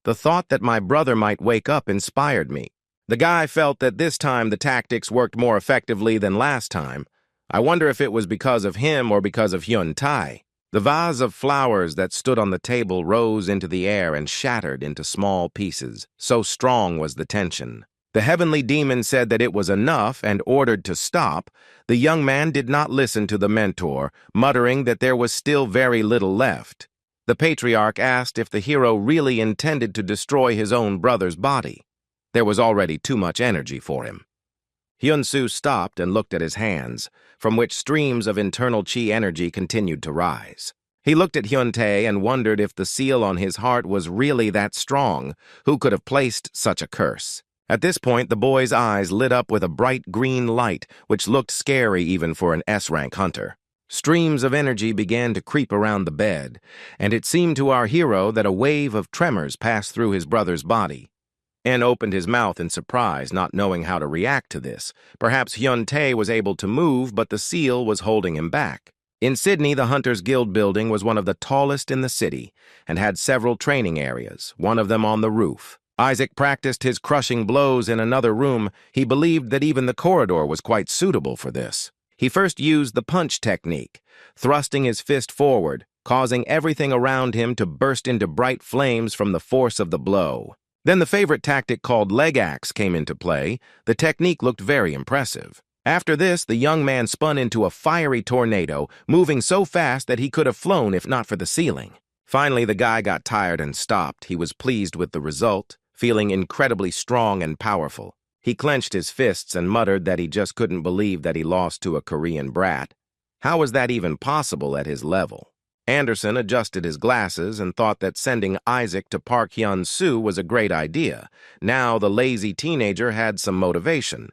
The thought that my brother might wake up inspired me. The guy felt that this time the tactics worked more effectively than last time. I wonder if it was because of him or because of Hyun-tae. The vase of flowers that stood on the table rose into the air and shattered into small pieces. So strong was the tension. The heavenly demon said that it was enough and ordered to stop. The young man did not listen to the mentor, muttering that there was still very little left. The patriarch asked if the hero really intended to destroy his own brother's body. There was already too much energy for him. Hyun-soo stopped and looked at his hands, from which streams of internal chi energy continued to rise. He looked at Hyun-tae and wondered if the seal on his heart was really that strong. Who could have placed such a curse? At this point, the boy's eyes lit up with a bright green light, which looked scary even for an S-rank hunter. Streams of energy began to creep around the bed, and it seemed to our hero that a wave of tremors passed through his brother's body. En opened his mouth in surprise, not knowing how to react to this. Perhaps Hyun-tae was able to move, but the seal was holding him back. In Sydney, the Hunters Guild building was one of the tallest in the city and had several training areas, one of them on the roof. Isaac practiced his crushing blows in another room. He believed that even the corridor was quite suitable for this. He first used the punch technique, thrusting his fist forward, causing everything around him to burst into bright flames from the force of the blow. Then the favorite tactic called leg axe came into play. The technique looked very impressive. After this, the young man spun into a fiery tornado, moving so fast that he could have flown if not for the ceiling. Finally, the guy got tired and stopped. He was pleased with the result, feeling incredibly strong and powerful. He clenched his fists and muttered that he just couldn't believe that he lost to a Korean brat. How was that even possible at his level? Anderson adjusted his glasses and thought that sending Isaac to Park Hyun-soo was a great idea. Now the lazy teenager had some motivation.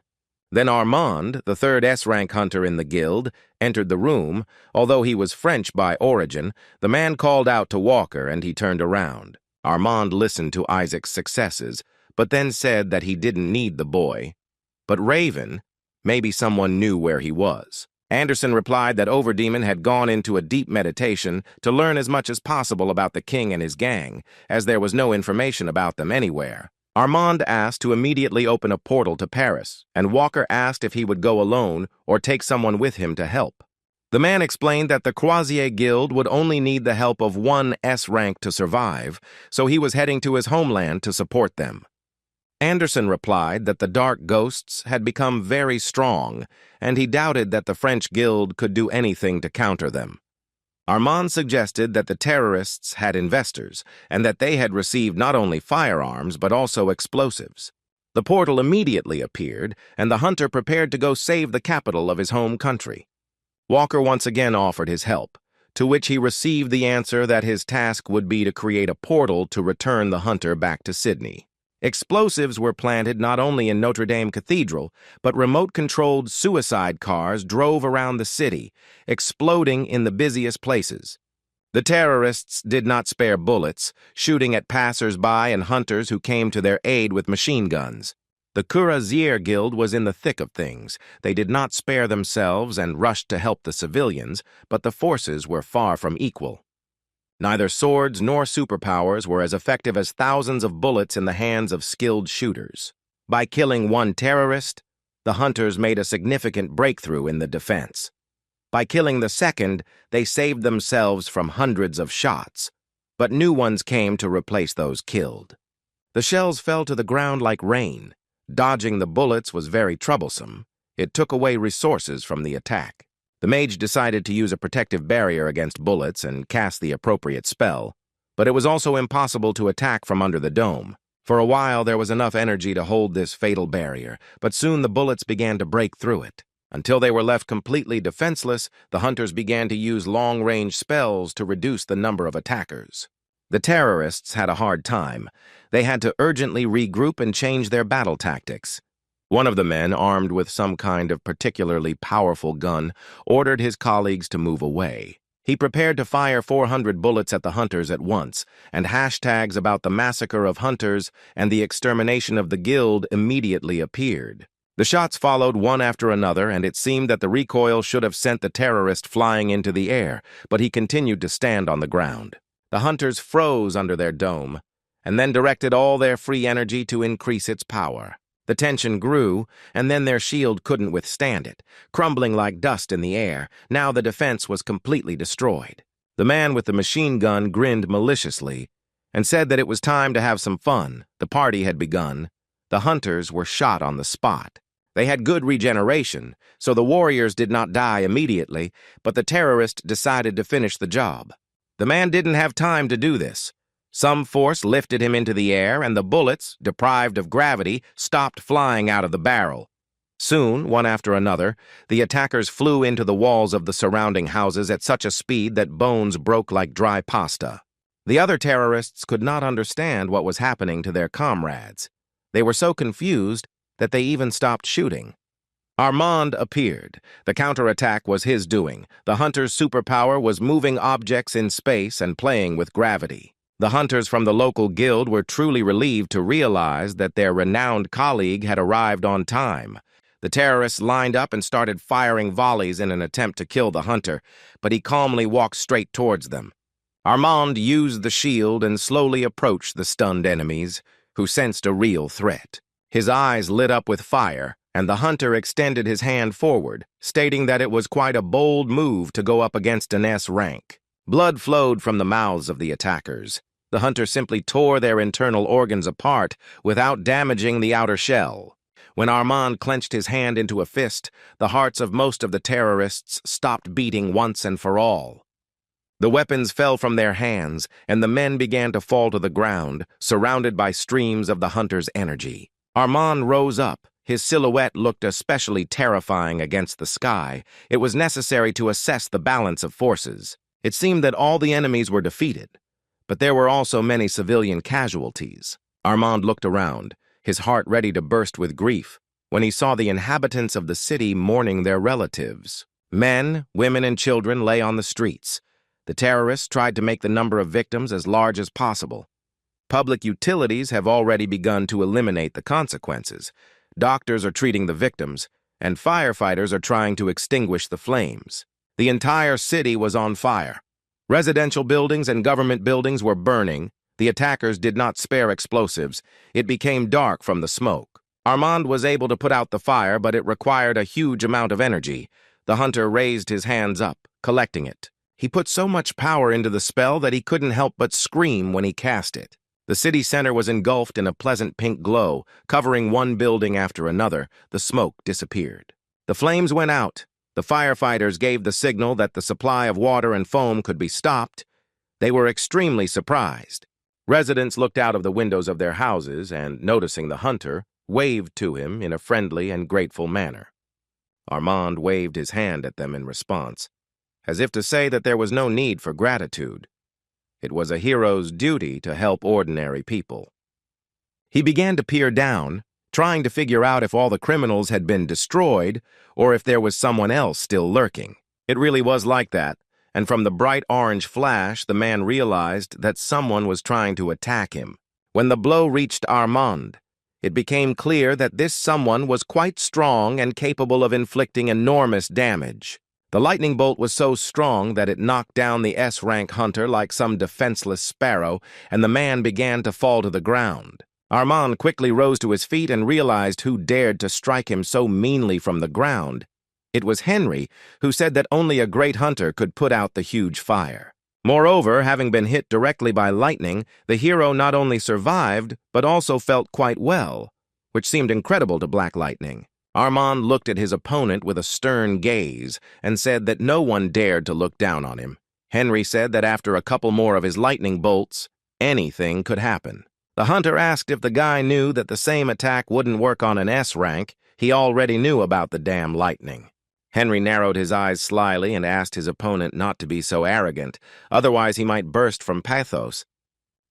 Then Armand, the third S-rank hunter in the guild, entered the room. Although he was French by origin, the man called out to Walker and he turned around. Armand listened to Isaac's successes, but then said that he didn't need the boy. But Raven, maybe someone knew where he was. Anderson replied that Overdemon had gone into a deep meditation to learn as much as possible about the king and his gang, as there was no information about them anywhere. Armand asked to immediately open a portal to Paris, and Walker asked if he would go alone or take someone with him to help. The man explained that the Croisier Guild would only need the help of one S-rank to survive, so he was heading to his homeland to support them. Anderson replied that the dark ghosts had become very strong, and he doubted that the French guild could do anything to counter them. Armand suggested that the terrorists had investors, and that they had received not only firearms but also explosives. The portal immediately appeared, and the hunter prepared to go save the capital of his home country. Walker once again offered his help, to which he received the answer that his task would be to create a portal to return the hunter back to Sydney. Explosives were planted not only in Notre Dame Cathedral, but remote-controlled suicide cars drove around the city, exploding in the busiest places. The terrorists did not spare bullets, shooting at passers-by and hunters who came to their aid with machine guns. The Croisier Guild was in the thick of things. They did not spare themselves and rushed to help the civilians, but the forces were far from equal. Neither swords nor superpowers were as effective as thousands of bullets in the hands of skilled shooters. By killing one terrorist, the hunters made a significant breakthrough in the defense. By killing the second, they saved themselves from hundreds of shots, but new ones came to replace those killed. The shells fell to the ground like rain. Dodging the bullets was very troublesome. It took away resources from the attack. The mage decided to use a protective barrier against bullets and cast the appropriate spell, but it was also impossible to attack from under the dome. For a while, there was enough energy to hold this fatal barrier, but soon the bullets began to break through it. Until they were left completely defenseless, the hunters began to use long-range spells to reduce the number of attackers. The terrorists had a hard time. They had to urgently regroup and change their battle tactics. One of the men, armed with some kind of particularly powerful gun, ordered his colleagues to move away. He prepared to fire 400 bullets at the hunters at once, and hashtags about the massacre of hunters and the extermination of the guild immediately appeared. The shots followed one after another, and it seemed that the recoil should have sent the terrorist flying into the air, but he continued to stand on the ground. The hunters froze under their dome, and then directed all their free energy to increase its power. The tension grew, and then their shield couldn't withstand it, crumbling like dust in the air. Now the defense was completely destroyed. The man with the machine gun grinned maliciously and said that it was time to have some fun. The party had begun. The hunters were shot on the spot. They had good regeneration, so the warriors did not die immediately, but the terrorist decided to finish the job. The man didn't have time to do this. Some force lifted him into the air, and the bullets, deprived of gravity, stopped flying out of the barrel. Soon, one after another, the attackers flew into the walls of the surrounding houses at such a speed that bones broke like dry pasta. The other terrorists could not understand what was happening to their comrades. They were so confused that they even stopped shooting. Armand appeared. The counterattack was his doing. The hunter's superpower was moving objects in space and playing with gravity. The hunters from the local guild were truly relieved to realize that their renowned colleague had arrived on time. The terrorists lined up and started firing volleys in an attempt to kill the hunter, but he calmly walked straight towards them. Armand used the shield and slowly approached the stunned enemies, who sensed a real threat. His eyes lit up with fire, and the hunter extended his hand forward, stating that it was quite a bold move to go up against an S-rank. Blood flowed from the mouths of the attackers. The hunter simply tore their internal organs apart without damaging the outer shell. When Armand clenched his hand into a fist, the hearts of most of the terrorists stopped beating once and for all. The weapons fell from their hands, and the men began to fall to the ground, surrounded by streams of the hunter's energy. Armand rose up. His silhouette looked especially terrifying against the sky. It was necessary to assess the balance of forces. It seemed that all the enemies were defeated, but there were also many civilian casualties. Armand looked around, his heart ready to burst with grief, when he saw the inhabitants of the city mourning their relatives. Men, women, and children lay on the streets. The terrorists tried to make the number of victims as large as possible. Public utilities have already begun to eliminate the consequences. Doctors are treating the victims, and firefighters are trying to extinguish the flames. The entire city was on fire. Residential buildings and government buildings were burning. The attackers did not spare explosives. It became dark from the smoke. Armand was able to put out the fire, but it required a huge amount of energy. The hunter raised his hands up, collecting it. He put so much power into the spell that he couldn't help but scream when he cast it. The city center was engulfed in a pleasant pink glow, covering one building after another. The smoke disappeared. The flames went out. The firefighters gave the signal that the supply of water and foam could be stopped. They were extremely surprised. Residents looked out of the windows of their houses and, noticing the hunter, waved to him in a friendly and grateful manner. Armand waved his hand at them in response, as if to say that there was no need for gratitude. It was a hero's duty to help ordinary people. He began to peer down, trying to figure out if all the criminals had been destroyed or if there was someone else still lurking. It really was like that, and from the bright orange flash, the man realized that someone was trying to attack him. When the blow reached Armand, it became clear that this someone was quite strong and capable of inflicting enormous damage. The lightning bolt was so strong that it knocked down the S-Rank hunter like some defenseless sparrow, and the man began to fall to the ground. Armand quickly rose to his feet and realized who dared to strike him so meanly from the ground. It was Henry, who said that only a great hunter could put out the huge fire. Moreover, having been hit directly by lightning, the hero not only survived, but also felt quite well, which seemed incredible to Black Lightning. Armand looked at his opponent with a stern gaze and said that no one dared to look down on him. Henry said that after a couple more of his lightning bolts, anything could happen. The hunter asked if the guy knew that the same attack wouldn't work on an S-Rank. He already knew about the damn lightning. Henry narrowed his eyes slyly and asked his opponent not to be so arrogant, otherwise he might burst from pathos.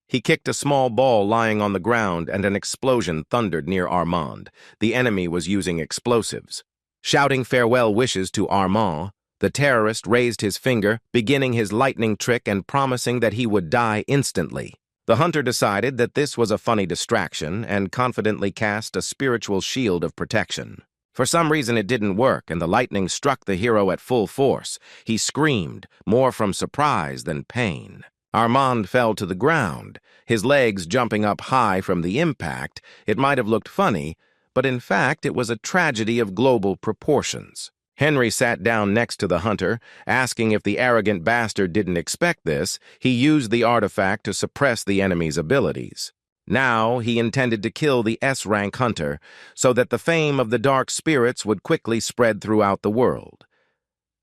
He kicked a small ball lying on the ground and an explosion thundered near Armand. The enemy was using explosives. Shouting farewell wishes to Armand, the terrorist raised his finger, beginning his lightning trick and promising that he would die instantly. The hunter decided that this was a funny distraction and confidently cast a spiritual shield of protection. For some reason it didn't work, and the lightning struck the hero at full force. He screamed, more from surprise than pain. Armand fell to the ground, his legs jumping up high from the impact. It might have looked funny, but in fact it was a tragedy of global proportions. Henry sat down next to the hunter, asking if the arrogant bastard didn't expect this. He used the artifact to suppress the enemy's abilities. Now he intended to kill the S-Rank hunter so that the fame of the dark spirits would quickly spread throughout the world.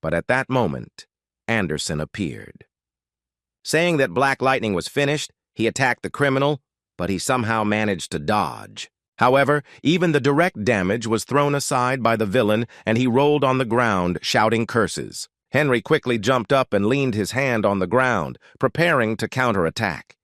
But at that moment, Anderson appeared. Saying that Black Lightning was finished, he attacked the criminal, but he somehow managed to dodge. However, even the direct damage was thrown aside by the villain, and he rolled on the ground, shouting curses. Henry quickly jumped up and leaned his hand on the ground, preparing to counterattack.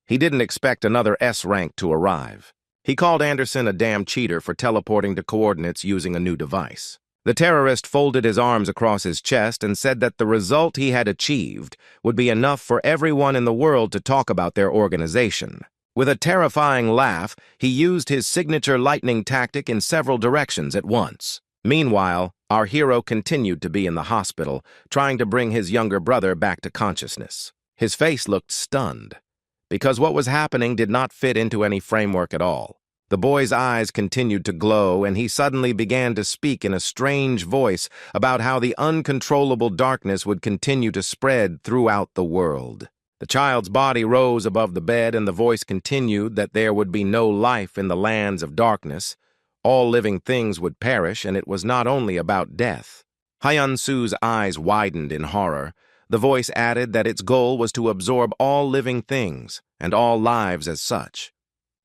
He didn't expect another S-Rank to arrive. He called Anderson a damn cheater for teleporting to coordinates using a new device. The terrorist folded his arms across his chest and said that the result he had achieved would be enough for everyone in the world to talk about their organization. With a terrifying laugh, he used his signature lightning tactic in several directions at once. Meanwhile, our hero continued to be in the hospital, trying to bring his younger brother back to consciousness. His face looked stunned, because what was happening did not fit into any framework at all. The boy's eyes continued to glow, and he suddenly began to speak in a strange voice about how the uncontrollable darkness would continue to spread throughout the world. The child's body rose above the bed, and the voice continued that there would be no life in the lands of darkness. All living things would perish, and it was not only about death. Hyun-Soo's eyes widened in horror. The voice added that its goal was to absorb all living things, and all lives as such.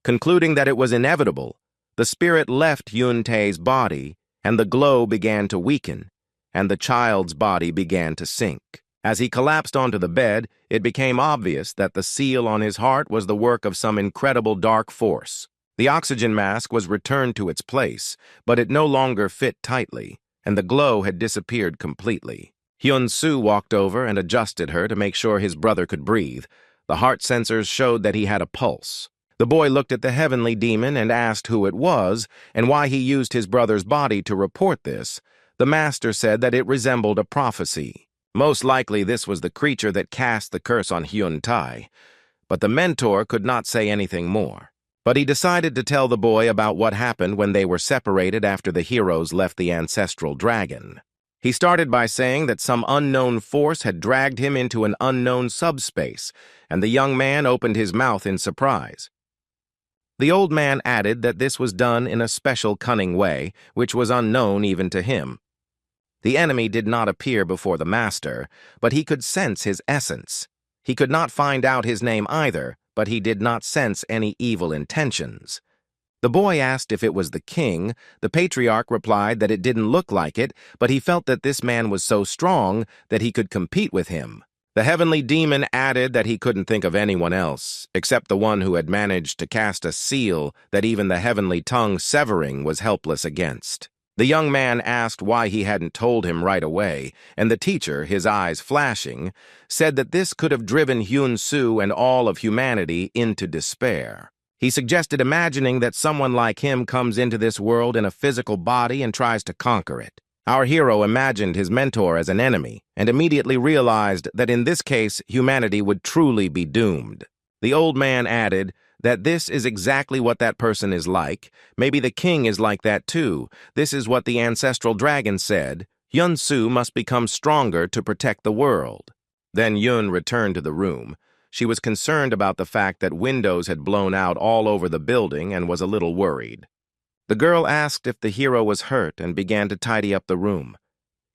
Concluding that it was inevitable, the spirit left Hyun-Tae's body, and the glow began to weaken, and the child's body began to sink. As he collapsed onto the bed, it became obvious that the seal on his heart was the work of some incredible dark force. The oxygen mask was returned to its place, but it no longer fit tightly, and the glow had disappeared completely. Hyun-Soo walked over and adjusted her to make sure his brother could breathe. The heart sensors showed that he had a pulse. The boy looked at the heavenly demon and asked who it was and why he used his brother's body to report this. The master said that it resembled a prophecy. Most likely this was the creature that cast the curse on Hyun-Tae, but the mentor could not say anything more. But he decided to tell the boy about what happened when they were separated after the heroes left the ancestral dragon. He started by saying that some unknown force had dragged him into an unknown subspace, and the young man opened his mouth in surprise. The old man added that this was done in a special cunning way, which was unknown even to him. The enemy did not appear before the master, but he could sense his essence. He could not find out his name either, but he did not sense any evil intentions. The boy asked if it was the king. The patriarch replied that it didn't look like it, but he felt that this man was so strong that he could compete with him. The heavenly demon added that he couldn't think of anyone else, except the one who had managed to cast a seal that even the heavenly tongue severing was helpless against. The young man asked why he hadn't told him right away, and the teacher, his eyes flashing, said that this could have driven Hyun-soo and all of humanity into despair. He suggested imagining that someone like him comes into this world in a physical body and tries to conquer it. Our hero imagined his mentor as an enemy and immediately realized that in this case humanity would truly be doomed. The old man added that this is exactly what that person is like. Maybe the king is like that too. This is what the ancestral dragon said. Hyun-soo must become stronger to protect the world. Then Yun returned to the room. She was concerned about the fact that windows had blown out all over the building and was a little worried. The girl asked if the hero was hurt and began to tidy up the room.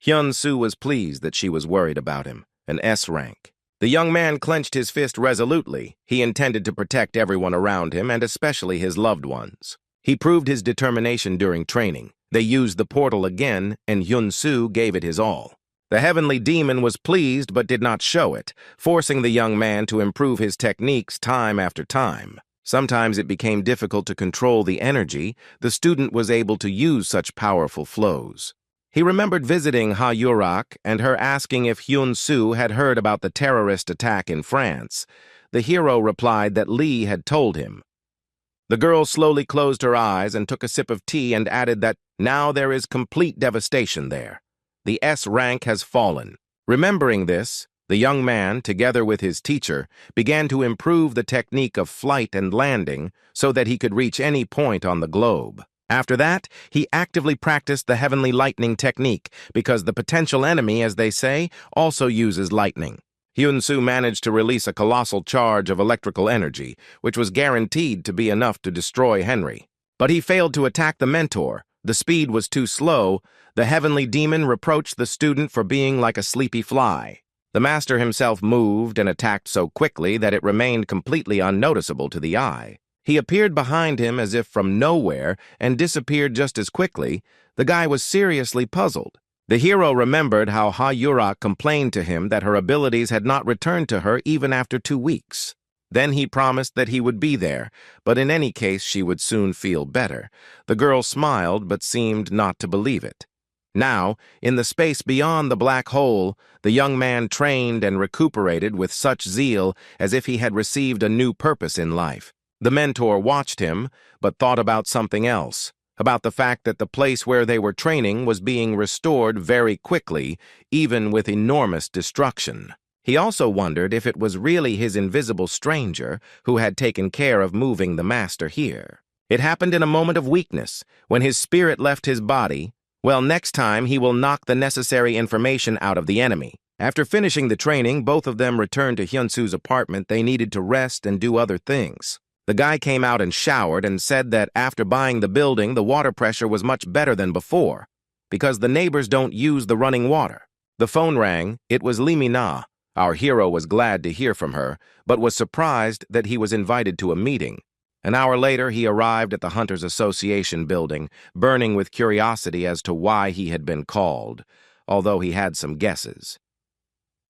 Hyun-soo was pleased that she was worried about him, an S rank. The young man clenched his fist resolutely. He intended to protect everyone around him and especially his loved ones. He proved his determination during training. They used the portal again, and Hyun-soo gave it his all. The heavenly demon was pleased but did not show it, forcing the young man to improve his techniques time after time. Sometimes it became difficult to control the energy. The student was able to use such powerful flows. He remembered visiting Ha Yurak and her asking if Hyun-soo had heard about the terrorist attack in France. The hero replied that Lee had told him. The girl slowly closed her eyes and took a sip of tea and added that now there is complete devastation there. The S rank has fallen. Remembering this, the young man, together with his teacher, began to improve the technique of flight and landing so that he could reach any point on the globe. After that, he actively practiced the heavenly lightning technique because the potential enemy, as they say, also uses lightning. Hyun-soo managed to release a colossal charge of electrical energy, which was guaranteed to be enough to destroy Henry. But he failed to attack the mentor. The speed was too slow. The heavenly demon reproached the student for being like a sleepy fly. The master himself moved and attacked so quickly that it remained completely unnoticeable to the eye. He appeared behind him as if from nowhere and disappeared just as quickly. The guy was seriously puzzled. The hero remembered how Ha Yurak complained to him that her abilities had not returned to her even after 2 weeks. Then he promised that he would be there, but in any case she would soon feel better. The girl smiled but seemed not to believe it. Now, in the space beyond the black hole, the young man trained and recuperated with such zeal as if he had received a new purpose in life. The mentor watched him, but thought about something else, about the fact that the place where they were training was being restored very quickly, even with enormous destruction. He also wondered if it was really his invisible stranger who had taken care of moving the master here. It happened in a moment of weakness, when his spirit left his body. Well, next time he will knock the necessary information out of the enemy. After finishing the training, both of them returned to Hyun-soo's apartment. They needed to rest and do other things. The guy came out and showered and said that after buying the building, the water pressure was much better than before, because the neighbors don't use the running water. The phone rang. It was Lee Min-na. Our hero was glad to hear from her, but was surprised that he was invited to a meeting. An hour later, he arrived at the Hunters Association building, burning with curiosity as to why he had been called, although he had some guesses.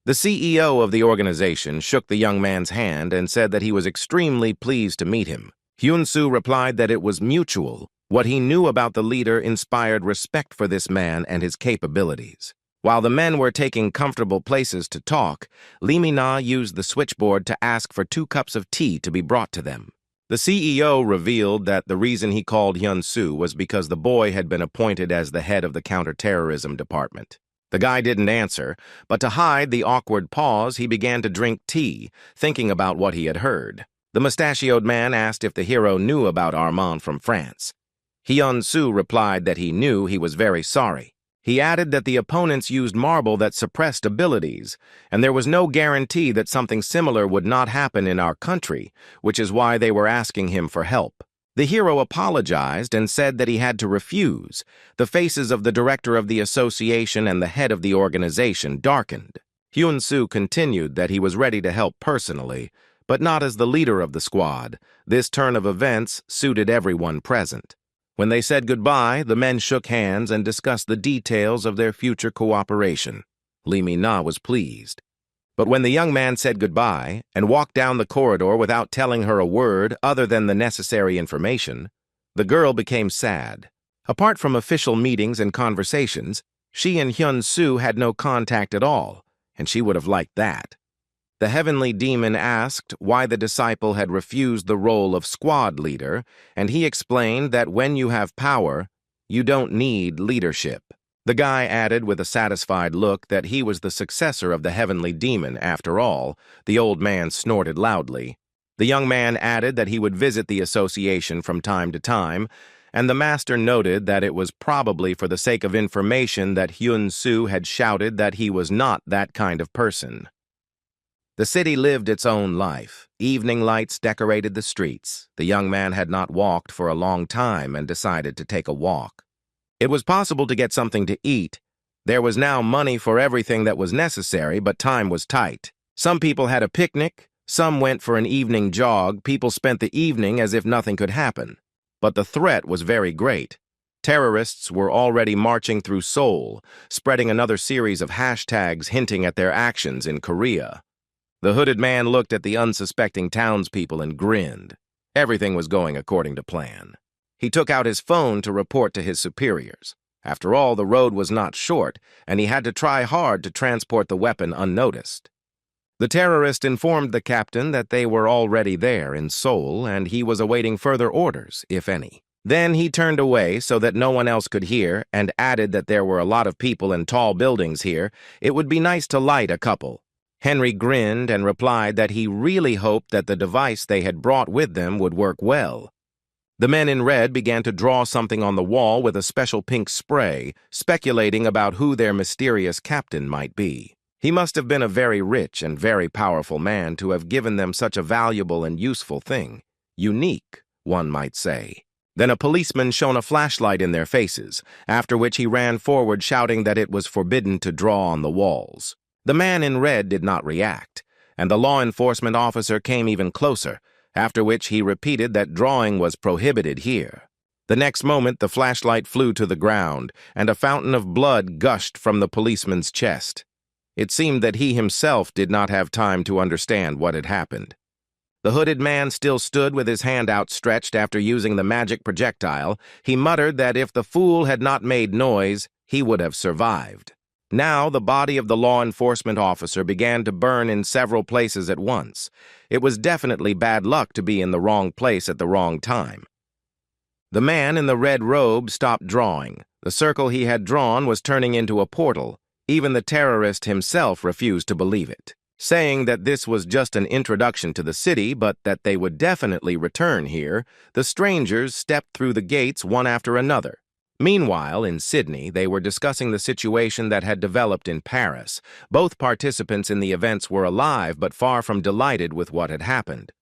The CEO of the organization shook the young man's hand and said that he was extremely pleased to meet him. Hyun-soo replied that it was mutual. What he knew about the leader inspired respect for this man and his capabilities. While the men were taking comfortable places to talk, Lee Min-na used the switchboard to ask for 2 cups of tea to be brought to them. The CEO revealed that the reason he called Hyun-soo was because the boy had been appointed as the head of the counterterrorism department. The guy didn't answer, but to hide the awkward pause, he began to drink tea, thinking about what he had heard. The mustachioed man asked if the hero knew about Armand from France. Hyun-soo replied that he knew. He was very sorry. He added that the opponents used marble that suppressed abilities, and there was no guarantee that something similar would not happen in our country, which is why they were asking him for help. The hero apologized and said that he had to refuse. The faces of the director of the association and the head of the organization darkened. Hyun-soo continued that he was ready to help personally, but not as the leader of the squad. This turn of events suited everyone present. When they said goodbye, the men shook hands and discussed the details of their future cooperation. Lee Min-na was pleased. But when the young man said goodbye and walked down the corridor without telling her a word other than the necessary information, the girl became sad. Apart from official meetings and conversations, she and Hyun-soo had no contact at all, and she would have liked that. The heavenly demon asked why the disciple had refused the role of squad leader, and he explained that when you have power, you don't need leadership. The guy added with a satisfied look that he was the successor of the heavenly demon after all. The old man snorted loudly. The young man added that he would visit the association from time to time, and the master noted that it was probably for the sake of information that Hyun-soo had shouted that he was not that kind of person. The city lived its own life. Evening lights decorated the streets. The young man had not walked for a long time and decided to take a walk. It was possible to get something to eat. There was now money for everything that was necessary, but time was tight. Some people had a picnic, some went for an evening jog, people spent the evening as if nothing could happen. But the threat was very great. Terrorists were already marching through Seoul, spreading another series of hashtags hinting at their actions in Korea. The hooded man looked at the unsuspecting townspeople and grinned. Everything was going according to plan. He took out his phone to report to his superiors. After all, the road was not short, and he had to try hard to transport the weapon unnoticed. The terrorist informed the captain that they were already there in Seoul, and he was awaiting further orders, if any. Then he turned away so that no one else could hear, and added that there were a lot of people and tall buildings here. It would be nice to light a couple. Henry grinned and replied that he really hoped that the device they had brought with them would work well. The men in red began to draw something on the wall with a special pink spray, speculating about who their mysterious captain might be. He must have been a very rich and very powerful man to have given them such a valuable and useful thing. Unique, one might say. Then a policeman shone a flashlight in their faces, after which he ran forward shouting that it was forbidden to draw on the walls. The man in red did not react, and the law enforcement officer came even closer, after which he repeated that drawing was prohibited here. The next moment, the flashlight flew to the ground, and a fountain of blood gushed from the policeman's chest. It seemed that he himself did not have time to understand what had happened. The hooded man still stood with his hand outstretched after using the magic projectile. He muttered that if the fool had not made noise, he would have survived. Now the body of the law enforcement officer began to burn in several places at once. It was definitely bad luck to be in the wrong place at the wrong time. The man in the red robe stopped drawing. The circle he had drawn was turning into a portal. Even the terrorist himself refused to believe it, saying that this was just an introduction to the city, but that they would definitely return here. The strangers stepped through the gates one after another. Meanwhile, in Sydney, they were discussing the situation that had developed in Paris. Both participants in the events were alive but far from delighted with what had happened.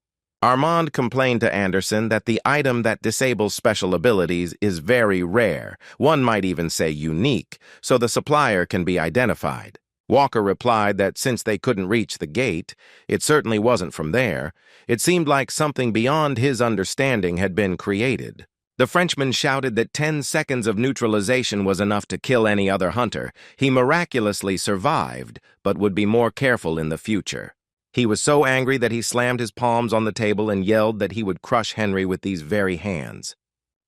Armand complained to Anderson that the item that disables special abilities is very rare, one might even say unique, so the supplier can be identified. Walker replied that since they couldn't reach the gate, it certainly wasn't from there. It seemed like something beyond his understanding had been created. The Frenchman shouted that 10 seconds of neutralization was enough to kill any other hunter. He miraculously survived, but would be more careful in the future. He was so angry that he slammed his palms on the table and yelled that he would crush Henry with these very hands.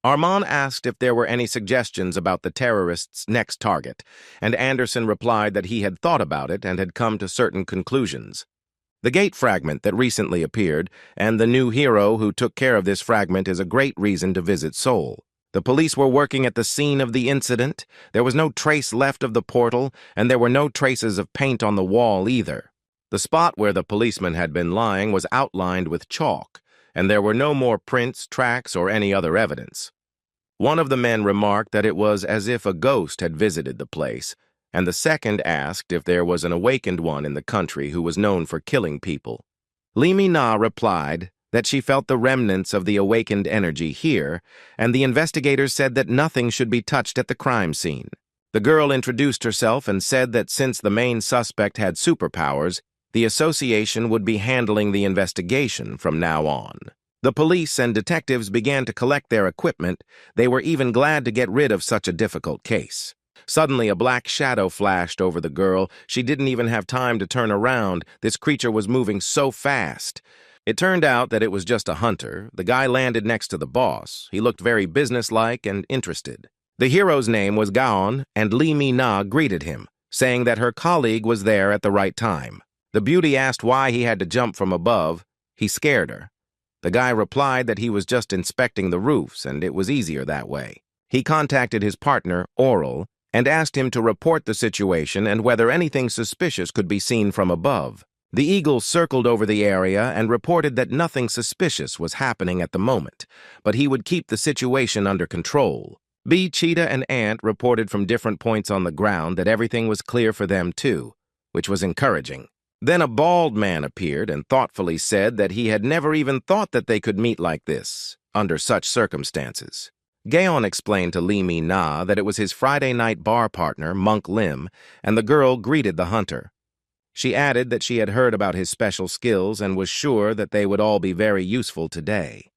Armand asked if there were any suggestions about the terrorists' next target, and Anderson replied that he had thought about it and had come to certain conclusions. The gate fragment that recently appeared, and the new hero who took care of this fragment is a great reason to visit Seoul. The police were working at the scene of the incident. There was no trace left of the portal, and there were no traces of paint on the wall either. The spot where the policeman had been lying was outlined with chalk, and there were no more prints, tracks, or any other evidence. One of the men remarked that it was as if a ghost had visited the place, and the second asked if there was an awakened one in the country who was known for killing people. Lee Mi-na replied that she felt the remnants of the awakened energy here, and the investigators said that nothing should be touched at the crime scene. The girl introduced herself and said that since the main suspect had superpowers, the association would be handling the investigation from now on. The police and detectives began to collect their equipment. They were even glad to get rid of such a difficult case. Suddenly, a black shadow flashed over the girl. She didn't even have time to turn around. This creature was moving so fast. It turned out that it was just a hunter. The guy landed next to the boss. He looked very businesslike and interested. The hero's name was Gaon, and Lee Mi-na greeted him, saying that her colleague was there at the right time. The beauty asked why he had to jump from above. He scared her. The guy replied that he was just inspecting the roofs, and it was easier that way. He contacted his partner, Oral, and asked him to report the situation and whether anything suspicious could be seen from above. The eagle circled over the area and reported that nothing suspicious was happening at the moment, but he would keep the situation under control. Bee, Cheetah, and Ant reported from different points on the ground that everything was clear for them too, which was encouraging. Then a bald man appeared and thoughtfully said that he had never even thought that they could meet like this, under such circumstances. Gaon explained to Lee Mi-na that it was his Friday night bar partner, Monk Lim, and the girl greeted the hunter. She added that she had heard about his special skills and was sure that they would all be very useful today.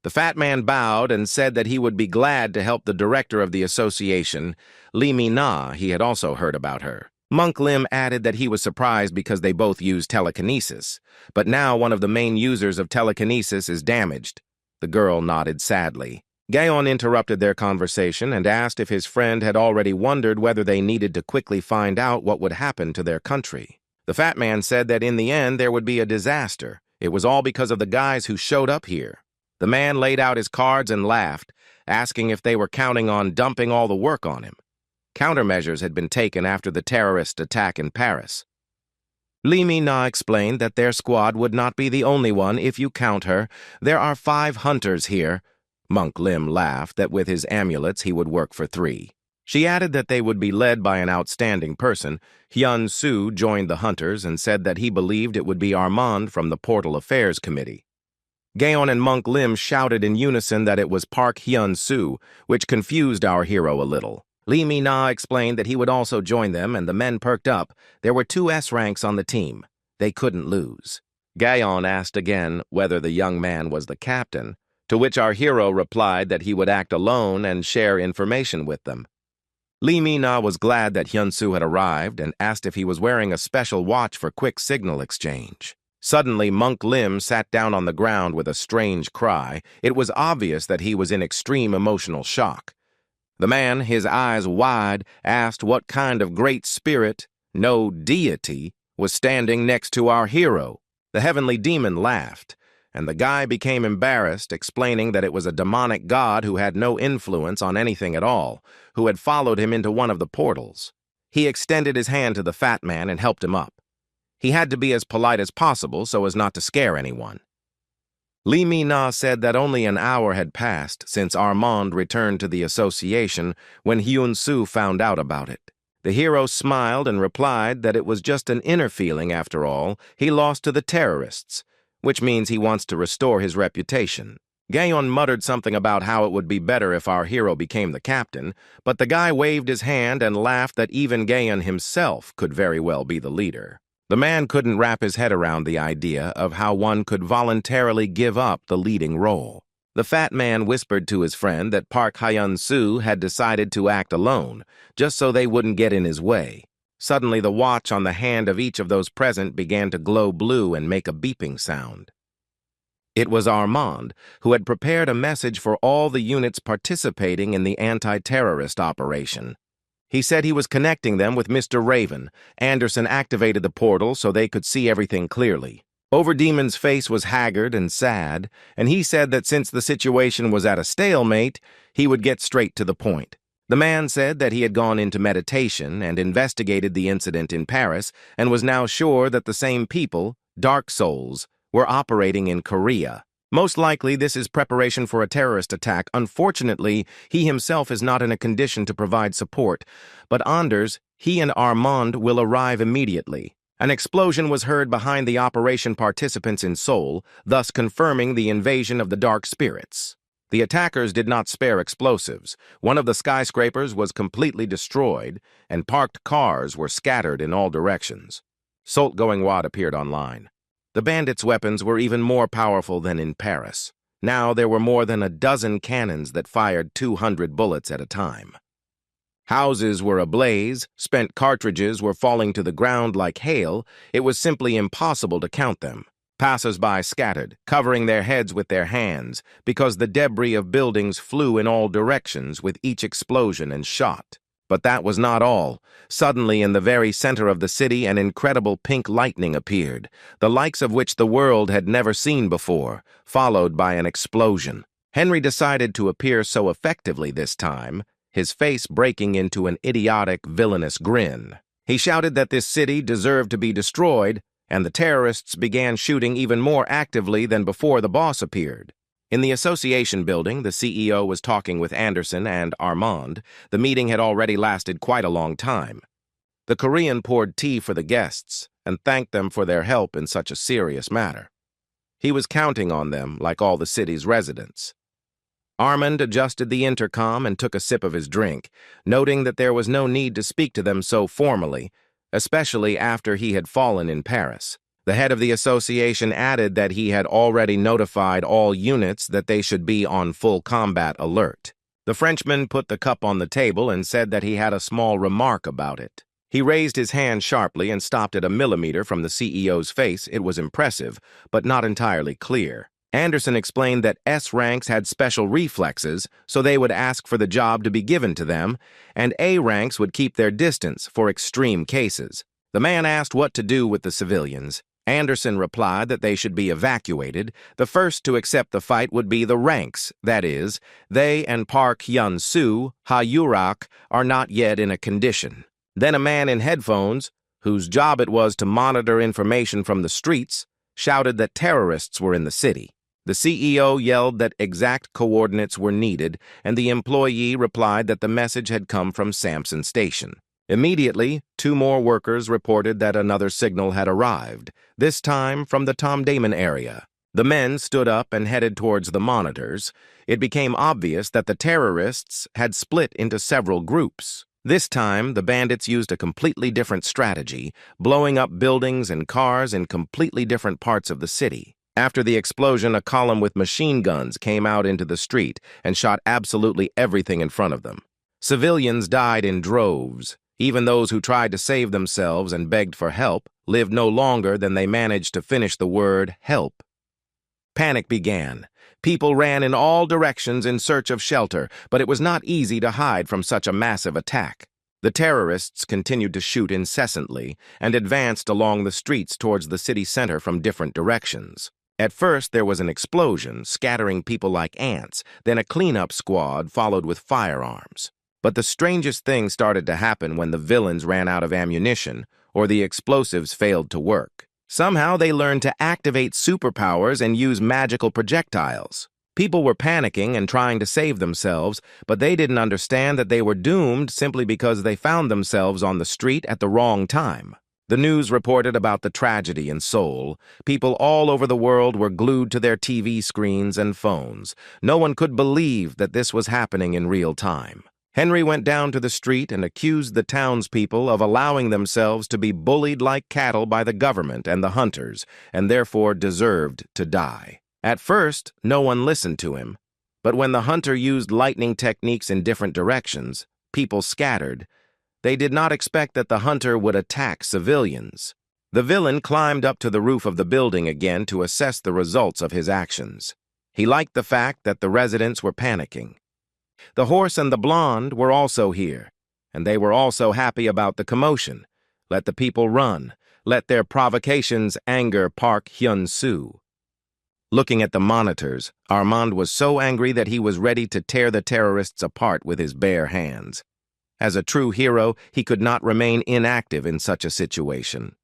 The fat man bowed and said that he would be glad to help the director of the association, Lee Mi-na. He had also heard about her. Monk Lim added that he was surprised because they both used telekinesis, but now one of the main users of telekinesis is damaged. The girl nodded sadly. Gaon interrupted their conversation and asked if his friend had already wondered whether they needed to quickly find out what would happen to their country. The fat man said that in the end there would be a disaster. It was all because of the guys who showed up here. The man laid out his cards and laughed, asking if they were counting on dumping all the work on him. Countermeasures had been taken after the terrorist attack in Paris. Lee Mi-na explained that their squad would not be the only one if you count her. There are 5 hunters here. Monk Lim laughed that with his amulets he would work for 3. She added that they would be led by an outstanding person. Hyun-soo joined the hunters and said that he believed it would be Armand from the Portal Affairs Committee. Gaon and Monk Lim shouted in unison that it was Park Hyun-soo, which confused our hero a little. Lee Mi-na explained that he would also join them, and the men perked up. There were 2 S ranks on the team. They couldn't lose. Gaon asked again whether the young man was the captain, to which our hero replied that he would act alone and share information with them. Lee Mi-na was glad that Hyun-soo had arrived and asked if he was wearing a special watch for quick signal exchange. Suddenly, Monk Lim sat down on the ground with a strange cry. It was obvious that he was in extreme emotional shock. The man, his eyes wide, asked what kind of great spirit, no deity, was standing next to our hero. The heavenly demon laughed, and the guy became embarrassed, explaining that it was a demonic god who had no influence on anything at all, who had followed him into one of the portals. He extended his hand to the fat man and helped him up. He had to be as polite as possible so as not to scare anyone. Lee Mi-na said that only an hour had passed since Armand returned to the association when Hyun-soo found out about it. The hero smiled and replied that it was just an inner feeling after all. He lost to the terrorists, which means he wants to restore his reputation. Gaon muttered something about how it would be better if our hero became the captain, but the guy waved his hand and laughed that even Gaon himself could very well be the leader. The man couldn't wrap his head around the idea of how one could voluntarily give up the leading role. The fat man whispered to his friend that Park Hyun-soo had decided to act alone, just so they wouldn't get in his way. Suddenly, the watch on the hand of each of those present began to glow blue and make a beeping sound. It was Armand, who had prepared a message for all the units participating in the anti-terrorist operation. He said he was connecting them with Mr. Raven. Anderson activated the portal so they could see everything clearly. Overdemon's face was haggard and sad, and he said that since the situation was at a stalemate, he would get straight to the point. The man said that he had gone into meditation and investigated the incident in Paris and was now sure that the same people, Dark Souls, were operating in Korea. Most likely, this is preparation for a terrorist attack. Unfortunately, he himself is not in a condition to provide support, but Anders, he and Armand will arrive immediately. An explosion was heard behind the operation participants in Seoul, thus confirming the invasion of the dark spirits. The attackers did not spare explosives. One of the skyscrapers was completely destroyed, and parked cars were scattered in all directions. Salt Going Wad appeared online. The bandits' weapons were even more powerful than in Paris. Now there were more than a dozen cannons that fired 200 bullets at a time. Houses were ablaze, spent cartridges were falling to the ground like hail. It was simply impossible to count them. Passers-by scattered, covering their heads with their hands, because the debris of buildings flew in all directions with each explosion and shot. But that was not all. Suddenly, in the very center of the city, an incredible pink lightning appeared, the likes of which the world had never seen before, followed by an explosion. Henry decided to appear so effectively this time, his face breaking into an idiotic, villainous grin. He shouted that this city deserved to be destroyed, and the terrorists began shooting even more actively than before the boss appeared. In the association building, the CEO was talking with Anderson and Armand. The meeting had already lasted quite a long time. The Korean poured tea for the guests and thanked them for their help in such a serious matter. He was counting on them like all the city's residents. Armand adjusted the intercom and took a sip of his drink, noting that there was no need to speak to them so formally, especially after he had fallen in Paris. The head of the association added that he had already notified all units that they should be on full combat alert. The Frenchman put the cup on the table and said that he had a small remark about it. He raised his hand sharply and stopped at a millimeter from the CEO's face. It was impressive, but not entirely clear. Anderson explained that S ranks had special reflexes, so they would ask for the job to be given to them, and A ranks would keep their distance for extreme cases. The man asked what to do with the civilians. Anderson replied that they should be evacuated. The first to accept the fight would be the ranks, that is, they and Park Hyun-soo, Ha-Yurak, are not yet in a condition. Then a man in headphones, whose job it was to monitor information from the streets, shouted that terrorists were in the city. The CEO yelled that exact coordinates were needed, and the employee replied that the message had come from Samson Station. Immediately, 2 more workers reported that another signal had arrived, this time from the Tom Damon area. The men stood up and headed towards the monitors. It became obvious that the terrorists had split into several groups. This time, the bandits used a completely different strategy, blowing up buildings and cars in completely different parts of the city. After the explosion, a column with machine guns came out into the street and shot absolutely everything in front of them. Civilians died in droves. Even those who tried to save themselves and begged for help lived no longer than they managed to finish the word help. Panic began. People ran in all directions in search of shelter, but it was not easy to hide from such a massive attack. The terrorists continued to shoot incessantly and advanced along the streets towards the city center from different directions. At first, there was an explosion, scattering people like ants, then a cleanup squad followed with firearms. But the strangest thing started to happen when the villains ran out of ammunition or the explosives failed to work. Somehow they learned to activate superpowers and use magical projectiles. People were panicking and trying to save themselves, but they didn't understand that they were doomed simply because they found themselves on the street at the wrong time. The news reported about the tragedy in Seoul. People all over the world were glued to their TV screens and phones. No one could believe that this was happening in real time. Henry went down to the street and accused the townspeople of allowing themselves to be bullied like cattle by the government and the hunters, and therefore deserved to die. At first, no one listened to him, but when the hunter used lightning techniques in different directions, people scattered. They did not expect that the hunter would attack civilians. The villain climbed up to the roof of the building again to assess the results of his actions. He liked the fact that the residents were panicking. The horse and the blonde were also here, and they were also happy about the commotion. Let the people run. Let their provocations anger Park Hyun-soo. Looking at the monitors, Armand was so angry that he was ready to tear the terrorists apart with his bare hands. As a true hero, he could not remain inactive in such a situation.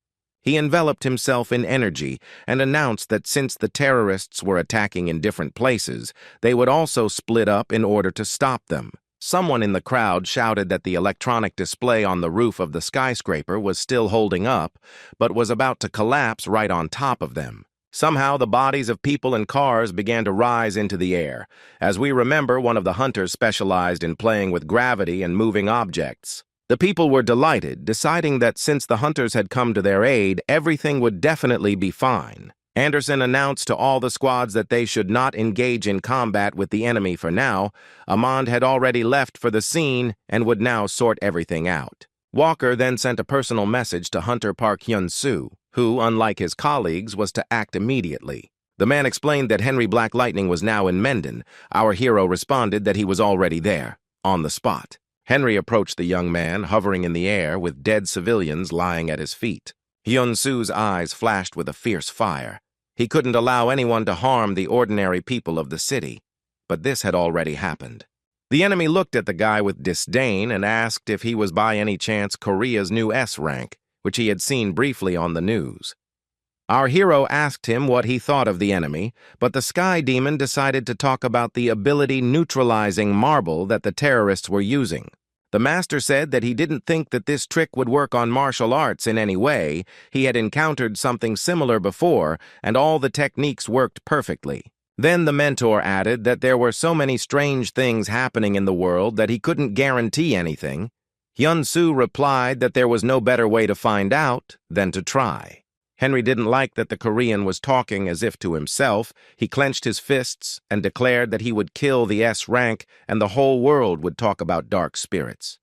He enveloped himself in energy and announced that since the terrorists were attacking in different places, they would also split up in order to stop them. Someone in the crowd shouted that the electronic display on the roof of the skyscraper was still holding up, but was about to collapse right on top of them. Somehow, the bodies of people and cars began to rise into the air. As we remember, one of the hunters specialized in playing with gravity and moving objects. The people were delighted, deciding that since the hunters had come to their aid, everything would definitely be fine. Anderson announced to all the squads that they should not engage in combat with the enemy for now. Amand had already left for the scene and would now sort everything out. Walker then sent a personal message to Hunter Park Hyun-soo, who, unlike his colleagues, was to act immediately. The man explained that Henry Black Lightning was now in Menden. Our hero responded that he was already there, on the spot. Henry approached the young man, hovering in the air with dead civilians lying at his feet. Hyun-soo's eyes flashed with a fierce fire. He couldn't allow anyone to harm the ordinary people of the city, but this had already happened. The enemy looked at the guy with disdain and asked if he was by any chance Korea's new S-Rank, which he had seen briefly on the news. Our hero asked him what he thought of the enemy, but the Sky Demon decided to talk about the ability-neutralizing marble that the terrorists were using. The master said that he didn't think that this trick would work on martial arts in any way. He had encountered something similar before, and all the techniques worked perfectly. Then the mentor added that there were so many strange things happening in the world that he couldn't guarantee anything. Hyun-soo replied that there was no better way to find out than to try. Henry didn't like that the Korean was talking as if to himself. He clenched his fists and declared that he would kill the S-Rank and the whole world would talk about dark spirits.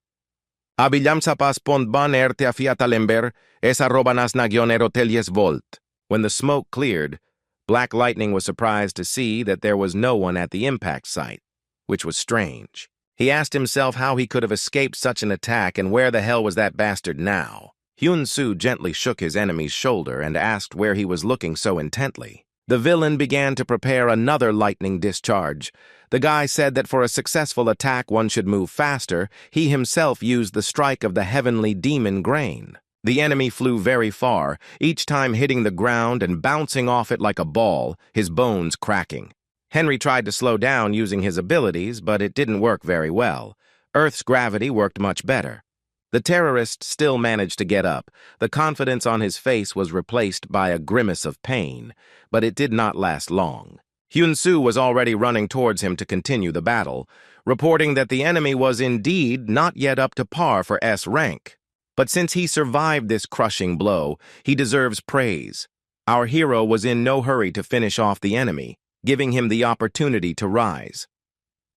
Abilam sa paspond ban erte afiatalember, esa robanas nagyonero telies volt. When the smoke cleared, Black Lightning was surprised to see that there was no one at the impact site, which was strange. He asked himself how he could have escaped such an attack and where the hell was that bastard now. Hyun-soo gently shook his enemy's shoulder and asked where he was looking so intently. The villain began to prepare another lightning discharge. The guy said that for a successful attack one should move faster. He himself used the strike of the heavenly demon grain. The enemy flew very far, each time hitting the ground and bouncing off it like a ball, his bones cracking. Henry tried to slow down using his abilities, but it didn't work very well. Earth's gravity worked much better. The terrorist still managed to get up. The confidence on his face was replaced by a grimace of pain, but it did not last long. Hyun-soo was already running towards him to continue the battle, reporting that the enemy was indeed not yet up to par for S-Rank. But since he survived this crushing blow, he deserves praise. Our hero was in no hurry to finish off the enemy, giving him the opportunity to rise.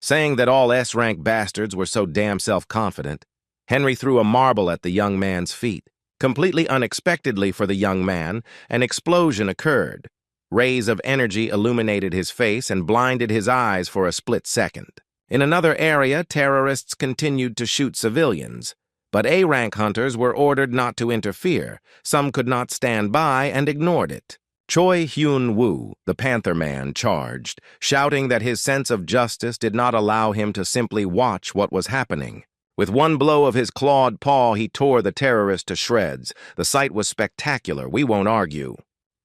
Saying that all S-Rank bastards were so damn self-confident, Henry threw a marble at the young man's feet. Completely unexpectedly for the young man, an explosion occurred. Rays of energy illuminated his face and blinded his eyes for a split second. In another area, terrorists continued to shoot civilians, but A-rank hunters were ordered not to interfere. Some could not stand by and ignored it. Choi Hyun-woo, the Panther Man, charged, shouting that his sense of justice did not allow him to simply watch what was happening. With one blow of his clawed paw, he tore the terrorist to shreds. The sight was spectacular, we won't argue.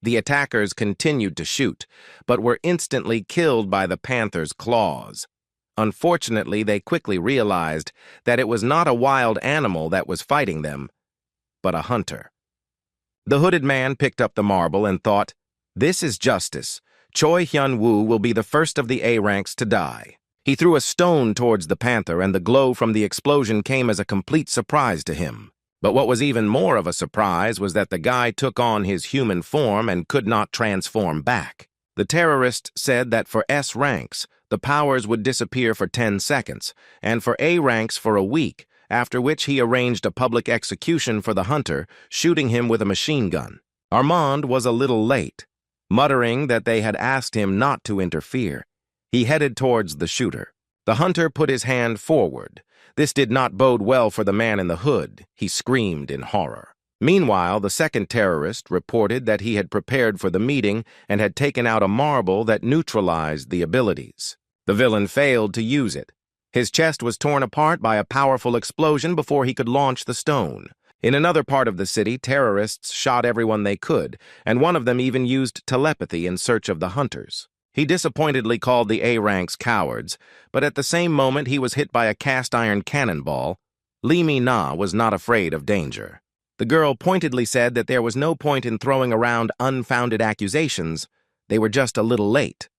The attackers continued to shoot, but were instantly killed by the panther's claws. Unfortunately, they quickly realized that it was not a wild animal that was fighting them, but a hunter. The hooded man picked up the marble and thought, "This is justice. Choi Hyun-woo will be the first of the A-ranks to die." He threw a stone towards the panther, and the glow from the explosion came as a complete surprise to him. But what was even more of a surprise was that the guy took on his human form and could not transform back. The terrorist said that for S ranks, the powers would disappear for 10 seconds, and for A ranks for a week, after which he arranged a public execution for the hunter, shooting him with a machine gun. Armand was a little late. Muttering that they had asked him not to interfere, he headed towards the shooter. The hunter put his hand forward. This did not bode well for the man in the hood. He screamed in horror. Meanwhile, the second terrorist reported that he had prepared for the meeting and had taken out a marble that neutralized the abilities. The villain failed to use it. His chest was torn apart by a powerful explosion before he could launch the stone. In another part of the city, terrorists shot everyone they could, and one of them even used telepathy in search of the hunters. He disappointedly called the A-ranks cowards, but at the same moment he was hit by a cast-iron cannonball. Lee Mi-na was not afraid of danger. The girl pointedly said that there was no point in throwing around unfounded accusations. They were just a little late.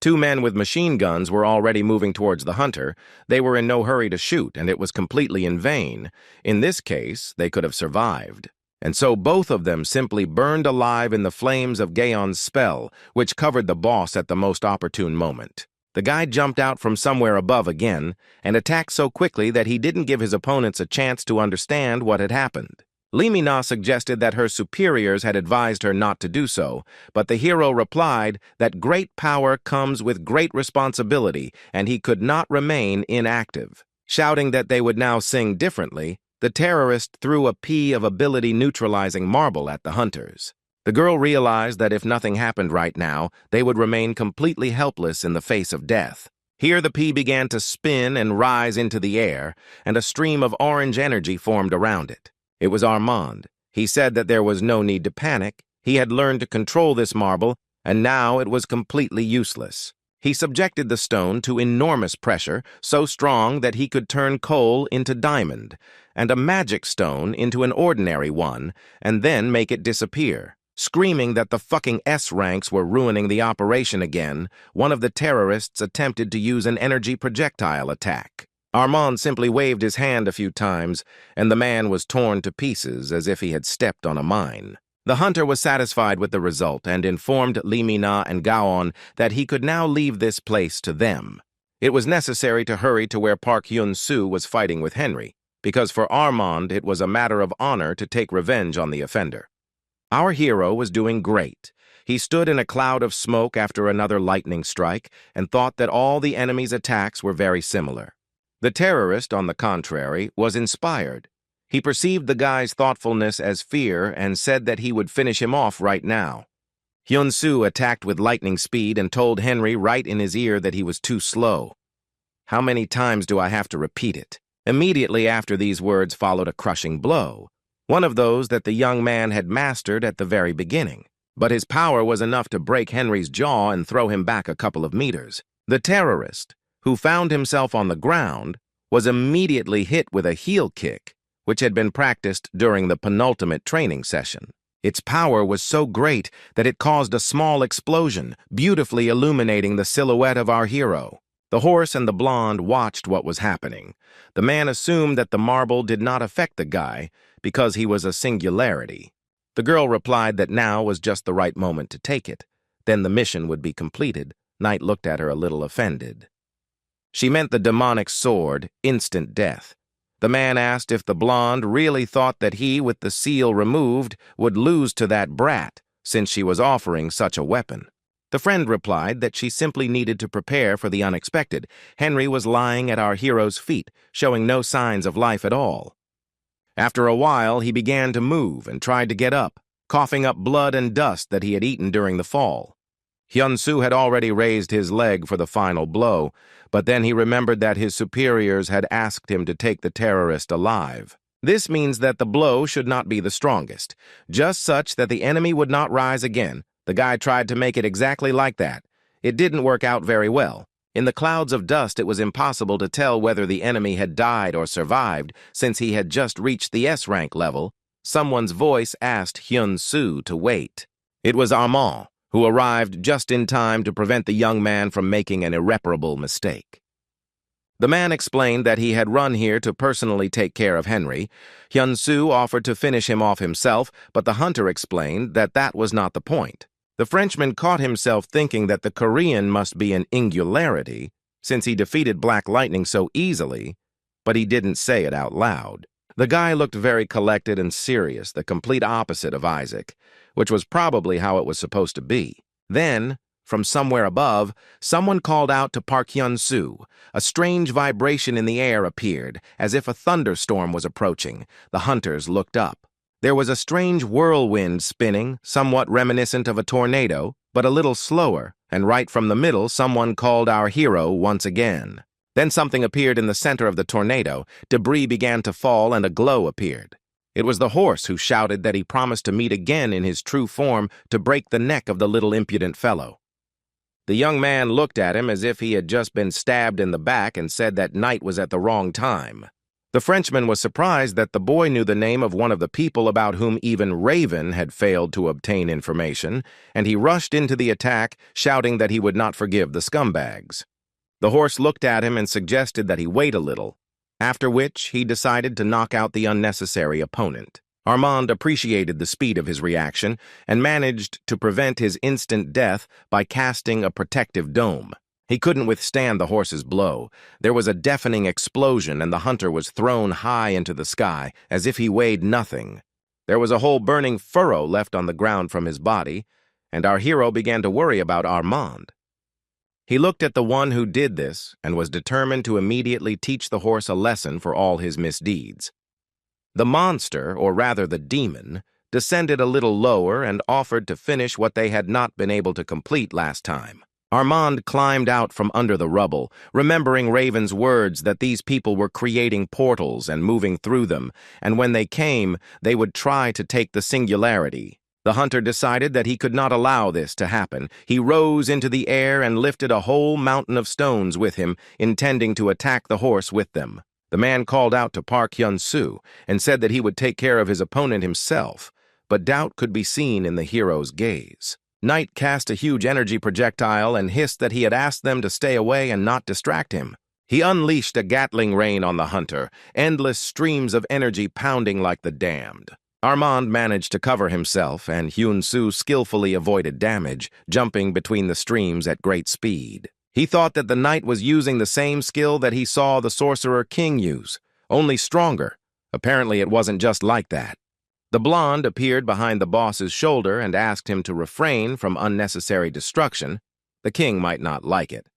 Two men with machine guns were already moving towards the hunter. They were in no hurry to shoot, and it was completely in vain. In this case, they could have survived. And so both of them simply burned alive in the flames of Gaon's spell, which covered the boss at the most opportune moment. The guy jumped out from somewhere above again, and attacked so quickly that he didn't give his opponents a chance to understand what had happened. Lee Mi-na suggested that her superiors had advised her not to do so, but the hero replied that great power comes with great responsibility, and he could not remain inactive. Shouting that they would now sing differently, the terrorist threw a pea of ability-neutralizing marble at the hunters. The girl realized that if nothing happened right now, they would remain completely helpless in the face of death. Here the pea began to spin and rise into the air, and a stream of orange energy formed around it. It was Armand. He said that there was no need to panic. He had learned to control this marble, and now it was completely useless. He subjected the stone to enormous pressure, so strong that he could turn coal into diamond, and a magic stone into an ordinary one, and then make it disappear. Screaming that the fucking S-ranks were ruining the operation again, one of the terrorists attempted to use an energy projectile attack. Armand simply waved his hand a few times, and the man was torn to pieces as if he had stepped on a mine. The hunter was satisfied with the result and informed Lee Mi-na and Gaon that he could now leave this place to them. It was necessary to hurry to where Park Hyun-soo was fighting with Henry, because for Armand it was a matter of honor to take revenge on the offender. Our hero was doing great. He stood in a cloud of smoke after another lightning strike and thought that all the enemy's attacks were very similar. The terrorist, on the contrary, was inspired. He perceived the guy's thoughtfulness as fear and said that he would finish him off right now. Hyun-soo attacked with lightning speed and told Henry right in his ear that he was too slow. How many times do I have to repeat it? Immediately after these words followed a crushing blow, one of those that the young man had mastered at the very beginning. But his power was enough to break Henry's jaw and throw him back a couple of meters. The terrorist, who found himself on the ground, was immediately hit with a heel kick, which had been practiced during the penultimate training session. Its power was so great that it caused a small explosion, beautifully illuminating the silhouette of our hero. The horse and the blonde watched what was happening. The man assumed that the marble did not affect the guy because he was a singularity. The girl replied that now was just the right moment to take it. Then the mission would be completed. Knight looked at her a little offended. She meant the demonic sword, instant death. The man asked if the blonde really thought that he, with the seal removed, would lose to that brat, since she was offering such a weapon. The friend replied that she simply needed to prepare for the unexpected. Henry was lying at our hero's feet, showing no signs of life at all. After a while, he began to move and tried to get up, coughing up blood and dust that he had eaten during the fall. Hyun-soo had already raised his leg for the final blow, but then he remembered that his superiors had asked him to take the terrorist alive. This means that the blow should not be the strongest, just such that the enemy would not rise again. The guy tried to make it exactly like that. It didn't work out very well. In the clouds of dust, it was impossible to tell whether the enemy had died or survived, since he had just reached the S-rank level. Someone's voice asked Hyun-soo to wait. It was Armand, who arrived just in time to prevent the young man from making an irreparable mistake. The man explained that he had run here to personally take care of Henry. Hyun-soo offered to finish him off himself, but the hunter explained that that was not the point. The Frenchman caught himself thinking that the Korean must be an singularity, since he defeated Black Lightning so easily, but he didn't say it out loud. The guy looked very collected and serious, the complete opposite of Isaac, which was probably how it was supposed to be. Then, from somewhere above, someone called out to Park Hyun-soo. A strange vibration in the air appeared, as if a thunderstorm was approaching. The hunters looked up. There was a strange whirlwind spinning, somewhat reminiscent of a tornado, but a little slower, and right from the middle someone called our hero once again. Then something appeared in the center of the tornado, debris began to fall, and a glow appeared. It was the horse who shouted that he promised to meet again in his true form to break the neck of the little impudent fellow. The young man looked at him as if he had just been stabbed in the back and said that night was at the wrong time. The Frenchman was surprised that the boy knew the name of one of the people about whom even Raven had failed to obtain information, and he rushed into the attack, shouting that he would not forgive the scumbags. The horse looked at him and suggested that he wait a little, after which he decided to knock out the unnecessary opponent. Armand appreciated the speed of his reaction and managed to prevent his instant death by casting a protective dome. He couldn't withstand the horse's blow. There was a deafening explosion and the hunter was thrown high into the sky as if he weighed nothing. There was a whole burning furrow left on the ground from his body, and our hero began to worry about Armand. He looked at the one who did this and was determined to immediately teach the horse a lesson for all his misdeeds. The monster, or rather the demon, descended a little lower and offered to finish what they had not been able to complete last time. Armand climbed out from under the rubble, remembering Raven's words that these people were creating portals and moving through them, and when they came, they would try to take the singularity. The hunter decided that he could not allow this to happen. He rose into the air and lifted a whole mountain of stones with him, intending to attack the horse with them. The man called out to Park Hyun-soo and said that he would take care of his opponent himself, but doubt could be seen in the hero's gaze. Knight cast a huge energy projectile and hissed that he had asked them to stay away and not distract him. He unleashed a Gatling rain on the hunter, endless streams of energy pounding like the damned. Armand managed to cover himself, and Hyun-soo skillfully avoided damage, jumping between the streams at great speed. He thought that the knight was using the same skill that he saw the sorcerer king use, only stronger. Apparently it wasn't just like that. The blonde appeared behind the boss's shoulder and asked him to refrain from unnecessary destruction. The king might not like it.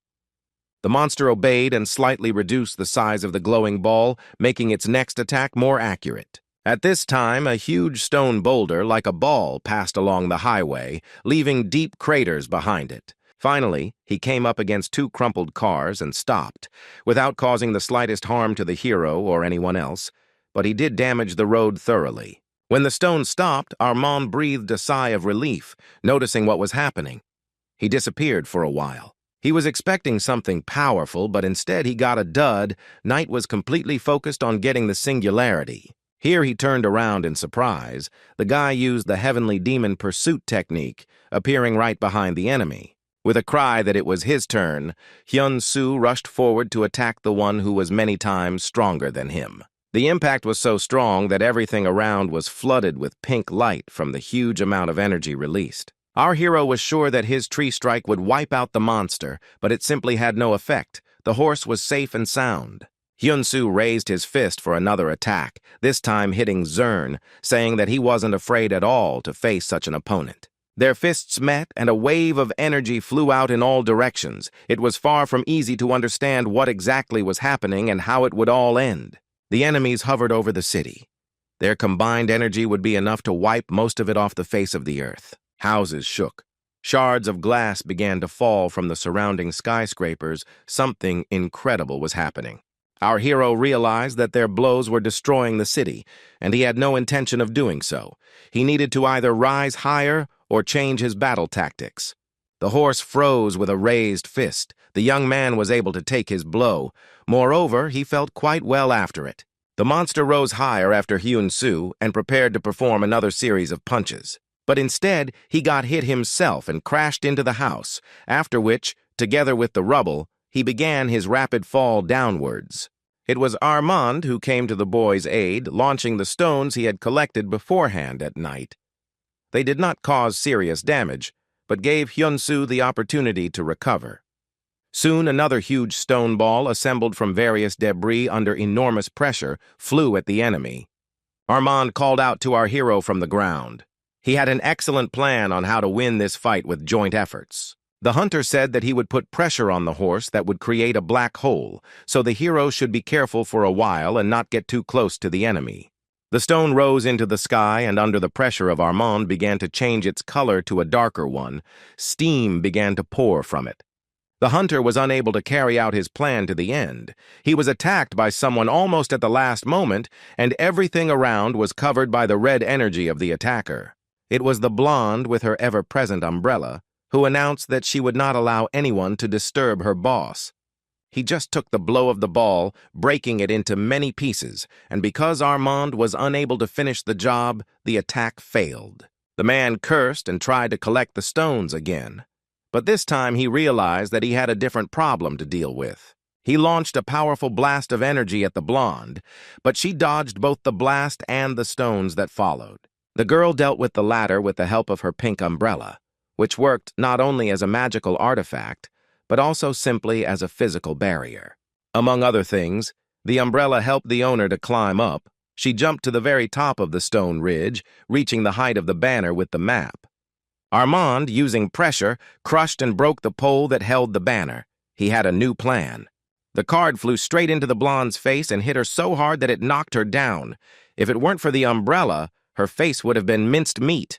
The monster obeyed and slightly reduced the size of the glowing ball, making its next attack more accurate. At this time, a huge stone boulder like a ball passed along the highway, leaving deep craters behind it. Finally, he came up against two crumpled cars and stopped, without causing the slightest harm to the hero or anyone else, but he did damage the road thoroughly. When the stone stopped, Armand breathed a sigh of relief, noticing what was happening. He disappeared for a while. He was expecting something powerful, but instead he got a dud. Knight was completely focused on getting the singularity. Here he turned around in surprise. The guy used the heavenly demon pursuit technique, appearing right behind the enemy. With a cry that it was his turn, Hyun-soo rushed forward to attack the one who was many times stronger than him. The impact was so strong that everything around was flooded with pink light from the huge amount of energy released. Our hero was sure that his tree strike would wipe out the monster, but it simply had no effect. The horse was safe and sound. Hyun-soo raised his fist for another attack, this time hitting Zern, saying that he wasn't afraid at all to face such an opponent. Their fists met, and a wave of energy flew out in all directions. It was far from easy to understand what exactly was happening and how it would all end. The enemies hovered over the city. Their combined energy would be enough to wipe most of it off the face of the earth. Houses shook. Shards of glass began to fall from the surrounding skyscrapers. Something incredible was happening. Our hero realized that their blows were destroying the city, and he had no intention of doing so. He needed to either rise higher or change his battle tactics. The horse froze with a raised fist. The young man was able to take his blow. Moreover, he felt quite well after it. The monster rose higher after Hyun-soo and prepared to perform another series of punches. But instead, he got hit himself and crashed into the house, after which, together with the rubble, he began his rapid fall downwards. It was Armand who came to the boy's aid, launching the stones he had collected beforehand at night. They did not cause serious damage, but gave Hyun-soo the opportunity to recover. Soon another huge stone ball, assembled from various debris under enormous pressure, flew at the enemy. Armand called out to our hero from the ground. He had an excellent plan on how to win this fight with joint efforts. The hunter said that he would put pressure on the horse that would create a black hole, so the hero should be careful for a while and not get too close to the enemy. The stone rose into the sky and under the pressure of Armand began to change its color to a darker one. Steam began to pour from it. The hunter was unable to carry out his plan to the end. He was attacked by someone almost at the last moment, and everything around was covered by the red energy of the attacker. It was the blonde with her ever-present umbrella, who announced that she would not allow anyone to disturb her boss. He just took the blow of the ball, breaking it into many pieces, and because Armand was unable to finish the job, the attack failed. The man cursed and tried to collect the stones again. But this time he realized that he had a different problem to deal with. He launched a powerful blast of energy at the blonde, but she dodged both the blast and the stones that followed. The girl dealt with the latter with the help of her pink umbrella, which worked not only as a magical artifact, but also simply as a physical barrier. Among other things, the umbrella helped the owner to climb up. She jumped to the very top of the stone ridge, reaching the height of the banner with the map. Armand, using pressure, crushed and broke the pole that held the banner. He had a new plan. The card flew straight into the blonde's face and hit her so hard that it knocked her down. If it weren't for the umbrella, her face would have been minced meat.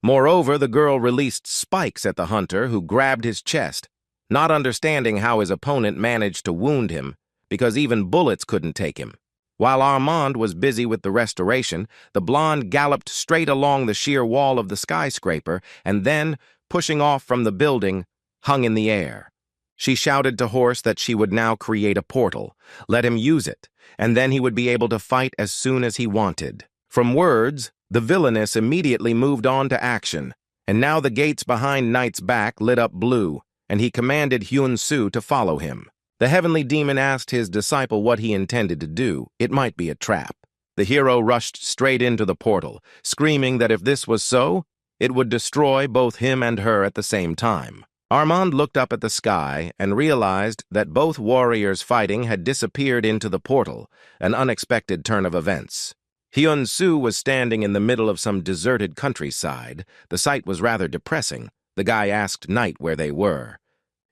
Moreover, the girl released spikes at the hunter, who grabbed his chest, not understanding how his opponent managed to wound him, because even bullets couldn't take him. While Armand was busy with the restoration, the blonde galloped straight along the sheer wall of the skyscraper and then, pushing off from the building, hung in the air. She shouted to Horse that she would now create a portal, let him use it, and then he would be able to fight as soon as he wanted. From words, the villainess immediately moved on to action, and now the gates behind Knight's back lit up blue, and he commanded Hyun-Soo to follow him. The heavenly demon asked his disciple what he intended to do. It might be a trap. The hero rushed straight into the portal, screaming that if this was so, it would destroy both him and her at the same time. Armand looked up at the sky and realized that both warriors fighting had disappeared into the portal, an unexpected turn of events. Hyun-Soo was standing in the middle of some deserted countryside. The sight was rather depressing. The guy asked Knight where they were.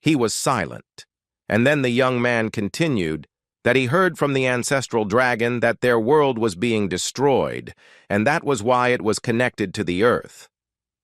He was silent. And then the young man continued that he heard from the ancestral dragon that their world was being destroyed, and that was why it was connected to the earth.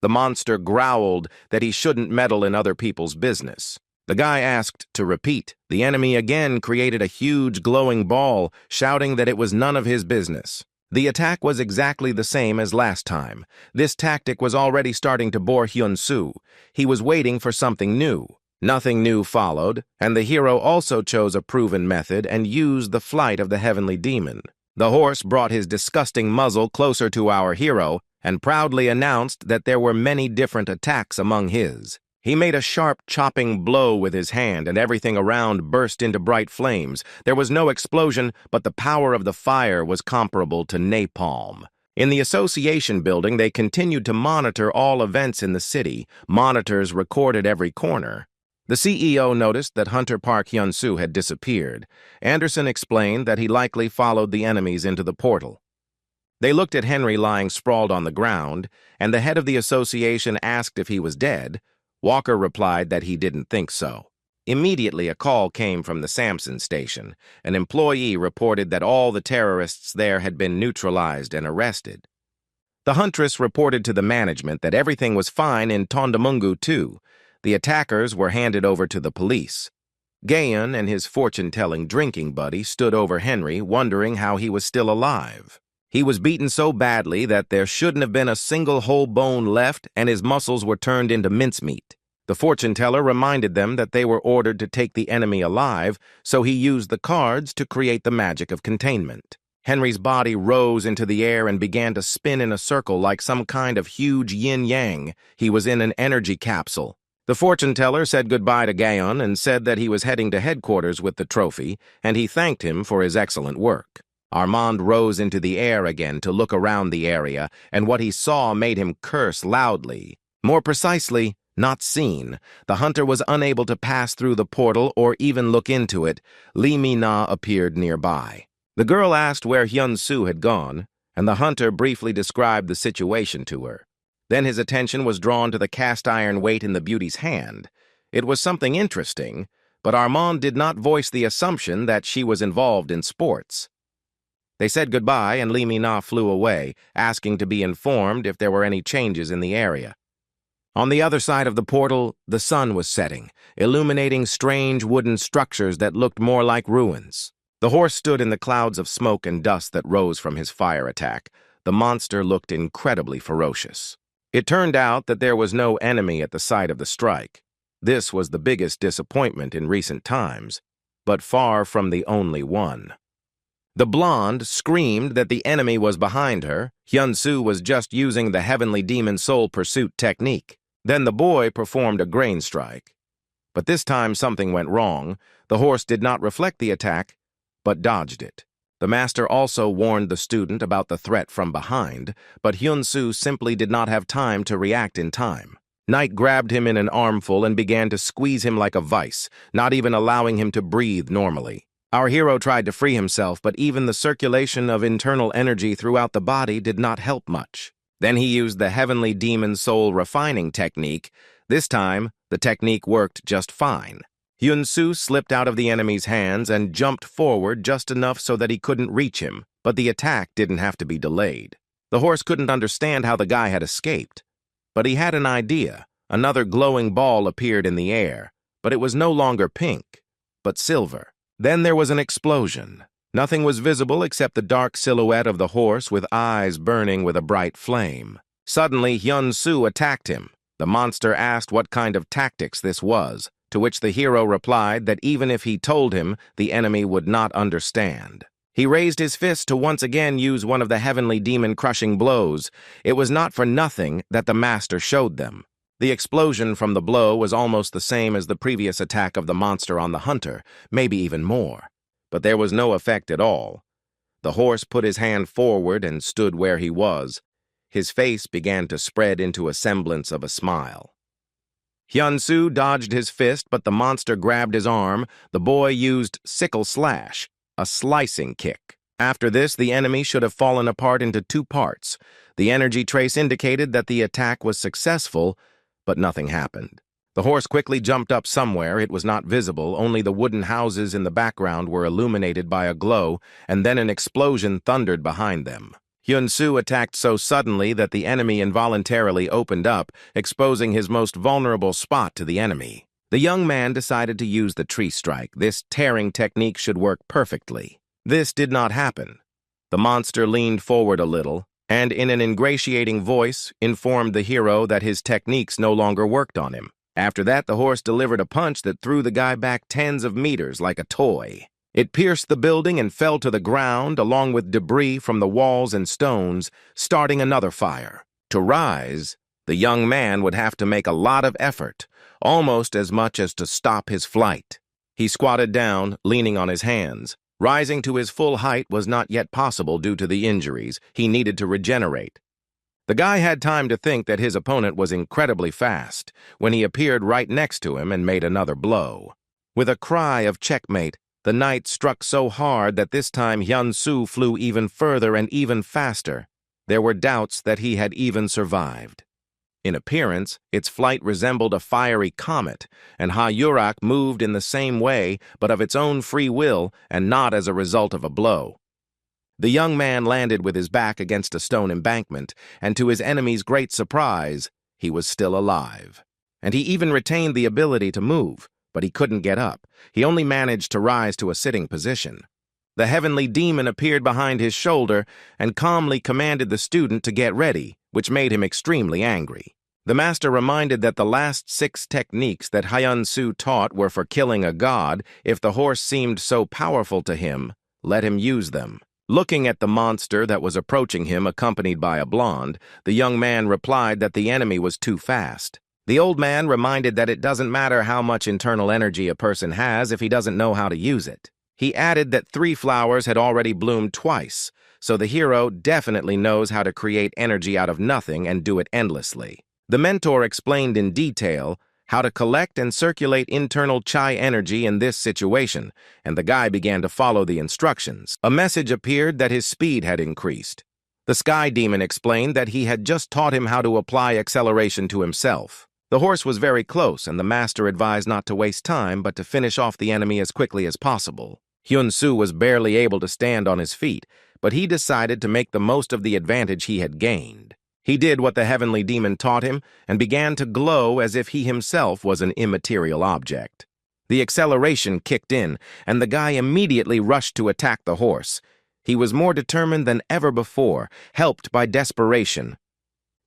The monster growled that he shouldn't meddle in other people's business. The guy asked to repeat. The enemy again created a huge glowing ball, shouting that it was none of his business. The attack was exactly the same as last time. This tactic was already starting to bore Hyun-Soo. He was waiting for something new. Nothing new followed, and the hero also chose a proven method and used the flight of the heavenly demon. The horse brought his disgusting muzzle closer to our hero and proudly announced that there were many different attacks among his. He made a sharp chopping blow with his hand, and everything around burst into bright flames. There was no explosion, but the power of the fire was comparable to napalm. In the association building, they continued to monitor all events in the city. Monitors recorded every corner. The CEO noticed that Hunter Park Hyun-Soo had disappeared. Anderson explained that he likely followed the enemies into the portal. They looked at Henry lying sprawled on the ground, and the head of the association asked if he was dead. Walker replied that he didn't think so. Immediately, a call came from the Samson station. An employee reported that all the terrorists there had been neutralized and arrested. The huntress reported to the management that everything was fine in Tondamungu too. The attackers were handed over to the police. Gaeun and his fortune-telling drinking buddy stood over Henry, wondering how he was still alive. He was beaten so badly that there shouldn't have been a single whole bone left, and his muscles were turned into mincemeat. The fortune-teller reminded them that they were ordered to take the enemy alive, so he used the cards to create the magic of containment. Henry's body rose into the air and began to spin in a circle like some kind of huge yin-yang. He was in an energy capsule. The fortune-teller said goodbye to Gaeun and said that he was heading to headquarters with the trophy, and he thanked him for his excellent work. Armand rose into the air again to look around the area, and what he saw made him curse loudly. More precisely, not seen. The hunter was unable to pass through the portal or even look into it. Lee Mi-na appeared nearby. The girl asked where Hyun-Soo had gone, and the hunter briefly described the situation to her. Then his attention was drawn to the cast-iron weight in the beauty's hand. It was something interesting, but Armand did not voice the assumption that she was involved in sports. They said goodbye, and Lee Mi-na flew away, asking to be informed if there were any changes in the area. On the other side of the portal, the sun was setting, illuminating strange wooden structures that looked more like ruins. The horse stood in the clouds of smoke and dust that rose from his fire attack. The monster looked incredibly ferocious. It turned out that there was no enemy at the site of the strike. This was the biggest disappointment in recent times, but far from the only one. The blonde screamed that the enemy was behind her. Hyun-soo was just using the heavenly demon soul pursuit technique. Then the boy performed a grain strike. But this time something went wrong. The horse did not reflect the attack, but dodged it. The master also warned the student about the threat from behind, but Hyun-soo simply did not have time to react in time. Knight grabbed him in an armful and began to squeeze him like a vice, not even allowing him to breathe normally. Our hero tried to free himself, but even the circulation of internal energy throughout the body did not help much. Then he used the heavenly demon soul refining technique. This time, the technique worked just fine. Hyun-soo slipped out of the enemy's hands and jumped forward just enough so that he couldn't reach him, but the attack didn't have to be delayed. The horse couldn't understand how the guy had escaped, but he had an idea. Another glowing ball appeared in the air, but it was no longer pink, but silver. Then there was an explosion. Nothing was visible except the dark silhouette of the horse with eyes burning with a bright flame. Suddenly, Hyun-soo attacked him. The monster asked what kind of tactics this was, to which the hero replied that even if he told him, the enemy would not understand. He raised his fist to once again use one of the heavenly demon-crushing blows. It was not for nothing that the master showed them. The explosion from the blow was almost the same as the previous attack of the monster on the hunter, maybe even more. But there was no effect at all. The horse put his hand forward and stood where he was. His face began to spread into a semblance of a smile. Hyun-soo dodged his fist, but the monster grabbed his arm. The boy used sickle slash, a slicing kick. After this, the enemy should have fallen apart into two parts. The energy trace indicated that the attack was successful, but nothing happened. The horse quickly jumped up somewhere. It was not visible. Only the wooden houses in the background were illuminated by a glow, and then an explosion thundered behind them. Hyun-soo attacked so suddenly that the enemy involuntarily opened up, exposing his most vulnerable spot to the enemy. The young man decided to use the tree strike. This tearing technique should work perfectly. This did not happen. The monster leaned forward a little, and in an ingratiating voice informed the hero that his techniques no longer worked on him. After that, the horse delivered a punch that threw the guy back tens of meters like a toy. It pierced the building and fell to the ground, along with debris from the walls and stones, starting another fire. To rise, the young man would have to make a lot of effort, almost as much as to stop his flight. He squatted down, leaning on his hands. Rising to his full height was not yet possible due to the injuries. He needed to regenerate. The guy had time to think that his opponent was incredibly fast when he appeared right next to him and made another blow. With a cry of checkmate, the knight struck so hard that this time Hyun-soo flew even further and even faster. There were doubts that he had even survived. In appearance, its flight resembled a fiery comet, and Ha-yurak moved in the same way, but of its own free will and not as a result of a blow. The young man landed with his back against a stone embankment, and to his enemy's great surprise, he was still alive. And he even retained the ability to move, but he couldn't get up. He only managed to rise to a sitting position. The heavenly demon appeared behind his shoulder and calmly commanded the student to get ready, which made him extremely angry. The master reminded that the last 6 techniques that Hyun-soo taught were for killing a god. If the horse seemed so powerful to him, let him use them. Looking at the monster that was approaching him accompanied by a blonde, the young man replied that the enemy was too fast. The old man reminded that it doesn't matter how much internal energy a person has if he doesn't know how to use it. He added that 3 flowers had already bloomed twice, so the hero definitely knows how to create energy out of nothing and do it endlessly. The mentor explained in detail how to collect and circulate internal chi energy in this situation, and the guy began to follow the instructions. A message appeared that his speed had increased. The sky demon explained that he had just taught him how to apply acceleration to himself. The horse was very close, and the master advised not to waste time, but to finish off the enemy as quickly as possible. Hyun-soo was barely able to stand on his feet, but he decided to make the most of the advantage he had gained. He did what the heavenly demon taught him and began to glow as if he himself was an immaterial object. The acceleration kicked in, and the guy immediately rushed to attack the horse. He was more determined than ever before, helped by desperation.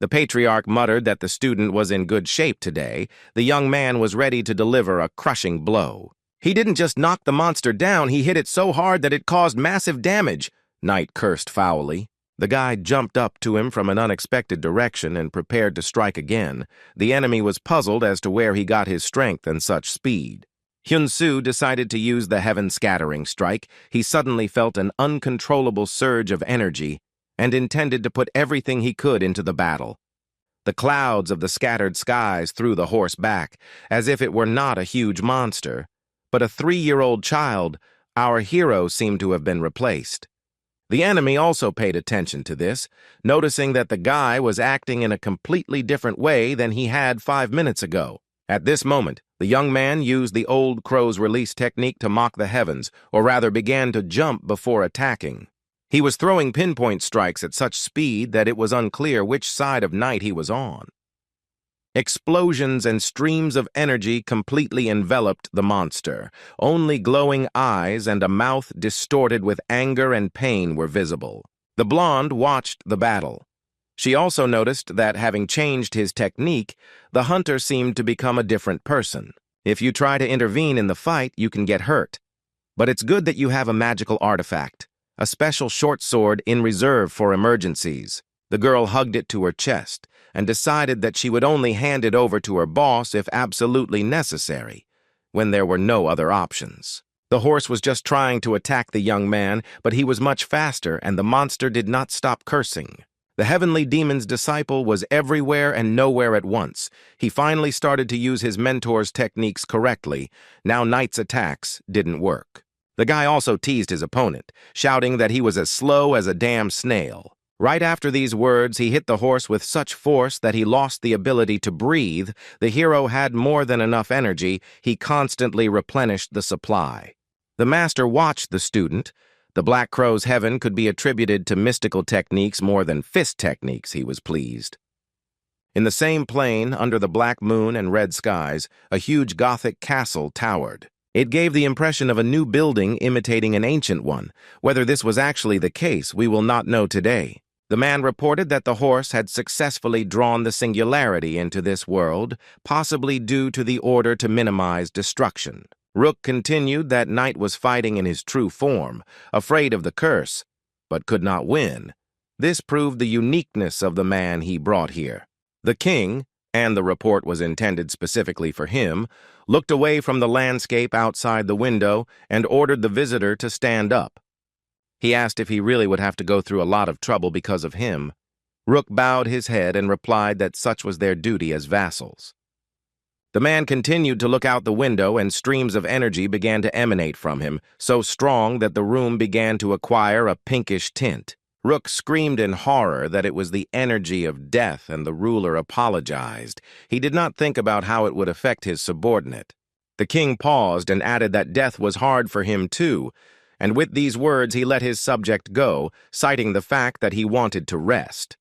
The patriarch muttered that the student was in good shape today. The young man was ready to deliver a crushing blow. He didn't just knock the monster down, he hit it so hard that it caused massive damage, Knight cursed foully. The guy jumped up to him from an unexpected direction and prepared to strike again. The enemy was puzzled as to where he got his strength and such speed. Hyun-soo decided to use the heaven-scattering strike. He suddenly felt an uncontrollable surge of energy and intended to put everything he could into the battle. The clouds of the scattered skies threw the horse back, as if it were not a huge monster, but a 3-year-old child. Our hero seemed to have been replaced. The enemy also paid attention to this, noticing that the guy was acting in a completely different way than he had 5 minutes ago. At this moment, the young man used the old crow's release technique to mock the heavens, or rather began to jump before attacking. He was throwing pinpoint strikes at such speed that it was unclear which side of Night he was on. Explosions and streams of energy completely enveloped the monster. Only glowing eyes and a mouth distorted with anger and pain were visible. The blonde watched the battle. She also noticed that, having changed his technique, the hunter seemed to become a different person. If you try to intervene in the fight, you can get hurt. But it's good that you have a magical artifact, a special short sword in reserve for emergencies. The girl hugged it to her chest and decided that she would only hand it over to her boss if absolutely necessary, when there were no other options. The horse was just trying to attack the young man, but he was much faster, and the monster did not stop cursing. The heavenly demon's disciple was everywhere and nowhere at once. He finally started to use his mentor's techniques correctly. Now Knight's attacks didn't work. The guy also teased his opponent, shouting that he was as slow as a damn snail. Right after these words, he hit the horse with such force that he lost the ability to breathe. The hero had more than enough energy. He constantly replenished the supply. The master watched the student. The Black Crow's heaven could be attributed to mystical techniques more than fist techniques, he was pleased. In the same plain, under the black moon and red skies, a huge Gothic castle towered. It gave the impression of a new building imitating an ancient one. Whether this was actually the case, we will not know today. The man reported that the horse had successfully drawn the singularity into this world, possibly due to the order to minimize destruction. Rook continued that Knight was fighting in his true form, afraid of the curse, but could not win. This proved the uniqueness of the man he brought here. The king, and the report was intended specifically for him, looked away from the landscape outside the window and ordered the visitor to stand up. He asked if he really would have to go through a lot of trouble because of him. Rook bowed his head and replied that such was their duty as vassals. The man continued to look out the window, and streams of energy began to emanate from him, so strong that the room began to acquire a pinkish tint. Rook screamed in horror that it was the energy of death, and the ruler apologized. He did not think about how it would affect his subordinate. The king paused and added that death was hard for him too, and with these words he let his subject go, citing the fact that he wanted to rest.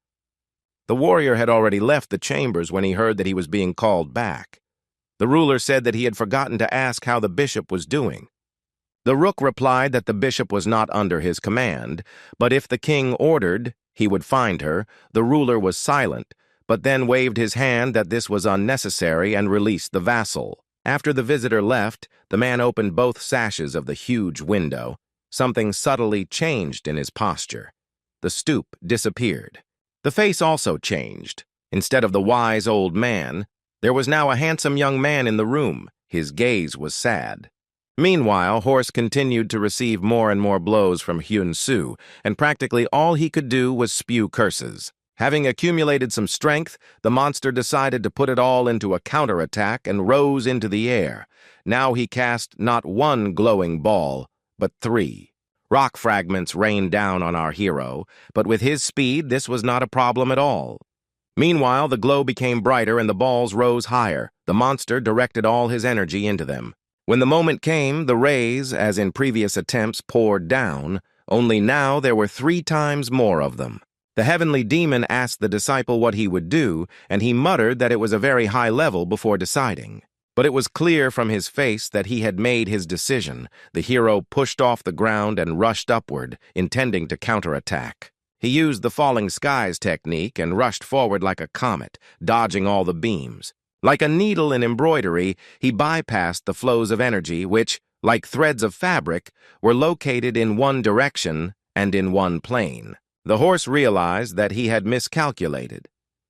The warrior had already left the chambers when he heard that he was being called back. The ruler said that he had forgotten to ask how the bishop was doing. The rook replied that the bishop was not under his command, but if the king ordered, he would find her. The ruler was silent, but then waved his hand that this was unnecessary and released the vassal. After the visitor left, the man opened both sashes of the huge window. Something subtly changed in his posture. The stoop disappeared. The face also changed. Instead of the wise old man, there was now a handsome young man in the room. His gaze was sad. Meanwhile, Horse continued to receive more and more blows from Hyun-soo, and practically all he could do was spew curses. Having accumulated some strength, the monster decided to put it all into a counterattack and rose into the air. Now he cast not one glowing ball, but 3. Rock fragments rained down on our hero, but with his speed, this was not a problem at all. Meanwhile, the glow became brighter and the balls rose higher. The monster directed all his energy into them. When the moment came, the rays, as in previous attempts, poured down, only now there were 3 times more of them. The heavenly demon asked the disciple what he would do, and he muttered that it was a very high level before deciding. But it was clear from his face that he had made his decision. The hero pushed off the ground and rushed upward, intending to counterattack. He used the falling skies technique and rushed forward like a comet, dodging all the beams. Like a needle in embroidery, he bypassed the flows of energy which, like threads of fabric, were located in one direction and in one plane. The horse realized that he had miscalculated.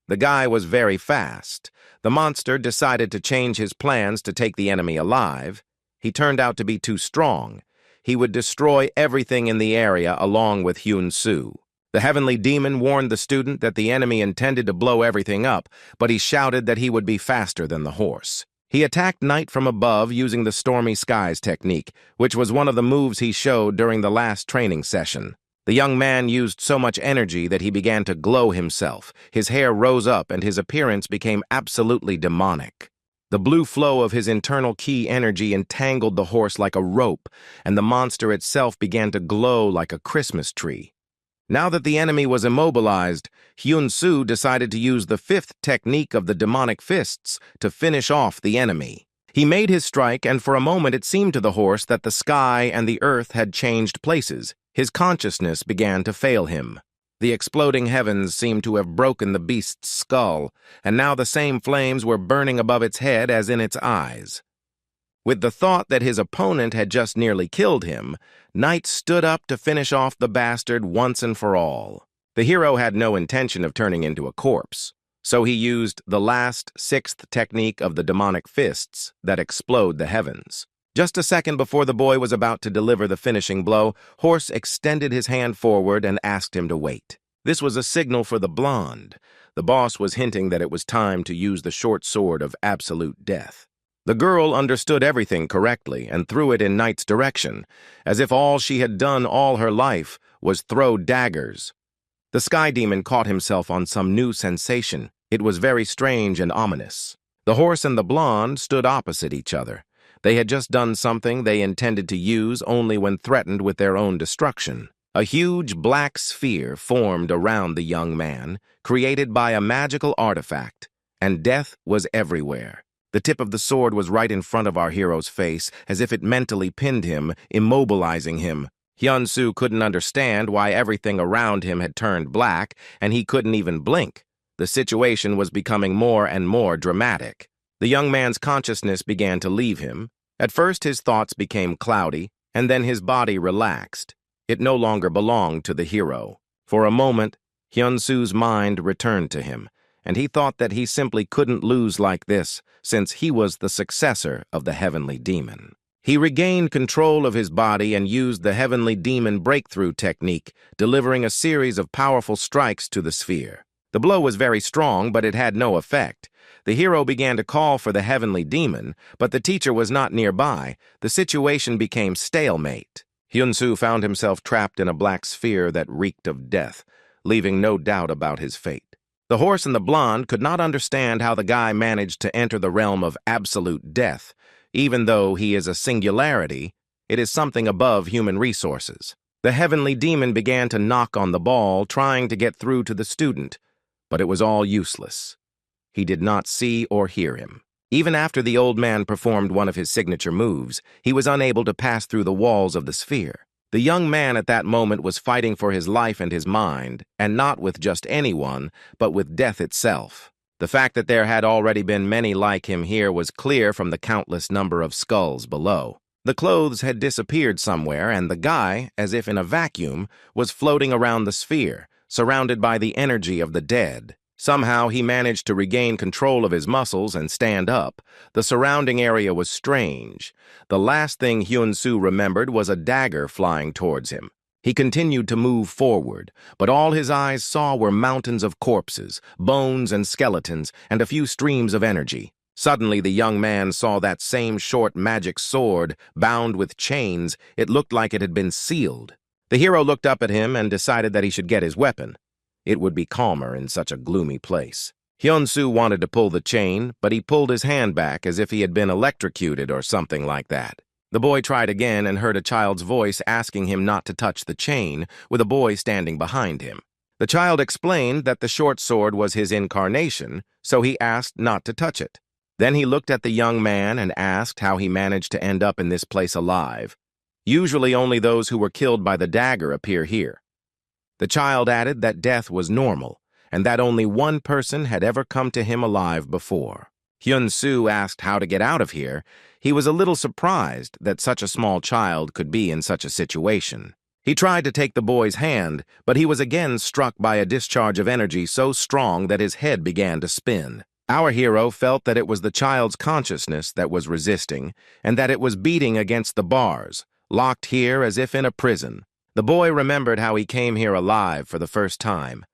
The guy was very fast. The monster decided to change his plans to take the enemy alive. He turned out to be too strong. He would destroy everything in the area along with Hyun-soo. The heavenly demon warned the student that the enemy intended to blow everything up, but he shouted that he would be faster than the horse. He attacked Night from above using the stormy skies technique, which was one of the moves he showed during the last training session. The young man used so much energy that he began to glow himself. His hair rose up and his appearance became absolutely demonic. The blue flow of his internal ki energy entangled the horse like a rope, and the monster itself began to glow like a Christmas tree. Now that the enemy was immobilized, Hyun-soo decided to use the fifth technique of the demonic fists to finish off the enemy. He made his strike, and for a moment it seemed to the horse that the sky and the earth had changed places. His consciousness began to fail him. The exploding heavens seemed to have broken the beast's skull, and now the same flames were burning above its head as in its eyes. With the thought that his opponent had just nearly killed him, Knight stood up to finish off the bastard once and for all. The hero had no intention of turning into a corpse, so he used the last, sixth technique of the demonic fists that explode the heavens. Just a second before the boy was about to deliver the finishing blow, Horse extended his hand forward and asked him to wait. This was a signal for the blonde. The boss was hinting that it was time to use the short sword of absolute death. The girl understood everything correctly and threw it in Knight's direction, as if all she had done all her life was throw daggers. The sky demon caught himself on some new sensation. It was very strange and ominous. The horse and the blonde stood opposite each other. They had just done something they intended to use only when threatened with their own destruction. A huge black sphere formed around the young man, created by a magical artifact, and death was everywhere. The tip of the sword was right in front of our hero's face, as if it mentally pinned him, immobilizing him. Hyun-soo couldn't understand why everything around him had turned black, and he couldn't even blink. The situation was becoming more and more dramatic. The young man's consciousness began to leave him. At first his thoughts became cloudy, and then his body relaxed. It no longer belonged to the hero. For a moment, Hyun-soo's mind returned to him, and he thought that he simply couldn't lose like this, since he was the successor of the heavenly demon. He regained control of his body and used the heavenly demon breakthrough technique, delivering a series of powerful strikes to the sphere. The blow was very strong, but it had no effect. The hero began to call for the heavenly demon, but the teacher was not nearby. The situation became stalemate. Hyun-soo found himself trapped in a black sphere that reeked of death, leaving no doubt about his fate. The horse and the blonde could not understand how the guy managed to enter the realm of absolute death. Even though he is a singularity, it is something above human resources. The heavenly demon began to knock on the ball, trying to get through to the student, but it was all useless. He did not see or hear him. Even after the old man performed one of his signature moves, he was unable to pass through the walls of the sphere. The young man at that moment was fighting for his life and his mind, and not with just anyone, but with death itself. The fact that there had already been many like him here was clear from the countless number of skulls below. The clothes had disappeared somewhere, and the guy, as if in a vacuum, was floating around the sphere, surrounded by the energy of the dead. Somehow he managed to regain control of his muscles and stand up. The surrounding area was strange. The last thing Hyun-soo remembered was a dagger flying towards him. He continued to move forward, but all his eyes saw were mountains of corpses, bones and skeletons, and a few streams of energy. Suddenly the young man saw that same short magic sword, bound with chains. It looked like it had been sealed. The hero looked up at him and decided that he should get his weapon. It would be calmer in such a gloomy place. Hyun-soo wanted to pull the chain, but he pulled his hand back as if he had been electrocuted or something like that. The boy tried again and heard a child's voice asking him not to touch the chain, with a boy standing behind him. The child explained that the short sword was his incarnation, so he asked not to touch it. Then he looked at the young man and asked how he managed to end up in this place alive. Usually only those who were killed by the dagger appear here. The child added that death was normal, and that only one person had ever come to him alive before. Hyun-soo asked how to get out of here. He was a little surprised that such a small child could be in such a situation. He tried to take the boy's hand, but he was again struck by a discharge of energy so strong that his head began to spin. Our hero felt that it was the child's consciousness that was resisting, and that it was beating against the bars, locked here as if in a prison. The boy remembered how he came here alive for the first time,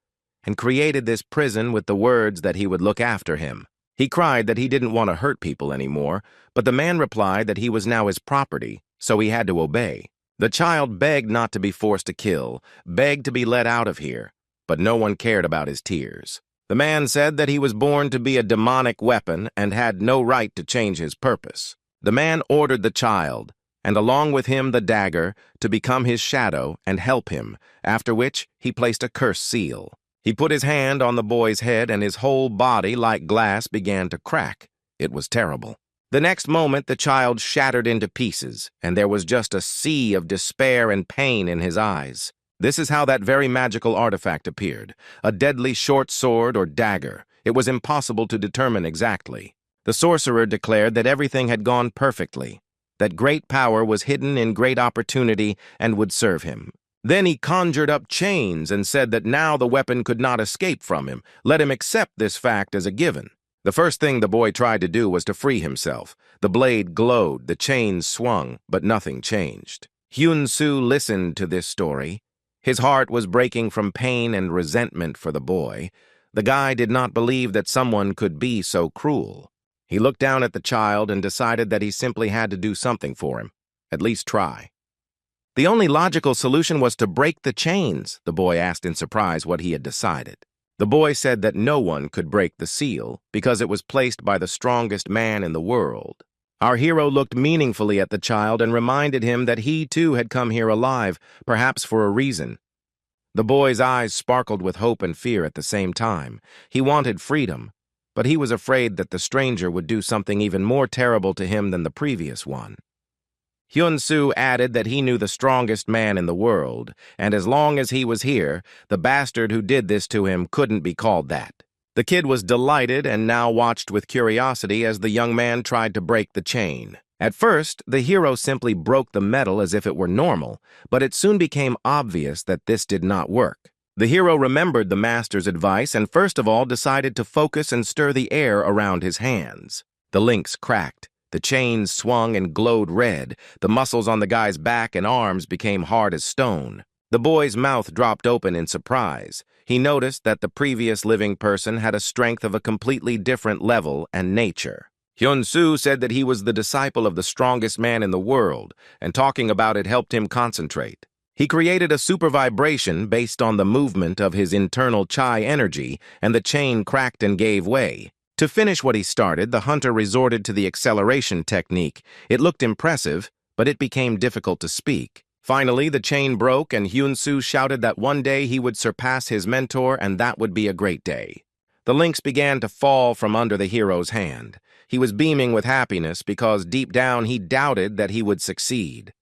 and created this prison with the words that he would look after him. He cried that he didn't want to hurt people anymore, but the man replied that he was now his property, so he had to obey. The child begged not to be forced to kill, begged to be let out of here, but no one cared about his tears. The man said that he was born to be a demonic weapon and had no right to change his purpose. The man ordered the child, and along with him the dagger, to become his shadow and help him, after which he placed a curse seal. He put his hand on the boy's head and his whole body, like glass, began to crack. It was terrible. The next moment, the child shattered into pieces, and there was just a sea of despair and pain in his eyes. This is how that very magical artifact appeared, a deadly short sword or dagger. It was impossible to determine exactly. The sorcerer declared that everything had gone perfectly, that great power was hidden in great opportunity and would serve him. Then he conjured up chains and said that now the weapon could not escape from him. Let him accept this fact as a given. The first thing the boy tried to do was to free himself. The blade glowed, the chains swung, but nothing changed. Hyun-soo listened to this story. His heart was breaking from pain and resentment for the boy. The guy did not believe that someone could be so cruel. He looked down at the child and decided that he simply had to do something for him, at least try. The only logical solution was to break the chains. The boy asked in surprise what he had decided. The boy said that no one could break the seal because it was placed by the strongest man in the world. Our hero looked meaningfully at the child and reminded him that he too had come here alive, perhaps for a reason. The boy's eyes sparkled with hope and fear at the same time. He wanted freedom, but he was afraid that the stranger would do something even more terrible to him than the previous one. Hyun-soo added that he knew the strongest man in the world, and as long as he was here, the bastard who did this to him couldn't be called that. The kid was delighted and now watched with curiosity as the young man tried to break the chain. At first, the hero simply broke the metal as if it were normal, but it soon became obvious that this did not work. The hero remembered the master's advice and first of all decided to focus and stir the air around his hands. The links cracked. The chains swung and glowed red. The muscles on the guy's back and arms became hard as stone. The boy's mouth dropped open in surprise. He noticed that the previous living person had a strength of a completely different level and nature. Hyun-soo said that he was the disciple of the strongest man in the world, and talking about it helped him concentrate. He created a super vibration based on the movement of his internal chi energy, and the chain cracked and gave way. To finish what he started, the hunter resorted to the acceleration technique. It looked impressive, but it became difficult to speak. Finally, the chain broke, and Hyun-soo shouted that one day he would surpass his mentor, and that would be a great day. The links began to fall from under the hero's hand. He was beaming with happiness because deep down he doubted that he would succeed.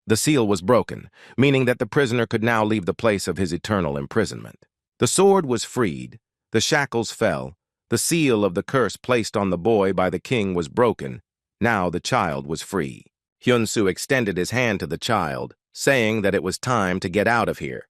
The seal was broken, meaning that the prisoner could now leave the place of his eternal imprisonment. The sword was freed, the shackles fell, the seal of the curse placed on the boy by the king was broken. Now the child was free. Hyun-soo extended his hand to the child, saying that it was time to get out of here.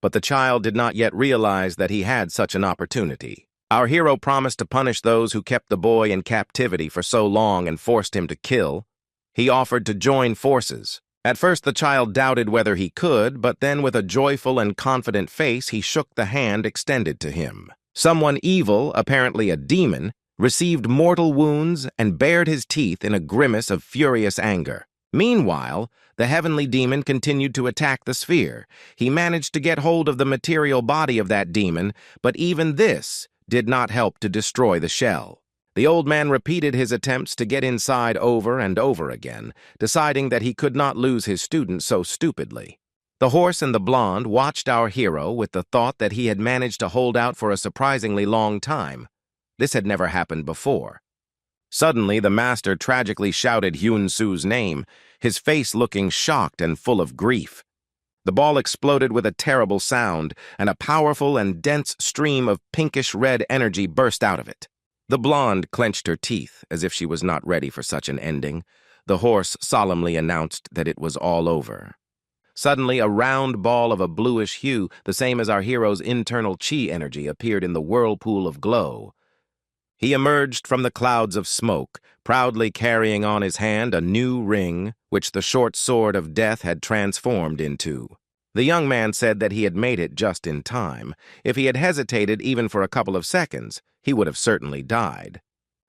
But the child did not yet realize that he had such an opportunity. Our hero promised to punish those who kept the boy in captivity for so long and forced him to kill. He offered to join forces. At first the child doubted whether he could, but then with a joyful and confident face he shook the hand extended to him. Someone evil, apparently a demon, received mortal wounds and bared his teeth in a grimace of furious anger. Meanwhile, the heavenly demon continued to attack the sphere. He managed to get hold of the material body of that demon, but even this did not help to destroy the shell. The old man repeated his attempts to get inside over and over again, deciding that he could not lose his student so stupidly. The horse and the blonde watched our hero with the thought that he had managed to hold out for a surprisingly long time. This had never happened before. Suddenly, the master tragically shouted Hyun-Soo's name, his face looking shocked and full of grief. The ball exploded with a terrible sound, and a powerful and dense stream of pinkish-red energy burst out of it. The blonde clenched her teeth, as if she was not ready for such an ending. The horse solemnly announced that it was all over. Suddenly, a round ball of a bluish hue, the same as our hero's internal chi energy, appeared in the whirlpool of glow. He emerged from the clouds of smoke, proudly carrying on his hand a new ring, which the short sword of death had transformed into. The young man said that he had made it just in time. If he had hesitated even for a couple of seconds, he would have certainly died.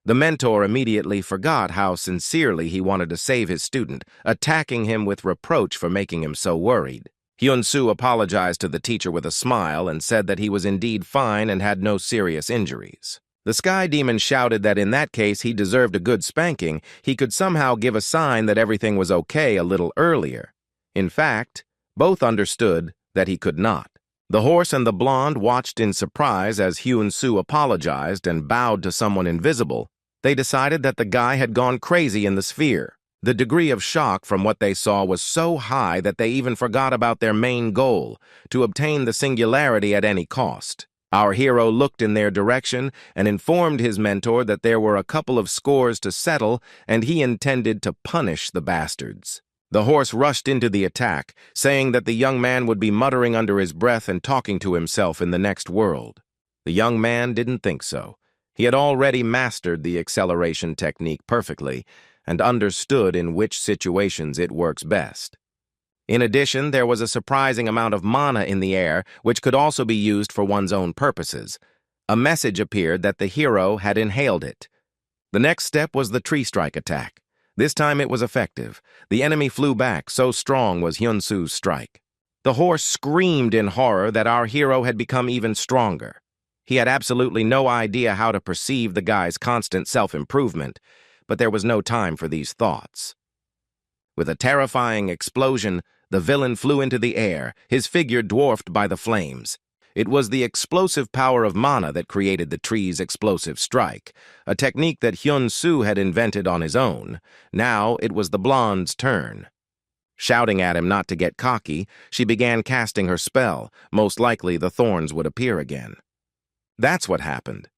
The mentor immediately forgot how sincerely he wanted to save his student, attacking him with reproach for making him so worried. Hyun-Soo apologized to the teacher with a smile and said that he was indeed fine and had no serious injuries. The Sky Demon shouted that in that case he deserved a good spanking. He could somehow give a sign that everything was okay a little earlier. In fact, both understood that he could not. The horse and the blonde watched in surprise as Hyun-Soo apologized and bowed to someone invisible. They decided that the guy had gone crazy in the sphere. The degree of shock from what they saw was so high that they even forgot about their main goal, to obtain the singularity at any cost. Our hero looked in their direction and informed his mentor that there were a couple of scores to settle and he intended to punish the bastards. The horse rushed into the attack, saying that the young man would be muttering under his breath and talking to himself in the next world. The young man didn't think so. He had already mastered the acceleration technique perfectly and understood in which situations it works best. In addition, there was a surprising amount of mana in the air, which could also be used for one's own purposes. A message appeared that the hero had inhaled it. The next step was the tree strike attack. This time it was effective. The enemy flew back, so strong was Hyun-Soo's strike. The horse screamed in horror that our hero had become even stronger. He had absolutely no idea how to perceive the guy's constant self-improvement, but there was no time for these thoughts. With a terrifying explosion, the villain flew into the air, his figure dwarfed by the flames. It was the explosive power of mana that created the tree's explosive strike, a technique that Hyun-Soo had invented on his own. Now it was the blonde's turn. Shouting at him not to get cocky, she began casting her spell. Most likely the thorns would appear again. That's what happened.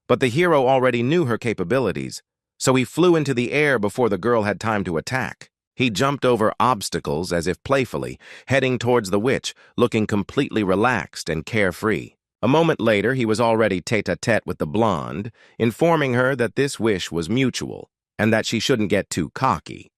But the hero already knew her capabilities, so he flew into the air before the girl had time to attack. He jumped over obstacles as if playfully, heading towards the witch, looking completely relaxed and carefree. A moment later, he was already tête-à-tête with the blonde, informing her that this wish was mutual and that she shouldn't get too cocky.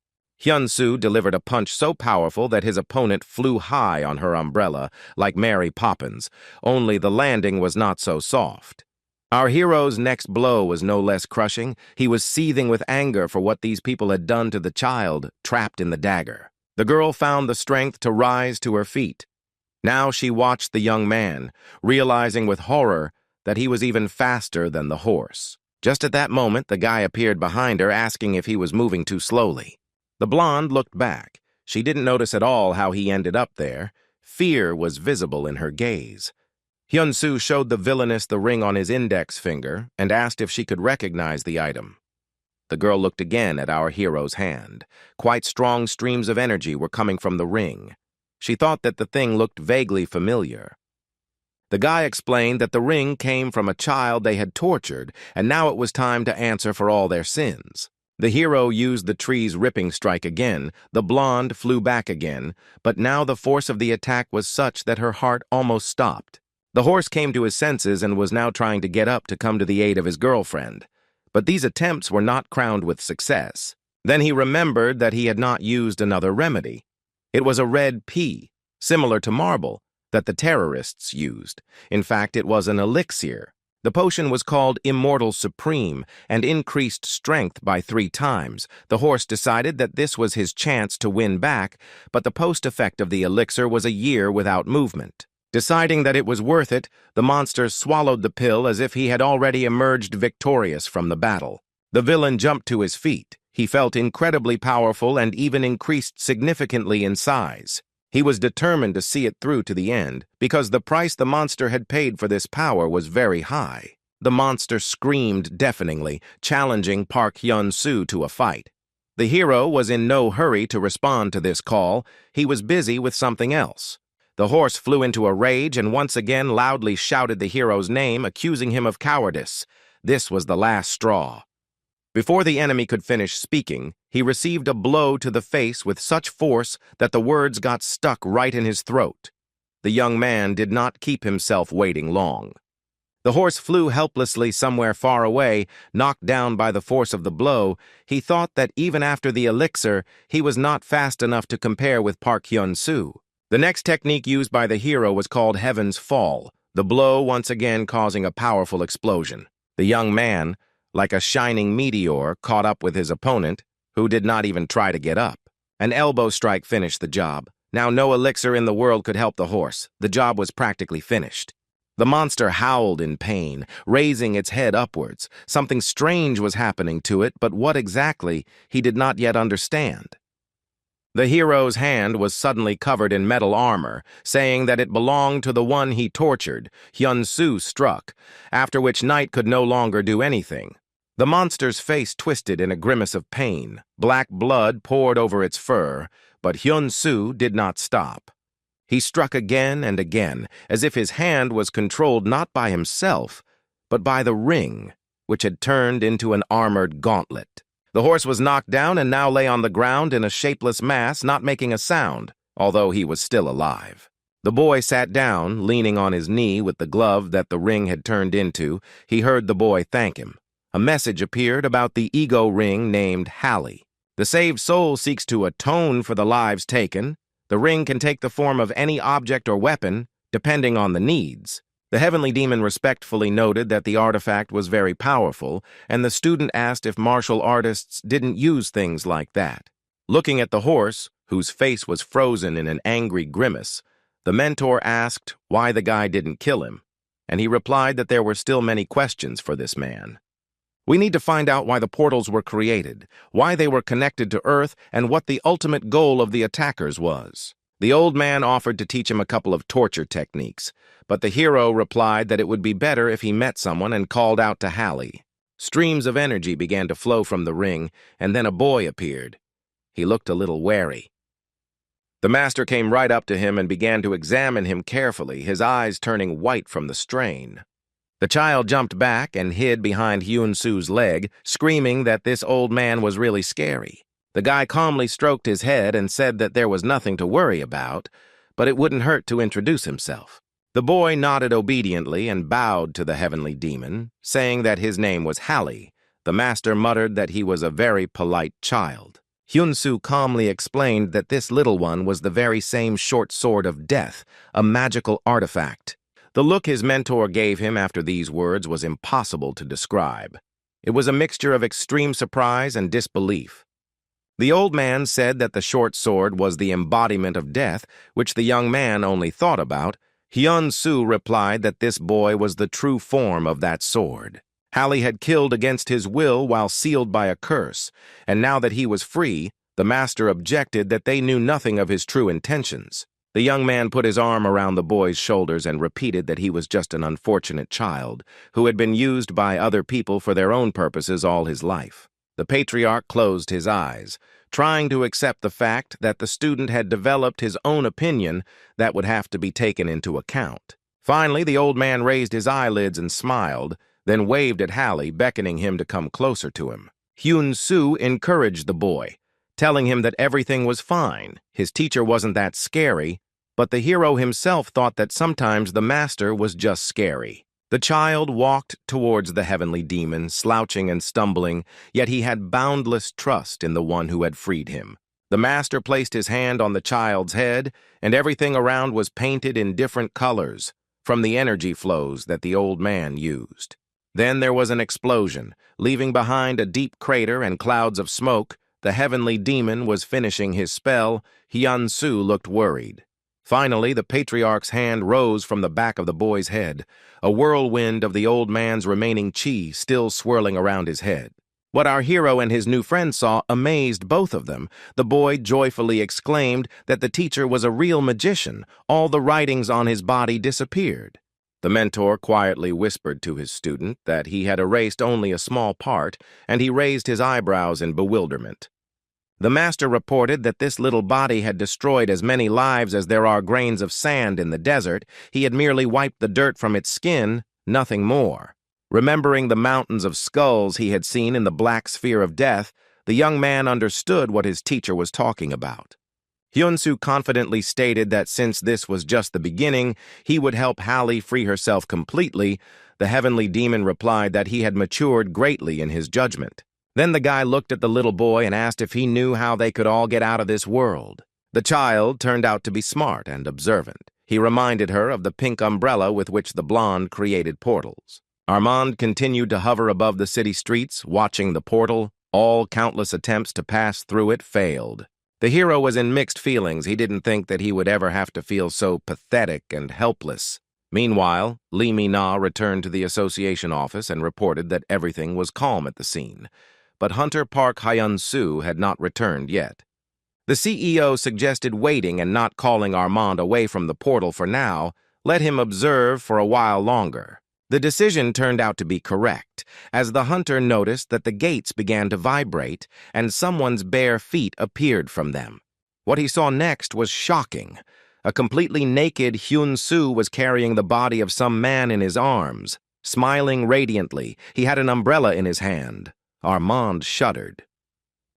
Hyun-Soo delivered a punch so powerful that his opponent flew high on her umbrella, like Mary Poppins, only the landing was not so soft. Our hero's next blow was no less crushing. He was seething with anger for what these people had done to the child trapped in the dagger. The girl found the strength to rise to her feet. Now she watched the young man, realizing with horror that he was even faster than the horse. Just at that moment, the guy appeared behind her, asking if he was moving too slowly. The blonde looked back. She didn't notice at all how he ended up there. Fear was visible in her gaze. Hyun-Soo showed the villainess the ring on his index finger and asked if she could recognize the item. The girl looked again at our hero's hand. Quite strong streams of energy were coming from the ring. She thought that the thing looked vaguely familiar. The guy explained that the ring came from a child they had tortured, and now it was time to answer for all their sins. The hero used the tree's ripping strike again. The blonde flew back again, but now the force of the attack was such that her heart almost stopped. The horse came to his senses and was now trying to get up to come to the aid of his girlfriend. But these attempts were not crowned with success. Then he remembered that he had not used another remedy. It was a red pea, similar to marble, that the terrorists used. In fact, it was an elixir. The potion was called Immortal Supreme and increased strength by 3 times. The horse decided that this was his chance to win back, but the post-effect of the elixir was a year without movement. Deciding that it was worth it, the monster swallowed the pill as if he had already emerged victorious from the battle. The villain jumped to his feet. He felt incredibly powerful and even increased significantly in size. He was determined to see it through to the end, because the price the monster had paid for this power was very high. The monster screamed deafeningly, challenging Park Hyun-soo to a fight. The hero was in no hurry to respond to this call. He was busy with something else. The horse flew into a rage and once again loudly shouted the hero's name, accusing him of cowardice. This was the last straw. Before the enemy could finish speaking, he received a blow to the face with such force that the words got stuck right in his throat. The young man did not keep himself waiting long. The horse flew helplessly somewhere far away, knocked down by the force of the blow. He thought that even after the elixir, he was not fast enough to compare with Park Hyun-soo. The next technique used by the hero was called Heaven's Fall, the blow once again causing a powerful explosion. The young man, like a shining meteor, caught up with his opponent, who did not even try to get up. An elbow strike finished the job. Now no elixir in the world could help the horse. The job was practically finished. The monster howled in pain, raising its head upwards. Something strange was happening to it, but what exactly, he did not yet understand. The hero's hand was suddenly covered in metal armor, saying that it belonged to the one he tortured. Hyun-soo struck, after which Knight could no longer do anything. The monster's face twisted in a grimace of pain. Black blood poured over its fur, but Hyun-soo did not stop. He struck again and again, as if his hand was controlled not by himself, but by the ring, which had turned into an armored gauntlet. The horse was knocked down and now lay on the ground in a shapeless mass, not making a sound, although he was still alive. The boy sat down, leaning on his knee with the glove that the ring had turned into. He heard the boy thank him. A message appeared about the ego ring named Hallie. The saved soul seeks to atone for the lives taken. The ring can take the form of any object or weapon, depending on the needs. The heavenly demon respectfully noted that the artifact was very powerful, and the student asked if martial artists didn't use things like that. Looking at the horse, whose face was frozen in an angry grimace, the mentor asked why the guy didn't kill him, and he replied that there were still many questions for this man. We need to find out why the portals were created, why they were connected to Earth, and what the ultimate goal of the attackers was. The old man offered to teach him a couple of torture techniques, but the hero replied that it would be better if he met someone and called out to Hallie. Streams of energy began to flow from the ring, and then a boy appeared. He looked a little wary. The master came right up to him and began to examine him carefully, his eyes turning white from the strain. The child jumped back and hid behind Hyun-soo's leg, screaming that this old man was really scary. The guy calmly stroked his head and said that there was nothing to worry about, but it wouldn't hurt to introduce himself. The boy nodded obediently and bowed to the heavenly demon, saying that his name was Hallie. The master muttered that he was a very polite child. Hyun-soo calmly explained that this little one was the very same short sword of death, a magical artifact. The look his mentor gave him after these words was impossible to describe. It was a mixture of extreme surprise and disbelief. The old man said that the short sword was the embodiment of death, which the young man only thought about. Hyun-soo replied that this boy was the true form of that sword. Hallie had killed against his will while sealed by a curse, and now that he was free, the master objected that they knew nothing of his true intentions. The young man put his arm around the boy's shoulders and repeated that he was just an unfortunate child who had been used by other people for their own purposes all his life. The patriarch closed his eyes, trying to accept the fact that the student had developed his own opinion that would have to be taken into account. Finally, the old man raised his eyelids and smiled, then waved at Hallie, beckoning him to come closer to him. Hyun-soo encouraged the boy, telling him that everything was fine. His teacher wasn't that scary, but the hero himself thought that sometimes the master was just scary. The child walked towards the heavenly demon, slouching and stumbling, yet he had boundless trust in the one who had freed him. The master placed his hand on the child's head, and everything around was painted in different colors, from the energy flows that the old man used. Then there was an explosion, leaving behind a deep crater and clouds of smoke. The heavenly demon was finishing his spell. Hyun-soo looked worried. Finally, the patriarch's hand rose from the back of the boy's head, a whirlwind of the old man's remaining chi still swirling around his head. What our hero and his new friend saw amazed both of them. The boy joyfully exclaimed that the teacher was a real magician. All the writings on his body disappeared. The mentor quietly whispered to his student that he had erased only a small part, and he raised his eyebrows in bewilderment. The master reported that this little body had destroyed as many lives as there are grains of sand in the desert. He had merely wiped the dirt from its skin, nothing more. Remembering the mountains of skulls he had seen in the black sphere of death, the young man understood what his teacher was talking about. Hyun-soo confidently stated that since this was just the beginning, he would help Hallie free herself completely. The heavenly demon replied that he had matured greatly in his judgment. Then the guy looked at the little boy and asked if he knew how they could all get out of this world. The child turned out to be smart and observant. He reminded her of the pink umbrella with which the blonde created portals. Armand continued to hover above the city streets, watching the portal. All countless attempts to pass through it failed. The hero was in mixed feelings. He didn't think that he would ever have to feel so pathetic and helpless. Meanwhile, Lee Mi-na returned to the association office and reported that everything was calm at the scene. But Hunter Park Hyun-soo had not returned yet. The CEO suggested waiting and not calling Armand away from the portal for now. Let him observe for a while longer. The decision turned out to be correct, as the hunter noticed that the gates began to vibrate and someone's bare feet appeared from them. What he saw next was shocking. A completely naked Hyun-soo was carrying the body of some man in his arms. Smiling radiantly, he had an umbrella in his hand. Armand shuddered.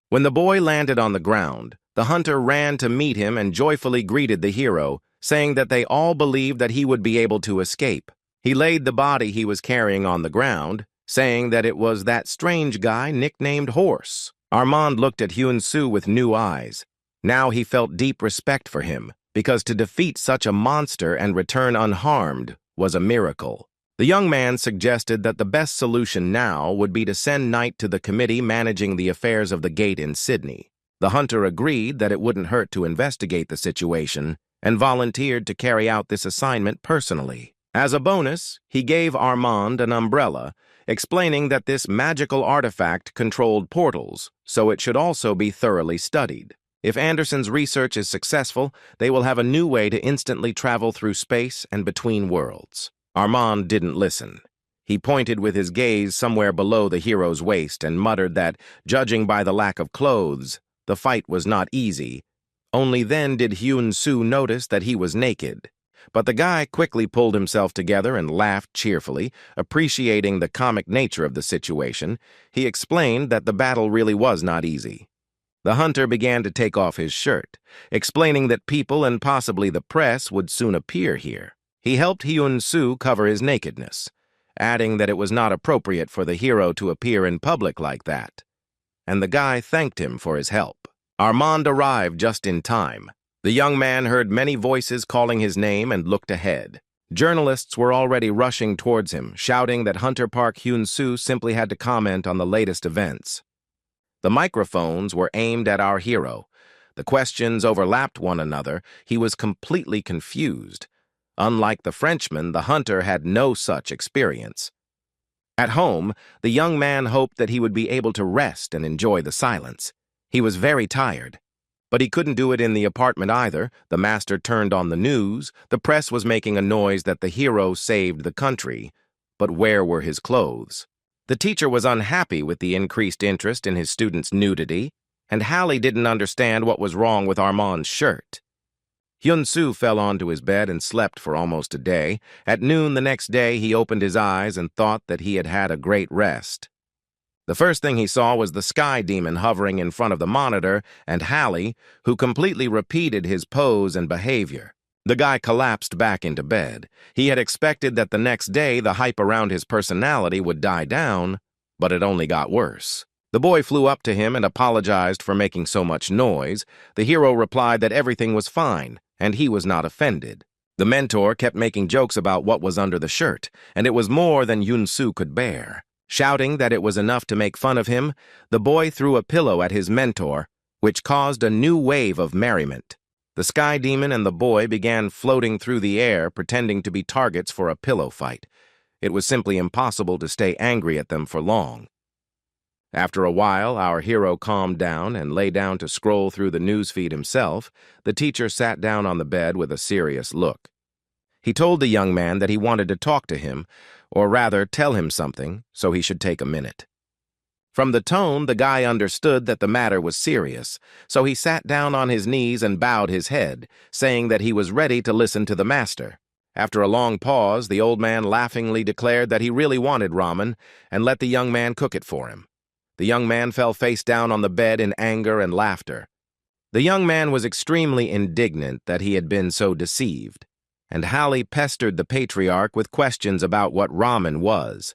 When the boy landed on the ground, the hunter ran to meet him and joyfully greeted the hero, saying that they all believed that he would be able to escape. He laid the body he was carrying on the ground, saying that it was that strange guy nicknamed Horse. Armand looked at Hyun-soo with new eyes. Now he felt deep respect for him, because to defeat such a monster and return unharmed was a miracle. The young man suggested that the best solution now would be to send Knight to the committee managing the affairs of the gate in Sydney. The hunter agreed that it wouldn't hurt to investigate the situation and volunteered to carry out this assignment personally. As a bonus, he gave Armand an umbrella, explaining that this magical artifact controlled portals, so it should also be thoroughly studied. If Anderson's research is successful, they will have a new way to instantly travel through space and between worlds. Armand didn't listen. He pointed with his gaze somewhere below the hero's waist and muttered that, judging by the lack of clothes, the fight was not easy. Only then did Hyun-soo notice that he was naked. But the guy quickly pulled himself together and laughed cheerfully, appreciating the comic nature of the situation. He explained that the battle really was not easy. The hunter began to take off his shirt, explaining that people and possibly the press would soon appear here. He helped Hyun-soo cover his nakedness, adding that it was not appropriate for the hero to appear in public like that. And the guy thanked him for his help. Armand arrived just in time. The young man heard many voices calling his name and looked ahead. Journalists were already rushing towards him, shouting that Hunter Park Hyun-soo simply had to comment on the latest events. The microphones were aimed at our hero. The questions overlapped one another. He was completely confused. Unlike the Frenchman, the hunter had no such experience. At home, the young man hoped that he would be able to rest and enjoy the silence. He was very tired. But he couldn't do it in the apartment either. The master turned on the news. The press was making a noise that the hero saved the country. But where were his clothes? The teacher was unhappy with the increased interest in his students' nudity, and Hallie didn't understand what was wrong with Armand's shirt. Hyun-soo fell onto his bed and slept for almost a day. At noon the next day, he opened his eyes and thought that he had had a great rest. The first thing he saw was the sky demon hovering in front of the monitor and Hallie, who completely repeated his pose and behavior. The guy collapsed back into bed. He had expected that the next day the hype around his personality would die down, but it only got worse. The boy flew up to him and apologized for making so much noise. The hero replied that everything was fine, and he was not offended. The mentor kept making jokes about what was under the shirt, and it was more than Hyun-soo could bear. Shouting that it was enough to make fun of him, the boy threw a pillow at his mentor, which caused a new wave of merriment. The sky demon and the boy began floating through the air, pretending to be targets for a pillow fight. It was simply impossible to stay angry at them for long. After a while, our hero calmed down and lay down to scroll through the newsfeed himself. The teacher sat down on the bed with a serious look. He told the young man that he wanted to talk to him, or rather tell him something, so he should take a minute. From the tone, the guy understood that the matter was serious, so he sat down on his knees and bowed his head, saying that he was ready to listen to the master. After a long pause, the old man laughingly declared that he really wanted ramen and let the young man cook it for him. The young man fell face down on the bed in anger and laughter. The young man was extremely indignant that he had been so deceived, and Hallie pestered the patriarch with questions about what ramen was,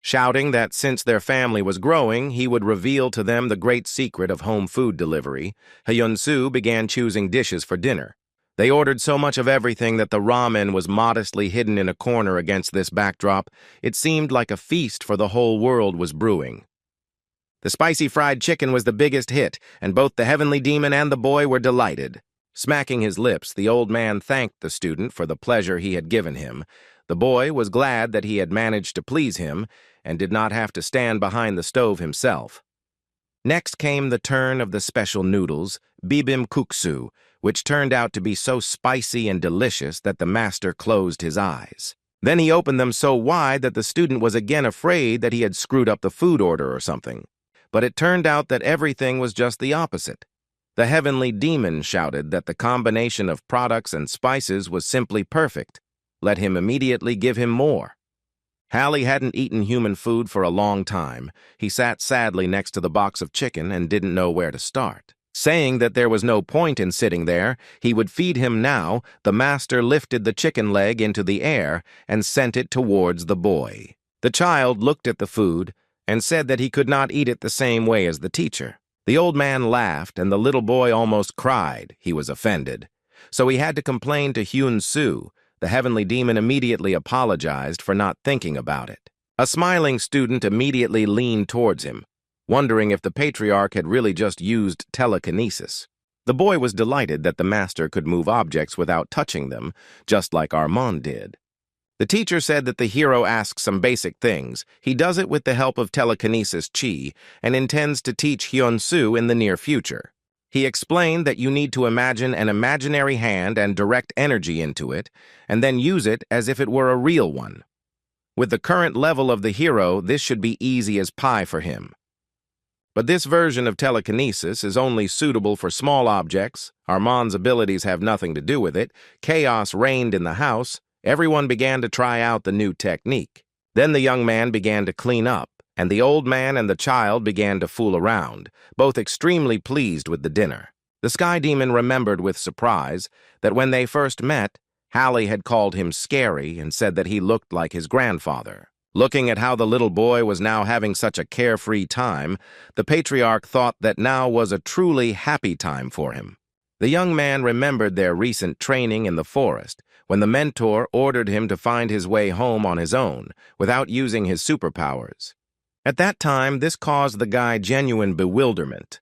shouting that since their family was growing, he would reveal to them the great secret of home food delivery. Hyun-soo began choosing dishes for dinner. They ordered so much of everything that the ramen was modestly hidden in a corner against this backdrop. It seemed like a feast for the whole world was brewing. The spicy fried chicken was the biggest hit, and both the heavenly demon and the boy were delighted. Smacking his lips, the old man thanked the student for the pleasure he had given him. The boy was glad that he had managed to please him and did not have to stand behind the stove himself. Next came the turn of the special noodles, bibimbapkuksu, which turned out to be so spicy and delicious that the master closed his eyes. Then he opened them so wide that the student was again afraid that he had screwed up the food order or something. But it turned out that everything was just the opposite. The heavenly demon shouted that the combination of products and spices was simply perfect. Let him immediately give him more. Hallie hadn't eaten human food for a long time. He sat sadly next to the box of chicken and didn't know where to start. Saying that there was no point in sitting there, he would feed him now, the master lifted the chicken leg into the air and sent it towards the boy. The child looked at the food and said that he could not eat it the same way as the teacher. The old man laughed, and the little boy almost cried. He was offended. So he had to complain to Hyun-soo. The heavenly demon immediately apologized for not thinking about it. A smiling student immediately leaned towards him, wondering if the patriarch had really just used telekinesis. The boy was delighted that the master could move objects without touching them, just like Armand did. The teacher said that the hero asks some basic things. He does it with the help of telekinesis chi and intends to teach Hyun-soo in the near future. He explained that you need to imagine an imaginary hand and direct energy into it, and then use it as if it were a real one. With the current level of the hero, this should be easy as pie for him. But this version of telekinesis is only suitable for small objects. Armand's abilities have nothing to do with it. Chaos reigned in the house. Everyone began to try out the new technique. Then the young man began to clean up, and the old man and the child began to fool around, both extremely pleased with the dinner. The Sky Demon remembered with surprise that when they first met, Hallie had called him scary and said that he looked like his grandfather. Looking at how the little boy was now having such a carefree time, the patriarch thought that now was a truly happy time for him. The young man remembered their recent training in the forest, when the mentor ordered him to find his way home on his own, without using his superpowers. At that time, this caused the guy genuine bewilderment.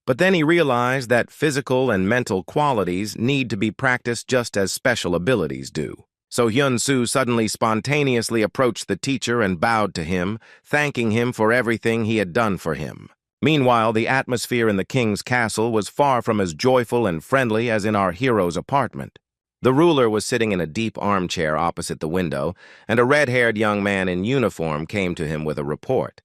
But then he realized that physical and mental qualities need to be practiced just as special abilities do. So Hyun-soo suddenly spontaneously approached the teacher and bowed to him, thanking him for everything he had done for him. Meanwhile, the atmosphere in the king's castle was far from as joyful and friendly as in our hero's apartment. The ruler was sitting in a deep armchair opposite the window, and a red-haired young man in uniform came to him with a report.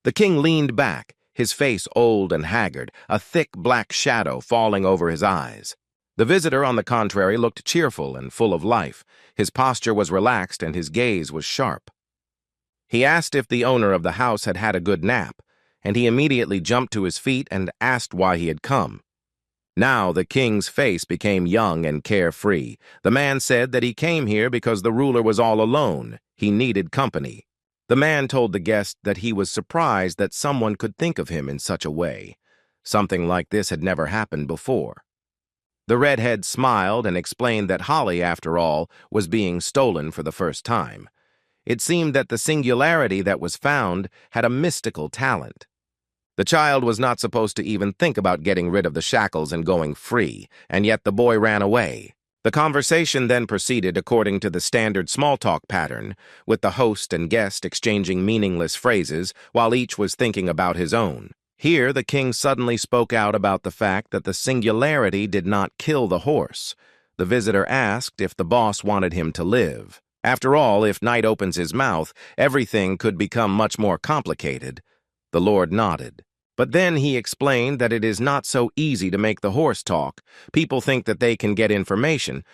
The king leaned back, his face old and haggard, a thick black shadow falling over his eyes. The visitor, on the contrary, looked cheerful and full of life. His posture was relaxed and his gaze was sharp. He asked if the owner of the house had had a good nap, and he immediately jumped to his feet and asked why he had come. Now the king's face became young and carefree. The man said that he came here because the ruler was all alone. He needed company. The man told the guest that he was surprised that someone could think of him in such a way. Something like this had never happened before. The redhead smiled and explained that Hallie, after all, was being stolen for the first time. It seemed that the singularity that was found had a mystical talent. The child was not supposed to even think about getting rid of the shackles and going free, and yet the boy ran away. The conversation then proceeded according to the standard small talk pattern, with the host and guest exchanging meaningless phrases while each was thinking about his own. Here, the king suddenly spoke out about the fact that the singularity did not kill the horse. The visitor asked if the boss wanted him to live. After all, if Knight opens his mouth, everything could become much more complicated. The Lord nodded. But then he explained that it is not so easy to make the horse talk. People think that they can get information,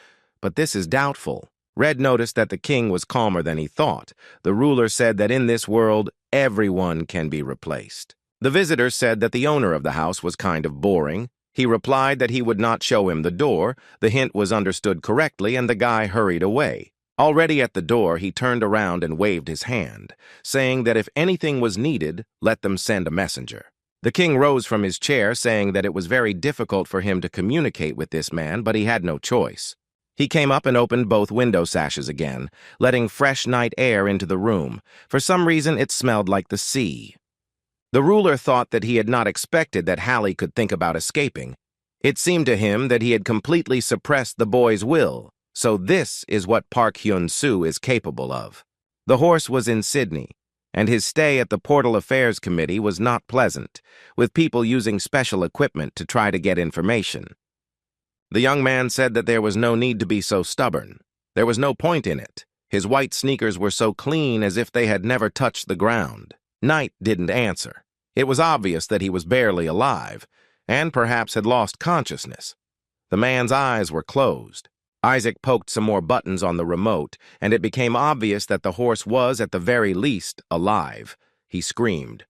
but this is doubtful. Red noticed that the king was calmer than he thought. The ruler said that in this world, everyone can be replaced. The visitor said that the owner of the house was kind of boring. He replied that he would not show him the door. The hint was understood correctly, and the guy hurried away. Already at the door, he turned around and waved his hand, saying that if anything was needed, let them send a messenger. The king rose from his chair, saying that it was very difficult for him to communicate with this man, but he had no choice. He came up and opened both window sashes again, letting fresh night air into the room. For some reason, it smelled like the sea. The ruler thought that he had not expected that Hallie could think about escaping. It seemed to him that he had completely suppressed the boy's will. So this is what Park Hyun-soo is capable of. The horse was in Sydney, and his stay at the Portal Affairs Committee was not pleasant, with people using special equipment to try to get information. The young man said that there was no need to be so stubborn. There was no point in it. His white sneakers were so clean as if they had never touched the ground. Knight didn't answer. It was obvious that he was barely alive, and perhaps had lost consciousness. The man's eyes were closed. Isaac poked some more buttons on the remote, and it became obvious that the horse was, at the very least, alive. He screamed.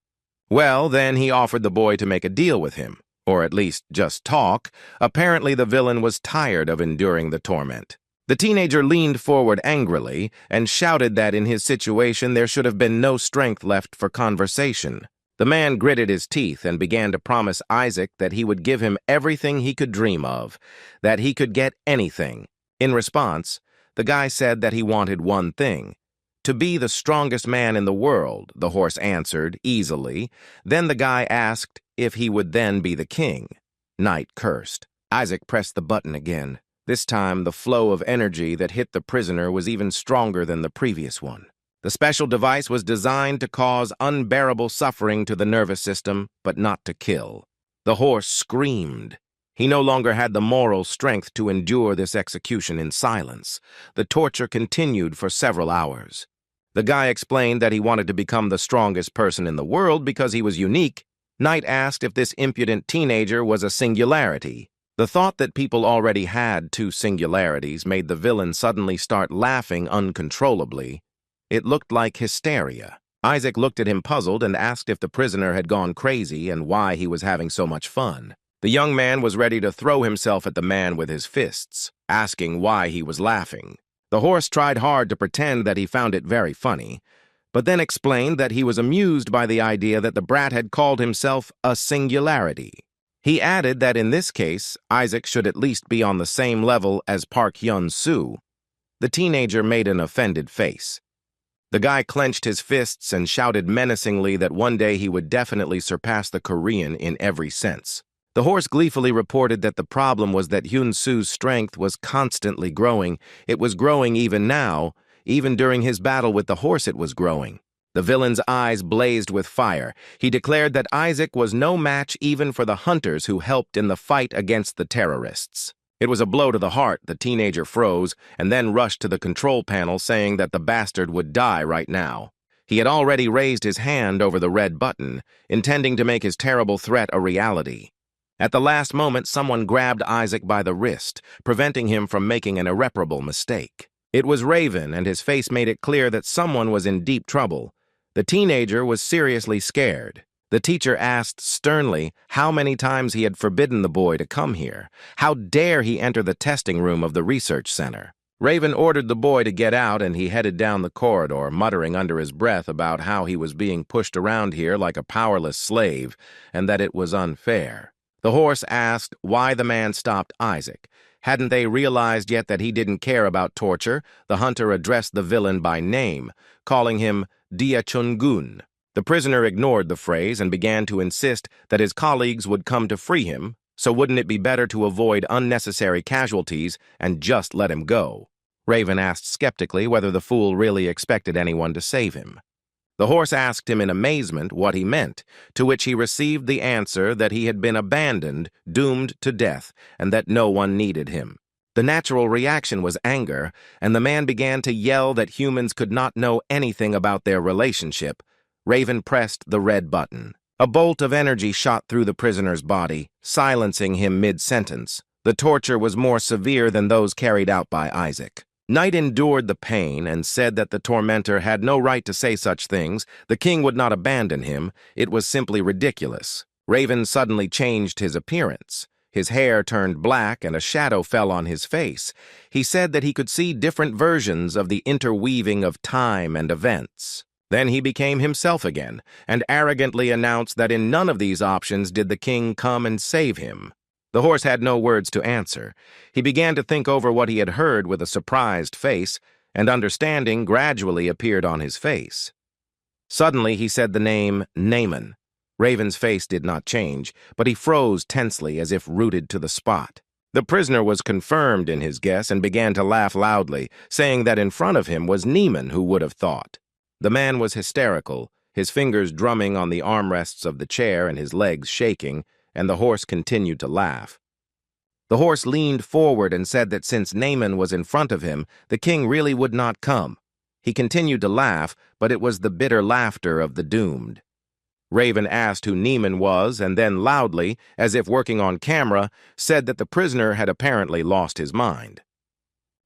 Well, then he offered the boy to make a deal with him, or at least just talk. Apparently the villain was tired of enduring the torment. The teenager leaned forward angrily and shouted that in his situation there should have been no strength left for conversation. The man gritted his teeth and began to promise Isaac that he would give him everything he could dream of, that he could get anything. In response, the guy said that he wanted one thing: to be the strongest man in the world, the horse answered easily. Then the guy asked if he would then be the king. Knight cursed. Isaac pressed the button again. This time, the flow of energy that hit the prisoner was even stronger than the previous one. The special device was designed to cause unbearable suffering to the nervous system, but not to kill. The horse screamed. He no longer had the moral strength to endure this execution in silence. The torture continued for several hours. The guy explained that he wanted to become the strongest person in the world because he was unique. Knight asked if this impudent teenager was a singularity. The thought that people already had two singularities made the villain suddenly start laughing uncontrollably. It looked like hysteria. Isaac looked at him puzzled and asked if the prisoner had gone crazy and why he was having so much fun. The young man was ready to throw himself at the man with his fists, asking why he was laughing. The horse tried hard to pretend that he found it very funny, but then explained that he was amused by the idea that the brat had called himself a singularity. He added that in this case, Isaac should at least be on the same level as Park Hyun-soo. The teenager made an offended face. The guy clenched his fists and shouted menacingly that one day he would definitely surpass the Korean in every sense. The horse gleefully reported that the problem was that Hyun-soo's strength was constantly growing. It was growing even now. Even during his battle with the horse, it was growing. The villain's eyes blazed with fire. He declared that Isaac was no match even for the hunters who helped in the fight against the terrorists. It was a blow to the heart. The teenager froze and then rushed to the control panel, saying that the bastard would die right now. He had already raised his hand over the red button, intending to make his terrible threat a reality. At the last moment, someone grabbed Isaac by the wrist, preventing him from making an irreparable mistake. It was Raven, and his face made it clear that someone was in deep trouble. The teenager was seriously scared. The teacher asked sternly how many times he had forbidden the boy to come here. How dare he enter the testing room of the research center? Raven ordered the boy to get out, and he headed down the corridor, muttering under his breath about how he was being pushed around here like a powerless slave, and that it was unfair. The horse asked why the man stopped Isaac. Hadn't they realized yet that he didn't care about torture? The hunter addressed the villain by name, calling him Dia Chun-gun. The prisoner ignored the phrase and began to insist that his colleagues would come to free him, So wouldn't it be better to avoid unnecessary casualties and just let him go? Raven asked skeptically whether the fool really expected anyone to save him. The horse asked him in amazement what he meant, to which he received the answer that he had been abandoned, doomed to death, and that no one needed him. The natural reaction was anger, and the man began to yell that humans could not know anything about their relationship. Raven pressed the red button. A bolt of energy shot through the prisoner's body, silencing him mid-sentence. The torture was more severe than those carried out by Isaac. Knight endured the pain and said that the tormentor had no right to say such things. The king would not abandon him. It was simply ridiculous. Raven suddenly changed his appearance. His hair turned black and a shadow fell on his face. He said that he could see different versions of the interweaving of time and events. Then he became himself again and arrogantly announced that in none of these options did the king come and save him. The horse had no words to answer. He began to think over what he had heard with a surprised face, and understanding gradually appeared on his face. Suddenly he said the name Naaman. Raven's face did not change, but he froze tensely as if rooted to the spot. The prisoner was confirmed in his guess and began to laugh loudly, saying that in front of him was Neiman, who would have thought. The man was hysterical, his fingers drumming on the armrests of the chair and his legs shaking, and the horse continued to laugh. The horse leaned forward and said that since Naaman was in front of him, the king really would not come. He continued to laugh, but it was the bitter laughter of the doomed. Raven asked who Neiman was, and then loudly, as if working on camera, said that the prisoner had apparently lost his mind.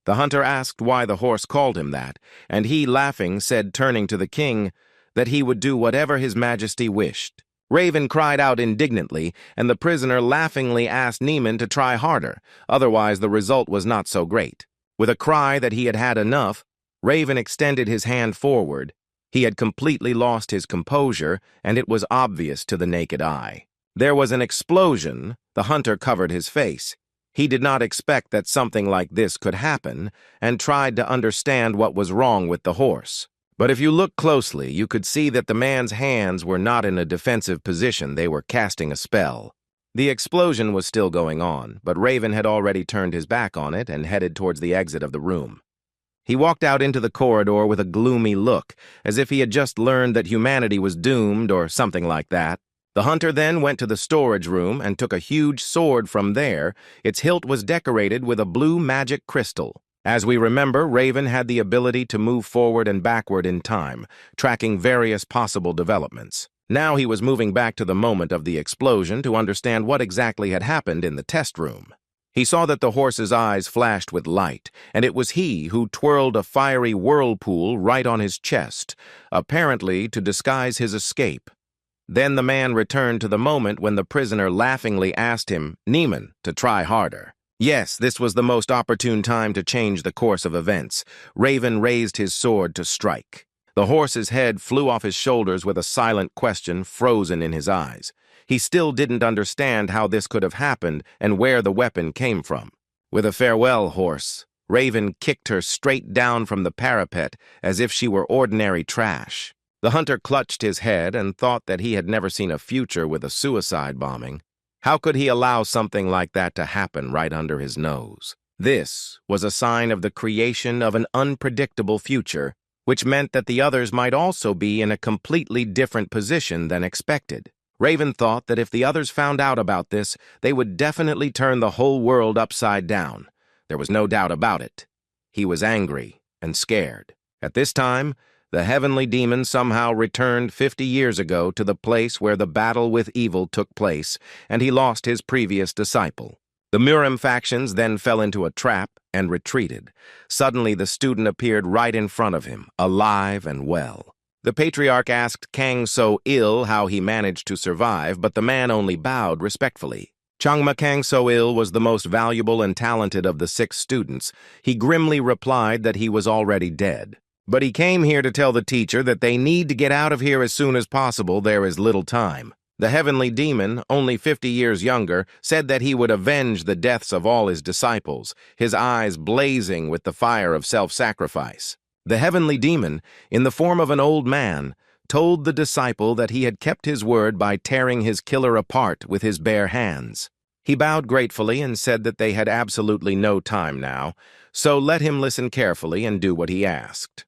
The hunter asked why the horse called him that, and he, laughing, said, turning to the king, that he would do whatever his majesty wished. Raven cried out indignantly, and the prisoner laughingly asked Neiman to try harder, otherwise the result was not so great. With a cry that he had had enough, Raven extended his hand forward. He had completely lost his composure, and it was obvious to the naked eye. There was an explosion. The hunter covered his face. He did not expect that something like this could happen, and tried to understand what was wrong with the horse. But if you look closely, you could see that the man's hands were not in a defensive position. They were casting a spell. The explosion was still going on, but Raven had already turned his back on it and headed towards the exit of the room. He walked out into the corridor with a gloomy look, as if he had just learned that humanity was doomed or something like that. The hunter then went to the storage room and took a huge sword from there. Its hilt was decorated with a blue magic crystal. As we remember, Raven had the ability to move forward and backward in time, tracking various possible developments. Now he was moving back to the moment of the explosion to understand what exactly had happened in the test room. He saw that the horse's eyes flashed with light, and it was he who twirled a fiery whirlpool right on his chest, apparently to disguise his escape. Then the man returned to the moment when the prisoner laughingly asked him, Neiman, to try harder. Yes, this was the most opportune time to change the course of events. Raven raised his sword to strike. The horse's head flew off his shoulders with a silent question frozen in his eyes. He still didn't understand how this could have happened and where the weapon came from. With a farewell, horse, Raven kicked her straight down from the parapet as if she were ordinary trash. The hunter clutched his head and thought that he had never seen a future with a suicide bombing. How could he allow something like that to happen right under his nose? This was a sign of the creation of an unpredictable future, which meant that the others might also be in a completely different position than expected. Raven thought that if the others found out about this, they would definitely turn the whole world upside down. There was no doubt about it. He was angry and scared. At this time, the heavenly demon somehow returned 50 years ago to the place where the battle with evil took place, and he lost his previous disciple. The Murim factions then fell into a trap and retreated. Suddenly, the student appeared right in front of him, alive and well. The patriarch asked Kang So-il how he managed to survive, but the man only bowed respectfully. Changma Kang So-il was the most valuable and talented of the 6 students. He grimly replied that he was already dead. But he came here to tell the teacher that they need to get out of here as soon as possible. There is little time. The heavenly demon, only 50 years younger, said that he would avenge the deaths of all his disciples, his eyes blazing with the fire of self-sacrifice. The heavenly demon, in the form of an old man, told the disciple that he had kept his word by tearing his killer apart with his bare hands. He bowed gratefully and said that they had absolutely no time now, so let him listen carefully and do what he asked.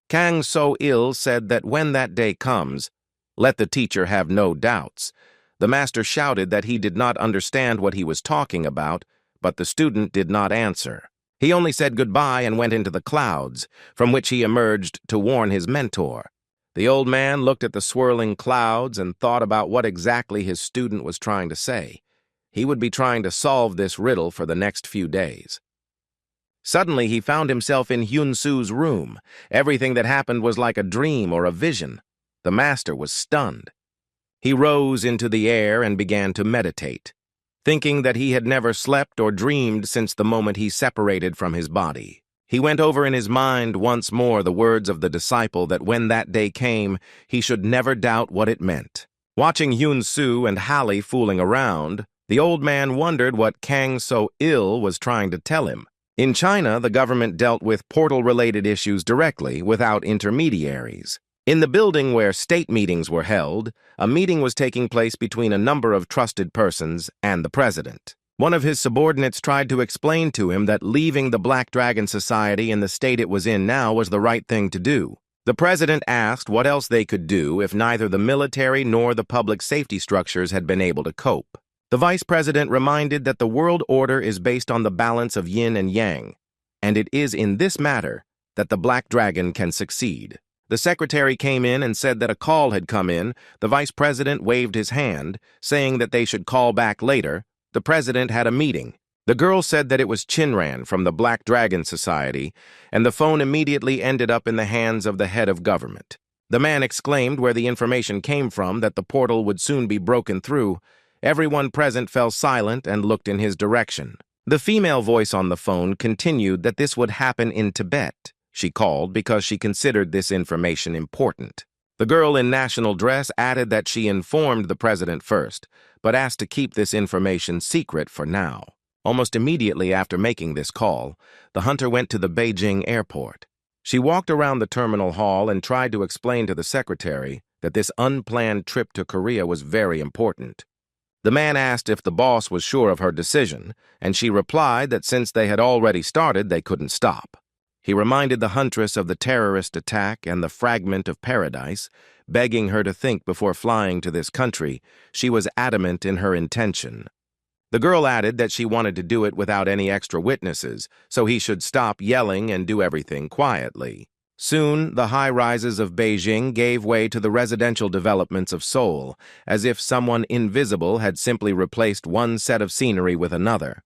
Kang So-il said that when that day comes, let the teacher have no doubts. The master shouted that he did not understand what he was talking about, but the student did not answer. He only said goodbye and went into the clouds, from which he emerged to warn his mentor. The old man looked at the swirling clouds and thought about what exactly his student was trying to say. He would be trying to solve this riddle for the next few days. Suddenly, he found himself in Hyun-Soo's room. Everything that happened was like a dream or a vision. The master was stunned. He rose into the air and began to meditate, thinking that he had never slept or dreamed since the moment he separated from his body. He went over in his mind once more the words of the disciple that when that day came, he should never doubt what it meant. Watching Hyun-Soo and Hallie fooling around, the old man wondered what Kang So-il was trying to tell him. In China, the government dealt with portal-related issues directly, without intermediaries. In the building where state meetings were held, a meeting was taking place between a number of trusted persons and the president. One of his subordinates tried to explain to him that leaving the Black Dragon Society in the state it was in now was the right thing to do. The president asked what else they could do if neither the military nor the public safety structures had been able to cope. The vice president reminded that the world order is based on the balance of yin and yang, and it is in this matter that the Black Dragon can succeed. The secretary came in and said that a call had come in. The vice president waved his hand, saying that they should call back later. The president had a meeting. The girl said that it was Chinran from the Black Dragon Society, and the phone immediately ended up in the hands of the head of government. The man exclaimed where the information came from that the portal would soon be broken through. Everyone present fell silent and looked in his direction. The female voice on the phone continued that this would happen in Tibet. She called because she considered this information important. The girl in national dress added that she informed the president first, but asked to keep this information secret for now. Almost immediately after making this call, the hunter went to the Beijing airport. She walked around the terminal hall and tried to explain to the secretary that this unplanned trip to Korea was very important. The man asked if the boss was sure of her decision, and she replied that since they had already started, they couldn't stop. He reminded the huntress of the terrorist attack and the fragment of paradise, begging her to think before flying to this country. She was adamant in her intention. The girl added that she wanted to do it without any extra witnesses, so he should stop yelling and do everything quietly. Soon, the high-rises of Beijing gave way to the residential developments of Seoul, as if someone invisible had simply replaced one set of scenery with another.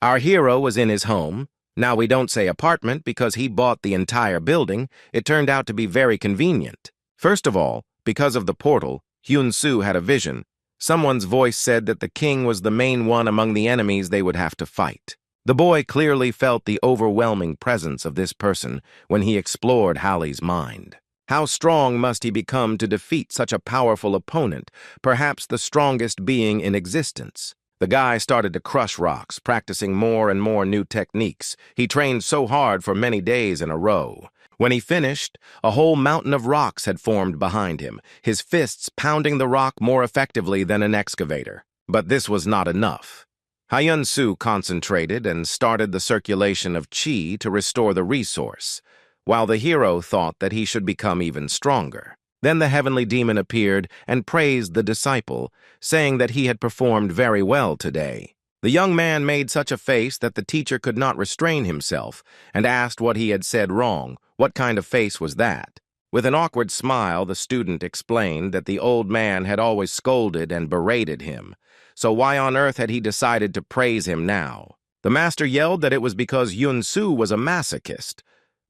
Our hero was in his home. Now we don't say apartment because he bought the entire building. It turned out to be very convenient. First of all, because of the portal, Hyun-Soo had a vision. Someone's voice said that the king was the main one among the enemies they would have to fight. The boy clearly felt the overwhelming presence of this person when he explored Hallie's mind. How strong must he become to defeat such a powerful opponent, perhaps the strongest being in existence? The guy started to crush rocks, practicing more and more new techniques. He trained so hard for many days in a row. When he finished, a whole mountain of rocks had formed behind him, his fists pounding the rock more effectively than an excavator. But this was not enough. Hyun-Soo concentrated and started the circulation of chi to restore the resource, while the hero thought that he should become even stronger. Then the heavenly demon appeared and praised the disciple, saying that he had performed very well today. The young man made such a face that the teacher could not restrain himself and asked what he had said wrong. What kind of face was that? With an awkward smile, the student explained that the old man had always scolded and berated him. So why on earth had he decided to praise him now? The master yelled that it was because Hyun-Soo was a masochist,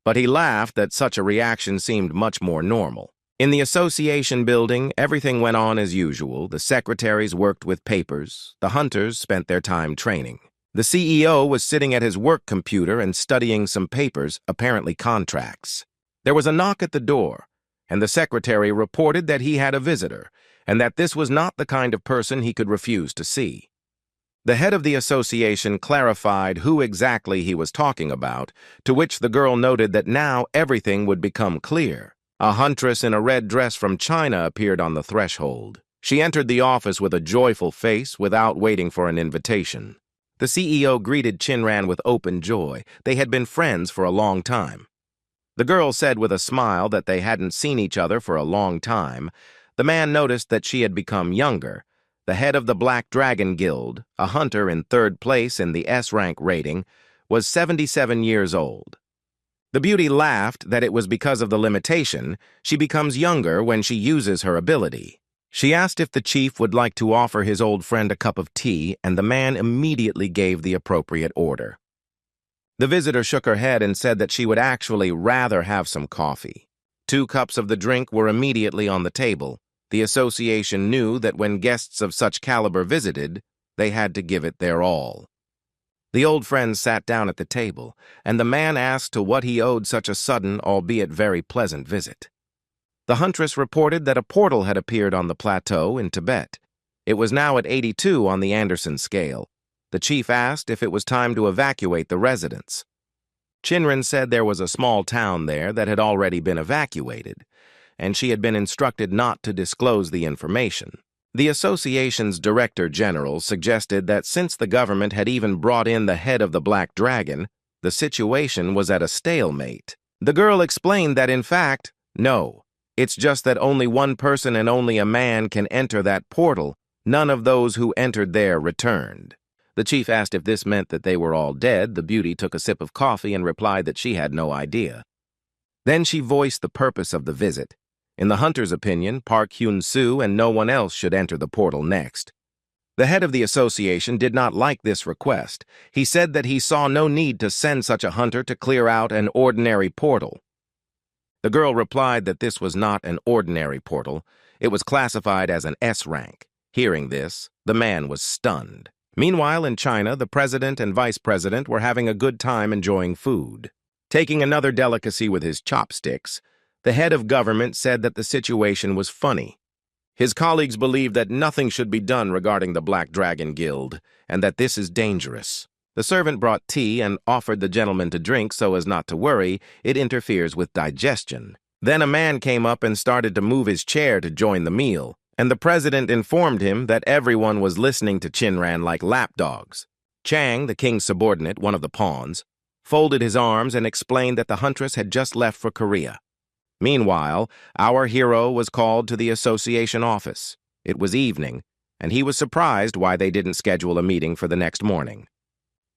but he laughed that such a reaction seemed much more normal. In the association building, everything went on as usual. The secretaries worked with papers. The hunters spent their time training. The CEO was sitting at his work computer and studying some papers, apparently contracts. There was a knock at the door, and the secretary reported that he had a visitor, and that this was not the kind of person he could refuse to see. The head of the association clarified who exactly he was talking about, to which the girl noted that now everything would become clear. A huntress in a red dress from China appeared on the threshold. She entered the office with a joyful face without waiting for an invitation. The CEO greeted Chinran with open joy. They had been friends for a long time. The girl said with a smile that they hadn't seen each other for a long time. The man noticed that she had become younger. The head of the Black Dragon Guild, a hunter in third place in the S-Rank rating, was 77 years old. The beauty laughed that it was because of the limitation. She becomes younger when she uses her ability. She asked if the chief would like to offer his old friend a cup of tea, and the man immediately gave the appropriate order. The visitor shook her head and said that she would actually rather have some coffee. 2 cups of the drink were immediately on the table. The association knew that when guests of such caliber visited, they had to give it their all. The old friend sat down at the table, and the man asked to what he owed such a sudden, albeit very pleasant visit. The huntress reported that a portal had appeared on the plateau in Tibet. It was now at 82 on the Anderson scale. The chief asked if it was time to evacuate the residents. Chinran said there was a small town there that had already been evacuated, and she had been instructed not to disclose the information. The association's director general suggested that since the government had even brought in the head of the Black Dragon, the situation was at a stalemate. The girl explained that, in fact, no, it's just that only one person and only a man can enter that portal. None of those who entered there returned. The chief asked if this meant that they were all dead. The beauty took a sip of coffee and replied that she had no idea. Then she voiced the purpose of the visit. In the hunter's opinion, Park Hyun-soo and no one else should enter the portal next. The head of the association did not like this request. He said that he saw no need to send such a hunter to clear out an ordinary portal. The girl replied that this was not an ordinary portal. It was classified as an S-rank. Hearing this, the man was stunned. Meanwhile, in China, the president and vice president were having a good time enjoying food. Taking another delicacy with his chopsticks, the head of government said that the situation was funny. His colleagues believe that nothing should be done regarding the Black Dragon Guild, and that this is dangerous. The servant brought tea and offered the gentleman to drink so as not to worry. It interferes with digestion. Then a man came up and started to move his chair to join the meal, and the president informed him that everyone was listening to Chinran like lapdogs. Chang, the king's subordinate, one of the pawns, folded his arms and explained that the huntress had just left for Korea. Meanwhile, our hero was called to the association office. It was evening, and he was surprised why they didn't schedule a meeting for the next morning.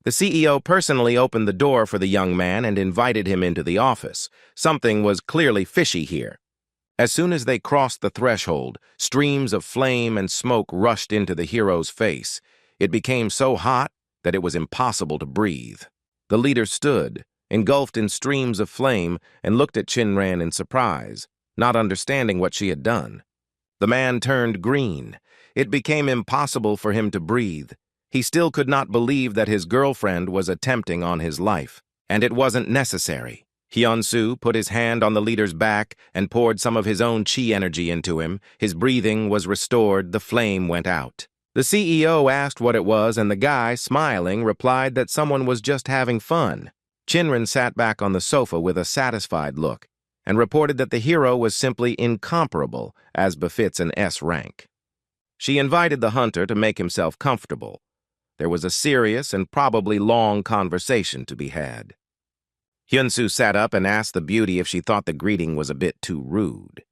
The CEO personally opened the door for the young man and invited him into the office. Something was clearly fishy here. As soon as they crossed the threshold, streams of flame and smoke rushed into the hero's face. It became so hot that it was impossible to breathe. The leader stood, engulfed in streams of flame, and looked at Chinran in surprise, not understanding what she had done. The man turned green. It became impossible for him to breathe. He still could not believe that his girlfriend was attempting on his life, and it wasn't necessary. Hyun-soo put his hand on the leader's back and poured some of his own chi energy into him. His breathing was restored. The flame went out. The CEO asked what it was, and the guy, smiling, replied that someone was just having fun. Chinran sat back on the sofa with a satisfied look and reported that the hero was simply incomparable, as befits an S rank. She invited the hunter to make himself comfortable. There was a serious and probably long conversation to be had. Hyun-soo sat up and asked the beauty if she thought the greeting was a bit too rude.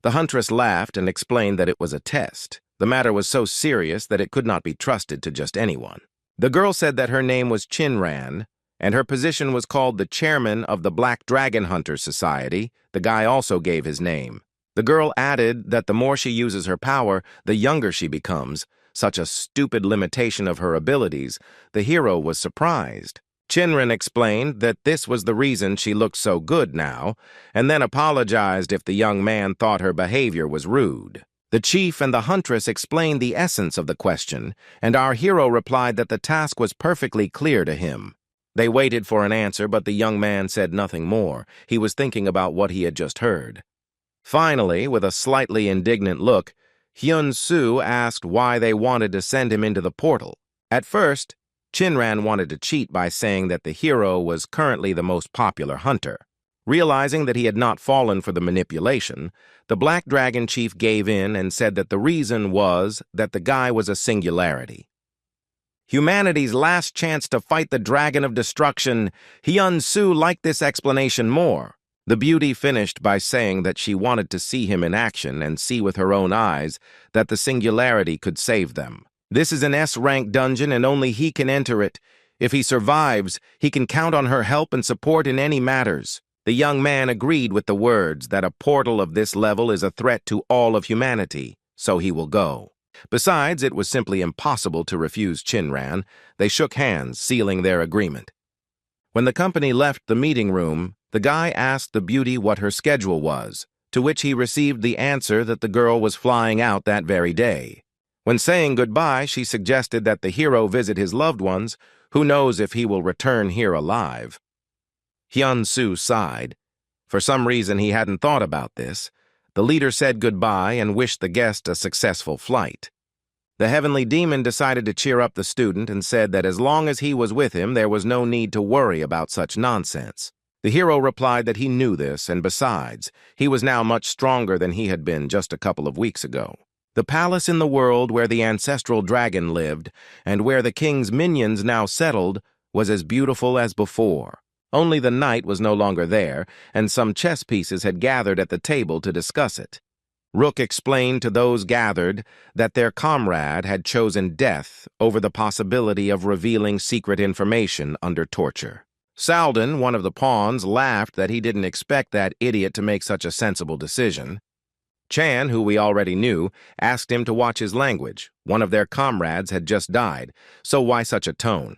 The huntress laughed and explained that it was a test. The matter was so serious that it could not be trusted to just anyone. The girl said that her name was Chinran, and her position was called the chairman of the Black Dragon Hunter Society. The guy also gave his name. The girl added that the more she uses her power, the younger she becomes. Such a stupid limitation of her abilities. The hero was surprised. Chinran explained that this was the reason she looked so good now, and then apologized if the young man thought her behavior was rude. The chief and the huntress explained the essence of the question, and our hero replied that the task was perfectly clear to him. They waited for an answer, but the young man said nothing more. He was thinking about what he had just heard. Finally, with a slightly indignant look, Hyun-soo asked why they wanted to send him into the portal. At first, Chinran wanted to cheat by saying that the hero was currently the most popular hunter. Realizing that he had not fallen for the manipulation, the Black Dragon chief gave in and said that the reason was that the guy was a singularity. Humanity's last chance to fight the Dragon of Destruction, Hyun-soo liked this explanation more. The beauty finished by saying that she wanted to see him in action and see with her own eyes that the singularity could save them. This is an S-rank dungeon and only he can enter it. If he survives, he can count on her help and support in any matters. The young man agreed with the words that a portal of this level is a threat to all of humanity, so he will go. Besides, it was simply impossible to refuse Chinran. They shook hands, sealing their agreement. When the company left the meeting room, the guy asked the beauty what her schedule was, to which he received the answer that the girl was flying out that very day. When saying goodbye, she suggested that the hero visit his loved ones. Who knows if he will return here alive? Hyun-soo sighed. For some reason he hadn't thought about this. The leader said goodbye and wished the guest a successful flight. The heavenly demon decided to cheer up the student and said that as long as he was with him, there was no need to worry about such nonsense. The hero replied that he knew this, and besides, he was now much stronger than he had been just a couple of weeks ago. The palace in the world where the ancestral dragon lived, and where the king's minions now settled, was as beautiful as before. Only the knight was no longer there, and some chess pieces had gathered at the table to discuss it. Rook explained to those gathered that their comrade had chosen death over the possibility of revealing secret information under torture. Salden, one of the pawns, laughed that he didn't expect that idiot to make such a sensible decision. Chan, who we already knew, asked him to watch his language. One of their comrades had just died, so why such a tone?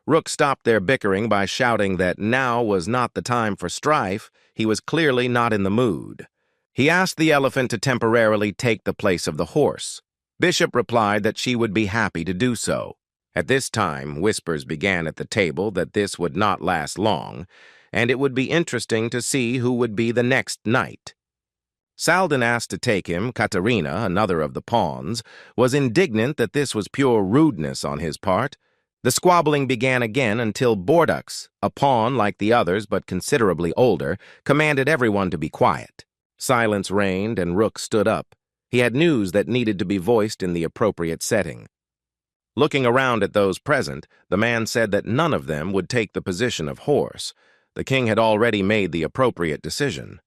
Rook stopped their bickering by shouting that now was not the time for strife. He was clearly not in the mood. He asked the elephant to temporarily take the place of the horse. Bishop replied that she would be happy to do so. At this time, whispers began at the table that this would not last long, and it would be interesting to see who would be the next knight. Salden asked to take him. Katarina, another of the pawns, was indignant that this was pure rudeness on his part. The squabbling began again until Bordux, a pawn like the others but considerably older, commanded everyone to be quiet. Silence reigned and Rook stood up. He had news that needed to be voiced in the appropriate setting. Looking around at those present, the man said that none of them would take the position of horse. The king had already made the appropriate decision.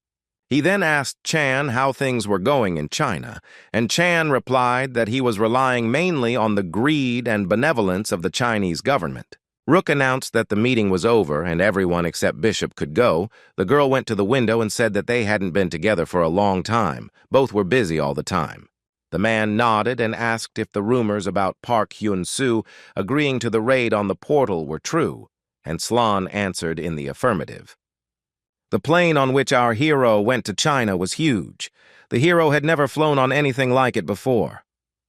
He then asked Chan how things were going in China, and Chan replied that he was relying mainly on the greed and benevolence of the Chinese government. Rook announced that the meeting was over and everyone except Bishop could go. The girl went to the window and said that they hadn't been together for a long time. Both were busy all the time. The man nodded and asked if the rumors about Park Hyun-soo agreeing to the raid on the portal were true, and Slan answered in the affirmative. The plane on which our hero went to China was huge. The hero had never flown on anything like it before.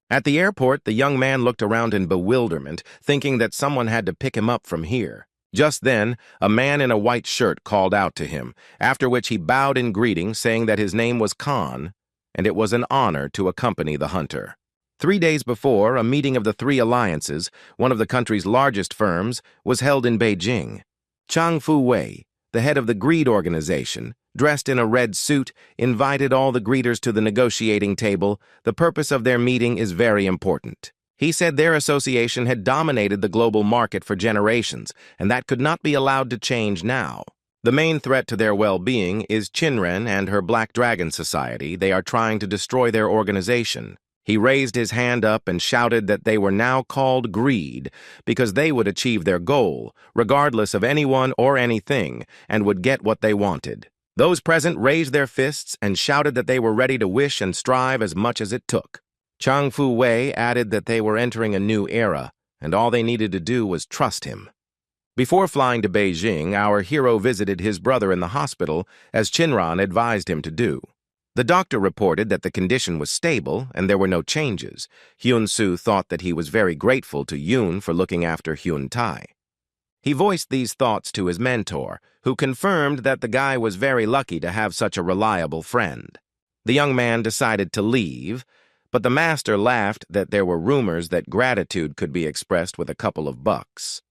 At the airport, the young man looked around in bewilderment, thinking that someone had to pick him up from here. Just then, a man in a white shirt called out to him, after which he bowed in greeting, saying that his name was Khan, and it was an honor to accompany the hunter. 3 days before, a meeting of the Three Alliances, one of the country's largest firms, was held in Beijing. Chang Fu-wei, the head of the greed organization, dressed in a red suit, invited all the greeters to the negotiating table. The purpose of their meeting is very important. He said their association had dominated the global market for generations, and that could not be allowed to change now. The main threat to their well-being is Chinren and her Black Dragon Society. They are trying to destroy their organization. He raised his hand up and shouted that they were now called greed because they would achieve their goal, regardless of anyone or anything, and would get what they wanted. Those present raised their fists and shouted that they were ready to wish and strive as much as it took. Chang Fu-wei added that they were entering a new era, and all they needed to do was trust him. Before flying to Beijing, our hero visited his brother in the hospital, as Chinran advised him to do. The doctor reported that the condition was stable and there were no changes. Hyun-soo thought that he was very grateful to Yoon for looking after Hyun-tae. He voiced these thoughts to his mentor, who confirmed that the guy was very lucky to have such a reliable friend. The young man decided to leave, but the master laughed that there were rumors that gratitude could be expressed with a couple of bucks.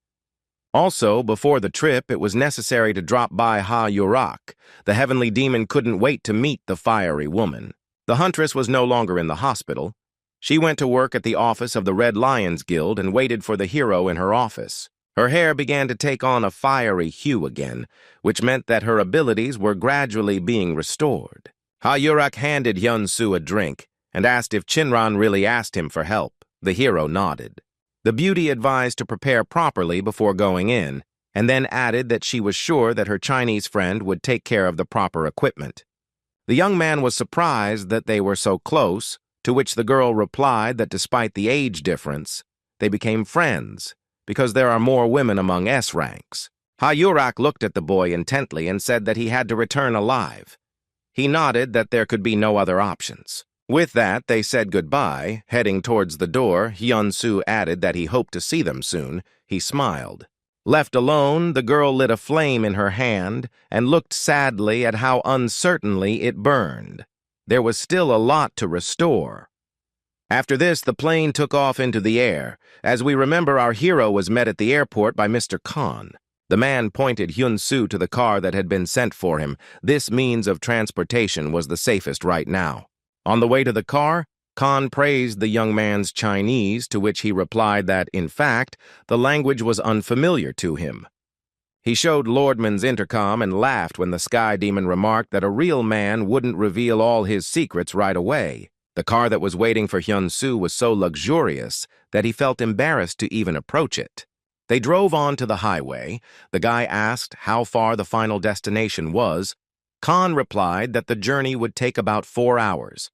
Also, before the trip, it was necessary to drop by Ha-Yurak. The heavenly demon couldn't wait to meet the fiery woman. The huntress was no longer in the hospital. She went to work at the office of the Red Lions Guild and waited for the hero in her office. Her hair began to take on a fiery hue again, which meant that her abilities were gradually being restored. Ha-Yurak handed Hyun-Soo a drink and asked if Chinran really asked him for help. The hero nodded. The beauty advised to prepare properly before going in, and then added that she was sure that her Chinese friend would take care of the proper equipment. The young man was surprised that they were so close, to which the girl replied that despite the age difference, they became friends, because there are more women among S ranks. Ha-Yurak looked at the boy intently and said that he had to return alive. He nodded that there could be no other options. With that, they said goodbye. Heading towards the door, Hyun-Soo added that he hoped to see them soon. He smiled. Left alone, the girl lit a flame in her hand and looked sadly at how uncertainly it burned. There was still a lot to restore. After this, the plane took off into the air. As we remember, our hero was met at the airport by Mr. Khan. The man pointed Hyun-Soo to the car that had been sent for him. This means of transportation was the safest right now. On the way to the car, Khan praised the young man's Chinese, to which he replied that, in fact, the language was unfamiliar to him. He showed Lordman's intercom and laughed when the sky demon remarked that a real man wouldn't reveal all his secrets right away. The car that was waiting for Hyun-Soo was so luxurious that he felt embarrassed to even approach it. They drove on to the highway. The guy asked how far the final destination was. Khan replied that the journey would take about 4 hours.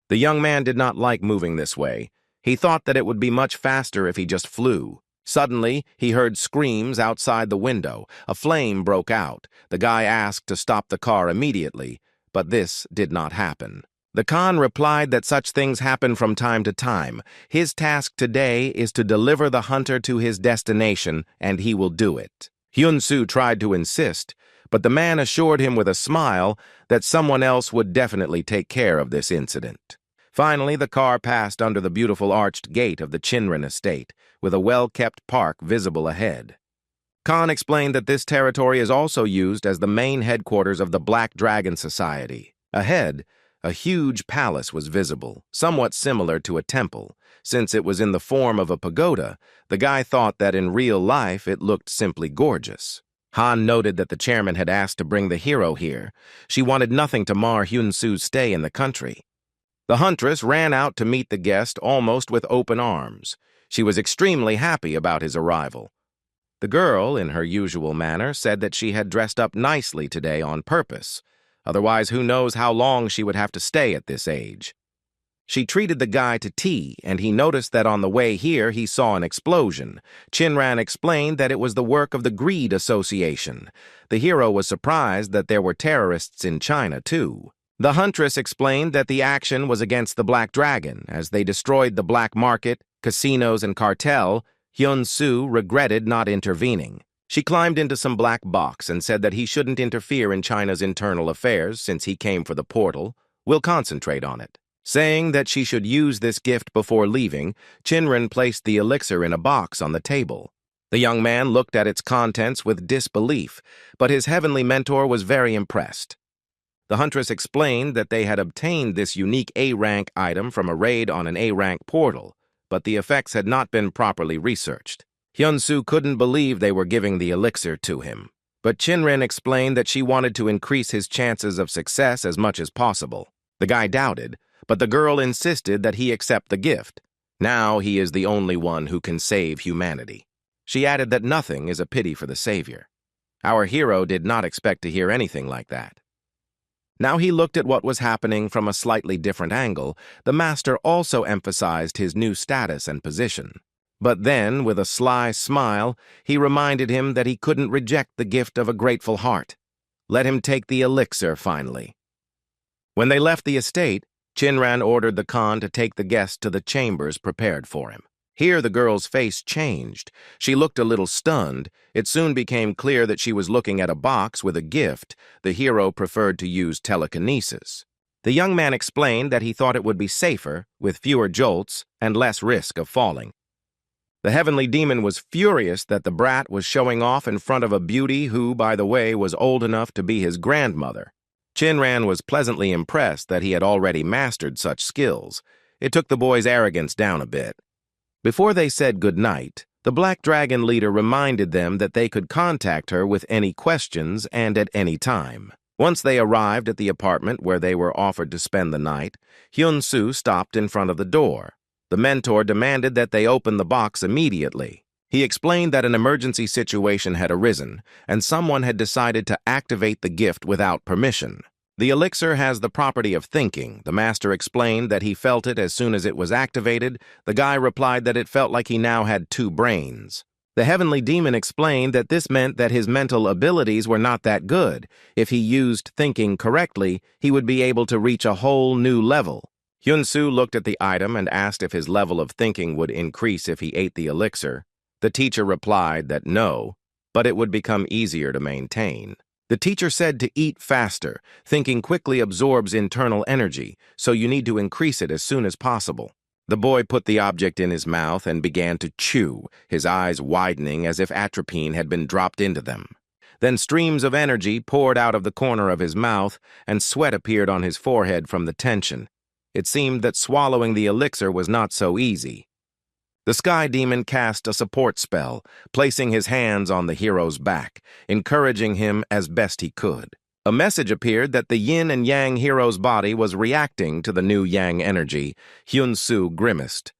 The young man did not like moving this way. He thought that it would be much faster if he just flew. Suddenly, he heard screams outside the window. A flame broke out. The guy asked to stop the car immediately, but this did not happen. The Khan replied that such things happen from time to time. His task today is to deliver the hunter to his destination, and he will do it. Hyun-Soo tried to insist, but the man assured him with a smile that someone else would definitely take care of this incident. Finally, the car passed under the beautiful arched gate of the Chinran estate, with a well-kept park visible ahead. Khan explained that this territory is also used as the main headquarters of the Black Dragon Society. Ahead, a huge palace was visible, somewhat similar to a temple. Since it was in the form of a pagoda, the guy thought that in real life it looked simply gorgeous. Han noted that the chairman had asked to bring the hero here. She wanted nothing to mar Hyun-Soo's stay in the country. The huntress ran out to meet the guest almost with open arms. She was extremely happy about his arrival. The girl, in her usual manner, said that she had dressed up nicely today on purpose. Otherwise, who knows how long she would have to stay at this age. She treated the guy to tea, and he noticed that on the way here he saw an explosion. Chinran explained that it was the work of the Greed Association. The hero was surprised that there were terrorists in China, too. The huntress explained that the action was against the Black Dragon. As they destroyed the black market, casinos, and cartel, Hyun-Soo regretted not intervening. She climbed into some black box and said that he shouldn't interfere in China's internal affairs since he came for the portal. We'll concentrate on it. Saying that she should use this gift before leaving, Chinran placed the elixir in a box on the table. The young man looked at its contents with disbelief, but his heavenly mentor was very impressed. The huntress explained that they had obtained this unique A-rank item from a raid on an A-rank portal, but the effects had not been properly researched. Hyun-Soo couldn't believe they were giving the elixir to him, but Chinran explained that she wanted to increase his chances of success as much as possible. The guy doubted, but the girl insisted that he accept the gift. Now he is the only one who can save humanity. She added that nothing is a pity for the savior. Our hero did not expect to hear anything like that. Now he looked at what was happening from a slightly different angle. The master also emphasized his new status and position. But then, with a sly smile, he reminded him that he couldn't reject the gift of a grateful heart. Let him take the elixir finally. When they left the estate, Chinran ordered the Khan to take the guest to the chambers prepared for him. Here the girl's face changed. She looked a little stunned. It soon became clear that she was looking at a box with a gift. The hero preferred to use telekinesis. The young man explained that he thought it would be safer, with fewer jolts and less risk of falling. The heavenly demon was furious that the brat was showing off in front of a beauty who, by the way, was old enough to be his grandmother. Shinran was pleasantly impressed that he had already mastered such skills. It took the boy's arrogance down a bit. Before they said goodnight, the Black Dragon leader reminded them that they could contact her with any questions and at any time. Once they arrived at the apartment where they were offered to spend the night, Hyun-soo stopped in front of the door. The mentor demanded that they open the box immediately. He explained that an emergency situation had arisen, and someone had decided to activate the gift without permission. The elixir has the property of thinking. The master explained that he felt it as soon as it was activated. The guy replied that it felt like he now had two brains. The heavenly demon explained that this meant that his mental abilities were not that good. If he used thinking correctly, he would be able to reach a whole new level. Hyun-soo looked at the item and asked if his level of thinking would increase if he ate the elixir. The teacher replied that no, but it would become easier to maintain. The teacher said to eat faster. Thinking quickly absorbs internal energy, so you need to increase it as soon as possible. The boy put the object in his mouth and began to chew, his eyes widening as if atropine had been dropped into them. Then streams of energy poured out of the corner of his mouth, and sweat appeared on his forehead from the tension. It seemed that swallowing the elixir was not so easy. The Sky Demon cast a support spell, placing his hands on the hero's back, encouraging him as best he could. A message appeared that the yin and yang hero's body was reacting to the new yang energy. Hyun-soo grimaced.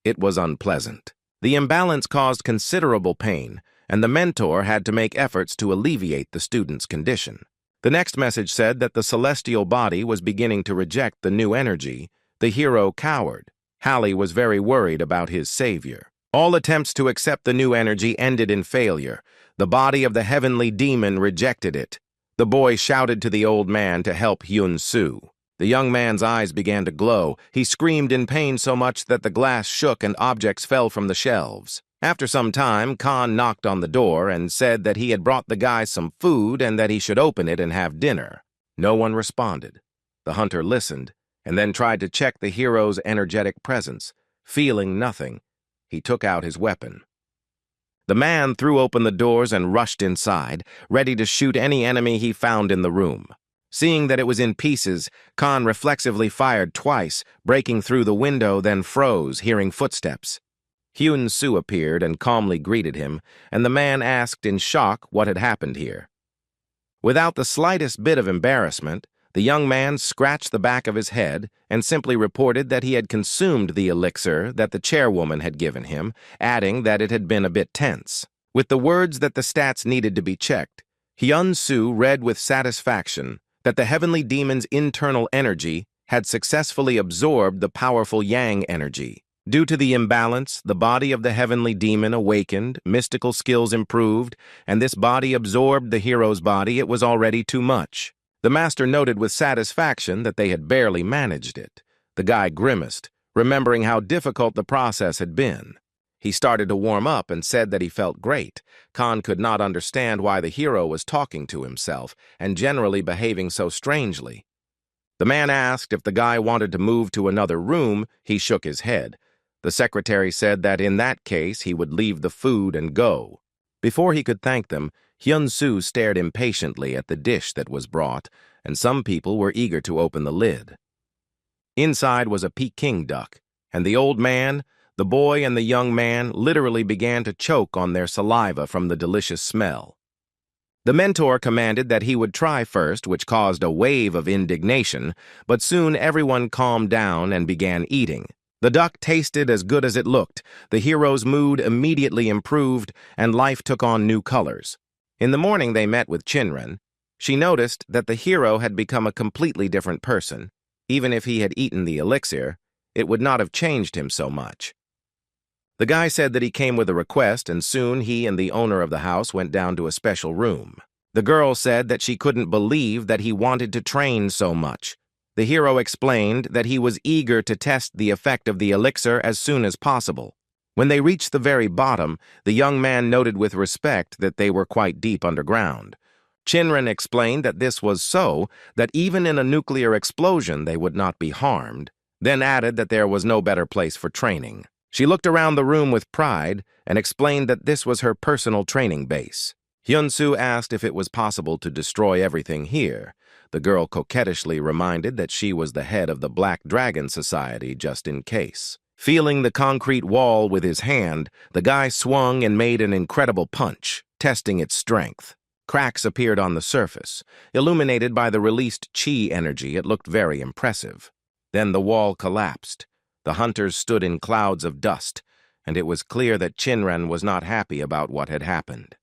It was unpleasant. The imbalance caused considerable pain, and the mentor had to make efforts to alleviate the student's condition. The next message said that the celestial body was beginning to reject the new energy. The hero cowered. Hallie was very worried about his savior. All attempts to accept the new energy ended in failure. The body of the heavenly demon rejected it. The boy shouted to the old man to help Hyun-soo. The young man's eyes began to glow. He screamed in pain so much that the glass shook and objects fell from the shelves. After some time, Khan knocked on the door and said that he had brought the guy some food and that he should open it and have dinner. No one responded. The hunter listened and then tried to check the hero's energetic presence. Feeling nothing, he took out his weapon. The man threw open the doors and rushed inside, ready to shoot any enemy he found in the room. Seeing that it was in pieces, Khan reflexively fired twice, breaking through the window, then froze, hearing footsteps. Hyun-soo appeared and calmly greeted him, and the man asked in shock what had happened here. Without the slightest bit of embarrassment, the young man scratched the back of his head and simply reported that he had consumed the elixir that the chairwoman had given him, adding that it had been a bit tense. With the words that the stats needed to be checked, Hyun-soo read with satisfaction that the heavenly demon's internal energy had successfully absorbed the powerful yang energy. Due to the imbalance, the body of the heavenly demon awakened, mystical skills improved, and this body absorbed the hero's body. It was already too much. The master noted with satisfaction that they had barely managed it. The guy grimaced, remembering how difficult the process had been. He started to warm up and said that he felt great. Khan could not understand why the hero was talking to himself and generally behaving so strangely. The man asked if the guy wanted to move to another room. He shook his head. The secretary said that in that case he would leave the food and go. Before he could thank them, Hyun-soo stared impatiently at the dish that was brought, and some people were eager to open the lid. Inside was a Peking duck, and the old man, the boy, and the young man literally began to choke on their saliva from the delicious smell. The mentor commanded that he would try first, which caused a wave of indignation, but soon everyone calmed down and began eating. The duck tasted as good as it looked. The hero's mood immediately improved, and life took on new colors. In the morning they met with Shinran. She noticed that the hero had become a completely different person. Even if he had eaten the elixir, it would not have changed him so much. The guy said that he came with a request, and soon he and the owner of the house went down to a special room. The girl said that she couldn't believe that he wanted to train so much. The hero explained that he was eager to test the effect of the elixir as soon as possible. When they reached the very bottom, the young man noted with respect that they were quite deep underground. Shinran explained that this was so that even in a nuclear explosion they would not be harmed, then added that there was no better place for training. She looked around the room with pride and explained that this was her personal training base. Hyun-soo asked if it was possible to destroy everything here. The girl coquettishly reminded that she was the head of the Black Dragon Society just in case. Feeling the concrete wall with his hand, the guy swung and made an incredible punch, testing its strength. Cracks appeared on the surface. Illuminated by the released chi energy, it looked very impressive. Then the wall collapsed. The hunters stood in clouds of dust, and it was clear that Shinran was not happy about what had happened.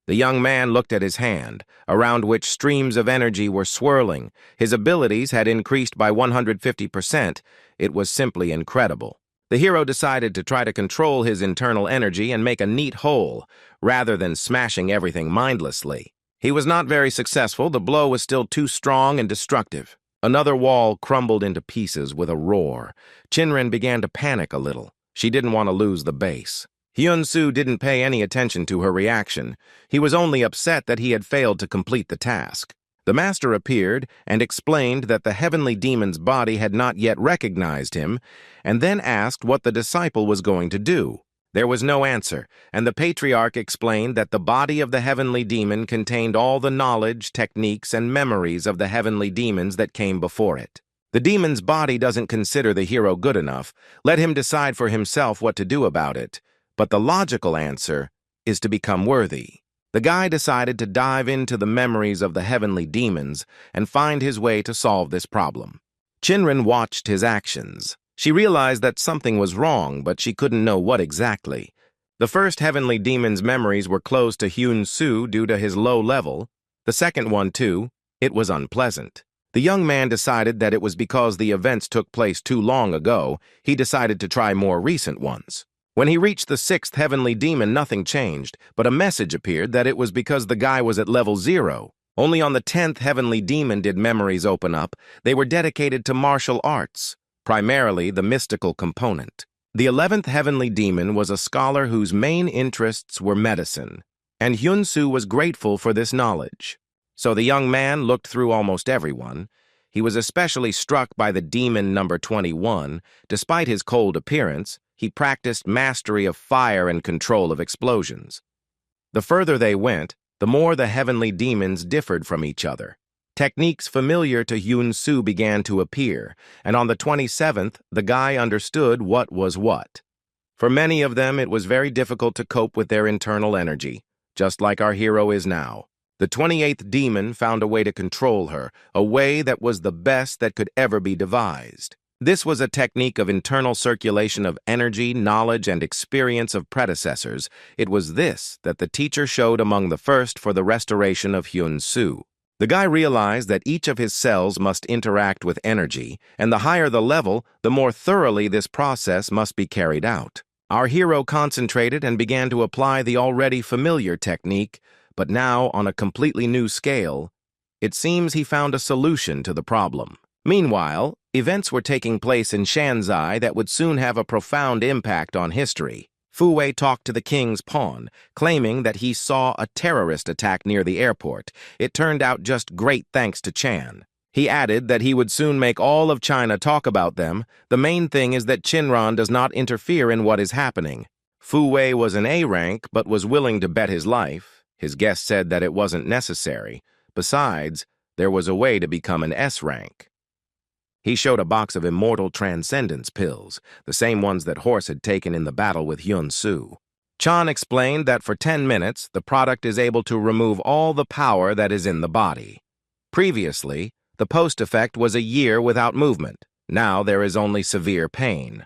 The young man looked at his hand, around which streams of energy were swirling. His abilities had increased by 150%. It was simply incredible. The hero decided to try to control his internal energy and make a neat hole, rather than smashing everything mindlessly. He was not very successful. The blow was still too strong and destructive. Another wall crumbled into pieces with a roar. Shinran began to panic a little. She didn't want to lose the base. Hyun-soo didn't pay any attention to her reaction. He was only upset that he had failed to complete the task. The master appeared and explained that the heavenly demon's body had not yet recognized him, and then asked what the disciple was going to do. There was no answer, and the patriarch explained that the body of the heavenly demon contained all the knowledge, techniques, and memories of the heavenly demons that came before it. The demon's body doesn't consider the hero good enough. Let him decide for himself what to do about it. But the logical answer is to become worthy. The guy decided to dive into the memories of the heavenly demons and find his way to solve this problem. Shinran watched his actions. She realized that something was wrong, but she couldn't know what exactly. The first heavenly demon's memories were closed to Hyun-soo due to his low level. The second one, too, it was unpleasant. The young man decided that it was because the events took place too long ago. He decided to try more recent ones. When he reached the sixth heavenly demon, nothing changed, but a message appeared that it was because the guy was at level 0. Only on the 10th heavenly demon did memories open up. They were dedicated to martial arts, primarily the mystical component. The 11th heavenly demon was a scholar whose main interests were medicine, and Hyun-soo was grateful for this knowledge. So the young man looked through almost everyone. He was especially struck by the demon number 21. Despite his cold appearance, he practiced mastery of fire and control of explosions. The further they went, the more the heavenly demons differed from each other. Techniques familiar to Hyun-soo began to appear, and on the 27th, the guy understood what was what. For many of them, it was very difficult to cope with their internal energy, just like our hero is now. The 28th demon found a way to control her, a way that was the best that could ever be devised. This was a technique of internal circulation of energy, knowledge, and experience of predecessors. It was this that the teacher showed among the first for the restoration of Hyun-soo. The guy realized that each of his cells must interact with energy, and the higher the level, the more thoroughly this process must be carried out. Our hero concentrated and began to apply the already familiar technique, but now on a completely new scale. It seems he found a solution to the problem. Meanwhile, events were taking place in Shanzai that would soon have a profound impact on history. Fu Wei talked to the king's pawn, claiming that he saw a terrorist attack near the airport. It turned out just great thanks to Chan. He added that he would soon make all of China talk about them. The main thing is that Shinran does not interfere in what is happening. Fu Wei was an A rank, but was willing to bet his life. His guest said that it wasn't necessary. Besides, there was a way to become an S rank. He showed a box of immortal transcendence pills, the same ones that Horse had taken in the battle with Hyun-soo. Chan explained that for 10 minutes, the product is able to remove all the power that is in the body. Previously, the post-effect was a year without movement. Now there is only severe pain.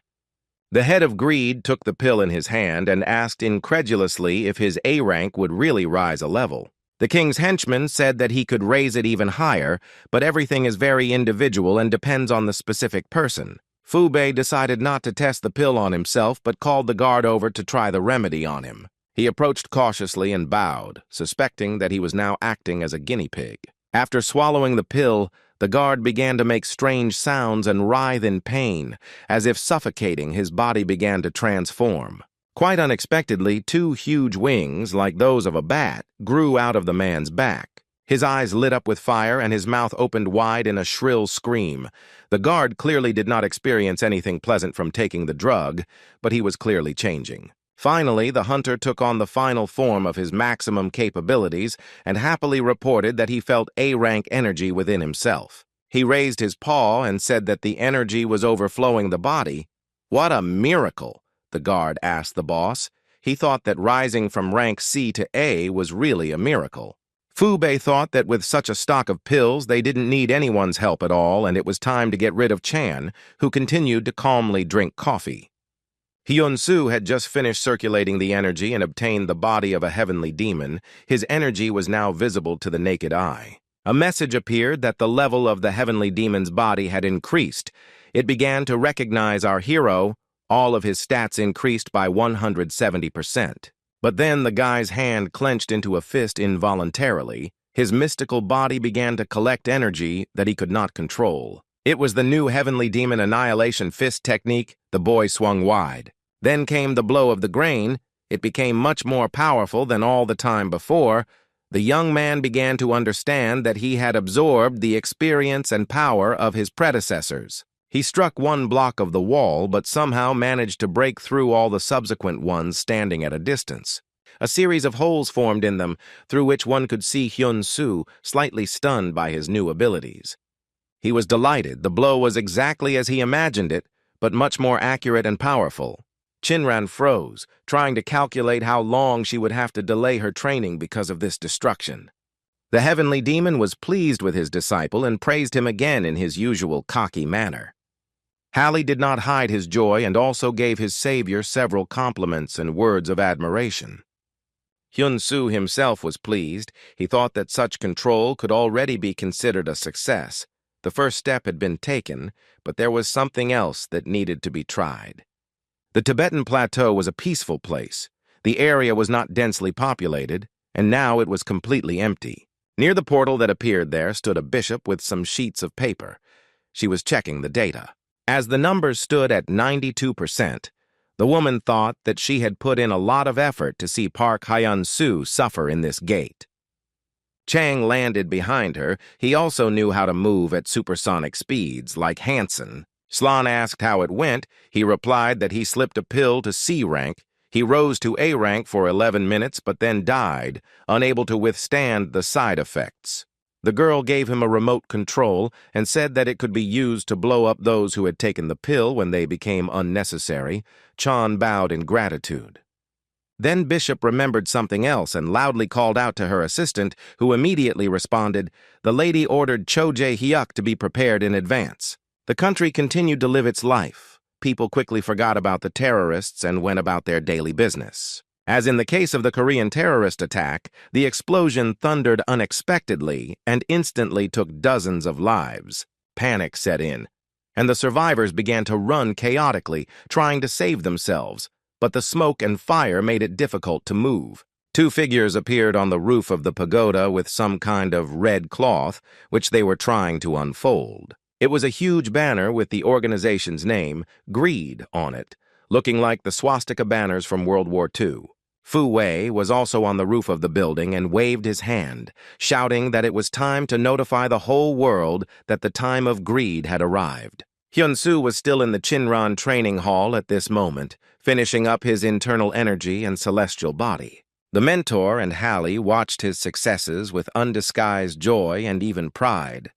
The head of greed took the pill in his hand and asked incredulously if his A rank would really rise a level. The king's henchman said that he could raise it even higher, but everything is very individual and depends on the specific person. Fu Bei decided not to test the pill on himself, but called the guard over to try the remedy on him. He approached cautiously and bowed, suspecting that he was now acting as a guinea pig. After swallowing the pill, the guard began to make strange sounds and writhe in pain. As if suffocating, his body began to transform. Quite unexpectedly, 2 huge wings, like those of a bat, grew out of the man's back. His eyes lit up with fire and his mouth opened wide in a shrill scream. The guard clearly did not experience anything pleasant from taking the drug, but he was clearly changing. Finally, the hunter took on the final form of his maximum capabilities and happily reported that he felt A-rank energy within himself. He raised his paw and said that the energy was overflowing the body. "What a miracle!" the guard asked the boss. He thought that rising from rank C to A was really a miracle. Fubei thought that with such a stock of pills, they didn't need anyone's help at all, and it was time to get rid of Chan, who continued to calmly drink coffee. Hyun-soo had just finished circulating the energy and obtained the body of a heavenly demon. His energy was now visible to the naked eye. A message appeared that the level of the heavenly demon's body had increased. It began to recognize our hero. All of his stats increased by 170%. But then the guy's hand clenched into a fist involuntarily. His mystical body began to collect energy that he could not control. It was the new Heavenly Demon Annihilation Fist technique. The boy swung wide. Then came the blow of the grain. It became much more powerful than all the time before. The young man began to understand that he had absorbed the experience and power of his predecessors. He struck one block of the wall, but somehow managed to break through all the subsequent ones standing at a distance. A series of holes formed in them, through which one could see Hyun-soo, slightly stunned by his new abilities. He was delighted. The blow was exactly as he imagined it, but much more accurate and powerful. Chinran froze, trying to calculate how long she would have to delay her training because of this destruction. The heavenly demon was pleased with his disciple and praised him again in his usual cocky manner. Hallie did not hide his joy and also gave his savior several compliments and words of admiration. Hyun-soo himself was pleased. He thought that such control could already be considered a success. The first step had been taken, but there was something else that needed to be tried. The Tibetan Plateau was a peaceful place. The area was not densely populated, and now it was completely empty. Near the portal that appeared there stood a bishop with some sheets of paper. She was checking the data. As the numbers stood at 92%, the woman thought that she had put in a lot of effort to see Park Hyun-soo suffer in this gate. Chang landed behind her. He also knew how to move at supersonic speeds, like Hansen. Slan asked how it went. He replied that he slipped a pill to C rank. He rose to A rank for 11 minutes, but then died, unable to withstand the side effects. The girl gave him a remote control and said that it could be used to blow up those who had taken the pill when they became unnecessary. Chan bowed in gratitude. Then Bishop remembered something else and loudly called out to her assistant, who immediately responded, "The lady ordered Cho Jae-hyuk to be prepared in advance." The country continued to live its life. People quickly forgot about the terrorists and went about their daily business. As in the case of the Korean terrorist attack, the explosion thundered unexpectedly and instantly took dozens of lives. Panic set in, and the survivors began to run chaotically, trying to save themselves, but the smoke and fire made it difficult to move. Two figures appeared on the roof of the pagoda with some kind of red cloth, which they were trying to unfold. It was a huge banner with the organization's name, Greed, on it, looking like the swastika banners from World War II. Fu Wei was also on the roof of the building and waved his hand, shouting that it was time to notify the whole world that the time of greed had arrived. Hyun-soo was still in the Chinran training hall at this moment, finishing up his internal energy and celestial body. The mentor and Hallie watched his successes with undisguised joy and even pride.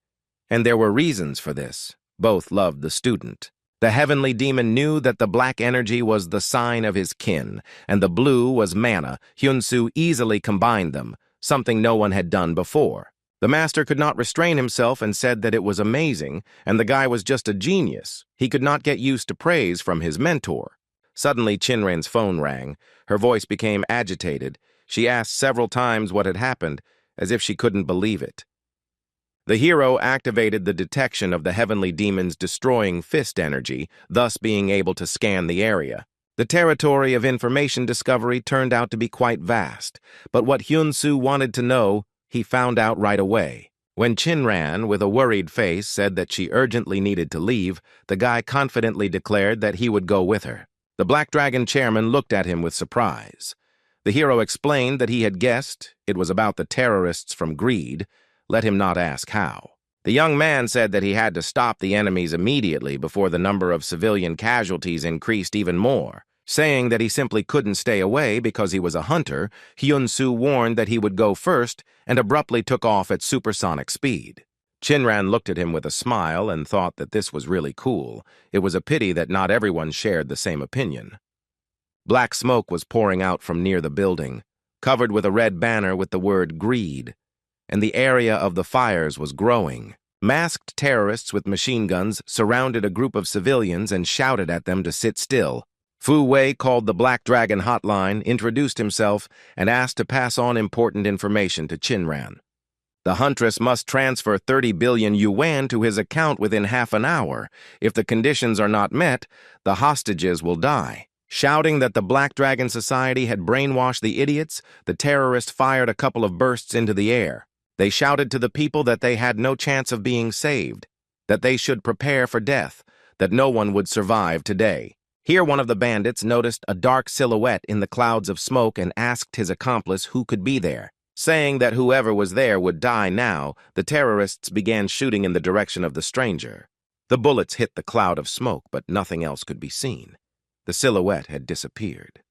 And there were reasons for this. Both loved the student. The heavenly demon knew that the black energy was the sign of his kin, and the blue was mana. Hyun-soo easily combined them, something no one had done before. The master could not restrain himself and said that it was amazing, and the guy was just a genius. He could not get used to praise from his mentor. Suddenly, Chinran's phone rang. Her voice became agitated. She asked several times what had happened, as if she couldn't believe it. The hero activated the detection of the heavenly demon's destroying fist energy, thus being able to scan the area. The territory of information discovery turned out to be quite vast, but what Hyun-soo wanted to know, he found out right away. When Chinran, with a worried face, said that she urgently needed to leave, the guy confidently declared that he would go with her. The Black Dragon chairman looked at him with surprise. The hero explained that he had guessed it was about the terrorists from Greed. let him not ask how. The young man said that he had to stop the enemies immediately before the number of civilian casualties increased even more. Saying that he simply couldn't stay away because he was a hunter, Hyun-soo warned that he would go first and abruptly took off at supersonic speed. Shinran looked at him with a smile and thought that this was really cool. It was a pity that not everyone shared the same opinion. Black smoke was pouring out from near the building, covered with a red banner with the word greed, and the area of the fires was growing. Masked terrorists with machine guns surrounded a group of civilians and shouted at them to sit still. Fu Wei called the Black Dragon hotline, introduced himself, and asked to pass on important information to Shinran. The huntress must transfer 30 billion yuan to his account within half an hour. If the conditions are not met, the hostages will die. Shouting that the Black Dragon Society had brainwashed the idiots, the terrorists fired a couple of bursts into the air. They shouted to the people that they had no chance of being saved, that they should prepare for death, that no one would survive today. Here one of the bandits noticed a dark silhouette in the clouds of smoke and asked his accomplice who could be there. Saying that whoever was there would die now, the terrorists began shooting in the direction of the stranger. The bullets hit the cloud of smoke, but nothing else could be seen. The silhouette had disappeared.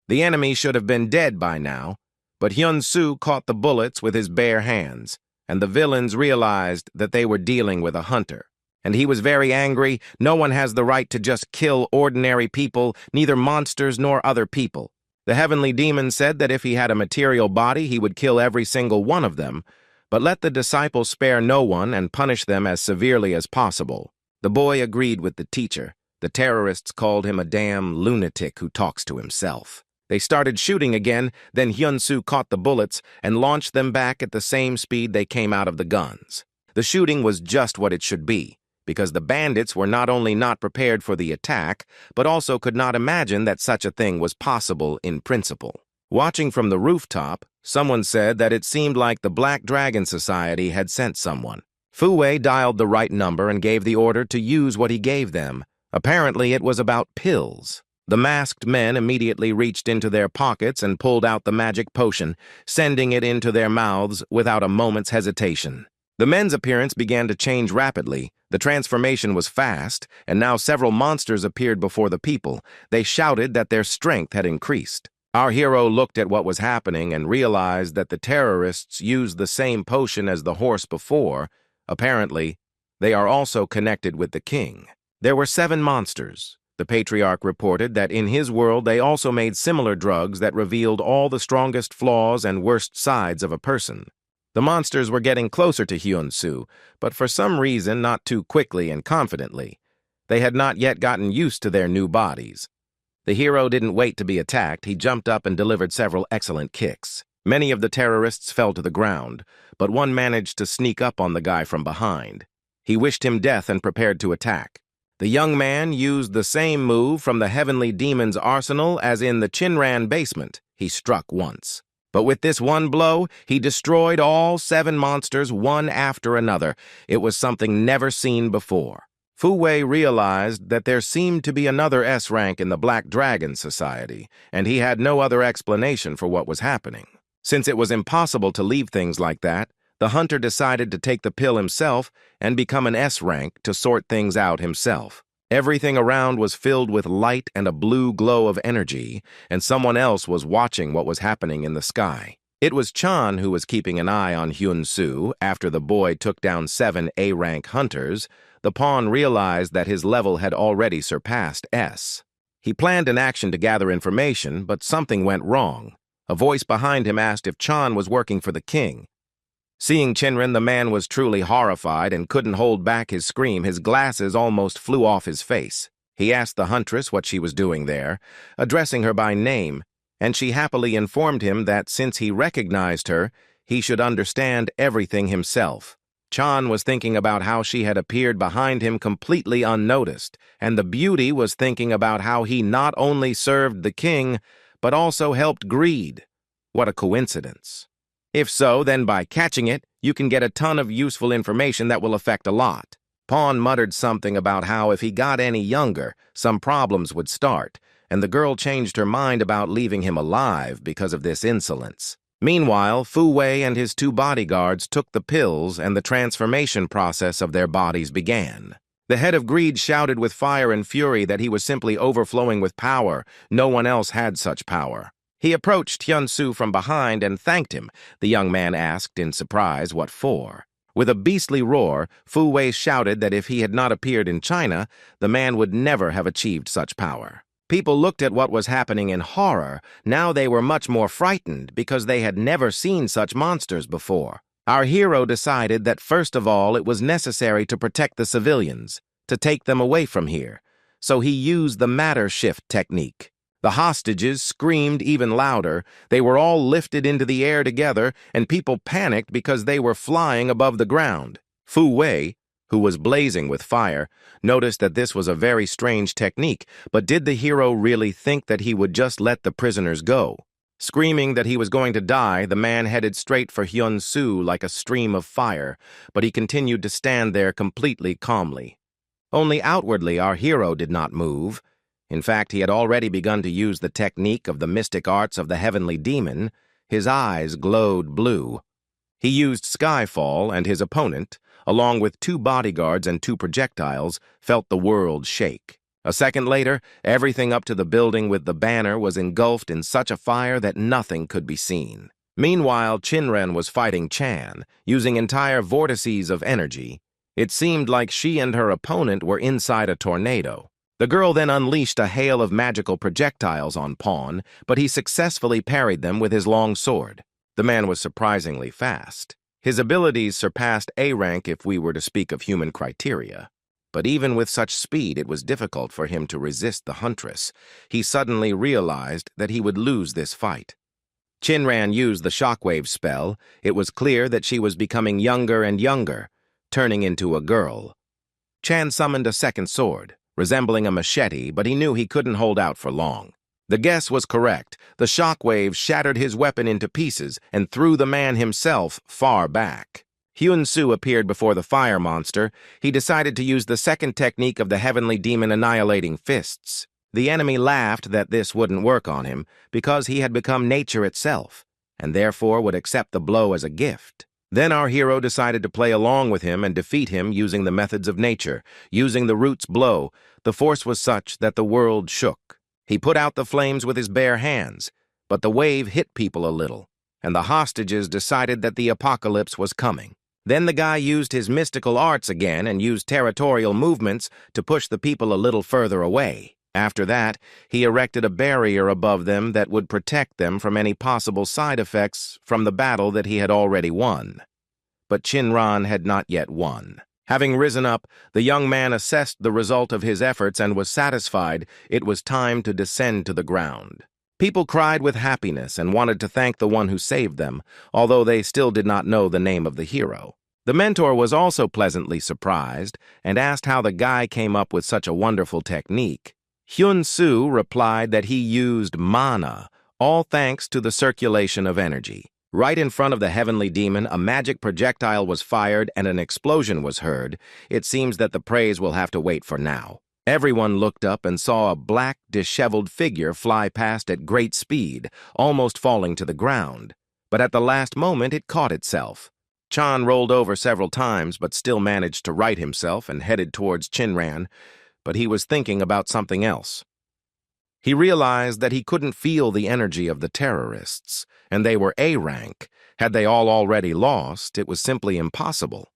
The enemy should have been dead by now, but Hyun-soo caught the bullets with his bare hands, and the villains realized that they were dealing with a hunter. And he was very angry. No one has the right to just kill ordinary people, neither monsters nor other people. The heavenly demon said that if he had a material body, he would kill every single one of them, but let the disciples spare no one and punish them as severely as possible. The boy agreed with the teacher. The terrorists called him a damn lunatic who talks to himself. They started shooting again, then Hyun-soo caught the bullets and launched them back at the same speed they came out of the guns. The shooting was just what it should be, because the bandits were not only not prepared for the attack, but also could not imagine that such a thing was possible in principle. Watching from the rooftop, someone said that it seemed like the Black Dragon Society had sent someone. Fu Wei dialed the right number and gave the order to use what he gave them. Apparently it was about pills. The masked men immediately reached into their pockets and pulled out the magic potion, sending it into their mouths without a moment's hesitation. The men's appearance began to change rapidly. The transformation was fast, and now several monsters appeared before the people. They shouted that their strength had increased. Our hero looked at what was happening and realized that the terrorists used the same potion as the horse before. Apparently, they are also connected with the king. There were 7 monsters. The patriarch reported that in his world they also made similar drugs that revealed all the strongest flaws and worst sides of a person. The monsters were getting closer to Hyun-soo, but for some reason not too quickly and confidently. They had not yet gotten used to their new bodies. The hero didn't wait to be attacked. He jumped up and delivered several excellent kicks. Many of the terrorists fell to the ground, but one managed to sneak up on the guy from behind. He wished him death and prepared to attack. The young man used the same move from the heavenly demon's arsenal as in the Shinran basement. He struck once. But with this one blow, he destroyed all 7 monsters one after another. It was something never seen before. Fu Wei realized that there seemed to be another S-rank in the Black Dragon Society, and he had no other explanation for what was happening. Since it was impossible to leave things like that, the hunter decided to take the pill himself and become an S-rank to sort things out himself. Everything around was filled with light and a blue glow of energy, and someone else was watching what was happening in the sky. It was Chan who was keeping an eye on Hyun-soo. After the boy took down 7 A-rank hunters, the pawn realized that his level had already surpassed S. He planned an action to gather information, but something went wrong. A voice behind him asked if Chan was working for the king. Seeing Shinran, the man was truly horrified and couldn't hold back his scream. His glasses almost flew off his face. He asked the huntress what she was doing there, addressing her by name, and she happily informed him that since he recognized her, he should understand everything himself. Chan was thinking about how she had appeared behind him completely unnoticed, and the beauty was thinking about how he not only served the king, but also helped greed. What a coincidence. If so, then by catching it, you can get a ton of useful information that will affect a lot. Pawn muttered something about how if he got any younger, some problems would start, and the girl changed her mind about leaving him alive because of this insolence. Meanwhile, Fu Wei and his two bodyguards took the pills and the transformation process of their bodies began. The head of greed shouted with fire and fury that he was simply overflowing with power. No one else had such power. He approached Hyun-soo from behind and thanked him. The young man asked in surprise what for. With a beastly roar, Fu Wei shouted that if he had not appeared in China, the man would never have achieved such power. People looked at what was happening in horror. Now they were much more frightened because they had never seen such monsters before. Our hero decided that first of all it was necessary to protect the civilians, to take them away from here. So he used the matter shift technique. The hostages screamed even louder. They were all lifted into the air together, and people panicked because they were flying above the ground. Fu Wei, who was blazing with fire, noticed that this was a very strange technique, but did the hero really think that he would just let the prisoners go? Screaming that he was going to die, the man headed straight for Hyun-soo like a stream of fire, but he continued to stand there completely calmly. Only outwardly our hero did not move. In fact, he had already begun to use the technique of the mystic arts of the heavenly demon. His eyes glowed blue. He used Skyfall, and his opponent, along with two bodyguards and two projectiles, felt the world shake. A second later, everything up to the building with the banner was engulfed in such a fire that nothing could be seen. Meanwhile, Chinren was fighting Chan, using entire vortices of energy. It seemed like she and her opponent were inside a tornado. The girl then unleashed a hail of magical projectiles on Pawn, but he successfully parried them with his long sword. The man was surprisingly fast. His abilities surpassed A rank if we were to speak of human criteria. But even with such speed, it was difficult for him to resist the huntress. He suddenly realized that he would lose this fight. Chinran used the shockwave spell. It was clear that she was becoming younger and younger, turning into a girl. Chan summoned a second sword, resembling a machete, but he knew he couldn't hold out for long. The guess was correct. The shockwave shattered his weapon into pieces and threw the man himself far back. Hyun-soo appeared before the fire monster. He decided to use the second technique of the heavenly demon annihilating fists. The enemy laughed that this wouldn't work on him because he had become nature itself, and therefore would accept the blow as a gift. Then our hero decided to play along with him and defeat him using the methods of nature. Using the root's blow, the force was such that the world shook. He put out the flames with his bare hands, but the wave hit people a little, and the hostages decided that the apocalypse was coming. Then the guy used his mystical arts again and used territorial movements to push the people a little further away. After that, he erected a barrier above them that would protect them from any possible side effects from the battle that he had already won. But Chinran had not yet won. Having risen up, the young man assessed the result of his efforts and was satisfied it was time to descend to the ground. People cried with happiness and wanted to thank the one who saved them, although they still did not know the name of the hero. The mentor was also pleasantly surprised and asked how the guy came up with such a wonderful technique. Hyun-soo replied that he used mana, all thanks to the circulation of energy. Right in front of the heavenly demon, a magic projectile was fired and an explosion was heard. It seems that the praise will have to wait for now. Everyone looked up and saw a black, disheveled figure fly past at great speed, almost falling to the ground. But at the last moment, it caught itself. Chan rolled over several times but still managed to right himself and headed towards Chinran, but he was thinking about something else. He realized that he couldn't feel the energy of the terrorists, and they were A rank. Had they all already lost, it was simply impossible.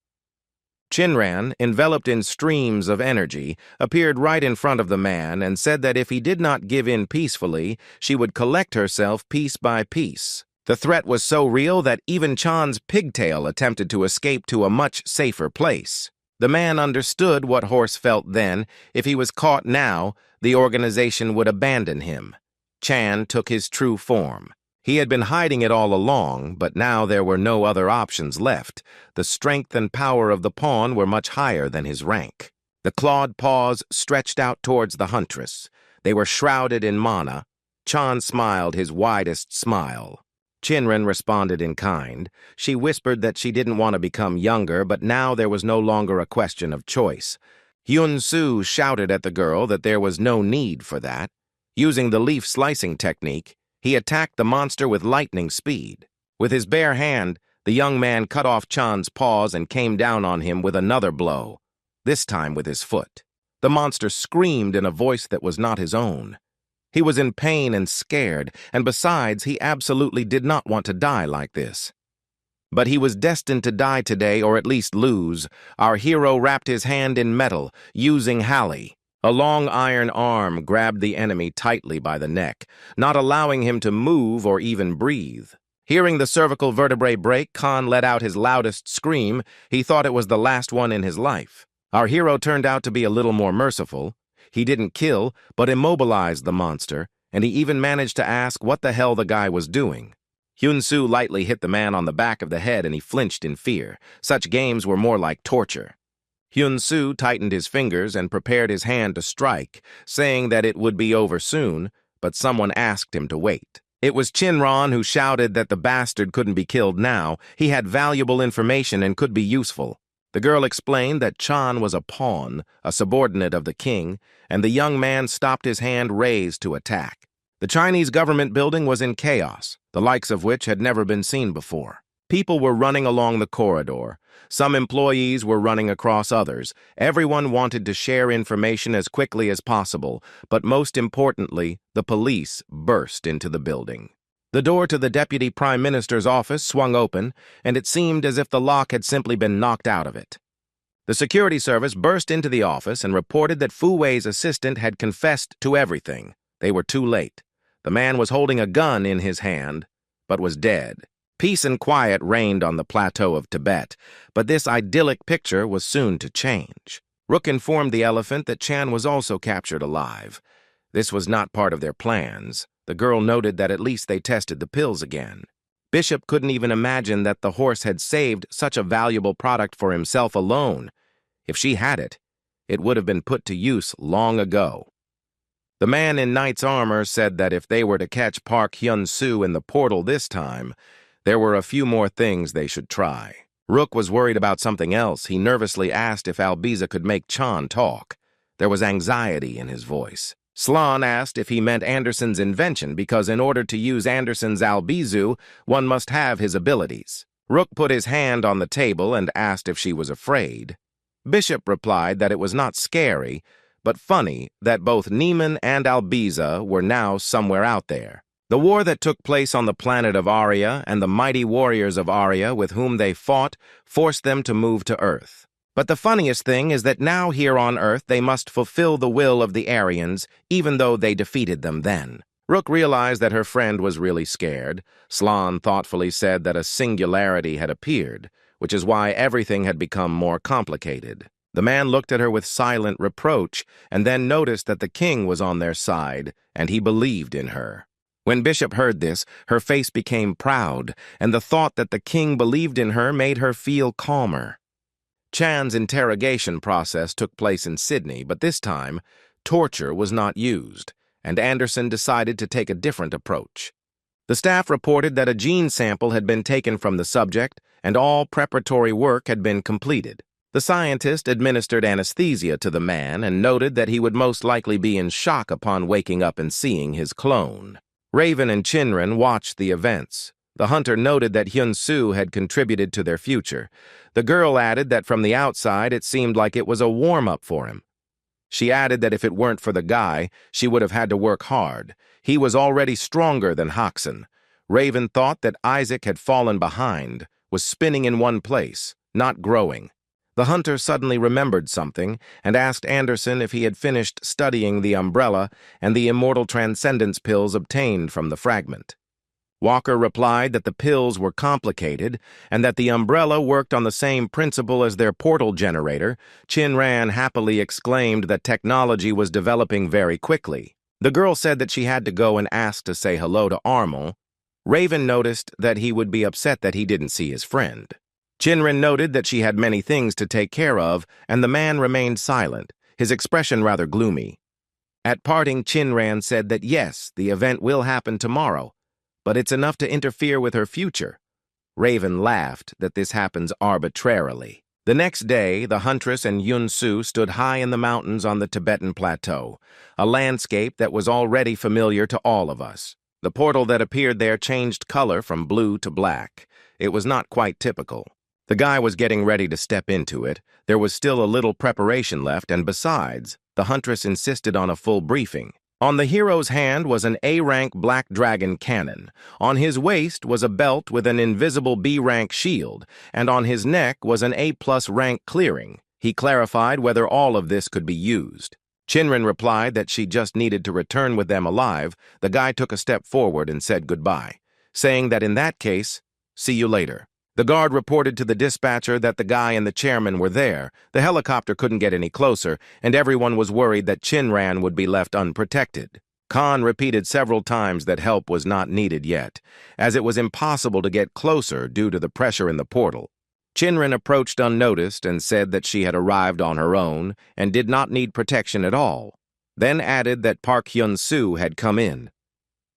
Chinran, enveloped in streams of energy, appeared right in front of the man and said that if he did not give in peacefully, she would collect herself piece by piece. The threat was so real that even Chan's pigtail attempted to escape to a much safer place. The man understood what Horse felt then. If he was caught now, the organization would abandon him. Chan took his true form. He had been hiding it all along, but now there were no other options left. The strength and power of the pawn were much higher than his rank. The clawed paws stretched out towards the huntress. They were shrouded in mana. Chan smiled his widest smile. Chinran responded in kind. She whispered that she didn't want to become younger, but now there was no longer a question of choice. Hyun-soo shouted at the girl that there was no need for that. Using the leaf slicing technique, he attacked the monster with lightning speed. With his bare hand, the young man cut off Chan's paws and came down on him with another blow, this time with his foot. The monster screamed in a voice that was not his own. He was in pain and scared, and besides, he absolutely did not want to die like this. But he was destined to die today, or at least lose. Our hero wrapped his hand in metal, using Halley. A long iron arm grabbed the enemy tightly by the neck, not allowing him to move or even breathe. Hearing the cervical vertebrae break, Khan let out his loudest scream. He thought it was the last one in his life. Our hero turned out to be a little more merciful. He didn't kill, but immobilized the monster, and he even managed to ask what the hell the guy was doing. Hyun-soo lightly hit the man on the back of the head and he flinched in fear. Such games were more like torture. Hyun-soo tightened his fingers and prepared his hand to strike, saying that it would be over soon, but someone asked him to wait. It was Chinron who shouted that the bastard couldn't be killed now. He had valuable information and could be useful. The girl explained that Chan was a pawn, a subordinate of the king, and the young man stopped his hand raised to attack. The Chinese government building was in chaos, the likes of which had never been seen before. People were running along the corridor. Some employees were running across others. Everyone wanted to share information as quickly as possible, but most importantly, the police burst into the building. The door to the Deputy Prime Minister's office swung open, and it seemed as if the lock had simply been knocked out of it. The security service burst into the office and reported that Fu Wei's assistant had confessed to everything. They were too late. The man was holding a gun in his hand, but was dead. Peace and quiet reigned on the plateau of Tibet, but this idyllic picture was soon to change. Rook informed the elephant that Chan was also captured alive. This was not part of their plans. The girl noted that at least they tested the pills again. Bishop couldn't even imagine that the horse had saved such a valuable product for himself alone. If she had it, it would have been put to use long ago. The man in knight's armor said that if they were to catch Park Hyun-soo in the portal this time, there were a few more things they should try. Rook was worried about something else. He nervously asked if Albiza could make Chan talk. There was anxiety in his voice. Slan asked if he meant Anderson's invention because in order to use Anderson's Albizu, one must have his abilities. Rook put his hand on the table and asked if she was afraid. Bishop replied that it was not scary, but funny that both Neiman and Albiza were now somewhere out there. The war that took place on the planet of Arya and the mighty warriors of Arya with whom they fought forced them to move to Earth. But the funniest thing is that now here on Earth they must fulfill the will of the Aryans, even though they defeated them then. Rook realized that her friend was really scared. Slan thoughtfully said that a singularity had appeared, which is why everything had become more complicated. The man looked at her with silent reproach and then noticed that the king was on their side, and he believed in her. When Bishop heard this, her face became proud, and the thought that the king believed in her made her feel calmer. Chan's interrogation process took place in Sydney, but this time, torture was not used, and Anderson decided to take a different approach. The staff reported that a gene sample had been taken from the subject, and all preparatory work had been completed. The scientist administered anesthesia to the man and noted that he would most likely be in shock upon waking up and seeing his clone. Raven and Chinran watched the events. The hunter noted that Hyun-soo had contributed to their future. The girl added that from the outside it seemed like it was a warm-up for him. She added that if it weren't for the guy, she would have had to work hard. He was already stronger than Hoxon. Raven thought that Isaac had fallen behind, was spinning in one place, not growing. The hunter suddenly remembered something and asked Anderson if he had finished studying the umbrella and the immortal transcendence pills obtained from the fragment. Walker replied that the pills were complicated and that the umbrella worked on the same principle as their portal generator. Chinran happily exclaimed that technology was developing very quickly. The girl said that she had to go and ask to say hello to Armel. Raven noticed that he would be upset that he didn't see his friend. Chinran noted that she had many things to take care of, and the man remained silent, his expression rather gloomy. At parting, Chinran said that yes, the event will happen tomorrow, but it's enough to interfere with her future. Raven laughed that this happens arbitrarily. The next day, the huntress and Hyun-soo stood high in the mountains on the Tibetan plateau, a landscape that was already familiar to all of us. The portal that appeared there changed color from blue to black. It was not quite typical. The guy was getting ready to step into it. There was still a little preparation left, and besides, the huntress insisted on a full briefing. On the hero's hand was an A-rank Black Dragon cannon. On his waist was a belt with an invisible B-rank shield, and on his neck was an A-plus rank clearing. He clarified whether all of this could be used. Shinran replied that she just needed to return with them alive. The guy took a step forward and said goodbye, saying that in that case, see you later. The guard reported to the dispatcher that the guy and the chairman were there. The helicopter couldn't get any closer, and everyone was worried that Shinran would be left unprotected. Khan repeated several times that help was not needed yet, as it was impossible to get closer due to the pressure in the portal. Shinran approached unnoticed and said that she had arrived on her own and did not need protection at all, then added that Park Hyun-soo had come in.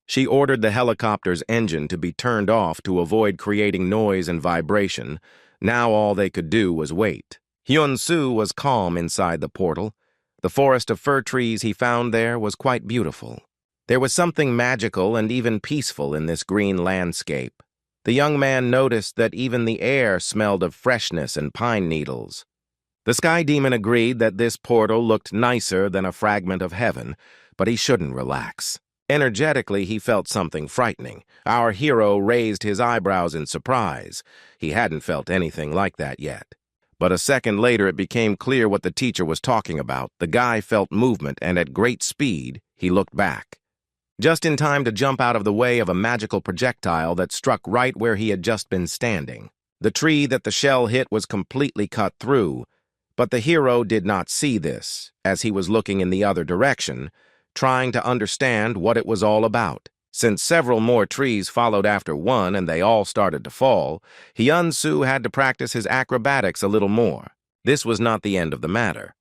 She ordered the helicopter's engine to be turned off to avoid creating noise and vibration. Now all they could do was wait. Hyun-soo was calm inside the portal. The forest of fir trees he found there was quite beautiful. There was something magical and even peaceful in this green landscape. The young man noticed that even the air smelled of freshness and pine needles. The Sky Demon agreed that this portal looked nicer than a fragment of heaven, but he shouldn't relax. Energetically, he felt something frightening. Our hero raised his eyebrows in surprise. He hadn't felt anything like that yet. But a second later, it became clear what the teacher was talking about. The guy felt movement, and at great speed, he looked back. Just in time to jump out of the way of a magical projectile that struck right where he had just been standing. The tree that the shell hit was completely cut through, but the hero did not see this, as he was looking in the other direction, trying to understand what it was all about. Since several more trees followed after one and they all started to fall, Hyun-soo had to practice his acrobatics a little more. This was not the end of the matter.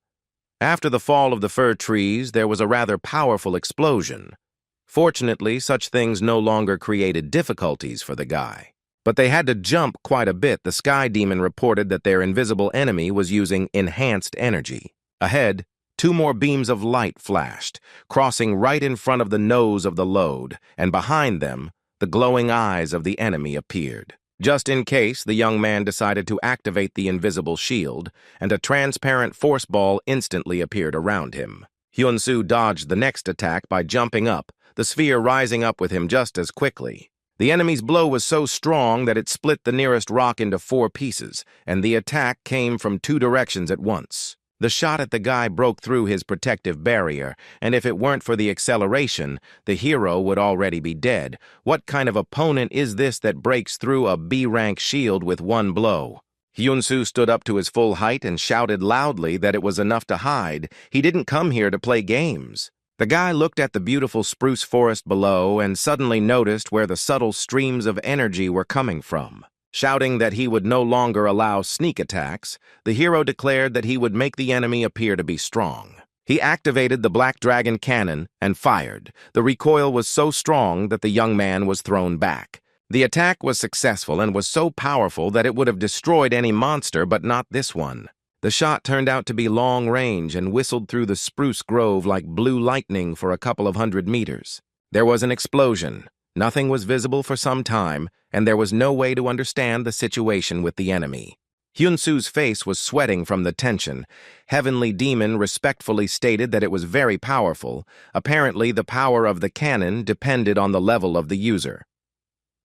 After the fall of the fir trees, there was a rather powerful explosion. Fortunately, such things no longer created difficulties for the guy. But they had to jump quite a bit. The Sky Demon reported that their invisible enemy was using enhanced energy. Ahead, 2 more beams of light flashed, crossing right in front of the nose of the load, and behind them, the glowing eyes of the enemy appeared. Just in case, the young man decided to activate the invisible shield, and a transparent force ball instantly appeared around him. Hyun-soo dodged the next attack by jumping up, the sphere rising up with him just as quickly. The enemy's blow was so strong that it split the nearest rock into 4 pieces, and the attack came from 2 directions at once. The shot at the guy broke through his protective barrier, and if it weren't for the acceleration, the hero would already be dead. What kind of opponent is this that breaks through a B-rank shield with 1 blow? Hyun-soo stood up to his full height and shouted loudly that it was enough to hide. He didn't come here to play games. The guy looked at the beautiful spruce forest below and suddenly noticed where the subtle streams of energy were coming from. Shouting that he would no longer allow sneak attacks, the hero declared that he would make the enemy appear to be strong. He activated the Black Dragon cannon and fired. The recoil was so strong that the young man was thrown back. The attack was successful and was so powerful that it would have destroyed any monster, but not this one. The shot turned out to be long range and whistled through the spruce grove like blue lightning for a couple of 100 meters. There was an explosion. Nothing was visible for some time, and there was no way to understand the situation with the enemy. Hyun-soo's face was sweating from the tension. Heavenly Demon respectfully stated that it was very powerful. Apparently, the power of the cannon depended on the level of the user.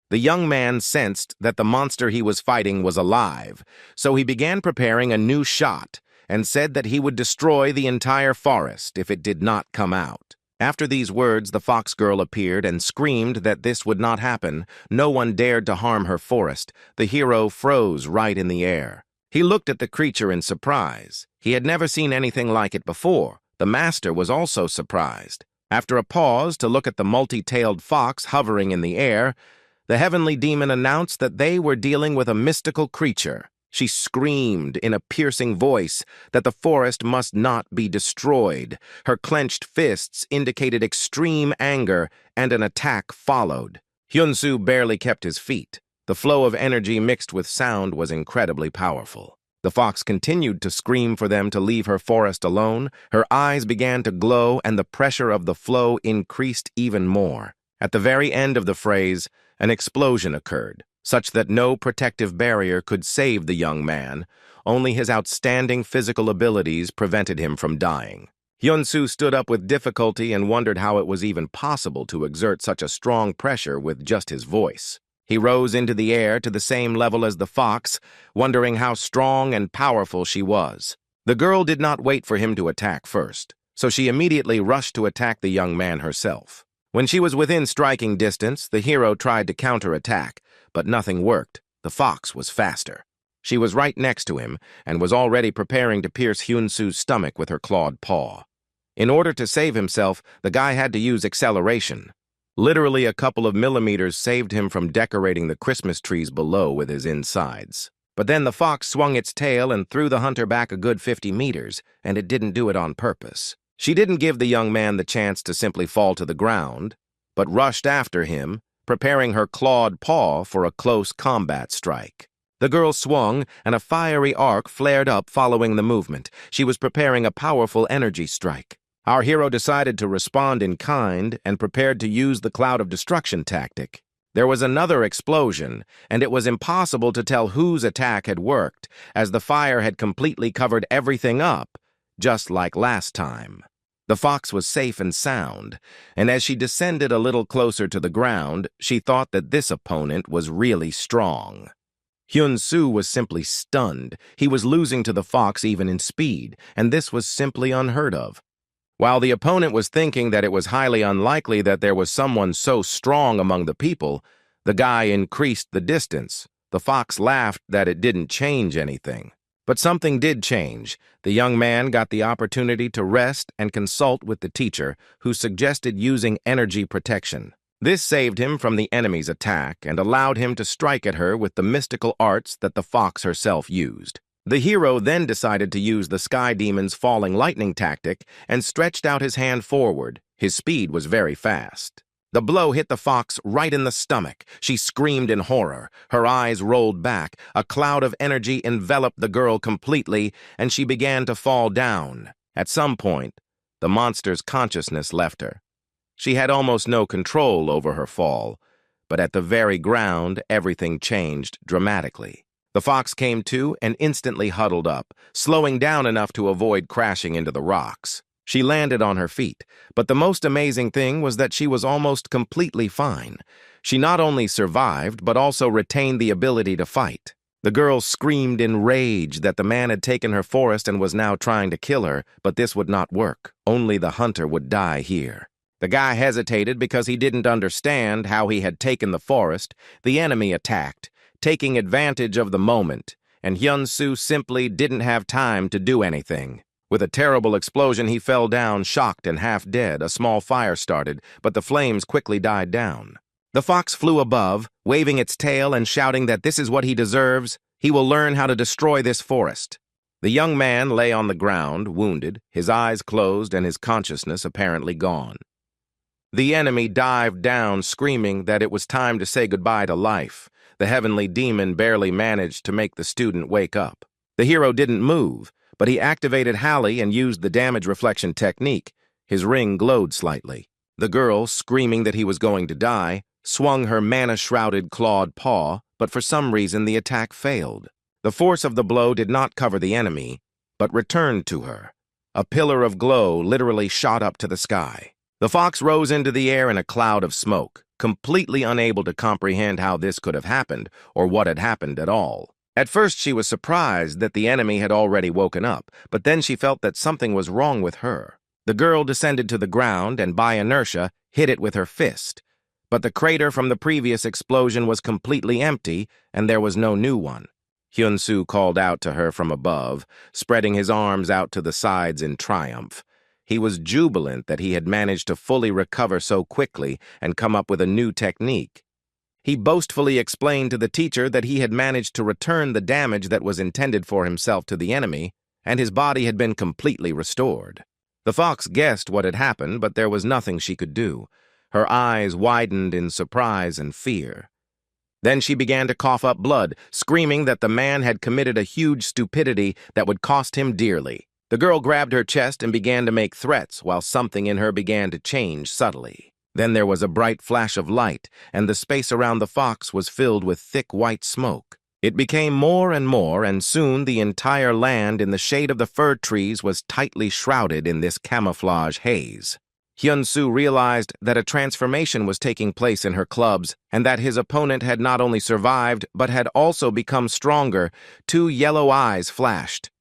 The young man sensed that the monster he was fighting was alive, so he began preparing a new shot and said that he would destroy the entire forest if it did not come out. After these words, the fox girl appeared and screamed that this would not happen. No one dared to harm her forest. The hero froze right in the air. He looked at the creature in surprise. He had never seen anything like it before. The master was also surprised. After a pause to look at the multi-tailed fox hovering in the air, the Heavenly Demon announced that they were dealing with a mystical creature. She screamed in a piercing voice that the forest must not be destroyed. Her clenched fists indicated extreme anger, and an attack followed. Hyun-soo barely kept his feet. The flow of energy mixed with sound was incredibly powerful. The fox continued to scream for them to leave her forest alone. Her eyes began to glow, and the pressure of the flow increased even more. At the very end of the phrase, an explosion occurred, such that no protective barrier could save the young man. Only his outstanding physical abilities prevented him from dying. Hyun-soo stood up with difficulty and wondered how it was even possible to exert such a strong pressure with just his voice. He rose into the air to the same level as the fox, wondering how strong and powerful she was. The girl did not wait for him to attack first, so she immediately rushed to attack the young man herself. When she was within striking distance, the hero tried to counterattack, but nothing worked. The fox was faster. She was right next to him and was already preparing to pierce Hyun-soo's stomach with her clawed paw. In order to save himself, the guy had to use acceleration. Literally a couple of millimeters saved him from decorating the Christmas trees below with his insides. But then the fox swung its tail and threw the hunter back a good 50 meters, and it didn't do it on purpose. She didn't give the young man the chance to simply fall to the ground, but rushed after him, preparing her clawed paw for a close combat strike. The girl swung, and a fiery arc flared up following the movement. She was preparing a powerful energy strike. Our hero decided to respond in kind and prepared to use the cloud of destruction tactic. There was another explosion, and it was impossible to tell whose attack had worked, as the fire had completely covered everything up, just like last time. The fox was safe and sound, and as she descended a little closer to the ground, she thought that this opponent was really strong. Hyun-soo was simply stunned. He was losing to the fox even in speed, and this was simply unheard of. While the opponent was thinking that it was highly unlikely that there was someone so strong among the people, the guy increased the distance. The fox laughed that it didn't change anything. But something did change. The young man got the opportunity to rest and consult with the teacher, who suggested using energy protection. This saved him from the enemy's attack and allowed him to strike at her with the mystical arts that the fox herself used. The hero then decided to use the Sky Demon's falling lightning tactic and stretched out his hand forward. His speed was very fast. The blow hit the fox right in the stomach. She screamed in horror. Her eyes rolled back. A cloud of energy enveloped the girl completely, and she began to fall down. At some point, the monster's consciousness left her. She had almost no control over her fall, but at the very ground, everything changed dramatically. The fox came to and instantly huddled up, slowing down enough to avoid crashing into the rocks. She landed on her feet, but the most amazing thing was that she was almost completely fine. She not only survived, but also retained the ability to fight. The girl screamed in rage that the man had taken her forest and was now trying to kill her, but this would not work. Only the hunter would die here. The guy hesitated because he didn't understand how he had taken the forest. The enemy attacked, taking advantage of the moment, and Hyun-soo simply didn't have time to do anything. With a terrible explosion, he fell down, shocked and half dead. A small fire started, but the flames quickly died down. The fox flew above, waving its tail and shouting that this is what he deserves. He will learn how to destroy this forest. The young man lay on the ground, wounded, his eyes closed and his consciousness apparently gone. The enemy dived down, screaming that it was time to say goodbye to life. The heavenly demon barely managed to make the student wake up. The hero didn't move, but he activated Hallie and used the damage reflection technique. His ring glowed slightly. The girl, screaming that he was going to die, swung her mana-shrouded clawed paw, but for some reason the attack failed. The force of the blow did not cover the enemy, but returned to her. A pillar of glow literally shot up to the sky. The fox rose into the air in a cloud of smoke, completely unable to comprehend how this could have happened or what had happened at all. At first she was surprised that the enemy had already woken up, but then she felt that something was wrong with her. The girl descended to the ground and by inertia hit it with her fist. But the crater from the previous explosion was completely empty and there was no new one. Hyun-soo called out to her from above, spreading his arms out to the sides in triumph. He was jubilant that he had managed to fully recover so quickly and come up with a new technique. He boastfully explained to the teacher that he had managed to return the damage that was intended for himself to the enemy, and his body had been completely restored. The fox guessed what had happened, but there was nothing she could do. Her eyes widened in surprise and fear. Then she began to cough up blood, screaming that the man had committed a huge stupidity that would cost him dearly. The girl grabbed her chest and began to make threats while something in her began to change subtly. Then there was a bright flash of light, and the space around the fox was filled with thick white smoke. It became more, and soon the entire land in the shade of the fir trees was tightly shrouded in this camouflage haze. Hyun-soo realized that a transformation was taking place in her clubs, and that his opponent had not only survived, but had also become stronger. Two yellow eyes flashed.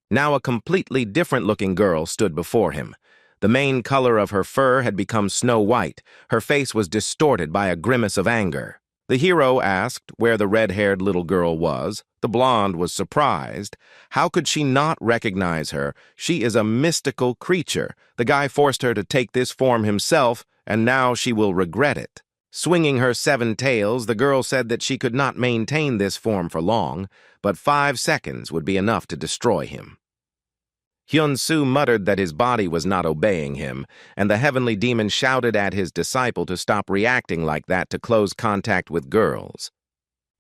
Now a completely different-looking girl stood before him. The main color of her fur had become snow white. Her face was distorted by a grimace of anger. The hero asked where the red-haired little girl was. The blonde was surprised. How could she not recognize her? She is a mystical creature. The guy forced her to take this form himself, and now she will regret it. Swinging her 7 tails, the girl said that she could not maintain this form for long, but 5 seconds would be enough to destroy him. Hyun-soo muttered that his body was not obeying him, and the heavenly demon shouted at his disciple to stop reacting like that to close contact with girls.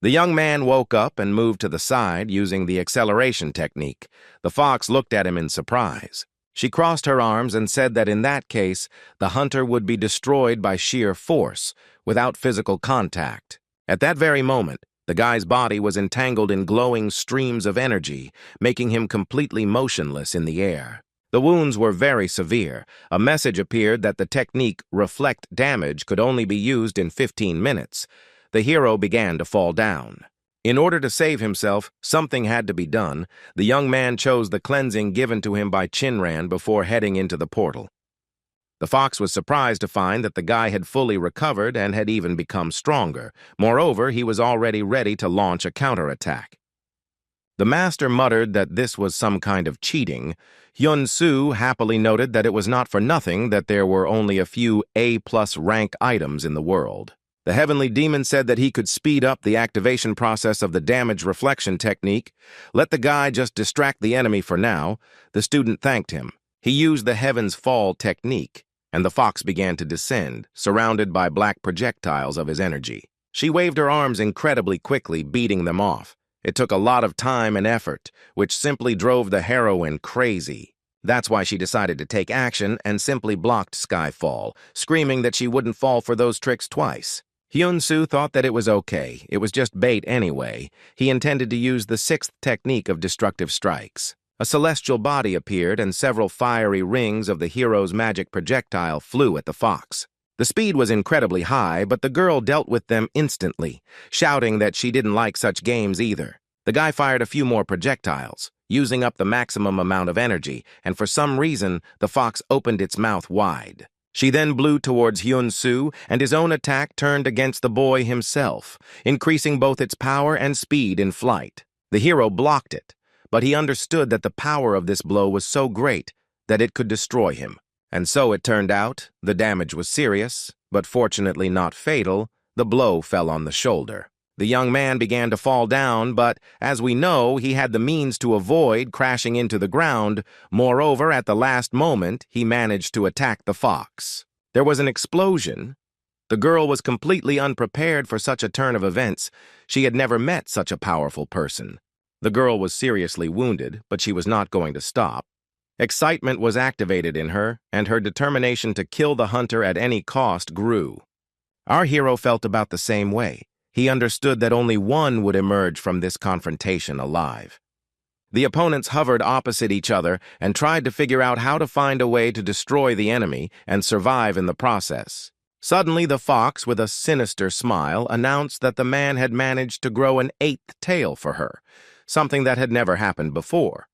The young man woke up and moved to the side using the acceleration technique. The fox looked at him in surprise. She crossed her arms and said that in that case, the hunter would be destroyed by sheer force, without physical contact. At that very moment, the guy's body was entangled in glowing streams of energy, making him completely motionless in the air. The wounds were very severe. A message appeared that the technique reflect damage could only be used in 15 minutes. The hero began to fall down. In order to save himself, something had to be done. The young man chose the cleansing given to him by Chinran before heading into the portal. The fox was surprised to find that the guy had fully recovered and had even become stronger. Moreover, he was already ready to launch a counterattack. The master muttered that this was some kind of cheating. Hyun-soo happily noted that it was not for nothing that there were only a few A+ rank items in the world. The heavenly demon said that he could speed up the activation process of the damage reflection technique. Let the guy just distract the enemy for now. The student thanked him. He used the heaven's fall technique, and the fox began to descend, surrounded by black projectiles of his energy. She waved her arms incredibly quickly, beating them off. It took a lot of time and effort, which simply drove the heroine crazy. That's why she decided to take action and simply blocked Skyfall, screaming that she wouldn't fall for those tricks twice. Hyun-soo thought that it was okay. It was just bait anyway. He intended to use the 6th technique of destructive strikes. A celestial body appeared, and several fiery rings of the hero's magic projectile flew at the fox. The speed was incredibly high, but the girl dealt with them instantly, shouting that she didn't like such games either. The guy fired a few more projectiles, using up the maximum amount of energy, and for some reason, the fox opened its mouth wide. She then blew towards Hyun-soo, and his own attack turned against the boy himself, increasing both its power and speed in flight. The hero blocked it, but he understood that the power of this blow was so great that it could destroy him. And so it turned out. The damage was serious, but fortunately not fatal. The blow fell on the shoulder. The young man began to fall down, but, as we know, he had the means to avoid crashing into the ground. Moreover, at the last moment, he managed to attack the fox. There was an explosion. The girl was completely unprepared for such a turn of events. She had never met such a powerful person. The girl was seriously wounded, but she was not going to stop. Excitement was activated in her, and her determination to kill the hunter at any cost grew. Our hero felt about the same way. He understood that only one would emerge from this confrontation alive. The opponents hovered opposite each other and tried to figure out how to find a way to destroy the enemy and survive in the process. Suddenly, the fox, with a sinister smile, announced that the man had managed to grow an 8th tail for her, something that had never happened before.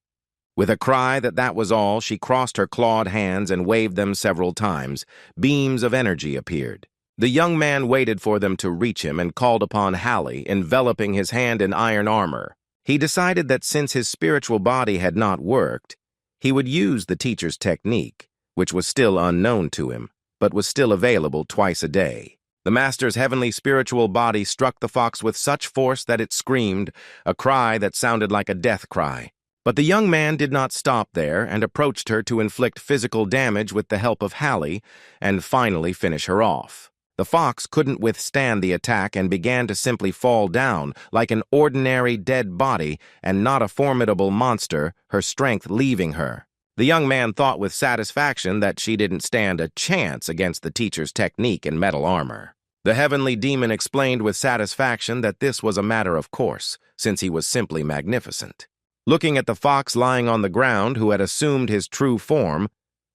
With a cry that was all, she crossed her clawed hands and waved them several times. Beams of energy appeared. The young man waited for them to reach him and called upon Hallie, enveloping his hand in iron armor. He decided that since his spiritual body had not worked, he would use the teacher's technique, which was still unknown to him, but was still available twice a day. The master's heavenly spiritual body struck the fox with such force that it screamed, a cry that sounded like a death cry. But the young man did not stop there and approached her to inflict physical damage with the help of Hallie and finally finish her off. The fox couldn't withstand the attack and began to simply fall down like an ordinary dead body and not a formidable monster, her strength leaving her. The young man thought with satisfaction that she didn't stand a chance against the teacher's technique in metal armor. The heavenly demon explained with satisfaction that this was a matter of course, since he was simply magnificent. Looking at the fox lying on the ground who had assumed his true form,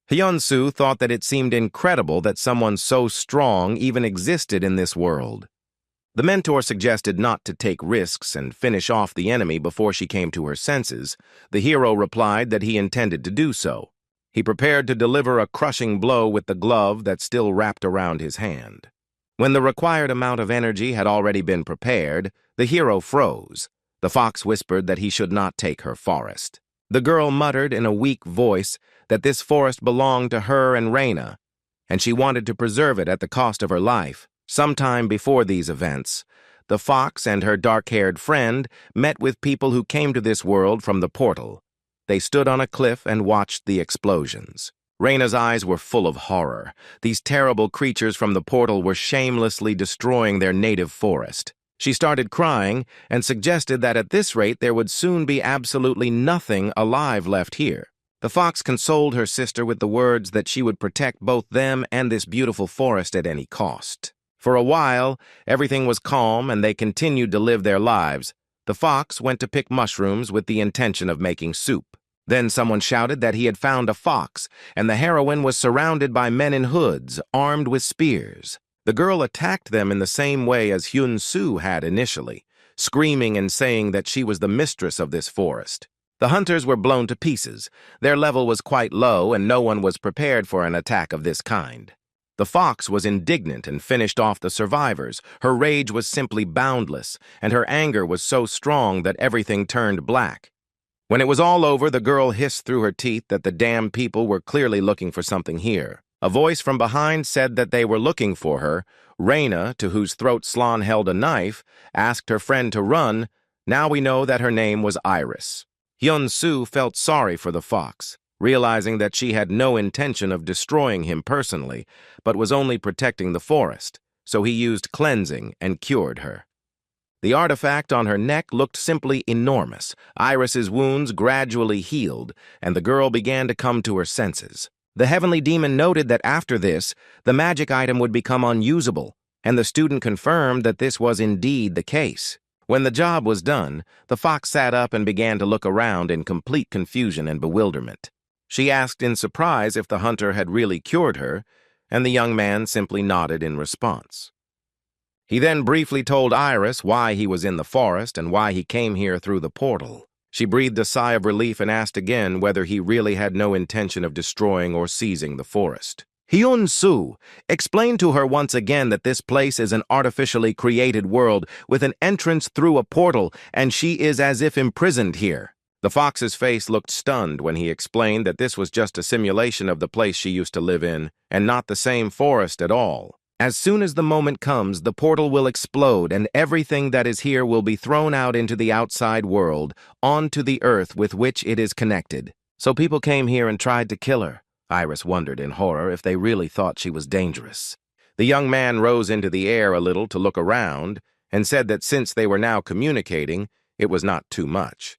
Hyun-soo thought that it seemed incredible that someone so strong even existed in this world. The mentor suggested not to take risks and finish off the enemy before she came to her senses. The hero replied that he intended to do so. He prepared to deliver a crushing blow with the glove that still wrapped around his hand. When the required amount of energy had already been prepared, the hero froze. The fox whispered that he should not take her forest. The girl muttered in a weak voice that this forest belonged to her and Raina, and she wanted to preserve it at the cost of her life. Sometime before these events, the fox and her dark-haired friend met with people who came to this world from the portal. They stood on a cliff and watched the explosions. Raina's eyes were full of horror. These terrible creatures from the portal were shamelessly destroying their native forest. She started crying and suggested that at this rate there would soon be absolutely nothing alive left here. The fox consoled her sister with the words that she would protect both them and this beautiful forest at any cost. For a while, everything was calm and they continued to live their lives. The fox went to pick mushrooms with the intention of making soup. Then someone shouted that he had found a fox, and the heroine was surrounded by men in hoods, armed with spears. The girl attacked them in the same way as Hyun-soo had initially, screaming and saying that she was the mistress of this forest. The hunters were blown to pieces. Their level was quite low, and no one was prepared for an attack of this kind. The fox was indignant and finished off the survivors. Her rage was simply boundless, and her anger was so strong that everything turned black. When it was all over, the girl hissed through her teeth that the damn people were clearly looking for something here. A voice from behind said that they were looking for her. Raina, to whose throat Slan held a knife, asked her friend to run. Now we know that her name was Iris. Hyun-soo felt sorry for the fox, realizing that she had no intention of destroying him personally, but was only protecting the forest, so he used cleansing and cured her. The artifact on her neck looked simply enormous. Iris's wounds gradually healed, and the girl began to come to her senses. The heavenly demon noted that after this, the magic item would become unusable, and the student confirmed that this was indeed the case. When the job was done, the fox sat up and began to look around in complete confusion and bewilderment. She asked in surprise if the hunter had really cured her, and the young man simply nodded in response. He then briefly told Iris why he was in the forest and why he came here through the portal. She breathed a sigh of relief and asked again whether he really had no intention of destroying or seizing the forest. Hyun-soo explained to her once again that this place is an artificially created world with an entrance through a portal, and she is as if imprisoned here. The fox's face looked stunned when he explained that this was just a simulation of the place she used to live in, and not the same forest at all. As soon as the moment comes, the portal will explode and everything that is here will be thrown out into the outside world, onto the earth with which it is connected. So people came here and tried to kill her. Iris wondered in horror if they really thought she was dangerous. The young man rose into the air a little to look around and said that since they were now communicating, it was not too much.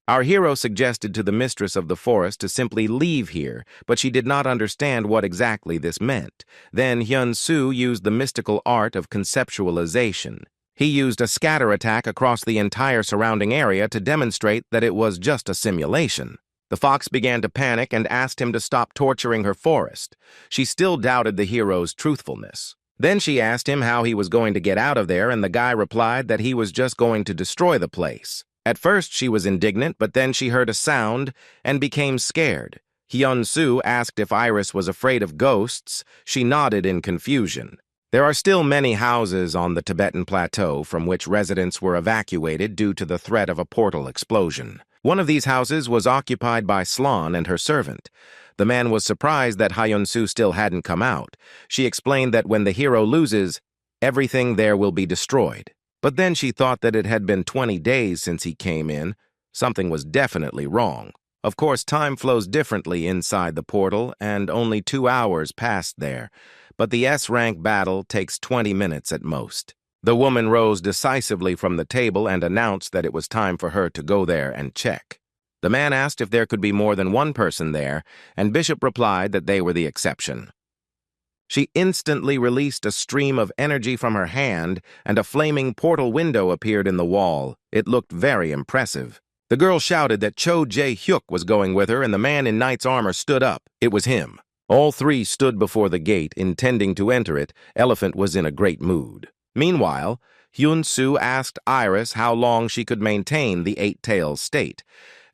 Our hero suggested to the mistress of the forest to simply leave here, but she did not understand what exactly this meant. Then Hyun-soo used the mystical art of conceptualization. He used a scatter attack across the entire surrounding area to demonstrate that it was just a simulation. The fox began to panic and asked him to stop torturing her forest. She still doubted the hero's truthfulness. Then she asked him how he was going to get out of there, and the guy replied that he was just going to destroy the place. At first, she was indignant, but then she heard a sound and became scared. Hyun-soo asked if Iris was afraid of ghosts. She nodded in confusion. There are still many houses on the Tibetan plateau from which residents were evacuated due to the threat of a portal explosion. One of these houses was occupied by Slan and her servant. The man was surprised that Hyun-soo still hadn't come out. She explained that when the hero loses, everything there will be destroyed. But then she thought that it had been 20 days since he came in. Something was definitely wrong. Of course, time flows differently inside the portal, and only 2 hours passed there. But the S-rank battle takes 20 minutes at most. The woman rose decisively from the table and announced that it was time for her to go there and check. The man asked if there could be more than one person there, and Bishop replied that they were the exception. She instantly released a stream of energy from her hand, and a flaming portal window appeared in the wall. It looked very impressive. The girl shouted that Cho Jae-hyuk was going with her, and the man in knight's armor stood up. It was him. All three stood before the gate, intending to enter it. Elephant was in a great mood. Meanwhile, Hyun-soo asked Iris how long she could maintain the eight-tailed state,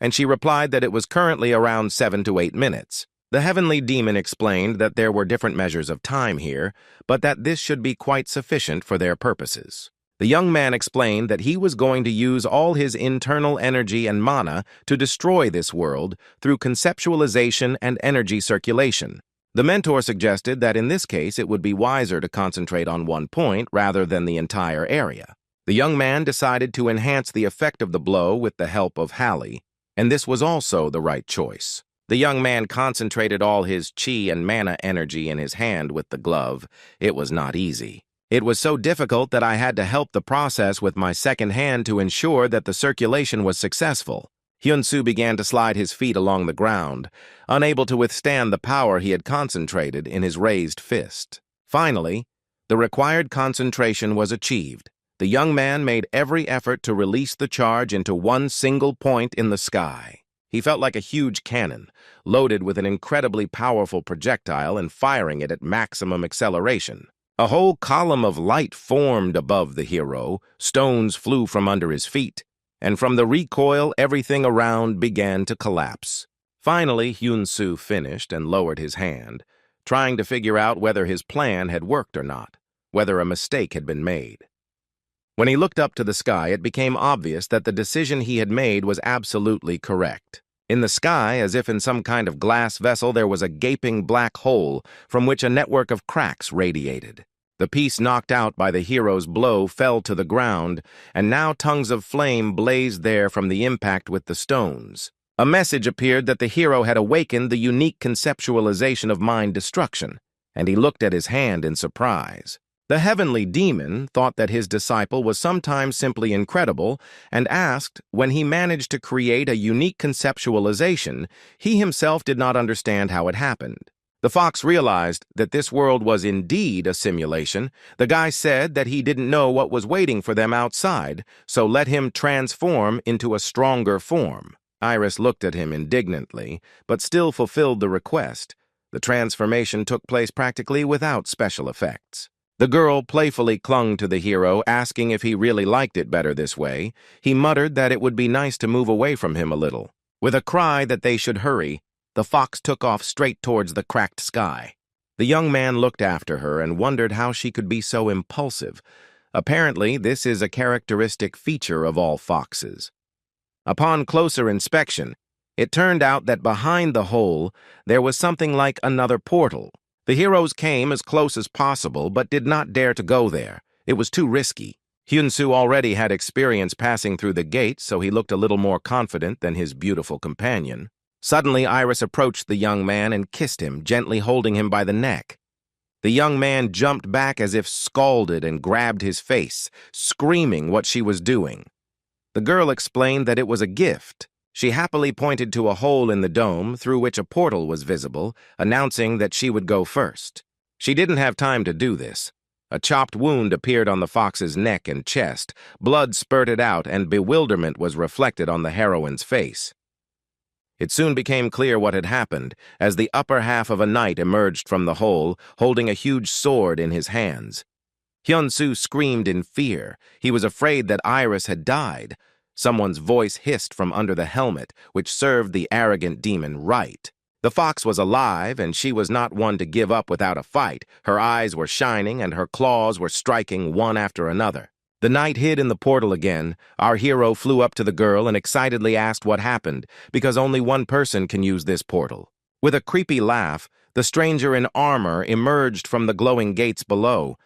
and she replied that it was currently around 7 to 8 minutes. The heavenly demon explained that there were different measures of time here, but that this should be quite sufficient for their purposes. The young man explained that he was going to use all his internal energy and mana to destroy this world through conceptualization and energy circulation. The mentor suggested that in this case it would be wiser to concentrate on one point rather than the entire area. The young man decided to enhance the effect of the blow with the help of Hallie, and this was also the right choice. The young man concentrated all his chi and mana energy in his hand with the glove. It was not easy. It was so difficult that I had to help the process with my second hand to ensure that the circulation was successful. Hyun-soo began to slide his feet along the ground, unable to withstand the power he had concentrated in his raised fist. Finally, the required concentration was achieved. The young man made every effort to release the charge into one single point in the sky. He felt like a huge cannon, loaded with an incredibly powerful projectile and firing it at maximum acceleration. A whole column of light formed above the hero, stones flew from under his feet, and from the recoil everything around began to collapse. Finally, Hyun-soo finished and lowered his hand, trying to figure out whether his plan had worked or not, whether a mistake had been made. When he looked up to the sky, it became obvious that the decision he had made was absolutely correct. In the sky, as if in some kind of glass vessel, there was a gaping black hole from which a network of cracks radiated. The piece knocked out by the hero's blow fell to the ground, and now tongues of flame blazed there from the impact with the stones. A message appeared that the hero had awakened the unique conceptualization of mind destruction, and he looked at his hand in surprise. The heavenly demon thought that his disciple was sometimes simply incredible and asked, when he managed to create a unique conceptualization, he himself did not understand how it happened. The fox realized that this world was indeed a simulation. The guy said that he didn't know what was waiting for them outside, so let him transform into a stronger form. Iris looked at him indignantly, but still fulfilled the request. The transformation took place practically without special effects. The girl playfully clung to the hero, asking if he really liked it better this way. He muttered that it would be nice to move away from him a little. With a cry that they should hurry, the fox took off straight towards the cracked sky. The young man looked after her and wondered how she could be so impulsive. Apparently, this is a characteristic feature of all foxes. Upon closer inspection, it turned out that behind the hole, there was something like another portal. The heroes came as close as possible, but did not dare to go there. It was too risky. Hyun-soo already had experience passing through the gate, so he looked a little more confident than his beautiful companion. Suddenly, Iris approached the young man and kissed him, gently holding him by the neck. The young man jumped back as if scalded and grabbed his face, screaming what she was doing. The girl explained that it was a gift. She happily pointed to a hole in the dome through which a portal was visible, announcing that she would go first. She didn't have time to do this. A chopped wound appeared on the fox's neck and chest, blood spurted out, and bewilderment was reflected on the heroine's face. It soon became clear what had happened, as the upper half of a knight emerged from the hole, holding a huge sword in his hands. Hyun-soo screamed in fear. He was afraid that Iris had died. Someone's voice hissed from under the helmet, which served the arrogant demon right. The fox was alive, and she was not one to give up without a fight. Her eyes were shining, and her claws were striking one after another. The knight hid in the portal again. Our hero flew up to the girl and excitedly asked what happened, because only one person can use this portal. With a creepy laugh, the stranger in armor emerged from the glowing gates below.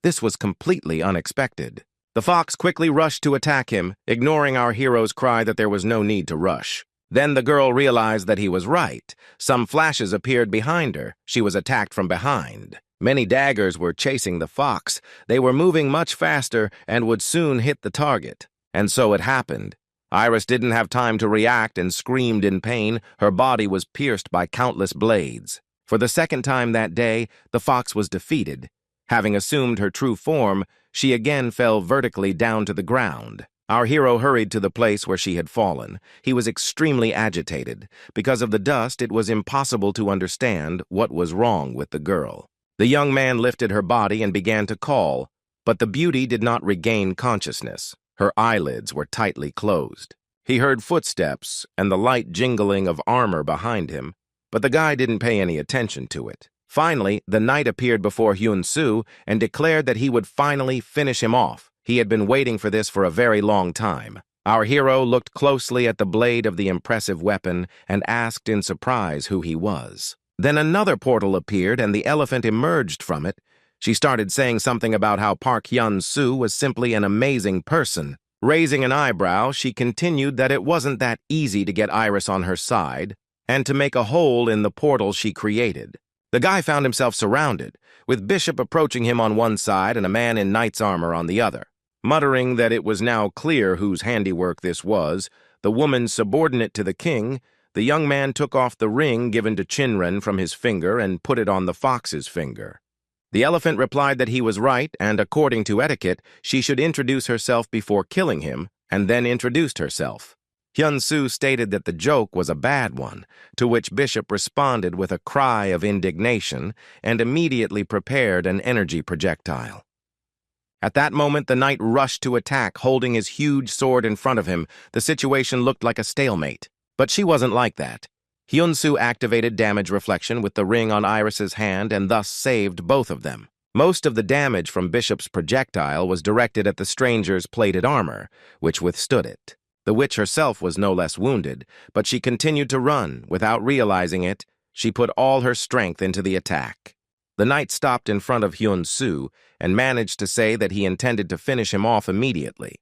This was completely unexpected. The fox quickly rushed to attack him, ignoring our hero's cry that there was no need to rush. Then the girl realized that he was right. Some flashes appeared behind her. She was attacked from behind. Many daggers were chasing the fox. They were moving much faster and would soon hit the target. And so it happened. Iris didn't have time to react and screamed in pain. Her body was pierced by countless blades. For the second time that day, the fox was defeated. Having assumed her true form, she again fell vertically down to the ground. Our hero hurried to the place where she had fallen. He was extremely agitated. Because of the dust, it was impossible to understand what was wrong with the girl. The young man lifted her body and began to call, but the beauty did not regain consciousness. Her eyelids were tightly closed. He heard footsteps and the light jingling of armor behind him, but the guy didn't pay any attention to it. Finally, the knight appeared before Hyun-soo and declared that he would finally finish him off. He had been waiting for this for a very long time. Our hero looked closely at the blade of the impressive weapon and asked in surprise who he was. Then another portal appeared and the elephant emerged from it. She started saying something about how Park Hyun-soo was simply an amazing person. Raising an eyebrow, she continued that it wasn't that easy to get Iris on her side and to make a hole in the portal she created. The guy found himself surrounded, with Bishop approaching him on one side and a man in knight's armor on the other. Muttering that it was now clear whose handiwork this was, the woman subordinate to the king, the young man took off the ring given to Chinren from his finger and put it on the fox's finger. The elephant replied that he was right, and according to etiquette, she should introduce herself before killing him, and then introduced herself. Hyun-soo stated that the joke was a bad one, to which Bishop responded with a cry of indignation and immediately prepared an energy projectile. At that moment, the knight rushed to attack, holding his huge sword in front of him. The situation looked like a stalemate. But she wasn't like that. Hyun-soo activated damage reflection with the ring on Iris's hand and thus saved both of them. Most of the damage from Bishop's projectile was directed at the stranger's plated armor, which withstood it. The witch herself was no less wounded, but she continued to run. Without realizing it, she put all her strength into the attack. The knight stopped in front of Hyun-soo and managed to say that he intended to finish him off immediately.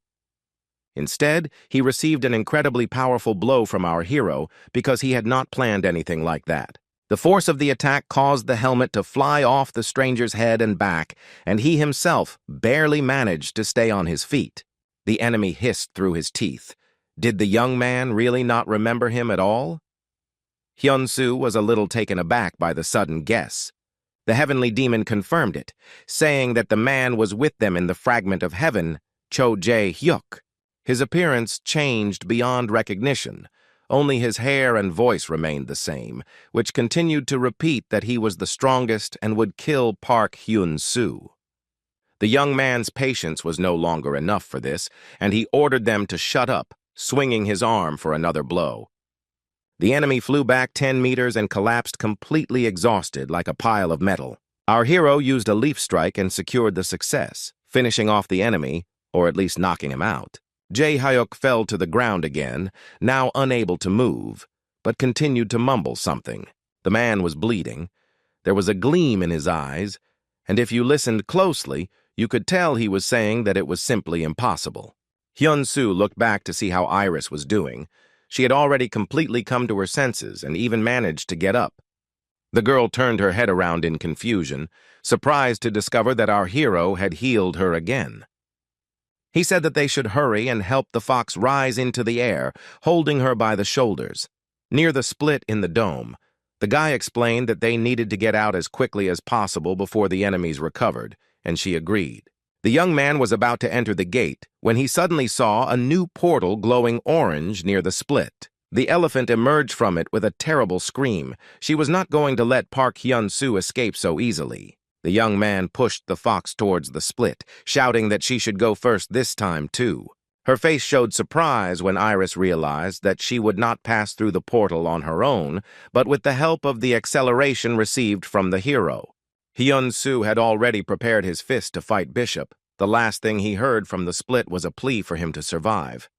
Instead, he received an incredibly powerful blow from our hero because he had not planned anything like that. The force of the attack caused the helmet to fly off the stranger's head and back, and he himself barely managed to stay on his feet. The enemy hissed through his teeth. Did the young man really not remember him at all? Hyun-soo was a little taken aback by the sudden guess. The heavenly demon confirmed it, saying that the man was with them in the fragment of heaven, Cho-jae-hyuk. His appearance changed beyond recognition. Only his hair and voice remained the same, which continued to repeat that he was the strongest and would kill Park Hyun-soo. The young man's patience was no longer enough for this, and he ordered them to shut up, swinging his arm for another blow. The enemy flew back 10 meters and collapsed completely exhausted like a pile of metal. Our hero used a leaf strike and secured the success, finishing off the enemy, or at least knocking him out. Jae-hyuk fell to the ground again, now unable to move, but continued to mumble something. The man was bleeding. There was a gleam in his eyes, and if you listened closely, you could tell he was saying that it was simply impossible. Hyun-soo looked back to see how Iris was doing. She had already completely come to her senses and even managed to get up. The girl turned her head around in confusion, surprised to discover that our hero had healed her again. He said that they should hurry and help the fox rise into the air, holding her by the shoulders. Near the split in the dome, the guy explained that they needed to get out as quickly as possible before the enemies recovered, and she agreed. The young man was about to enter the gate when he suddenly saw a new portal glowing orange near the split. The elephant emerged from it with a terrible scream. She was not going to let Park Hyun-soo escape so easily. The young man pushed the fox towards the split, shouting that she should go first this time, too. Her face showed surprise when Iris realized that she would not pass through the portal on her own, but with the help of the acceleration received from the hero. Hyun-soo had already prepared his fist to fight Bishop. The last thing he heard from the split was a plea for him to survive.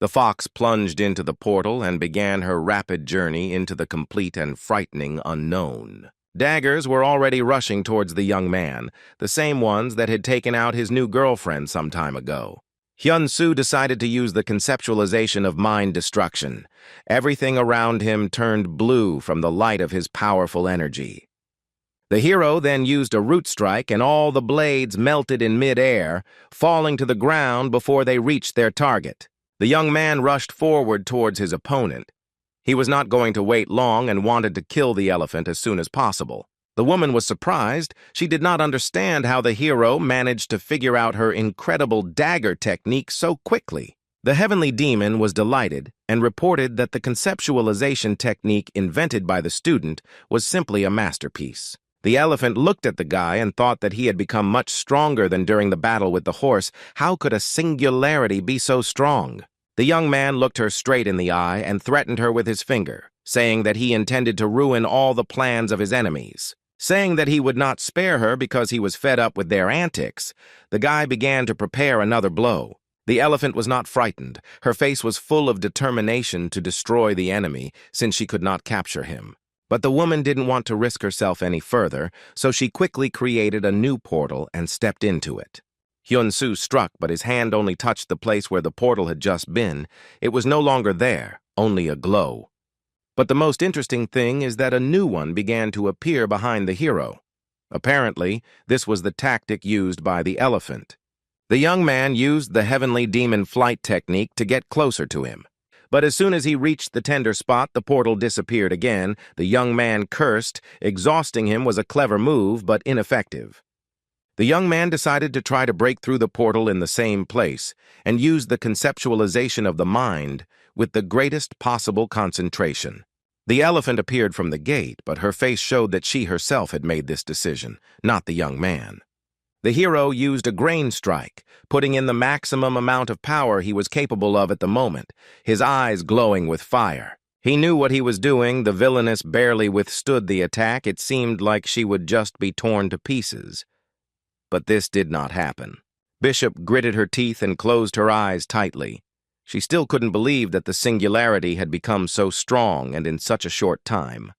The fox plunged into the portal and began her rapid journey into the complete and frightening unknown. Daggers were already rushing towards the young man, the same ones that had taken out his new girlfriend some time ago. Hyun-soo decided to use the conceptualization of mind destruction. Everything around him turned blue from the light of his powerful energy. The hero then used a root strike and all the blades melted in mid-air, falling to the ground before they reached their target. The young man rushed forward towards his opponent. He was not going to wait long and wanted to kill the elephant as soon as possible. The woman was surprised. She did not understand how the hero managed to figure out her incredible dagger technique so quickly. The heavenly demon was delighted and reported that the conceptualization technique invented by the student was simply a masterpiece. The elephant looked at the guy and thought that he had become much stronger than during the battle with the horse. How could a singularity be so strong? The young man looked her straight in the eye and threatened her with his finger, saying that he intended to ruin all the plans of his enemies. Saying that he would not spare her because he was fed up with their antics, the guy began to prepare another blow. The elephant was not frightened. Her face was full of determination to destroy the enemy, since she could not capture him. But the woman didn't want to risk herself any further, so she quickly created a new portal and stepped into it. Hyun-soo struck, but his hand only touched the place where the portal had just been. It was no longer there, only a glow. But the most interesting thing is that a new one began to appear behind the hero. Apparently, this was the tactic used by the elephant. The young man used the heavenly demon flight technique to get closer to him. But as soon as he reached the tender spot, the portal disappeared again. The young man cursed. Exhausting him was a clever move, but ineffective. The young man decided to try to break through the portal in the same place and use the conceptualization of the mind with the greatest possible concentration. The elephant appeared from the gate, but her face showed that she herself had made this decision, not the young man. The hero used a grain strike, putting in the maximum amount of power he was capable of at the moment, his eyes glowing with fire. He knew what he was doing. The villainess barely withstood the attack. It seemed like she would just be torn to pieces. But this did not happen. Bishop gritted her teeth and closed her eyes tightly. She still couldn't believe that the singularity had become so strong and in such a short time.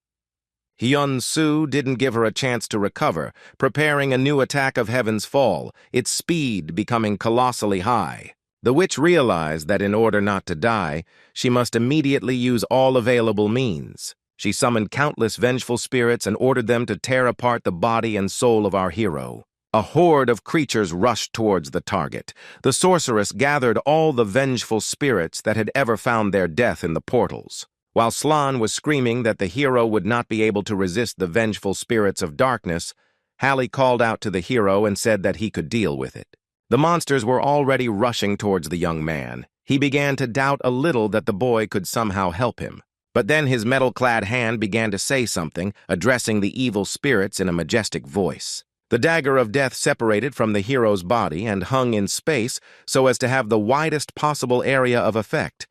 Hyun-soo didn't give her a chance to recover, preparing a new attack of Heaven's Fall, its speed becoming colossally high. The witch realized that in order not to die, she must immediately use all available means. She summoned countless vengeful spirits and ordered them to tear apart the body and soul of our hero. A horde of creatures rushed towards the target. The sorceress gathered all the vengeful spirits that had ever found their death in the portals. While Slan was screaming that the hero would not be able to resist the vengeful spirits of darkness, Hallie called out to the hero and said that he could deal with it. The monsters were already rushing towards the young man. He began to doubt a little that the boy could somehow help him. But then his metal-clad hand began to say something, addressing the evil spirits in a majestic voice. The dagger of death separated from the hero's body and hung in space so as to have the widest possible area of effect.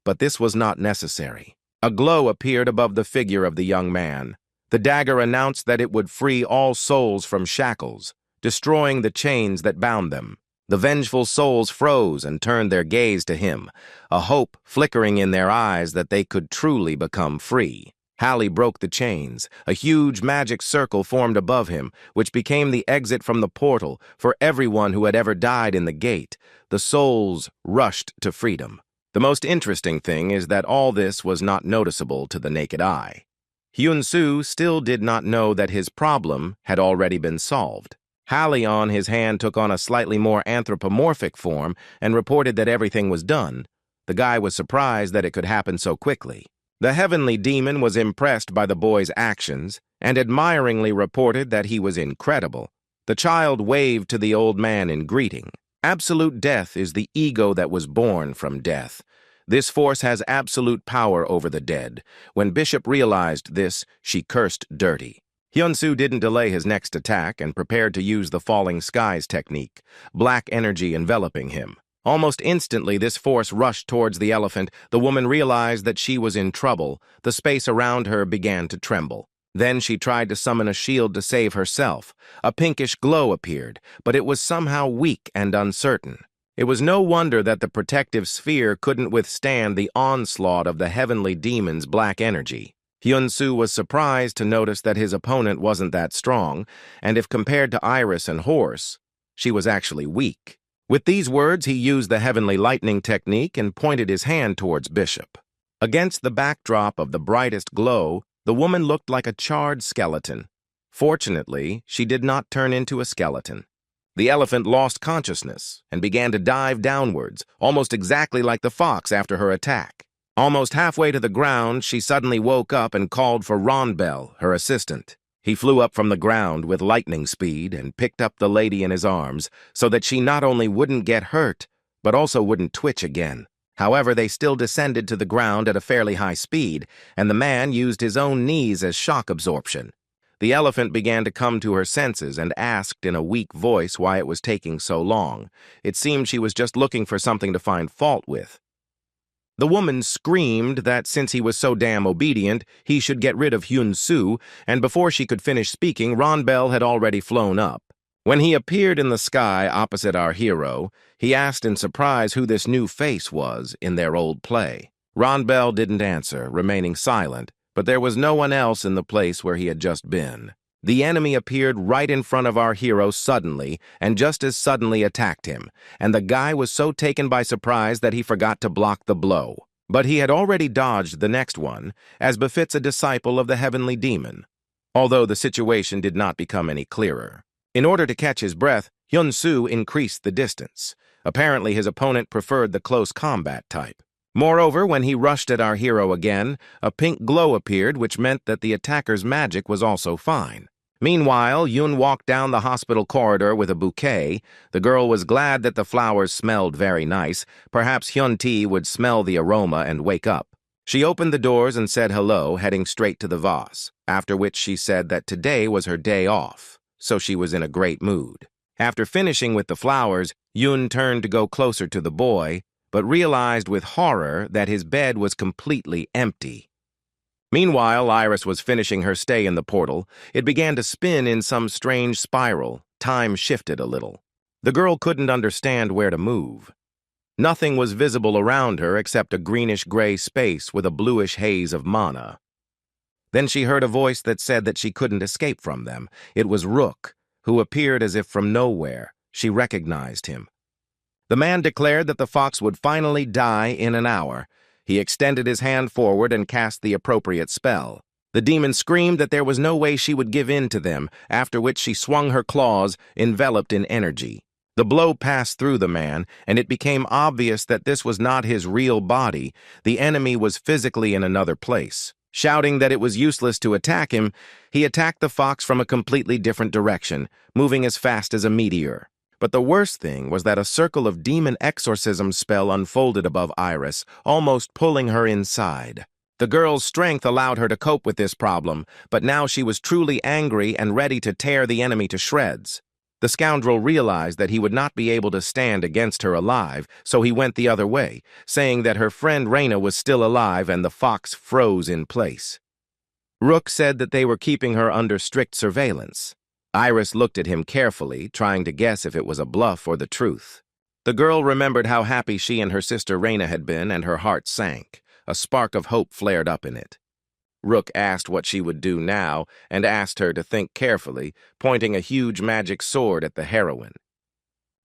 But this was not necessary. A glow appeared above the figure of the young man. The dagger announced that it would free all souls from shackles, destroying the chains that bound them. The vengeful souls froze and turned their gaze to him, a hope flickering in their eyes that they could truly become free. Hallie broke the chains. A huge magic circle formed above him, which became the exit from the portal for everyone who had ever died in the gate. The souls rushed to freedom. The most interesting thing is that all this was not noticeable to the naked eye. Hyun-soo still did not know that his problem had already been solved. Hallie on his hand took on a slightly more anthropomorphic form and reported that everything was done. The guy was surprised that it could happen so quickly. The heavenly demon was impressed by the boy's actions and admiringly reported that he was incredible. The child waved to the old man in greeting. Absolute death is the ego that was born from death. This force has absolute power over the dead. When Bishop realized this, she cursed dirty. Hyun-soo didn't delay his next attack and prepared to use the falling skies technique, black energy enveloping him. Almost instantly, this force rushed towards the elephant. The woman realized that she was in trouble. The space around her began to tremble. Then she tried to summon a shield to save herself. A pinkish glow appeared, but it was somehow weak and uncertain. It was no wonder that the protective sphere couldn't withstand the onslaught of the heavenly demon's black energy. Hyun-soo was surprised to notice that his opponent wasn't that strong, and if compared to Iris and Horse, she was actually weak. With these words, he used the heavenly lightning technique and pointed his hand towards Bishop. Against the backdrop of the brightest glow, the woman looked like a charred skeleton. Fortunately, she did not turn into a skeleton. The elephant lost consciousness and began to dive downwards, almost exactly like the fox after her attack. Almost halfway to the ground, she suddenly woke up and called for Ronbel, her assistant. He flew up from the ground with lightning speed and picked up the lady in his arms so that she not only wouldn't get hurt, but also wouldn't twitch again. However, they still descended to the ground at a fairly high speed, and the man used his own knees as shock absorption. The elephant began to come to her senses and asked in a weak voice why it was taking so long. It seemed she was just looking for something to find fault with. The woman screamed that since he was so damn obedient, he should get rid of Hyun-soo, and before she could finish speaking, Ronbel had already flown up. When he appeared in the sky opposite our hero, he asked in surprise who this new face was in their old play. Ronbel didn't answer, remaining silent, but there was no one else in the place where he had just been. The enemy appeared right in front of our hero suddenly, and just as suddenly attacked him, and the guy was so taken by surprise that he forgot to block the blow. But he had already dodged the next one, as befits a disciple of the heavenly demon, although the situation did not become any clearer. In order to catch his breath, Hyun-soo increased the distance. Apparently his opponent preferred the close combat type. Moreover, when he rushed at our hero again, a pink glow appeared, which meant that the attacker's magic was also fine. Meanwhile, Yoon walked down the hospital corridor with a bouquet. The girl was glad that the flowers smelled very nice. Perhaps Hyun-tae would smell the aroma and wake up. She opened the doors and said hello, heading straight to the vase, after which she said that today was her day off, so she was in a great mood. After finishing with the flowers, Yoon turned to go closer to the boy, but realized with horror that his bed was completely empty. Meanwhile, Iris was finishing her stay in the portal. It began to spin in some strange spiral. Time shifted a little. The girl couldn't understand where to move. Nothing was visible around her except a greenish-gray space with a bluish haze of mana. Then she heard a voice that said that she couldn't escape from them. It was Rook, who appeared as if from nowhere. She recognized him. The man declared that the fox would finally die in an hour. He extended his hand forward and cast the appropriate spell. The demon screamed that there was no way she would give in to them, after which she swung her claws, enveloped in energy. The blow passed through the man, and it became obvious that this was not his real body. The enemy was physically in another place. Shouting that it was useless to attack him, he attacked the fox from a completely different direction, moving as fast as a meteor. But the worst thing was that a circle of demon exorcism spell unfolded above Iris, almost pulling her inside. The girl's strength allowed her to cope with this problem, but now she was truly angry and ready to tear the enemy to shreds. The scoundrel realized that he would not be able to stand against her alive, so he went the other way, saying that her friend Raina was still alive and the fox froze in place. Rook said that they were keeping her under strict surveillance. Iris looked at him carefully, trying to guess if it was a bluff or the truth. The girl remembered how happy she and her sister Raina had been, and her heart sank. A spark of hope flared up in it. Rook asked what she would do now, and asked her to think carefully, pointing a huge magic sword at the heroine.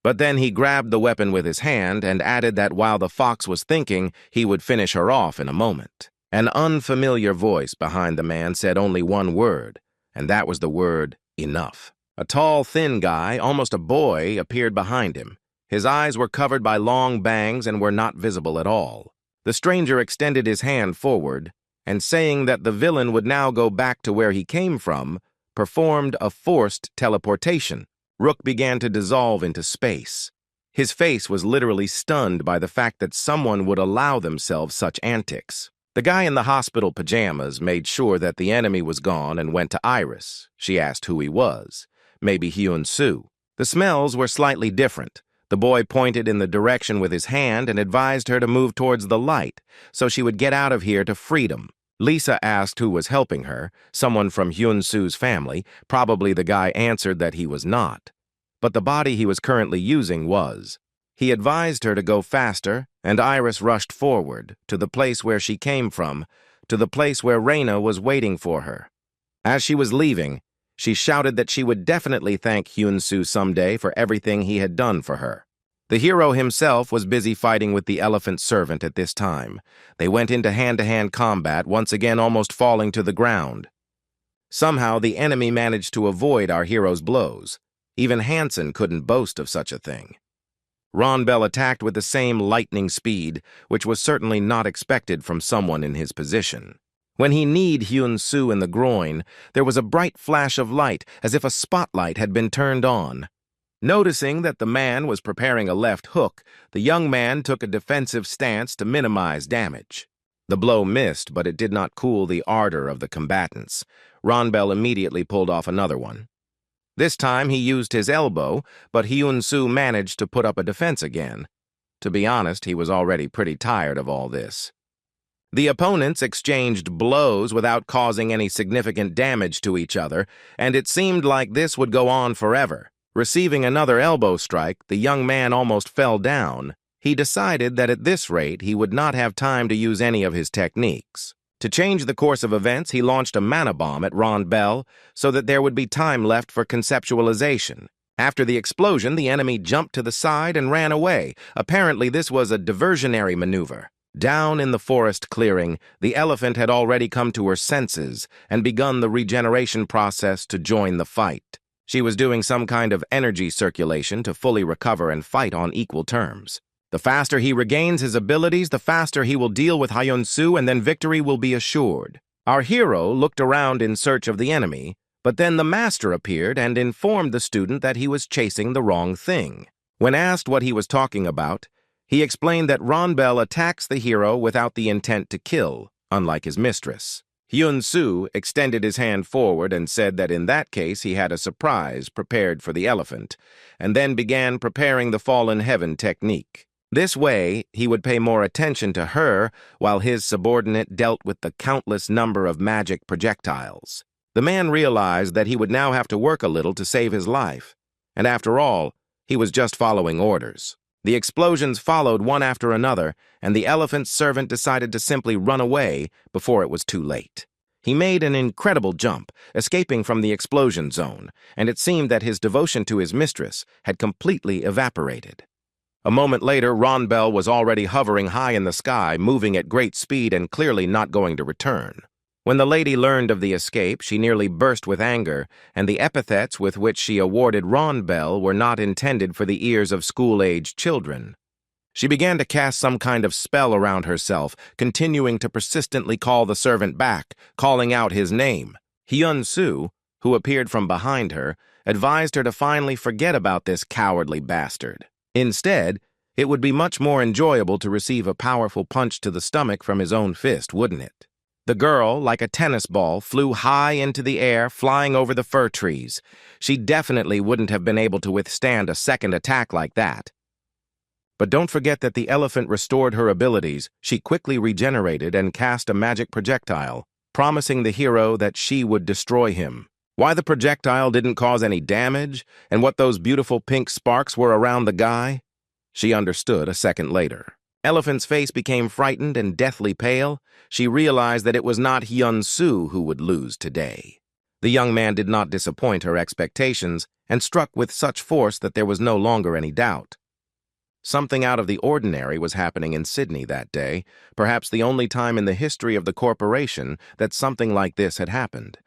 But then he grabbed the weapon with his hand and added that while the fox was thinking, he would finish her off in a moment. An unfamiliar voice behind the man said only one word, and that was the word enough. A tall, thin guy, almost a boy, appeared behind him. His eyes were covered by long bangs and were not visible at all. The stranger extended his hand forward, and saying that the villain would now go back to where he came from, performed a forced teleportation. Rook began to dissolve into space. His face was literally stunned by the fact that someone would allow themselves such antics. The guy in the hospital pajamas made sure that the enemy was gone and went to Iris. She asked who he was. Maybe Hyun-soo. The smells were slightly different. The boy pointed in the direction with his hand and advised her to move towards the light, so she would get out of here to freedom. Lisa asked who was helping her, someone from Hyun-soo's family. Probably the guy answered that he was not. But the body he was currently using was. He advised her to go faster, and Iris rushed forward, to the place where she came from, to the place where Raina was waiting for her. As she was leaving, she shouted that she would definitely thank Hyun-soo someday for everything he had done for her. The hero himself was busy fighting with the elephant servant at this time. They went into hand-to-hand combat, once again almost falling to the ground. Somehow the enemy managed to avoid our hero's blows. Even Hansen couldn't boast of such a thing. Ronbel attacked with the same lightning speed, which was certainly not expected from someone in his position. When he kneed Hyun-soo in the groin, there was a bright flash of light, as if a spotlight had been turned on. Noticing that the man was preparing a left hook, the young man took a defensive stance to minimize damage. The blow missed, but it did not cool the ardor of the combatants. Ronbel immediately pulled off another one. This time he used his elbow, but Hyun-soo managed to put up a defense again. To be honest, he was already pretty tired of all this. The opponents exchanged blows without causing any significant damage to each other, and it seemed like this would go on forever. Receiving another elbow strike, the young man almost fell down. He decided that at this rate he would not have time to use any of his techniques. To change the course of events, he launched a mana bomb at Ronbel so that there would be time left for conceptualization. After the explosion, the enemy jumped to the side and ran away. Apparently, this was a diversionary maneuver. Down in the forest clearing, the elephant had already come to her senses and begun the regeneration process to join the fight. She was doing some kind of energy circulation to fully recover and fight on equal terms. The faster he regains his abilities, the faster he will deal with Hyun-soo, and then victory will be assured. Our hero looked around in search of the enemy, but then the master appeared and informed the student that he was chasing the wrong thing. When asked what he was talking about, he explained that Ronbel attacks the hero without the intent to kill, unlike his mistress. Hyun-soo extended his hand forward and said that in that case he had a surprise prepared for the elephant, and then began preparing the fallen heaven technique. This way, he would pay more attention to her while his subordinate dealt with the countless number of magic projectiles. The man realized that he would now have to work a little to save his life, and after all, he was just following orders. The explosions followed one after another, and the elephant's servant decided to simply run away before it was too late. He made an incredible jump, escaping from the explosion zone, and it seemed that his devotion to his mistress had completely evaporated. A moment later, Ronbel was already hovering high in the sky, moving at great speed and clearly not going to return. When the lady learned of the escape, she nearly burst with anger, and the epithets with which she awarded Ronbel were not intended for the ears of school-aged children. She began to cast some kind of spell around herself, continuing to persistently call the servant back, calling out his name. Hyun-soo, who appeared from behind her, advised her to finally forget about this cowardly bastard. Instead, it would be much more enjoyable to receive a powerful punch to the stomach from his own fist, wouldn't it? The girl, like a tennis ball, flew high into the air, flying over the fir trees. She definitely wouldn't have been able to withstand a second attack like that. But don't forget that the elephant restored her abilities. She quickly regenerated and cast a magic projectile, promising the hero that she would destroy him. Why the projectile didn't cause any damage, and what those beautiful pink sparks were around the guy, she understood a second later. Elephant's face became frightened and deathly pale. She realized that it was not Hyun-soo who would lose today. The young man did not disappoint her expectations and struck with such force that there was no longer any doubt. Something out of the ordinary was happening in Sydney that day, perhaps the only time in the history of the corporation that something like this had happened.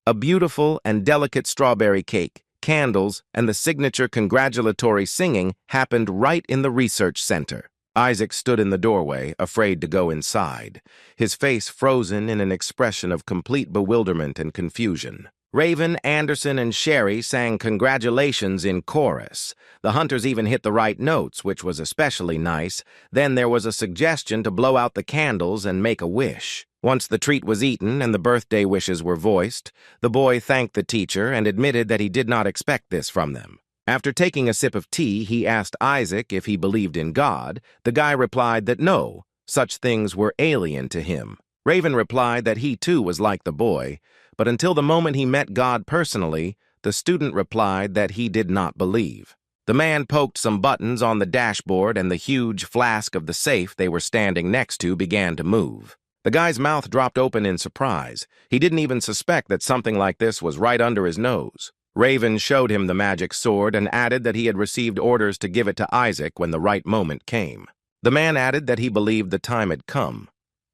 A beautiful and delicate strawberry cake, candles, and the signature congratulatory singing happened right in the research center. Isaac stood in the doorway, afraid to go inside, his face frozen in an expression of complete bewilderment and confusion. Raven, Anderson, and Sherry sang congratulations in chorus. The hunters even hit the right notes, which was especially nice. Then there was a suggestion to blow out the candles and make a wish. Once the treat was eaten and the birthday wishes were voiced, the boy thanked the teacher and admitted that he did not expect this from them. After taking a sip of tea, he asked Isaac if he believed in God. The guy replied that no, such things were alien to him. Raven replied that he too was like the boy, but until the moment he met God personally, the student replied that he did not believe. The man poked some buttons on the dashboard and the huge flask of the safe they were standing next to began to move. The guy's mouth dropped open in surprise. He didn't even suspect that something like this was right under his nose. Raven showed him the magic sword and added that he had received orders to give it to Isaac when the right moment came. The man added that he believed the time had come,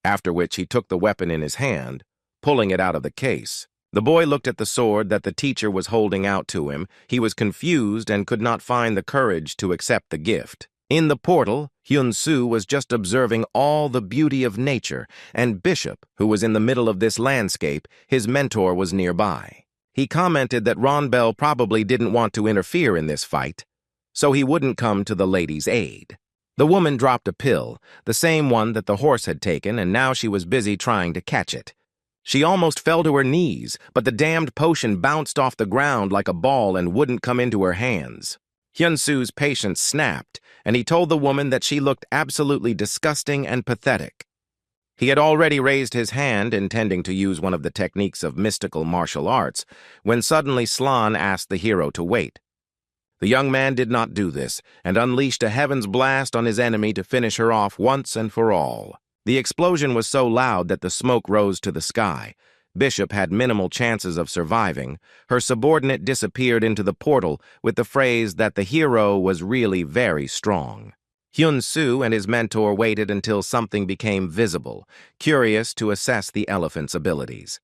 after which he took the weapon in his hand, pulling it out of the case. The boy looked at the sword that the teacher was holding out to him. He was confused and could not find the courage to accept the gift. In the portal, Hyun-soo was just observing all the beauty of nature, and Bishop, who was in the middle of this landscape, his mentor, was nearby. He commented that Ronbell probably didn't want to interfere in this fight, so he wouldn't come to the lady's aid. The woman dropped a pill, the same one that the horse had taken, and now she was busy trying to catch it. She almost fell to her knees, but the damned potion bounced off the ground like a ball and wouldn't come into her hands. Hyun-soo's patience snapped, and he told the woman that she looked absolutely disgusting and pathetic. He had already raised his hand, intending to use one of the techniques of mystical martial arts, when suddenly Slan asked the hero to wait. The young man did not do this, and unleashed a heaven's blast on his enemy to finish her off once and for all. The explosion was so loud that the smoke rose to the sky. Bishop had minimal chances of surviving. Her subordinate disappeared into the portal with the phrase that the hero was really very strong. Hyun-soo and his mentor waited until something became visible, curious to assess the elephant's abilities.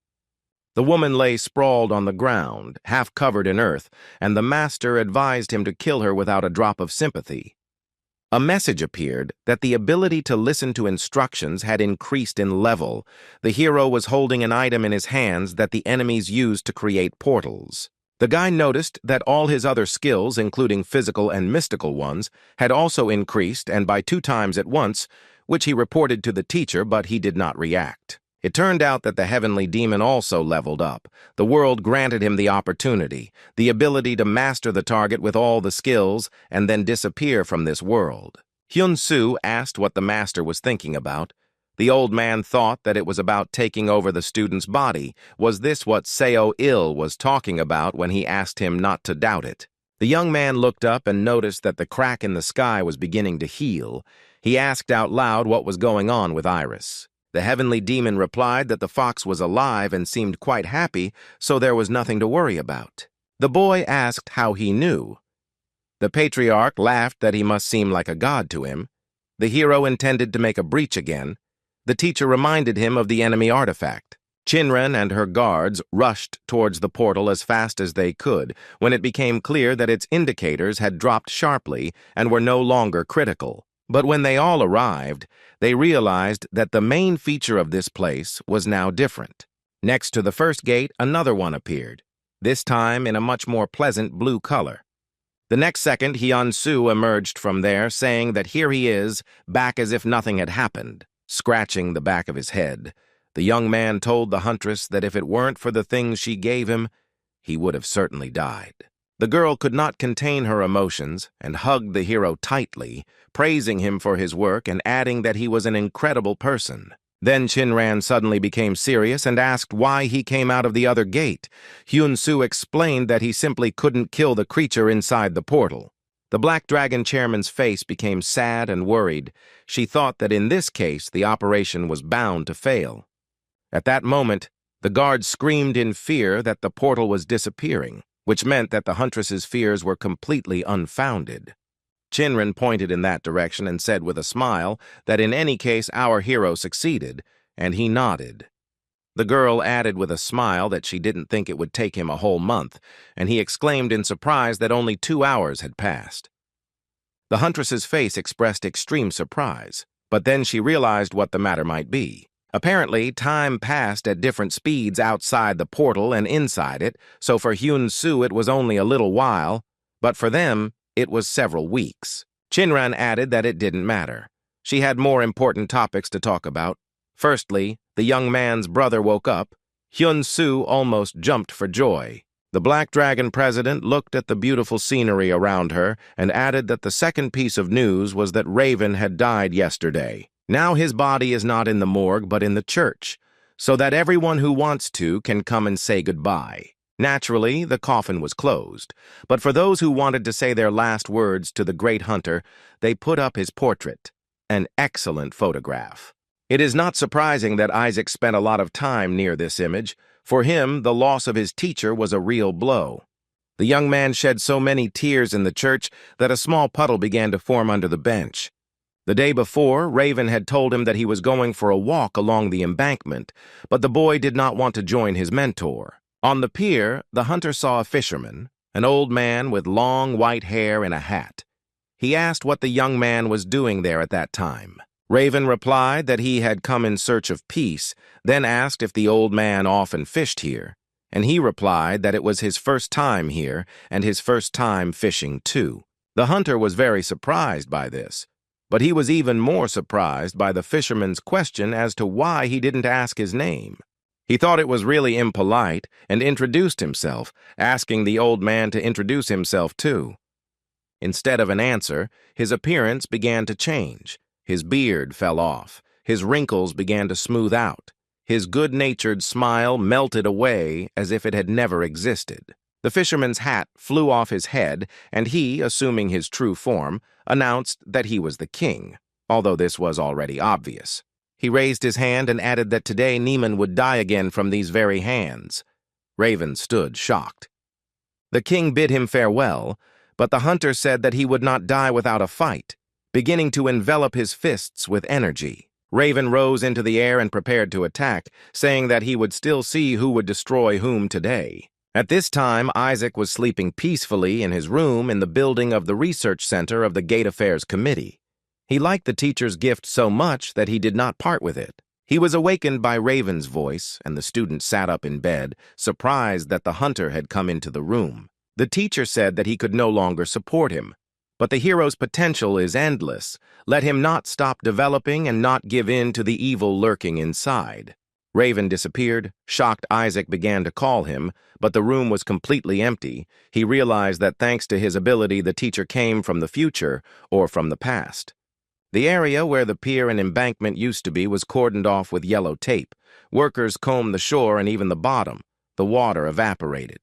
The woman lay sprawled on the ground, half covered in earth, and the master advised him to kill her without a drop of sympathy. A message appeared that the ability to listen to instructions had increased in level. The hero was holding an item in his hands that the enemies used to create portals. The guy noticed that all his other skills, including physical and mystical ones, had also increased, and by 2 times at once, which he reported to the teacher, but he did not react. It turned out that the heavenly demon also leveled up. The world granted him the opportunity, the ability to master the target with all the skills and then disappear from this world. Hyun-soo asked what the master was thinking about. The old man thought that it was about taking over the student's body. Was this what Seo-il was talking about when he asked him not to doubt it? The young man looked up and noticed that the crack in the sky was beginning to heal. He asked out loud what was going on with Iris. The heavenly demon replied that the fox was alive and seemed quite happy, so there was nothing to worry about. The boy asked how he knew. The patriarch laughed that he must seem like a god to him. The hero intended to make a breach again. The teacher reminded him of the enemy artifact. Chinren and her guards rushed towards the portal as fast as they could when it became clear that its indicators had dropped sharply and were no longer critical. But when they all arrived, they realized that the main feature of this place was now different. Next to the first gate, another one appeared, this time in a much more pleasant blue color. The next second, Hyun-soo emerged from there, saying that here he is, back as if nothing had happened. Scratching the back of his head, the young man told the huntress that if it weren't for the things she gave him, he would have certainly died. The girl could not contain her emotions and hugged the hero tightly, praising him for his work and adding that he was an incredible person. Then Chinran suddenly became serious and asked why he came out of the other gate. Hyun-soo explained that he simply couldn't kill the creature inside the portal. The Black Dragon chairman's face became sad and worried. She thought that in this case the operation was bound to fail. At that moment, the guards screamed in fear that the portal was disappearing, which meant that the huntress's fears were completely unfounded. Chinran pointed in that direction and said with a smile that in any case our hero succeeded, and he nodded. The girl added with a smile that she didn't think it would take him a whole month, and he exclaimed in surprise that only 2 hours had passed. The huntress's face expressed extreme surprise, but then she realized what the matter might be. Apparently, time passed at different speeds outside the portal and inside it, so for Hyun-soo it was only a little while, but for them, it was several weeks. Chinran added that it didn't matter. She had more important topics to talk about. Firstly, the young man's brother woke up. Hyun-soo almost jumped for joy. The Black Dragon president looked at the beautiful scenery around her and added that the second piece of news was that Raven had died yesterday. Now his body is not in the morgue but in the church, so that everyone who wants to can come and say goodbye. Naturally, the coffin was closed, but for those who wanted to say their last words to the great hunter, they put up his portrait, an excellent photograph. It is not surprising that Isaac spent a lot of time near this image. For him, the loss of his teacher was a real blow. The young man shed so many tears in the church that a small puddle began to form under the bench. The day before, Raven had told him that he was going for a walk along the embankment, but the boy did not want to join his mentor. On the pier, the hunter saw a fisherman, an old man with long white hair and a hat. He asked what the young man was doing there at that time. Raven replied that he had come in search of peace, then asked if the old man often fished here, and he replied that it was his first time here and his first time fishing too. The hunter was very surprised by this, but he was even more surprised by the fisherman's question as to why he didn't ask his name. He thought it was really impolite and introduced himself, asking the old man to introduce himself too. Instead of an answer, his appearance began to change. His beard fell off. His wrinkles began to smooth out. His good-natured smile melted away as if it had never existed. The fisherman's hat flew off his head, and he, assuming his true form, announced that he was the king, although this was already obvious. He raised his hand and added that today Neiman would die again from these very hands. Raven stood shocked. The king bid him farewell, but the hunter said that he would not die without a fight, beginning to envelop his fists with energy. Raven rose into the air and prepared to attack, saying that he would still see who would destroy whom today. At this time, Isaac was sleeping peacefully in his room in the building of the research center of the Gate Affairs Committee. He liked the teacher's gift so much that he did not part with it. He was awakened by Raven's voice, and the student sat up in bed, surprised that the hunter had come into the room. The teacher said that he could no longer support him. But the hero's potential is endless. Let him not stop developing and not give in to the evil lurking inside. Raven disappeared. Shocked Isaac began to call him, but the room was completely empty. He realized that thanks to his ability, the teacher came from the future or from the past. The area where the pier and embankment used to be was cordoned off with yellow tape. Workers combed the shore and even the bottom. The water evaporated.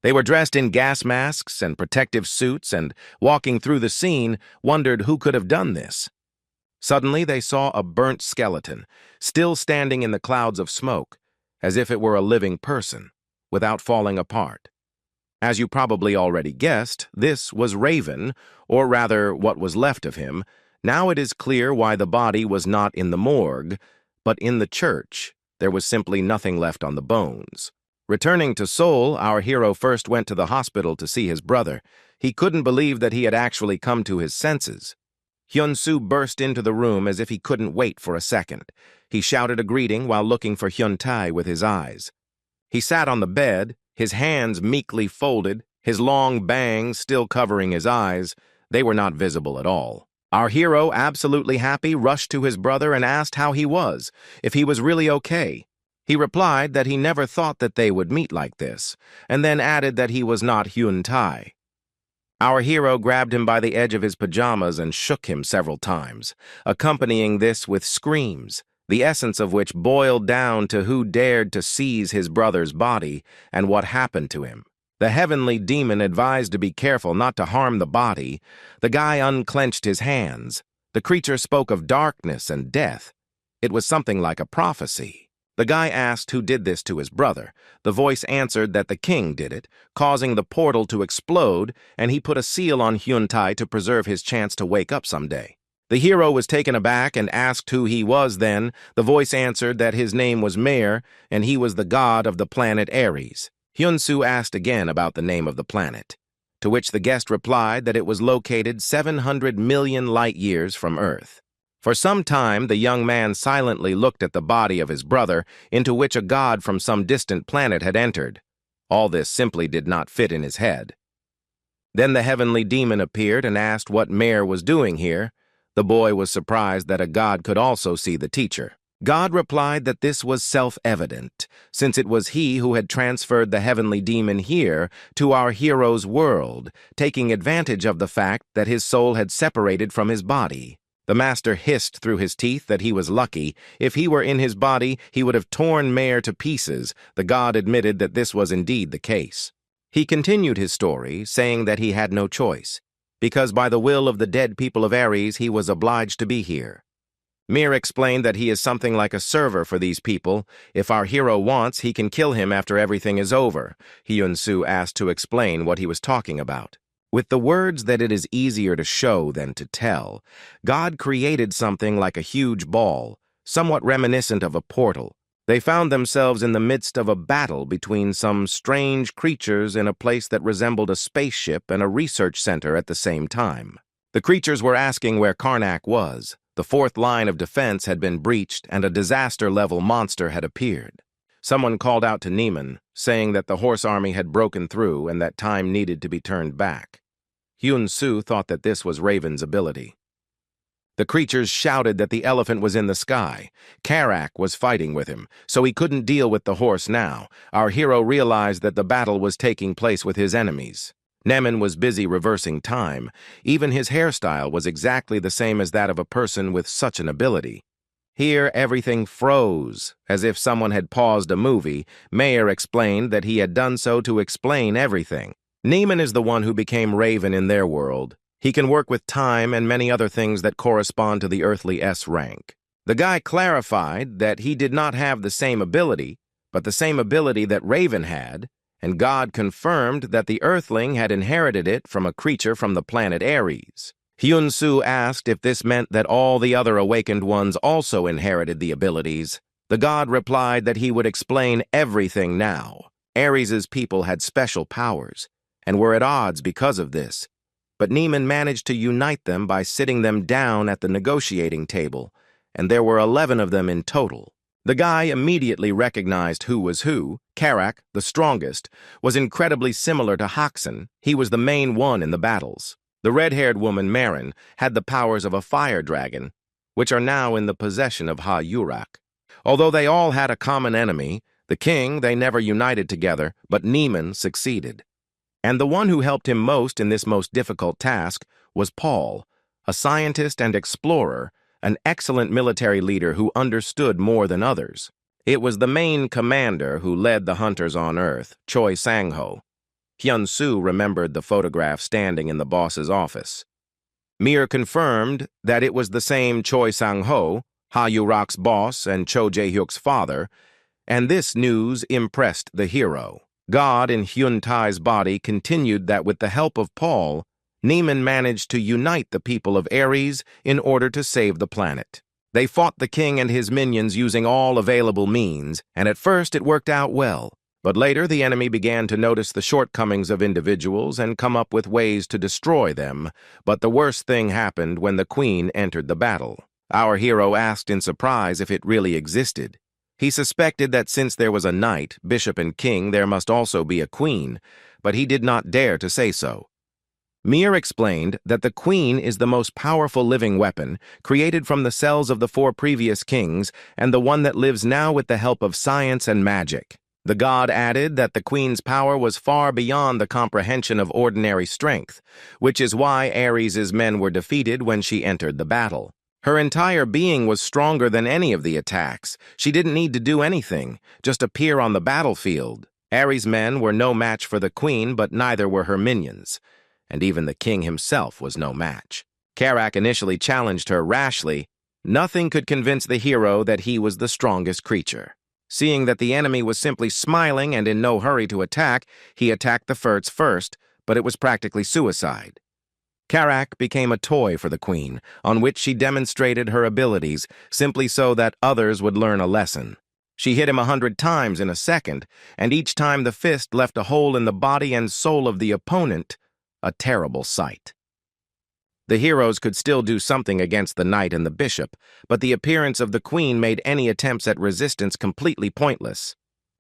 They were dressed in gas masks and protective suits and, walking through the scene, wondered who could have done this. Suddenly, they saw a burnt skeleton, still standing in the clouds of smoke, as if it were a living person, without falling apart. As you probably already guessed, this was Raven, or rather, what was left of him. Now it is clear why the body was not in the morgue, but in the church. There was simply nothing left on the bones. Returning to Seoul, our hero first went to the hospital to see his brother. He couldn't believe that he had actually come to his senses. Hyun-soo burst into the room as if he couldn't wait for a second. He shouted a greeting while looking for Hyun-tae with his eyes. He sat on the bed, his hands meekly folded, his long bangs still covering his eyes. They were not visible at all. Our hero, absolutely happy, rushed to his brother and asked how he was, if he was really okay. He replied that he never thought that they would meet like this, and then added that he was not Hyun-tae. Our hero grabbed him by the edge of his pajamas and shook him several times, accompanying this with screams, the essence of which boiled down to who dared to seize his brother's body and what happened to him. The heavenly demon advised to be careful not to harm the body. The guy unclenched his hands. The creature spoke of darkness and death. It was something like a prophecy. The guy asked who did this to his brother. The voice answered that the king did it, causing the portal to explode, and he put a seal on Hyun-tae to preserve his chance to wake up someday. The hero was taken aback and asked who he was then. The voice answered that his name was Mare, and he was the god of the planet Ares. Hyun-soo asked again about the name of the planet, to which the guest replied that it was located 700 million light-years from Earth. For some time, the young man silently looked at the body of his brother, into which a god from some distant planet had entered. All this simply did not fit in his head. Then the heavenly demon appeared and asked what Mare was doing here. The boy was surprised that a god could also see the teacher. God replied that this was self-evident, since it was he who had transferred the heavenly demon here to our hero's world, taking advantage of the fact that his soul had separated from his body. The master hissed through his teeth that he was lucky. If he were in his body, he would have torn Mare to pieces. The god admitted that this was indeed the case. He continued his story, saying that he had no choice, because by the will of the dead people of Ares, he was obliged to be here. Mir explained that he is something like a server for these people. If our hero wants, he can kill him after everything is over. Hyun-soo asked to explain what he was talking about. With the words that it is easier to show than to tell, God created something like a huge ball, somewhat reminiscent of a portal. They found themselves in the midst of a battle between some strange creatures in a place that resembled a spaceship and a research center at the same time. The creatures were asking where Karnak was. The fourth line of defense had been breached and a disaster-level monster had appeared. Someone called out to Niemann, saying that the horse army had broken through and that time needed to be turned back. Hyun-soo thought that this was Raven's ability. The creatures shouted that the elephant was in the sky. Karnak was fighting with him, so he couldn't deal with the horse now. Our hero realized that the battle was taking place with his enemies. Niemann was busy reversing time. Even his hairstyle was exactly the same as that of a person with such an ability. Here, everything froze, as if someone had paused a movie. Mayer explained that he had done so to explain everything. Niemann is the one who became Raven in their world. He can work with time and many other things that correspond to the earthly S rank. The guy clarified that he did not have the same ability, but the same ability that Raven had, and God confirmed that the earthling had inherited it from a creature from the planet Ares. Hyun-soo asked if this meant that all the other awakened ones also inherited the abilities. The god replied that he would explain everything now. Ares's people had special powers, and were at odds because of this. But Niemann managed to unite them by sitting them down at the negotiating table, and there were 11 of them in total. The guy immediately recognized who was who. Karnak, the strongest, was incredibly similar to Haksen. He was the main one in the battles. The red-haired woman, Marin, had the powers of a fire dragon, which are now in the possession of Ha-Yurak. Although they all had a common enemy, the king, they never united together, but Niemann succeeded. And the one who helped him most in this most difficult task was Paul, a scientist and explorer, an excellent military leader who understood more than others. It was the main commander who led the hunters on Earth, Choi Sang-ho. Hyun-soo remembered the photograph standing in the boss's office. Mir confirmed that it was the same Choi Sang-ho, Ha-Yurak's boss and Cho Jae-hyuk's father, and this news impressed the hero. God in Hyun-tae's body continued that with the help of Paul, Niemann managed to unite the people of Ares in order to save the planet. They fought the king and his minions using all available means, and at first it worked out well. But later the enemy began to notice the shortcomings of individuals and come up with ways to destroy them. But the worst thing happened when the queen entered the battle. Our hero asked in surprise if it really existed. He suspected that since there was a knight, bishop, and king, there must also be a queen, but he did not dare to say so. Mir explained that the queen is the most powerful living weapon, created from the cells of the 4 previous kings, and the one that lives now with the help of science and magic. The god added that the queen's power was far beyond the comprehension of ordinary strength, which is why Ares's men were defeated when she entered the battle. Her entire being was stronger than any of the attacks. She didn't need to do anything, just appear on the battlefield. Ares' men were no match for the queen, but neither were her minions. And even the king himself was no match. Karnak initially challenged her rashly. Nothing could convince the hero that he was the strongest creature. Seeing that the enemy was simply smiling and in no hurry to attack, he attacked the Furts first, but it was practically suicide. Karnak became a toy for the queen, on which she demonstrated her abilities, simply so that others would learn a lesson. She hit him 100 times in a second, and each time the fist left a hole in the body and soul of the opponent, a terrible sight. The heroes could still do something against the knight and the bishop, but the appearance of the queen made any attempts at resistance completely pointless.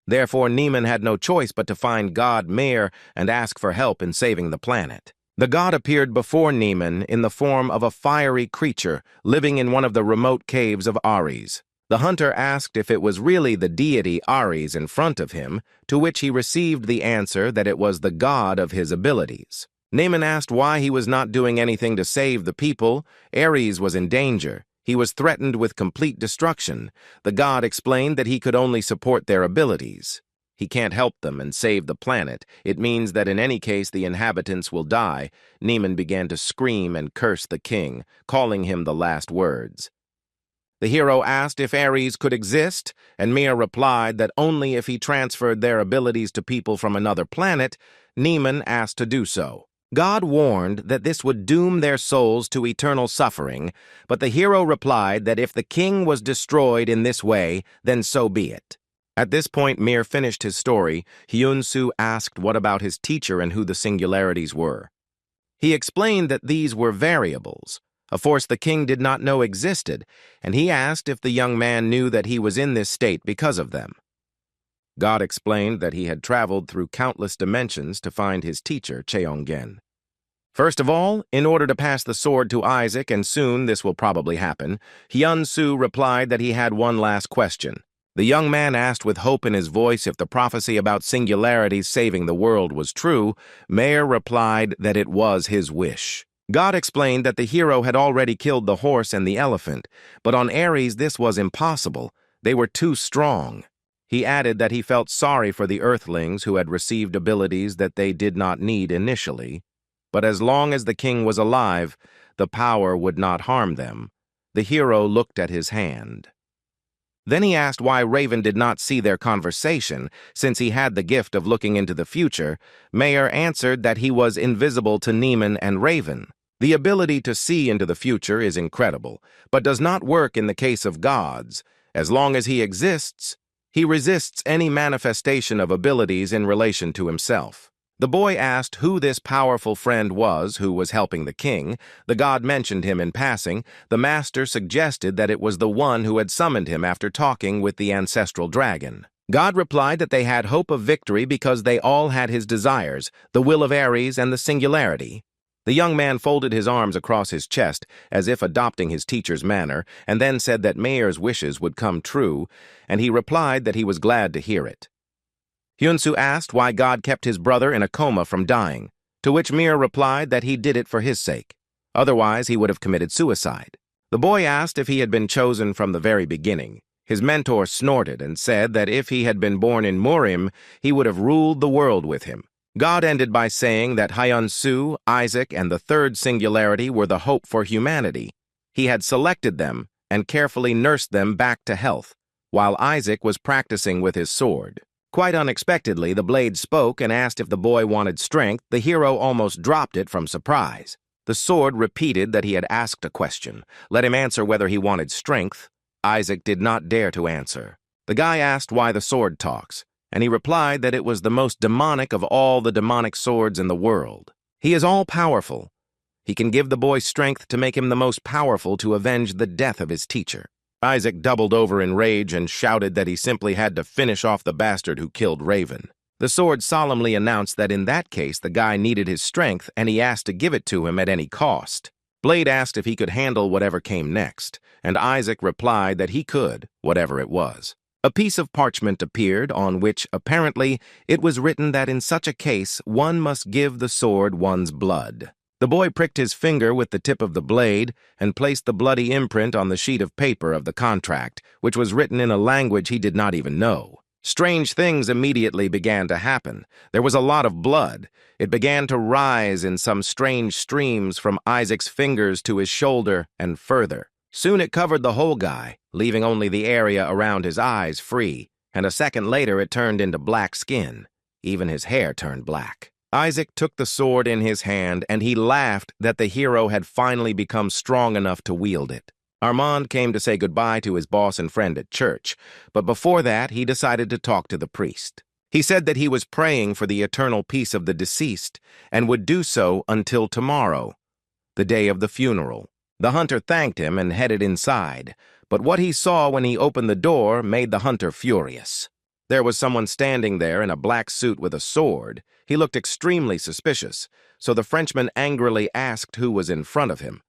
Therefore, Niemann had no choice but to find God Mayer and ask for help in saving the planet. The god appeared before Niemann in the form of a fiery creature living in one of the remote caves of Ares. The hunter asked if it was really the deity Ares in front of him, to which he received the answer that it was the god of his abilities. Niemann asked why he was not doing anything to save the people. Ares was in danger. He was threatened with complete destruction. The god explained that he could only support their abilities. He can't help them and save the planet. It means that in any case the inhabitants will die. Niemann began to scream and curse the king, calling him the last words. The hero asked if Ares could exist, and Mir replied that only if he transferred their abilities to people from another planet. Niemann asked to do so. God warned that this would doom their souls to eternal suffering, but the hero replied that if the king was destroyed in this way, then so be it. At this point, Mir finished his story. Hyun-soo asked what about his teacher and who the singularities were. He explained that these were variables, a force the king did not know existed, and he asked if the young man knew that he was in this state because of them. God explained that he had traveled through countless dimensions to find his teacher, Cheongen. First of all, in order to pass the sword to Isaac, and soon this will probably happen, Hyun-soo replied that he had one last question. The young man asked with hope in his voice if the prophecy about singularities saving the world was true. Mayer replied that it was his wish. God explained that the hero had already killed the horse and the elephant, but on Ares this was impossible. They were too strong. He added that he felt sorry for the Earthlings who had received abilities that they did not need initially, but as long as the king was alive, the power would not harm them. The hero looked at his hand. Then he asked why Raven did not see their conversation, since he had the gift of looking into the future. Mayer answered that he was invisible to Neiman and Raven. The ability to see into the future is incredible, but does not work in the case of gods. As long as he exists, he resists any manifestation of abilities in relation to himself. The boy asked who this powerful friend was who was helping the king. The god mentioned him in passing. The master suggested that it was the one who had summoned him after talking with the ancestral dragon. God replied that they had hope of victory because they all had his desires, the will of Ares and the singularity. The young man folded his arms across his chest, as if adopting his teacher's manner, and then said that Mayer's wishes would come true, and he replied that he was glad to hear it. Hyun-soo asked why God kept his brother in a coma from dying, to which Mir replied that he did it for his sake. Otherwise, he would have committed suicide. The boy asked if he had been chosen from the very beginning. His mentor snorted and said that if he had been born in Murim, he would have ruled the world with him. God ended by saying that Hyun-soo, Isaac, and the third singularity were the hope for humanity. He had selected them and carefully nursed them back to health, while Isaac was practicing with his sword. Quite unexpectedly, the blade spoke and asked if the boy wanted strength. The hero almost dropped it from surprise. The sword repeated that he had asked a question. Let him answer whether he wanted strength. Isaac did not dare to answer. The guy asked why the sword talks, and he replied that it was the most demonic of all the demonic swords in the world. He is all-powerful. He can give the boy strength to make him the most powerful to avenge the death of his teacher. Isaac doubled over in rage and shouted that he simply had to finish off the bastard who killed Raven. The sword solemnly announced that in that case the guy needed his strength and he asked to give it to him at any cost. Blade asked if he could handle whatever came next, and Isaac replied that he could, whatever it was. A piece of parchment appeared on which, apparently, it was written that in such a case one must give the sword one's blood. The boy pricked his finger with the tip of the blade and placed the bloody imprint on the sheet of paper of the contract, which was written in a language he did not even know. Strange things immediately began to happen. There was a lot of blood. It began to rise in some strange streams from Isaac's fingers to his shoulder and further. Soon it covered the whole guy, leaving only the area around his eyes free, and a second later it turned into black skin. Even his hair turned black. Isaac took the sword in his hand, and he laughed that the hero had finally become strong enough to wield it. Armand came to say goodbye to his boss and friend at church, but before that he decided to talk to the priest. He said that he was praying for the eternal peace of the deceased, and would do so until tomorrow, the day of the funeral. The hunter thanked him and headed inside, but what he saw when he opened the door made the hunter furious. There was someone standing there in a black suit with a sword. He looked extremely suspicious, so the Frenchman angrily asked who was in front of him.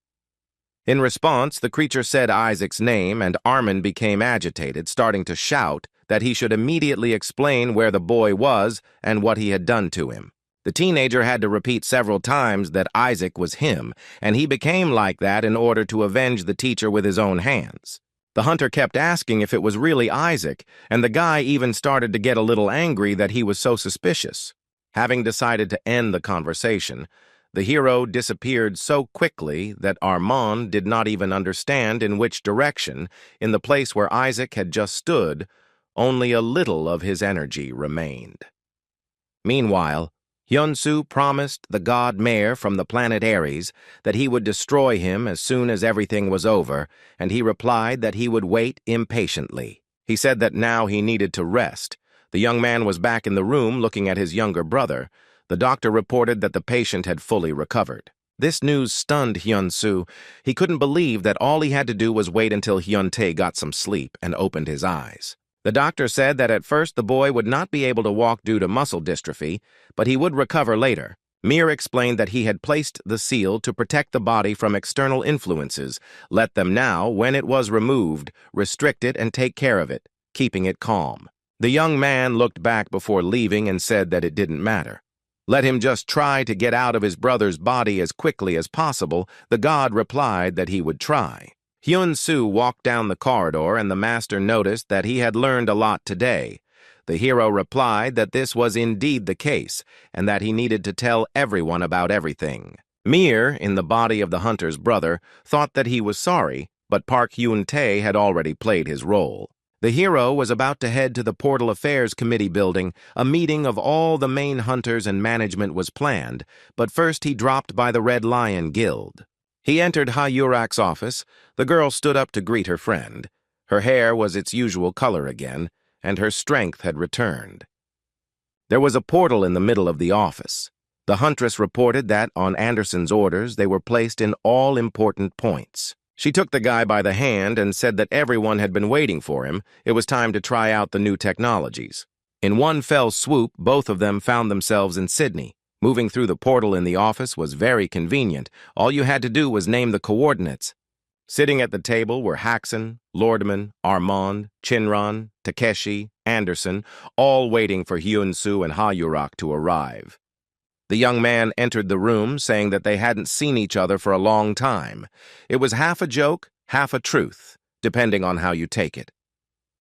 In response, the creature said Isaac's name, and Armand became agitated, starting to shout that he should immediately explain where the boy was and what he had done to him. The teenager had to repeat several times that Isaac was him, and he became like that in order to avenge the teacher with his own hands. The hunter kept asking if it was really Isaac, and the guy even started to get a little angry that he was so suspicious. Having decided to end the conversation, the hero disappeared so quickly that Armand did not even understand in which direction. In the place where Isaac had just stood, only a little of his energy remained. Meanwhile, Hyun-soo promised the god Mayor from the planet Ares that he would destroy him as soon as everything was over, and he replied that he would wait impatiently. He said that now he needed to rest. The young man was back in the room looking at his younger brother. The doctor reported that the patient had fully recovered. This news stunned Hyun-soo. He couldn't believe that all he had to do was wait until Hyun-tae got some sleep and opened his eyes. The doctor said that at first the boy would not be able to walk due to muscle dystrophy, but he would recover later. Mir explained that he had placed the seal to protect the body from external influences, let them now, when it was removed, restrict it and take care of it, keeping it calm. The young man looked back before leaving and said that it didn't matter. Let him just try to get out of his brother's body as quickly as possible. The god replied that he would try. Hyun-soo walked down the corridor and the master noticed that he had learned a lot today. The hero replied that this was indeed the case and that he needed to tell everyone about everything. Mir, in the body of the hunter's brother, thought that he was sorry, but Park Hyun-tae had already played his role. The hero was about to head to the Portal Affairs Committee building. A meeting of all the main hunters and management was planned, but first he dropped by the Red Lion Guild. He entered Ha-Yurak's office. The girl stood up to greet her friend. Her hair was its usual color again, and her strength had returned. There was a portal in the middle of the office. The huntress reported that, on Anderson's orders, they were placed in all important points. She took the guy by the hand and said that everyone had been waiting for him. It was time to try out the new technologies. In one fell swoop, both of them found themselves in Sydney. Moving through the portal in the office was very convenient. All you had to do was name the coordinates. Sitting at the table were Haxon, Lordman, Armand, Chinran, Takeshi, Anderson, all waiting for Hyun-soo and Ha-Yurak to arrive. The young man entered the room saying that they hadn't seen each other for a long time. It was half a joke, half a truth, depending on how you take it.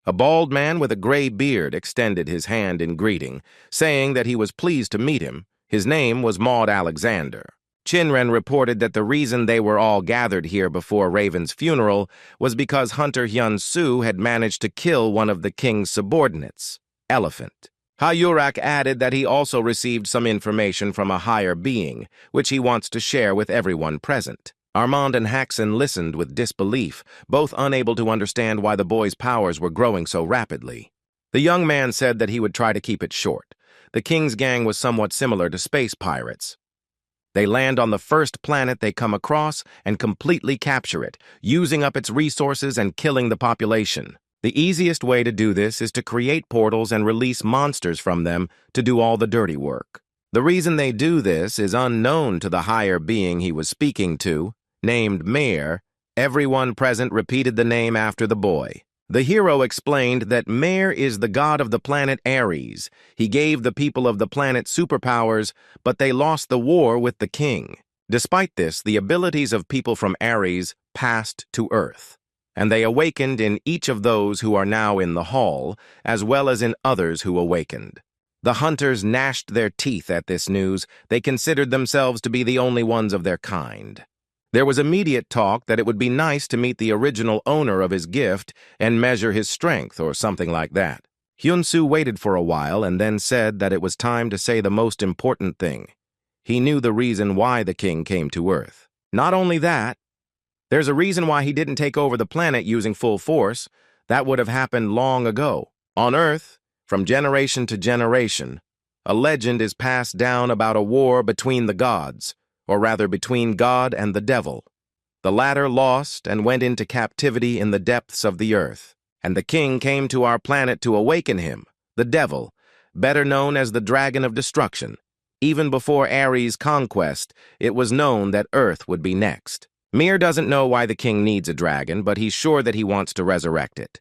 A bald man with a gray beard extended his hand in greeting, saying that he was pleased to meet him. His name was Maud Alexander. Chinran reported that the reason they were all gathered here before Raven's funeral was because Hunter Hyun-soo had managed to kill one of the king's subordinates, Elephant. Ha-Yurak added that he also received some information from a higher being, which he wants to share with everyone present. Armand and Haxon listened with disbelief, both unable to understand why the boy's powers were growing so rapidly. The young man said that he would try to keep it short. The king's gang was somewhat similar to space pirates. They land on the first planet they come across and completely capture it, using up its resources and killing the population. The easiest way to do this is to create portals and release monsters from them to do all the dirty work. The reason they do this is unknown to the higher being he was speaking to, named Mir. Everyone present repeated the name after the boy. The hero explained that Mir is the god of the planet Ares. He gave the people of the planet superpowers, but they lost the war with the king. Despite this, the abilities of people from Ares passed to Earth, and they awakened in each of those who are now in the hall, as well as in others who awakened. The hunters gnashed their teeth at this news. They considered themselves to be the only ones of their kind. There was immediate talk that it would be nice to meet the original owner of his gift and measure his strength or something like that. Hyun-soo waited for a while and then said that it was time to say the most important thing. He knew the reason why the king came to Earth. Not only that, there's a reason why he didn't take over the planet using full force. That would have happened long ago. On Earth, from generation to generation, a legend is passed down about a war between the gods, or rather between God and the devil. The latter lost and went into captivity in the depths of the earth, and the king came to our planet to awaken him, the devil, better known as the Dragon of Destruction. Even before Ares' conquest, it was known that Earth would be next. Mir doesn't know why the king needs a dragon, but he's sure that he wants to resurrect it.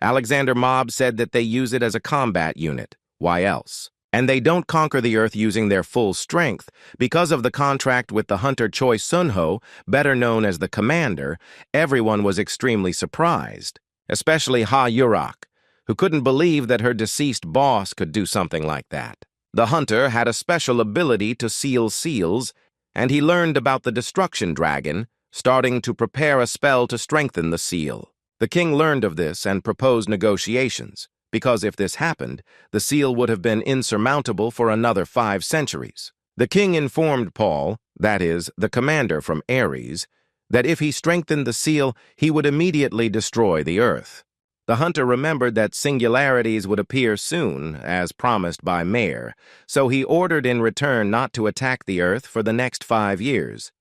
Alexander Mob said that they use it as a combat unit. Why else? And they don't conquer the Earth using their full strength. Because of the contract with the hunter Choi Sun-ho, better known as the Commander, everyone was extremely surprised, especially Ha-Yurak, who couldn't believe that her deceased boss could do something like that. The hunter had a special ability to seal seals, and he learned about the Destruction Dragon, starting to prepare a spell to strengthen the seal. The king learned of this and proposed negotiations, because if this happened, the seal would have been insurmountable for another 5 centuries. The king informed Paul, that is, the commander from Ares, that if he strengthened the seal, he would immediately destroy the Earth. The hunter remembered that singularities would appear soon, as promised by Mayer, so he ordered in return not to attack the Earth for the next 5 years.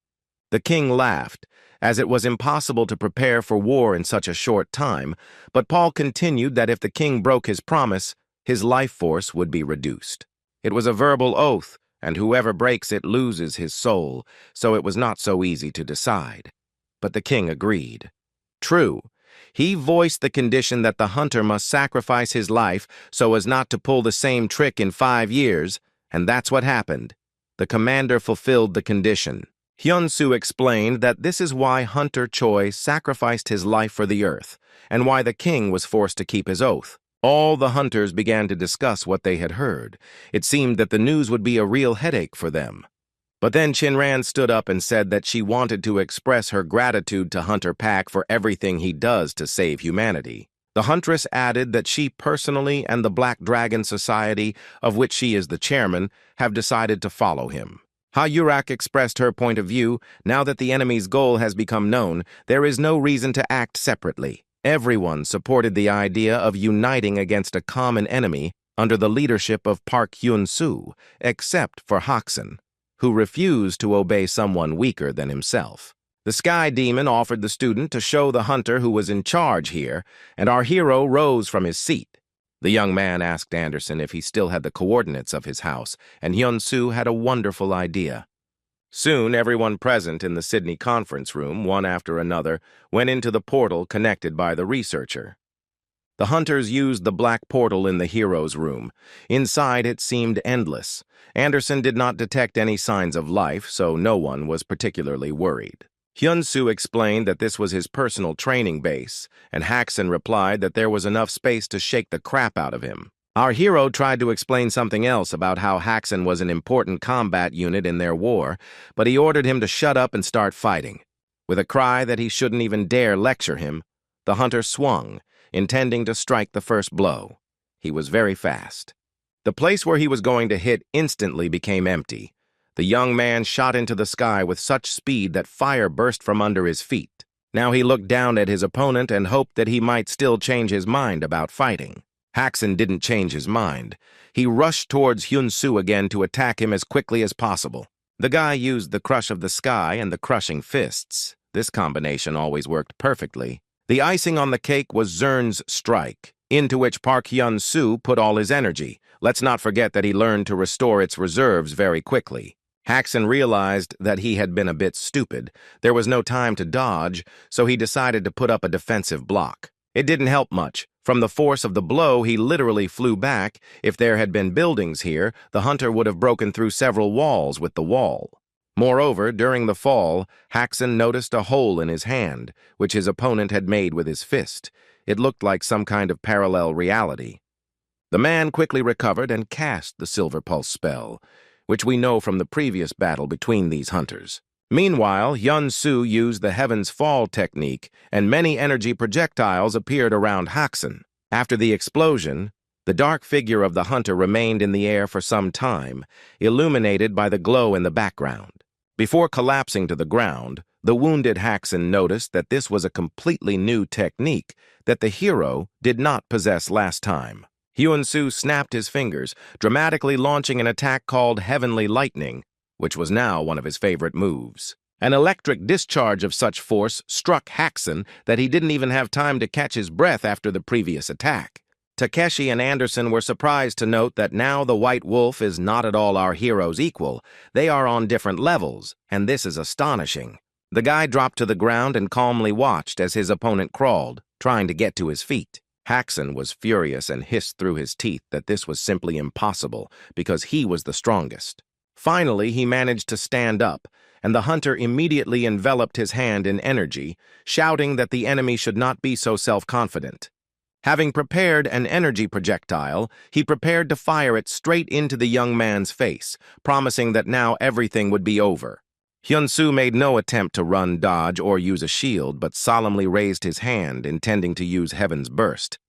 The king laughed, as it was impossible to prepare for war in such a short time, but Paul continued that if the king broke his promise, his life force would be reduced. It was a verbal oath, and whoever breaks it loses his soul, so it was not so easy to decide. But the king agreed. True, he voiced the condition that the hunter must sacrifice his life so as not to pull the same trick in 5 years, and that's what happened. The commander fulfilled the condition. Hyun-soo explained that this is why Hunter Choi sacrificed his life for the earth, and why the king was forced to keep his oath. All the hunters began to discuss what they had heard. It seemed that the news would be a real headache for them. But then Shinran stood up and said that she wanted to express her gratitude to Hunter Pak for everything he does to save humanity. The huntress added that she personally and the Black Dragon Society, of which she is the chairman, have decided to follow him. Ha-Yurak expressed her point of view. Now that the enemy's goal has become known, there is no reason to act separately. Everyone supported the idea of uniting against a common enemy under the leadership of Park Hyun-soo, except for Haksun, who refused to obey someone weaker than himself. The Sky Demon offered the student to show the hunter who was in charge here, and our hero rose from his seat. The young man asked Anderson if he still had the coordinates of his house, and Hyun-soo had a wonderful idea. Soon, everyone present in the Sydney conference room, one after another, went into the portal connected by the researcher. The hunters used the black portal in the hero's room. Inside, it seemed endless. Anderson did not detect any signs of life, so no one was particularly worried. Hyun-soo explained that this was his personal training base, and Haksun replied that there was enough space to shake the crap out of him. Our hero tried to explain something else about how Haksun was an important combat unit in their war, but he ordered him to shut up and start fighting. With a cry that he shouldn't even dare lecture him, the hunter swung, intending to strike the first blow. He was very fast. The place where he was going to hit instantly became empty. The young man shot into the sky with such speed that fire burst from under his feet. Now he looked down at his opponent and hoped that he might still change his mind about fighting. Haksun didn't change his mind. He rushed towards Hyun-soo again to attack him as quickly as possible. The guy used the crush of the sky and the crushing fists. This combination always worked perfectly. The icing on the cake was Zern's strike, into which Park Hyun-soo put all his energy. Let's not forget that he learned to restore its reserves very quickly. Haksun realized that he had been a bit stupid. There was no time to dodge, so he decided to put up a defensive block. It didn't help much. From the force of the blow, he literally flew back. If there had been buildings here, the hunter would have broken through several walls with the wall. Moreover, during the fall, Haksun noticed a hole in his hand, which his opponent had made with his fist. It looked like some kind of parallel reality. The man quickly recovered and cast the Silver Pulse spell, which we know from the previous battle between these hunters. Meanwhile, Hyun-soo used the Heaven's Fall technique, and many energy projectiles appeared around Haksun. After the explosion, the dark figure of the hunter remained in the air for some time, illuminated by the glow in the background. Before collapsing to the ground, the wounded Haksun noticed that this was a completely new technique that the hero did not possess last time. Hyun-soo snapped his fingers, dramatically launching an attack called Heavenly Lightning, which was now one of his favorite moves. An electric discharge of such force struck Haksun that he didn't even have time to catch his breath after the previous attack. Takeshi and Anderson were surprised to note that now the White Wolf is not at all our hero's equal. They are on different levels, and this is astonishing. The guy dropped to the ground and calmly watched as his opponent crawled, trying to get to his feet. Haksun was furious and hissed through his teeth that this was simply impossible because he was the strongest. Finally, he managed to stand up, and the hunter immediately enveloped his hand in energy, shouting that the enemy should not be so self-confident. Having prepared an energy projectile, he prepared to fire it straight into the young man's face, promising that now everything would be over. Hyun-soo made no attempt to run, dodge, or use a shield, but solemnly raised his hand, intending to use Heaven's Burst.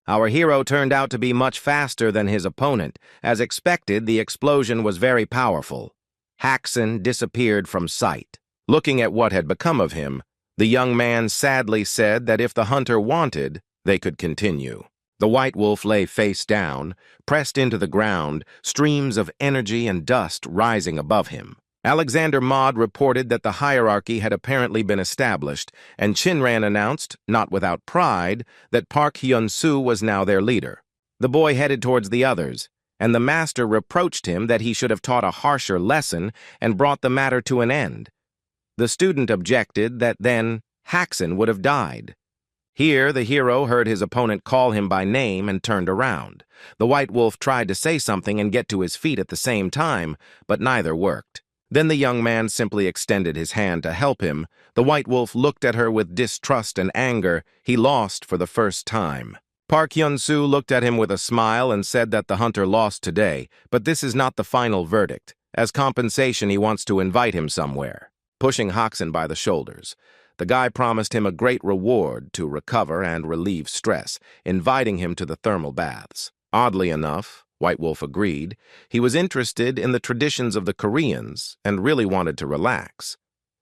Our hero turned out to be much faster than his opponent. As expected, the explosion was very powerful. Haksun disappeared from sight. Looking at what had become of him, the young man sadly said that if the hunter wanted, they could continue. The white wolf lay face down, pressed into the ground, streams of energy and dust rising above him. Alexander Maud reported that the hierarchy had apparently been established, and Chinran announced, not without pride, that Park Hyun-soo was now their leader. The boy headed towards the others, and the master reproached him that he should have taught a harsher lesson and brought the matter to an end. The student objected that then Haxan would have died. Here, the hero heard his opponent call him by name and turned around. The white wolf tried to say something and get to his feet at the same time, but neither worked. Then the young man simply extended his hand to help him. The white wolf looked at her with distrust and anger. He lost for the first time. Park Hyun-soo looked at him with a smile and said that the hunter lost today, but this is not the final verdict. As compensation, he wants to invite him somewhere. Pushing Haxan by the shoulders, the guy promised him a great reward to recover and relieve stress, inviting him to the thermal baths. Oddly enough, White Wolf agreed. He was interested in the traditions of the Koreans and really wanted to relax.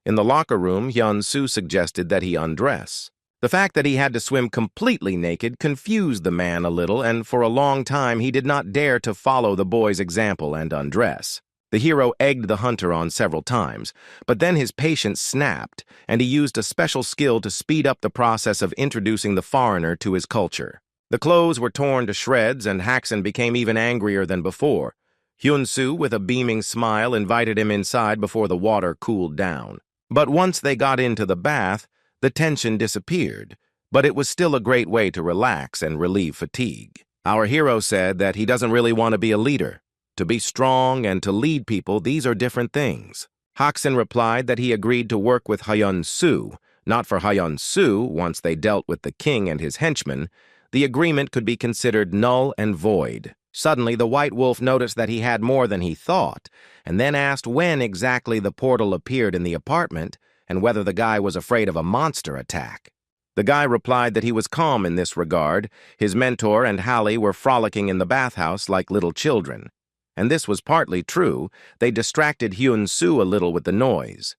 In the locker room, Hyun-soo suggested that he undress. The fact that he had to swim completely naked confused the man a little, and for a long time he did not dare to follow the boy's example and undress. The hero egged the hunter on several times, but then his patience snapped, and he used a special skill to speed up the process of introducing the foreigner to his culture. The clothes were torn to shreds, and Haxan became even angrier than before. Hyun-soo, with a beaming smile, invited him inside before the water cooled down. But once they got into the bath, the tension disappeared, but it was still a great way to relax and relieve fatigue. Our hero said that he doesn't really want to be a leader. To be strong and to lead people, these are different things. Haxan replied that he agreed to work with Hyun-soo, not for Hyun-soo. Once they dealt with the king and his henchmen, the agreement could be considered null and void. Suddenly, the white wolf noticed that he had more than he thought, and then asked when exactly the portal appeared in the apartment and whether the guy was afraid of a monster attack. The guy replied that he was calm in this regard. His mentor and Hallie were frolicking in the bathhouse like little children. And this was partly true. They distracted Hyun-soo a little with the noise.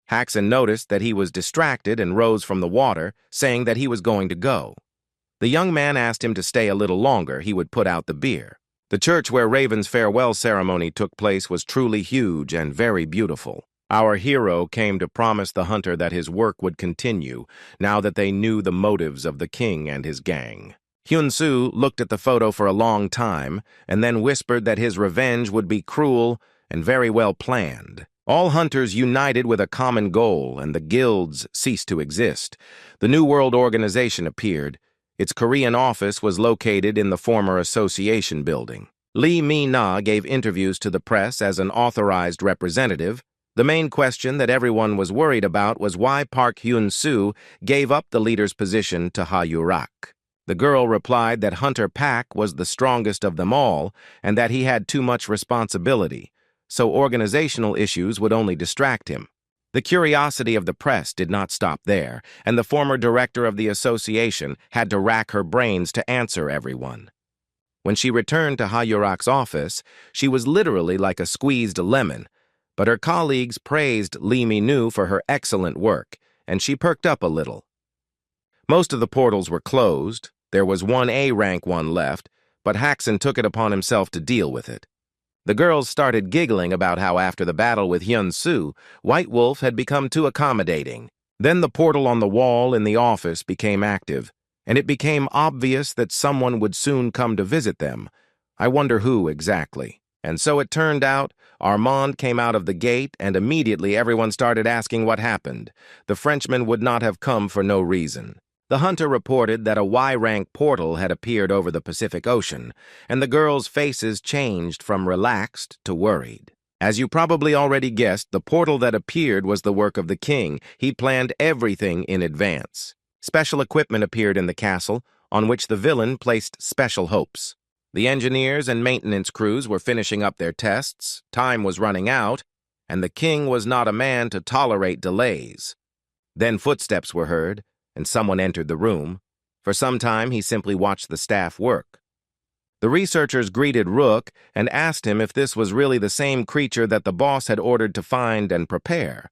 Haxan noticed that he was distracted and rose from the water, saying that he was going to go. The young man asked him to stay a little longer. He would put out the beer. The church where Raven's farewell ceremony took place was truly huge and very beautiful. Our hero came to promise the hunter that his work would continue, now that they knew the motives of the king and his gang. Hyun-soo looked at the photo for a long time, and then whispered that his revenge would be cruel and very well planned. All hunters united with a common goal, and the guilds ceased to exist. The New World Organization appeared. Its Korean office was located in the former association building. Lee Mi-na gave interviews to the press as an authorized representative. The main question that everyone was worried about was why Park Hyun-soo gave up the leader's position to Ha Yurak. The girl replied that Hunter Pak was the strongest of them all and that he had too much responsibility, so organizational issues would only distract him. The curiosity of the press did not stop there, and the former director of the association had to rack her brains to answer everyone. When she returned to Ha Yurak's office, she was literally like a squeezed lemon, but her colleagues praised Lee Mi-nu for her excellent work, and she perked up a little. Most of the portals were closed. There was one A-rank one left, but Haxan took it upon himself to deal with it. The girls started giggling about how after the battle with Hyun-soo, White Wolf had become too accommodating. Then the portal on the wall in the office became active, and it became obvious that someone would soon come to visit them. I wonder who exactly. And so it turned out, Armand came out of the gate, and immediately everyone started asking what happened. The Frenchman would not have come for no reason. The hunter reported that a Y-rank portal had appeared over the Pacific Ocean, and the girls' faces changed from relaxed to worried. As you probably already guessed, the portal that appeared was the work of the king. He planned everything in advance. Special equipment appeared in the castle, on which the villain placed special hopes. The engineers and maintenance crews were finishing up their tests, time was running out, and the king was not a man to tolerate delays. Then footsteps were heard, and someone entered the room. For some time, he simply watched the staff work. The researchers greeted Rook and asked him if this was really the same creature that the boss had ordered to find and prepare.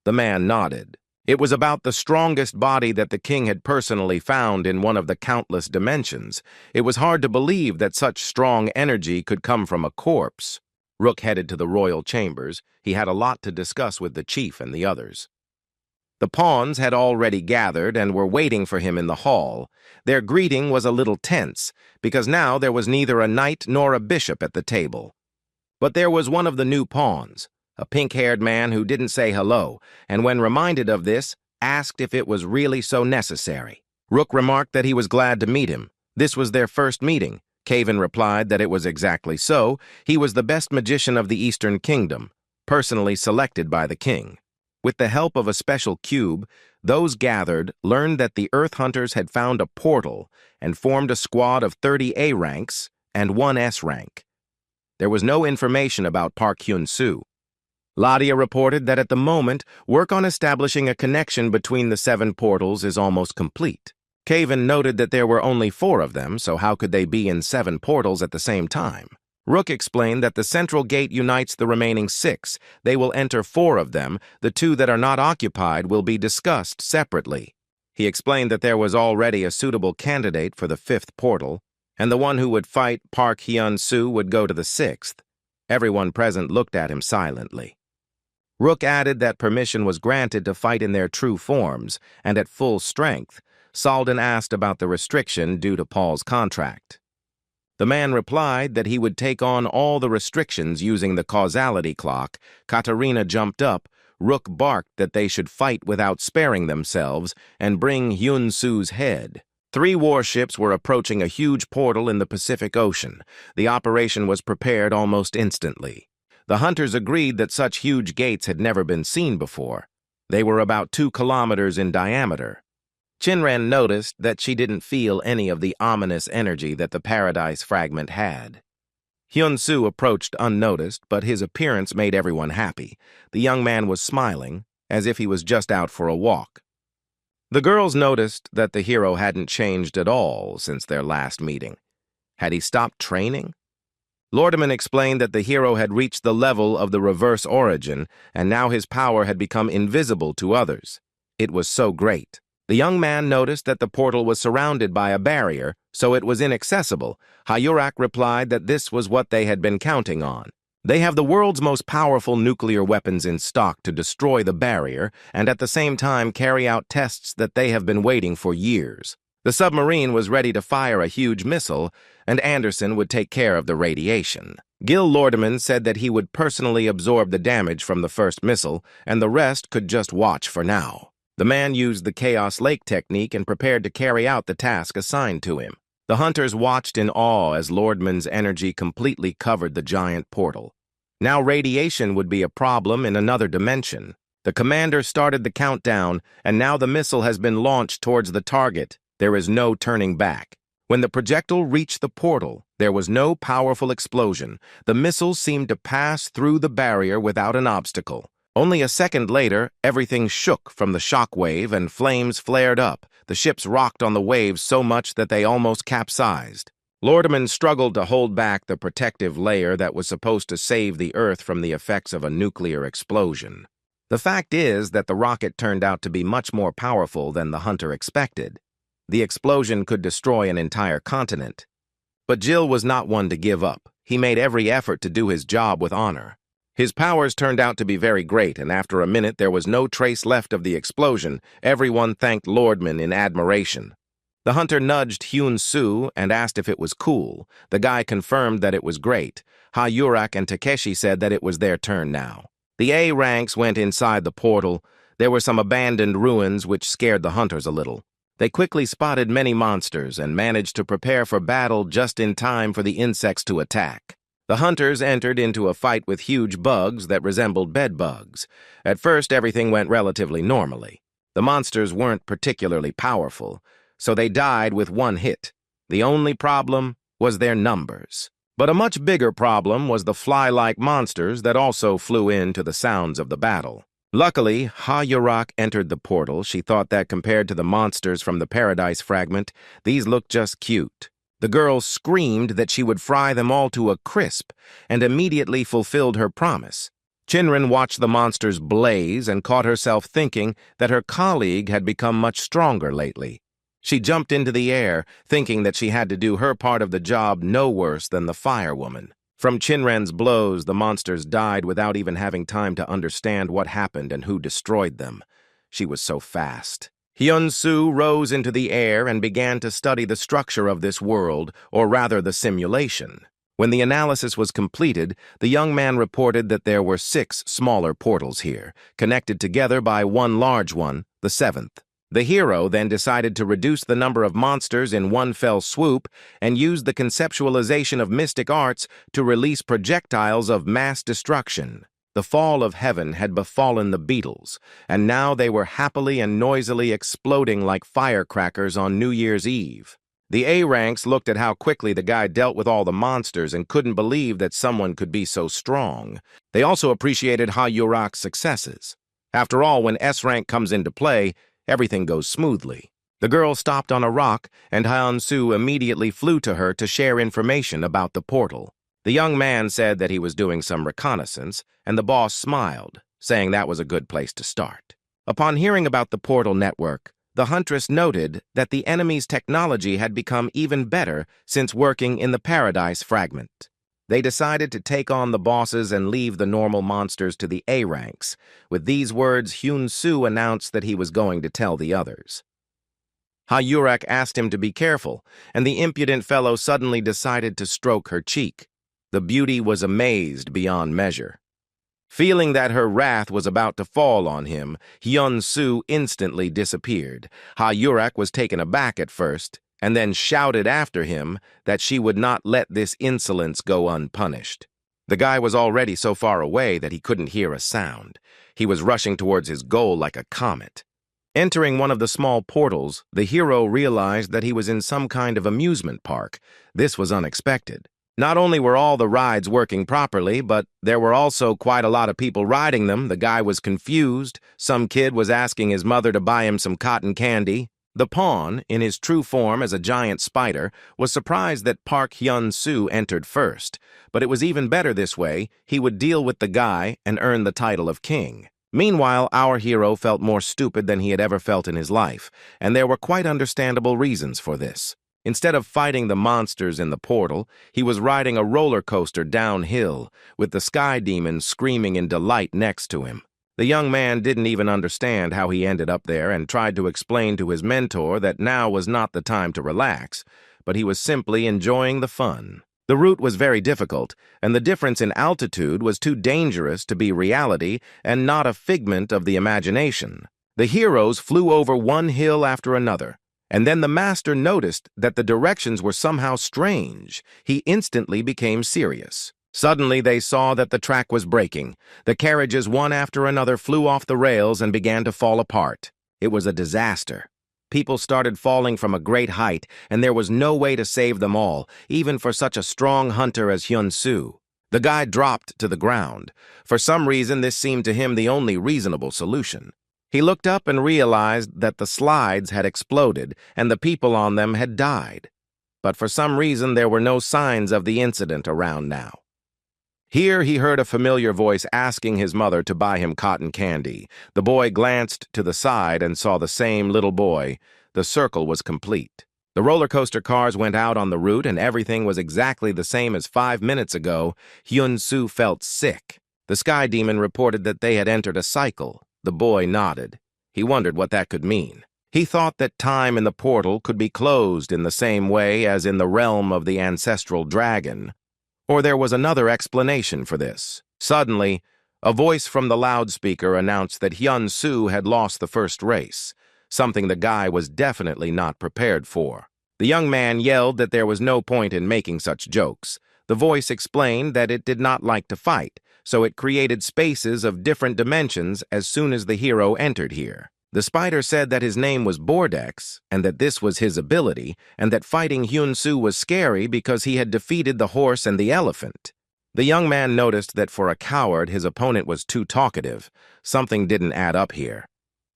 The man nodded. It was about the strongest body that the king had personally found in one of the countless dimensions. It was hard to believe that such strong energy could come from a corpse. Rook headed to the royal chambers. He had a lot to discuss with the chief and the others. The pawns had already gathered and were waiting for him in the hall. Their greeting was a little tense, because now there was neither a knight nor a bishop at the table. But there was one of the new pawns, a pink-haired man who didn't say hello, and when reminded of this, asked if it was really so necessary. Rook remarked that he was glad to meet him. This was their first meeting. Caven replied that it was exactly so. He was the best magician of the Eastern Kingdom, personally selected by the king. With the help of a special cube, those gathered learned that the Earth Hunters had found a portal and formed a squad of 30 A ranks and 1 S rank. There was no information about Park Hyun-soo. Ladia reported that at the moment, work on establishing a connection between the 7 portals is almost complete. Caven noted that there were only 4 of them, so how could they be in 7 portals at the same time? Rook explained that the central gate unites the remaining 6. They will enter 4 of them. The 2 that are not occupied will be discussed separately. He explained that there was already a suitable candidate for the 5th portal, and the one who would fight Park Hyun-soo would go to the 6th. Everyone present looked at him silently. Rook added that permission was granted to fight in their true forms and at full strength. Salden asked about the restriction due to Paul's contract. The man replied that he would take on all the restrictions using the causality clock. Katarina jumped up. Rook barked that they should fight without sparing themselves and bring Hyun-soo's head. 3 warships were approaching a huge portal in the Pacific Ocean. The operation was prepared almost instantly. The hunters agreed that such huge gates had never been seen before. They were about 2 kilometers in diameter. Chinran noticed that she didn't feel any of the ominous energy that the Paradise Fragment had. Hyun-soo approached unnoticed, but his appearance made everyone happy. The young man was smiling, as if he was just out for a walk. The girls noticed that the hero hadn't changed at all since their last meeting. Had he stopped training? Lordeman explained that the hero had reached the level of the reverse origin, and now his power had become invisible to others. It was so great. The young man noticed that the portal was surrounded by a barrier, so it was inaccessible. Hayurak replied that this was what they had been counting on. They have the world's most powerful nuclear weapons in stock to destroy the barrier and at the same time carry out tests that they have been waiting for years. The submarine was ready to fire a huge missile, and Anderson would take care of the radiation. Gil Lordeman said that he would personally absorb the damage from the first missile, and the rest could just watch for now. The man used the Chaos Lake technique and prepared to carry out the task assigned to him. The hunters watched in awe as Lordman's energy completely covered the giant portal. Now radiation would be a problem in another dimension. The commander started the countdown, and now the missile has been launched towards the target. There is no turning back. When the projectile reached the portal, there was no powerful explosion. The missile seemed to pass through the barrier without an obstacle. Only a second later, everything shook from the shock wave and flames flared up. The ships rocked on the waves so much that they almost capsized. Lordeman struggled to hold back the protective layer that was supposed to save the Earth from the effects of a nuclear explosion. The fact is that the rocket turned out to be much more powerful than the hunter expected. The explosion could destroy an entire continent. But Jill was not one to give up. He made every effort to do his job with honor. His powers turned out to be very great, and after a minute there was no trace left of the explosion. Everyone thanked Lordman in admiration. The hunter nudged Hyun-soo and asked if it was cool. The guy confirmed that it was great. Hayurak and Takeshi said that it was their turn now. The A ranks went inside the portal. There were some abandoned ruins which scared the hunters a little. They quickly spotted many monsters and managed to prepare for battle just in time for the insects to attack. The hunters entered into a fight with huge bugs that resembled bed bugs. At first, everything went relatively normally. The monsters weren't particularly powerful, so they died with 1 hit. The only problem was their numbers. But a much bigger problem was the fly-like monsters that also flew in to the sounds of the battle. Luckily, Ha-Yurak entered the portal. She thought that compared to the monsters from the Paradise Fragment, these looked just cute. The girl screamed that she would fry them all to a crisp and immediately fulfilled her promise. Shinran watched the monsters blaze and caught herself thinking that her colleague had become much stronger lately. She jumped into the air, thinking that she had to do her part of the job no worse than the firewoman. From Shinran's blows, the monsters died without even having time to understand what happened and who destroyed them. She was so fast. Hyun-soo rose into the air and began to study the structure of this world, or rather the simulation. When the analysis was completed, the young man reported that there were 6 smaller portals here, connected together by one large one, the 7th. The hero then decided to reduce the number of monsters in one fell swoop and used the conceptualization of mystic arts to release projectiles of mass destruction. The fall of heaven had befallen the beetles, and now they were happily and noisily exploding like firecrackers on New Year's Eve. The A-ranks looked at how quickly the guy dealt with all the monsters and couldn't believe that someone could be so strong. They also appreciated Ha-Yurak's successes. After all, when S-rank comes into play, everything goes smoothly. The girl stopped on a rock, and Hyun-soo immediately flew to her to share information about the portal. The young man said that he was doing some reconnaissance, and the boss smiled, saying that was a good place to start. Upon hearing about the portal network, the huntress noted that the enemy's technology had become even better since working in the Paradise Fragment. They decided to take on the bosses and leave the normal monsters to the A-ranks. With these words, Hyun-soo announced that he was going to tell the others. Ha-Yurak asked him to be careful, and the impudent fellow suddenly decided to stroke her cheek. The beauty was amazed beyond measure. Feeling that her wrath was about to fall on him, Hyun-soo instantly disappeared. Ha-Yurak was taken aback at first, and then shouted after him that she would not let this insolence go unpunished. The guy was already so far away that he couldn't hear a sound. He was rushing towards his goal like a comet. Entering one of the small portals, the hero realized that he was in some kind of amusement park. This was unexpected. Not only were all the rides working properly, but there were also quite a lot of people riding them. The guy was confused. Some kid was asking his mother to buy him some cotton candy. The pawn, in his true form as a giant spider, was surprised that Park Hyun-soo entered first. But it was even better this way. He would deal with the guy and earn the title of king. Meanwhile, our hero felt more stupid than he had ever felt in his life, and there were quite understandable reasons for this. Instead of fighting the monsters in the portal, he was riding a roller coaster downhill, with the sky demon screaming in delight next to him. The young man didn't even understand how he ended up there and tried to explain to his mentor that now was not the time to relax, but he was simply enjoying the fun. The route was very difficult, and the difference in altitude was too dangerous to be reality and not a figment of the imagination. The heroes flew over one hill after another. And then the master noticed that the directions were somehow strange. He instantly became serious. Suddenly, they saw that the track was breaking. The carriages, one after another, flew off the rails and began to fall apart. It was a disaster. People started falling from a great height, and there was no way to save them all, even for such a strong hunter as Hyun-soo. The guy dropped to the ground. For some reason, this seemed to him the only reasonable solution. He looked up and realized that the slides had exploded and the people on them had died. But for some reason, there were no signs of the incident around now. Here he heard a familiar voice asking his mother to buy him cotton candy. The boy glanced to the side and saw the same little boy. The circle was complete. The roller coaster cars went out on the route and everything was exactly the same as 5 minutes ago. Hyun-soo felt sick. The sky demon reported that they had entered a cycle. The boy nodded. He wondered what that could mean. He thought that time in the portal could be closed in the same way as in the realm of the ancestral dragon. Or there was another explanation for this. Suddenly, a voice from the loudspeaker announced that Hyun-soo had lost the first race, something the guy was definitely not prepared for. The young man yelled that there was no point in making such jokes. The voice explained that it did not like to fight, so it created spaces of different dimensions as soon as the hero entered here. The spider said that his name was Bordex, and that this was his ability, and that fighting Hyun-soo was scary because he had defeated the horse and the elephant. The young man noticed that for a coward, his opponent was too talkative. Something didn't add up here.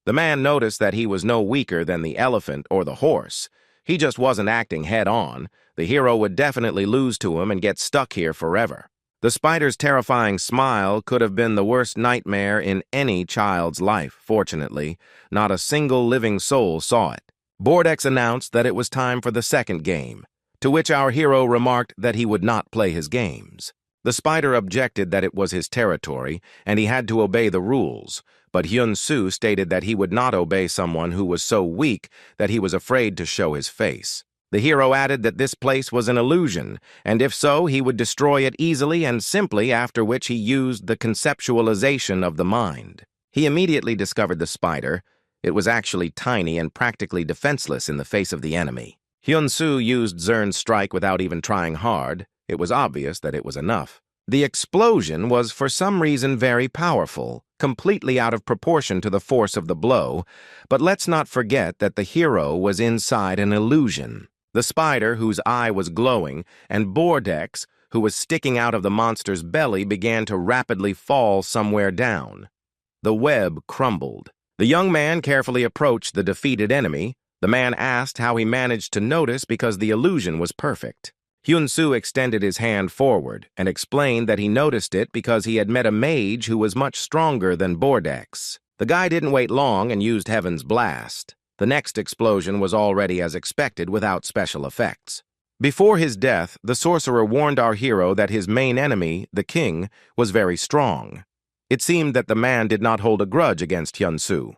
The man noticed that he was no weaker than the elephant or the horse. He just wasn't acting head-on. The hero would definitely lose to him and get stuck here forever. The spider's terrifying smile could have been the worst nightmare in any child's life. Fortunately, not a single living soul saw it. Bordex announced that it was time for the second game, to which our hero remarked that he would not play his games. The spider objected that it was his territory, and he had to obey the rules, but Hyun-soo stated that he would not obey someone who was so weak that he was afraid to show his face. The hero added that this place was an illusion, and if so, he would destroy it easily and simply, after which he used the conceptualization of the mind. He immediately discovered the spider. It was actually tiny and practically defenseless in the face of the enemy. Hyun-soo used Zern's strike without even trying hard. It was obvious that it was enough. The explosion was for some reason very powerful, completely out of proportion to the force of the blow, but let's not forget that the hero was inside an illusion. The spider, whose eye was glowing, and Bordex, who was sticking out of the monster's belly, began to rapidly fall somewhere down. The web crumbled. The young man carefully approached the defeated enemy. The man asked how he managed to notice because the illusion was perfect. Hyun-soo extended his hand forward and explained that he noticed it because he had met a mage who was much stronger than Bordex. The guy didn't wait long and used Heaven's Blast. The next explosion was already as expected without special effects. Before his death, the sorcerer warned our hero that his main enemy, the king, was very strong. It seemed that the man did not hold a grudge against Hyun-soo.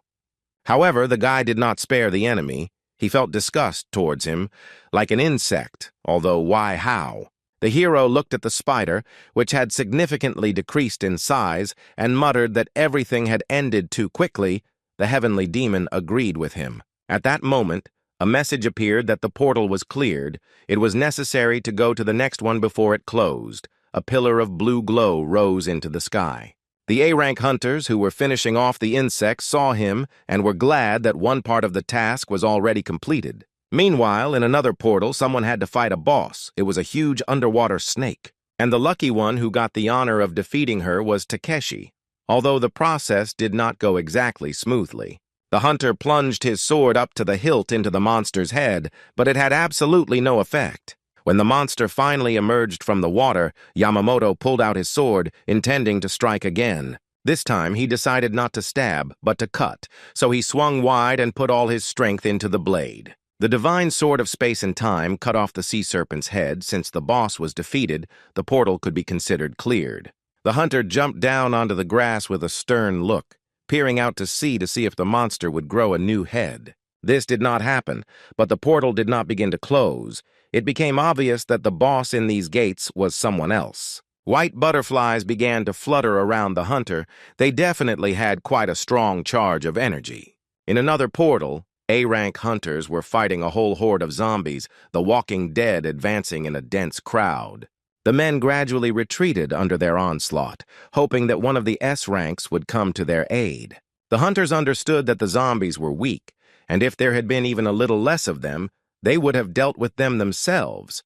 However, the guy did not spare the enemy. He felt disgust towards him, like an insect, although why how? The hero looked at the spider, which had significantly decreased in size, and muttered that everything had ended too quickly. The heavenly demon agreed with him. At that moment, a message appeared that the portal was cleared. It was necessary to go to the next one before it closed. A pillar of blue glow rose into the sky. The A-rank hunters who were finishing off the insects saw him and were glad that one part of the task was already completed. Meanwhile, in another portal, someone had to fight a boss. It was a huge underwater snake, and the lucky one who got the honor of defeating her was Takeshi. Although the process did not go exactly smoothly. The hunter plunged his sword up to the hilt into the monster's head, but it had absolutely no effect. When the monster finally emerged from the water, Yamamoto pulled out his sword, intending to strike again. This time, he decided not to stab, but to cut, so he swung wide and put all his strength into the blade. The divine sword of space and time cut off the sea serpent's head. Since the boss was defeated, the portal could be considered cleared. The hunter jumped down onto the grass with a stern look, peering out to see if the monster would grow a new head. This did not happen, but the portal did not begin to close. It became obvious that the boss in these gates was someone else. White butterflies began to flutter around the hunter. They definitely had quite a strong charge of energy. In another portal, A-rank hunters were fighting a whole horde of zombies, the walking dead advancing in a dense crowd. The men gradually retreated under their onslaught, hoping that one of the S-ranks would come to their aid. The hunters understood that the zombies were weak, and if there had been even a little less of them, they would have dealt with them themselves.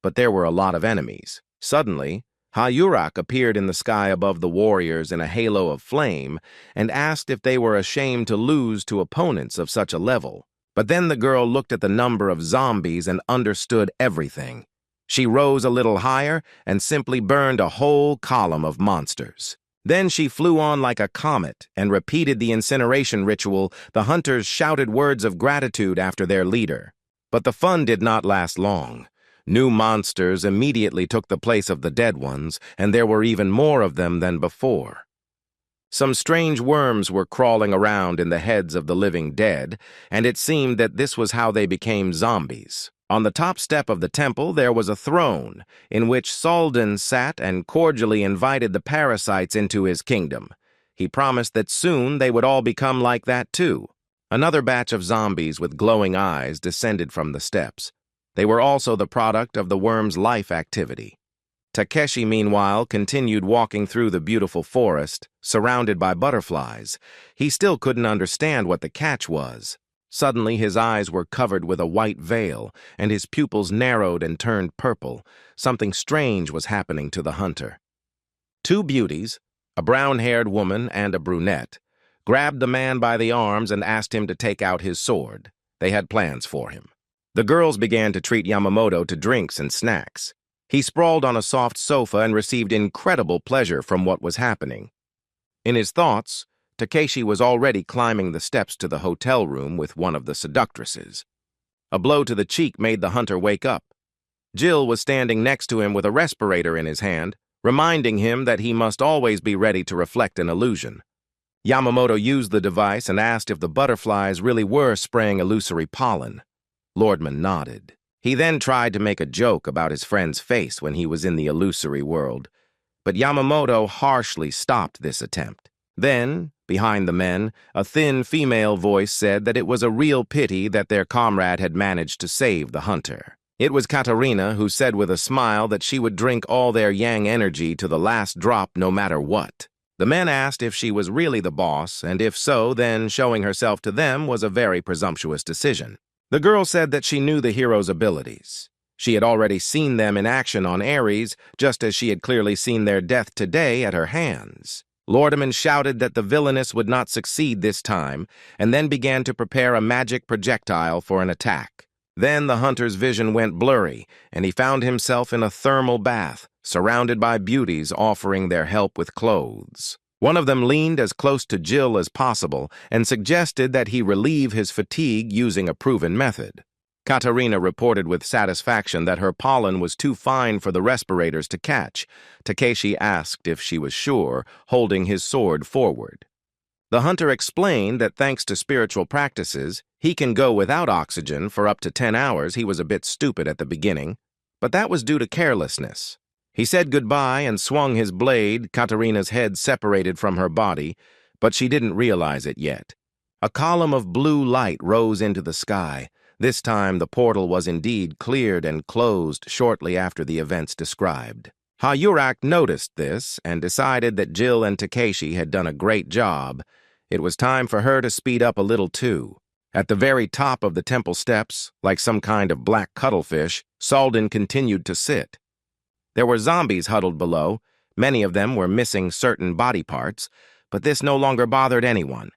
But there were a lot of enemies. Suddenly, Hayurak appeared in the sky above the warriors in a halo of flame and asked if they were ashamed to lose to opponents of such a level. But then the girl looked at the number of zombies and understood everything. She rose a little higher and simply burned a whole column of monsters. Then she flew on like a comet and repeated the incineration ritual. The hunters shouted words of gratitude after their leader. But the fun did not last long. New monsters immediately took the place of the dead ones, and there were even more of them than before. Some strange worms were crawling around in the heads of the living dead, and it seemed that this was how they became zombies. On the top step of the temple, there was a throne, in which Salden sat and cordially invited the parasites into his kingdom. He promised that soon they would all become like that too. Another batch of zombies with glowing eyes descended from the steps. They were also the product of the worm's life activity. Takeshi, meanwhile, continued walking through the beautiful forest, surrounded by butterflies. He still couldn't understand what the catch was. Suddenly, his eyes were covered with a white veil, and his pupils narrowed and turned purple. Something strange was happening to the hunter. Two beauties, a brown-haired woman and a brunette, grabbed the man by the arms and asked him to take out his sword. They had plans for him. The girls began to treat Yamamoto to drinks and snacks. He sprawled on a soft sofa and received incredible pleasure from what was happening. In his thoughts, Takeshi was already climbing the steps to the hotel room with one of the seductresses. A blow to the cheek made the hunter wake up. Jill was standing next to him with a respirator in his hand, reminding him that he must always be ready to reflect an illusion. Yamamoto used the device and asked if the butterflies really were spraying illusory pollen. Lordman nodded. He then tried to make a joke about his friend's face when he was in the illusory world, but Yamamoto harshly stopped this attempt. Then, behind the men, a thin female voice said that it was a real pity that their comrade had managed to save the hunter. It was Katarina who said with a smile that she would drink all their yang energy to the last drop no matter what. The men asked if she was really the boss, and if so, then showing herself to them was a very presumptuous decision. The girl said that she knew the hero's abilities. She had already seen them in action on Ares, just as she had clearly seen their death today at her hands. Lordeman shouted that the villainess would not succeed this time, and then began to prepare a magic projectile for an attack. Then the hunter's vision went blurry, and he found himself in a thermal bath, surrounded by beauties offering their help with clothes. One of them leaned as close to Jill as possible and suggested that he relieve his fatigue using a proven method. Katarina reported with satisfaction that her pollen was too fine for the respirators to catch. Takeshi asked if she was sure, holding his sword forward. The hunter explained that thanks to spiritual practices, he can go without oxygen for up to 10 hours. He was a bit stupid at the beginning, but that was due to carelessness. He said goodbye and swung his blade, Katarina's head separated from her body, but she didn't realize it yet. A column of blue light rose into the sky. This time the portal was indeed cleared and closed shortly after the events described. Hayurak noticed this and decided that Jill and Takeshi had done a great job. It was time for her to speed up a little too. At the very top of the temple steps, like some kind of black cuttlefish, Salden continued to sit. There were zombies huddled below. Many of them were missing certain body parts, but this no longer bothered anyone.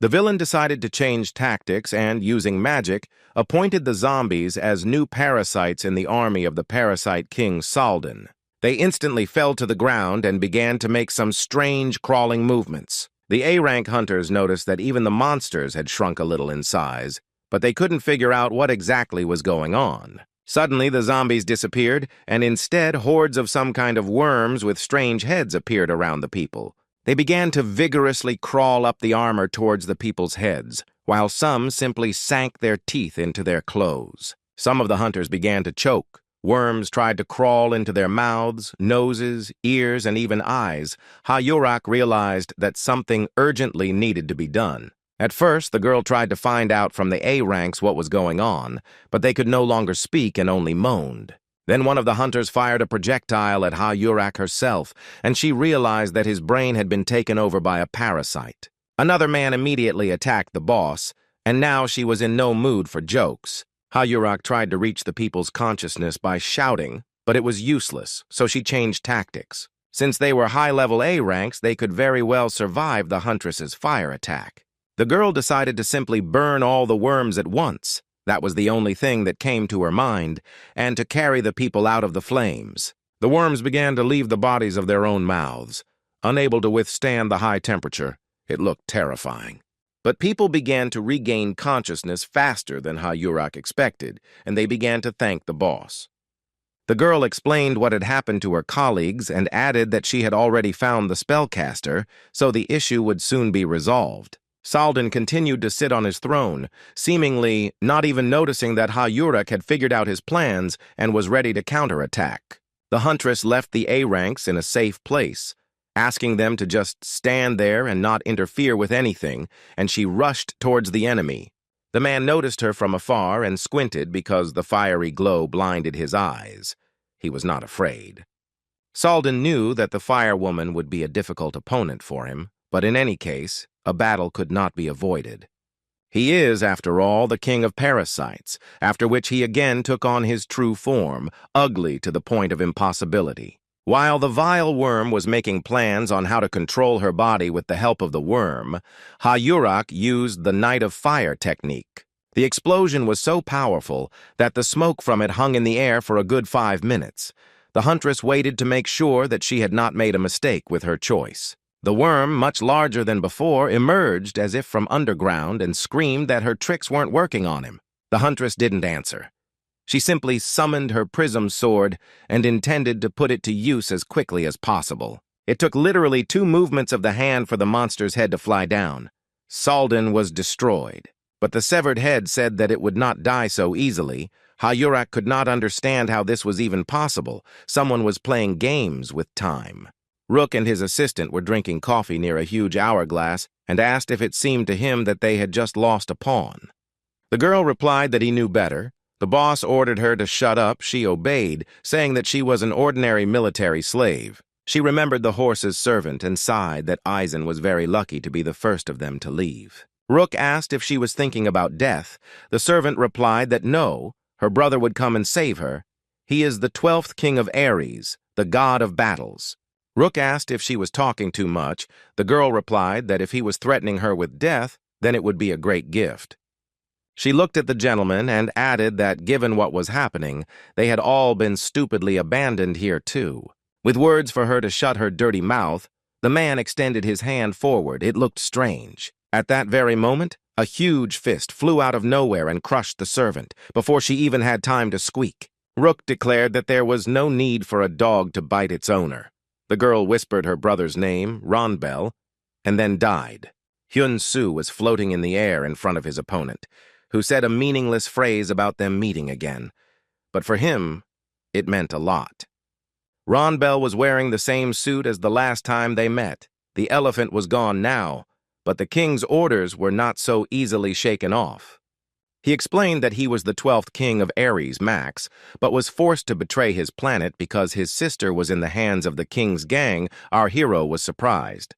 The villain decided to change tactics and, using magic, appointed the zombies as new parasites in the army of the parasite king Salden. They instantly fell to the ground and began to make some strange crawling movements. The A-rank hunters noticed that even the monsters had shrunk a little in size, but they couldn't figure out what exactly was going on. Suddenly, the zombies disappeared, and instead, hordes of some kind of worms with strange heads appeared around the people. They began to vigorously crawl up the armor towards the people's heads, while some simply sank their teeth into their clothes. Some of the hunters began to choke. Worms tried to crawl into their mouths, noses, ears, and even eyes. Hayurak realized that something urgently needed to be done. At first, the girl tried to find out from the A-ranks what was going on, but they could no longer speak and only moaned. Then one of the hunters fired a projectile at Hayurak herself, and she realized that his brain had been taken over by a parasite. Another man immediately attacked the boss, and now she was in no mood for jokes. Hayurak tried to reach the people's consciousness by shouting, but it was useless, so she changed tactics. Since they were high-level A-ranks, they could very well survive the huntress's fire attack. The girl decided to simply burn all the worms at once. That was the only thing that came to her mind, and to carry the people out of the flames. The worms began to leave the bodies of their own mouths. Unable to withstand the high temperature, it looked terrifying. But people began to regain consciousness faster than Hayurak expected, and they began to thank the boss. The girl explained what had happened to her colleagues and added that she had already found the spellcaster, so the issue would soon be resolved. Salden continued to sit on his throne, seemingly not even noticing that Hayurak had figured out his plans and was ready to counterattack. The huntress left the A-ranks in a safe place, asking them to just stand there and not interfere with anything, and she rushed towards the enemy. The man noticed her from afar and squinted because the fiery glow blinded his eyes. He was not afraid. Salden knew that the firewoman would be a difficult opponent for him, but in any case, a battle could not be avoided. He is, after all, the king of parasites, after which he again took on his true form, ugly to the point of impossibility. While the vile worm was making plans on how to control her body with the help of the worm, Hayurak used the Night of Fire technique. The explosion was so powerful that the smoke from it hung in the air for a good 5 minutes. The huntress waited to make sure that she had not made a mistake with her choice. The worm, much larger than before, emerged as if from underground and screamed that her tricks weren't working on him. The huntress didn't answer. She simply summoned her prism sword and intended to put it to use as quickly as possible. It took literally 2 movements of the hand for the monster's head to fly down. Salden was destroyed, but the severed head said that it would not die so easily. Hayurak could not understand how this was even possible. Someone was playing games with time. Rook and his assistant were drinking coffee near a huge hourglass and asked if it seemed to him that they had just lost a pawn. The girl replied that he knew better. The boss ordered her to shut up. She obeyed, saying that she was an ordinary military slave. She remembered the horse's servant and sighed that Eisen was very lucky to be the first of them to leave. Rook asked if she was thinking about death. The servant replied that no, her brother would come and save her. He is the 12th king of Ares, the god of battles. Rook asked if she was talking too much. The girl replied that if he was threatening her with death, then it would be a great gift. She looked at the gentleman and added that given what was happening, they had all been stupidly abandoned here too. With words for her to shut her dirty mouth, the man extended his hand forward. It looked strange. At that very moment, a huge fist flew out of nowhere and crushed the servant, before she even had time to squeak. Rook declared that there was no need for a dog to bite its owner. The girl whispered her brother's name, Ronbel, and then died. Hyun-soo was floating in the air in front of his opponent, who said a meaningless phrase about them meeting again. But for him, it meant a lot. Ronbel was wearing the same suit as the last time they met. The elephant was gone now, but the king's orders were not so easily shaken off. He explained that he was the 12th king of Ares, Max, but was forced to betray his planet because his sister was in the hands of the king's gang. Our hero was surprised.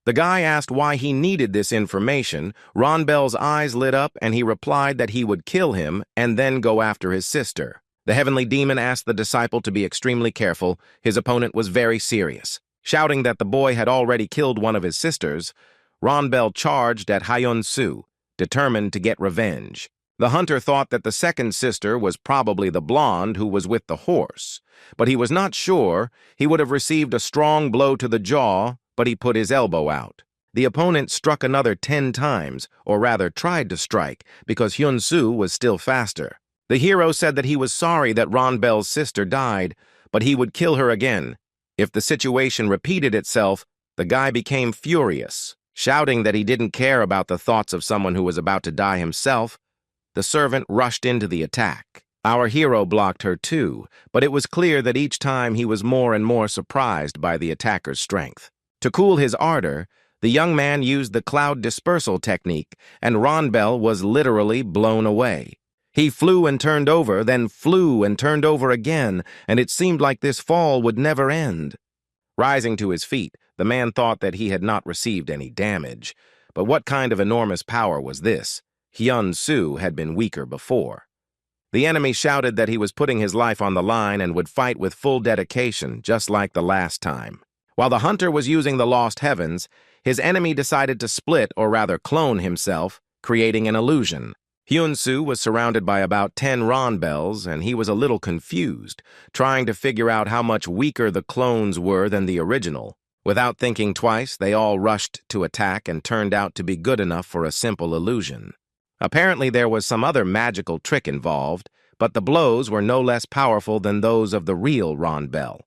The guy asked why he needed this information. Ronbel's eyes lit up and he replied that he would kill him and then go after his sister. The heavenly demon asked the disciple to be extremely careful. His opponent was very serious. Shouting that the boy had already killed one of his sisters, Ronbel charged at Hyun-soo, determined to get revenge. The hunter thought that the second sister was probably the blonde who was with the horse, but he was not sure. He would have received a strong blow to the jaw, but he put his elbow out. The opponent struck another 10 times, or rather tried to strike, because Hyun-soo was still faster. The hero said that he was sorry that Ronbel's sister died, but he would kill her again. If the situation repeated itself, the guy became furious, shouting that he didn't care about the thoughts of someone who was about to die himself. The servant rushed into the attack. Our hero blocked her too, but it was clear that each time he was more and more surprised by the attacker's strength. To cool his ardor, the young man used the cloud dispersal technique, and Ronbel was literally blown away. He flew and turned over, then flew and turned over again, and it seemed like this fall would never end. Rising to his feet, the man thought that he had not received any damage. But what kind of enormous power was this? Hyun-soo had been weaker before. The enemy shouted that he was putting his life on the line and would fight with full dedication, just like the last time. While the hunter was using the Lost Heavens, his enemy decided to split, or rather clone himself, creating an illusion. Hyun-soo was surrounded by about 10 Ronbels, and he was a little confused, trying to figure out how much weaker the clones were than the original. Without thinking twice, they all rushed to attack and turned out to be good enough for a simple illusion. Apparently there was some other magical trick involved, but the blows were no less powerful than those of the real Ronbel.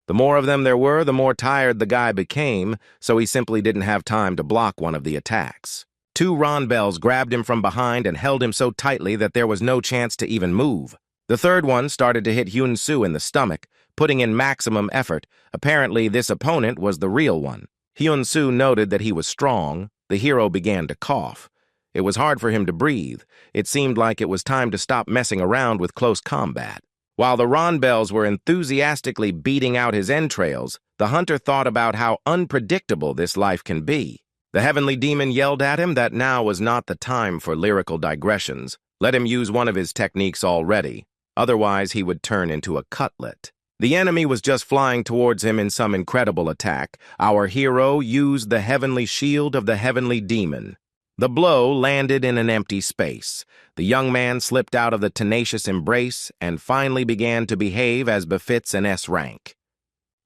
The more of them there were, the more tired the guy became, so he simply didn't have time to block one of the attacks. 2 Ronbels grabbed him from behind and held him so tightly that there was no chance to even move. The third one started to hit Hyun-soo in the stomach, putting in maximum effort. Apparently, this opponent was the real one. Hyun-soo noted that he was strong. The hero began to cough. It was hard for him to breathe. It seemed like it was time to stop messing around with close combat. While the Ronbels were enthusiastically beating out his entrails, the hunter thought about how unpredictable this life can be. The heavenly demon yelled at him that now was not the time for lyrical digressions. Let him use one of his techniques already. Otherwise, he would turn into a cutlet. The enemy was just flying towards him in some incredible attack. Our hero used the heavenly shield of the heavenly demon. The blow landed in an empty space. The young man slipped out of the tenacious embrace and finally began to behave as befits an S rank.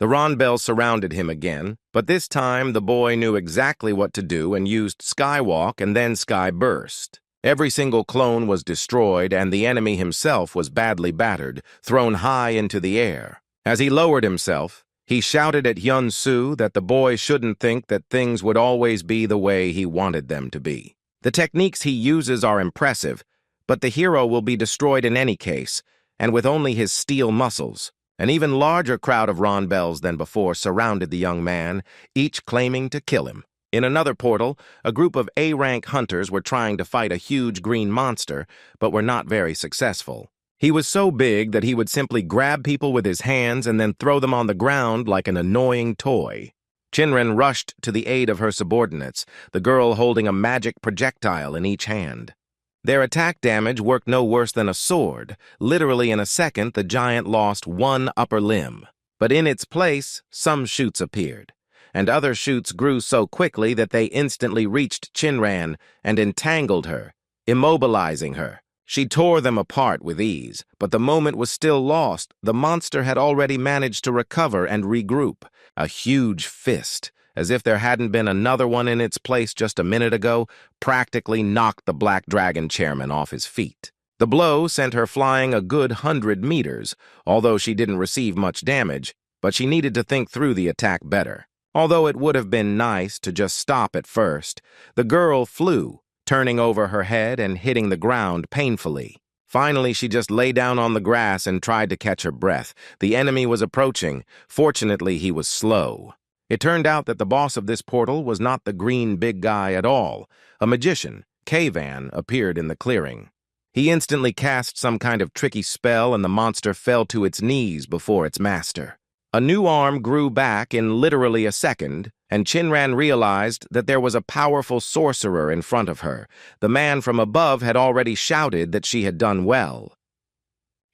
The Ronbels surrounded him again, but this time the boy knew exactly what to do and used Skywalk and then Sky Burst. Every single clone was destroyed and the enemy himself was badly battered, thrown high into the air. As he lowered himself, he shouted at Hyun-soo that the boy shouldn't think that things would always be the way he wanted them to be. The techniques he uses are impressive, but the hero will be destroyed in any case, and with only his steel muscles. An even larger crowd of Ronbels than before surrounded the young man, each claiming to kill him. In another portal, a group of A-rank hunters were trying to fight a huge green monster, but were not very successful. He was so big that he would simply grab people with his hands and then throw them on the ground like an annoying toy. Shinran rushed to the aid of her subordinates, the girl holding a magic projectile in each hand. Their attack damage worked no worse than a sword. Literally in a second, the giant lost one upper limb. But in its place, some shoots appeared, and other shoots grew so quickly that they instantly reached Shinran and entangled her, immobilizing her. She tore them apart with ease, but the moment was still lost. The monster had already managed to recover and regroup. A huge fist, as if there hadn't been another one in its place just a minute ago, practically knocked the Black Dragon chairman off his feet. The blow sent her flying a good 100 meters, although she didn't receive much damage, but she needed to think through the attack better. Although it would have been nice to just stop at first, the girl flew, turning over her head and hitting the ground painfully. Finally, she just lay down on the grass and tried to catch her breath. The enemy was approaching. Fortunately, he was slow. It turned out that the boss of this portal was not the green big guy at all. A magician, Kavan, appeared in the clearing. He instantly cast some kind of tricky spell and the monster fell to its knees before its master. A new arm grew back in literally a second, and Shinran realized that there was a powerful sorcerer in front of her. The man from above had already shouted that she had done well.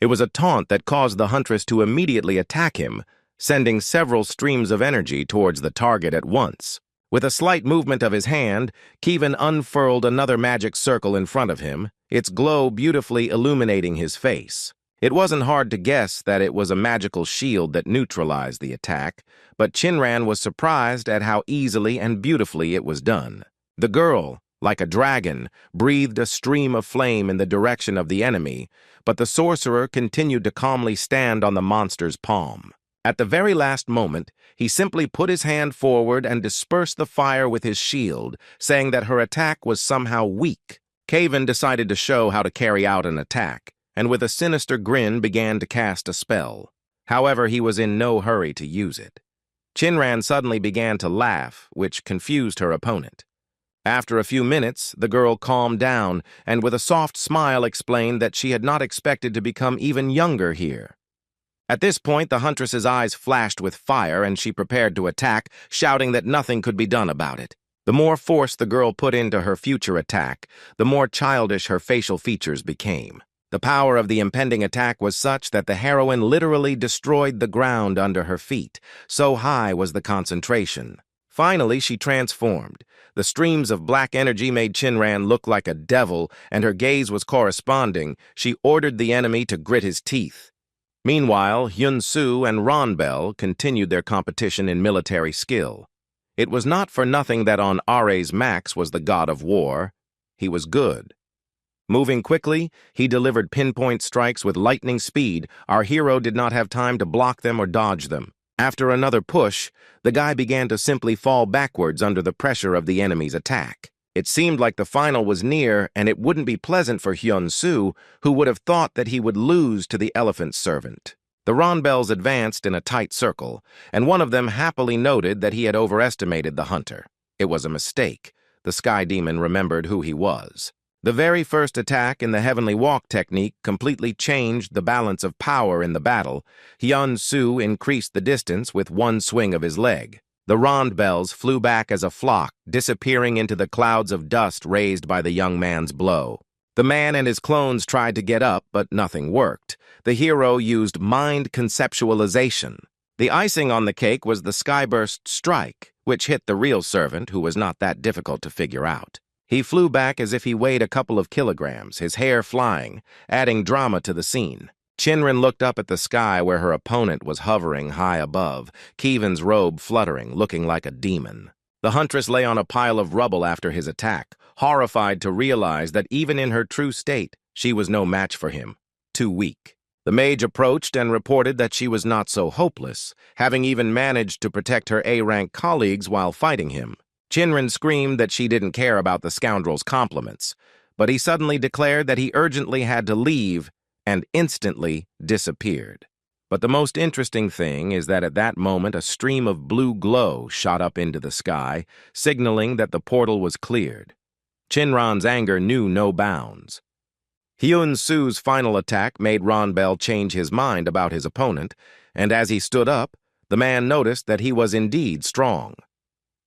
It was a taunt that caused the huntress to immediately attack him, sending several streams of energy towards the target at once. With a slight movement of his hand, Kevin unfurled another magic circle in front of him, its glow beautifully illuminating his face. It wasn't hard to guess that it was a magical shield that neutralized the attack, but Shinran was surprised at how easily and beautifully it was done. The girl, like a dragon, breathed a stream of flame in the direction of the enemy, but the sorcerer continued to calmly stand on the monster's palm. At the very last moment, he simply put his hand forward and dispersed the fire with his shield, saying that her attack was somehow weak. Kavan decided to show how to carry out an attack, and with a sinister grin began to cast a spell. However, he was in no hurry to use it. Shinran suddenly began to laugh, which confused her opponent. After a few minutes, the girl calmed down and with a soft smile explained that she had not expected to become even younger here. At this point, the huntress's eyes flashed with fire and she prepared to attack, shouting that nothing could be done about it. The more force the girl put into her future attack, the more childish her facial features became. The power of the impending attack was such that the heroine literally destroyed the ground under her feet. So high was the concentration. Finally, she transformed. The streams of black energy made Shinran look like a devil, and her gaze was corresponding. She ordered the enemy to grit his teeth. Meanwhile, Hyun-soo and Ronbel continued their competition in military skill. It was not for nothing that on Ares Max was the god of war. He was good. Moving quickly, he delivered pinpoint strikes with lightning speed. Our hero did not have time to block them or dodge them. After another push, the guy began to simply fall backwards under the pressure of the enemy's attack. It seemed like the final was near, and it wouldn't be pleasant for Hyun-soo, who would have thought that he would lose to the elephant servant. The Ronbels advanced in a tight circle, and one of them happily noted that he had overestimated the hunter. It was a mistake. The Sky Demon remembered who he was. The very first attack in the Heavenly Walk technique completely changed the balance of power in the battle. Hyun-soo increased the distance with one swing of his leg. The Ronbels flew back as a flock, disappearing into the clouds of dust raised by the young man's blow. The man and his clones tried to get up, but nothing worked. The hero used mind conceptualization. The icing on the cake was the Skyburst strike, which hit the real servant, who was not that difficult to figure out. He flew back as if he weighed a couple of kilograms, his hair flying, adding drama to the scene. Shinran looked up at the sky where her opponent was hovering high above, Kevon's robe fluttering, looking like a demon. The huntress lay on a pile of rubble after his attack, horrified to realize that even in her true state, she was no match for him, too weak. The mage approached and reported that she was not so hopeless, having even managed to protect her A-rank colleagues while fighting him. Shinran screamed that she didn't care about the scoundrel's compliments, but he suddenly declared that he urgently had to leave and instantly disappeared. But the most interesting thing is that at that moment a stream of blue glow shot up into the sky, signaling that the portal was cleared. Shinran's anger knew no bounds. Hyun-Soo's final attack made Ronbel change his mind about his opponent, and as he stood up, the man noticed that he was indeed strong.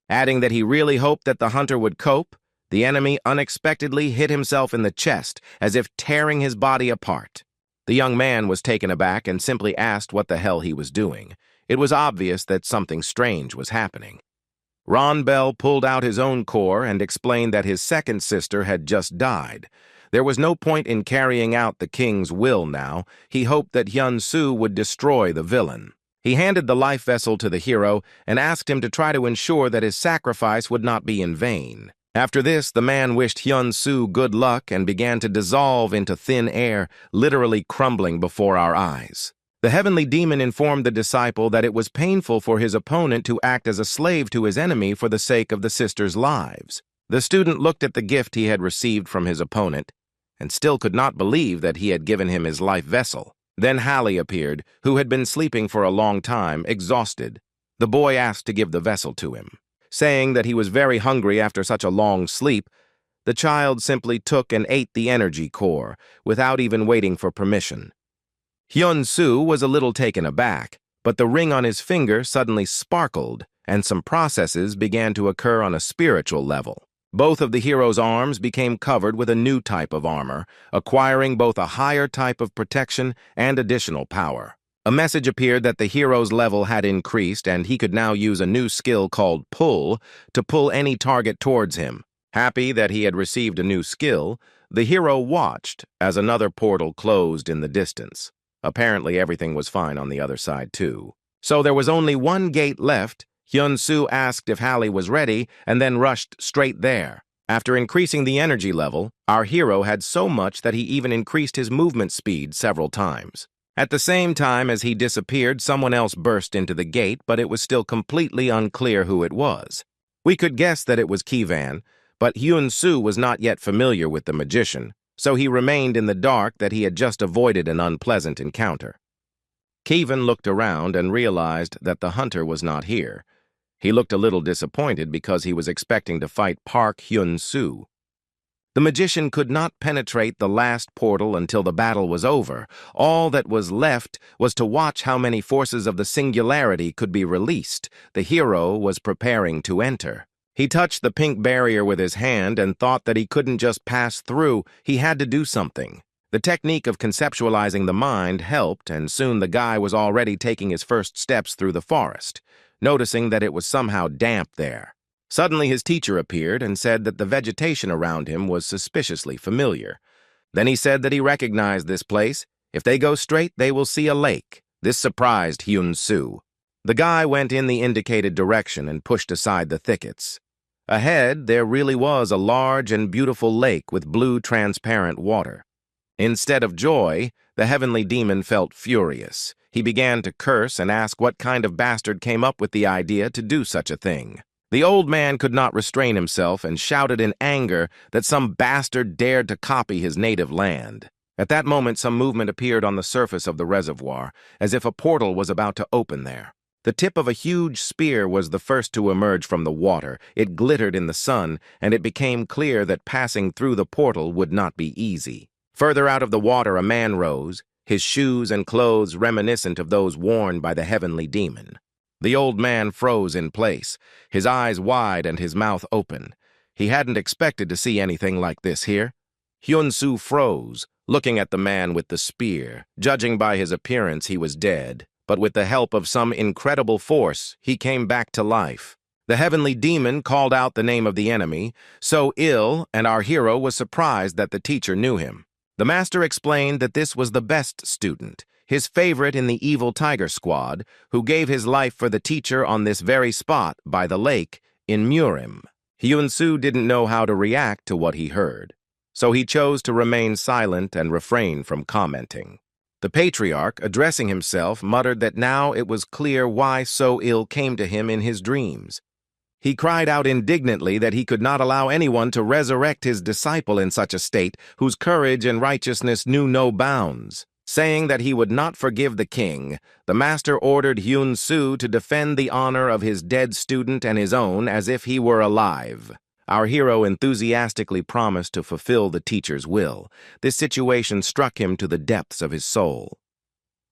Adding that he really hoped that the hunter would cope, the enemy unexpectedly hit himself in the chest, as if tearing his body apart. The young man was taken aback and simply asked what the hell he was doing. It was obvious that something strange was happening. Ronbel pulled out his own core and explained that his second sister had just died. There was no point in carrying out the king's will now. He hoped that Hyun-Soo would destroy the villain. He handed the life vessel to the hero and asked him to try to ensure that his sacrifice would not be in vain. After this, the man wished Hyun-Soo good luck and began to dissolve into thin air, literally crumbling before our eyes. The heavenly demon informed the disciple that it was painful for his opponent to act as a slave to his enemy for the sake of the sisters' lives. The student looked at the gift he had received from his opponent and still could not believe that he had given him his life vessel. Then Hallie appeared, who had been sleeping for a long time, exhausted. The boy asked to give the vessel to him. Saying that he was very hungry after such a long sleep, the child simply took and ate the energy core, without even waiting for permission. Hyun-Soo was a little taken aback, but the ring on his finger suddenly sparkled, and some processes began to occur on a spiritual level. Both of the hero's arms became covered with a new type of armor, acquiring both a higher type of protection and additional power. A message appeared that the hero's level had increased and he could now use a new skill called Pull to pull any target towards him. Happy that he had received a new skill, the hero watched as another portal closed in the distance. Apparently everything was fine on the other side too. So there was only one gate left. Hyun-Soo asked if Hallie was ready and then rushed straight there. After increasing the energy level, our hero had so much that he even increased his movement speed several times. At the same time as he disappeared, someone else burst into the gate, but it was still completely unclear who it was. We could guess that it was Kevon, but Hyun-Soo was not yet familiar with the magician, so he remained in the dark that he had just avoided an unpleasant encounter. Kevon looked around and realized that the hunter was not here. He looked a little disappointed because he was expecting to fight Park Hyun-Soo. The magician could not penetrate the last portal until the battle was over. All that was left was to watch how many forces of the singularity could be released. The hero was preparing to enter. He touched the pink barrier with his hand and thought that he couldn't just pass through. He had to do something. The technique of conceptualizing the mind helped, and soon the guy was already taking his first steps through the forest, noticing that it was somehow damp there. Suddenly his teacher appeared and said that the vegetation around him was suspiciously familiar. Then he said that he recognized this place. If they go straight, they will see a lake. This surprised Hyun-Soo. The guy went in the indicated direction and pushed aside the thickets. Ahead, there really was a large and beautiful lake with blue transparent water. Instead of joy, the heavenly demon felt furious. He began to curse and ask what kind of bastard came up with the idea to do such a thing. The old man could not restrain himself and shouted in anger that some bastard dared to copy his native land. At that moment, some movement appeared on the surface of the reservoir, as if a portal was about to open there. The tip of a huge spear was the first to emerge from the water. It glittered in the sun, and it became clear that passing through the portal would not be easy. Further out of the water, a man rose, his shoes and clothes reminiscent of those worn by the heavenly demon. The old man froze in place, his eyes wide and his mouth open. He hadn't expected to see anything like this here. Hyun-Soo froze, looking at the man with the spear. Judging by his appearance, he was dead, but with the help of some incredible force, he came back to life. The heavenly demon called out the name of the enemy, so ill, and our hero was surprised that the teacher knew him. The master explained that this was the best student, his favorite in the evil tiger squad, who gave his life for the teacher on this very spot by the lake in Murim. Hyun-soo didn't know how to react to what he heard, so he chose to remain silent and refrain from commenting. The patriarch, addressing himself, muttered that now it was clear why so ill came to him in his dreams. He cried out indignantly that he could not allow anyone to resurrect his disciple in such a state, whose courage and righteousness knew no bounds. Saying that he would not forgive the king, the master ordered Hyun-soo to defend the honor of his dead student and his own as if he were alive. Our hero enthusiastically promised to fulfill the teacher's will. This situation struck him to the depths of his soul.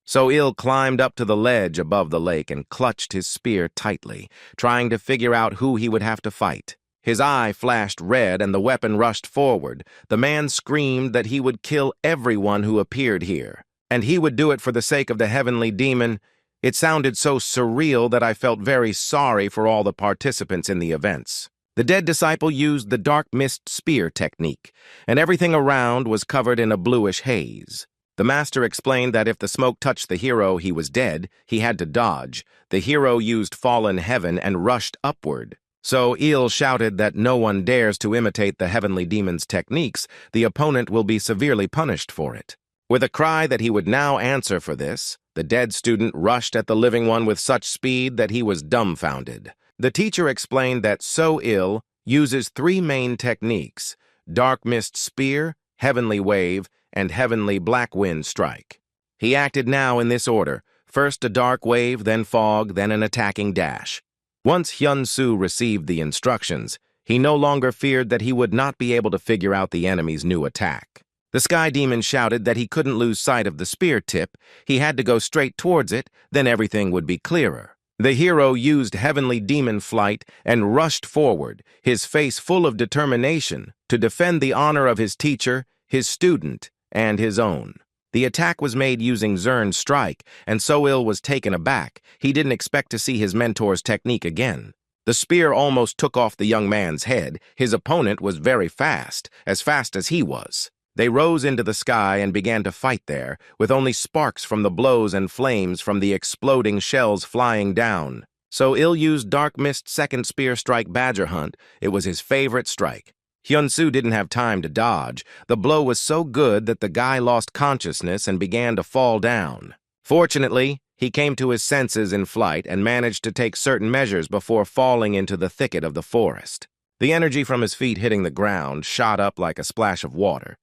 So-il climbed up to the ledge above the lake and clutched his spear tightly, trying to figure out who he would have to fight. His eye flashed red and the weapon rushed forward. The man screamed that he would kill everyone who appeared here, and he would do it for the sake of the heavenly demon. It sounded so surreal that I felt very sorry for all the participants in the events. The dead disciple used the dark mist spear technique, and everything around was covered in a bluish haze. The master explained that if the smoke touched the hero, he was dead. He had to dodge. The hero used fallen heaven and rushed upward. So-il shouted that no one dares to imitate the heavenly demon's techniques. The opponent will be severely punished for it. With a cry that he would now answer for this, the dead student rushed at the living one with such speed that he was dumbfounded. The teacher explained that So-il uses 3 main techniques: dark mist spear, heavenly wave, and heavenly black wind strike. He acted now in this order: first a dark wave, then fog, then an attacking dash. Once Hyun-soo received the instructions, he no longer feared that he would not be able to figure out the enemy's new attack. The sky demon shouted that he couldn't lose sight of the spear tip. He had to go straight towards it, then everything would be clearer. The hero used heavenly demon flight and rushed forward, his face full of determination, to defend the honor of his teacher, his student, and his own. The attack was made using Zern's strike, and So-il was taken aback. He didn't expect to see his mentor's technique again. The spear almost took off the young man's head. His opponent was very fast as he was. They rose into the sky and began to fight there, with only sparks from the blows and flames from the exploding shells flying down. So-il used Dark Mist's second spear strike Badger Hunt. It was his favorite strike. Hyun-soo didn't have time to dodge. The blow was so good that the guy lost consciousness and began to fall down. Fortunately, he came to his senses in flight and managed to take certain measures before falling into the thicket of the forest. The energy from his feet hitting the ground shot up like a splash of water.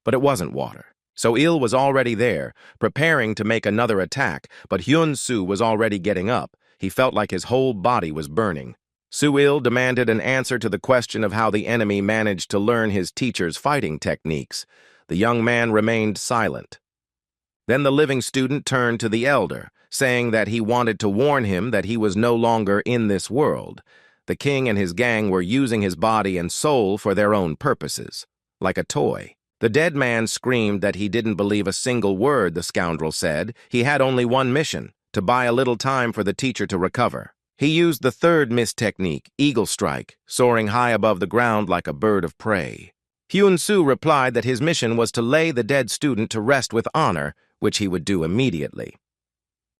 But it wasn't water. So-il was already there, preparing to make another attack, but Hyun-soo was already getting up. He felt like his whole body was burning. So-il demanded an answer to the question of how the enemy managed to learn his teacher's fighting techniques. The young man remained silent. Then the living student turned to the elder, saying that he wanted to warn him that he was no longer in this world. The king and his gang were using his body and soul for their own purposes, like a toy. The dead man screamed that he didn't believe a single word the scoundrel said. He had only one mission: to buy a little time for the teacher to recover. He used the third mist technique, Eagle Strike, soaring high above the ground like a bird of prey. Hyun-soo replied that his mission was to lay the dead student to rest with honor, which he would do immediately.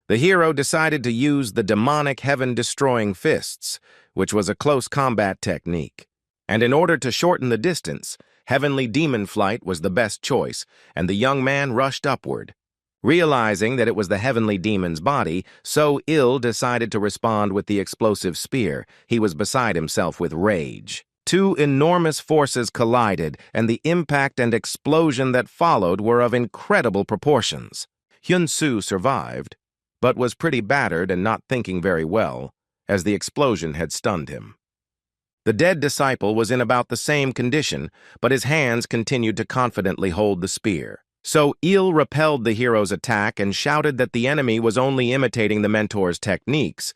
The hero decided to use the demonic heaven-destroying fists, which was a close combat technique. And in order to shorten the distance, heavenly demon flight was the best choice, and the young man rushed upward. Realizing that it was the heavenly demon's body, So-il decided to respond with the explosive spear. He was beside himself with rage. 2 enormous forces collided, and the impact and explosion that followed were of incredible proportions. Hyun-soo survived, but was pretty battered and not thinking very well, as the explosion had stunned him. The dead disciple was in about the same condition, but his hands continued to confidently hold the spear. So-il repelled the hero's attack and shouted that the enemy was only imitating the mentor's techniques,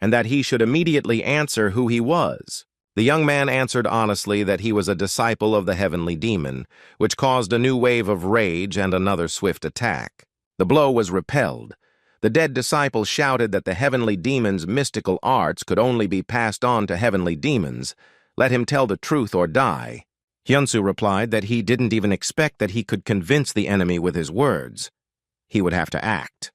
and that he should immediately answer who he was. The young man answered honestly that he was a disciple of the heavenly demon, which caused a new wave of rage and another swift attack. The blow was repelled, The dead disciple shouted that the heavenly demon's mystical arts could only be passed on to heavenly demons. Let him tell the truth or die. Hyunsu replied that he didn't even expect that he could convince the enemy with his words. He would have to act.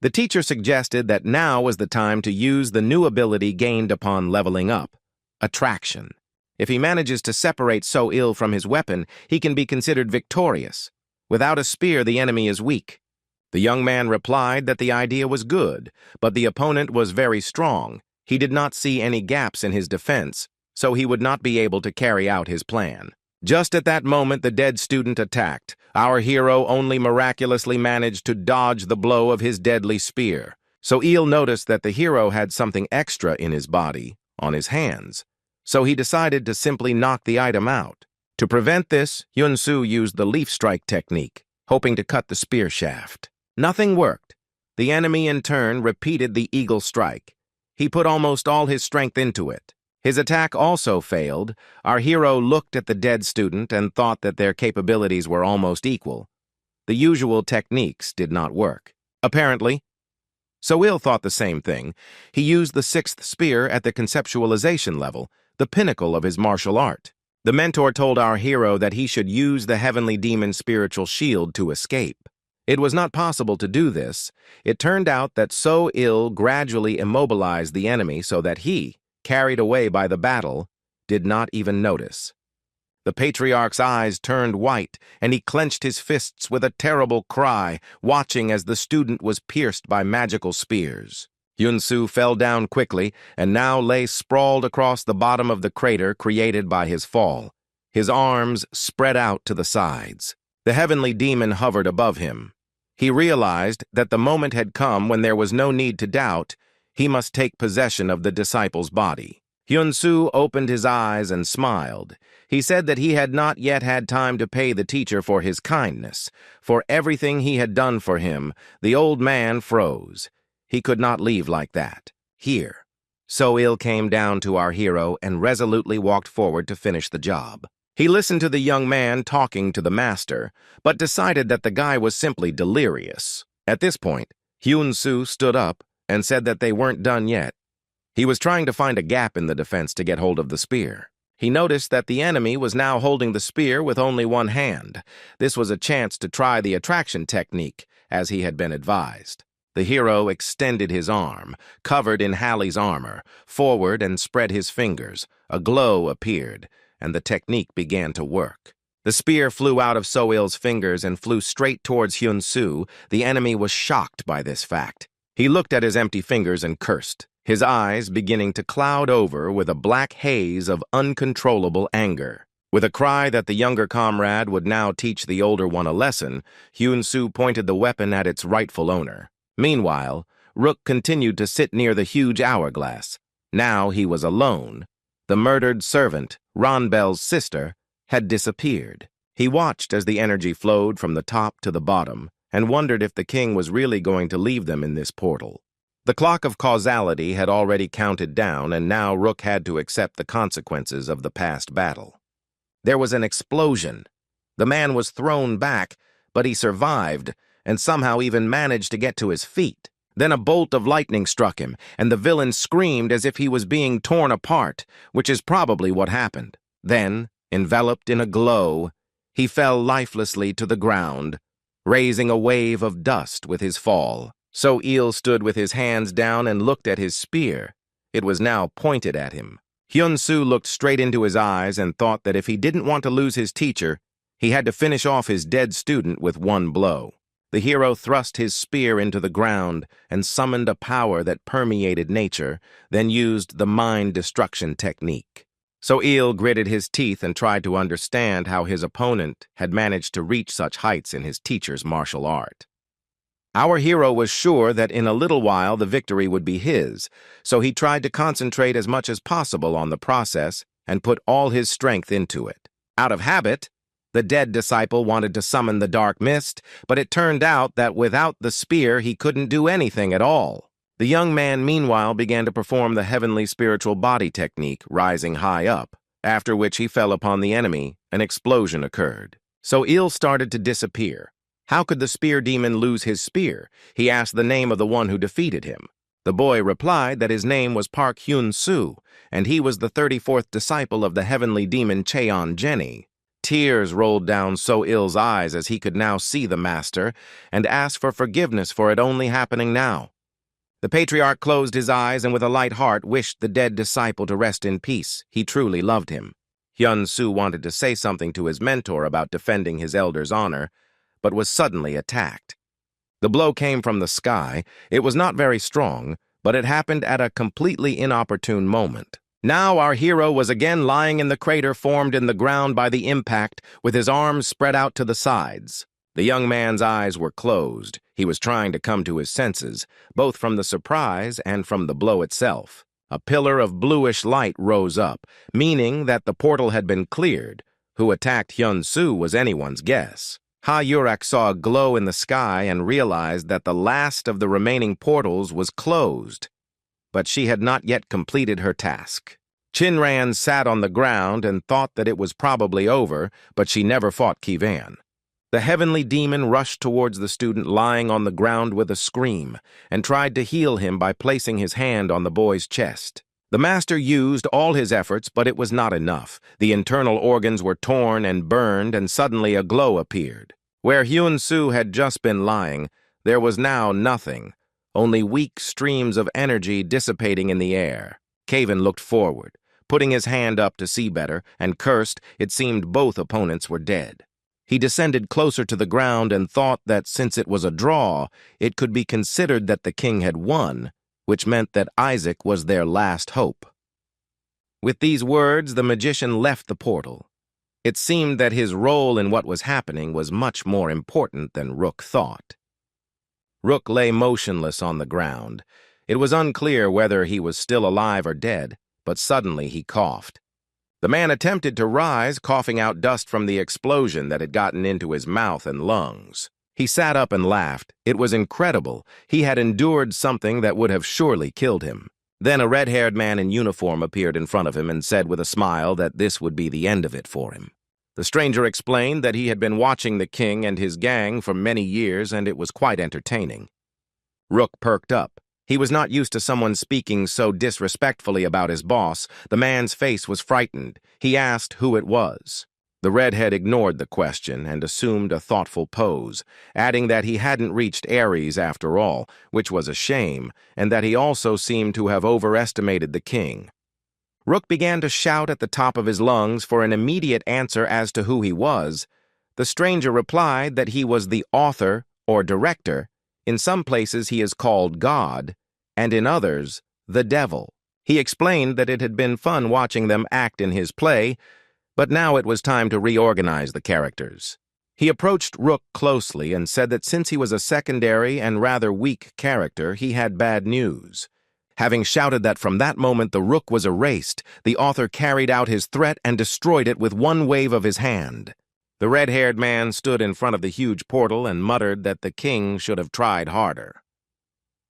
The teacher suggested that now was the time to use the new ability gained upon leveling up, attraction. If he manages to separate So-il from his weapon, he can be considered victorious. Without a spear, the enemy is weak. The young man replied that the idea was good, but the opponent was very strong. He did not see any gaps in his defense, so he would not be able to carry out his plan. Just at that moment, the dead student attacked. Our hero only miraculously managed to dodge the blow of his deadly spear. So-il noticed that the hero had something extra in his body, on his hands, so he decided to simply knock the item out. To prevent this, Hyunsu used the leaf strike technique, hoping to cut the spear shaft. Nothing worked. The enemy in turn repeated the eagle strike. He put almost all his strength into it. His attack also failed. Our hero looked at the dead student and thought that their capabilities were almost equal. The usual techniques did not work. Apparently, So-il thought the same thing. He used the sixth spear at the conceptualization level, the pinnacle of his martial art. The mentor told our hero that he should use the heavenly demon's spiritual shield to escape. It was not possible to do this. It turned out that So-il gradually immobilized the enemy so that he, carried away by the battle, did not even notice. The patriarch's eyes turned white, and he clenched his fists with a terrible cry, watching as the student was pierced by magical spears. Hyunsu fell down quickly and now lay sprawled across the bottom of the crater created by his fall. His arms spread out to the sides. The heavenly demon hovered above him. He realized that the moment had come when there was no need to doubt. He must take possession of the disciple's body. Hyunsu opened his eyes and smiled. He said that he had not yet had time to pay the teacher for his kindness. For everything he had done for him, the old man froze. He could not leave like that. Here. So-il came down to our hero and resolutely walked forward to finish the job. He listened to the young man talking to the master, but decided that the guy was simply delirious. At this point, Hyunsu stood up and said that they weren't done yet. He was trying to find a gap in the defense to get hold of the spear. He noticed that the enemy was now holding the spear with only one hand. This was a chance to try the attraction technique, as he had been advised. The hero extended his arm, covered in Hallie's armor, forward and spread his fingers. A glow appeared, and the technique began to work. The spear flew out of So-il's fingers and flew straight towards Hyunsu. The enemy was shocked by this fact. He looked at his empty fingers and cursed, his eyes beginning to cloud over with a black haze of uncontrollable anger. With a cry that the younger comrade would now teach the older one a lesson, Hyunsu pointed the weapon at its rightful owner. Meanwhile, Rook continued to sit near the huge hourglass. Now he was alone. The murdered servant, Ronbel's sister, had disappeared. He watched as the energy flowed from the top to the bottom, and wondered if the king was really going to leave them in this portal. The clock of causality had already counted down, and now Rook had to accept the consequences of the past battle. There was an explosion. The man was thrown back, but he survived, and somehow even managed to get to his feet. Then a bolt of lightning struck him, and the villain screamed as if he was being torn apart, which is probably what happened. Then, enveloped in a glow, he fell lifelessly to the ground, raising a wave of dust with his fall. So-il stood with his hands down and looked at his spear. It was now pointed at him. Hyunsu looked straight into his eyes and thought that if he didn't want to lose his teacher, he had to finish off his dead student with one blow. The hero thrust his spear into the ground and summoned a power that permeated nature, then used the mind destruction technique. So-il gritted his teeth and tried to understand how his opponent had managed to reach such heights in his teacher's martial art. Our hero was sure that in a little while the victory would be his, so he tried to concentrate as much as possible on the process and put all his strength into it. Out of habit, the dead disciple wanted to summon the dark mist, but it turned out that without the spear he couldn't do anything at all. The young man meanwhile began to perform the heavenly spiritual body technique, rising high up, after which he fell upon the enemy. An explosion occurred. So-il started to disappear. How could the spear demon lose his spear? He asked the name of the one who defeated him. The boy replied that his name was Park Hyun-soo, and he was the 34th disciple of the heavenly demon Cheon-Jenny. Tears rolled down So-il's eyes as he could now see the master and asked for forgiveness for it only happening now. The patriarch closed his eyes and with a light heart wished the dead disciple to rest in peace. He truly loved him. Hyun-soo wanted to say something to his mentor about defending his elder's honor, but was suddenly attacked. The blow came from the sky. It was not very strong, but it happened at a completely inopportune moment. Now our hero was again lying in the crater formed in the ground by the impact, with his arms spread out to the sides. The young man's eyes were closed. He was trying to come to his senses, both from the surprise and from the blow itself. A pillar of bluish light rose up, meaning that the portal had been cleared. Who attacked Hyun-soo was anyone's guess. Ha-Yurak saw a glow in the sky and realized that the last of the remaining portals was closed. But she had not yet completed her task. Chinran sat on the ground and thought that it was probably over, but she never fought Kivan. The heavenly demon rushed towards the student lying on the ground with a scream and tried to heal him by placing his hand on the boy's chest. The master used all his efforts, but it was not enough. The internal organs were torn and burned, and suddenly a glow appeared. Where Hyun-soo had just been lying, there was now nothing, only weak streams of energy dissipating in the air. Kaven looked forward, putting his hand up to see better, and cursed. It seemed both opponents were dead. He descended closer to the ground and thought that since it was a draw, it could be considered that the king had won, which meant that Isaac was their last hope. With these words, the magician left the portal. It seemed that his role in what was happening was much more important than Rook thought. Rook lay motionless on the ground. It was unclear whether he was still alive or dead, but suddenly he coughed. The man attempted to rise, coughing out dust from the explosion that had gotten into his mouth and lungs. He sat up and laughed. It was incredible. He had endured something that would have surely killed him. Then a red-haired man in uniform appeared in front of him and said with a smile that this would be the end of it for him. The stranger explained that he had been watching the king and his gang for many years, and it was quite entertaining. Rook perked up. He was not used to someone speaking so disrespectfully about his boss. The man's face was frightened. He asked who it was. The redhead ignored the question and assumed a thoughtful pose, adding that he hadn't reached Ares after all, which was a shame, and that he also seemed to have overestimated the king. Rook began to shout at the top of his lungs for an immediate answer as to who he was. The stranger replied that he was the author or director. In some places he is called God, and in others, the devil. He explained that it had been fun watching them act in his play, but now it was time to reorganize the characters. He approached Rook closely and said that since he was a secondary and rather weak character, he had bad news. Having shouted that from that moment the Rook was erased, the author carried out his threat and destroyed it with one wave of his hand. The red-haired man stood in front of the huge portal and muttered that the king should have tried harder.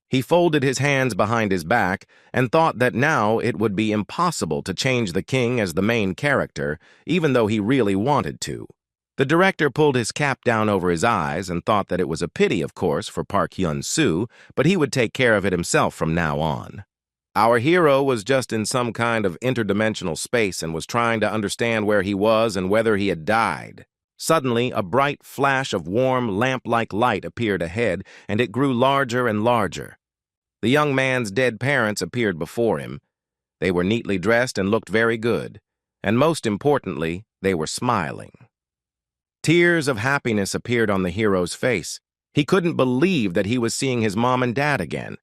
He folded his hands behind his back and thought that now it would be impossible to change the king as the main character, even though he really wanted to. The director pulled his cap down over his eyes and thought that it was a pity, of course, for Park Hyun-soo, but he would take care of it himself from now on. Our hero was just in some kind of interdimensional space and was trying to understand where he was and whether he had died. Suddenly, a bright flash of warm, lamp-like light appeared ahead, and it grew larger and larger. The young man's dead parents appeared before him. They were neatly dressed and looked very good, and most importantly, they were smiling. Tears of happiness appeared on the hero's face. He couldn't believe that he was seeing his mom and dad again.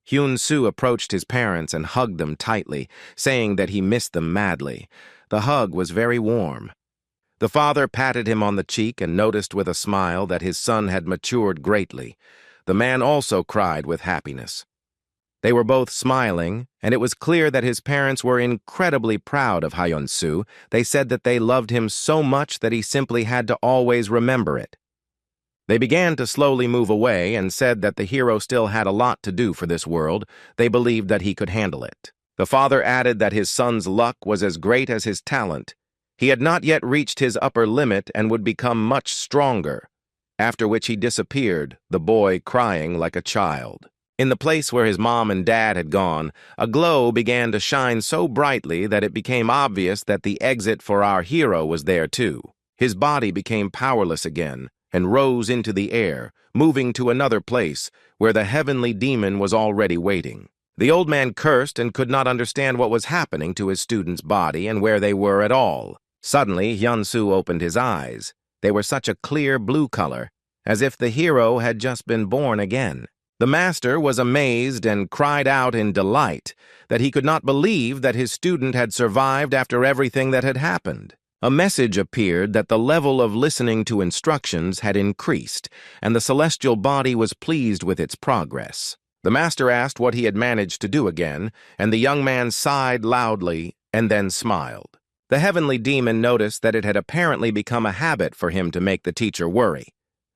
Hyun-soo approached his parents and hugged them tightly, saying that he missed them madly. The hug was very warm. The father patted him on the cheek and noticed with a smile that his son had matured greatly. The man also cried with happiness. They were both smiling, and it was clear that his parents were incredibly proud of Hyun-soo. They said that they loved him so much that he simply had to always remember it. They began to slowly move away and said that the hero still had a lot to do for this world. They believed that he could handle it. The father added that his son's luck was as great as his talent. He had not yet reached his upper limit and would become much stronger. after which he disappeared, the boy crying like a child. In the place where his mom and dad had gone, a glow began to shine so brightly that it became obvious that the exit for our hero was there too. His body became powerless again and rose into the air, moving to another place where the heavenly demon was already waiting. The old man cursed and could not understand what was happening to his student's body and where they were at all. Suddenly, Hyun-soo opened his eyes. They were such a clear blue color, as if the hero had just been born again. The master was amazed and cried out in delight that he could not believe that his student had survived after everything that had happened. A message appeared that the level of listening to instructions had increased, and the celestial body was pleased with its progress. The master asked what he had managed to do again, and the young man sighed loudly and then smiled. The heavenly demon noticed that it had apparently become a habit for him to make the teacher worry.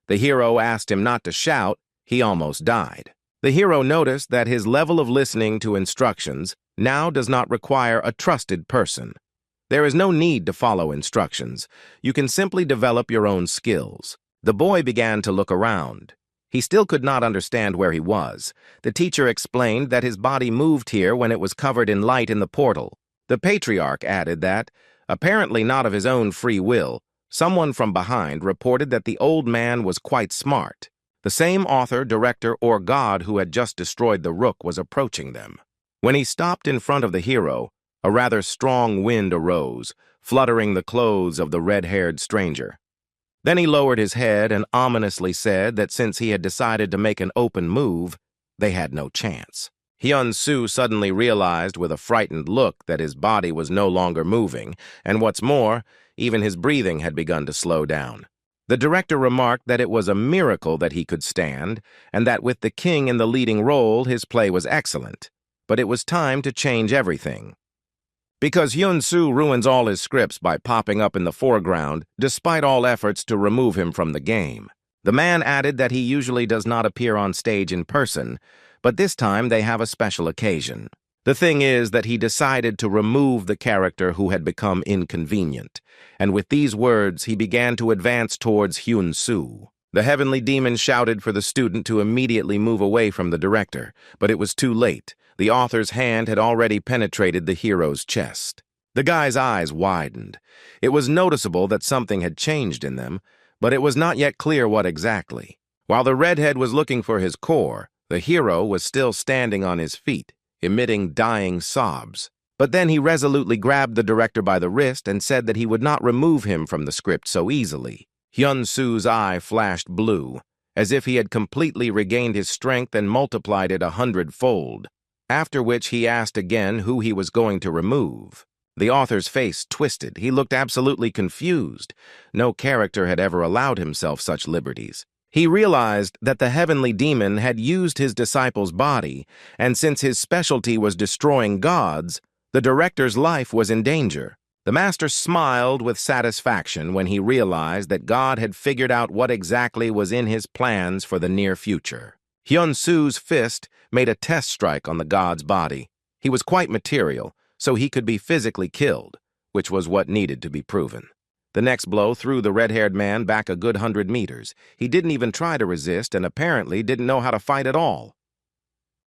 The hero asked him not to shout. He almost died. The hero noticed that his level of listening to instructions now does not require a trusted person. There is no need to follow instructions. You can simply develop your own skills. The boy began to look around. He still could not understand where he was. The teacher explained that his body moved here when it was covered in light in the portal. The patriarch added that, apparently not of his own free will, someone from behind reported that the old man was quite smart. The same author, director, or god who had just destroyed the rook was approaching them. When he stopped in front of the hero, a rather strong wind arose, fluttering the clothes of the red-haired stranger. Then he lowered his head and ominously said that since he had decided to make an open move, they had no chance. Hyun-soo suddenly realized with a frightened look that his body was no longer moving, and what's more, even his breathing had begun to slow down. The director remarked that it was a miracle that he could stand, and that with the king in the leading role, his play was excellent. But it was time to change everything. Because Hyun-soo ruins all his scripts by popping up in the foreground, despite all efforts to remove him from the game. The man added that he usually does not appear on stage in person, but this time they have a special occasion. The thing is that he decided to remove the character who had become inconvenient, and with these words he began to advance towards Hyun-soo. The heavenly demon shouted for the student to immediately move away from the director, but it was too late. The author's hand had already penetrated the hero's chest. The guy's eyes widened. It was noticeable that something had changed in them, but it was not yet clear what exactly. While the redhead was looking for his core, the hero was still standing on his feet, emitting dying sobs. But then he resolutely grabbed the director by the wrist and said that he would not remove him from the script so easily. Hyun-soo's eye flashed blue, as if he had completely regained his strength and multiplied it 100-fold. After which he asked again who he was going to remove. The author's face twisted. He looked absolutely confused. No character had ever allowed himself such liberties. He realized that the heavenly demon had used his disciple's body, and since his specialty was destroying gods, the director's life was in danger. The master smiled with satisfaction when he realized that God had figured out what exactly was in his plans for the near future. Hyun-soo's fist made a test strike on the god's body. He was quite material, so he could be physically killed, which was what needed to be proven. The next blow threw the red-haired man back a good 100 meters. He didn't even try to resist and apparently didn't know how to fight at all.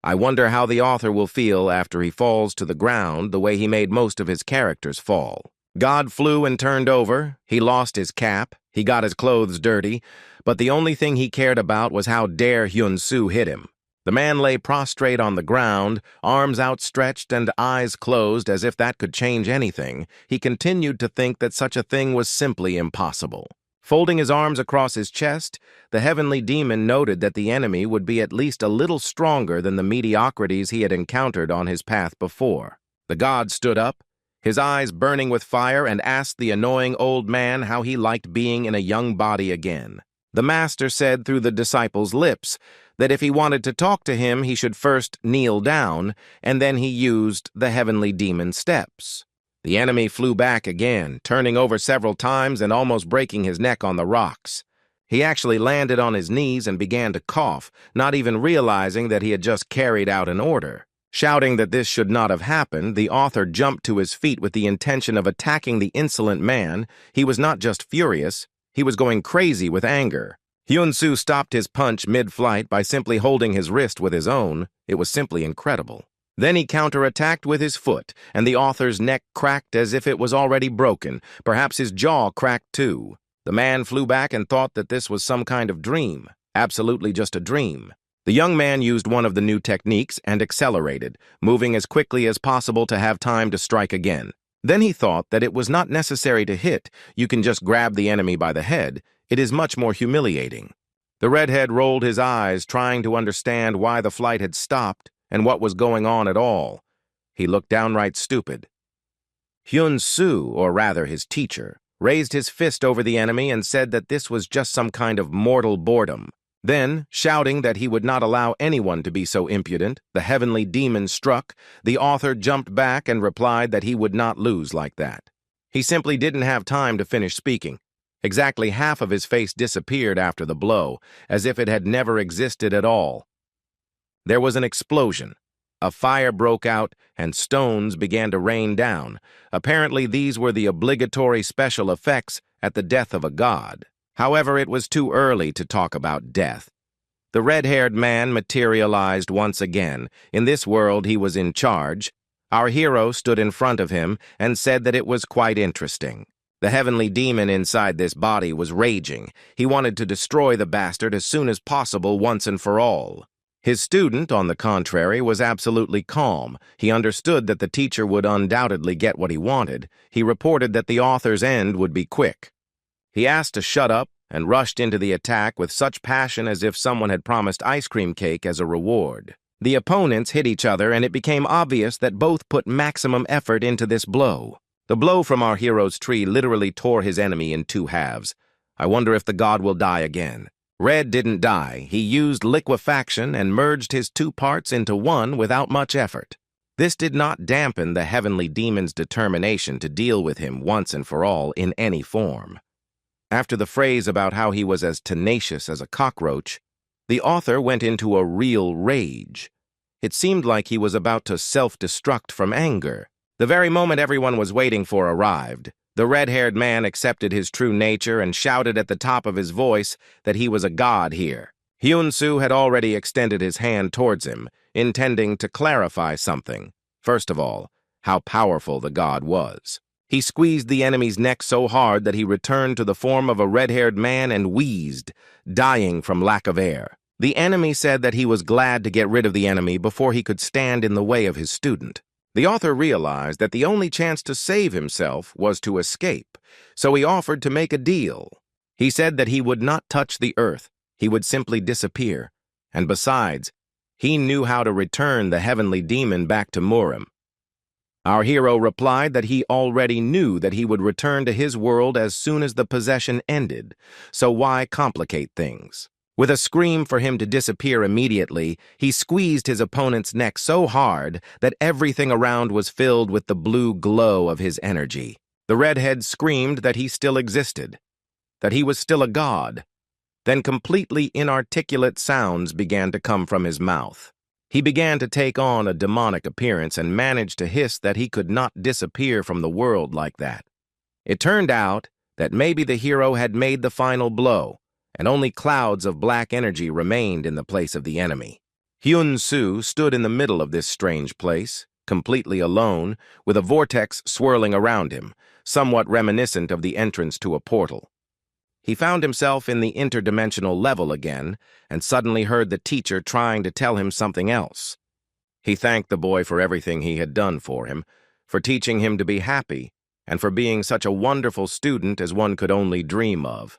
I wonder how the author will feel after he falls to the ground the way he made most of his characters fall. God flew and turned over, he lost his cap, he got his clothes dirty, but the only thing he cared about was how dare Hyun-soo hit him. The man lay prostrate on the ground, arms outstretched and eyes closed as if that could change anything. He continued to think that such a thing was simply impossible. Folding his arms across his chest, the heavenly demon noted that the enemy would be at least a little stronger than the mediocrities he had encountered on his path before. The god stood up, his eyes burning with fire, and asked the annoying old man how he liked being in a young body again. The master said through the disciple's lips that if he wanted to talk to him, he should first kneel down, and then he used the heavenly demon's steps. The enemy flew back again, turning over several times and almost breaking his neck on the rocks. He actually landed on his knees and began to cough, not even realizing that he had just carried out an order. Shouting that this should not have happened, the author jumped to his feet with the intention of attacking the insolent man. He was not just furious, he was going crazy with anger. Hyun-soo stopped his punch mid-flight by simply holding his wrist with his own. It was simply incredible. Then he counterattacked with his foot, and the author's neck cracked as if it was already broken. Perhaps his jaw cracked too. The man flew back and thought that this was some kind of dream. Absolutely just a dream. The young man used one of the new techniques and accelerated, moving as quickly as possible to have time to strike again. Then he thought that it was not necessary to hit. You can just grab the enemy by the head. It is much more humiliating. The redhead rolled his eyes, trying to understand why the flight had stopped and what was going on at all. He looked downright stupid. Hyun-soo, or rather his teacher, raised his fist over the enemy and said that this was just some kind of mortal boredom. Then, shouting that he would not allow anyone to be so impudent, the heavenly demon struck. The author jumped back and replied that he would not lose like that. He simply didn't have time to finish speaking. Exactly half of his face disappeared after the blow, as if it had never existed at all. There was an explosion. A fire broke out, and stones began to rain down. Apparently, these were the obligatory special effects at the death of a god. However, it was too early to talk about death. The red-haired man materialized once again. In this world, he was in charge. Our hero stood in front of him and said that it was quite interesting. The heavenly demon inside this body was raging. He wanted to destroy the bastard as soon as possible, once and for all. His student, on the contrary, was absolutely calm. He understood that the teacher would undoubtedly get what he wanted. He reported that the author's end would be quick. He asked to shut up and rushed into the attack with such passion as if someone had promised ice cream cake as a reward. The opponents hit each other, and it became obvious that both put maximum effort into this blow. The blow from our hero's tree literally tore his enemy in two halves. I wonder if the god will die again. Red didn't die. He used liquefaction and merged his two parts into one without much effort. This did not dampen the heavenly demon's determination to deal with him once and for all in any form. After the phrase about how he was as tenacious as a cockroach, the author went into a real rage. It seemed like he was about to self-destruct from anger. The very moment everyone was waiting for arrived. The red-haired man accepted his true nature and shouted at the top of his voice that he was a god here. Hyun-soo had already extended his hand towards him, intending to clarify something. First of all, how powerful the god was. He squeezed the enemy's neck so hard that he returned to the form of a red-haired man and wheezed, dying from lack of air. The enemy said that he was glad to get rid of the enemy before he could stand in the way of his student. The author realized that the only chance to save himself was to escape, so he offered to make a deal. He said that he would not touch the earth, he would simply disappear, and besides, he knew how to return the heavenly demon back to Murim. Our hero replied that he already knew that he would return to his world as soon as the possession ended, so why complicate things? With a scream for him to disappear immediately, he squeezed his opponent's neck so hard that everything around was filled with the blue glow of his energy. The redhead screamed that he still existed, that he was still a god. Then completely inarticulate sounds began to come from his mouth. He began to take on a demonic appearance and managed to hiss that he could not disappear from the world like that. It turned out that maybe the hero had made the final blow, and only clouds of black energy remained in the place of the enemy. Hyun-soo stood in the middle of this strange place, completely alone, with a vortex swirling around him, somewhat reminiscent of the entrance to a portal. He found himself in the interdimensional level again, and suddenly heard the teacher trying to tell him something else. He thanked the boy for everything he had done for him, for teaching him to be happy, and for being such a wonderful student as one could only dream of.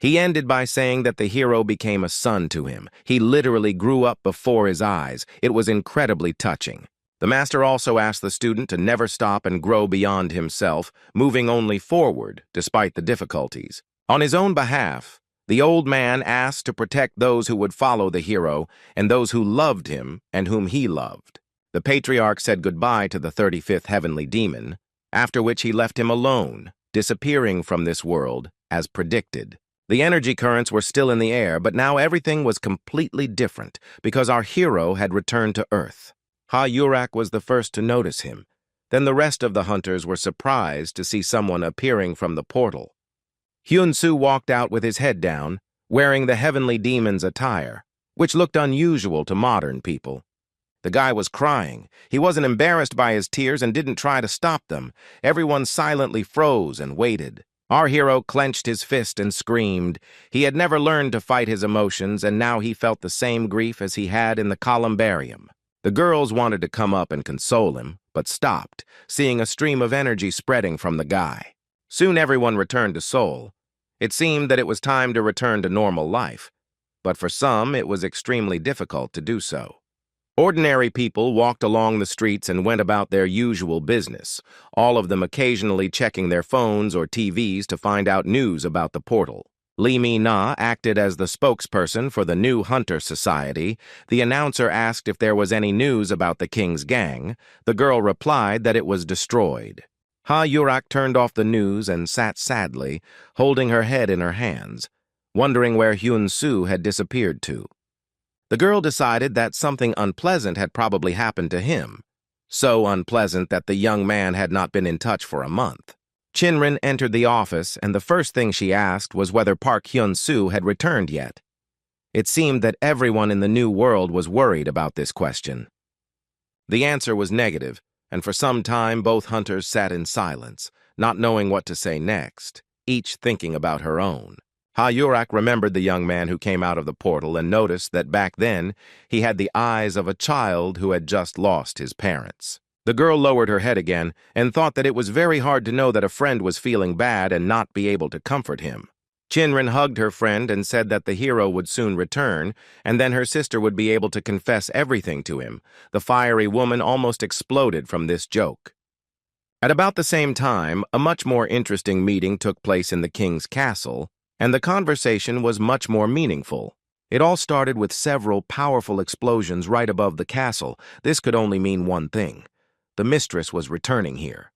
He ended by saying that the hero became a son to him. He literally grew up before his eyes. It was incredibly touching. The master also asked the student to never stop and grow beyond himself, moving only forward despite the difficulties. On his own behalf, the old man asked to protect those who would follow the hero and those who loved him and whom he loved. The patriarch said goodbye to the 35th heavenly demon, after which he left him alone, disappearing from this world as predicted. The energy currents were still in the air, but now everything was completely different because our hero had returned to Earth. Ha-Yurak was the first to notice him. Then the rest of the hunters were surprised to see someone appearing from the portal. Hyun-soo walked out with his head down, wearing the heavenly demon's attire, which looked unusual to modern people. The guy was crying. He wasn't embarrassed by his tears and didn't try to stop them. Everyone silently froze and waited. Our hero clenched his fist and screamed. He had never learned to fight his emotions, and now he felt the same grief as he had in the columbarium. The girls wanted to come up and console him, but stopped, seeing a stream of energy spreading from the guy. Soon everyone returned to Seoul. It seemed that it was time to return to normal life, but for some it was extremely difficult to do so. Ordinary people walked along the streets and went about their usual business, all of them occasionally checking their phones or TVs to find out news about the portal. Lee Mi-na acted as the spokesperson for the new Hunter Society. The announcer asked if there was any news about the King's gang. The girl replied that it was destroyed. Ha Yurak turned off the news and sat sadly, holding her head in her hands, wondering where Hyun-soo had disappeared to. The girl decided that something unpleasant had probably happened to him, so unpleasant that the young man had not been in touch for a month. Chinrin entered the office, and the first thing she asked was whether Park Hyun-soo had returned yet. It seemed that everyone in the new world was worried about this question. The answer was negative, and for some time both hunters sat in silence, not knowing what to say next, each thinking about her own. Ha Yurak remembered the young man who came out of the portal and noticed that back then he had the eyes of a child who had just lost his parents. The girl lowered her head again and thought that it was very hard to know that a friend was feeling bad and not be able to comfort him. Chinrin hugged her friend and said that the hero would soon return, and then her sister would be able to confess everything to him. The fiery woman almost exploded from this joke. At about the same time, a much more interesting meeting took place in the king's castle, and the conversation was much more meaningful. It all started with several powerful explosions right above the castle. This could only mean one thing. The mistress was returning here.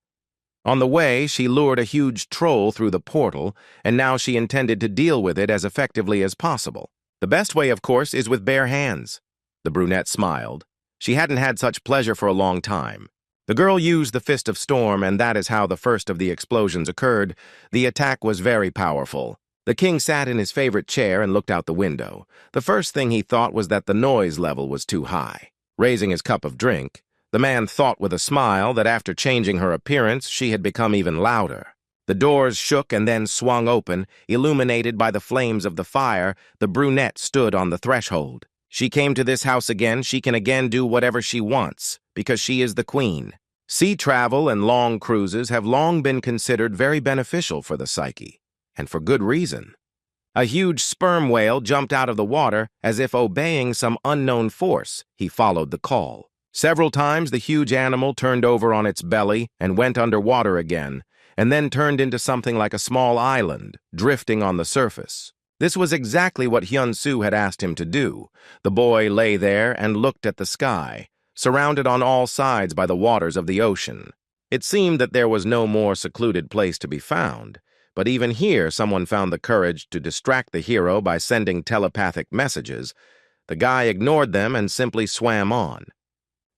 On the way, she lured a huge troll through the portal, and now she intended to deal with it as effectively as possible. The best way, of course, is with bare hands. The brunette smiled. She hadn't had such pleasure for a long time. The girl used the Fist of Storm, and that is how the first of the explosions occurred. The attack was very powerful. The king sat in his favorite chair and looked out the window. The first thing he thought was that the noise level was too high. Raising his cup of drink, the man thought with a smile that after changing her appearance, she had become even louder. The doors shook and then swung open. Illuminated by the flames of the fire, the brunette stood on the threshold. She came to this house again. She can again do whatever she wants, because she is the queen. Sea travel and long cruises have long been considered very beneficial for the psyche. And for good reason. A huge sperm whale jumped out of the water as if obeying some unknown force. He followed the call. Several times the huge animal turned over on its belly and went underwater again, and then turned into something like a small island, drifting on the surface. This was exactly what Hyun-soo had asked him to do. The boy lay there and looked at the sky, surrounded on all sides by the waters of the ocean. It seemed that there was no more secluded place to be found. But even here, someone found the courage to distract the hero by sending telepathic messages. The guy ignored them and simply swam on.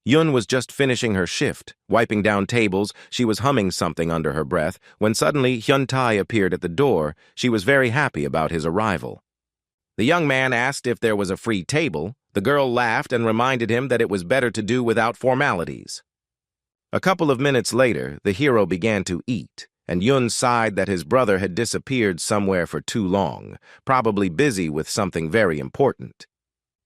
Yun was just finishing her shift, wiping down tables. She was humming something under her breath, when suddenly Hyun-tae appeared at the door. She was very happy about his arrival. The young man asked if there was a free table. The girl laughed and reminded him that it was better to do without formalities. A couple of minutes later, the hero began to eat, and Yun sighed that his brother had disappeared somewhere for too long, probably busy with something very important.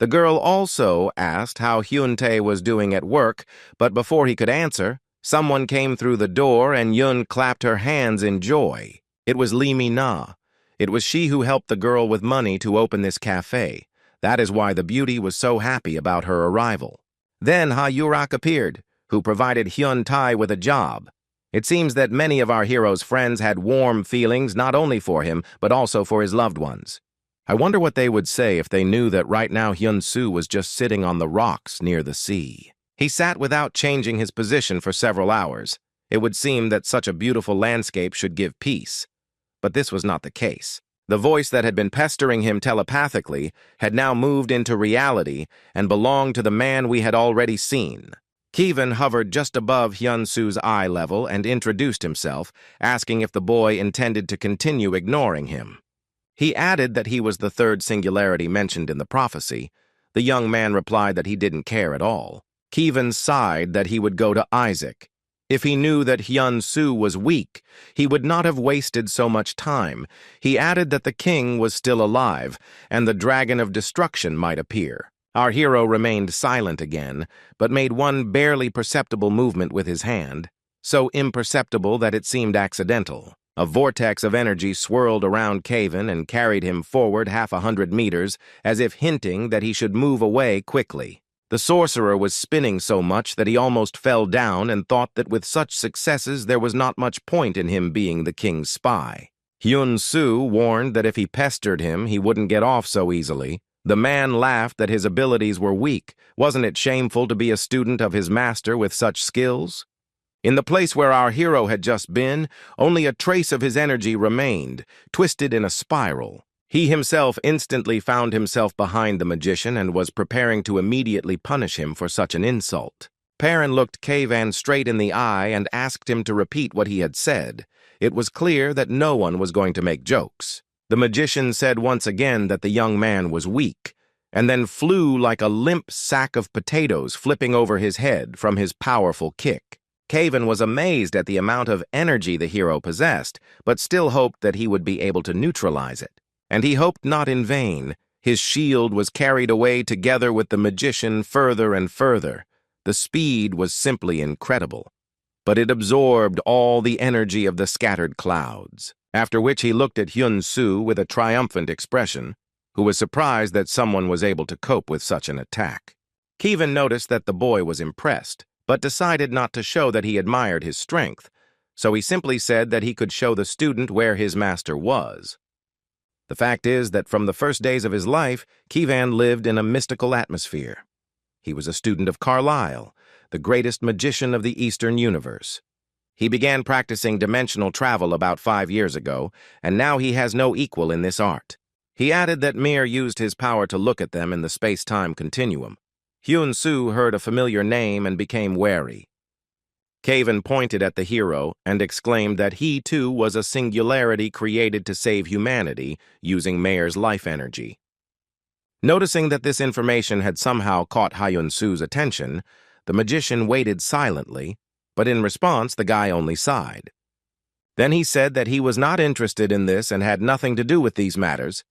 The girl also asked how Hyun-tae was doing at work, but before he could answer, someone came through the door and Yun clapped her hands in joy. It was Lee Mi-na. It was she who helped the girl with money to open this cafe. That is why the beauty was so happy about her arrival. Then Ha Yurak appeared, who provided Hyun-tae with a job. It seems that many of our hero's friends had warm feelings not only for him, but also for his loved ones. I wonder what they would say if they knew that right now Hyun-soo was just sitting on the rocks near the sea. He sat without changing his position for several hours. It would seem that such a beautiful landscape should give peace. But this was not the case. The voice that had been pestering him telepathically had now moved into reality and belonged to the man we had already seen. Kevin hovered just above Hyun-soo's eye level and introduced himself, asking if the boy intended to continue ignoring him. He added that he was the third singularity mentioned in the prophecy. The young man replied that he didn't care at all. Kevin sighed that he would go to Isaac. If he knew that Hyun-soo was weak, he would not have wasted so much time. He added that the king was still alive, and the dragon of destruction might appear. Our hero remained silent again, but made one barely perceptible movement with his hand, so imperceptible that it seemed accidental. A vortex of energy swirled around Kevin and carried him forward 100 meters, as if hinting that he should move away quickly. The sorcerer was spinning so much that he almost fell down and thought that with such successes there was not much point in him being the king's spy. Hyun-soo warned that if he pestered him, he wouldn't get off so easily. The man laughed that his abilities were weak. Wasn't it shameful to be a student of his master with such skills? In the place where our hero had just been, only a trace of his energy remained, twisted in a spiral. He himself instantly found himself behind the magician and was preparing to immediately punish him for such an insult. Perrin looked Kevin straight in the eye and asked him to repeat what he had said. It was clear that no one was going to make jokes. The magician said once again that the young man was weak, and then flew like a limp sack of potatoes flipping over his head from his powerful kick. Kevin was amazed at the amount of energy the hero possessed, but still hoped that he would be able to neutralize it. And he hoped not in vain. His shield was carried away together with the magician further and further. The speed was simply incredible. But it absorbed all the energy of the scattered clouds, after which he looked at Hyun-soo with a triumphant expression, who was surprised that someone was able to cope with such an attack. Kevin noticed that the boy was impressed, but decided not to show that he admired his strength, so he simply said that he could show the student where his master was. The fact is that from the first days of his life, Kevin lived in a mystical atmosphere. He was a student of Carlyle, the greatest magician of the Eastern universe. He began practicing dimensional travel about 5 years ago, and now he has no equal in this art. He added that Mir used his power to look at them in the space-time continuum. Hyun-soo heard a familiar name and became wary. Kevin pointed at the hero and exclaimed that he too was a singularity created to save humanity using Mayer's life energy. Noticing that this information had somehow caught Hyun-soo's attention, the magician waited silently, but in response the guy only sighed. Then he said that he was not interested in this and had nothing to do with these matters,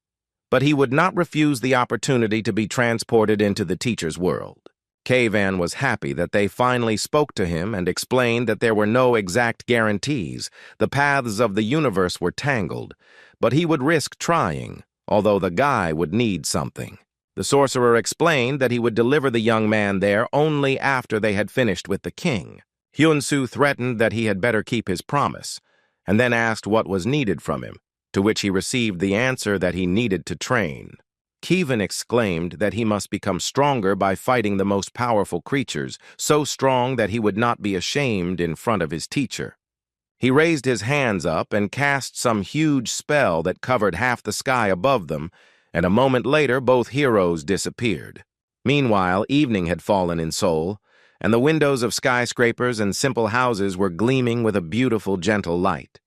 but he would not refuse the opportunity to be transported into the teacher's world. Kevin was happy that they finally spoke to him and explained that there were no exact guarantees. The paths of the universe were tangled, but he would risk trying, although the guy would need something. The sorcerer explained that he would deliver the young man there only after they had finished with the king. Hyun-soo threatened that he had better keep his promise, and then asked what was needed from him, to which he received the answer that he needed to train. Kevin exclaimed that he must become stronger by fighting the most powerful creatures, so strong that he would not be ashamed in front of his teacher. He raised his hands up and cast some huge spell that covered half the sky above them, and a moment later both heroes disappeared. Meanwhile, evening had fallen in Seoul, and the windows of skyscrapers and simple houses were gleaming with a beautiful, gentle light.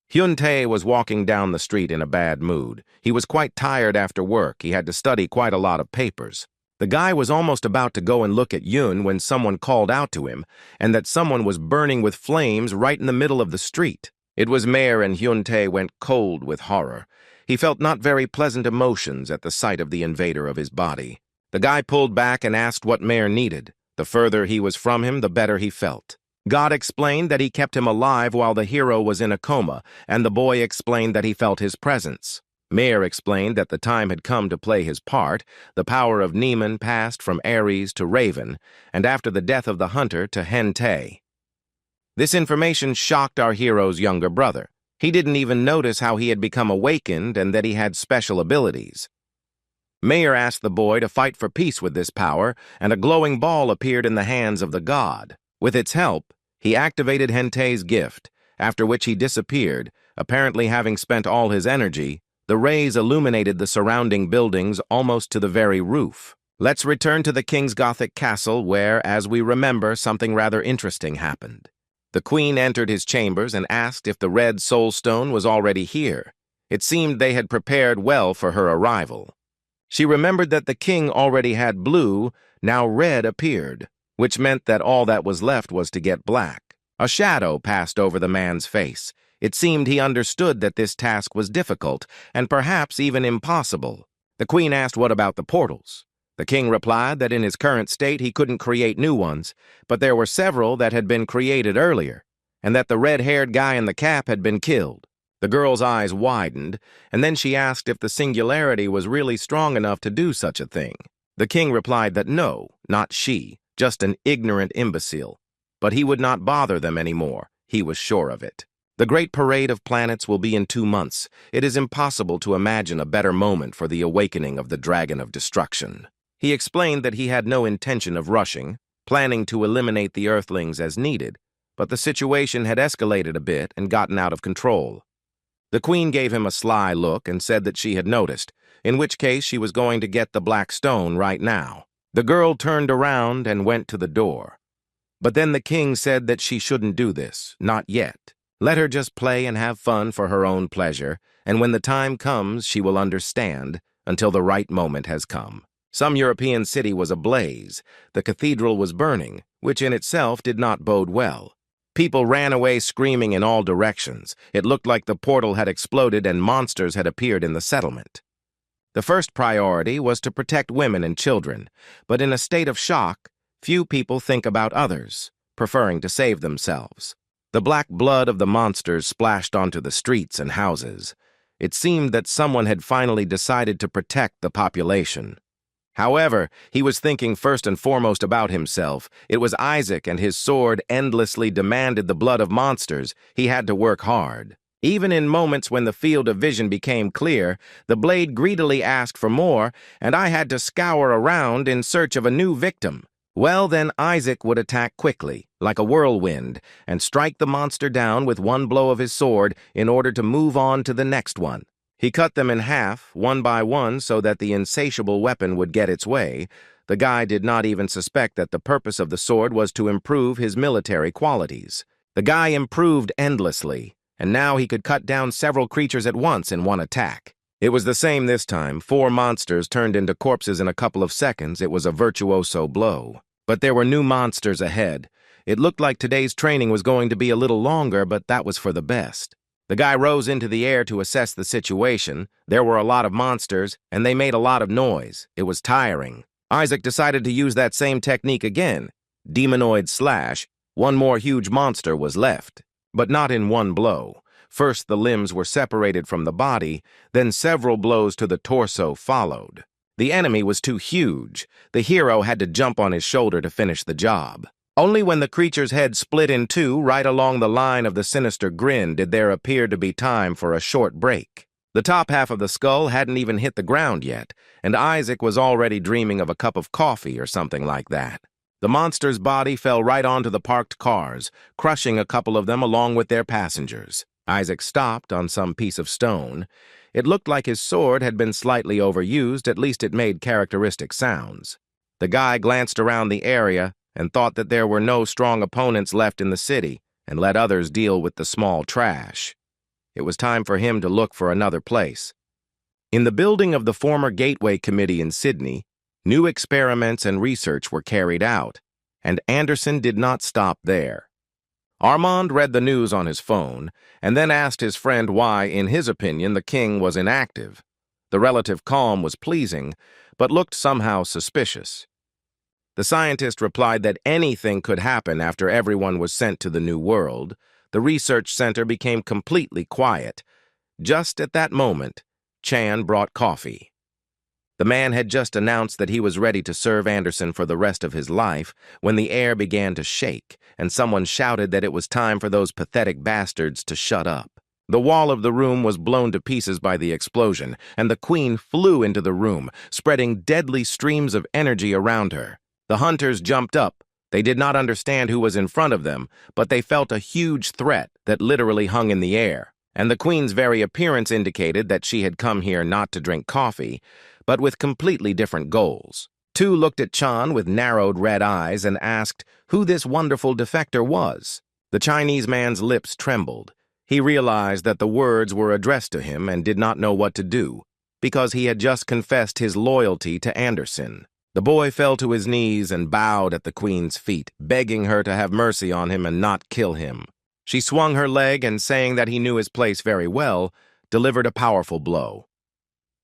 Hyun-tae was walking down the street in a bad mood. He was quite tired after work. He had to study quite a lot of papers. The guy was almost about to go and look at Yun when someone called out to him, and that someone was burning with flames right in the middle of the street. It was Mayor, and Hyun-tae went cold with horror. He felt not very pleasant emotions at the sight of the invader of his body. The guy pulled back and asked what Mayor needed. The further he was from him, the better he felt. God explained that he kept him alive while the hero was in a coma, and the boy explained that he felt his presence. Mayor explained that the time had come to play his part. The power of Neiman passed from Aries to Raven, and after the death of the hunter to Hen-tae. This information shocked our hero's younger brother. He didn't even notice how he had become awakened and that he had special abilities. Mayor asked the boy to fight for peace with this power, and a glowing ball appeared in the hands of the god. With its help, he activated Hen-tae's gift, after which he disappeared, apparently having spent all his energy. The rays illuminated the surrounding buildings almost to the very roof. Let's return to the king's Gothic castle where, as we remember, something rather interesting happened. The queen entered his chambers and asked if the red soul stone was already here. It seemed they had prepared well for her arrival. She remembered that the king already had blue, now red appeared, which meant that all that was left was to get black. A shadow passed over the man's face. It seemed he understood that this task was difficult, and perhaps even impossible. The queen asked what about the portals. The king replied that in his current state he couldn't create new ones, but there were several that had been created earlier, and that the red-haired guy in the cap had been killed. The girl's eyes widened, and then she asked if the singularity was really strong enough to do such a thing. The king replied that no, not she, just an ignorant imbecile. But he would not bother them anymore, he was sure of it. The great parade of planets will be in 2 months. It is impossible to imagine a better moment for the awakening of the Dragon of Destruction. He explained that he had no intention of rushing, planning to eliminate the Earthlings as needed, but the situation had escalated a bit and gotten out of control. The queen gave him a sly look and said that she had noticed, in which case she was going to get the black stone right now. The girl turned around and went to the door. But then the king said that she shouldn't do this, not yet. Let her just play and have fun for her own pleasure, and when the time comes she will understand, until the right moment has come. Some European city was ablaze. The cathedral was burning, which in itself did not bode well. People ran away screaming in all directions. It looked like the portal had exploded and monsters had appeared in the settlement. The first priority was to protect women and children, but in a state of shock, few people think about others, preferring to save themselves. The black blood of the monsters splashed onto the streets and houses. It seemed that someone had finally decided to protect the population. However, he was thinking first and foremost about himself. It was Isaac, and his sword endlessly demanded the blood of monsters. He had to work hard. Even in moments when the field of vision became clear, the blade greedily asked for more, and I had to scour around in search of a new victim. Well, then Isaac would attack quickly, like a whirlwind, and strike the monster down with one blow of his sword in order to move on to the next one. He cut them in half, one by one, so that the insatiable weapon would get its way. The guy did not even suspect that the purpose of the sword was to improve his military qualities. The guy improved endlessly, and now he could cut down several creatures at once in one attack. It was the same this time. 4 monsters turned into corpses in a couple of seconds. It was a virtuoso blow. But there were new monsters ahead. It looked like today's training was going to be a little longer, but that was for the best. The guy rose into the air to assess the situation. There were a lot of monsters, and they made a lot of noise. It was tiring. Isaac decided to use that same technique again. Demonoid slash. One more huge monster was left, but not in one blow. First, the limbs were separated from the body, then several blows to the torso followed. The enemy was too huge. The hero had to jump on his shoulder to finish the job. Only when the creature's head split in two right along the line of the sinister grin did there appear to be time for a short break. The top half of the skull hadn't even hit the ground yet, and Isaac was already dreaming of a cup of coffee or something like that. The monster's body fell right onto the parked cars, crushing a couple of them along with their passengers. Isaac stopped on some piece of stone. It looked like his sword had been slightly overused, at least it made characteristic sounds. The guy glanced around the area and thought that there were no strong opponents left in the city, and let others deal with the small trash. It was time for him to look for another place. In the building of the former Gateway Committee in Sydney, new experiments and research were carried out, and Anderson did not stop there. Armand read the news on his phone, and then asked his friend why, in his opinion, the king was inactive. The relative calm was pleasing, but looked somehow suspicious. The scientist replied that anything could happen after everyone was sent to the New World. The research center became completely quiet. Just at that moment, Chan brought coffee. The man had just announced that he was ready to serve Anderson for the rest of his life when the air began to shake, and someone shouted that it was time for those pathetic bastards to shut up. The wall of the room was blown to pieces by the explosion, and the queen flew into the room, spreading deadly streams of energy around her. The hunters jumped up. They did not understand who was in front of them, but they felt a huge threat that literally hung in the air. And the queen's very appearance indicated that she had come here not to drink coffee, but with completely different goals. Tu looked at Chan with narrowed red eyes and asked who this wonderful defector was. The Chinese man's lips trembled. He realized that the words were addressed to him and did not know what to do, because he had just confessed his loyalty to Anderson. The boy fell to his knees and bowed at the queen's feet, begging her to have mercy on him and not kill him. She swung her leg and, saying that he knew his place very well, delivered a powerful blow.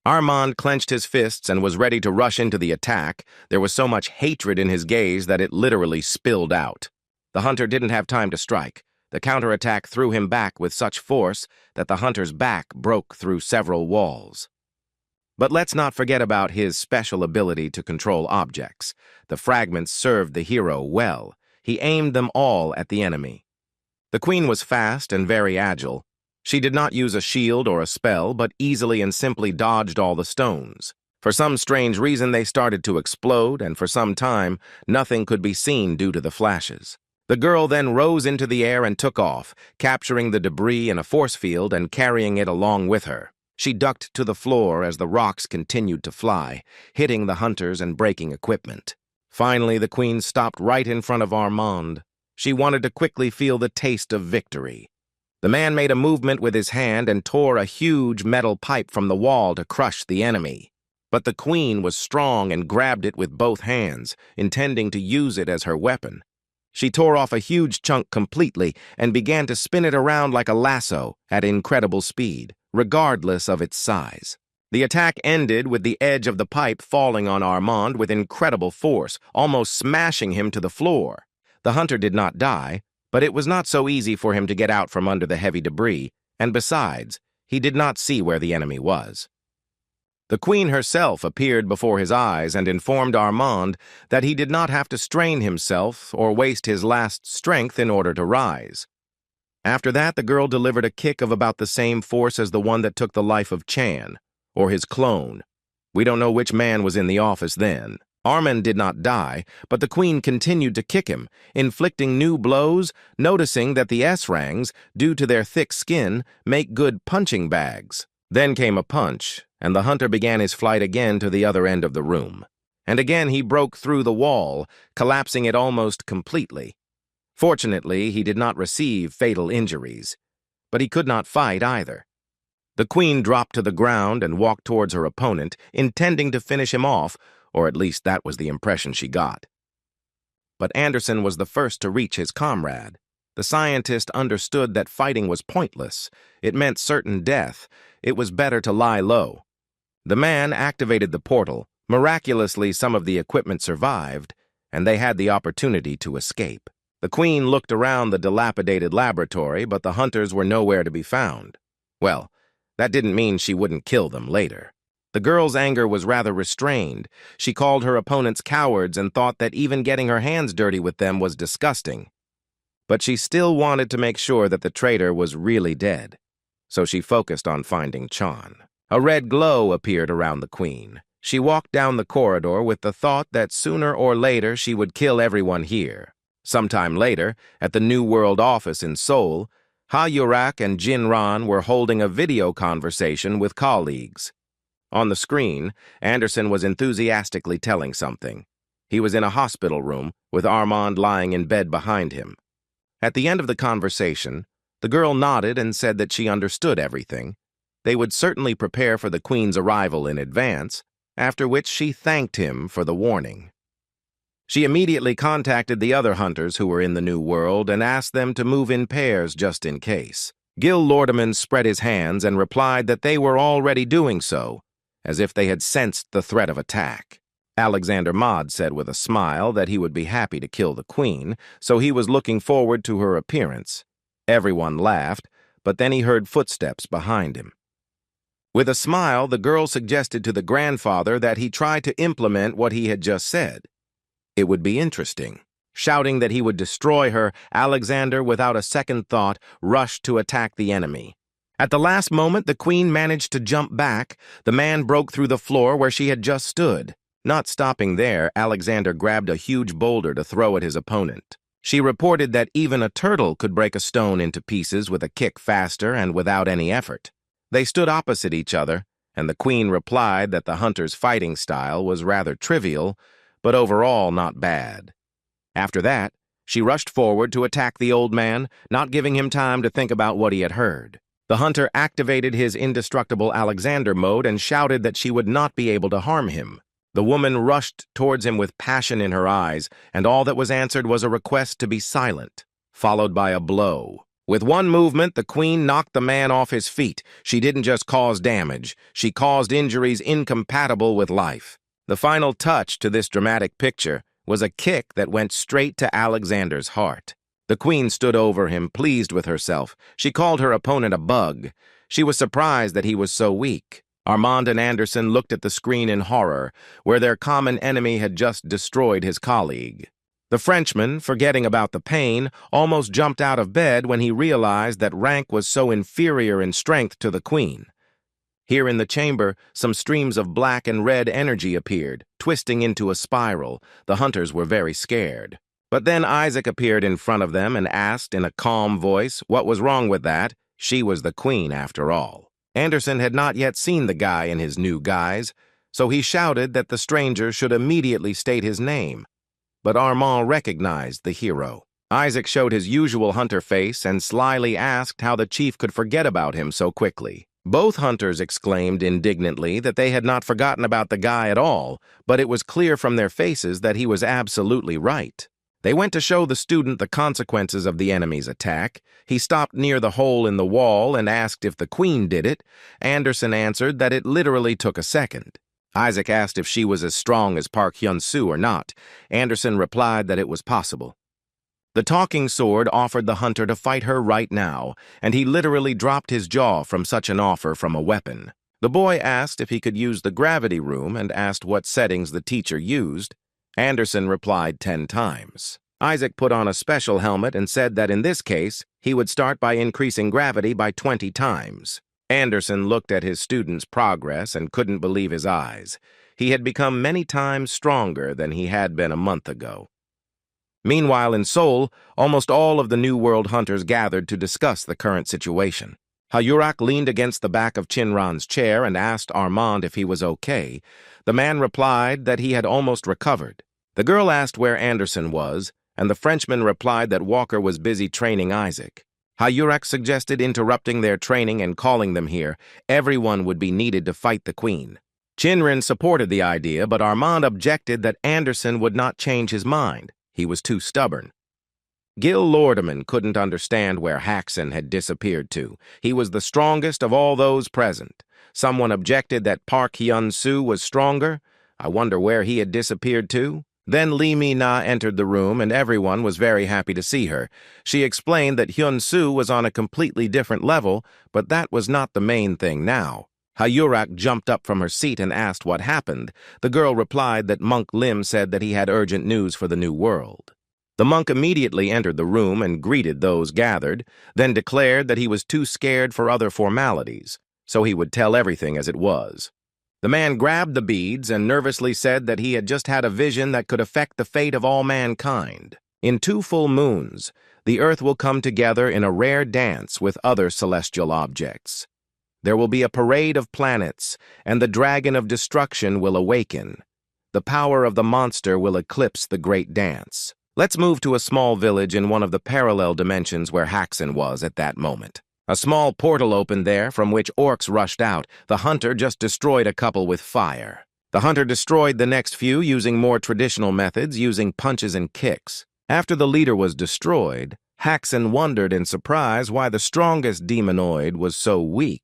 Armand clenched his fists and was ready to rush into the attack. There was so much hatred in his gaze that it literally spilled out. The hunter didn't have time to strike. The counterattack threw him back with such force that the hunter's back broke through several walls. But let's not forget about his special ability to control objects. The fragments served the hero well. He aimed them all at the enemy. The queen was fast and very agile. She did not use a shield or a spell, but easily and simply dodged all the stones. For some strange reason, they started to explode, and for some time, nothing could be seen due to the flashes. The girl then rose into the air and took off, capturing the debris in a force field and carrying it along with her. She ducked to the floor as the rocks continued to fly, hitting the hunters and breaking equipment. Finally, the queen stopped right in front of Armand. She wanted to quickly feel the taste of victory. The man made a movement with his hand and tore a huge metal pipe from the wall to crush the enemy. But the queen was strong and grabbed it with both hands, intending to use it as her weapon. She tore off a huge chunk completely and began to spin it around like a lasso at incredible speed, regardless of its size. The attack ended with the edge of the pipe falling on Armand with incredible force, almost smashing him to the floor. The hunter did not die, but it was not so easy for him to get out from under the heavy debris, and besides, he did not see where the enemy was. The queen herself appeared before his eyes and informed Armand that he did not have to strain himself or waste his last strength in order to rise. After that, the girl delivered a kick of about the same force as the one that took the life of Chan, or his clone. We don't know which man was in the office then. Armand did not die, but the queen continued to kick him, inflicting new blows, noticing that the S-Rangs, due to their thick skin, make good punching bags. Then came a punch, and the hunter began his flight again to the other end of the room. And again he broke through the wall, collapsing it almost completely. Fortunately, he did not receive fatal injuries, but he could not fight either. The queen dropped to the ground and walked towards her opponent, intending to finish him off, or at least that was the impression she got. But Anderson was the first to reach his comrade. The scientist understood that fighting was pointless. It meant certain death. It was better to lie low. The man activated the portal. Miraculously, some of the equipment survived, and they had the opportunity to escape. The queen looked around the dilapidated laboratory, but the hunters were nowhere to be found. Well, that didn't mean she wouldn't kill them later. The girl's anger was rather restrained. She called her opponents cowards and thought that even getting her hands dirty with them was disgusting. But she still wanted to make sure that the traitor was really dead, so she focused on finding Chan. A red glow appeared around the queen. She walked down the corridor with the thought that sooner or later she would kill everyone here. Sometime later, at the New World office in Seoul, Ha Yurak and Jin Ran were holding a video conversation with colleagues. On the screen, Anderson was enthusiastically telling something. He was in a hospital room, with Armand lying in bed behind him. At the end of the conversation, the girl nodded and said that she understood everything. They would certainly prepare for the queen's arrival in advance, after which she thanked him for the warning. She immediately contacted the other hunters who were in the New World and asked them to move in pairs just in case. Gil Lordeman spread his hands and replied that they were already doing so, as if they had sensed the threat of attack. Alexander Maude said with a smile that he would be happy to kill the queen, so he was looking forward to her appearance. Everyone laughed, but then he heard footsteps behind him. With a smile, the girl suggested to the grandfather that he try to implement what he had just said. It would be interesting. Shouting that he would destroy her, Alexander, without a second thought, rushed to attack the enemy. At the last moment, the queen managed to jump back. The man broke through the floor where she had just stood. Not stopping there, Alexander grabbed a huge boulder to throw at his opponent. She reported that even a turtle could break a stone into pieces with a kick faster and without any effort. They stood opposite each other, and the queen replied that the hunter's fighting style was rather trivial, but overall not bad. After that, She rushed forward to attack the old man, not giving him time to think about what he had heard. The hunter activated his indestructible Alexander mode and shouted that she would not be able to harm him. The woman rushed towards him with passion in her eyes, and all that was answered was a request to be silent, followed by a blow. With one movement, the queen knocked the man off his feet. She didn't just cause damage, she caused injuries incompatible with life. The final touch to this dramatic picture was a kick that went straight to Alexander's heart. The queen stood over him, pleased with herself. She called her opponent a bug. She was surprised that he was so weak. Armand and Anderson looked at the screen in horror, where their common enemy had just destroyed his colleague. The Frenchman, forgetting about the pain, almost jumped out of bed when he realized that Rank was so inferior in strength to the queen. Here in the chamber, some streams of black and red energy appeared, twisting into a spiral. The hunters were very scared. But then Isaac appeared in front of them and asked in a calm voice what was wrong with that. She was the queen after all. Anderson had not yet seen the guy in his new guise, so he shouted that the stranger should immediately state his name. But Armand recognized the hero. Isaac showed his usual hunter face and slyly asked how the chief could forget about him so quickly. Both hunters exclaimed indignantly that they had not forgotten about the guy at all, but it was clear from their faces that he was absolutely right. They went to show the student the consequences of the enemy's attack. He stopped near the hole in the wall and asked if the queen did it. Anderson answered that it literally took a second. Isaac asked if she was as strong as Park Hyun-soo or not. Anderson replied that it was possible. The talking sword offered the hunter to fight her right now, and he literally dropped his jaw from such an offer from a weapon. The boy asked if he could use the gravity room and asked what settings the teacher used. Anderson replied 10 times. Isaac put on a special helmet and said that in this case, he would start by increasing gravity by 20 times. Anderson looked at his student's progress and couldn't believe his eyes. He had become many times stronger than he had been a month ago. Meanwhile, in Seoul, almost all of the New World hunters gathered to discuss the current situation. Hayurak leaned against the back of Chinran's chair and asked Armand if he was okay. The man replied that he had almost recovered. The girl asked where Anderson was, and the Frenchman replied that Walker was busy training Isaac. Hayurak suggested interrupting their training and calling them here. Everyone would be needed to fight the queen. Chinran supported the idea, but Armand objected that Anderson would not change his mind. He was too stubborn. Gil Lordeman couldn't understand where Haxon had disappeared to. He was the strongest of all those present. Someone objected that Park Hyun-soo was stronger. I wonder where he had disappeared to. Then Lee Mi-na entered the room, and everyone was very happy to see her. She explained that Hyun-soo was on a completely different level, but that was not the main thing now. Hayurak jumped up from her seat and asked what happened. The girl replied that Monk Lim said that he had urgent news for the New World. The monk immediately entered the room and greeted those gathered, then declared that he was too scared for other formalities, so he would tell everything as it was. The man grabbed the beads and nervously said that he had just had a vision that could affect the fate of all mankind. In 2 full moons, the earth will come together in a rare dance with other celestial objects. There will be a parade of planets, and the dragon of destruction will awaken. The power of the monster will eclipse the great dance. Let's move to a small village in one of the parallel dimensions where Haxon was at that moment. A small portal opened there from which orcs rushed out. The hunter just destroyed a couple with fire. The hunter destroyed the next few using more traditional methods, using punches and kicks. After the leader was destroyed, Haxon wondered in surprise why the strongest demonoid was so weak.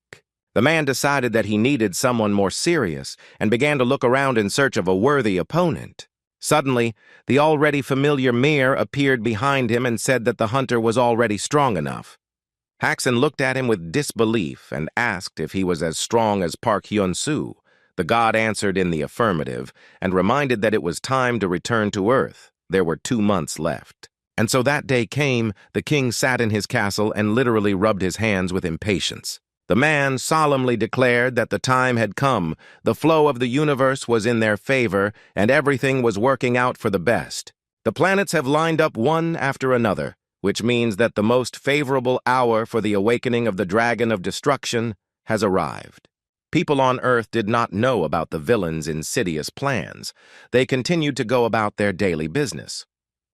The man decided that he needed someone more serious and began to look around in search of a worthy opponent. Suddenly, the already familiar Mir appeared behind him and said that the hunter was already strong enough. Haxon looked at him with disbelief and asked if he was as strong as Park Hyun-soo. The god answered in the affirmative and reminded that it was time to return to Earth. There were 2 months left. And so that day came, the king sat in his castle and literally rubbed his hands with impatience. The man solemnly declared that the time had come, the flow of the universe was in their favor, and everything was working out for the best. The planets have lined up one after another, which means that the most favorable hour for the awakening of the dragon of destruction has arrived. People on Earth did not know about the villain's insidious plans. They continued to go about their daily business.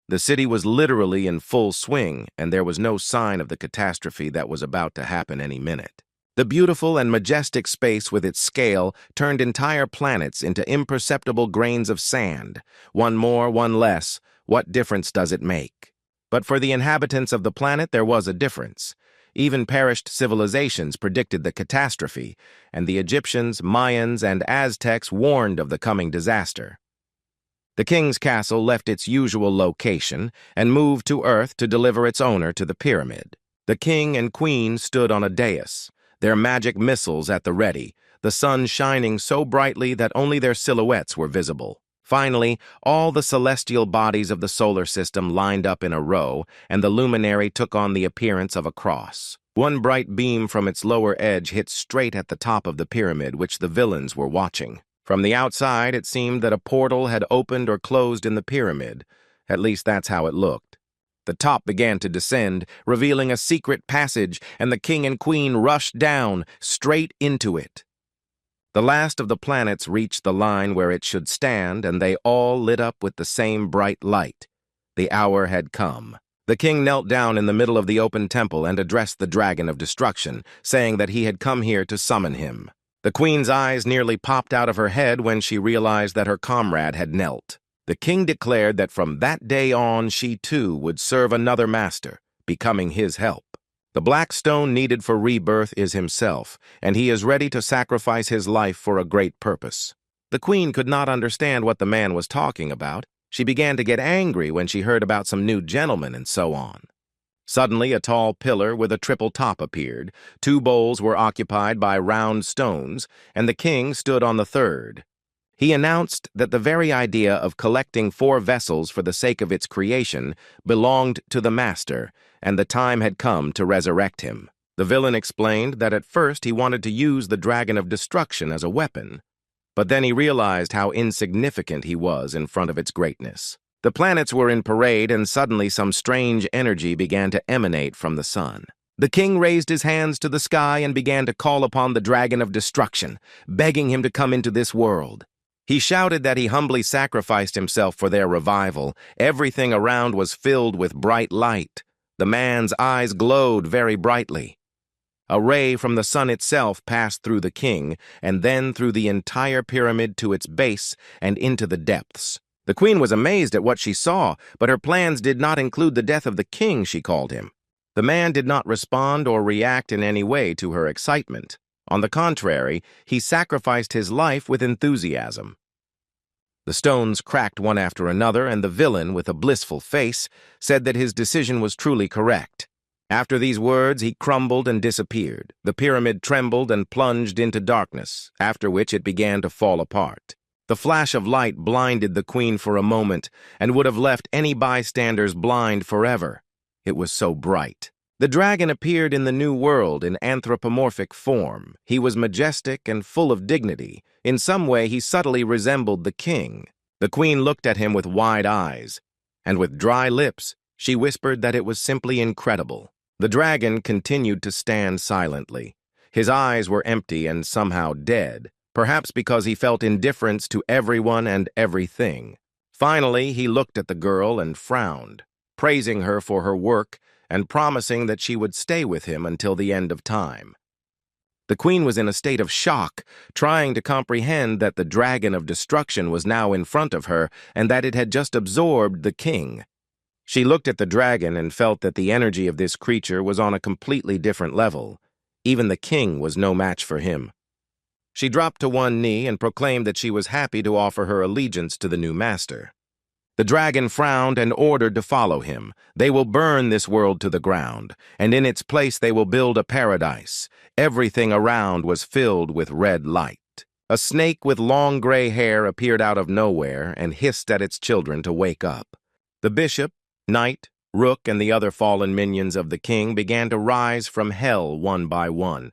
The city was literally in full swing, and there was no sign of the catastrophe that was about to happen any minute. The beautiful and majestic space with its scale turned entire planets into imperceptible grains of sand. One more, one less. What difference does it make? But for the inhabitants of the planet, there was a difference. Even perished civilizations predicted the catastrophe, and the Egyptians, Mayans, and Aztecs warned of the coming disaster. The king's castle left its usual location and moved to Earth to deliver its owner to the pyramid. The king and queen stood on a dais, their magic missiles at the ready, the sun shining so brightly that only their silhouettes were visible. Finally, all the celestial bodies of the solar system lined up in a row, and the luminary took on the appearance of a cross. One bright beam from its lower edge hit straight at the top of the pyramid, which the villains were watching. From the outside, it seemed that a portal had opened or closed in the pyramid. At least that's how it looked. The top began to descend, revealing a secret passage, and the king and queen rushed down, straight into it. The last of the planets reached the line where it should stand, and they all lit up with the same bright light. The hour had come. The king knelt down in the middle of the open temple and addressed the dragon of destruction, saying that he had come here to summon him. The queen's eyes nearly popped out of her head when she realized that her comrade had knelt. The king declared that from that day on she too would serve another master, becoming his help. The black stone needed for rebirth is himself, and he is ready to sacrifice his life for a great purpose. The queen could not understand what the man was talking about. She began to get angry when she heard about some new gentleman and so on. Suddenly, a tall pillar with a triple top appeared. 2 bowls were occupied by round stones, and the king stood on the third. He announced that the very idea of collecting 4 vessels for the sake of its creation belonged to the master, and the time had come to resurrect him. The villain explained that at first he wanted to use the dragon of destruction as a weapon, but then he realized how insignificant he was in front of its greatness. The planets were in parade, and suddenly some strange energy began to emanate from the sun. The king raised his hands to the sky and began to call upon the dragon of destruction, begging him to come into this world. He shouted that he humbly sacrificed himself for their revival. Everything around was filled with bright light. The man's eyes glowed very brightly. A ray from the sun itself passed through the king, and then through the entire pyramid to its base and into the depths. The queen was amazed at what she saw, but her plans did not include the death of the king, she called him. The man did not respond or react in any way to her excitement. On the contrary, he sacrificed his life with enthusiasm. The stones cracked one after another, and the villain, with a blissful face, said that his decision was truly correct. After these words, he crumbled and disappeared. The pyramid trembled and plunged into darkness, after which it began to fall apart. The flash of light blinded the queen for a moment and would have left any bystanders blind forever. It was so bright. The dragon appeared in the new world in anthropomorphic form. He was majestic and full of dignity. In some way, he subtly resembled the king. The queen looked at him with wide eyes, and with dry lips, she whispered that it was simply incredible. The dragon continued to stand silently. His eyes were empty and somehow dead, perhaps because he felt indifference to everyone and everything. Finally, he looked at the girl and frowned, praising her for her work and promising that she would stay with him until the end of time. The queen was in a state of shock, trying to comprehend that the dragon of destruction was now in front of her and that it had just absorbed the king. She looked at the dragon and felt that the energy of this creature was on a completely different level. Even the king was no match for him. She dropped to one knee and proclaimed that she was happy to offer her allegiance to the new master. The dragon frowned and ordered to follow him. They will burn this world to the ground, and in its place they will build a paradise. Everything around was filled with red light. A snake with long gray hair appeared out of nowhere and hissed at its children to wake up. The bishop, knight, rook, and the other fallen minions of the king began to rise from hell one by one.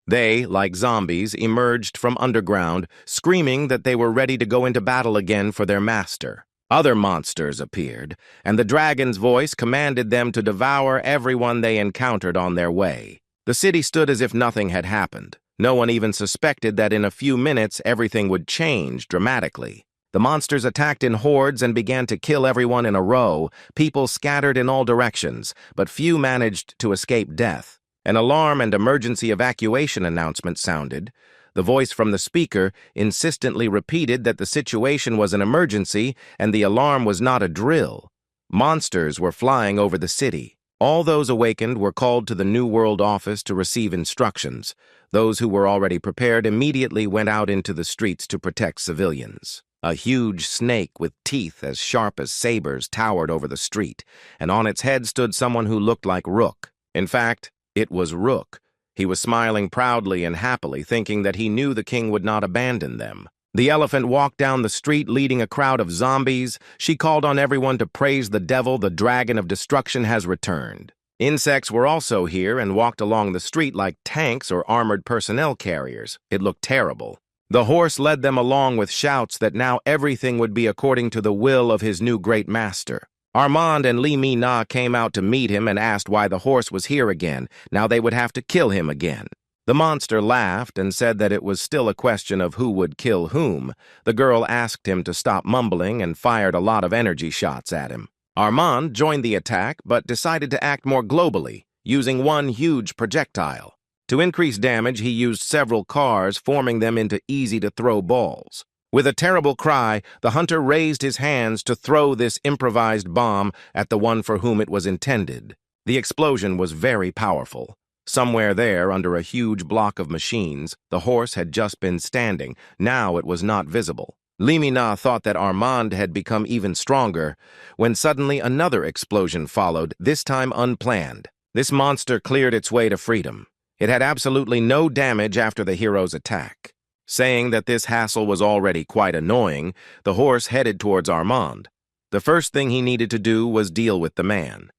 They, like zombies, emerged from underground, screaming that they were ready to go into battle again for their master. Other monsters appeared, and the dragon's voice commanded them to devour everyone they encountered on their way. The city stood as if nothing had happened. No one even suspected that in a few minutes everything would change dramatically. The monsters attacked in hordes and began to kill everyone in a row. People scattered in all directions, but few managed to escape death. An alarm and emergency evacuation announcement sounded. The voice from the speaker insistently repeated that the situation was an emergency and the alarm was not a drill. Monsters were flying over the city. All those awakened were called to the New World office to receive instructions. Those who were already prepared immediately went out into the streets to protect civilians. A huge snake with teeth as sharp as sabers towered over the street, and on its head stood someone who looked like Rook. In fact, it was Rook. He was smiling proudly and happily, thinking that he knew the king would not abandon them. The elephant walked down the street leading a crowd of zombies. She called on everyone to praise the devil. The dragon of destruction has returned. Insects were also here and walked along the street like tanks or armored personnel carriers. It looked terrible. The horse led them along with shouts that now everything would be according to the will of his new great master. Armand and Li Mi Na came out to meet him and asked why the horse was here again. Now they would have to kill him again. The monster laughed and said that it was still a question of who would kill whom. The girl asked him to stop mumbling and fired a lot of energy shots at him. Armand joined the attack but decided to act more globally, using one huge projectile. To increase damage, he used several cars, forming them into easy-to-throw balls. With a terrible cry, the hunter raised his hands to throw this improvised bomb at the one for whom it was intended. The explosion was very powerful. Somewhere there, under a huge block of machines, the horse had just been standing. Now it was not visible. Li Mi Na thought that Armand had become even stronger, when suddenly another explosion followed, this time unplanned. This monster cleared its way to freedom. It had absolutely no damage after the hero's attack. Saying that this hassle was already quite annoying, the horse headed towards Armand. The first thing he needed to do was deal with the man.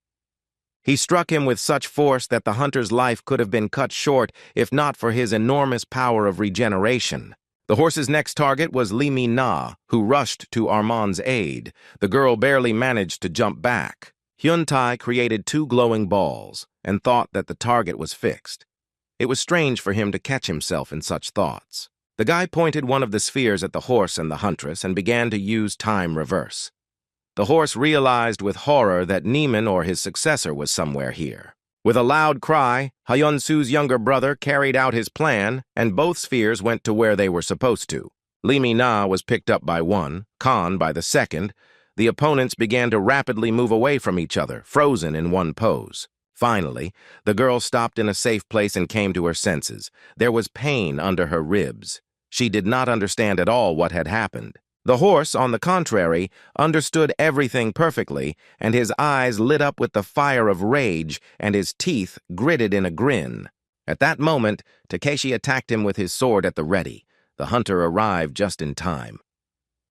He struck him with such force that the hunter's life could have been cut short if not for his enormous power of regeneration. The horse's next target was Li Mi Na, who rushed to Armand's aid. The girl barely managed to jump back. Hyun Tai created 2 glowing balls and thought that the target was fixed. It was strange for him to catch himself in such thoughts. The guy pointed one of the spheres at the horse and the huntress and began to use time reverse. The horse realized with horror that Neiman or his successor was somewhere here. With a loud cry, Hyun-Su's younger brother carried out his plan, and both spheres went to where they were supposed to. Li Mi Na was picked up by one, Khan by the second. The opponents began to rapidly move away from each other, frozen in one pose. Finally, the girl stopped in a safe place and came to her senses. There was pain under her ribs. She did not understand at all what had happened. The horse, on the contrary, understood everything perfectly, and his eyes lit up with the fire of rage, and his teeth gritted in a grin. At that moment, Takeshi attacked him with his sword at the ready. The hunter arrived just in time.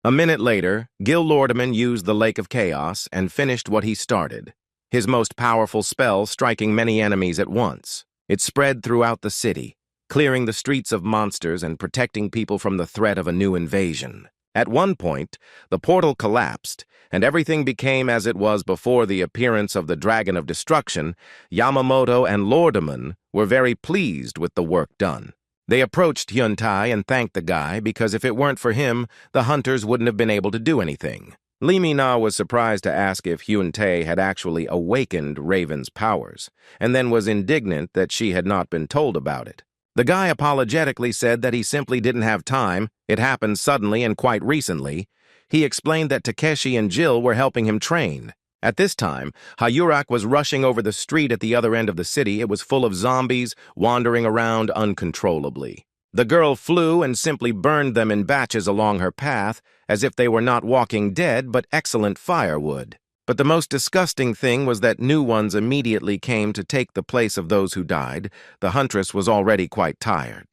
A minute later, Gil Lordeman used the Lake of Chaos and finished what he started, his most powerful spell striking many enemies at once. It spread throughout the city, clearing the streets of monsters and protecting people from the threat of a new invasion. At one point, the portal collapsed, and everything became as it was before the appearance of the Dragon of Destruction. Yamamoto and Lordeman were very pleased with the work done. They approached Hyun Tai and thanked the guy because if it weren't for him, the hunters wouldn't have been able to do anything. Li Mi Na was surprised to ask if Hyun Tai had actually awakened Raven's powers, and then was indignant that she had not been told about it. The guy apologetically said that he simply didn't have time. It happened suddenly and quite recently. He explained that Takeshi and Jill were helping him train. At this time, Hayurak was rushing over the street at the other end of the city. It was full of zombies, wandering around uncontrollably. The girl flew and simply burned them in batches along her path, as if they were not walking dead but excellent firewood. But the most disgusting thing was that new ones immediately came to take the place of those who died. The huntress was already quite tired.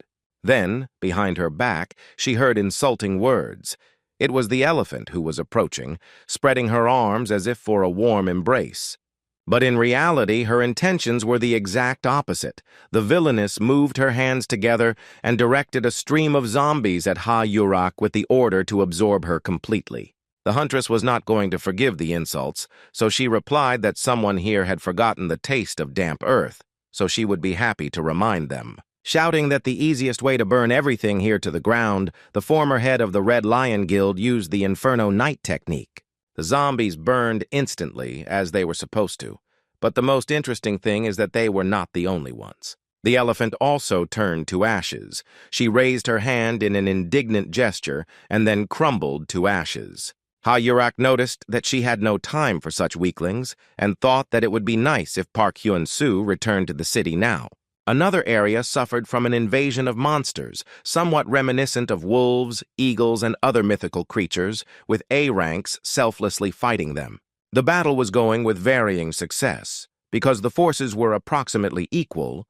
Then, behind her back, she heard insulting words. It was the elephant who was approaching, spreading her arms as if for a warm embrace. But in reality, her intentions were the exact opposite. The villainess moved her hands together and directed a stream of zombies at Ha-Yurak with the order to absorb her completely. The huntress was not going to forgive the insults, so she replied that someone here had forgotten the taste of damp earth, so she would be happy to remind them. Shouting that the easiest way to burn everything here to the ground, the former head of the Red Lion Guild used the Inferno Night technique. The zombies burned instantly, as they were supposed to. But the most interesting thing is that they were not the only ones. The elephant also turned to ashes. She raised her hand in an indignant gesture and then crumbled to ashes. Ha-Yurak noticed that she had no time for such weaklings and thought that it would be nice if Park Hyun-soo returned to the city now. Another area suffered from an invasion of monsters, somewhat reminiscent of wolves, eagles, and other mythical creatures, with A-ranks selflessly fighting them. The battle was going with varying success, because the forces were approximately equal,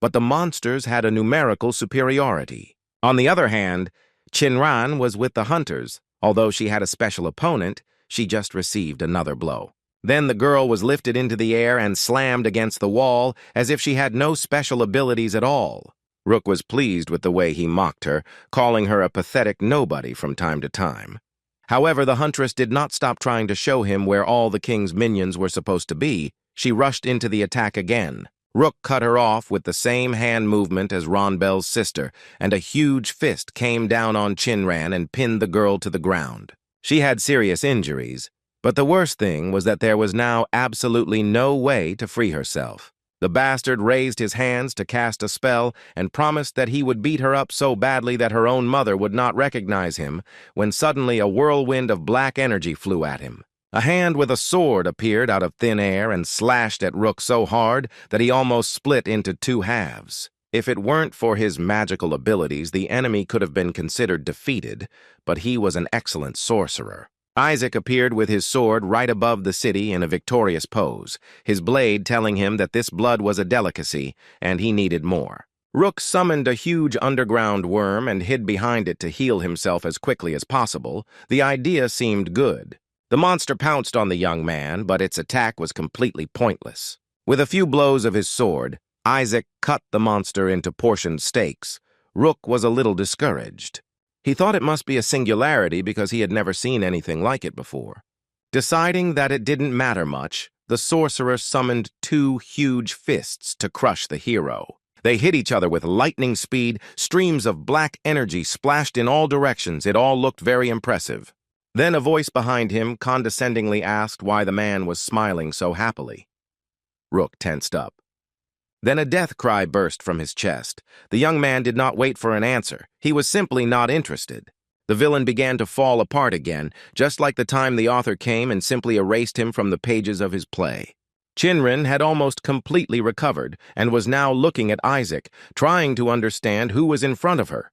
but the monsters had a numerical superiority. On the other hand, Chinran was with the hunters. Although she had a special opponent, she just received another blow. Then the girl was lifted into the air and slammed against the wall as if she had no special abilities at all. Rook was pleased with the way he mocked her, calling her a pathetic nobody from time to time. However, the huntress did not stop trying to show him where all the king's minions were supposed to be. She rushed into the attack again. Rook cut her off with the same hand movement as Ronbel's sister, and a huge fist came down on Chinran and pinned the girl to the ground. She had serious injuries, but the worst thing was that there was now absolutely no way to free herself. The bastard raised his hands to cast a spell and promised that he would beat her up so badly that her own mother would not recognize him, when suddenly a whirlwind of black energy flew at him. A hand with a sword appeared out of thin air and slashed at Rook so hard that he almost split into two halves. If it weren't for his magical abilities, the enemy could have been considered defeated, but he was an excellent sorcerer. Isaac appeared with his sword right above the city in a victorious pose, his blade telling him that this blood was a delicacy, and he needed more. Rook summoned a huge underground worm and hid behind it to heal himself as quickly as possible. The idea seemed good. The monster pounced on the young man, but its attack was completely pointless. With a few blows of his sword, Isaac cut the monster into portioned steaks. Rook was a little discouraged. He thought it must be a singularity because he had never seen anything like it before. Deciding that it didn't matter much, the sorcerer summoned two huge fists to crush the hero. They hit each other with lightning speed, streams of black energy splashed in all directions. It all looked very impressive. Then a voice behind him condescendingly asked why the man was smiling so happily. Rook tensed up. Then a death cry burst from his chest. The young man did not wait for an answer. He was simply not interested. The villain began to fall apart again, just like the time the author came and simply erased him from the pages of his play. Chinran had almost completely recovered and was now looking at Isaac, trying to understand who was in front of her.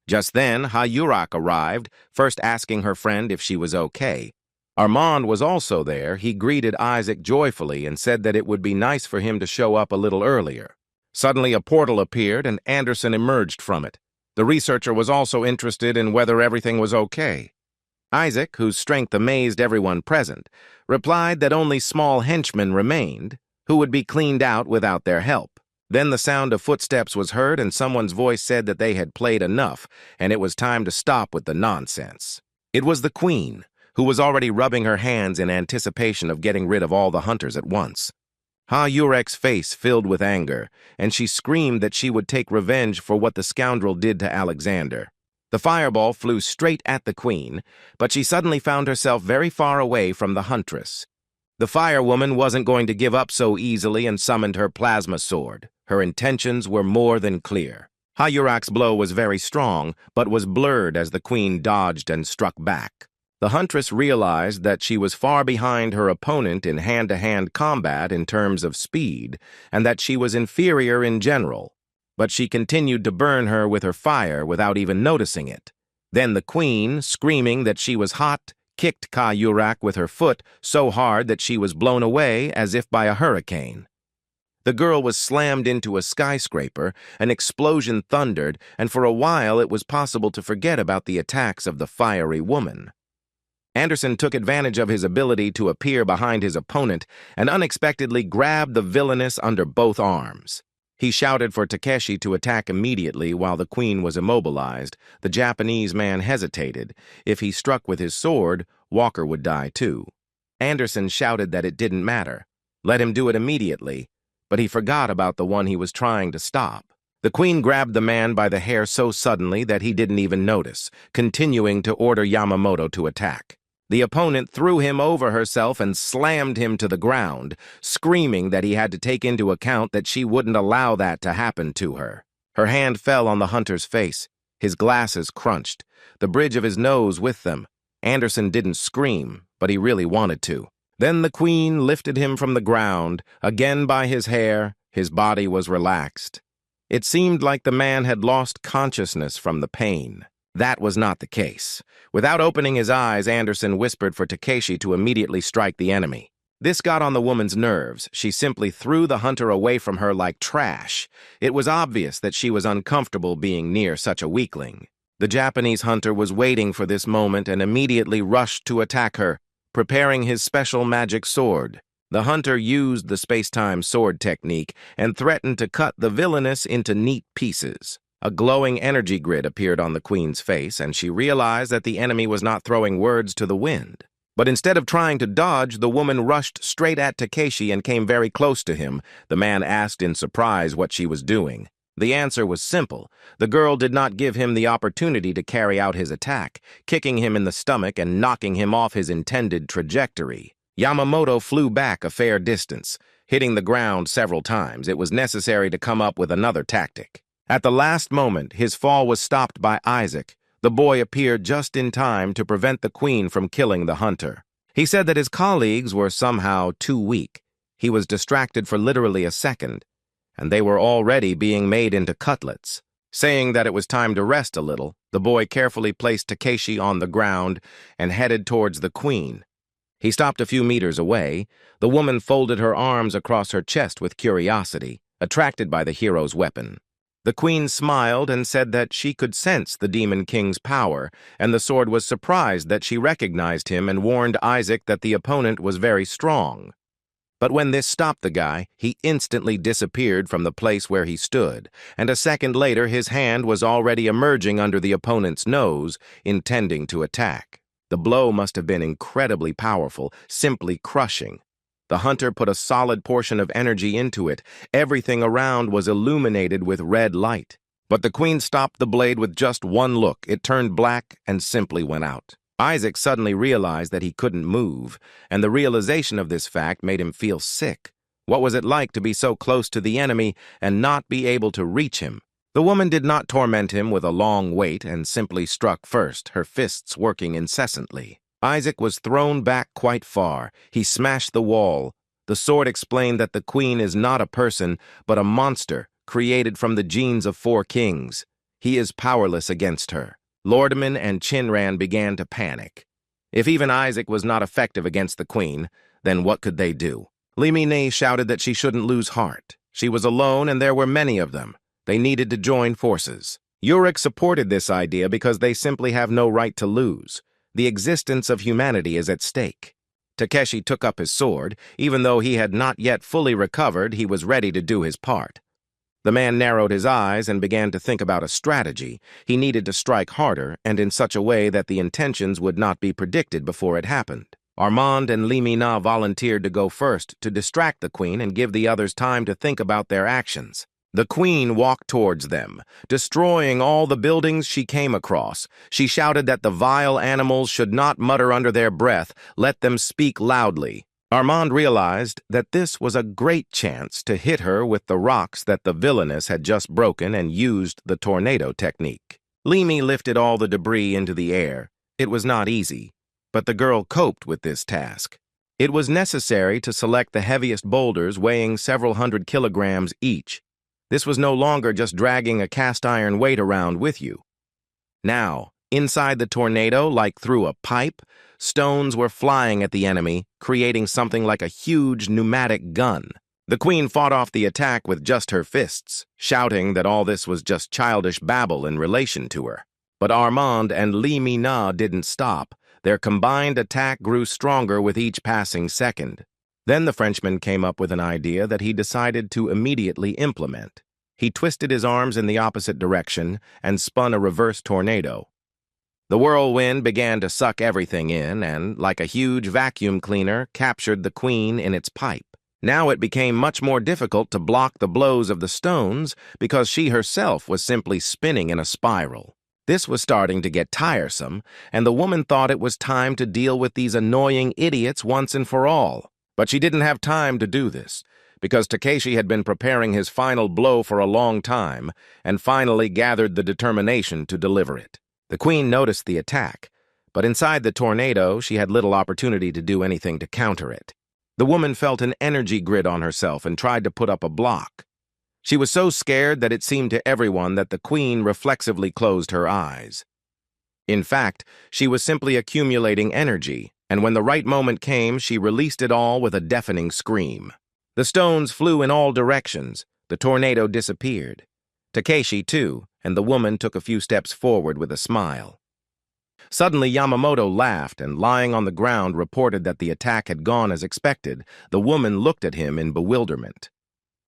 Just then, Ha-Yurak arrived, first asking her friend if she was okay. Armand was also there. He greeted Isaac joyfully and said that it would be nice for him to show up a little earlier. Suddenly, a portal appeared and Anderson emerged from it. The researcher was also interested in whether everything was okay. Isaac, whose strength amazed everyone present, replied that only small henchmen remained, who would be cleaned out without their help. Then the sound of footsteps was heard and someone's voice said that they had played enough and it was time to stop with the nonsense. It was the Queen, who was already rubbing her hands in anticipation of getting rid of all the hunters at once. Ha-Yurek's face filled with anger, and she screamed that she would take revenge for what the scoundrel did to Alexander. The fireball flew straight at the Queen, but she suddenly found herself very far away from the huntress. The firewoman wasn't going to give up so easily and summoned her plasma sword. Her intentions were more than clear. Ha-Yurek's blow was very strong, but was blurred as the Queen dodged and struck back. The huntress realized that she was far behind her opponent in hand-to-hand combat in terms of speed, and that she was inferior in general, but she continued to burn her with her fire without even noticing it. Then the Queen, screaming that she was hot, kicked Ha-Yurak with her foot so hard that she was blown away as if by a hurricane. The girl was slammed into a skyscraper, an explosion thundered, and for a while it was possible to forget about the attacks of the fiery woman. Anderson took advantage of his ability to appear behind his opponent and unexpectedly grabbed the villainess under both arms. He shouted for Takeshi to attack immediately while the Queen was immobilized. The Japanese man hesitated. If he struck with his sword, Walker would die too. Anderson shouted that it didn't matter. Let him do it immediately, but he forgot about the one he was trying to stop. The queen grabbed the man by the hair so suddenly that he didn't even notice, continuing to order Yamamoto to attack. The opponent threw him over herself and slammed him to the ground, screaming that he had to take into account that she wouldn't allow that to happen to her. Her hand fell on the hunter's face. His glasses crunched, the bridge of his nose with them. Anderson didn't scream, but he really wanted to. Then the queen lifted him from the ground, again by his hair. His body was relaxed. It seemed like the man had lost consciousness from the pain. That was not the case. Without opening his eyes, Anderson whispered for Takeshi to immediately strike the enemy. This got on the woman's nerves. She simply threw the hunter away from her like trash. It was obvious that she was uncomfortable being near such a weakling. The Japanese hunter was waiting for this moment and immediately rushed to attack her, preparing his special magic sword. The hunter used the space-time sword technique and threatened to cut the villainess into neat pieces. A glowing energy grid appeared on the queen's face, and she realized that the enemy was not throwing words to the wind. But instead of trying to dodge, the woman rushed straight at Takeshi and came very close to him. The man asked in surprise what she was doing. The answer was simple. The girl did not give him the opportunity to carry out his attack, kicking him in the stomach and knocking him off his intended trajectory. Yamamoto flew back a fair distance, hitting the ground several times. It was necessary to come up with another tactic. At the last moment, his fall was stopped by Isaac. The boy appeared just in time to prevent the queen from killing the hunter. He said that his colleagues were somehow too weak. He was distracted for literally a second, and they were already being made into cutlets. Saying that it was time to rest a little, the boy carefully placed Takeshi on the ground and headed towards the queen. He stopped a few meters away. The woman folded her arms across her chest with curiosity, attracted by the hero's weapon. The queen smiled and said that she could sense the Demon King's power, and the sword was surprised that she recognized him and warned Isaac that the opponent was very strong. But when this stopped the guy, he instantly disappeared from the place where he stood, and a second later his hand was already emerging under the opponent's nose, intending to attack. The blow must have been incredibly powerful, simply crushing. The hunter put a solid portion of energy into it. Everything around was illuminated with red light. But the queen stopped the blade with just one look. It turned black and simply went out. Isaac suddenly realized that he couldn't move, and the realization of this fact made him feel sick. What was it like to be so close to the enemy and not be able to reach him? The woman did not torment him with a long wait and simply struck first, her fists working incessantly. Isaac was thrown back quite far. He smashed the wall. The sword explained that the queen is not a person, but a monster created from the genes of 4 kings. He is powerless against her. Lordaman and Shinran began to panic. If even Isaac was not effective against the queen, then what could they do? Limine shouted that she shouldn't lose heart. She was alone and there were many of them. They needed to join forces. Yurik supported this idea because they simply have no right to lose. The existence of humanity is at stake. Takeshi took up his sword. Even though he had not yet fully recovered, he was ready to do his part. The man narrowed his eyes and began to think about a strategy. He needed to strike harder and in such a way that the intentions would not be predicted before it happened. Armand and Limina volunteered to go first to distract the queen and give the others time to think about their actions. The queen walked towards them, destroying all the buildings she came across. She shouted that the vile animals should not mutter under their breath, let them speak loudly. Armand realized that this was a great chance to hit her with the rocks that the villainess had just broken and used the tornado technique. Limi lifted all the debris into the air. It was not easy, but the girl coped with this task. It was necessary to select the heaviest boulders weighing several hundred kilograms each. This was no longer just dragging a cast-iron weight around with you. Now, inside the tornado, like through a pipe, stones were flying at the enemy, creating something like a huge pneumatic gun. The queen fought off the attack with just her fists, shouting that all this was just childish babble in relation to her. But Armand and Limina didn't stop. Their combined attack grew stronger with each passing second. Then the Frenchman came up with an idea that he decided to immediately implement. He twisted his arms in the opposite direction and spun a reverse tornado. The whirlwind began to suck everything in and, like a huge vacuum cleaner, captured the queen in its pipe. Now it became much more difficult to block the blows of the stones because she herself was simply spinning in a spiral. This was starting to get tiresome, and the woman thought it was time to deal with these annoying idiots once and for all. But she didn't have time to do this, because Takeshi had been preparing his final blow for a long time and finally gathered the determination to deliver it. The queen noticed the attack, but inside the tornado she had little opportunity to do anything to counter it. The woman felt an energy grid on herself and tried to put up a block. She was so scared that it seemed to everyone that the queen reflexively closed her eyes. In fact, she was simply accumulating energy, and when the right moment came, she released it all with a deafening scream. The stones flew in all directions. The tornado disappeared. Takeshi, too, and the woman took a few steps forward with a smile. Suddenly, Yamamoto laughed and, lying on the ground, reported that the attack had gone as expected. The woman looked at him in bewilderment.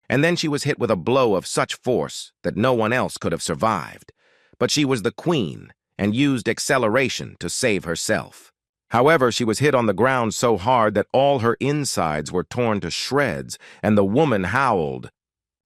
And then she was hit with a blow of such force that no one else could have survived. But she was the queen and used acceleration to save herself. However, she was hit on the ground so hard that all her insides were torn to shreds, and the woman howled.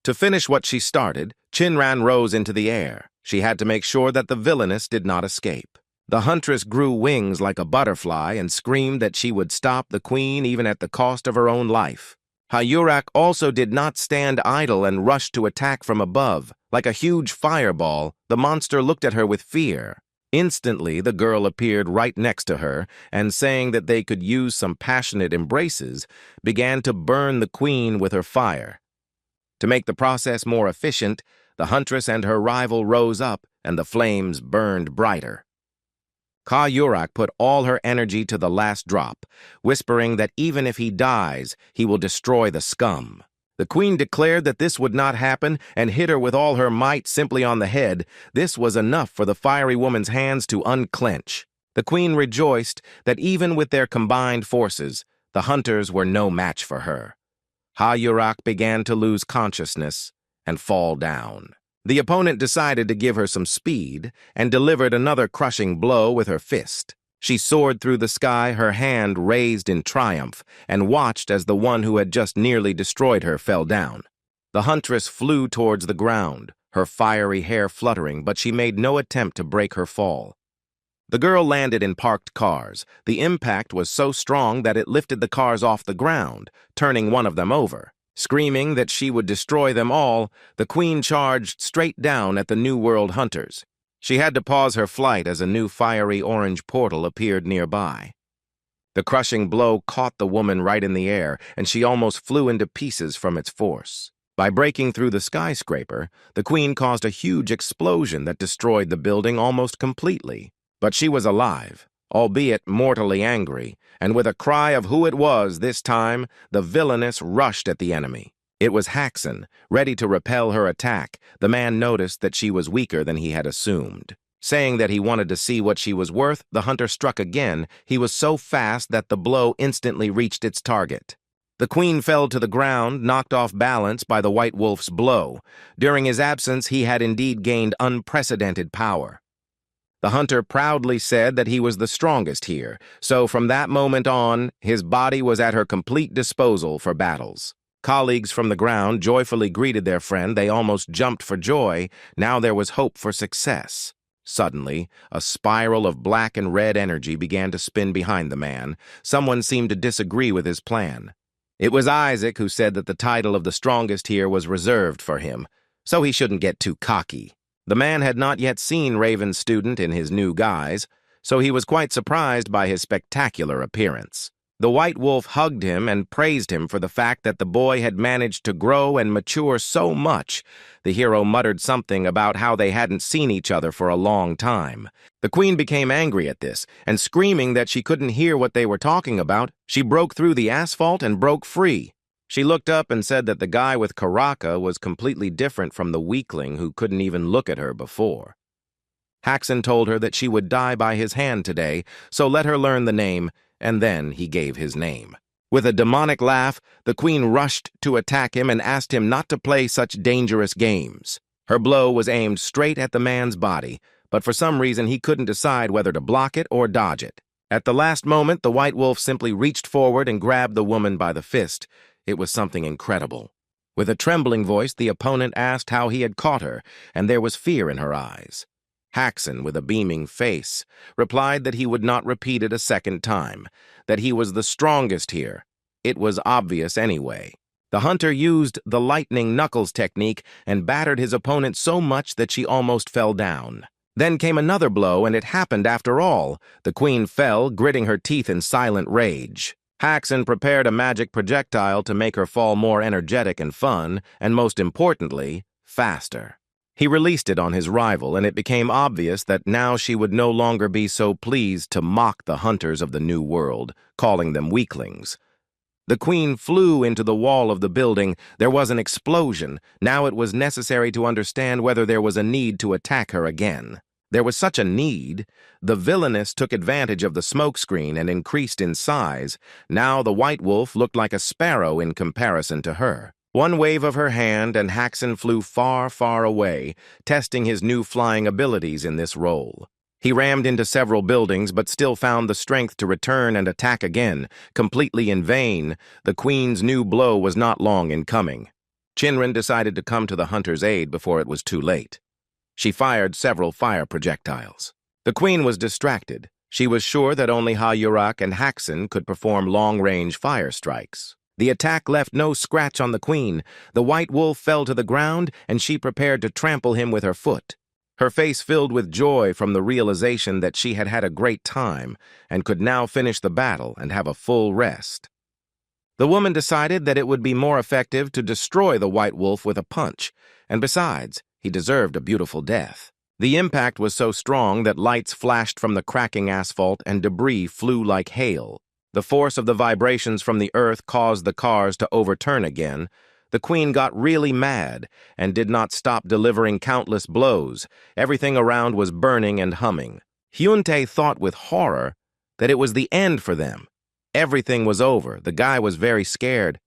To finish what she started, Shinran rose into the air. She had to make sure that the villainess did not escape. The huntress grew wings like a butterfly and screamed that she would stop the queen even at the cost of her own life. Hayurak also did not stand idle and rushed to attack from above. Like a huge fireball, the monster looked at her with fear. Instantly, the girl appeared right next to her and, saying that they could use some passionate embraces, began to burn the queen with her fire. To make the process more efficient, the huntress and her rival rose up and the flames burned brighter. Hayurak put all her energy to the last drop, whispering that even if he dies, he will destroy the scum. The queen declared that this would not happen and hit her with all her might simply on the head. This was enough for the fiery woman's hands to unclench. The queen rejoiced that even with their combined forces, the hunters were no match for her. Hayurak began to lose consciousness and fall down. The opponent decided to give her some speed and delivered another crushing blow with her fist. She soared through the sky, her hand raised in triumph, and watched as the one who had just nearly destroyed her fell down. The huntress flew towards the ground, her fiery hair fluttering, but she made no attempt to break her fall. The girl landed in parked cars. The impact was so strong that it lifted the cars off the ground, turning one of them over. Screaming that she would destroy them all, the queen charged straight down at the New World hunters. She had to pause her flight as a new fiery orange portal appeared nearby. The crushing blow caught the woman right in the air, and she almost flew into pieces from its force. By breaking through the skyscraper, the queen caused a huge explosion that destroyed the building almost completely. But she was alive, albeit mortally angry, and with a cry of who it was this time, the villainess rushed at the enemy. It was Haxon, ready to repel her attack. The man noticed that she was weaker than he had assumed. Saying that he wanted to see what she was worth, the hunter struck again. He was so fast that the blow instantly reached its target. The queen fell to the ground, knocked off balance by the White Wolf's blow. During his absence, he had indeed gained unprecedented power. The hunter proudly said that he was the strongest here, so from that moment on, his body was at her complete disposal for battles. Colleagues from the ground joyfully greeted their friend. They almost jumped for joy. Now there was hope for success. Suddenly, a spiral of black and red energy began to spin behind the man. Someone seemed to disagree with his plan. It was Isaac who said that the title of the strongest here was reserved for him, so he shouldn't get too cocky. The man had not yet seen Raven's student in his new guise, so he was quite surprised by his spectacular appearance. The White Wolf hugged him and praised him for the fact that the boy had managed to grow and mature so much. The hero muttered something about how they hadn't seen each other for a long time. The queen became angry at this, and screaming that she couldn't hear what they were talking about, she broke through the asphalt and broke free. She looked up and said that the guy with Karaka was completely different from the weakling who couldn't even look at her before. Haxon told her that she would die by his hand today, so let her learn the name, and then he gave his name. With a demonic laugh, the queen rushed to attack him and asked him not to play such dangerous games. Her blow was aimed straight at the man's body, but for some reason he couldn't decide whether to block it or dodge it. At the last moment, the White Wolf simply reached forward and grabbed the woman by the fist. It was something incredible. With a trembling voice, the opponent asked how he had caught her, and there was fear in her eyes. Haxon, with a beaming face, replied that he would not repeat it a second time, that he was the strongest here. It was obvious anyway. The hunter used the lightning knuckles technique and battered his opponent so much that she almost fell down. Then came another blow, and it happened after all. The queen fell, gritting her teeth in silent rage. Haxon prepared a magic projectile to make her fall more energetic and fun, and most importantly, faster. He released it on his rival, and it became obvious that now she would no longer be so pleased to mock the hunters of the New World, calling them weaklings. The queen flew into the wall of the building. There was an explosion. Now it was necessary to understand whether there was a need to attack her again. There was such a need. The villainess took advantage of the smokescreen and increased in size. Now the white wolf looked like a sparrow in comparison to her. One wave of her hand and Haxon flew far, far away, testing his new flying abilities in this role. He rammed into several buildings, but still found the strength to return and attack again, completely in vain. The queen's new blow was not long in coming. Chinran decided to come to the hunter's aid before it was too late. She fired several fire projectiles. The queen was distracted. She was sure that only Ha-Yurak and Haxon could perform long-range fire strikes. The attack left no scratch on the queen. The white wolf fell to the ground, and she prepared to trample him with her foot. Her face filled with joy from the realization that she had had a great time and could now finish the battle and have a full rest. The woman decided that it would be more effective to destroy the white wolf with a punch, and besides, he deserved a beautiful death. The impact was so strong that lights flashed from the cracking asphalt and debris flew like hail. The force of the vibrations from the earth caused the cars to overturn again. The queen got really mad and did not stop delivering countless blows. Everything around was burning and humming. Hyuntae thought with horror that it was the end for them. Everything was over. The guy was very scared,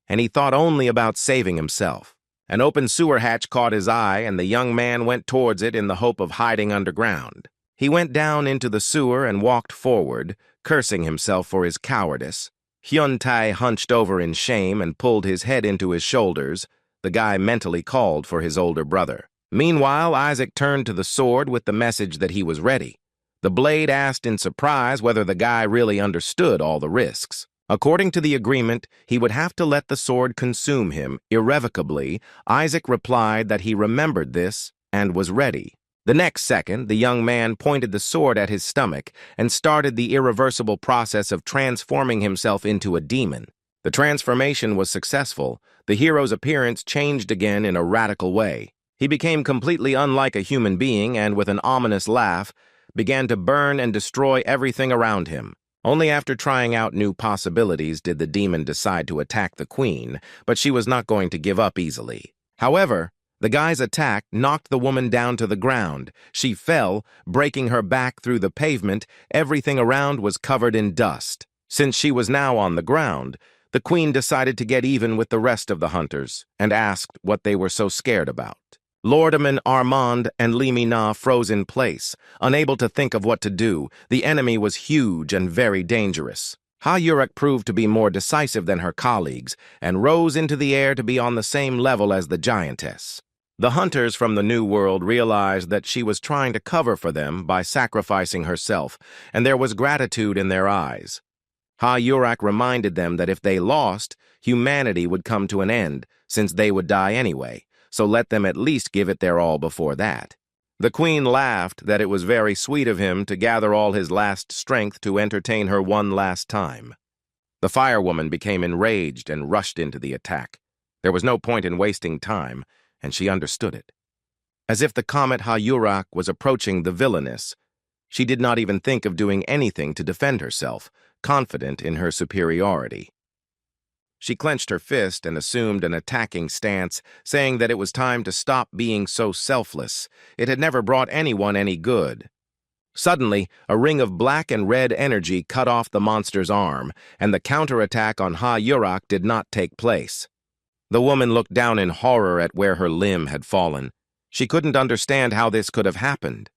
and he thought only about saving himself. An open sewer hatch caught his eye, and the young man went towards it in the hope of hiding underground. He went down into the sewer and walked forward, cursing himself for his cowardice. Hyuntae hunched over in shame and pulled his head into his shoulders. The guy mentally called for his older brother. Meanwhile, Isaac turned to the sword with the message that he was ready. The blade asked in surprise whether the guy really understood all the risks. According to the agreement, he would have to let the sword consume him irrevocably. Isaac replied that he remembered this and was ready. The next second, the young man pointed the sword at his stomach and started the irreversible process of transforming himself into a demon. The transformation was successful. The hero's appearance changed again in a radical way. He became completely unlike a human being and, with an ominous laugh, began to burn and destroy everything around him. Only after trying out new possibilities did the demon decide to attack the queen, but she was not going to give up easily. However, the guy's attack knocked the woman down to the ground. She fell, breaking her back through the pavement. Everything around was covered in dust. Since she was now on the ground, the queen decided to get even with the rest of the hunters and asked what they were so scared about. Lordaman, Armand, and Limina froze in place, unable to think of what to do. The enemy was huge and very dangerous. Ha-Yurak proved to be more decisive than her colleagues and rose into the air to be on the same level as the giantess. The hunters from the New World realized that she was trying to cover for them by sacrificing herself, and there was gratitude in their eyes. Ha-Yurak reminded them that if they lost, humanity would come to an end, since they would die anyway, so let them at least give it their all before that. The queen laughed that it was very sweet of him to gather all his last strength to entertain her one last time. The firewoman became enraged and rushed into the attack. There was no point in wasting time, and she understood it. As if the comet Ha-Yurak was approaching the villainess, she did not even think of doing anything to defend herself, confident in her superiority. She clenched her fist and assumed an attacking stance, saying that it was time to stop being so selfless. It had never brought anyone any good. Suddenly, a ring of black and red energy cut off the monster's arm, and the counterattack on Ha-Yurak did not take place. The woman looked down in horror at where her limb had fallen. She couldn't understand how this could have happened.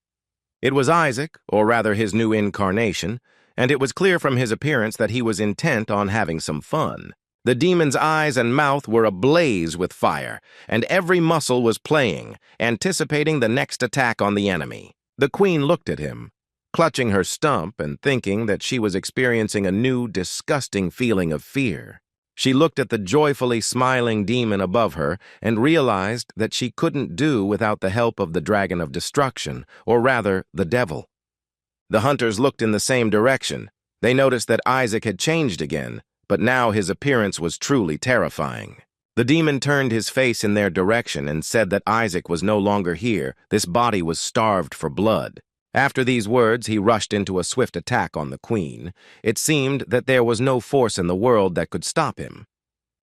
It was Isaac, or rather his new incarnation, and it was clear from his appearance that he was intent on having some fun. The demon's eyes and mouth were ablaze with fire, and every muscle was playing, anticipating the next attack on the enemy. The queen looked at him, clutching her stump and thinking that she was experiencing a new, disgusting feeling of fear. She looked at the joyfully smiling demon above her and realized that she couldn't do without the help of the dragon of destruction, or rather, the devil. The hunters looked in the same direction. They noticed that Isaac had changed again, but now his appearance was truly terrifying. The demon turned his face in their direction and said that Isaac was no longer here. This body was starved for blood. After these words, he rushed into a swift attack on the queen. It seemed that there was no force in the world that could stop him.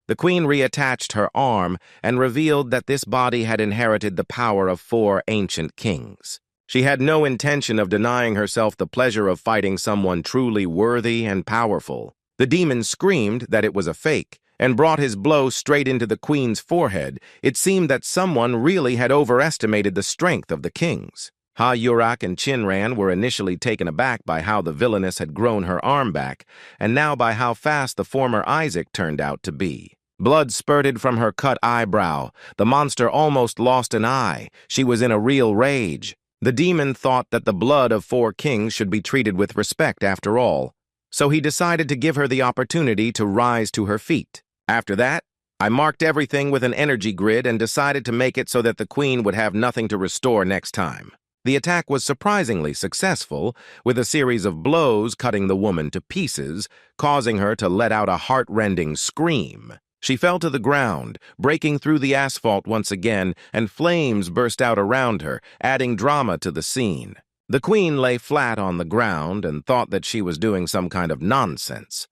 The queen reattached her arm and revealed that this body had inherited the power of 4 ancient kings. She had no intention of denying herself the pleasure of fighting someone truly worthy and powerful. The demon screamed that it was a fake and brought his blow straight into the queen's forehead. It seemed that someone really had overestimated the strength of the kings. Ha-Yurak and Chinran were initially taken aback by how the villainess had grown her arm back, and now by how fast the former Isaac turned out to be. Blood spurted from her cut eyebrow. The monster almost lost an eye. She was in a real rage. The demon thought that the blood of 4 kings should be treated with respect after all, so he decided to give her the opportunity to rise to her feet. After that, I marked everything with an energy grid and decided to make it so that the queen would have nothing to restore next time. The attack was surprisingly successful, with a series of blows cutting the woman to pieces, causing her to let out a heart-rending scream. She fell to the ground, breaking through the asphalt once again, and flames burst out around her, adding drama to the scene. The queen lay flat on the ground and thought that she was doing some kind of nonsense.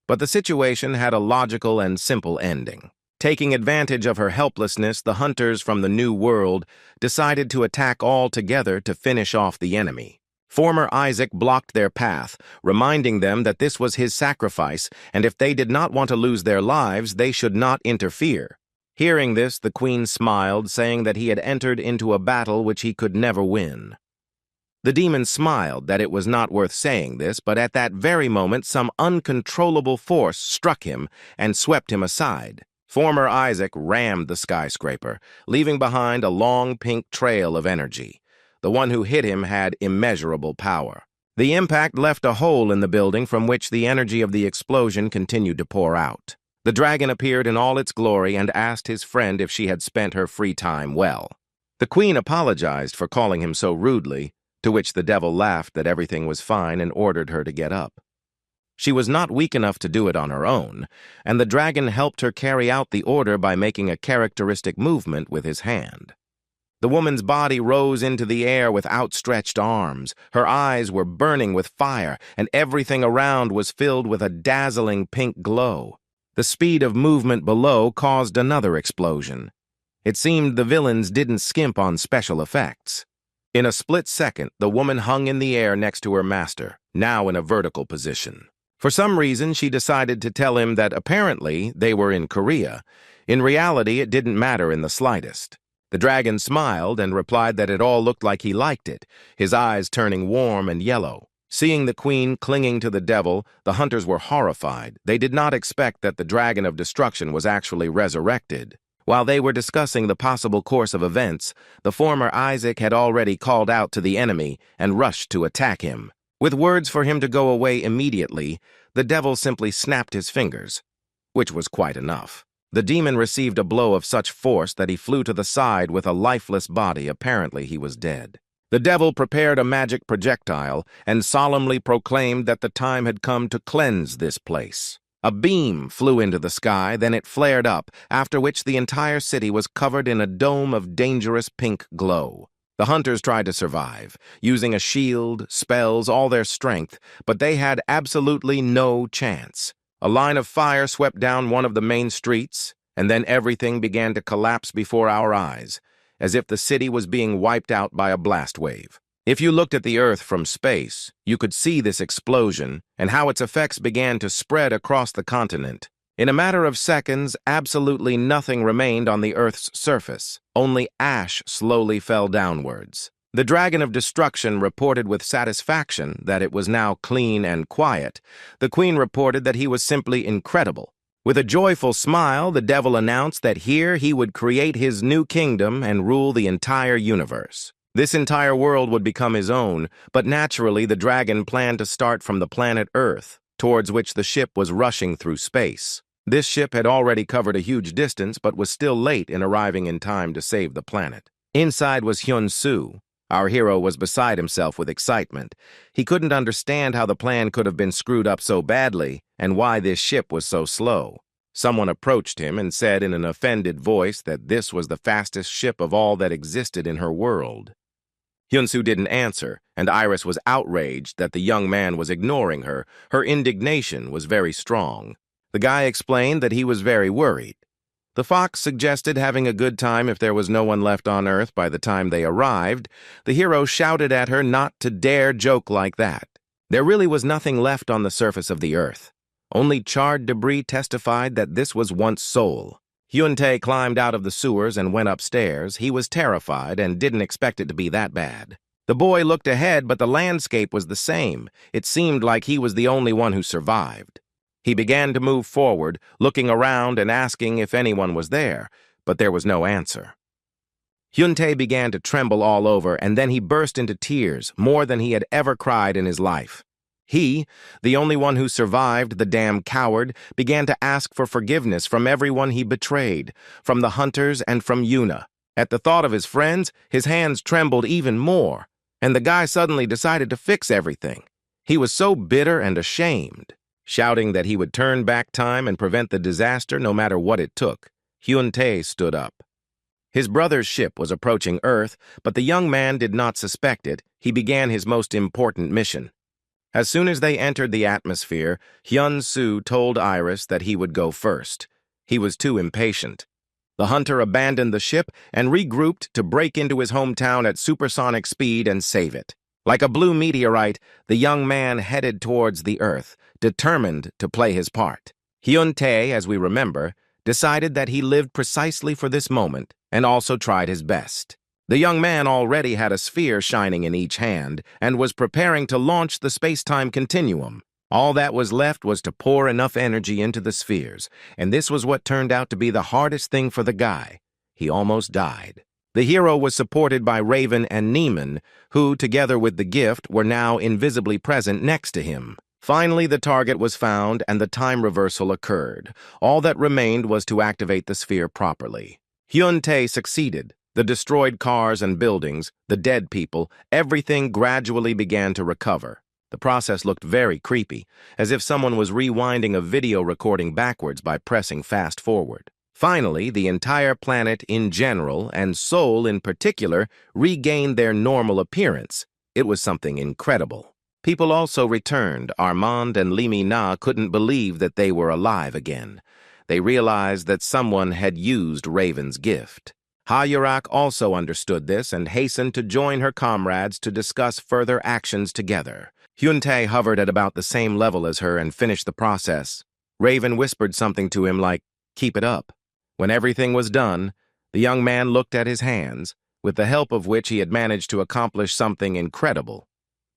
But the situation had a logical and simple ending. Taking advantage of her helplessness, the hunters from the New World decided to attack all together to finish off the enemy. Former Isaac blocked their path, reminding them that this was his sacrifice, and if they did not want to lose their lives, they should not interfere. Hearing this, the queen smiled, saying that he had entered into a battle which he could never win. The demon smiled that it was not worth saying this, but at that very moment some uncontrollable force struck him and swept him aside. Former Isaac rammed the skyscraper, leaving behind a long pink trail of energy. The one who hit him had immeasurable power. The impact left a hole in the building from which the energy of the explosion continued to pour out. The dragon appeared in all its glory and asked his friend if she had spent her free time well. The queen apologized for calling him so rudely, to which the devil laughed that everything was fine and ordered her to get up. She was not weak enough to do it on her own, and the dragon helped her carry out the order by making a characteristic movement with his hand. The woman's body rose into the air with outstretched arms. Her eyes were burning with fire, and everything around was filled with a dazzling pink glow. The speed of movement below caused another explosion. It seemed the villains didn't skimp on special effects. In a split second, the woman hung in the air next to her master, now in a vertical position. For some reason, she decided to tell him that apparently they were in Korea. In reality, it didn't matter in the slightest. The dragon smiled and replied that it all looked like he liked it, his eyes turning warm and yellow. Seeing the queen clinging to the devil, the hunters were horrified. They did not expect that the dragon of destruction was actually resurrected. While they were discussing the possible course of events, the former Isaac had already called out to the enemy and rushed to attack him. With words for him to go away immediately, the devil simply snapped his fingers, which was quite enough. The demon received a blow of such force that he flew to the side with a lifeless body. Apparently he was dead. The devil prepared a magic projectile and solemnly proclaimed that the time had come to cleanse this place. A beam flew into the sky, then it flared up, after which the entire city was covered in a dome of dangerous pink glow. The hunters tried to survive, using a shield, spells, all their strength, but they had absolutely no chance. A line of fire swept down one of the main streets, and then everything began to collapse before our eyes, as if the city was being wiped out by a blast wave. If you looked at the Earth from space, you could see this explosion and how its effects began to spread across the continent. In a matter of seconds, absolutely nothing remained on the Earth's surface. Only ash slowly fell downwards. The dragon of destruction reported with satisfaction that it was now clean and quiet. The queen reported that he was simply incredible. With a joyful smile, the devil announced that here he would create his new kingdom and rule the entire universe. This entire world would become his own, but naturally the dragon planned to start from the planet Earth, towards which the ship was rushing through space. This ship had already covered a huge distance but was still late in arriving in time to save the planet. Inside was Hyun-soo. Our hero was beside himself with excitement. He couldn't understand how the plan could have been screwed up so badly and why this ship was so slow. Someone approached him and said in an offended voice that this was the fastest ship of all that existed in her world. Hyun-soo didn't answer, and Iris was outraged that the young man was ignoring her. Her indignation was very strong. The guy explained that he was very worried. The fox suggested having a good time if there was no one left on Earth by the time they arrived. The hero shouted at her not to dare joke like that. There really was nothing left on the surface of the Earth. Only charred debris testified that this was once Seoul. Hyun-tae climbed out of the sewers and went upstairs. He was terrified and didn't expect it to be that bad. The boy looked ahead, but the landscape was the same. It seemed like he was the only one who survived. He began to move forward, looking around and asking if anyone was there, but there was no answer. Hyun-tae began to tremble all over, and then he burst into tears, more than he had ever cried in his life. He, the only one who survived, the damn coward, began to ask for forgiveness from everyone he betrayed, from the hunters and from Yuna. At the thought of his friends, his hands trembled even more, and the guy suddenly decided to fix everything. He was so bitter and ashamed. Shouting that he would turn back time and prevent the disaster no matter what it took, Hyun-tae stood up. His brother's ship was approaching Earth, but the young man did not suspect it. He began his most important mission. As soon as they entered the atmosphere, Hyun-soo told Iris that he would go first. He was too impatient. The hunter abandoned the ship and regrouped to break into his hometown at supersonic speed and save it. Like a blue meteorite, the young man headed towards the Earth, determined to play his part. Hyun-tae, as we remember, decided that he lived precisely for this moment and also tried his best. The young man already had a sphere shining in each hand and was preparing to launch the space-time continuum. All that was left was to pour enough energy into the spheres, and this was what turned out to be the hardest thing for the guy. He almost died. The hero was supported by Raven and Neiman, who, together with the gift, were now invisibly present next to him. Finally, the target was found and the time reversal occurred. All that remained was to activate the sphere properly. Hyun-tae succeeded. The destroyed cars and buildings, the dead people, everything gradually began to recover. The process looked very creepy, as if someone was rewinding a video recording backwards by pressing fast forward. Finally, the entire planet in general, and Seoul in particular, regained their normal appearance. It was something incredible. People also returned. Armand and Lee Mi-na couldn't believe that they were alive again. They realized that someone had used Raven's gift. Ha-yurak also understood this and hastened to join her comrades to discuss further actions together. Hyun-tae hovered at about the same level as her and finished the process. Raven whispered something to him like, "Keep it up." When everything was done, the young man looked at his hands, with the help of which he had managed to accomplish something incredible.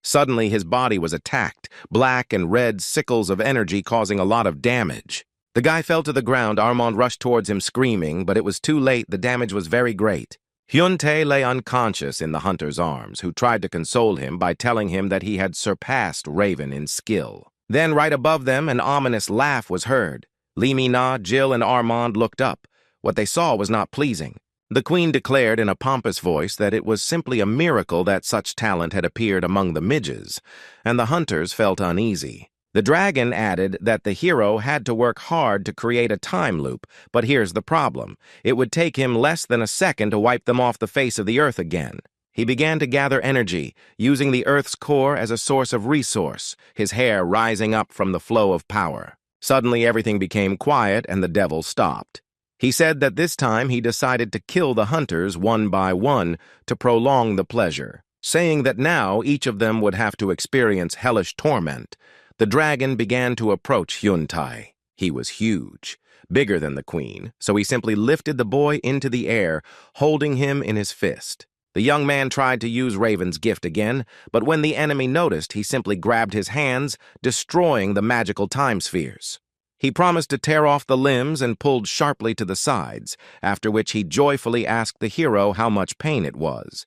Suddenly, his body was attacked, black and red sickles of energy causing a lot of damage. The guy fell to the ground. Armand rushed towards him screaming, but it was too late. The damage was very great. Hyun-tae lay unconscious in the hunter's arms, who tried to console him by telling him that he had surpassed Raven in skill. Then, right above them, an ominous laugh was heard. Lee Mi-na, Jill, and Armand looked up. What they saw was not pleasing. The queen declared in a pompous voice that it was simply a miracle that such talent had appeared among the midges, and the hunters felt uneasy. The dragon added that the hero had to work hard to create a time loop, but here's the problem. It would take him less than a second to wipe them off the face of the Earth again. He began to gather energy, using the Earth's core as a source of resource, his hair rising up from the flow of power. Suddenly everything became quiet and the devil stopped. He said that this time he decided to kill the hunters one by one to prolong the pleasure, saying that now each of them would have to experience hellish torment. The dragon began to approach Hyun-tae. He was huge, bigger than the queen, so he simply lifted the boy into the air, holding him in his fist. The young man tried to use Raven's gift again, but when the enemy noticed, he simply grabbed his hands, destroying the magical time spheres. He promised to tear off the limbs and pulled sharply to the sides, after which he joyfully asked the hero how much pain it was.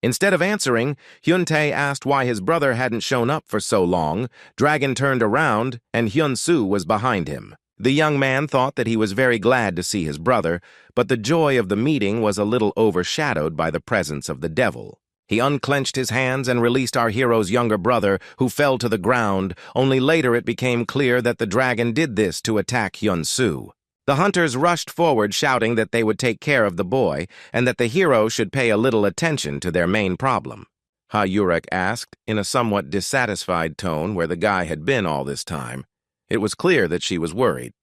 Instead of answering, Hyun-tae asked why his brother hadn't shown up for so long. Dragon turned around, and Hyun-soo was behind him. The young man thought that he was very glad to see his brother, but the joy of the meeting was a little overshadowed by the presence of the devil. He unclenched his hands and released our hero's younger brother, who fell to the ground. Only later it became clear that the dragon did this to attack Hyun-soo. The hunters rushed forward shouting that they would take care of the boy and that the hero should pay a little attention to their main problem. Ha-yurik asked in a somewhat dissatisfied tone where the guy had been all this time. It was clear that she was worried.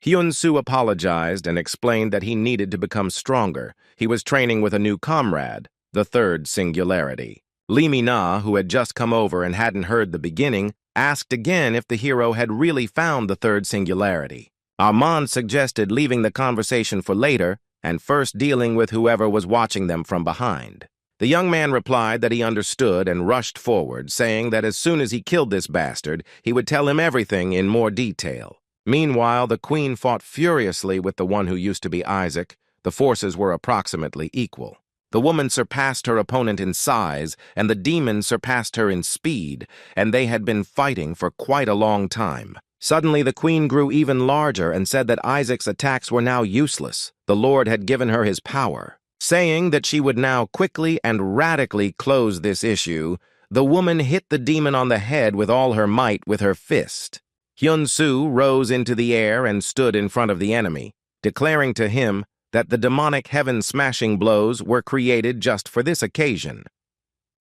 Hyun-soo apologized and explained that he needed to become stronger. He was training with a new comrade, the third singularity. Lee Min-na, who had just come over and hadn't heard the beginning, asked again if the hero had really found the third singularity. Armand suggested leaving the conversation for later and first dealing with whoever was watching them from behind. The young man replied that he understood and rushed forward, saying that as soon as he killed this bastard, he would tell him everything in more detail. Meanwhile, the queen fought furiously with the one who used to be Isaac. The forces were approximately equal. The woman surpassed her opponent in size, and the demon surpassed her in speed, and they had been fighting for quite a long time. Suddenly, the queen grew even larger and said that Isaac's attacks were now useless. The Lord had given her his power. Saying that she would now quickly and radically close this issue, the woman hit the demon on the head with all her might with her fist. Hyun-soo rose into the air and stood in front of the enemy, declaring to him that the demonic heaven-smashing blows were created just for this occasion.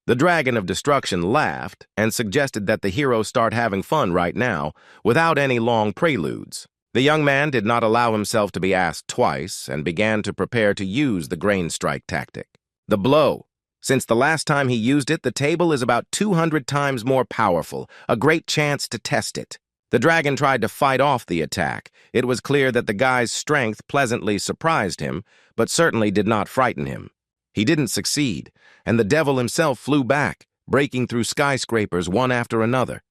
The Dragon of Destruction laughed and suggested that the hero start having fun right now, without any long preludes. The young man did not allow himself to be asked twice and began to prepare to use the grain strike tactic. The blow. Since the last time he used it, the table is about 200 times more powerful, a great chance to test it. The dragon tried to fight off the attack. It was clear that the guy's strength pleasantly surprised him, but certainly did not frighten him. He didn't succeed, and the devil himself flew back, breaking through skyscrapers one after another.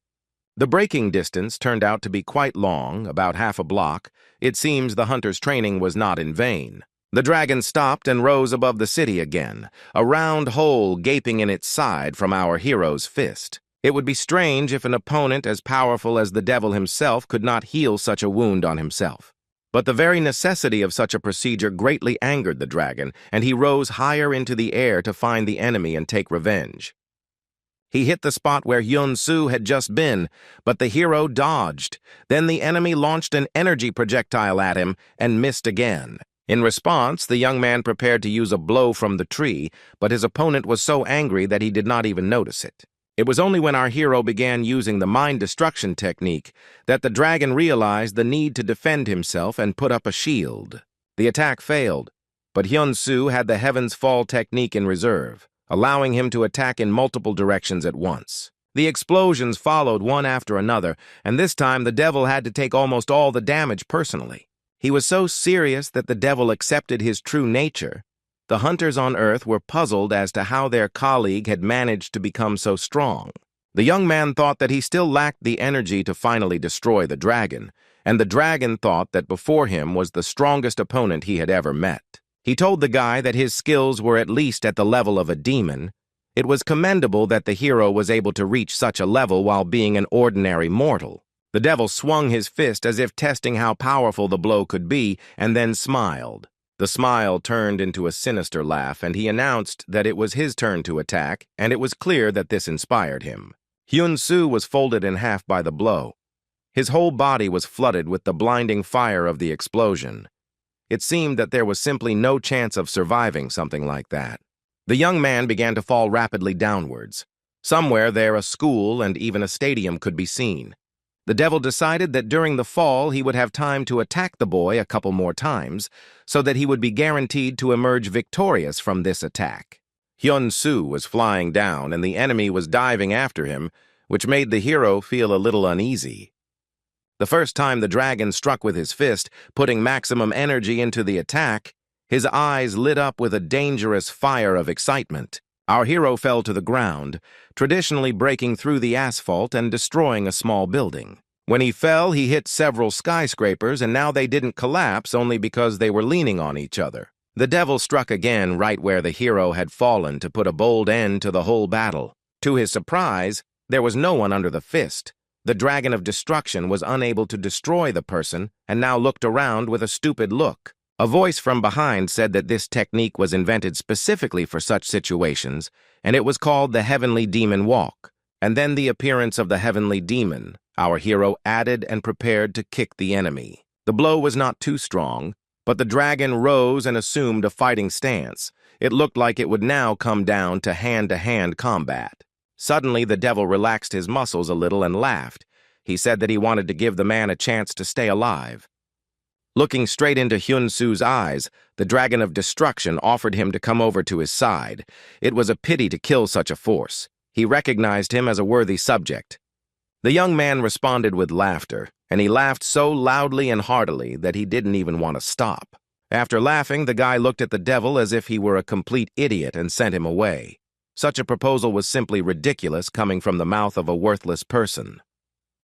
The braking distance turned out to be quite long, about half a block. It seems the hunter's training was not in vain. The dragon stopped and rose above the city again, a round hole gaping in its side from our hero's fist. It would be strange if an opponent as powerful as the devil himself could not heal such a wound on himself. But the very necessity of such a procedure greatly angered the dragon, and he rose higher into the air to find the enemy and take revenge. He hit the spot where Hyun-soo had just been, but the hero dodged. Then the enemy launched an energy projectile at him and missed again. In response, the young man prepared to use a blow from the tree, but his opponent was so angry that he did not even notice it. It was only when our hero began using the mind destruction technique that the dragon realized the need to defend himself and put up a shield. The attack failed, but Hyun-soo had the Heaven's Fall technique in reserve, allowing him to attack in multiple directions at once. The explosions followed one after another, and this time the devil had to take almost all the damage personally. He was so serious that the devil accepted his true nature. The hunters on Earth were puzzled as to how their colleague had managed to become so strong. The young man thought that he still lacked the energy to finally destroy the dragon, and the dragon thought that before him was the strongest opponent he had ever met. He told the guy that his skills were at least at the level of a demon. It was commendable that the hero was able to reach such a level while being an ordinary mortal. The devil swung his fist as if testing how powerful the blow could be, and then smiled. The smile turned into a sinister laugh, and he announced that it was his turn to attack, and it was clear that this inspired him. Hyun-soo was folded in half by the blow. His whole body was flooded with the blinding fire of the explosion. It seemed that there was simply no chance of surviving something like that. The young man began to fall rapidly downwards. Somewhere there a school and even a stadium could be seen. The devil decided that during the fall he would have time to attack the boy a couple more times, so that he would be guaranteed to emerge victorious from this attack. Hyun-soo was flying down and the enemy was diving after him, which made the hero feel a little uneasy. The first time the dragon struck with his fist, putting maximum energy into the attack, his eyes lit up with a dangerous fire of excitement. Our hero fell to the ground, traditionally breaking through the asphalt and destroying a small building. When he fell, he hit several skyscrapers, and now they didn't collapse only because they were leaning on each other. The devil struck again right where the hero had fallen to put a bold end to the whole battle. To his surprise, there was no one under the fist. The dragon of destruction was unable to destroy the person and now looked around with a stupid look. A voice from behind said that this technique was invented specifically for such situations, and it was called the Heavenly Demon Walk. And then the appearance of the Heavenly Demon, our hero added and prepared to kick the enemy. The blow was not too strong, but the dragon rose and assumed a fighting stance. It looked like it would now come down to hand-to-hand combat. Suddenly, the devil relaxed his muscles a little and laughed. He said that he wanted to give the man a chance to stay alive. Looking straight into Hyun-Soo's eyes, the dragon of destruction offered him to come over to his side. It was a pity to kill such a force. He recognized him as a worthy subject. The young man responded with laughter, and he laughed so loudly and heartily that he didn't even want to stop. After laughing, the guy looked at the devil as if he were a complete idiot and sent him away. Such a proposal was simply ridiculous coming from the mouth of a worthless person.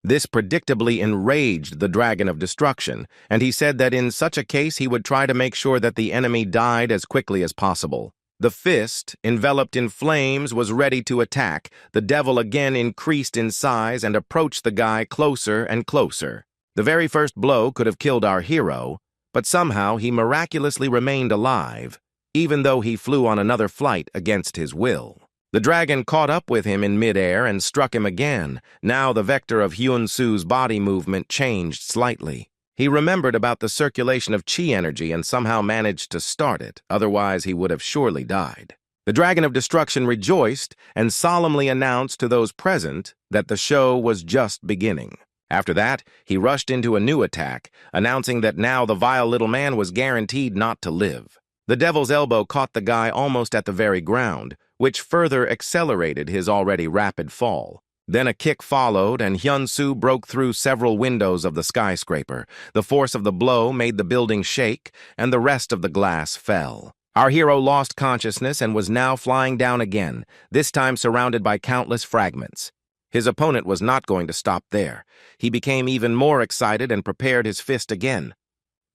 This predictably enraged the dragon of destruction, and he said that in such a case he would try to make sure that the enemy died as quickly as possible. The fist, enveloped in flames, was ready to attack. The devil again increased in size and approached the guy closer and closer. The very first blow could have killed our hero, but somehow he miraculously remained alive, even though he flew on another flight against his will. The dragon caught up with him in midair and struck him again. Now the vector of Hyun-Soo's body movement changed slightly. He remembered about the circulation of chi energy and somehow managed to start it, otherwise he would have surely died. The dragon of destruction rejoiced and solemnly announced to those present that the show was just beginning. After that, he rushed into a new attack, announcing that now the vile little man was guaranteed not to live. The devil's elbow caught the guy almost at the very ground, which further accelerated his already rapid fall. Then a kick followed, and Hyun-Soo broke through several windows of the skyscraper. The force of the blow made the building shake, and the rest of the glass fell. Our hero lost consciousness and was now flying down again, this time surrounded by countless fragments. His opponent was not going to stop there. He became even more excited and prepared his fist again.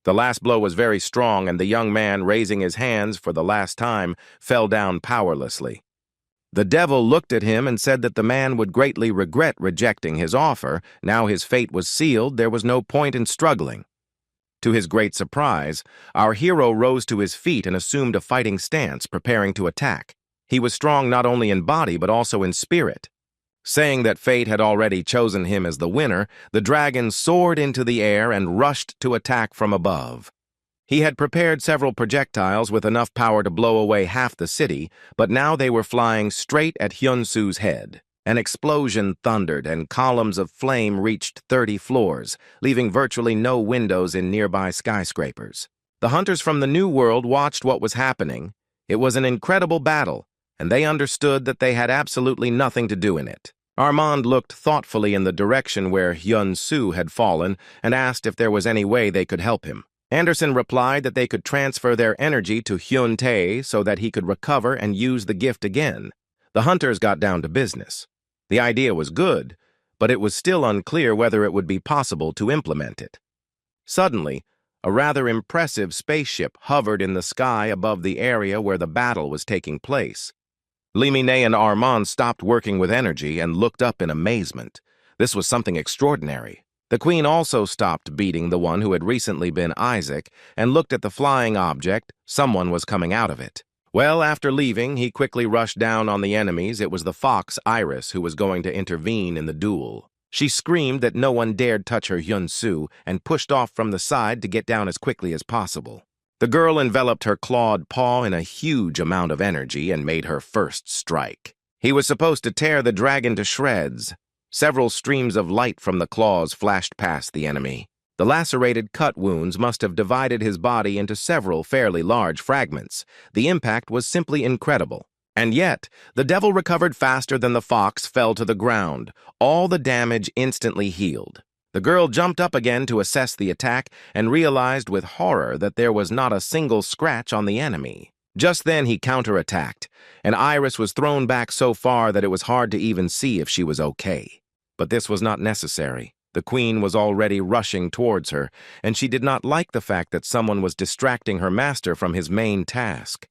The last blow was very strong, and the young man, raising his hands for the last time, fell down powerlessly. The devil looked at him and said that the man would greatly regret rejecting his offer. Now his fate was sealed, there was no point in struggling. To his great surprise, our hero rose to his feet and assumed a fighting stance, preparing to attack. He was strong not only in body but also in spirit. Saying that fate had already chosen him as the winner, the dragon soared into the air and rushed to attack from above. He had prepared several projectiles with enough power to blow away half the city, but now they were flying straight at Hyun-Soo's head. An explosion thundered, and columns of flame reached 30 floors, leaving virtually no windows in nearby skyscrapers. The hunters from the New World watched what was happening. It was an incredible battle, and they understood that they had absolutely nothing to do in it. Armand looked thoughtfully in the direction where Hyun-Soo had fallen and asked if there was any way they could help him. Anderson replied that they could transfer their energy to Hyun-Tae so that he could recover and use the gift again. The hunters got down to business. The idea was good, but it was still unclear whether it would be possible to implement it. Suddenly, a rather impressive spaceship hovered in the sky above the area where the battle was taking place. Limine and Armand stopped working with energy and looked up in amazement. This was something extraordinary. The queen also stopped beating the one who had recently been Isaac and looked at the flying object. Someone was coming out of it. Well, after leaving, he quickly rushed down on the enemies. It was the fox, Iris, who was going to intervene in the duel. She screamed that no one dared touch her Hyun-Soo and pushed off from the side to get down as quickly as possible. The girl enveloped her clawed paw in a huge amount of energy and made her first strike. He was supposed to tear the dragon to shreds. Several streams of light from the claws flashed past the enemy. The lacerated cut wounds must have divided his body into several fairly large fragments. The impact was simply incredible. And yet, the devil recovered faster than the fox fell to the ground. All the damage instantly healed. The girl jumped up again to assess the attack and realized with horror that there was not a single scratch on the enemy. Just then he counterattacked, and Iris was thrown back so far that it was hard to even see if she was okay. But this was not necessary. The queen was already rushing towards her, and she did not like the fact that someone was distracting her master from his main task.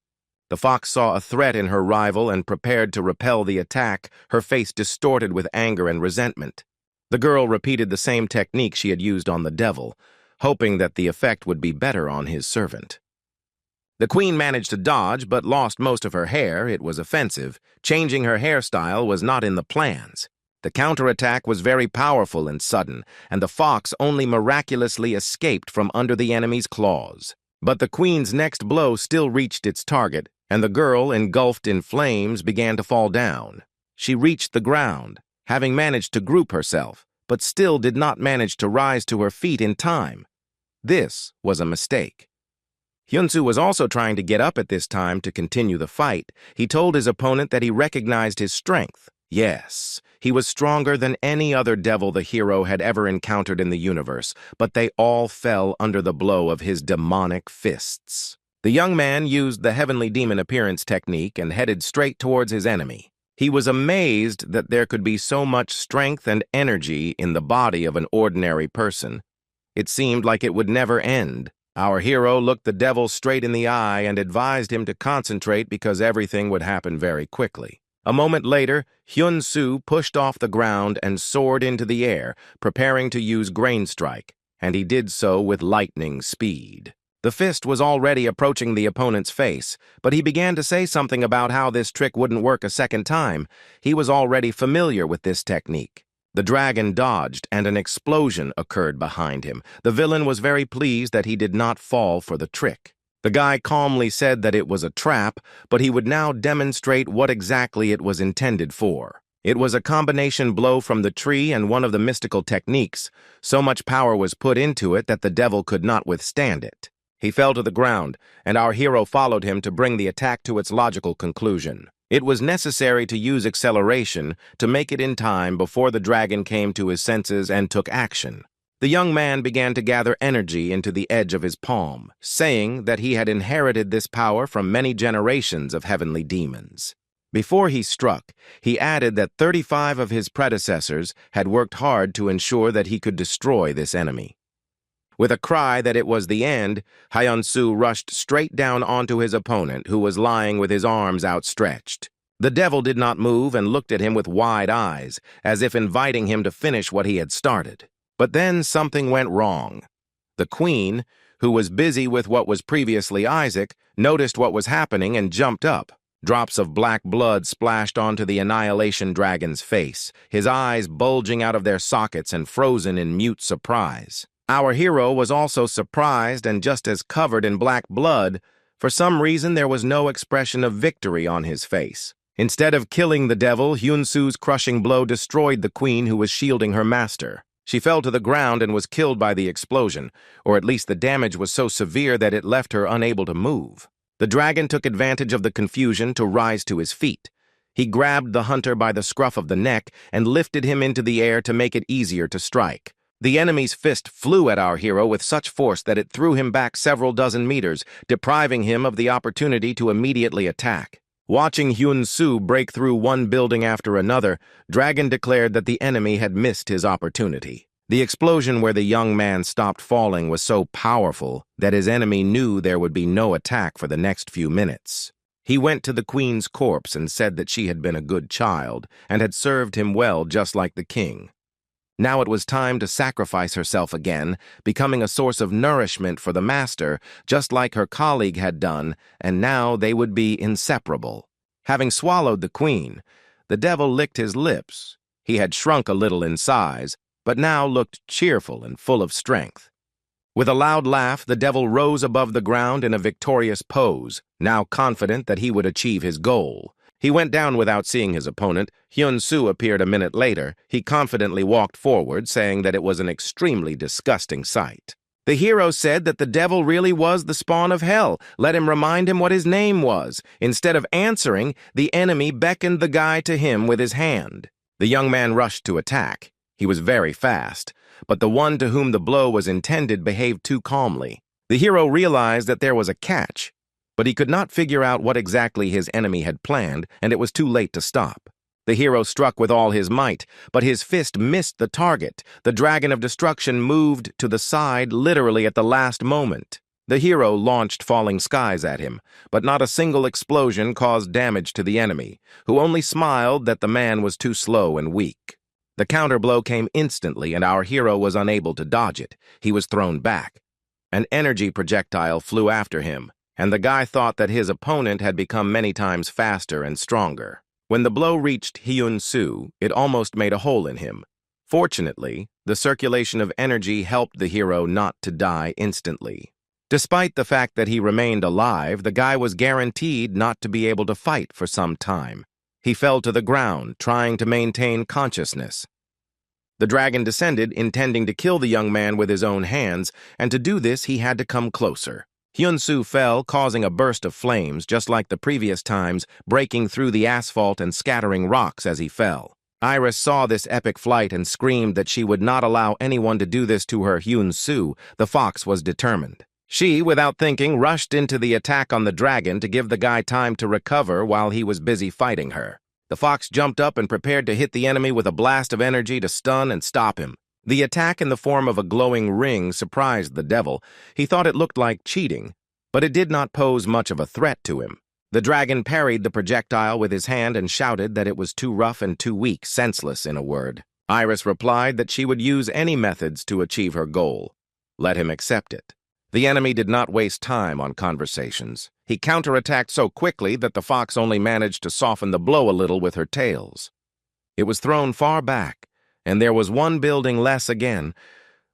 The fox saw a threat in her rival and prepared to repel the attack, her face distorted with anger and resentment. The girl repeated the same technique she had used on the devil, hoping that the effect would be better on his servant. The queen managed to dodge, but lost most of her hair. It was offensive. Changing her hairstyle was not in the plans. The counterattack was very powerful and sudden, and the fox only miraculously escaped from under the enemy's claws. But the queen's next blow still reached its target, and the girl, engulfed in flames, began to fall down. She reached the ground, having managed to group herself, but still did not manage to rise to her feet in time. This was a mistake. Hyun-soo was also trying to get up at this time to continue the fight. He told his opponent that he recognized his strength. Yes, he was stronger than any other devil the hero had ever encountered in the universe, but they all fell under the blow of his demonic fists. The young man used the heavenly demon appearance technique and headed straight towards his enemy. He was amazed that there could be so much strength and energy in the body of an ordinary person. It seemed like it would never end. Our hero looked the devil straight in the eye and advised him to concentrate because everything would happen very quickly. A moment later, Hyun-soo pushed off the ground and soared into the air, preparing to use Grain Strike, and he did so with lightning speed. The fist was already approaching the opponent's face, but he began to say something about how this trick wouldn't work a second time. He was already familiar with this technique. The dragon dodged, and an explosion occurred behind him. The villain was very pleased that he did not fall for the trick. The guy calmly said that it was a trap, but he would now demonstrate what exactly it was intended for. It was a combination blow from the tree and one of the mystical techniques. So much power was put into it that the devil could not withstand it. He fell to the ground, and our hero followed him to bring the attack to its logical conclusion. It was necessary to use acceleration to make it in time before the dragon came to his senses and took action. The young man began to gather energy into the edge of his palm, saying that he had inherited this power from many generations of heavenly demons. Before he struck, he added that 35 of his predecessors had worked hard to ensure that he could destroy this enemy. With a cry that it was the end, Hyun-soo rushed straight down onto his opponent, who was lying with his arms outstretched. The devil did not move and looked at him with wide eyes, as if inviting him to finish what he had started. But then something went wrong. The queen, who was busy with what was previously Isaac, noticed what was happening and jumped up. Drops of black blood splashed onto the Annihilation Dragon's face, his eyes bulging out of their sockets and frozen in mute surprise. Our hero was also surprised and just as covered in black blood. For some reason, there was no expression of victory on his face. Instead of killing the devil, Hyun-soo's crushing blow destroyed the queen who was shielding her master. She fell to the ground and was killed by the explosion, or at least the damage was so severe that it left her unable to move. The dragon took advantage of the confusion to rise to his feet. He grabbed the hunter by the scruff of the neck and lifted him into the air to make it easier to strike. The enemy's fist flew at our hero with such force that it threw him back several dozen meters, depriving him of the opportunity to immediately attack. Watching Hyun-soo break through one building after another, Dragon declared that the enemy had missed his opportunity. The explosion where the young man stopped falling was so powerful that his enemy knew there would be no attack for the next few minutes. He went to the queen's corpse and said that she had been a good child and had served him well just like the king. Now it was time to sacrifice herself again, becoming a source of nourishment for the master, just like her colleague had done, and now they would be inseparable. Having swallowed the queen, the devil licked his lips. He had shrunk a little in size, but now looked cheerful and full of strength. With a loud laugh, the devil rose above the ground in a victorious pose, now confident that he would achieve his goal. He went down without seeing his opponent. Hyun-soo appeared a minute later. He confidently walked forward, saying that it was an extremely disgusting sight. The hero said that the devil really was the spawn of hell. Let him remind him what his name was. Instead of answering, the enemy beckoned the guy to him with his hand. The young man rushed to attack. He was very fast, but the one to whom the blow was intended behaved too calmly. The hero realized that there was a catch, but he could not figure out what exactly his enemy had planned, and it was too late to stop. The hero struck with all his might, but his fist missed the target. The dragon of destruction moved to the side literally at the last moment. The hero launched falling skies at him, but not a single explosion caused damage to the enemy, who only smiled that the man was too slow and weak. The counterblow came instantly, and our hero was unable to dodge it. He was thrown back. An energy projectile flew after him, and the guy thought that his opponent had become many times faster and stronger. When the blow reached Hyun-soo, it almost made a hole in him. Fortunately, the circulation of energy helped the hero not to die instantly. Despite the fact that he remained alive, the guy was guaranteed not to be able to fight for some time. He fell to the ground, trying to maintain consciousness. The dragon descended, intending to kill the young man with his own hands, and to do this he had to come closer. Hyun-soo fell, causing a burst of flames, just like the previous times, breaking through the asphalt and scattering rocks as he fell. Iris saw this epic flight and screamed that she would not allow anyone to do this to her. Hyun-soo, the fox, was determined. She, without thinking, rushed into the attack on the dragon to give the guy time to recover while he was busy fighting her. The fox jumped up and prepared to hit the enemy with a blast of energy to stun and stop him. The attack in the form of a glowing ring surprised the devil. He thought it looked like cheating, but it did not pose much of a threat to him. The dragon parried the projectile with his hand and shouted that it was too rough and too weak, senseless in a word. Iris replied that she would use any methods to achieve her goal. Let him accept it. The enemy did not waste time on conversations. He counterattacked so quickly that the fox only managed to soften the blow a little with her tails. It was thrown far back, and there was one building less again.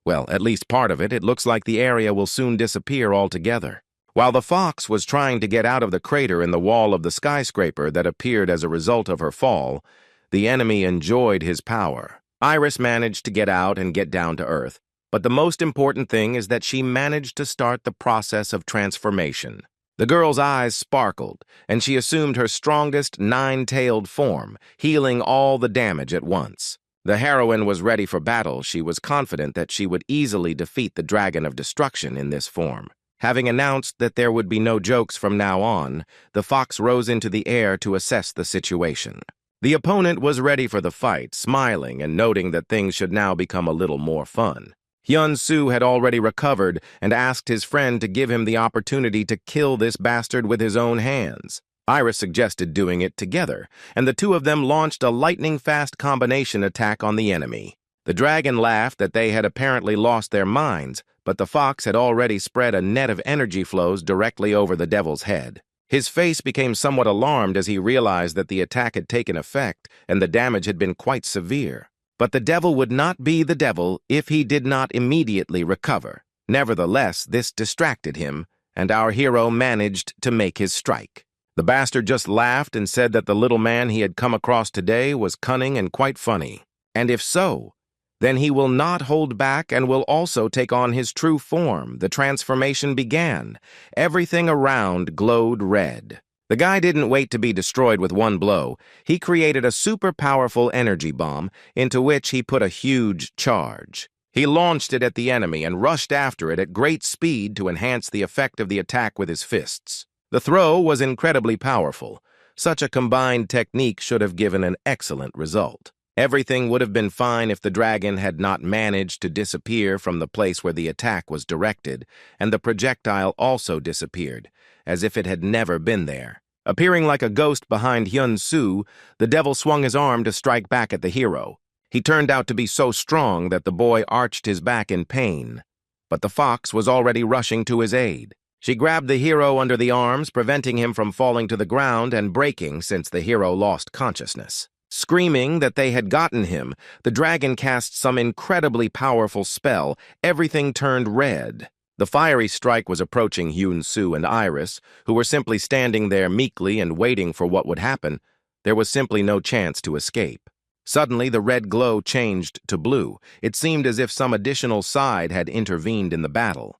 Well, at least part of it. It looks like the area will soon disappear altogether. While the fox was trying to get out of the crater in the wall of the skyscraper that appeared as a result of her fall, the enemy enjoyed his power. Iris managed to get out and get down to earth, but the most important thing is that she managed to start the process of transformation. The girl's eyes sparkled, and she assumed her strongest nine-tailed form, healing all the damage at once. The heroine was ready for battle. She was confident that she would easily defeat the dragon of destruction in this form. Having announced that there would be no jokes from now on, the fox rose into the air to assess the situation. The opponent was ready for the fight, smiling and noting that things should now become a little more fun. Hyun-soo had already recovered and asked his friend to give him the opportunity to kill this bastard with his own hands. Iris suggested doing it together, and the two of them launched a lightning-fast combination attack on the enemy. The dragon laughed that they had apparently lost their minds, but the fox had already spread a net of energy flows directly over the devil's head. His face became somewhat alarmed as he realized that the attack had taken effect and the damage had been quite severe. But the devil would not be the devil if he did not immediately recover. Nevertheless, this distracted him, and our hero managed to make his strike. The bastard just laughed and said that the little man he had come across today was cunning and quite funny. And if so, then he will not hold back and will also take on his true form. The transformation began. Everything around glowed red. The guy didn't wait to be destroyed with one blow. He created a super powerful energy bomb into which he put a huge charge. He launched it at the enemy and rushed after it at great speed to enhance the effect of the attack with his fists. The throw was incredibly powerful. Such a combined technique should have given an excellent result. Everything would have been fine if the dragon had not managed to disappear from the place where the attack was directed, and the projectile also disappeared, as if it had never been there. Appearing like a ghost behind Hyun-soo, the devil swung his arm to strike back at the hero. He turned out to be so strong that the boy arched his back in pain. But the fox was already rushing to his aid. She grabbed the hero under the arms, preventing him from falling to the ground and breaking since the hero lost consciousness. Screaming that they had gotten him, the dragon cast some incredibly powerful spell. Everything turned red. The fiery strike was approaching Hyun-soo and Iris, who were simply standing there meekly and waiting for what would happen. There was simply no chance to escape. Suddenly, the red glow changed to blue. It seemed as if some additional side had intervened in the battle.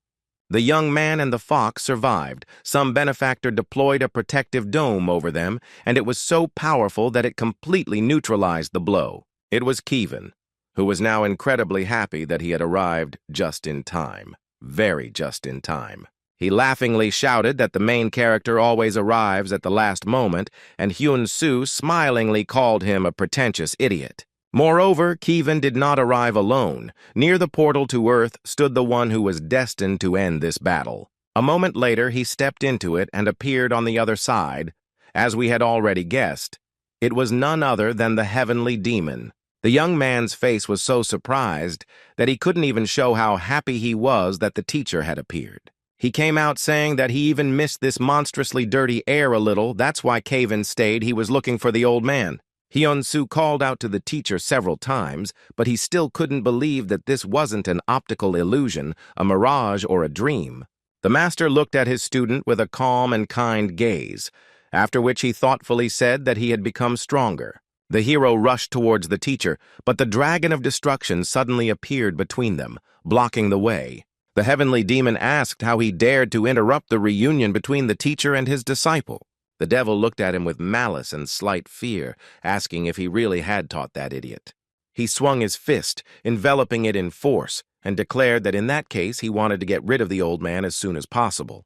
The young man and the fox survived. Some benefactor deployed a protective dome over them, and it was so powerful that it completely neutralized the blow. It was Kevin, who was now incredibly happy that he had arrived just in time. Very just in time. He laughingly shouted that the main character always arrives at the last moment, and Hyun-soo smilingly called him a pretentious idiot. Moreover, Kevin did not arrive alone. Near the portal to Earth stood the one who was destined to end this battle. A moment later, he stepped into it and appeared on the other side. As we had already guessed, it was none other than the heavenly demon. The young man's face was so surprised that he couldn't even show how happy he was that the teacher had appeared. He came out saying that he even missed this monstrously dirty air a little. That's why Kevin stayed. He was looking for the old man. Hyun-soo called out to the teacher several times, but he still couldn't believe that this wasn't an optical illusion, a mirage, or a dream. The master looked at his student with a calm and kind gaze, after which he thoughtfully said that he had become stronger. The hero rushed towards the teacher, but the dragon of destruction suddenly appeared between them, blocking the way. The heavenly demon asked how he dared to interrupt the reunion between the teacher and his disciple. The devil looked at him with malice and slight fear, asking if he really had taught that idiot. He swung his fist, enveloping it in force, and declared that in that case he wanted to get rid of the old man as soon as possible.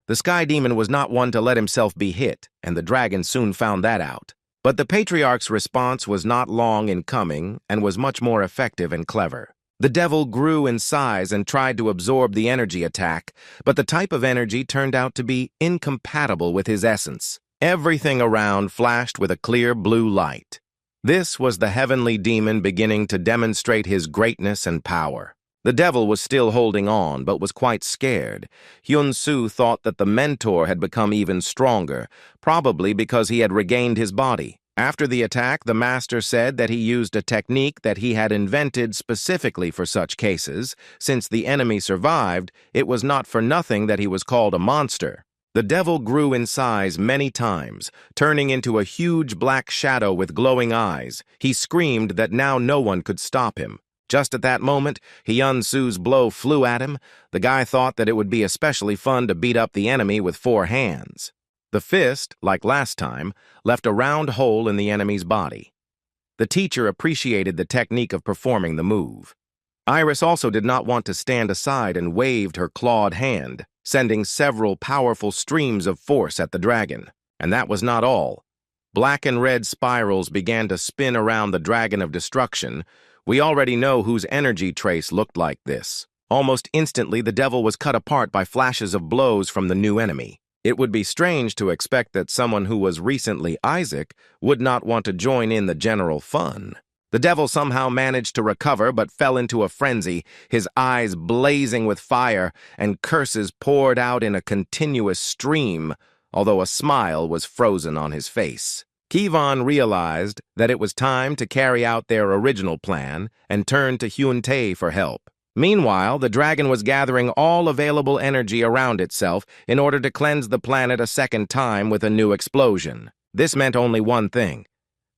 The sky demon was not one to let himself be hit, and the dragon soon found that out. But the patriarch's response was not long in coming and was much more effective and clever. The devil grew in size and tried to absorb the energy attack, but the type of energy turned out to be incompatible with his essence. Everything around flashed with a clear blue light. This was the heavenly demon beginning to demonstrate his greatness and power. The devil was still holding on, but was quite scared. Hyun-soo thought that the mentor had become even stronger, probably because he had regained his body. After the attack, the master said that he used a technique that he had invented specifically for such cases. Since the enemy survived, it was not for nothing that he was called a monster. The devil grew in size many times, turning into a huge black shadow with glowing eyes. He screamed that now no one could stop him. Just at that moment, Hyun-soo's blow flew at him. The guy thought that it would be especially fun to beat up the enemy with 4 hands. The fist, like last time, left a round hole in the enemy's body. The teacher appreciated the technique of performing the move. Iris also did not want to stand aside and waved her clawed hand, sending several powerful streams of force at the dragon. And that was not all. Black and red spirals began to spin around the dragon of destruction. We already know whose energy trace looked like this. Almost instantly, the devil was cut apart by flashes of blows from the new enemy. It would be strange to expect that someone who was recently Isaac would not want to join in the general fun. The devil somehow managed to recover but fell into a frenzy, his eyes blazing with fire, and curses poured out in a continuous stream, although a smile was frozen on his face. Kevon realized that it was time to carry out their original plan and turned to Hyun-tae for help. Meanwhile, the dragon was gathering all available energy around itself in order to cleanse the planet a second time with a new explosion. This meant only one thing,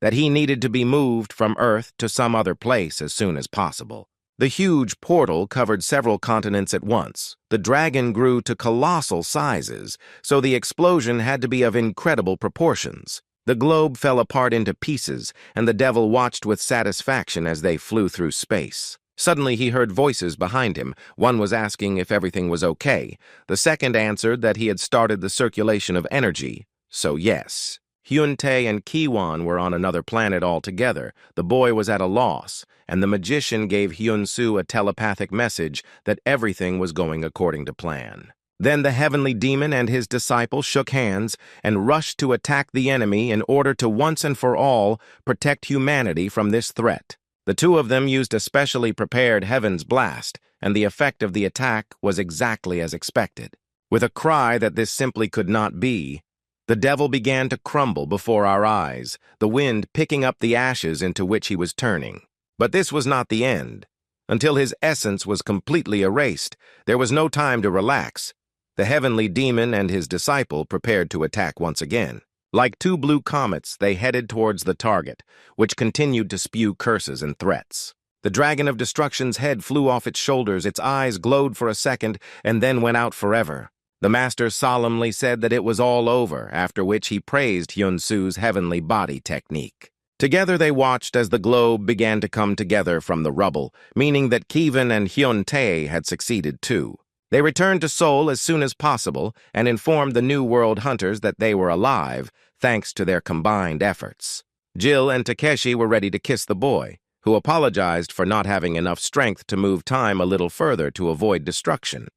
that he needed to be moved from Earth to some other place as soon as possible. The huge portal covered several continents at once. The dragon grew to colossal sizes, so the explosion had to be of incredible proportions. The globe fell apart into pieces, and the devil watched with satisfaction as they flew through space. Suddenly he heard voices behind him. One was asking if everything was okay. The second answered that he had started the circulation of energy, so yes. Hyun-tae and Kiwon were on another planet altogether. The boy was at a loss, and the magician gave Hyun-soo a telepathic message that everything was going according to plan. Then the heavenly demon and his disciple shook hands and rushed to attack the enemy in order to once and for all protect humanity from this threat. The two of them used a specially prepared Heaven's Blast, and the effect of the attack was exactly as expected. With a cry that this simply could not be, the devil began to crumble before our eyes, the wind picking up the ashes into which he was turning. But this was not the end. Until his essence was completely erased, there was no time to relax. The heavenly demon and his disciple prepared to attack once again. Like 2 blue comets, they headed towards the target, which continued to spew curses and threats. The dragon of destruction's head flew off its shoulders, its eyes glowed for a second, and then went out forever. The master solemnly said that it was all over, after which he praised Hyun-soo's heavenly body technique. Together they watched as the globe began to come together from the rubble, meaning that Kevin and Hyun-tae had succeeded too. They returned to Seoul as soon as possible and informed the New World hunters that they were alive, thanks to their combined efforts. Jill and Takeshi were ready to kiss the boy, who apologized for not having enough strength to move time a little further to avoid destruction.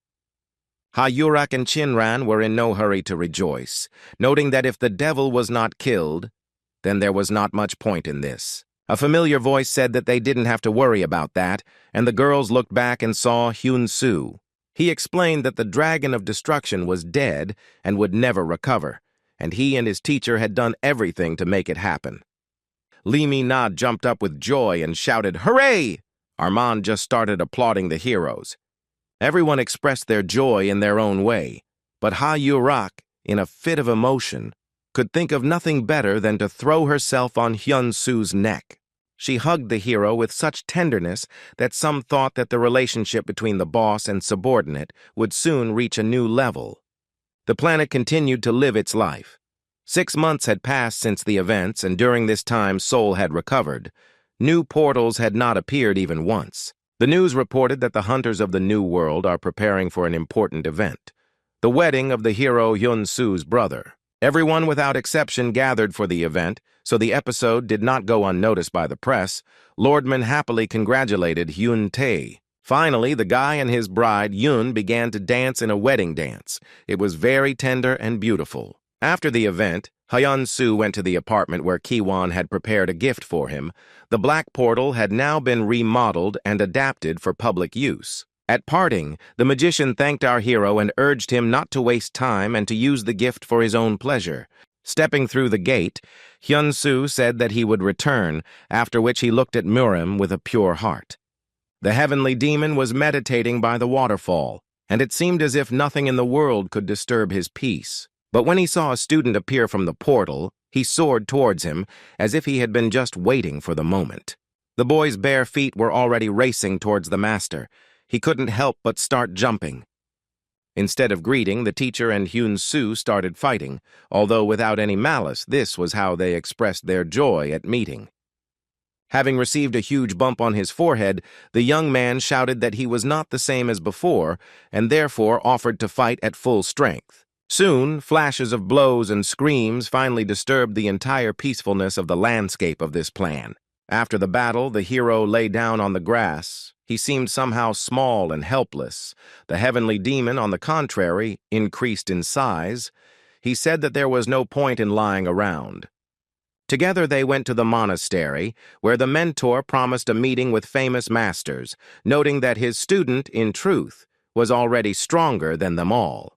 Ha-Yurak and Shinran were in no hurry to rejoice, noting that if the devil was not killed, then there was not much point in this. A familiar voice said that they didn't have to worry about that, and the girls looked back and saw Hyun-soo. He explained that the Dragon of Destruction was dead and would never recover, and he and his teacher had done everything to make it happen. Lee Mi-na jumped up with joy and shouted, "Hooray!" Armand just started applauding the heroes. Everyone expressed their joy in their own way, but Ha-Yurak, in a fit of emotion, could think of nothing better than to throw herself on Hyun-soo's neck. She hugged the hero with such tenderness that some thought that the relationship between the boss and subordinate would soon reach a new level. The planet continued to live its life. 6 months had passed since the events, and during this time Seoul had recovered. New portals had not appeared even once. The news reported that the hunters of the New World are preparing for an important event, the wedding of the hero Hyun-soo's brother. Everyone without exception gathered for the event, so the episode did not go unnoticed by the press. Lordman happily congratulated Hyun-tae. Finally, the guy and his bride, Yun, began to dance in a wedding dance. It was very tender and beautiful. After the event, Hyun-soo went to the apartment where Ki-won had prepared a gift for him. The black portal had now been remodeled and adapted for public use. At parting, the magician thanked our hero and urged him not to waste time and to use the gift for his own pleasure. Stepping through the gate, Hyun-soo said that he would return, after which he looked at Murim with a pure heart. The heavenly demon was meditating by the waterfall, and it seemed as if nothing in the world could disturb his peace. But when he saw a student appear from the portal, he soared towards him, as if he had been just waiting for the moment. The boy's bare feet were already racing towards the master. He couldn't help but start jumping. Instead of greeting, the teacher and Hyun-soo started fighting, although without any malice. This was how they expressed their joy at meeting. Having received a huge bump on his forehead, the young man shouted that he was not the same as before, and therefore offered to fight at full strength. Soon, flashes of blows and screams finally disturbed the entire peacefulness of the landscape of this plan. After the battle, the hero lay down on the grass. He seemed somehow small and helpless. The heavenly demon, on the contrary, increased in size. He said that there was no point in lying around. Together they went to the monastery, where the mentor promised a meeting with famous masters, noting that his student, in truth, was already stronger than them all.